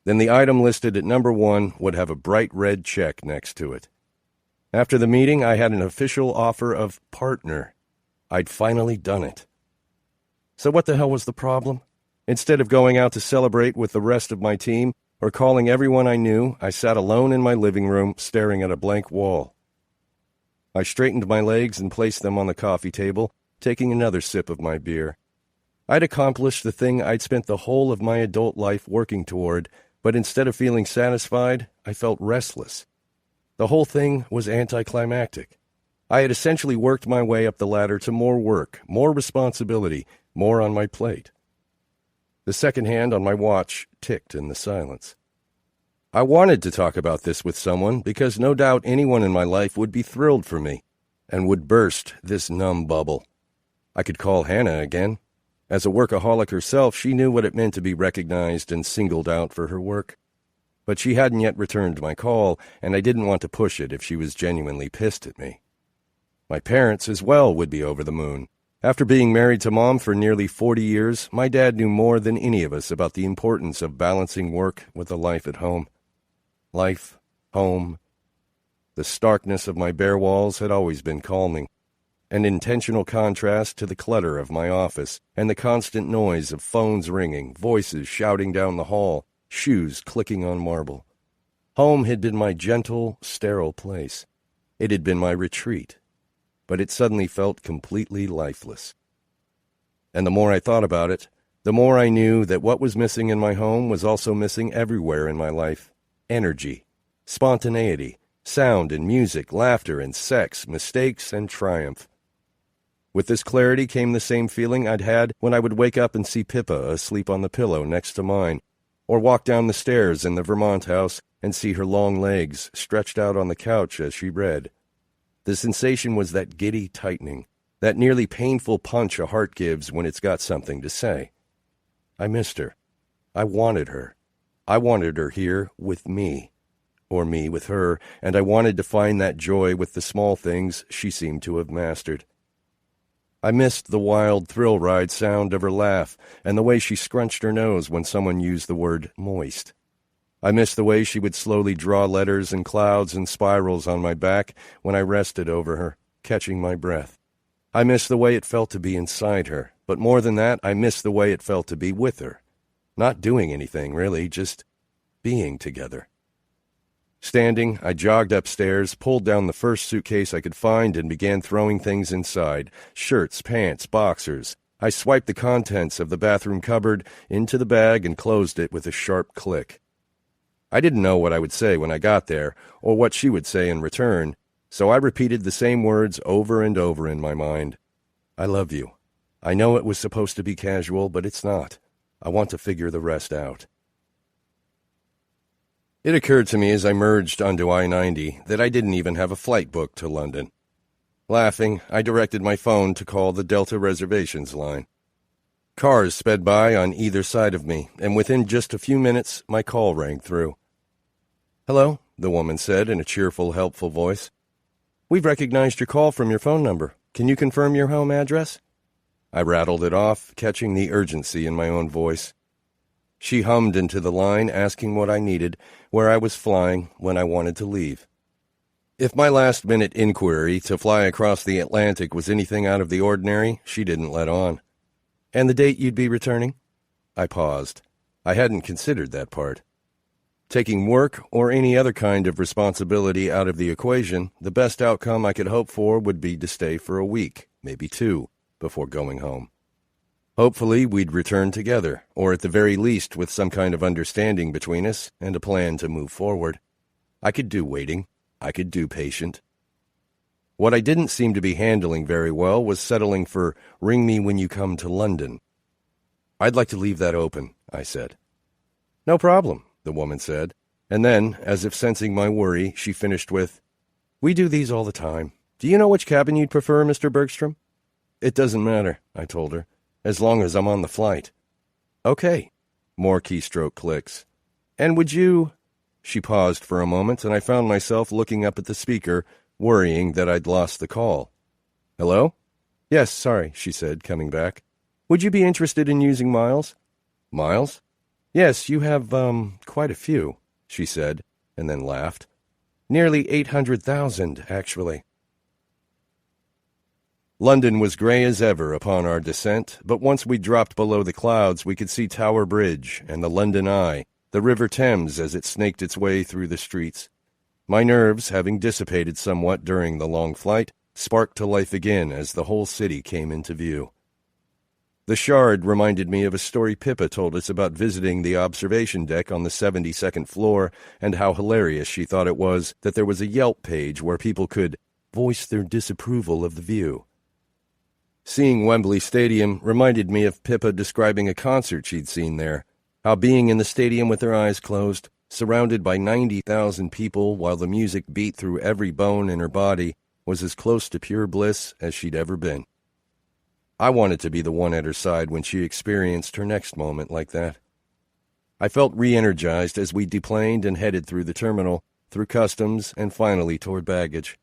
then the item listed at number 1 would have a bright red check next to it. After the meeting, I had an official offer of partner. I'd finally done it. So what the hell was the problem? Instead of going out to celebrate with the rest of my team or calling everyone I knew, I sat alone in my living room staring at a blank wall. I straightened my legs and placed them on the coffee table, taking another sip of my beer. I'd accomplished the thing I'd spent the whole of my adult life working toward, but instead of feeling satisfied, I felt restless. The whole thing was anticlimactic. I had essentially worked my way up the ladder to more work, more responsibility, more on my plate. The second hand on my watch ticked in the silence. I wanted to talk about this with someone because no doubt anyone in my life would be thrilled for me and would burst this numb bubble. I could call Hannah again. As a workaholic herself, she knew what it meant to be recognized and singled out for her work. But she hadn't yet returned my call, and I didn't want to push it if she was genuinely pissed at me. My parents as well would be over the moon. After being married to Mom for nearly 40 years, my dad knew more than any of us about the importance of balancing work with a life at home. Life, home. The starkness of my bare walls had always been calming, an intentional contrast to the clutter of my office and the constant noise of phones ringing, voices shouting down the hall, shoes clicking on marble. Home had been my gentle, sterile place. It had been my retreat, but it suddenly felt completely lifeless. And the more I thought about it, the more I knew that what was missing in my home was also missing everywhere in my life. Energy, spontaneity, sound and music, laughter and sex, mistakes and triumph. With this clarity came the same feeling I'd had when I would wake up and see Pippa asleep on the pillow next to mine, or walk down the stairs in the Vermont house and see her long legs stretched out on the couch as she read. The sensation was that giddy tightening, that nearly painful punch a heart gives when it's got something to say. I missed her. I wanted her. I wanted her here with me, or me with her, and I wanted to find that joy with the small things she seemed to have mastered. I missed the wild thrill-ride sound of her laugh and the way she scrunched her nose when someone used the word moist. I missed the way she would slowly draw letters and clouds and spirals on my back when I rested over her, catching my breath. I missed the way it felt to be inside her, but more than that, I missed the way it felt to be with her. Not doing anything, really, just being together. Standing, I jogged upstairs, pulled down the first suitcase I could find, and began throwing things inside. Shirts, pants, boxers. I swiped the contents of the bathroom cupboard into the bag and closed it with a sharp click. I didn't know what I would say when I got there, or what she would say in return, so I repeated the same words over and over in my mind. I love you. I know it was supposed to be casual, but it's not. I want to figure the rest out. It occurred to me as I merged onto I-90 that I didn't even have a flight booked to London. Laughing, I directed my phone to call the Delta reservations line. Cars sped by on either side of me, and within just a few minutes, my call rang through. "Hello," the woman said in a cheerful, helpful voice. We've recognized your call from your phone number. Can you confirm your home address? I rattled it off, catching the urgency in my own voice. She hummed into the line, asking what I needed, where I was flying, when I wanted to leave. If my last-minute inquiry to fly across the Atlantic was anything out of the ordinary, she didn't let on. And the date you'd be returning? I paused. I hadn't considered that part. Taking work or any other kind of responsibility out of the equation, the best outcome I could hope for would be to stay for a week, maybe 2, before going home. Hopefully we'd return together, or at the very least with some kind of understanding between us and a plan to move forward. I could do waiting. I could do patient. What I didn't seem to be handling very well was settling for ring me when you come to London. I'd like to leave that open, I said. No problem, the woman said, and then, as if sensing my worry, she finished with, We do these all the time. Do you know which cabin you'd prefer, Mr. Bergstrom? It doesn't matter, I told her, as long as I'm on the flight. Okay. More keystroke clicks. And would you... She paused for a moment, and I found myself looking up at the speaker, worrying that I'd lost the call. Hello? Yes, sorry, she said, coming back. Would you be interested in using miles? Miles? Yes, you have, quite a few, she said, and then laughed. Nearly 800,000, actually. London was gray as ever upon our descent, but once we dropped below the clouds, we could see Tower Bridge and the London Eye, the River Thames as it snaked its way through the streets. My nerves, having dissipated somewhat during the long flight, sparked to life again as the whole city came into view. The Shard reminded me of a story Pippa told us about visiting the observation deck on the 72nd floor and how hilarious she thought it was that there was a Yelp page where people could voice their disapproval of the view. Seeing Wembley Stadium reminded me of Pippa describing a concert she'd seen there, how being in the stadium with her eyes closed, surrounded by 90,000 people while the music beat through every bone in her body, was as close to pure bliss as she'd ever been. I wanted to be the one at her side when she experienced her next moment like that. I felt re-energized as we deplaned and headed through the terminal, through customs, and finally toward baggage.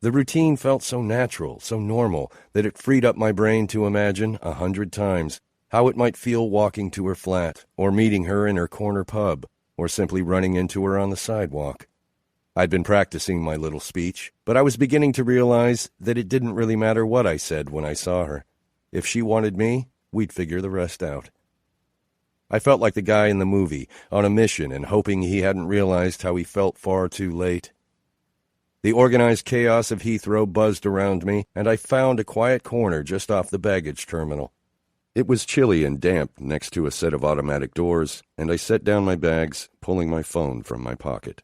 The routine felt so natural, so normal, that it freed up my brain to imagine 100 times how it might feel walking to her flat, or meeting her in her corner pub, or simply running into her on the sidewalk. I'd been practicing my little speech, but I was beginning to realize that it didn't really matter what I said when I saw her. If she wanted me, we'd figure the rest out. I felt like the guy in the movie, on a mission and hoping he hadn't realized how he felt far too late. The organized chaos of Heathrow buzzed around me, and I found a quiet corner just off the baggage terminal. It was chilly and damp next to a set of automatic doors, and I set down my bags, pulling my phone from my pocket.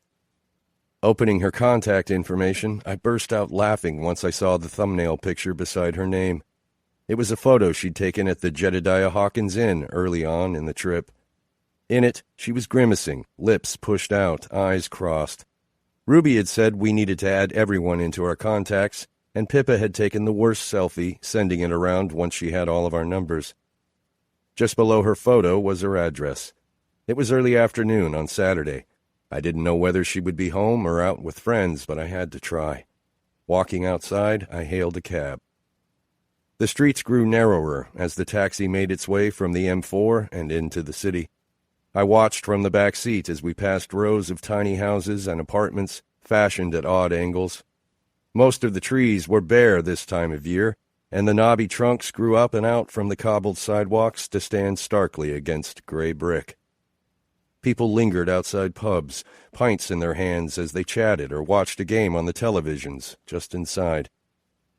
Opening her contact information, I burst out laughing once I saw the thumbnail picture beside her name. It was a photo she'd taken at the Jedediah Hawkins Inn early on in the trip. In it, she was grimacing, lips pushed out, eyes crossed. Ruby had said we needed to add everyone into our contacts, and Pippa had taken the worst selfie, sending it around once she had all of our numbers. Just below her photo was her address. It was early afternoon on Saturday. I didn't know whether she would be home or out with friends, but I had to try. Walking outside, I hailed a cab. The streets grew narrower as the taxi made its way from the M4 and into the city. I watched from the back seat as we passed rows of tiny houses and apartments fashioned at odd angles. Most of the trees were bare this time of year, and the knobby trunks grew up and out from the cobbled sidewalks to stand starkly against gray brick. People lingered outside pubs, pints in their hands as they chatted or watched a game on the televisions just inside.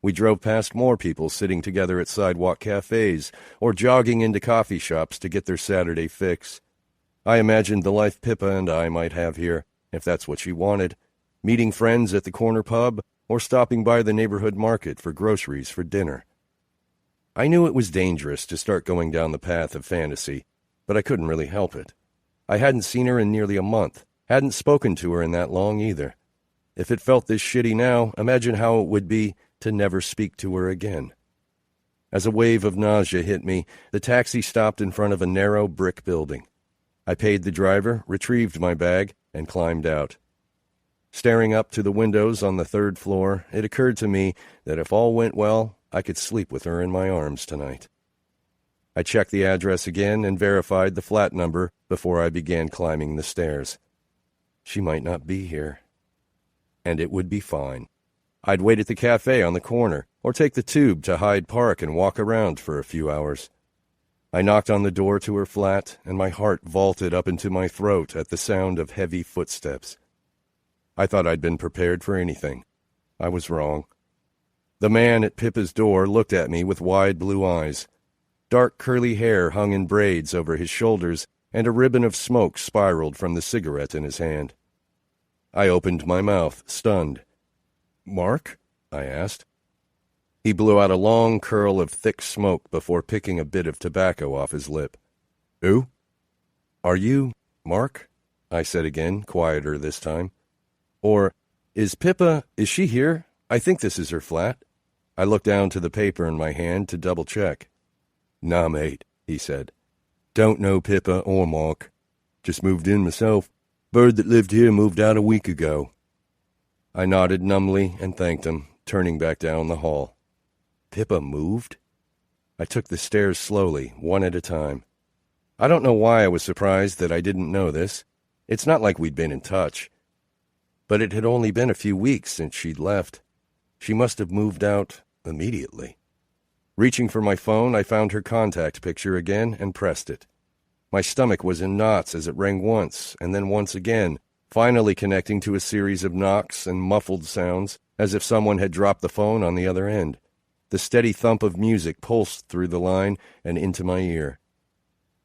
We drove past more people sitting together at sidewalk cafes or jogging into coffee shops to get their Saturday fix. I imagined the life Pippa and I might have here, if that's what she wanted, meeting friends at the corner pub or stopping by the neighborhood market for groceries for dinner. I knew it was dangerous to start going down the path of fantasy, but I couldn't really help it. I hadn't seen her in nearly a month, hadn't spoken to her in that long either. If it felt this shitty now, imagine how it would be to never speak to her again. As a wave of nausea hit me, the taxi stopped in front of a narrow brick building. I paid the driver, retrieved my bag, and climbed out. Staring up to the windows on the 3rd floor, it occurred to me that if all went well, I could sleep with her in my arms tonight. I checked the address again and verified the flat number before I began climbing the stairs. She might not be here. And it would be fine. I'd wait at the cafe on the corner, or take the tube to Hyde Park and walk around for a few hours. I knocked on the door to her flat, and my heart vaulted up into my throat at the sound of heavy footsteps. I thought I'd been prepared for anything. I was wrong. The man at Pippa's door looked at me with wide blue eyes. Dark curly hair hung in braids over his shoulders, and a ribbon of smoke spiraled from the cigarette in his hand. I opened my mouth, stunned. "Mark?" I asked. He blew out a long curl of thick smoke before picking a bit of tobacco off his lip. "Who?" "Are you Mark?" I said again, quieter this time. "Or, is she here? I think this is her flat." I looked down to the paper in my hand to double-check. "Nah, mate," he said. "Don't know Pippa or Mark. Just moved in myself. Bird that lived here moved out a week ago." I nodded numbly and thanked him, turning back down the hall. Pippa moved? I took the stairs slowly, one at a time. I don't know why I was surprised that I didn't know this. It's not like we'd been in touch. But it had only been a few weeks since she'd left. She must have moved out immediately. Reaching for my phone, I found her contact picture again and pressed it. My stomach was in knots as it rang once, and then once again, finally connecting to a series of knocks and muffled sounds, as if someone had dropped the phone on the other end. The steady thump of music pulsed through the line and into my ear.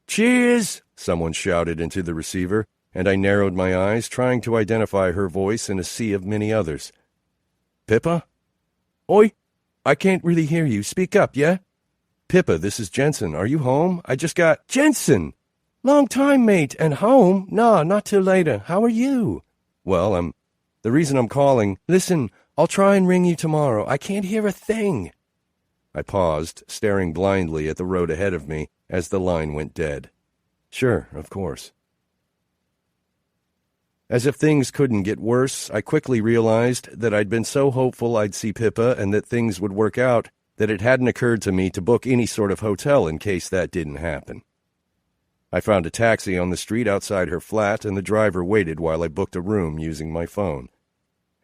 "Cheers!" someone shouted into the receiver, and I narrowed my eyes, trying to identify her voice in a sea of many others. "Pippa? Oi, I can't really hear you. Speak up, yeah?" "Pippa, this is Jensen. Are you home? I just got—" "Jensen! Long time, mate. And home? Nah, not till later. How are you?" "Well, the reason I'm calling—" "Listen, I'll try and ring you tomorrow. I can't hear a thing." I paused, staring blindly at the road ahead of me as the line went dead. "Sure, of course." As if things couldn't get worse, I quickly realized that I'd been so hopeful I'd see Pippa and that things would work out that it hadn't occurred to me to book any sort of hotel in case that didn't happen. I found a taxi on the street outside her flat, and the driver waited while I booked a room using my phone.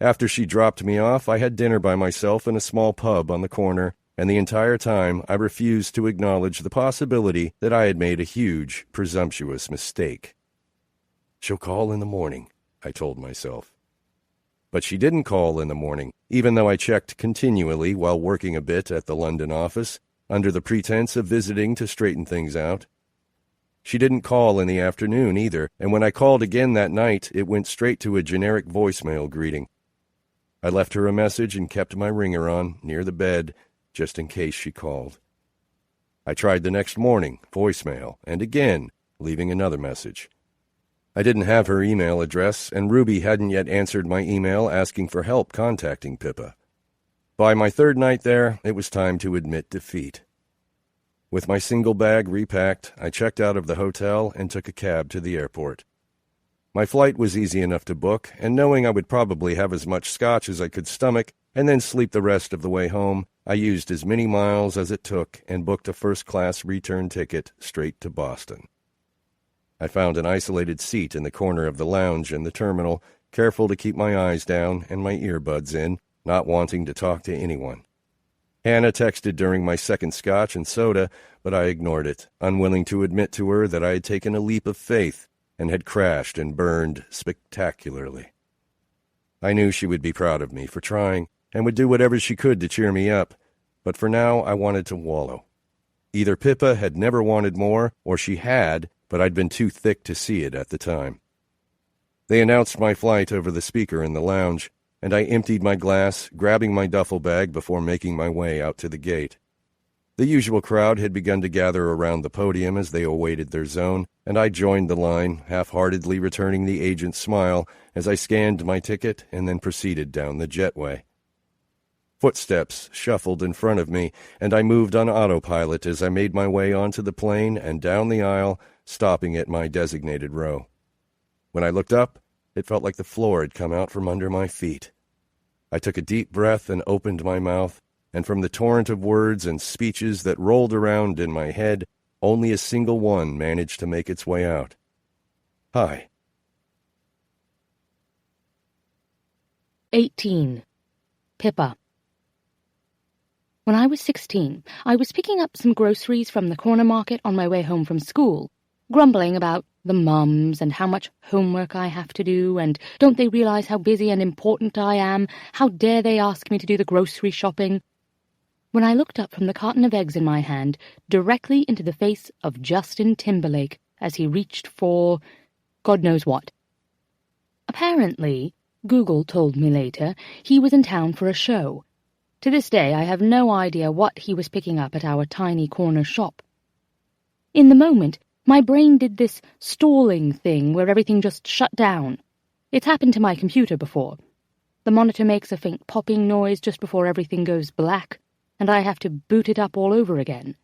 After she dropped me off, I had dinner by myself in a small pub on the corner, and the entire time I refused to acknowledge the possibility that I had made a huge, presumptuous mistake. "She'll call in the morning," I told myself. But she didn't call in the morning, even though I checked continually while working a bit at the London office, under the pretense of visiting to straighten things out. She didn't call in the afternoon either, and when I called again that night, it went straight to a generic voicemail greeting. I left her a message and kept my ringer on, near the bed, just in case she called. I tried the next morning, voicemail, and again, leaving another message. I didn't have her email address, and Ruby hadn't yet answered my email asking for help contacting Pippa. By my 3rd night there, it was time to admit defeat. With my single bag repacked, I checked out of the hotel and took a cab to the airport. My flight was easy enough to book, and knowing I would probably have as much scotch as I could stomach and then sleep the rest of the way home, I used as many miles as it took and booked a first-class return ticket straight to Boston. I found an isolated seat in the corner of the lounge in the terminal, careful to keep my eyes down and my earbuds in, not wanting to talk to anyone. Hannah texted during my second scotch and soda, but I ignored it, unwilling to admit to her that I had taken a leap of faith and had crashed and burned spectacularly. I knew she would be proud of me for trying and would do whatever she could to cheer me up, but for now I wanted to wallow. Either Pippa had never wanted more, or she had, but I'd been too thick to see it at the time. They announced my flight over the speaker in the lounge, and I emptied my glass, grabbing my duffel bag before making my way out to the gate. The usual crowd had begun to gather around the podium as they awaited their zone, and I joined the line, half-heartedly returning the agent's smile as I scanned my ticket and then proceeded down the jetway. Footsteps shuffled in front of me, and I moved on autopilot as I made my way onto the plane and down the aisle, stopping at my designated row. When I looked up, It felt like the floor had come out from under my feet. I took a deep breath and opened my mouth, and from the torrent of words and speeches that rolled around in my head, only a single one managed to make its way out. Hi. 18. Pippa. When I was 16, I was picking up some groceries from the corner market on my way home from school, grumbling about the mums and how much homework I have to do, and don't they realize how busy and important I am? How dare they ask me to do the grocery shopping? When I looked up from the carton of eggs in my hand, directly into the face of Justin Timberlake as he reached for God knows what. Apparently, Google told me later, he was in town for a show. To this day, I have no idea what he was picking up at our tiny corner shop. In the moment, my brain did this stalling thing where everything just shut down. It's happened to my computer before. The monitor makes a faint popping noise just before everything goes black, and I have to boot it up all over again.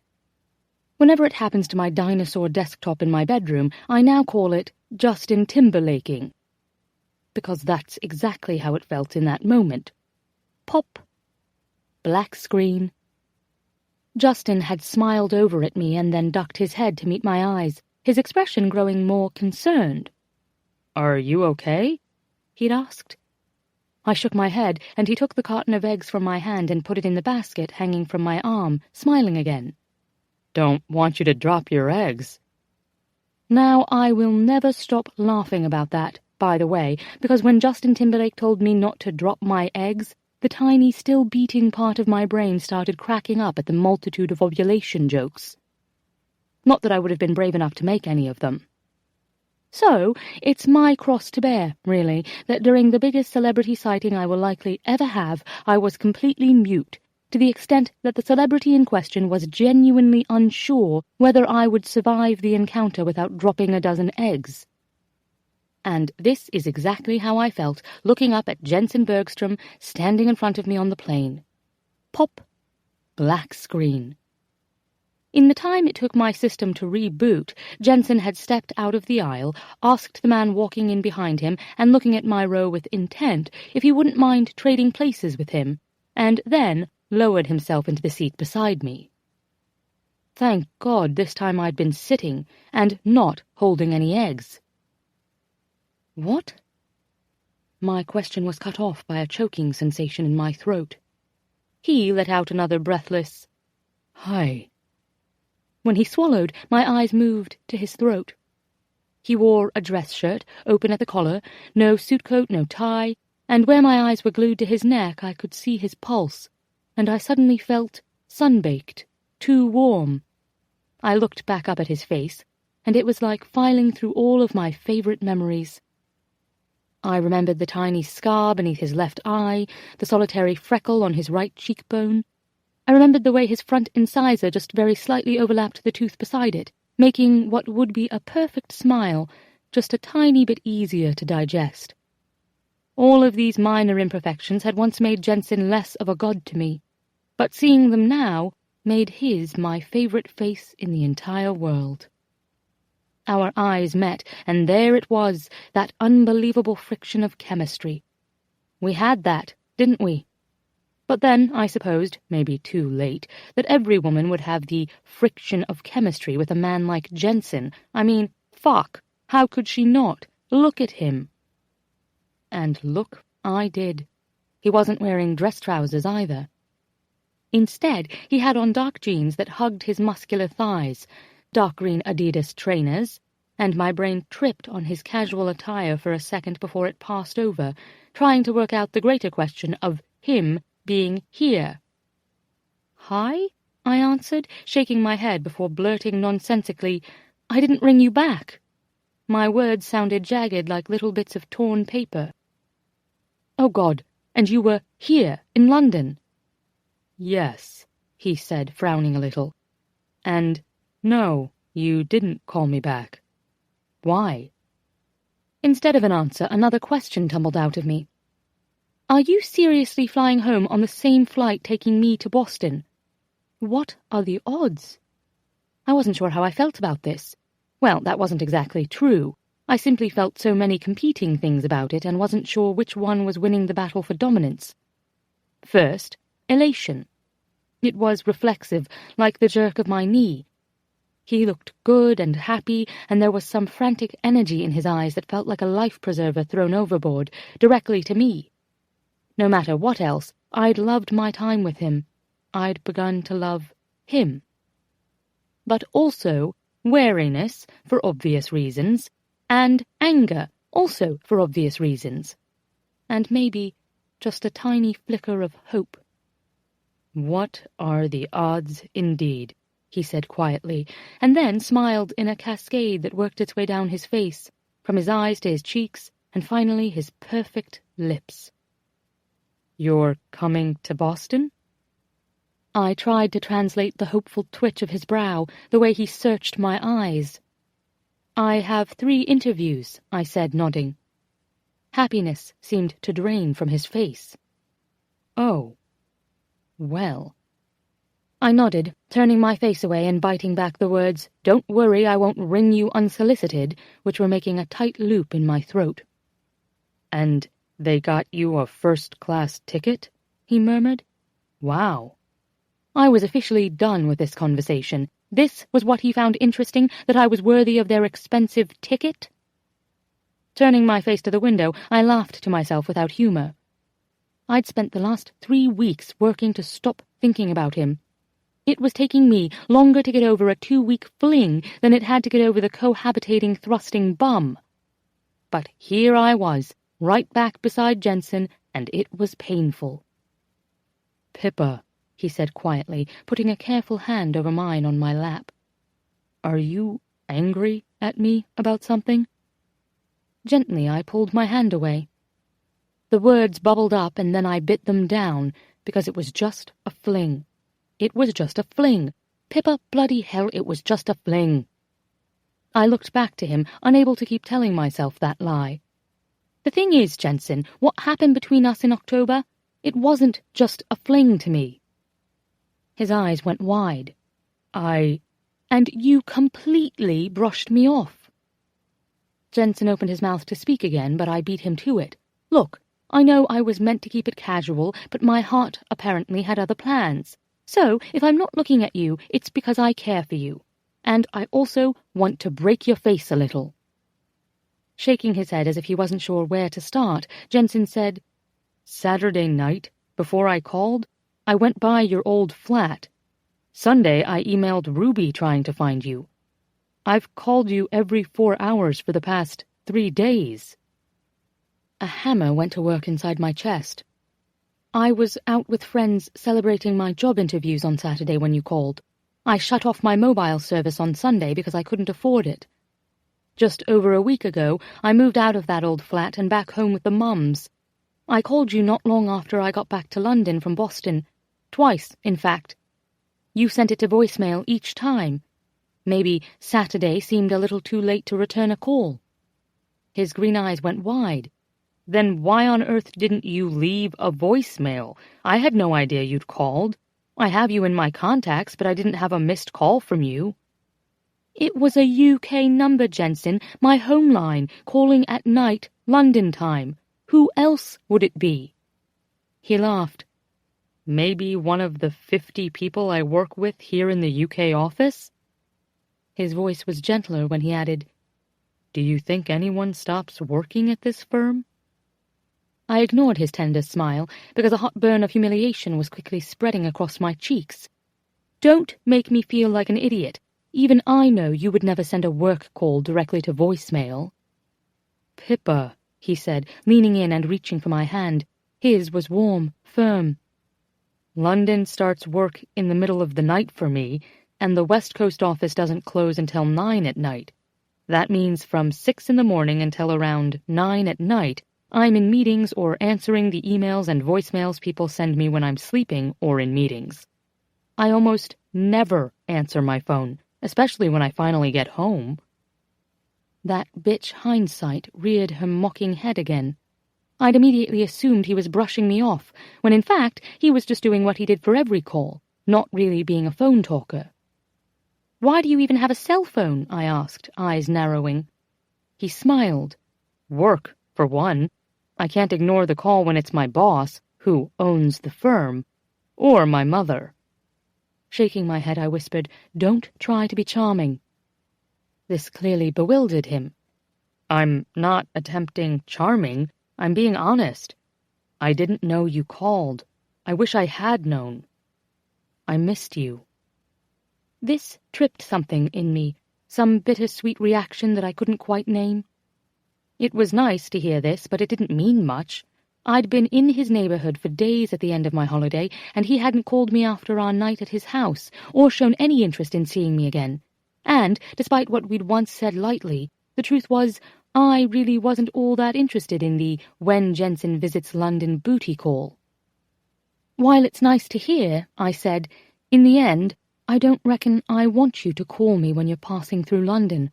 Whenever it happens to my dinosaur desktop in my bedroom, I now call it Justin Timberlaking, because that's exactly how it felt in that moment. Pop. Black screen. Justin had smiled over at me and then ducked his head to meet my eyes, his expression growing more concerned. "Are you okay?" he'd asked. I shook my head, and he took the carton of eggs from my hand and put it in the basket hanging from my arm, smiling again. "Don't want you to drop your eggs." Now, I will never stop laughing about that, by the way, because when Justin Timberlake told me not to drop my eggs, the tiny, still-beating part of my brain started cracking up at the multitude of ovulation jokes. Not that I would have been brave enough to make any of them. So, it's my cross to bear, really, that during the biggest celebrity sighting I will likely ever have, I was completely mute, to the extent that the celebrity in question was genuinely unsure whether I would survive the encounter without dropping a dozen eggs. And this is exactly how I felt, looking up at Jensen Bergstrom standing in front of me on the plane. Pop. Black screen. In the time it took my system to reboot, Jensen had stepped out of the aisle, asked the man walking in behind him and looking at my row with intent if he wouldn't mind trading places with him, and then lowered himself into the seat beside me. Thank God this time I'd been sitting and not holding any eggs. What? My question was cut off by a choking sensation in my throat. He let out another breathless, "Hi." When he swallowed, my eyes moved to his throat. He wore a dress shirt, open at the collar, no suit coat, no tie, and where my eyes were glued to his neck I could see his pulse, and I suddenly felt sunbaked, too warm. I looked back up at his face, and it was like filing through all of my favorite memories. I remembered the tiny scar beneath his left eye, the solitary freckle on his right cheekbone. I remembered the way his front incisor just very slightly overlapped the tooth beside it, making what would be a perfect smile just a tiny bit easier to digest. All of these minor imperfections had once made Jensen less of a god to me, but seeing them now made his my favorite face in the entire world. Our eyes met, and there it was, that unbelievable friction of chemistry. We had that, didn't we? But then I supposed, maybe too late, that every woman would have the friction of chemistry with a man like Jensen. I mean, fuck, how could she not? Look at him. And look I did. He wasn't wearing dress trousers either. Instead, he had on dark jeans that hugged his muscular thighs, dark green Adidas trainers, and my brain tripped on his casual attire for a second before it passed over, trying to work out the greater question of him being here. "Hi?" I answered, shaking my head before blurting nonsensically, "I didn't ring you back." My words sounded jagged like little bits of torn paper. "Oh God, and you were here, in London?" "Yes," he said, frowning a little. "And no, you didn't call me back." "Why?" Instead of an answer, another question tumbled out of me. "Are you seriously flying home on the same flight taking me to Boston?" What are the odds? I wasn't sure how I felt about this. Well, that wasn't exactly true. I simply felt so many competing things about it and wasn't sure which one was winning the battle for dominance. First, elation. It was reflexive, like the jerk of my knee. He looked good and happy, and there was some frantic energy in his eyes that felt like a life-preserver thrown overboard, directly to me. No matter what else, I'd loved my time with him. I'd begun to love him. But also wariness, for obvious reasons, and anger, also for obvious reasons. And maybe just a tiny flicker of hope. "What are the odds, indeed?" he said quietly, and then smiled in a cascade that worked its way down his face, from his eyes to his cheeks, and finally his perfect lips. "You're coming to Boston?" I tried to translate the hopeful twitch of his brow, the way he searched my eyes. "I have 3 interviews," I said, nodding. Happiness seemed to drain from his face. "Oh. Well." I nodded, turning my face away and biting back the words, "Don't worry, I won't ring you unsolicited," which were making a tight loop in my throat. "And they got you a first-class ticket?" he murmured. "Wow." I was officially done with this conversation. This was what he found interesting, that I was worthy of their expensive ticket? Turning my face to the window, I laughed to myself without humor. I'd spent the last 3 weeks working to stop thinking about him. It was taking me longer to get over a 2-week fling than it had to get over the cohabitating, thrusting bum. But here I was, right back beside Jensen, and it was painful. "Pippa," he said quietly, putting a careful hand over mine on my lap. "Are you angry at me about something?" Gently I pulled my hand away. The words bubbled up and then I bit them down, because it was just a fling. It was just a fling. Pippa bloody hell, it was just a fling. I looked back to him, unable to keep telling myself that lie. The thing is, Jensen, what happened between us in October? It wasn't just a fling to me. His eyes went wide. And you completely brushed me off. Jensen opened his mouth to speak again, but I beat him to it. Look, I know I was meant to keep it casual, but my heart apparently had other plans. So, if I'm not looking at you, it's because I care for you. And I also want to break your face a little. Shaking his head as if he wasn't sure where to start, Jensen said, "Saturday night, before I called, I went by your old flat. Sunday, I emailed Ruby trying to find you. I've called you every 4 hours for the past 3 days." A hammer went to work inside my chest. "I was out with friends celebrating my job interviews on Saturday when you called. I shut off my mobile service on Sunday because I couldn't afford it. Just over a week ago, I moved out of that old flat and back home with the mums. I called you not long after I got back to London from Boston. Twice, in fact. You sent it to voicemail each time. Maybe Saturday seemed a little too late to return a call." His green eyes went wide. "Then why on earth didn't you leave a voicemail? I had no idea you'd called. I have you in my contacts, but I didn't have a missed call from you." "It was a UK number, Jensen, my home line, calling at night, London time. Who else would it be?" He laughed. "Maybe one of the 50 people I work with here in the UK office?" His voice was gentler when he added, "Do you think anyone stops working at this firm?" I ignored his tender smile, because a hot burn of humiliation was quickly spreading across my cheeks. "Don't make me feel like an idiot. Even I know you would never send a work call directly to voicemail." "Pippa," he said, leaning in and reaching for my hand. His was warm, firm. "London starts work in the middle of the night for me, and the West Coast office doesn't close until 9 at night. That means from 6 in the morning until around 9 at night, I'm in meetings or answering the emails and voicemails people send me when I'm sleeping or in meetings. I almost never answer my phone, especially when I finally get home." That bitch hindsight reared her mocking head again. I'd immediately assumed he was brushing me off, when in fact he was just doing what he did for every call, not really being a phone talker. "Why do you even have a cell phone?" I asked, eyes narrowing. He smiled. Work, for one. I can't ignore the call when it's my boss, who owns the firm, or my mother. Shaking my head, I whispered, "Don't try to be charming." This clearly bewildered him. "I'm not attempting charming. I'm being honest. I didn't know you called. I wish I had known. I missed you." This tripped something in me, some bittersweet reaction that I couldn't quite name. It was nice to hear this, but it didn't mean much. I'd been in his neighborhood for days at the end of my holiday, and he hadn't called me after our night at his house, or shown any interest in seeing me again. And, despite what we'd once said lightly, the truth was, I really wasn't all that interested in the "when Jensen visits London" booty call. "While it's nice to hear," I said, "in the end, I don't reckon I want you to call me when you're passing through London.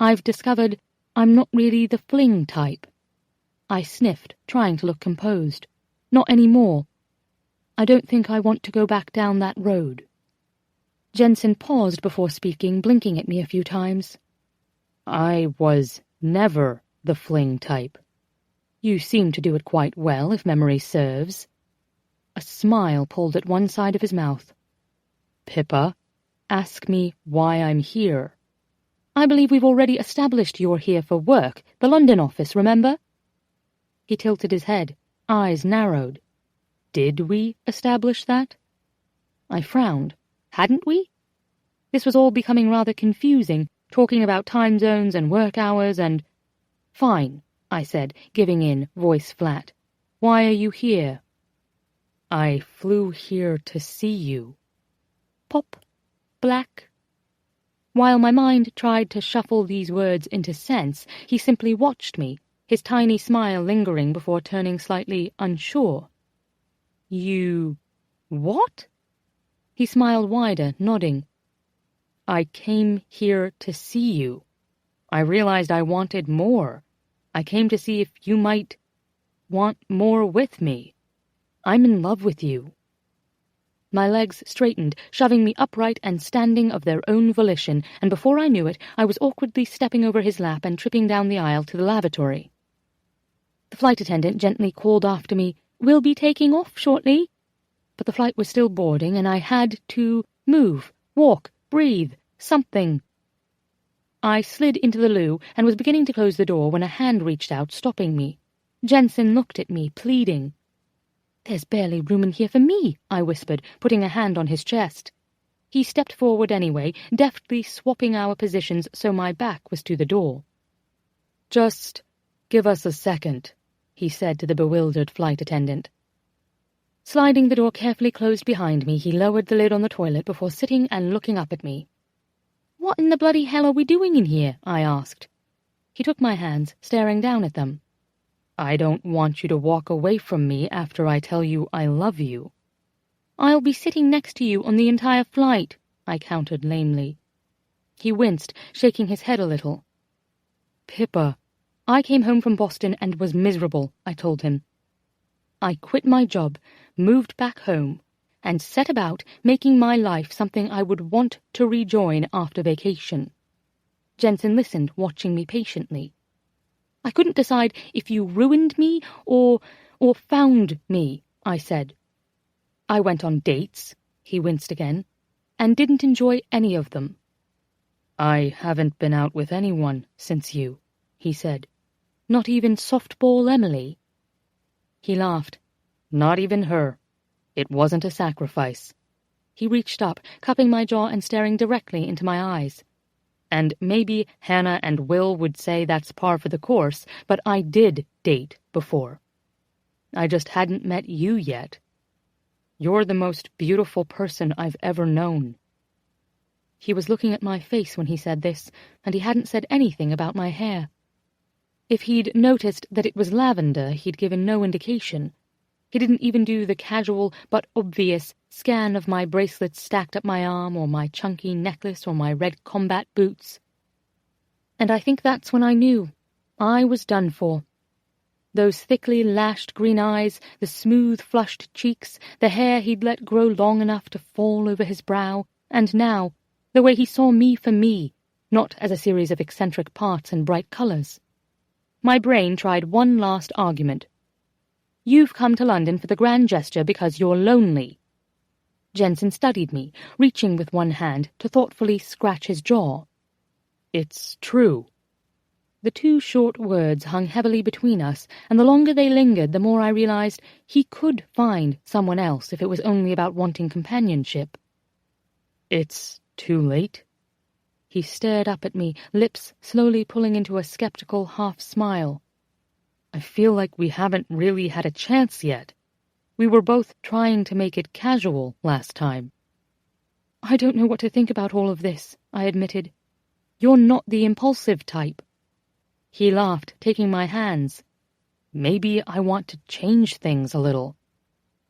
I've discovered I'm not really the fling type." I sniffed, trying to look composed. "Not anymore. I don't think I want to go back down that road." Jensen paused before speaking, blinking at me a few times. "I was never the fling type. You seem to do it quite well, if memory serves." A smile pulled at one side of his mouth. "Pippa, ask me why I'm here." "I believe we've already established you're here for work, the London office, remember?" He tilted his head, eyes narrowed. "Did we establish that?" I frowned. Hadn't we? This was all becoming rather confusing, talking about time zones and work hours and... "Fine," I said, giving in, voice flat. "Why are you here?" "I flew here to see you." Pop. Black. While my mind tried to shuffle these words into sense, he simply watched me, his tiny smile lingering before turning slightly unsure. "You... what?" He smiled wider, nodding. "I came here to see you. I realized I wanted more. I came to see if you might want more with me. I'm in love with you." My legs straightened, shoving me upright and standing of their own volition, and before I knew it, I was awkwardly stepping over his lap and tripping down the aisle to the lavatory. The flight attendant gently called after me, "We'll be taking off shortly." But the flight was still boarding, and I had to move, walk, breathe, something. I slid into the loo and was beginning to close the door when a hand reached out, stopping me. Jensen looked at me, pleading. "There's barely room in here for me," I whispered, putting a hand on his chest. He stepped forward anyway, deftly swapping our positions so my back was to the door. "Just give us a second," he said to the bewildered flight attendant. Sliding the door carefully closed behind me, he lowered the lid on the toilet before sitting and looking up at me. "What in the bloody hell are we doing in here?" I asked. He took my hands, staring down at them. "I don't want you to walk away from me after I tell you I love you." "I'll be sitting next to you on the entire flight," I countered lamely. He winced, shaking his head a little. "Pippa, I came home from Boston and was miserable," I told him. I quit my job, moved back home, and set about making my life something I would want to rejoin after vacation. Jensen listened, watching me patiently. "I couldn't decide if you ruined me or found me," I said. "I went on dates," he winced again, "and didn't enjoy any of them." "I haven't been out with anyone since you," he said. "Not even softball Emily?" He laughed. "Not even her. It wasn't a sacrifice." He reached up, cupping my jaw and staring directly into my eyes. "And maybe Hannah and Will would say that's par for the course, but I did date before. I just hadn't met you yet. You're the most beautiful person I've ever known." He was looking at my face when he said this, and he hadn't said anything about my hair. If he'd noticed that it was lavender, he'd given no indication. He didn't even do the casual but obvious scan of my bracelets stacked up my arm, or my chunky necklace, or my red combat boots. And I think that's when I knew I was done for. Those thickly lashed green eyes, the smooth flushed cheeks, the hair he'd let grow long enough to fall over his brow, and now, the way he saw me for me, not as a series of eccentric parts and bright colours. My brain tried one last argument. You've come to London for the grand gesture because you're lonely. Jensen studied me, reaching with one hand to thoughtfully scratch his jaw. It's true. The two short words hung heavily between us, and the longer they lingered, the more I realized he could find someone else if it was only about wanting companionship. It's too late? He stared up at me, lips slowly pulling into a skeptical half-smile. I feel like we haven't really had a chance yet. We were both trying to make it casual last time. I don't know what to think about all of this, I admitted. You're not the impulsive type. He laughed, taking my hands. Maybe I want to change things a little.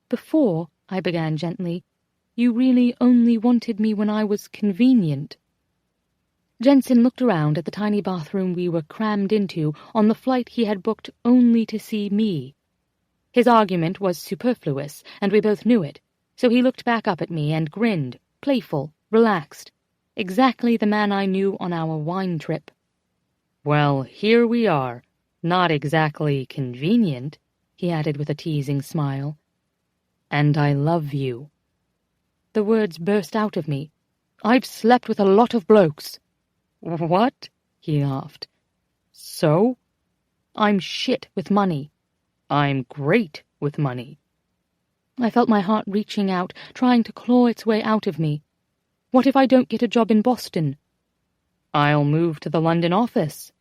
Before, I began gently, you really only wanted me when I was convenient. Jensen looked around at the tiny bathroom we were crammed into on the flight he had booked only to see me. His argument was superfluous, and we both knew it, so he looked back up at me and grinned, playful, relaxed, exactly the man I knew on our wine trip. Well, here we are. Not exactly convenient, he added with a teasing smile. And I love you. The words burst out of me. I've slept with a lot of blokes. What? He laughed. So? I'm shit with money. I'm great with money. I felt my heart reaching out, trying to claw its way out of me. What if I don't get a job in Boston? I'll move to the London office.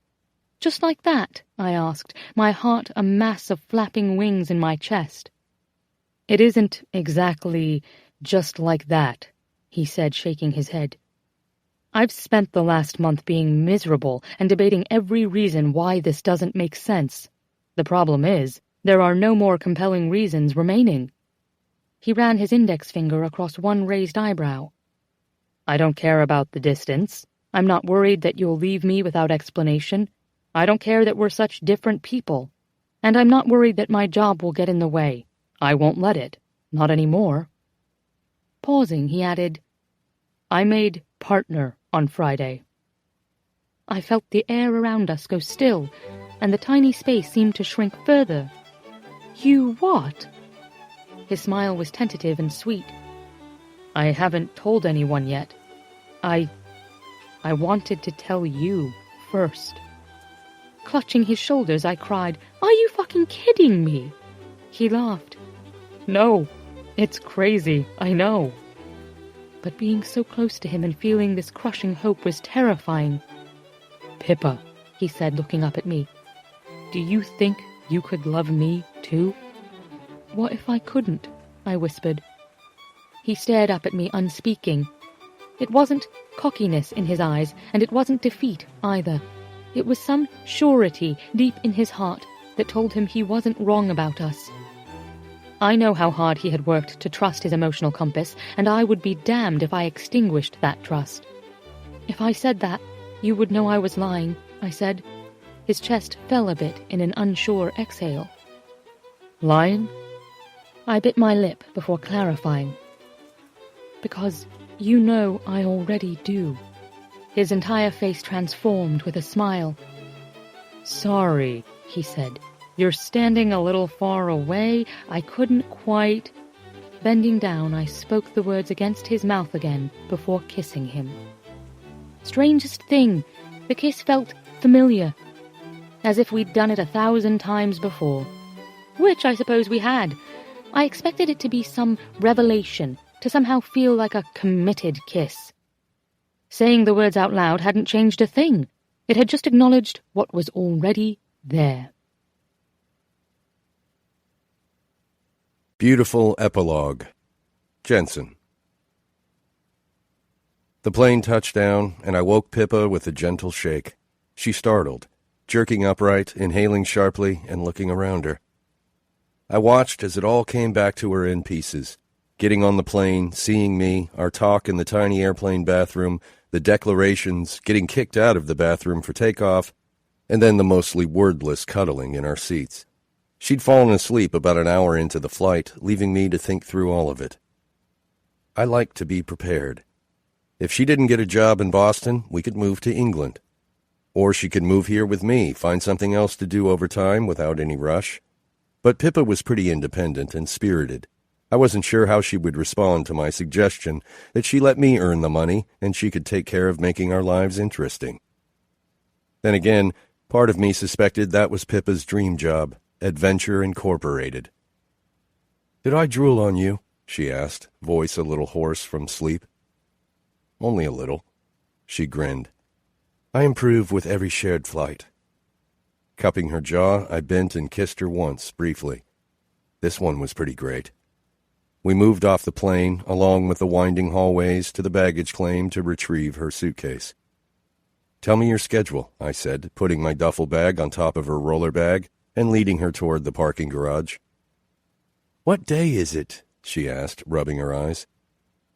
Just like that, I asked, my heart a mass of flapping wings in my chest. It isn't exactly just like that, he said, shaking his head. I've spent the last month being miserable and debating every reason why this doesn't make sense. The problem is, there are no more compelling reasons remaining. He ran his index finger across one raised eyebrow. I don't care about the distance. I'm not worried that you'll leave me without explanation. I don't care that we're such different people. And I'm not worried that my job will get in the way. I won't let it. Not anymore. Pausing, he added, I made partner on Friday. I felt the air around us go still, and the tiny space seemed to shrink further. You what? His smile was tentative and sweet. I haven't told anyone yet. I wanted to tell you first. Clutching his shoulders, I cried, Are you fucking kidding me? He laughed. No, it's crazy, I know. But being so close to him and feeling this crushing hope was terrifying. Pippa, he said, looking up at me, do you think you could love me, too? What if I couldn't? I whispered. He stared up at me, unspeaking. It wasn't cockiness in his eyes, and it wasn't defeat, either. It was some surety deep in his heart that told him he wasn't wrong about us. I know how hard he had worked to trust his emotional compass, and I would be damned if I extinguished that trust. If I said that, you would know I was lying, I said. His chest fell a bit in an unsure exhale. Lying? I bit my lip before clarifying. Because you know I already do. His entire face transformed with a smile. Sorry, he said. You're standing a little far away. I couldn't quite... Bending down, I spoke the words against his mouth again before kissing him. Strangest thing, the kiss felt familiar, as if we'd done it 1,000 times before. Which I suppose we had. I expected it to be some revelation, to somehow feel like a committed kiss. Saying the words out loud hadn't changed a thing. It had just acknowledged what was already there. Beautiful epilogue. Jensen. The plane touched down, and I woke Pippa with a gentle shake. She startled, jerking upright, inhaling sharply, and looking around her. I watched as it all came back to her in pieces. Getting on the plane, seeing me, our talk in the tiny airplane bathroom, the declarations, getting kicked out of the bathroom for takeoff, and then the mostly wordless cuddling in our seats. She'd fallen asleep about an hour into the flight, leaving me to think through all of it. I like to be prepared. If she didn't get a job in Boston, we could move to England. Or she could move here with me, find something else to do over time without any rush. But Pippa was pretty independent and spirited. I wasn't sure how she would respond to my suggestion that she let me earn the money and she could take care of making our lives interesting. Then again, part of me suspected that was Pippa's dream job, Adventure Incorporated. "Did I drool on you?" she asked, voice a little hoarse from sleep. "Only a little." She grinned. "I improve with every shared flight." Cupping her jaw, I bent and kissed her once, briefly. This one was pretty great. We moved off the plane, along with the winding hallways, to the baggage claim to retrieve her suitcase. "Tell me your schedule," I said, putting my duffel bag on top of her roller bag and leading her toward the parking garage. "What day is it?" she asked, rubbing her eyes.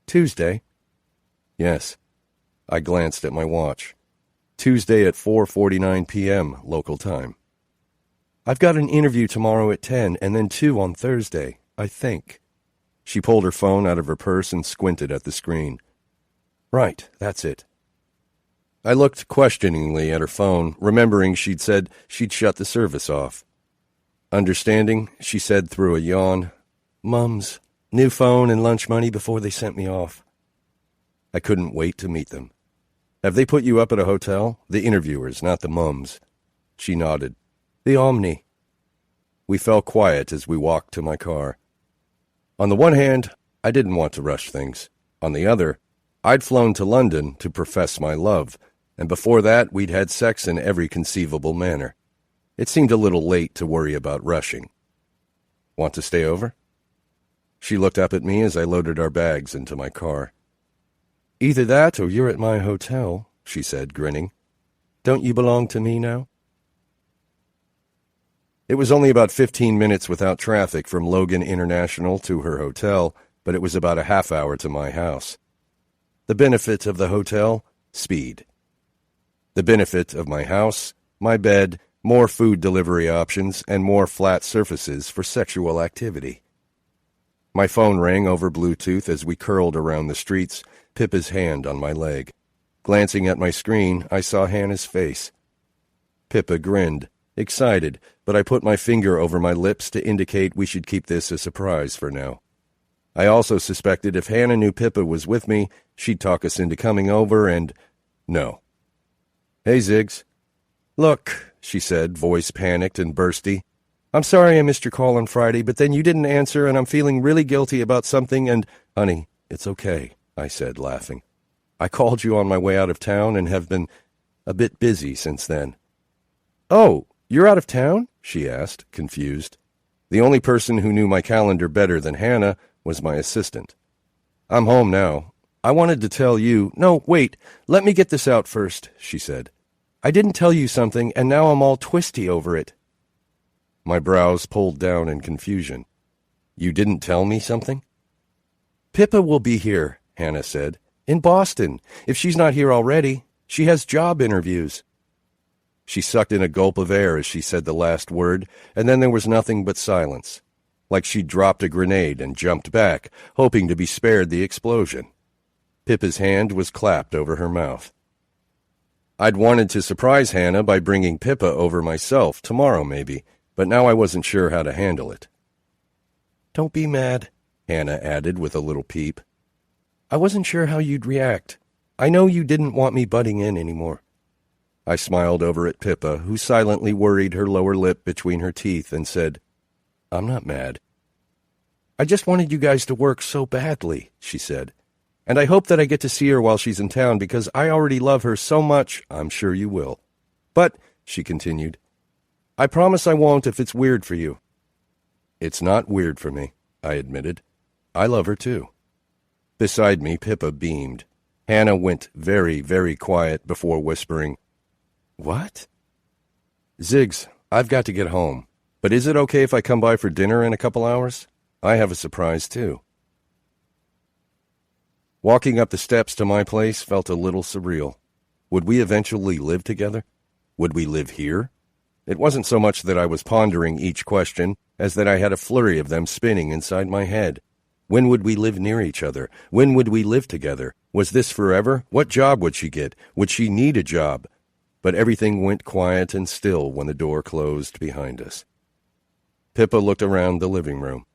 "Tuesday." "Yes." I glanced at my watch. "Tuesday at 4:49 p.m. local time." "I've got an interview tomorrow at 10 and then 2 on Thursday, I think." She pulled her phone out of her purse and squinted at the screen. "Right, that's it." I looked questioningly at her phone, remembering she'd said she'd shut the service off. Understanding, she said through a yawn, "Mum's. New phone and lunch money before they sent me off." I couldn't wait to meet them. "Have they put you up at a hotel? The interviewers, not the mums." She nodded. "The Omni." We fell quiet as we walked to my car. On the one hand, I didn't want to rush things. On the other, I'd flown to London to profess my love, and before that we'd had sex in every conceivable manner. It seemed a little late to worry about rushing. "Want to stay over?" She looked up at me as I loaded our bags into my car. "Either that or you're at my hotel," she said, grinning. "Don't you belong to me now?" It was only about 15 minutes without traffic from Logan International to her hotel, but it was about a half hour to my house. The benefit of the hotel? Speed. The benefit of my house? My bed, more food delivery options, and more flat surfaces for sexual activity. My phone rang over Bluetooth as we curled around the streets, Pippa's hand on my leg. Glancing at my screen, I saw Hannah's face. Pippa grinned, excited, but I put my finger over my lips to indicate we should keep this a surprise for now. I also suspected if Hannah knew Pippa was with me, she'd talk us into coming over and... No. "Hey, Ziggs." "Look," she said, voice panicked and bursty. "I'm sorry I missed your call on Friday, but then you didn't answer and I'm feeling really guilty about something and..." "Honey, it's okay," I said, laughing. "I called you on my way out of town and have been a bit busy since then." "Oh, you're out of town?" she asked, confused. The only person who knew my calendar better than Hannah was my assistant. "I'm home now. I wanted to tell you..." "No, wait, let me get this out first," she said. "I didn't tell you something, and now I'm all twisty over it." My brows pulled down in confusion. "You didn't tell me something?" "Pippa will be here," Hannah said. "In Boston, if she's not here already. She has job interviews." She sucked in a gulp of air as she said the last word, and then there was nothing but silence, like she'd dropped a grenade and jumped back, hoping to be spared the explosion. Pippa's hand was clapped over her mouth. I'd wanted to surprise Hannah by bringing Pippa over myself, tomorrow maybe, but now I wasn't sure how to handle it. "Don't be mad," Hannah added with a little peep. "I wasn't sure how you'd react. I know you didn't want me butting in anymore." I smiled over at Pippa, who silently worried her lower lip between her teeth and said, "I'm not mad." "I just wanted you guys to work so badly," she said. "And I hope that I get to see her while she's in town because I already love her so much." "I'm sure you will. But," she continued, "I promise I won't if it's weird for you." "It's not weird for me," I admitted. "I love her too." Beside me, Pippa beamed. Hannah went very, very quiet before whispering, "What?" "Ziggs, I've got to get home. But is it okay if I come by for dinner in a couple hours? I have a surprise, too." Walking up the steps to my place felt a little surreal. Would we eventually live together? Would we live here? It wasn't so much that I was pondering each question as that I had a flurry of them spinning inside my head. When would we live near each other? When would we live together? Was this forever? What job would she get? Would she need a job? But everything went quiet and still when the door closed behind us. Pippa looked around the living room.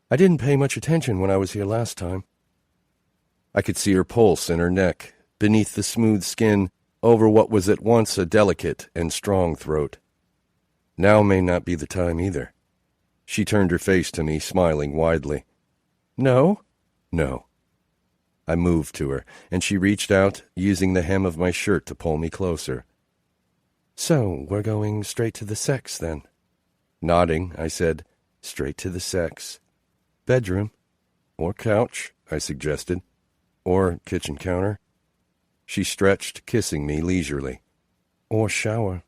I didn't pay much attention when I was here last time. I could see her pulse in her neck, beneath the smooth skin, over what was at once a delicate and strong throat. Now may not be the time either. She turned her face to me, smiling widely. No? No. I moved to her, and she reached out, using the hem of my shirt to pull me closer. So, we're going straight to the sex, then? Nodding, I said, straight to the sex. Bedroom. Or couch, I suggested. Or kitchen counter. She stretched, kissing me leisurely. Or shower.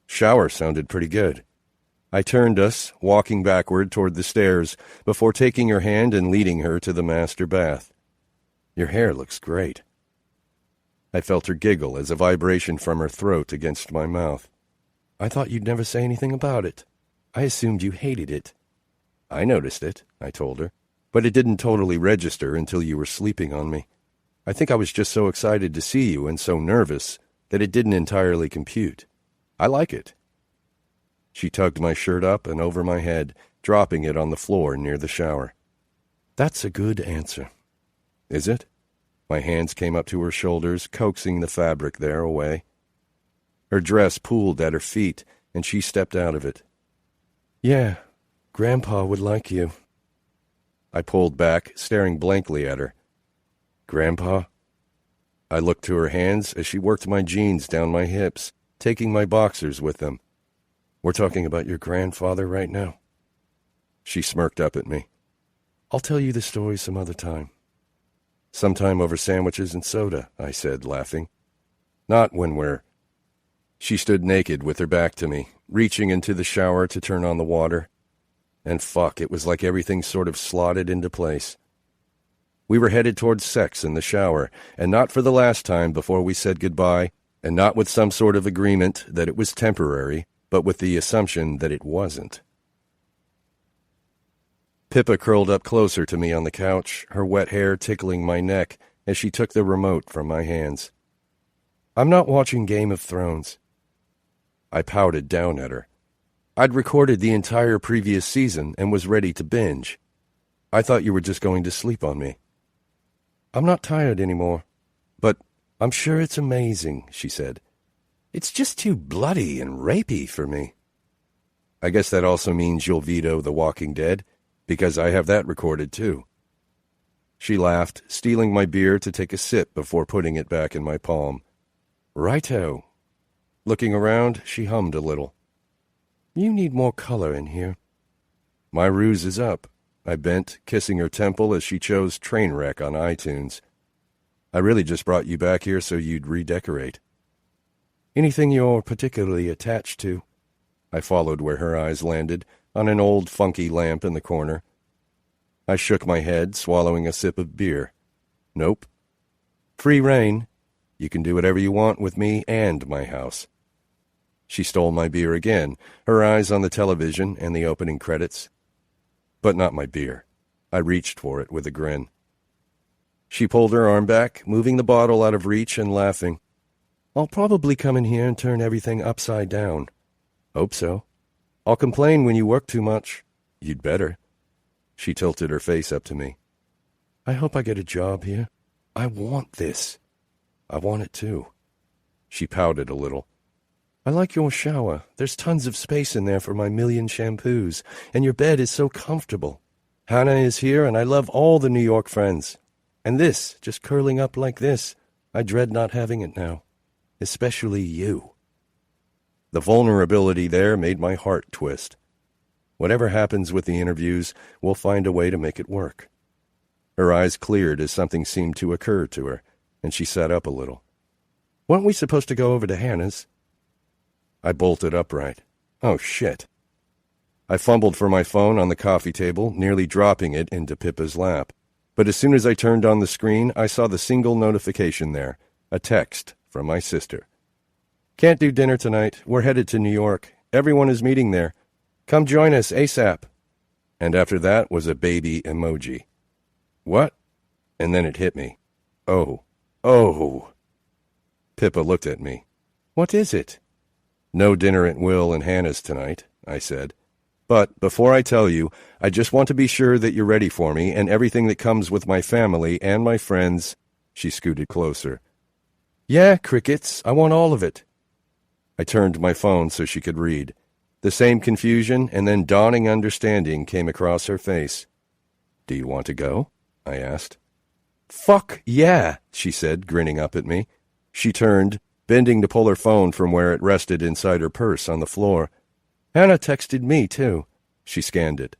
Shower sounded pretty good. I turned us, walking backward toward the stairs, before taking her hand and leading her to the master bath. Your hair looks great. I felt her giggle as a vibration from her throat against my mouth. I thought you'd never say anything about it. I assumed you hated it. I noticed it, I told her, but it didn't totally register until you were sleeping on me. I think I was just so excited to see you and so nervous that it didn't entirely compute. I like it. She tugged my shirt up and over my head, dropping it on the floor near the shower. That's a good answer. Is it? My hands came up to her shoulders, coaxing the fabric there away. Her dress pooled at her feet, and she stepped out of it. Yeah, Grandpa would like you. I pulled back, staring blankly at her. Grandpa? I looked to her hands as she worked my jeans down my hips, taking my boxers with them. We're talking about your grandfather right now? She smirked up at me. I'll tell you the story some other time. Sometime over sandwiches and soda, I said, laughing. Not when we're... She stood naked with her back to me, reaching into the shower to turn on the water. And fuck, it was like everything sort of slotted into place. We were headed towards sex in the shower, and not for the last time before we said goodbye, and not with some sort of agreement that it was temporary, but with the assumption that it wasn't. Pippa curled up closer to me on the couch, her wet hair tickling my neck as she took the remote from my hands. I'm not watching Game of Thrones. I pouted down at her. I'd recorded the entire previous season and was ready to binge. I thought you were just going to sleep on me. I'm not tired anymore, but I'm sure it's amazing, she said. It's just too bloody and rapey for me. I guess that also means you'll veto The Walking Dead, because I have that recorded too. She laughed, stealing my beer to take a sip before putting it back in my palm. Righto. Looking around, she hummed a little. You need more color in here. My ruse is up. I bent, kissing her temple as she chose Trainwreck on iTunes. I really just brought you back here so you'd redecorate. Anything you're particularly attached to? I followed where her eyes landed, on an old funky lamp in the corner. I shook my head, swallowing a sip of beer. Nope. Free rein. You can do whatever you want with me and my house. She stole my beer again, her eyes on the television and the opening credits. But not my beer. I reached for it with a grin. She pulled her arm back, moving the bottle out of reach and laughing. I'll probably come in here and turn everything upside down. Hope so. I'll complain when you work too much. You'd better. She tilted her face up to me. I hope I get a job here. I want this. I want it too. She pouted a little. I like your shower. There's tons of space in there for my million shampoos, and your bed is so comfortable. Hannah is here, and I love all the New York friends. And this, just curling up like this, I dread not having it now. Especially you. The vulnerability there made my heart twist. Whatever happens with the interviews, we'll find a way to make it work. Her eyes cleared as something seemed to occur to her, and she sat up a little. Weren't we supposed to go over to Hannah's? I bolted upright. Oh, shit. I fumbled for my phone on the coffee table, nearly dropping it into Pippa's lap. But as soon as I turned on the screen, I saw the single notification there, a text from my sister. Can't do dinner tonight. We're headed to New York. Everyone is meeting there. Come join us ASAP. And after that was a baby emoji. What? And then it hit me. Oh. Pippa looked at me. What is it? No dinner at Will and Hannah's tonight, I said. But before I tell you, I just want to be sure that you're ready for me and everything that comes with my family and my friends. She scooted closer. Yeah, crickets, I want all of it. I turned to my phone so she could read. The same confusion and then dawning understanding came across her face. Do you want to go? I asked. Fuck yeah, she said, grinning up at me. She turned, bending to pull her phone from where it rested inside her purse on the floor. Hannah texted me, too. She scanned it.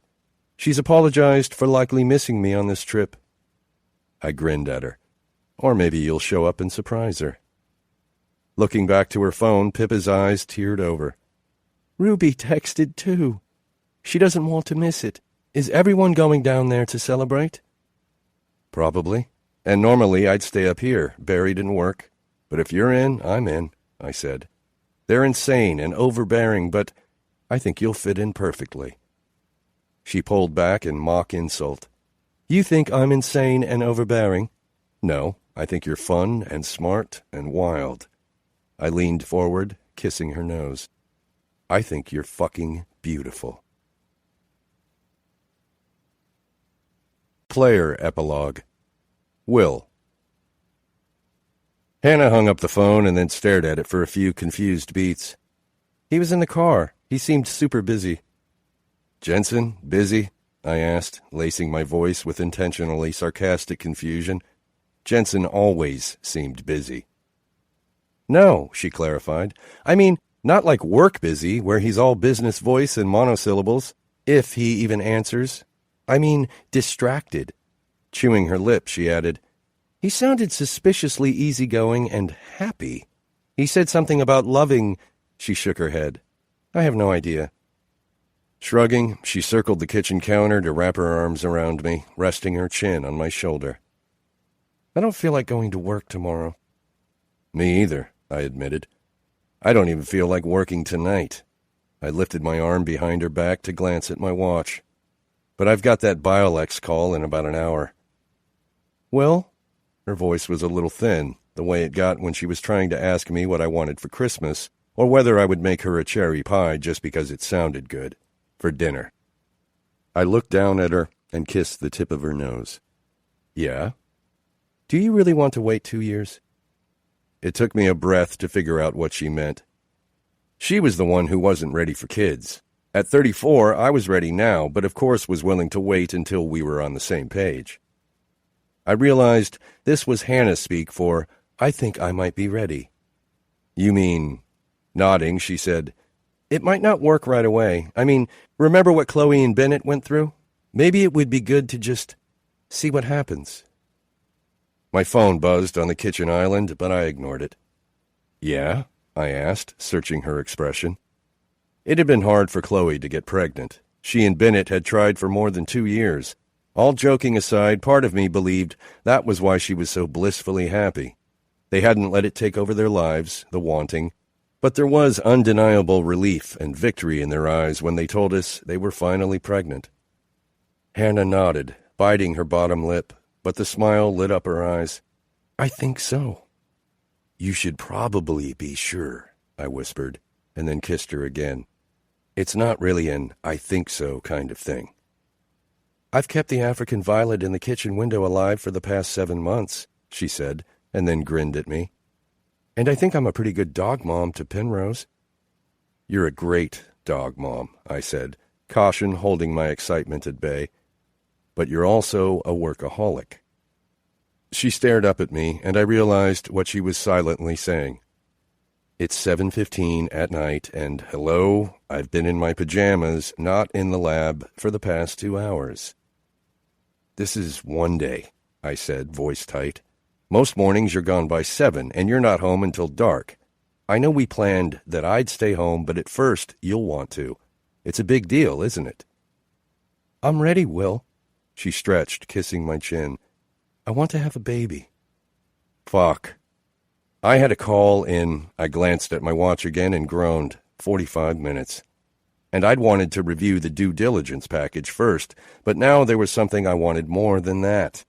She's apologized for likely missing me on this trip. I grinned at her. Or maybe you'll show up and surprise her. Looking back to her phone, Pippa's eyes teared over. Ruby texted, too. She doesn't want to miss it. Is everyone going down there to celebrate? Probably. And normally I'd stay up here, buried in work. But if you're in, I'm in, I said. They're insane and overbearing, but I think you'll fit in perfectly. She pulled back in mock insult. You think I'm insane and overbearing? No, I think you're fun and smart and wild. I leaned forward, kissing her nose. I think you're fucking beautiful. Player Epilogue. Will. Hannah hung up the phone and then stared at it for a few confused beats. He was in the car. He seemed super busy. Jensen, busy? I asked, lacing my voice with intentionally sarcastic confusion. Jensen always seemed busy. No, she clarified. I mean, not like work busy, where he's all business voice and monosyllables, if he even answers. I mean, distracted. Chewing her lip, she added, He sounded suspiciously easygoing and happy. He said something about loving. She shook her head. I have no idea. Shrugging, she circled the kitchen counter to wrap her arms around me, resting her chin on my shoulder. I don't feel like going to work tomorrow. Me either, I admitted. I don't even feel like working tonight. I lifted my arm behind her back to glance at my watch. But I've got that Biolex call in about an hour. Well, her voice was a little thin, the way it got when she was trying to ask me what I wanted for Christmas, or whether I would make her a cherry pie just because it sounded good, for dinner. I looked down at her and kissed the tip of her nose. Yeah? Do you really want to wait 2 years? It took me a breath to figure out what she meant. She was the one who wasn't ready for kids. At 34, I was ready now, but of course was willing to wait until we were on the same page. I realized this was Hannah speak for, I think I might be ready. You mean... Nodding, she said, It might not work right away. I mean, remember what Chloe and Bennett went through? Maybe it would be good to just see what happens. My phone buzzed on the kitchen island, but I ignored it. Yeah? I asked, searching her expression. It had been hard for Chloe to get pregnant. She and Bennett had tried for more than 2 years. All joking aside, part of me believed that was why she was so blissfully happy. They hadn't let it take over their lives, the wanting, but there was undeniable relief and victory in their eyes when they told us they were finally pregnant. Hannah nodded, biting her bottom lip, but the smile lit up her eyes. I think so. You should probably be sure, I whispered, and then kissed her again. It's not really an I think so kind of thing. I've kept the African violet in the kitchen window alive for the past 7 months, she said, and then grinned at me. And I think I'm a pretty good dog mom to Penrose. You're a great dog mom, I said, caution holding my excitement at bay. But you're also a workaholic. She stared up at me, and I realized what she was silently saying. It's 7:15 at night, and hello, I've been in my pajamas, not in the lab, for the past 2 hours. This is one day, I said, voice tight. Most mornings you're gone by 7, and you're not home until dark. I know we planned that I'd stay home, but at first you'll want to. It's a big deal, isn't it? I'm ready, Will. She stretched, kissing my chin. I want to have a baby. Fuck. I had a call in. I glanced at my watch again and groaned. 45 minutes. And I'd wanted to review the due diligence package first, but now there was something I wanted more than that.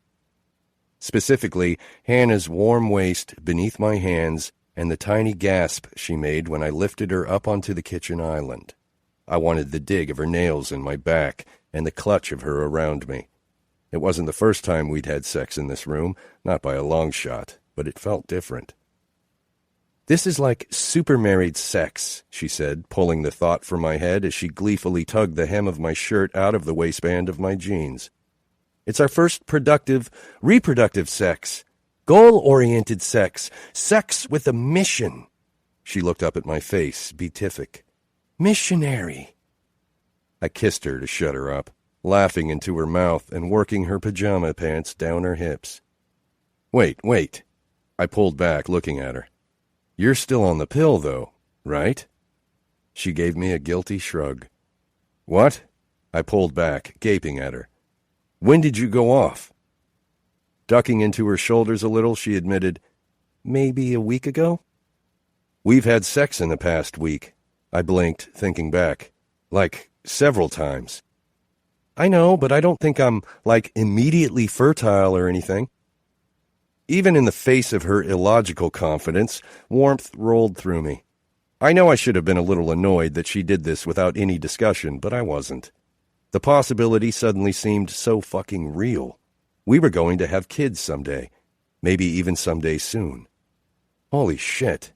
Specifically, Hannah's warm waist beneath my hands and the tiny gasp she made when I lifted her up onto the kitchen island. I wanted the dig of her nails in my back and the clutch of her around me. It wasn't the first time we'd had sex in this room, not by a long shot, but it felt different. "This is like super-married sex," she said, pulling the thought from my head as she gleefully tugged the hem of my shirt out of the waistband of my jeans. "It's our first productive, reproductive sex. Goal-oriented sex. Sex with a mission." She looked up at my face, beatific. "Missionary." I kissed her to shut her up, laughing into her mouth and working her pajama pants down her hips. Wait. I pulled back, looking at her. "You're still on the pill, though, right?" She gave me a guilty shrug. "What?" I pulled back, gaping at her. "When did you go off?" Ducking into her shoulders a little, she admitted, "Maybe a week ago." "We've had sex in the past week." I blinked, thinking back. "Like, several times." "I know, but I don't think I'm, like, immediately fertile or anything." Even in the face of her illogical confidence, warmth rolled through me. I know I should have been a little annoyed that she did this without any discussion, but I wasn't. The possibility suddenly seemed so fucking real. We were going to have kids someday, maybe even someday soon. Holy shit.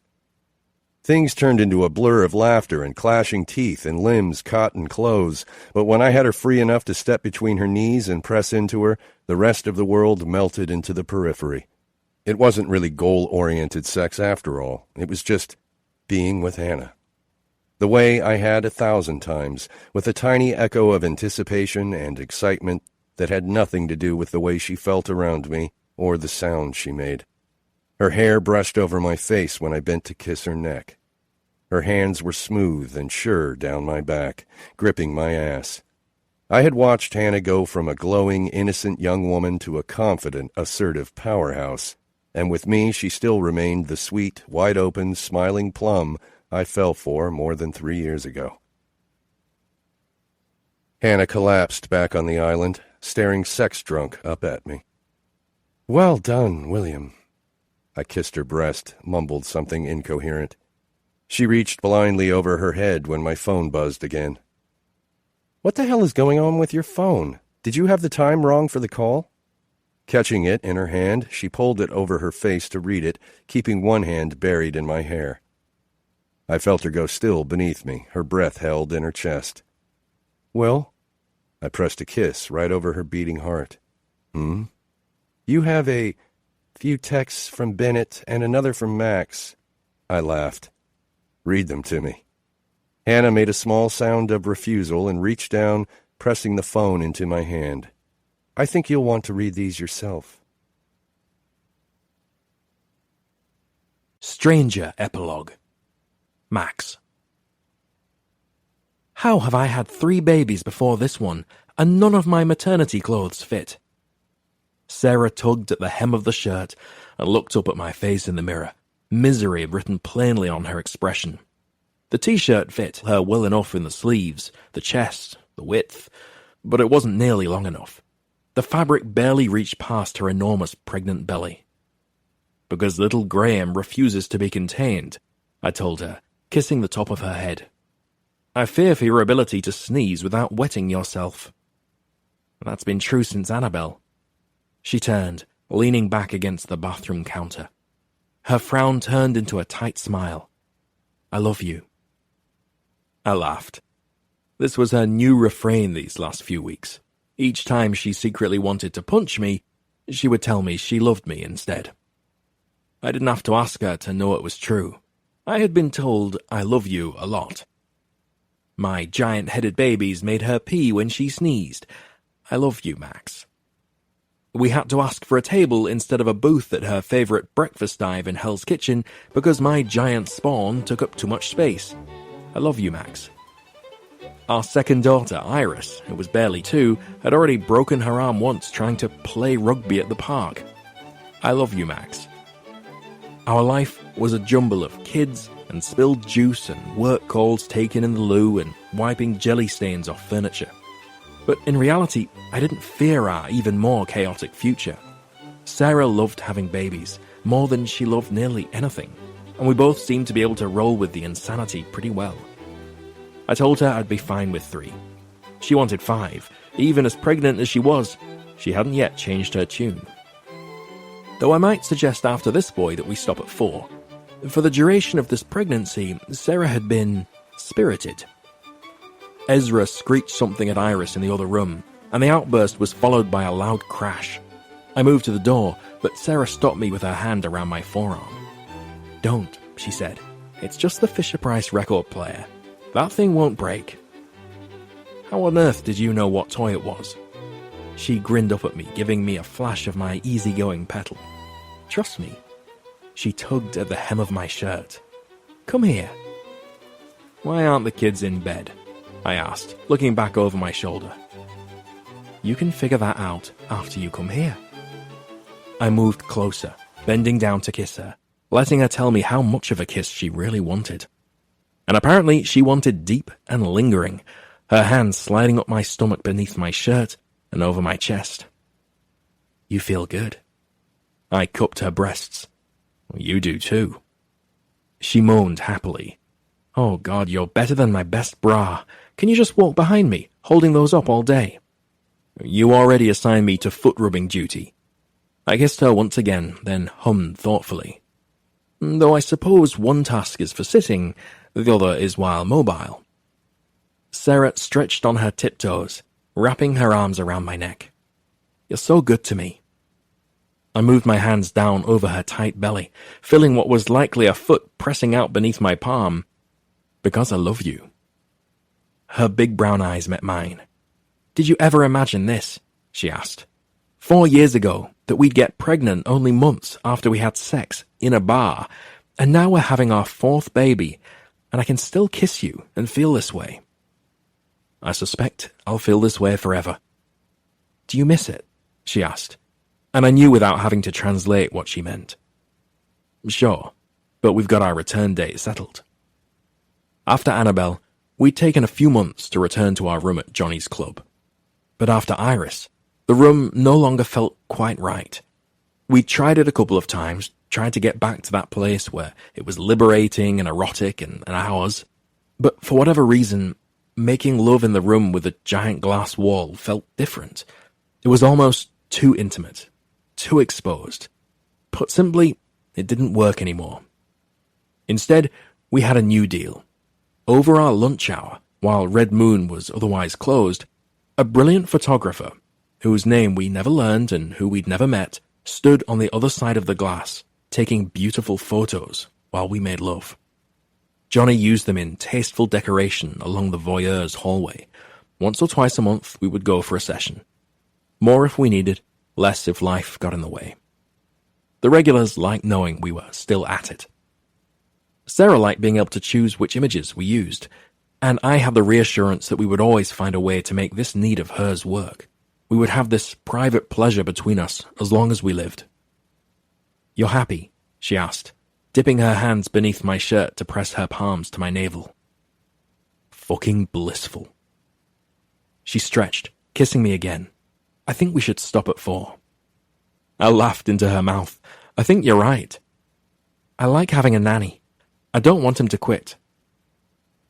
Things turned into a blur of laughter and clashing teeth and limbs caught in clothes, but when I had her free enough to step between her knees and press into her, the rest of the world melted into the periphery. It wasn't really goal-oriented sex after all. It was just being with Hannah. The way I had 1,000 times, with a tiny echo of anticipation and excitement that had nothing to do with the way she felt around me or the sound she made. Her hair brushed over my face when I bent to kiss her neck. Her hands were smooth and sure down my back, gripping my ass. I had watched Hannah go from a glowing, innocent young woman to a confident, assertive powerhouse. And with me she still remained the sweet, wide-open, smiling plum I fell for more than 3 years ago. Hannah collapsed back on the island, staring sex-drunk up at me. "Well done, William." I kissed her breast, mumbled something incoherent. She reached blindly over her head when my phone buzzed again. "What the hell is going on with your phone? Did you have the time wrong for the call?" Catching it in her hand, she pulled it over her face to read it, keeping one hand buried in my hair. I felt her go still beneath me, her breath held in her chest. "Well?" I pressed a kiss right over her beating heart. "You have a few texts from Bennett and another from Max." I laughed. "Read them to me." Hannah made a small sound of refusal and reached down, pressing the phone into my hand. "I think you'll want to read these yourself." Stranger Epilogue. Max. How have I had 3 babies before this one, and none of my maternity clothes fit? Sarah tugged at the hem of the shirt and looked up at my face in the mirror, misery written plainly on her expression. The t-shirt fit her well enough in the sleeves, the chest, the width, but it wasn't nearly long enough. The fabric barely reached past her enormous pregnant belly. "Because little Graham refuses to be contained," I told her, kissing the top of her head. "I fear for your ability to sneeze without wetting yourself." That's been true since Annabelle. She turned, leaning back against the bathroom counter. Her frown turned into a tight smile. "I love you." I laughed. This was her new refrain these last few weeks. Each time she secretly wanted to punch me, she would tell me she loved me instead. I didn't have to ask her to know it was true. I had been told I love you a lot. My giant-headed babies made her pee when she sneezed. I love you, Max. We had to ask for a table instead of a booth at her favourite breakfast dive in Hell's Kitchen because my giant spawn took up too much space. I love you, Max. Our second daughter, Iris, who was barely 2, had already broken her arm once trying to play rugby at the park. I love you, Max. Our life was a jumble of kids and spilled juice and work calls taken in the loo and wiping jelly stains off furniture. But in reality, I didn't fear our even more chaotic future. Sarah loved having babies more than she loved nearly anything, and we both seemed to be able to roll with the insanity pretty well. I told her I'd be fine with 3. She wanted 5. Even as pregnant as she was, she hadn't yet changed her tune. Though I might suggest after this boy that we stop at 4. For the duration of this pregnancy, Sarah had been spirited. Ezra screeched something at Iris in the other room, and the outburst was followed by a loud crash. I moved to the door, but Sarah stopped me with her hand around my forearm. "Don't," she said. "It's just the Fisher-Price record player. That thing won't break." "How on earth did you know what toy it was?" She grinned up at me, giving me a flash of my easygoing petal. "Trust me." She tugged at the hem of my shirt. "Come here." "Why aren't the kids in bed?" I asked, looking back over my shoulder. "You can figure that out after you come here." I moved closer, bending down to kiss her, letting her tell me how much of a kiss she really wanted. And apparently she wanted deep and lingering, her hands sliding up my stomach beneath my shirt and over my chest. "You feel good." I cupped her breasts. "You do too." She moaned happily. "Oh God, you're better than my best bra. Can you just walk behind me, holding those up all day?" "You already assigned me to foot-rubbing duty." I kissed her once again, then hummed thoughtfully. "Though I suppose one task is for sitting, the other is while mobile." Sarah stretched on her tiptoes, wrapping her arms around my neck. "You're so good to me." I moved my hands down over her tight belly, feeling what was likely a foot pressing out beneath my palm. "Because I love you." Her big brown eyes met mine. "Did you ever imagine this?" she asked. 4 years ago, that we'd get pregnant only months after we had sex in a bar, and now we're having our 4th baby, and I can still kiss you and feel this way." "I suspect I'll feel this way forever." "Do you miss it?" she asked, and I knew without having to translate what she meant. "Sure, but we've got our return date settled." After Annabelle, we'd taken a few months to return to our room at Johnny's club. But after Iris, the room no longer felt quite right. We tried it a couple of times, tried to get back to that place where it was liberating and erotic and ours. But for whatever reason, making love in the room with a giant glass wall felt different. It was almost too intimate, too exposed. Put simply, it didn't work anymore. Instead, we had a new deal. Over our lunch hour, while Red Moon was otherwise closed, a brilliant photographer, whose name we never learned and who we'd never met, stood on the other side of the glass, taking beautiful photos while we made love. Johnny used them in tasteful decoration along the voyeur's hallway. Once or twice a month, we would go for a session. More if we needed, less if life got in the way. The regulars liked knowing we were still at it. Sarah liked being able to choose which images we used, and I had the reassurance that we would always find a way to make this need of hers work. We would have this private pleasure between us as long as we lived. "You're happy?" she asked, dipping her hands beneath my shirt to press her palms to my navel. "Fucking blissful." She stretched, kissing me again. "I think we should stop at 4. I laughed into her mouth. "I think you're right. I like having a nanny. I don't want him to quit."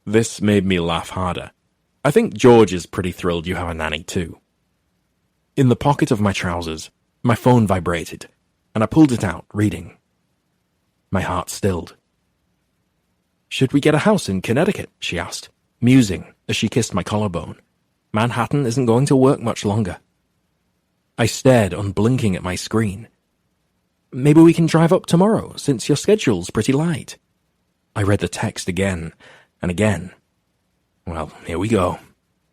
This made me laugh harder. "I think George is pretty thrilled you have a nanny too." In the pocket of my trousers, my phone vibrated, and I pulled it out, reading. My heart stilled. "Should we get a house in Connecticut?" she asked, musing as she kissed my collarbone. "Manhattan isn't going to work much longer." I stared, unblinking at my screen. "Maybe we can drive up tomorrow, since your schedule's pretty light." I read the text again and again. Well, here we go.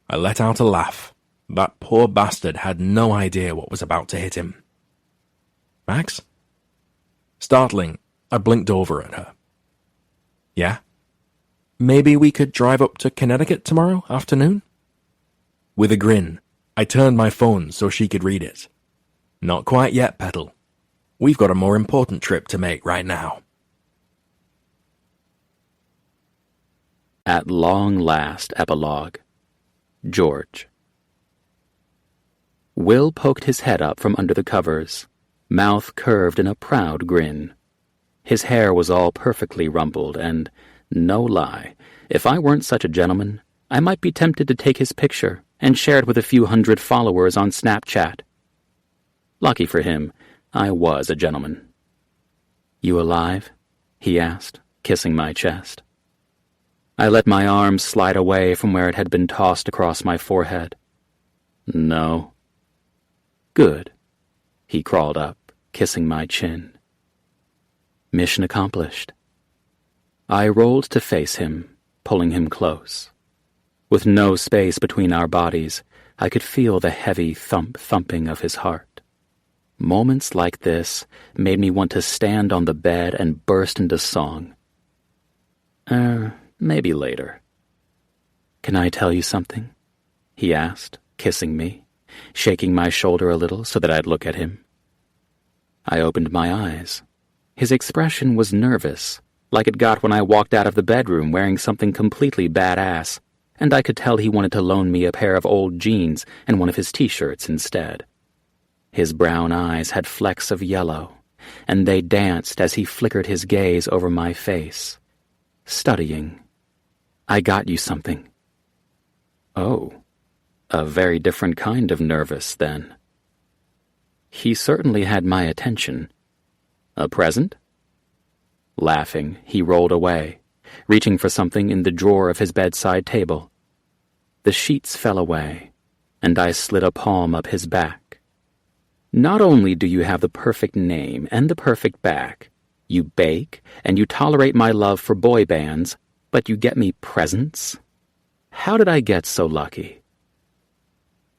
I let out a laugh. That poor bastard had no idea what was about to hit him. "Max?" Startling, I blinked over at her. "Yeah? Maybe we could drive up to Connecticut tomorrow afternoon?" With a grin, I turned my phone so she could read it. "Not quite yet, Petal. We've got a more important trip to make right now." At long last, epilogue. George. Will poked his head up from under the covers, mouth curved in a proud grin. His hair was all perfectly rumpled, and, no lie, if I weren't such a gentleman, I might be tempted to take his picture and share it with a few hundred followers on Snapchat. Lucky for him, I was a gentleman. "You alive?" he asked, kissing my chest. I let my arm slide away from where it had been tossed across my forehead. "No." "Good." He crawled up, kissing my chin. Mission accomplished. I rolled to face him, pulling him close. With no space between our bodies, I could feel the heavy thumping of his heart. Moments like this made me want to stand on the bed and burst into song. Maybe later. "Can I tell you something?" he asked, kissing me, shaking my shoulder a little so that I'd look at him. I opened my eyes. His expression was nervous, like it got when I walked out of the bedroom wearing something completely badass, and I could tell he wanted to loan me a pair of old jeans and one of his t-shirts instead. His brown eyes had flecks of yellow, and they danced as he flickered his gaze over my face, studying. "I got you something." Oh, a very different kind of nervous, then. He certainly had my attention. "A present?" Laughing, he rolled away, reaching for something in the drawer of his bedside table. The sheets fell away, and I slid a palm up his back. "Not only do you have the perfect name and the perfect back, you bake and you tolerate my love for boy bands, but you get me presents? How did I get so lucky?"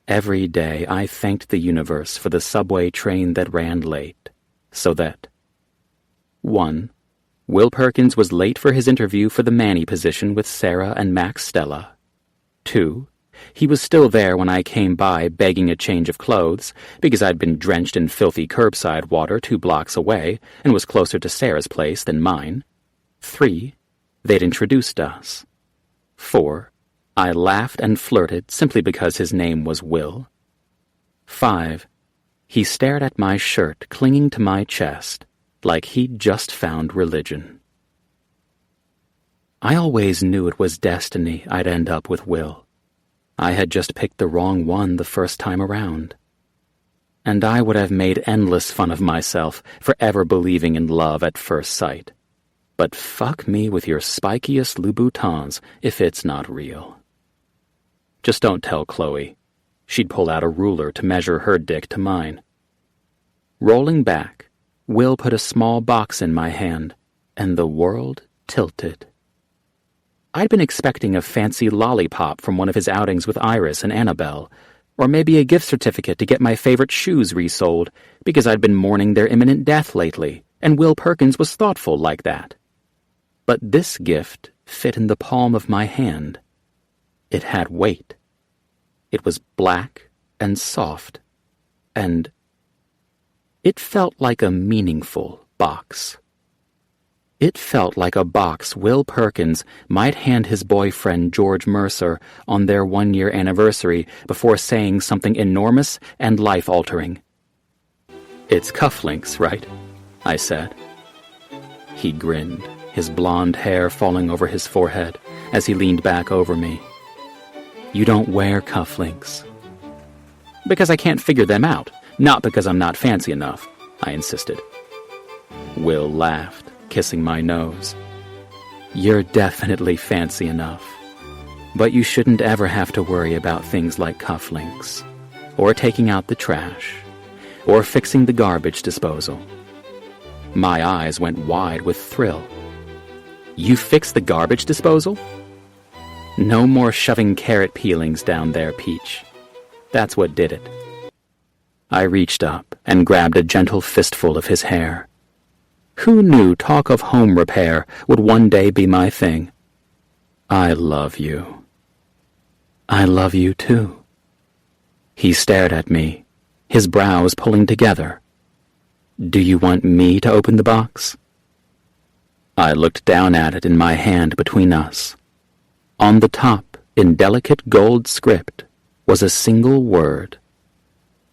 Every day I thanked the universe for the subway train that ran late, so that 1. Will Perkins was late for his interview for the Manny position with Sarah and Max Stella. 2. He was still there when I came by begging a change of clothes, because I'd been drenched in filthy curbside water 2 blocks away and was closer to Sarah's place than mine. 3. They'd introduced us. 4. I laughed and flirted simply because his name was Will. 5. He stared at my shirt clinging to my chest, like he'd just found religion. I always knew it was destiny I'd end up with Will. I had just picked the wrong one the first time around. And I would have made endless fun of myself for ever believing in love at first sight. But fuck me with your spikiest Louboutins if it's not real. Just don't tell Chloe. She'd pull out a ruler to measure her dick to mine. Rolling back, Will put a small box in my hand, and the world tilted. I'd been expecting a fancy lollipop from one of his outings with Iris and Annabelle, or maybe a gift certificate to get my favorite shoes resold, because I'd been mourning their imminent death lately, and Will Perkins was thoughtful like that. But this gift fit in the palm of my hand. It had weight. It was black and soft, and it felt like a meaningful box. It felt like a box Will Perkins might hand his boyfriend George Mercer on their 1-year anniversary before saying something enormous and life-altering. "It's cufflinks, right?" I said. He grinned, his blonde hair falling over his forehead as he leaned back over me. "You don't wear cufflinks." "Because I can't figure them out, not because I'm not fancy enough," I insisted. Will laughed, kissing my nose. "You're definitely fancy enough, but you shouldn't ever have to worry about things like cufflinks, or taking out the trash, or fixing the garbage disposal." My eyes went wide with thrill. "You fix the garbage disposal?" "No more shoving carrot peelings down there, Peach. That's what did it." I reached up and grabbed a gentle fistful of his hair. Who knew talk of home repair would one day be my thing? "I love you." "I love you too." He stared at me, his brows pulling together. "Do you want me to open the box?" I looked down at it in my hand between us. On the top, in delicate gold script, was a single word.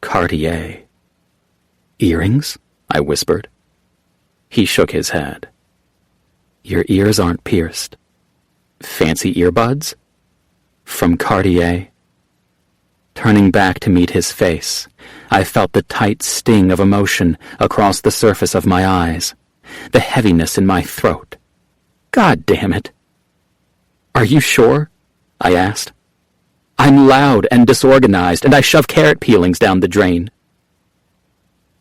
Cartier. Earrings? I whispered. He shook his head. Your ears aren't pierced. Fancy earbuds? From Cartier? Turning back to meet his face, I felt the tight sting of emotion across the surface of my eyes, the heaviness in my throat. God damn it. Are you sure? I asked. I'm loud and disorganized, and I shove carrot peelings down the drain.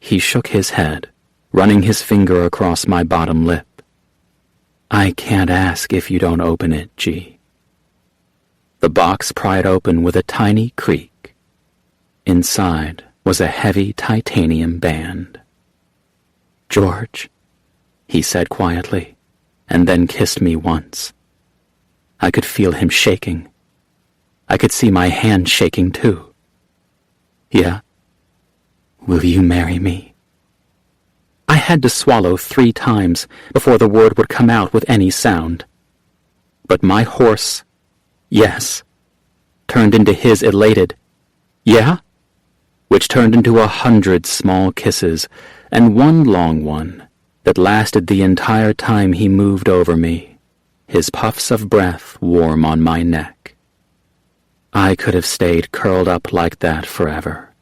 He shook his head, running his finger across my bottom lip. I can't ask if you don't open it, G. The box pried open with a tiny creak. Inside was a heavy titanium band. George, he said quietly, and then kissed me once. I could feel him shaking. I could see my hand shaking too. Yeah. Will you marry me? I had to swallow 3 times before the word would come out with any sound. But my hoarse, yes, turned into his elated, yeah, which turned into 100 small kisses and one long one that lasted the entire time he moved over me, his puffs of breath warm on my neck. I could have stayed curled up like that forever.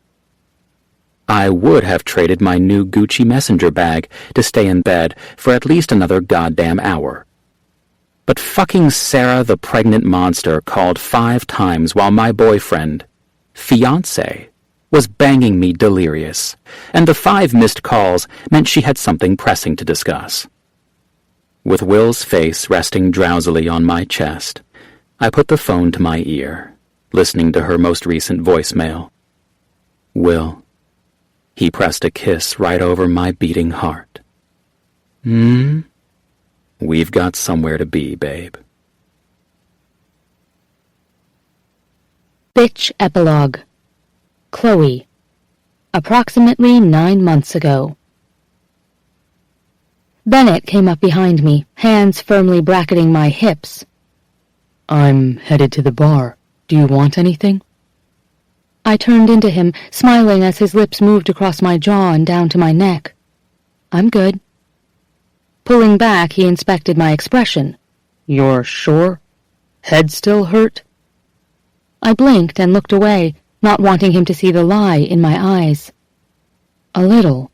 I would have traded my new Gucci messenger bag to stay in bed for at least another goddamn hour. But fucking Sarah the pregnant monster called 5 times while my boyfriend, fiancé, was banging me delirious, and the 5 missed calls meant she had something pressing to discuss. With Will's face resting drowsily on my chest, I put the phone to my ear, listening to her most recent voicemail. Will. He pressed a kiss right over my beating heart. We've got somewhere to be, babe. Bitch Epilogue. Chloe. Approximately 9 months ago. Bennett came up behind me, hands firmly bracketing my hips. I'm headed to the bar. Do you want anything? I turned into him, smiling as his lips moved across my jaw and down to my neck. I'm good. Pulling back, he inspected my expression. You're sure? Head still hurt? I blinked and looked away, not wanting him to see the lie in my eyes. A little.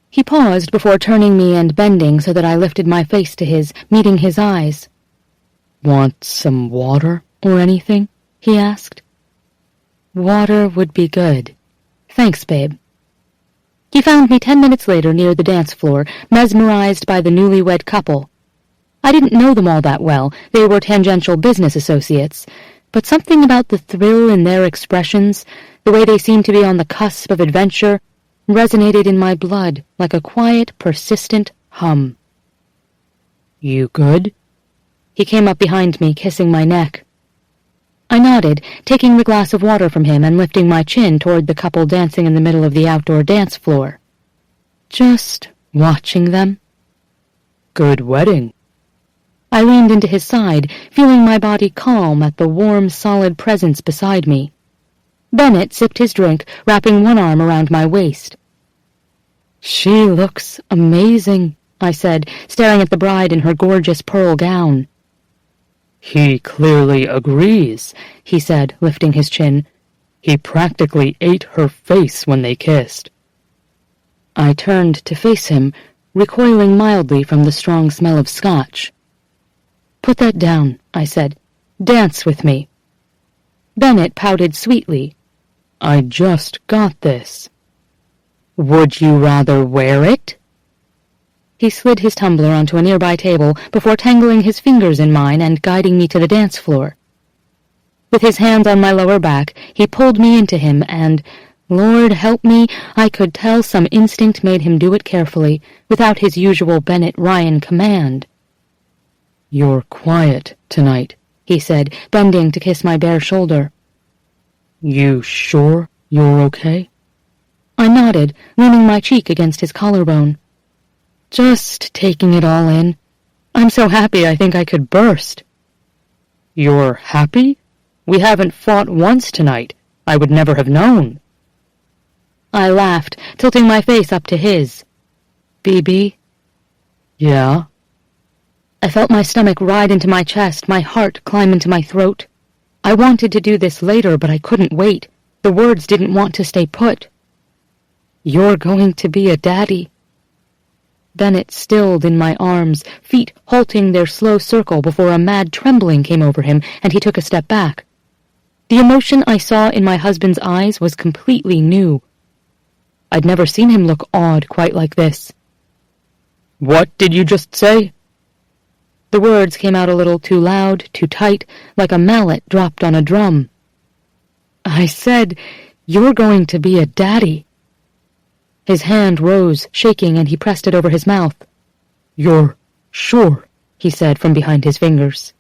He paused before turning me and bending so that I lifted my face to his, meeting his eyes. Want some water or anything? He asked. Water would be good. Thanks, babe. He found me 10 minutes later near the dance floor, mesmerized by the newlywed couple. I didn't know them all that well. They were tangential business associates. But something about the thrill in their expressions, the way they seemed to be on the cusp of adventure, resonated in my blood like a quiet, persistent hum. You good? He came up behind me, kissing my neck. I nodded, taking the glass of water from him and lifting my chin toward the couple dancing in the middle of the outdoor dance floor. Just watching them. Good wedding. I leaned into his side, feeling my body calm at the warm, solid presence beside me. Bennett sipped his drink, wrapping one arm around my waist. She looks amazing, I said, staring at the bride in her gorgeous pearl gown. He clearly agrees, he said, lifting his chin. He practically ate her face when they kissed. I turned to face him, recoiling mildly from the strong smell of scotch. Put that down, I said. Dance with me. Bennett pouted sweetly. I just got this. Would you rather wear it? He slid his tumbler onto a nearby table before tangling his fingers in mine and guiding me to the dance floor. With his hands on my lower back, he pulled me into him and, Lord help me, I could tell some instinct made him do it carefully, without his usual Bennett-Ryan command. You're quiet tonight, he said, bending to kiss my bare shoulder. You sure you're okay? I nodded, leaning my cheek against his collarbone. Just taking it all in. I'm so happy I think I could burst. You're happy? We haven't fought once tonight. I would never have known. I laughed, tilting my face up to his. BB? Yeah? I felt my stomach ride into my chest, my heart climb into my throat. I wanted to do this later, but I couldn't wait. The words didn't want to stay put. You're going to be a daddy. Bennett stilled in my arms, feet halting their slow circle before a mad trembling came over him, and he took a step back. The emotion I saw in my husband's eyes was completely new. I'd never seen him look awed quite like this. What did you just say? The words came out a little too loud, too tight, like a mallet dropped on a drum. I said, you're going to be a daddy. His hand rose, shaking, and he pressed it over his mouth. You're sure, he said from behind his fingers.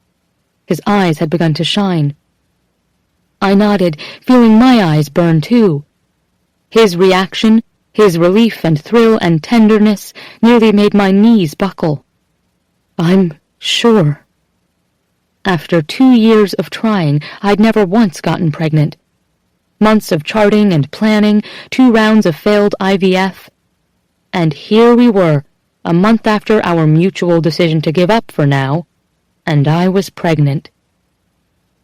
His eyes had begun to shine. I nodded, feeling my eyes burn too. His reaction, his relief and thrill and tenderness, nearly made my knees buckle. I'm sure. After 2 years of trying, I'd never once gotten pregnant. Months of charting and planning, 2 rounds of failed IVF. And here we were, a month after our mutual decision to give up for now, and I was pregnant.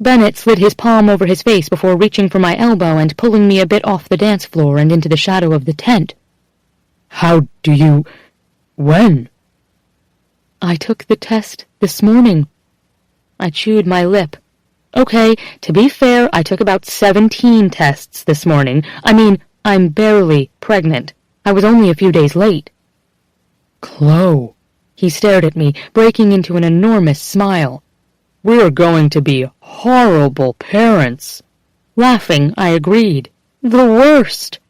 Bennett slid his palm over his face before reaching for my elbow and pulling me a bit off the dance floor and into the shadow of the tent. How do you... when? I took the test this morning. I chewed my lip. Okay, to be fair, I took about 17 tests this morning. I mean, I'm barely pregnant. I was only a few days late. Chloe, he stared at me, breaking into an enormous smile. We're going to be horrible parents. Laughing, I agreed. The worst.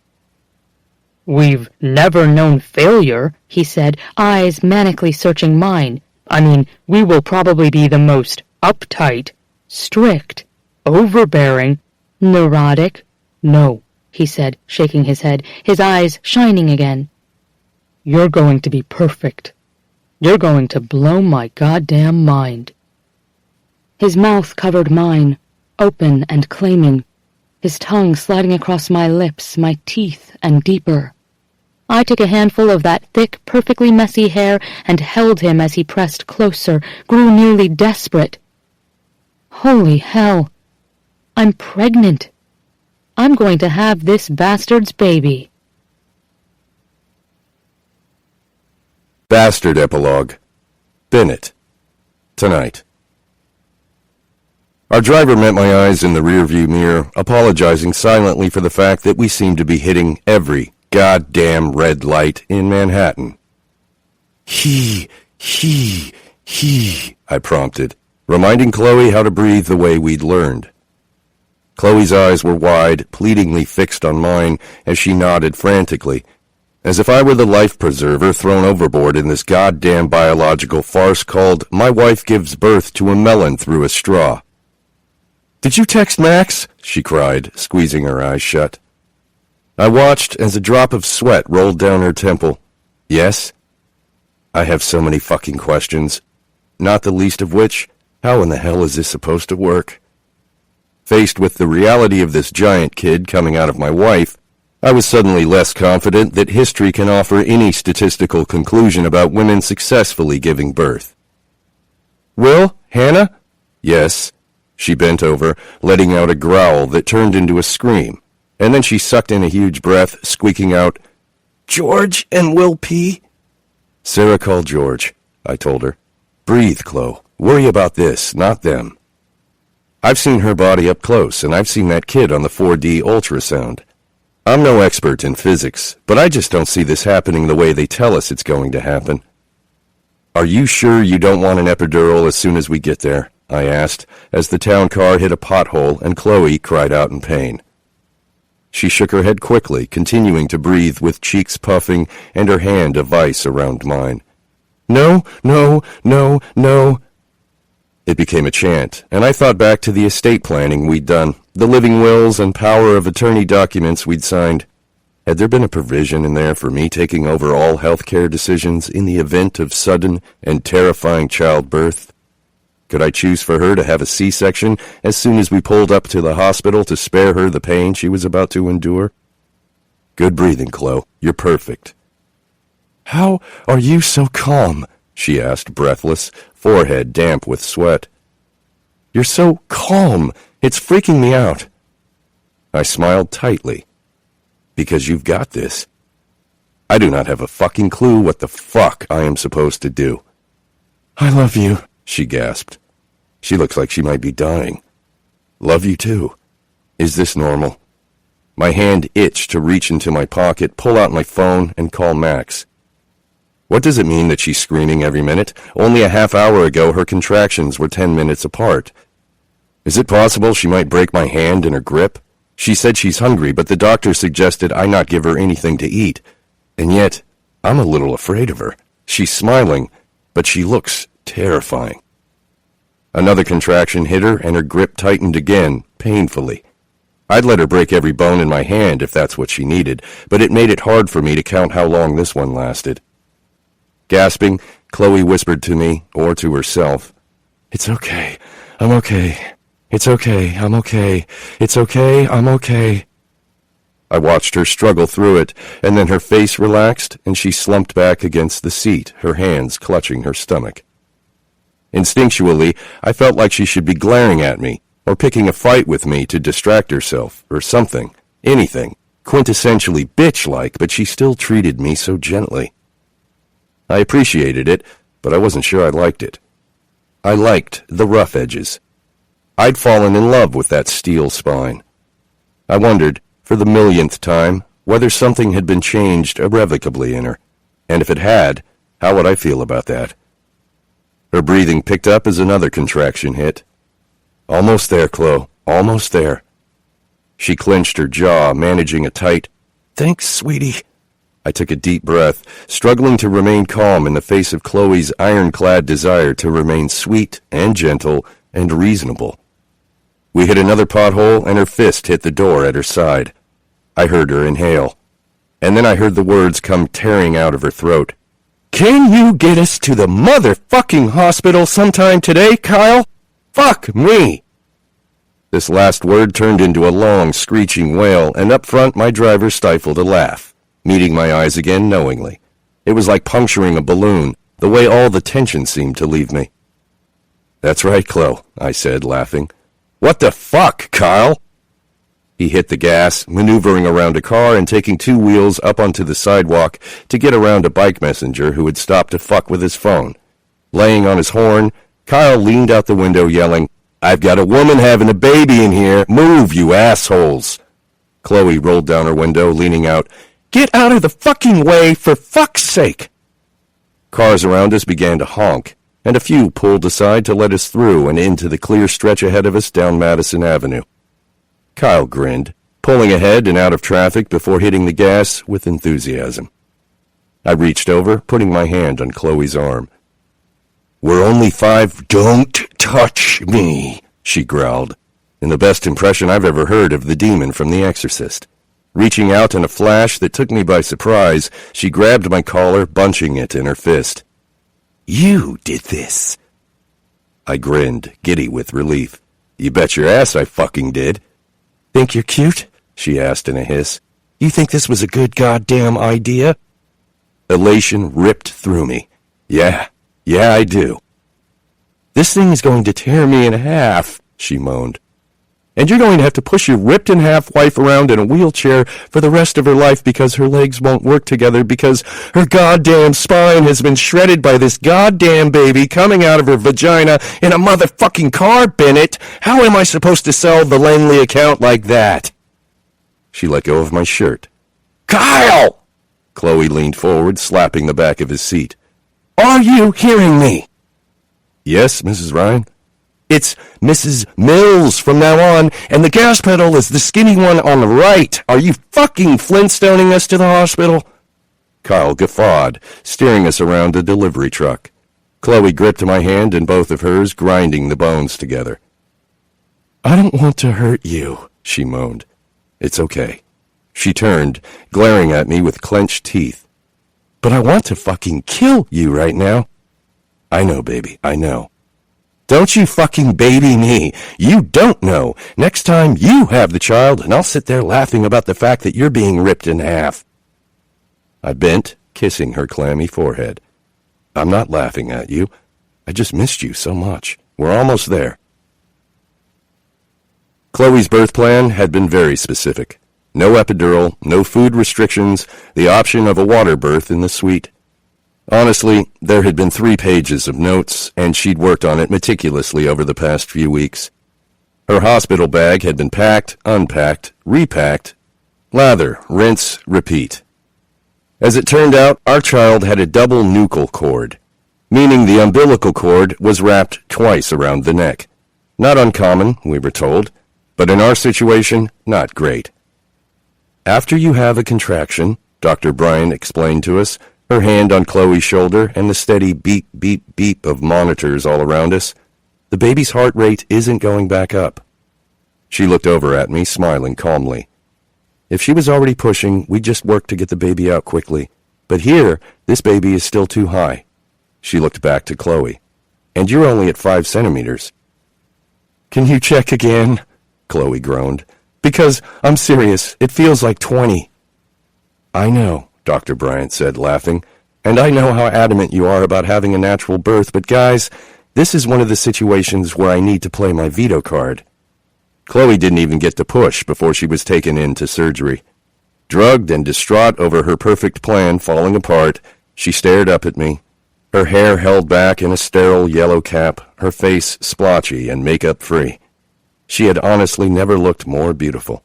We've never known failure, he said, eyes manically searching mine. I mean, we will probably be the most uptight, strict, overbearing, neurotic. No, he said, shaking his head, his eyes shining again. You're going to be perfect. You're going to blow my goddamn mind. His mouth covered mine, open and claiming, his tongue sliding across my lips, my teeth, and deeper. I took a handful of that thick, perfectly messy hair and held him as he pressed closer, grew nearly desperate. Holy hell! I'm pregnant. I'm going to have this bastard's baby. Bastard epilogue. Bennett. Tonight. Our driver met my eyes in the rearview mirror, apologizing silently for the fact that we seemed to be hitting every goddamn red light in Manhattan. He, I prompted, reminding Chloe how to breathe the way we'd learned. Chloe's eyes were wide, pleadingly fixed on mine as she nodded frantically, as if I were the life preserver thrown overboard in this goddamn biological farce called My Wife Gives Birth to a Melon Through a Straw. Did you text Max? She cried, squeezing her eyes shut. I watched as a drop of sweat rolled down her temple. Yes? I have so many fucking questions, not the least of which, how in the hell is this supposed to work? Faced with the reality of this giant kid coming out of my wife, I was suddenly less confident that history can offer any statistical conclusion about women successfully giving birth. Will? Hannah? Yes. She bent over, letting out a growl that turned into a scream, and then she sucked in a huge breath, squeaking out, George and Will P? Sarah called George, I told her. Breathe, Chloe. Worry about this, not them. I've seen her body up close, and I've seen that kid on the 4D ultrasound. I'm no expert in physics, but I just don't see this happening the way they tell us it's going to happen. Are you sure you don't want an epidural as soon as we get there? I asked, as the town car hit a pothole and Chloe cried out in pain. She shook her head quickly, continuing to breathe with cheeks puffing and her hand a vice around mine. No, no, no, no. It became a chant, and I thought back to the estate planning we'd done, the living wills and power of attorney documents we'd signed. Had there been a provision in there for me taking over all health care decisions in the event of sudden and terrifying childbirth? Could I choose for her to have a C-section as soon as we pulled up to the hospital to spare her the pain she was about to endure? Good breathing, Chloe. You're perfect. How are you so calm? She asked, breathless, forehead damp with sweat. You're so calm. It's freaking me out. I smiled tightly. Because you've got this. I do not have a fucking clue what the fuck I am supposed to do. I love you, she gasped. She looks like she might be dying. Love you too. Is this normal? My hand itched to reach into my pocket, pull out my phone, and call Max. What does it mean that she's screaming every minute? Only a half hour ago her contractions were 10 minutes apart. Is it possible she might break my hand in her grip? She said she's hungry, but the doctor suggested I not give her anything to eat. And yet, I'm a little afraid of her. She's smiling, but she looks terrifying. Another contraction hit her, and her grip tightened again, painfully. I'd let her break every bone in my hand if that's what she needed, but it made it hard for me to count how long this one lasted. Gasping, Chloe whispered to me, or to herself, It's okay. I'm okay. It's okay. I'm okay. It's okay. I'm okay. I watched her struggle through it, and then her face relaxed, and she slumped back against the seat, her hands clutching her stomach. Instinctually, I felt like she should be glaring at me, or picking a fight with me to distract herself, or something, anything, quintessentially bitch-like, but she still treated me so gently. I appreciated it, but I wasn't sure I liked it. I liked the rough edges. I'd fallen in love with that steel spine. I wondered, for the millionth time, whether something had been changed irrevocably in her, and if it had, how would I feel about that? Her breathing picked up as another contraction hit. Almost there, Chloe, almost there. She clenched her jaw, managing a tight, "Thanks, sweetie." I took a deep breath, struggling to remain calm in the face of Chloe's ironclad desire to remain sweet and gentle and reasonable. We hit another pothole, and her fist hit the door at her side. I heard her inhale. And then I heard the words come tearing out of her throat. "Can you get us to the motherfucking hospital sometime today, Kyle? Fuck me!" This last word turned into a long, screeching wail, and up front my driver stifled a laugh, meeting my eyes again knowingly. It was like puncturing a balloon, the way all the tension seemed to leave me. "That's right, Chloe," I said, laughing. "What the fuck, Kyle?" He hit the gas, maneuvering around a car and taking two wheels up onto the sidewalk to get around a bike messenger who had stopped to fuck with his phone. Laying on his horn, Kyle leaned out the window yelling, "I've got a woman having a baby in here. Move, you assholes." Chloe rolled down her window, leaning out. "Get out of the fucking way, for fuck's sake!" Cars around us began to honk, and a few pulled aside to let us through and into the clear stretch ahead of us down Madison Avenue. Kyle grinned, pulling ahead and out of traffic before hitting the gas with enthusiasm. I reached over, putting my hand on Chloe's arm. "We're only 5, don't touch me," she growled, in the best impression I've ever heard of the demon from The Exorcist. Reaching out in a flash that took me by surprise, she grabbed my collar, bunching it in her fist. "You did this." I grinned, giddy with relief. "You bet your ass I fucking did." "Think you're cute?" she asked in a hiss. "You think this was a good goddamn idea?" Elation ripped through me. Yeah, I do." "This thing is going to tear me in half," she moaned. "And you're going to have to push your ripped-in-half wife around in a wheelchair for the rest of her life because her legs won't work together because her goddamn spine has been shredded by this goddamn baby coming out of her vagina in a motherfucking car, Bennett. How am I supposed to sell the Langley account like that?" She let go of my shirt. "Kyle!" Chloe leaned forward, slapping the back of his seat. "Are you hearing me?" "Yes, Mrs. Ryan." "It's Mrs. Mills from now on, and the gas pedal is the skinny one on the right. Are you fucking Flintstoning us to the hospital?" Kyle guffawed, steering us around a delivery truck. Chloe gripped my hand in both of hers, grinding the bones together. "I don't want to hurt you," she moaned. "It's okay." She turned, glaring at me with clenched teeth. "But I want to fucking kill you right now." "I know, baby, I know." Don't you fucking baby me. You don't know. Next time you have the child, and I'll sit there laughing about the fact that you're being ripped in half. I bent, kissing her clammy forehead. I'm not laughing at you. I just missed you so much. We're almost there. Chloe's birth plan had been very specific. No epidural, no food restrictions, the option of a water birth in the suite. Honestly, there had been 3 pages of notes, and she'd worked on it meticulously over the past few weeks. Her hospital bag had been packed, unpacked, repacked, lather, rinse, repeat. As it turned out, our child had a double nuchal cord, meaning the umbilical cord was wrapped twice around the neck. Not uncommon, we were told, but in our situation, not great. After you have a contraction, Dr. Bryant explained to us, her hand on Chloe's shoulder and the steady beep, beep, beep of monitors all around us, the baby's heart rate isn't going back up. She looked over at me, smiling calmly. If she was already pushing, we'd just work to get the baby out quickly. But here, this baby is still too high. She looked back to Chloe. And you're only at 5 centimeters. Can you check again? Chloe groaned. Because, I'm serious, it feels like 20. I know, Dr. Bryant said, laughing, and I know how adamant you are about having a natural birth, but guys, this is one of the situations where I need to play my veto card. Chloe didn't even get to push before she was taken into surgery. Drugged and distraught over her perfect plan falling apart, she stared up at me, her hair held back in a sterile yellow cap, her face splotchy and makeup-free. She had honestly never looked more beautiful.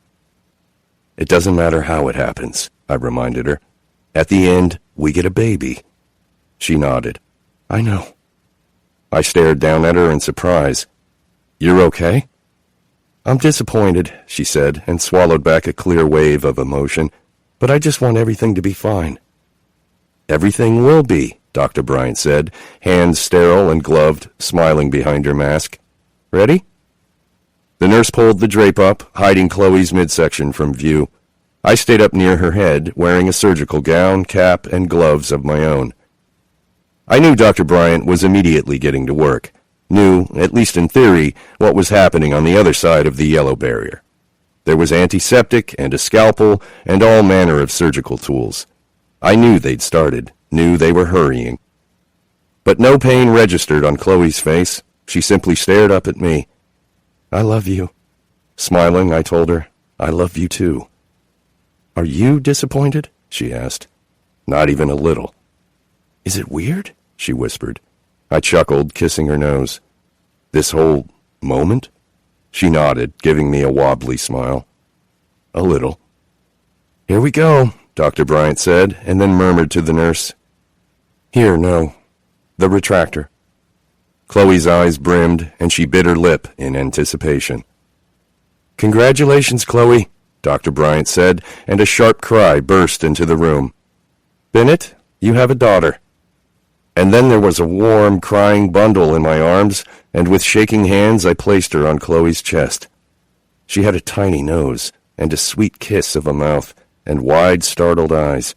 It doesn't matter how it happens, I reminded her. At the end, we get a baby. She nodded. I know. I stared down at her in surprise. You're okay? I'm disappointed, she said, and swallowed back a clear wave of emotion, but I just want everything to be fine. Everything will be, Dr. Bryant said, hands sterile and gloved, smiling behind her mask. Ready? The nurse pulled the drape up, hiding Chloe's midsection from view. I stayed up near her head, wearing a surgical gown, cap, and gloves of my own. I knew Dr. Bryant was immediately getting to work, knew, at least in theory, what was happening on the other side of the yellow barrier. There was antiseptic and a scalpel and all manner of surgical tools. I knew they'd started, knew they were hurrying. But no pain registered on Chloe's face. She simply stared up at me. I love you. Smiling, I told her, I love you too. Are you disappointed? She asked. Not even a little. Is it weird? She whispered. I chuckled, kissing her nose. This whole moment? She nodded, giving me a wobbly smile. A little. Here we go, Dr. Bryant said, and then murmured to the nurse. Here, no. The retractor. Chloe's eyes brimmed, and she bit her lip in anticipation. Congratulations, Chloe, Dr. Bryant said, and a sharp cry burst into the room. Bennett, you have a daughter. And then there was a warm, crying bundle in my arms, and with shaking hands I placed her on Chloe's chest. She had a tiny nose, and a sweet kiss of a mouth, and wide, startled eyes.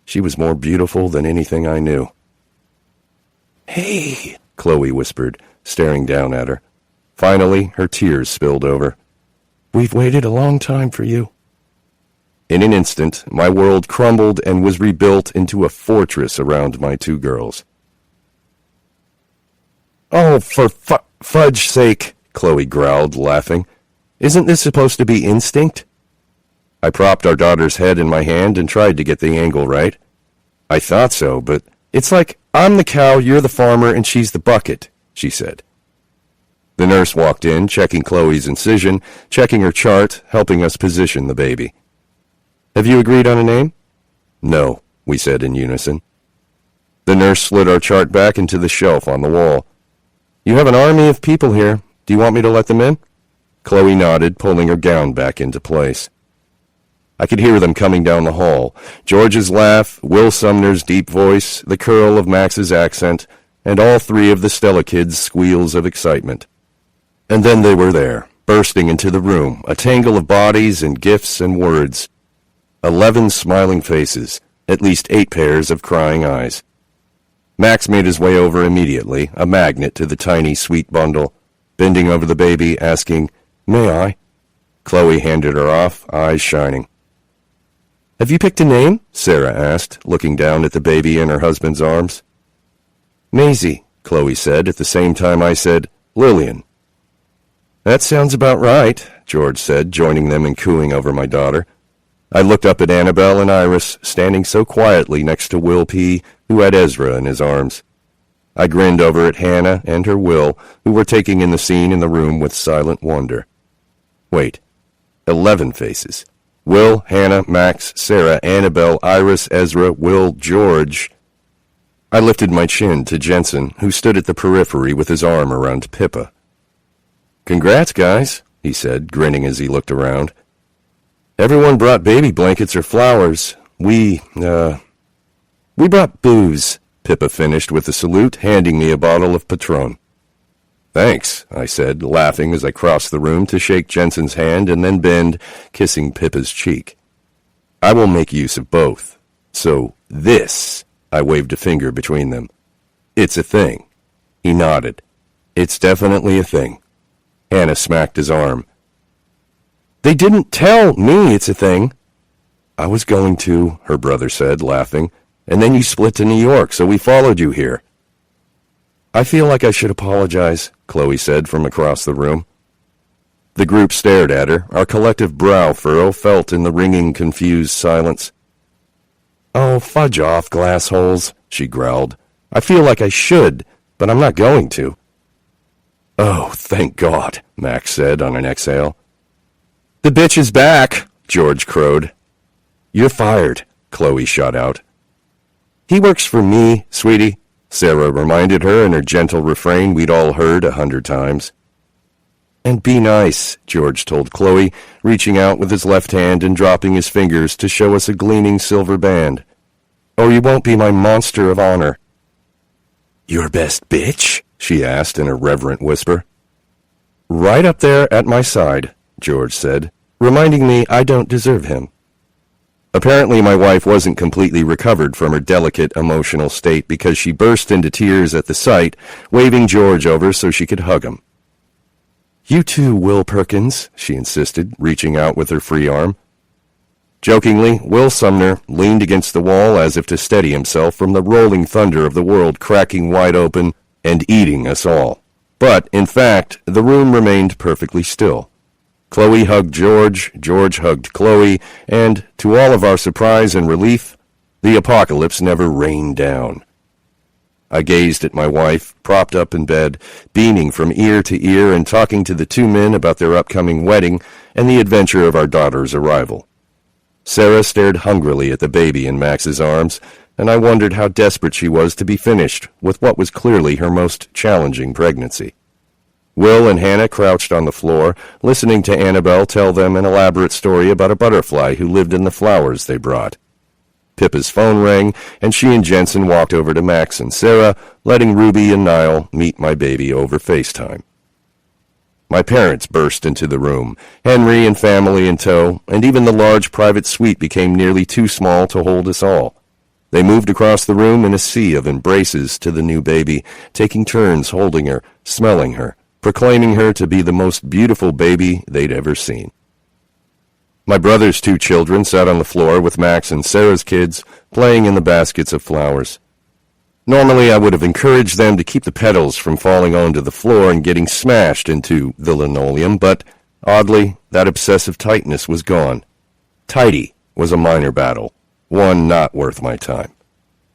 She was more beautiful than anything I knew. Hey, Chloe whispered, staring down at her. Finally, her tears spilled over. We've waited a long time for you. In an instant, my world crumbled and was rebuilt into a fortress around my 2 girls. Oh, for fudge's sake, Chloe growled, laughing. Isn't this supposed to be instinct? I propped our daughter's head in my hand and tried to get the angle right. I thought so, but it's like I'm the cow, you're the farmer, and she's the bucket, she said. The nurse walked in, checking Chloe's incision, checking her chart, helping us position the baby. Have you agreed on a name? No, we said in unison. The nurse slid our chart back into the shelf on the wall. You have an army of people here. Do you want me to let them in? Chloe nodded, pulling her gown back into place. I could hear them coming down the hall. George's laugh, Will Sumner's deep voice, the curl of Max's accent, and all 3 of the Stella kids' squeals of excitement. And then they were there, bursting into the room, a tangle of bodies and gifts and words. 11 smiling faces, at least 8 pairs of crying eyes. Max made his way over immediately, a magnet to the tiny, sweet bundle, bending over the baby, asking, "May I?" Chloe handed her off, eyes shining. "Have you picked a name?" Sarah asked, looking down at the baby in her husband's arms. "Maisie," Chloe said, at the same time I said, "Lillian." "That sounds about right," George said, joining them in cooing over my daughter. I looked up at Annabelle and Iris, standing so quietly next to Will P., who had Ezra in his arms. I grinned over at Hannah and her Will, who were taking in the scene in the room with silent wonder. Wait, 11 faces. Will, Hannah, Max, Sarah, Annabelle, Iris, Ezra, Will, George. I lifted my chin to Jensen, who stood at the periphery with his arm around Pippa. "Congrats, guys," he said, grinning as he looked around. "Everyone brought baby blankets or flowers. We brought booze," Pippa finished with a salute, handing me a bottle of Patron. "Thanks," I said, laughing as I crossed the room to shake Jensen's hand and then bend, kissing Pippa's cheek. "I will make use of both. So this," I waved a finger between them. "It's a thing." He nodded. "It's definitely a thing." Hannah smacked his arm. "They didn't tell me it's a thing." "I was going to," her brother said, laughing, "and then you split to New York, so we followed you here." "I feel like I should apologize," Chloe said from across the room. The group stared at her, our collective brow furrow felt in the ringing, confused silence. "Oh, fudge off, glass holes," she growled. "I feel like I should, but I'm not going to." "Oh, thank God," Max said on an exhale. "The bitch is back," George crowed. "You're fired," Chloe shot out. "He works for me, sweetie," Sarah reminded her in her gentle refrain we'd all heard 100 times. "And be nice," George told Chloe, reaching out with his left hand and dropping his fingers to show us a gleaming silver band. "Or you won't be my monster of honor." "Your best bitch?" she asked in a reverent whisper. "Right up there at my side," George said, reminding me I don't deserve him. Apparently my wife wasn't completely recovered from her delicate emotional state because she burst into tears at the sight, waving George over so she could hug him. "You too, Will Perkins," she insisted, reaching out with her free arm. Jokingly, Will Sumner leaned against the wall as if to steady himself from the rolling thunder of the world cracking wide open and eating us all. But, in fact, the room remained perfectly still. Chloe hugged George, George hugged Chloe, and, to all of our surprise and relief, the apocalypse never rained down. I gazed at my wife, propped up in bed, beaming from ear to ear and talking to the two men about their upcoming wedding and the adventure of our daughter's arrival. Sarah stared hungrily at the baby in Max's arms, and I wondered how desperate she was to be finished with what was clearly her most challenging pregnancy. Will and Hannah crouched on the floor, listening to Annabelle tell them an elaborate story about a butterfly who lived in the flowers they brought. Pippa's phone rang, and she and Jensen walked over to Max and Sarah, letting Ruby and Niall meet my baby over FaceTime. My parents burst into the room, Henry and family in tow, and even the large private suite became nearly too small to hold us all. They moved across the room in a sea of embraces to the new baby, taking turns holding her, smelling her, proclaiming her to be the most beautiful baby they'd ever seen. My brother's two children sat on the floor with Max and Sarah's kids, playing in the baskets of flowers. Normally, I would have encouraged them to keep the petals from falling onto the floor and getting smashed into the linoleum, but, oddly, that obsessive tightness was gone. Tidy was a minor battle, one not worth my time.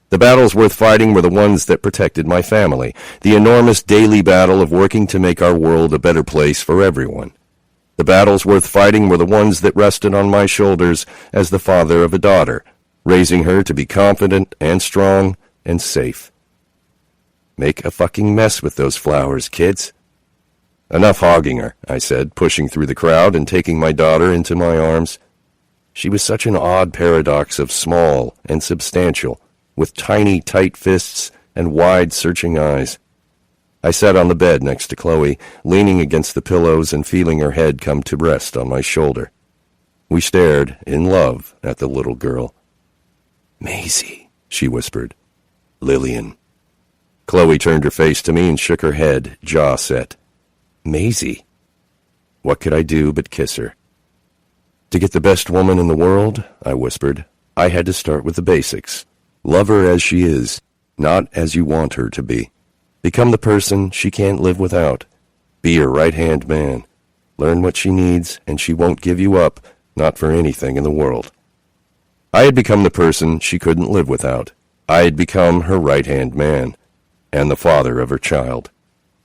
The battles worth fighting were the ones that protected my family, the enormous daily battle of working to make our world a better place for everyone. The battles worth fighting were the ones that rested on my shoulders as the father of a daughter, raising her to be confident and strong and safe. Make a fucking mess with those flowers, kids. Enough hogging her, I said, pushing through the crowd and taking my daughter into my arms. She was such an odd paradox of small and substantial, with tiny, tight fists and wide, searching eyes. I sat on the bed next to Chloe, leaning against the pillows and feeling her head come to rest on my shoulder. We stared, in love, at the little girl. "Maisie," she whispered. "Lillian." Chloe turned her face to me and shook her head, jaw set. Maisie. What could I do but kiss her? To get the best woman in the world, I whispered, I had to start with the basics. Love her as she is, not as you want her to be. Become the person she can't live without. Be her right-hand man. Learn what she needs, and she won't give you up, not for anything in the world. I had become the person she couldn't live without. I had become her right-hand man, and the father of her child.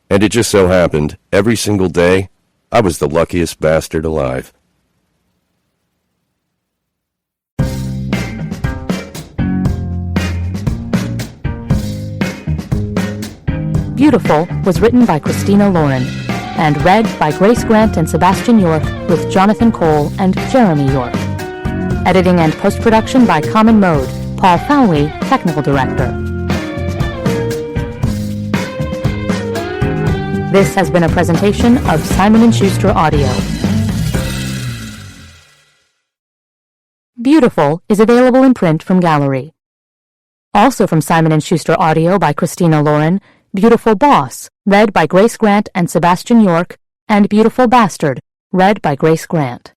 And it just so happened, every single day, I was the luckiest bastard alive. Beautiful was written by Christina Lauren and read by Grace Grant and Sebastian York with Jonathan Cole and Jeremy York. Editing and post-production by Common Mode, Paul Fowley, Technical Director. This has been a presentation of Simon & Schuster Audio. Beautiful is available in print from Gallery. Also from Simon & Schuster Audio by Christina Lauren, Beautiful Boss, read by Grace Grant and Sebastian York, and Beautiful Bastard, read by Grace Grant.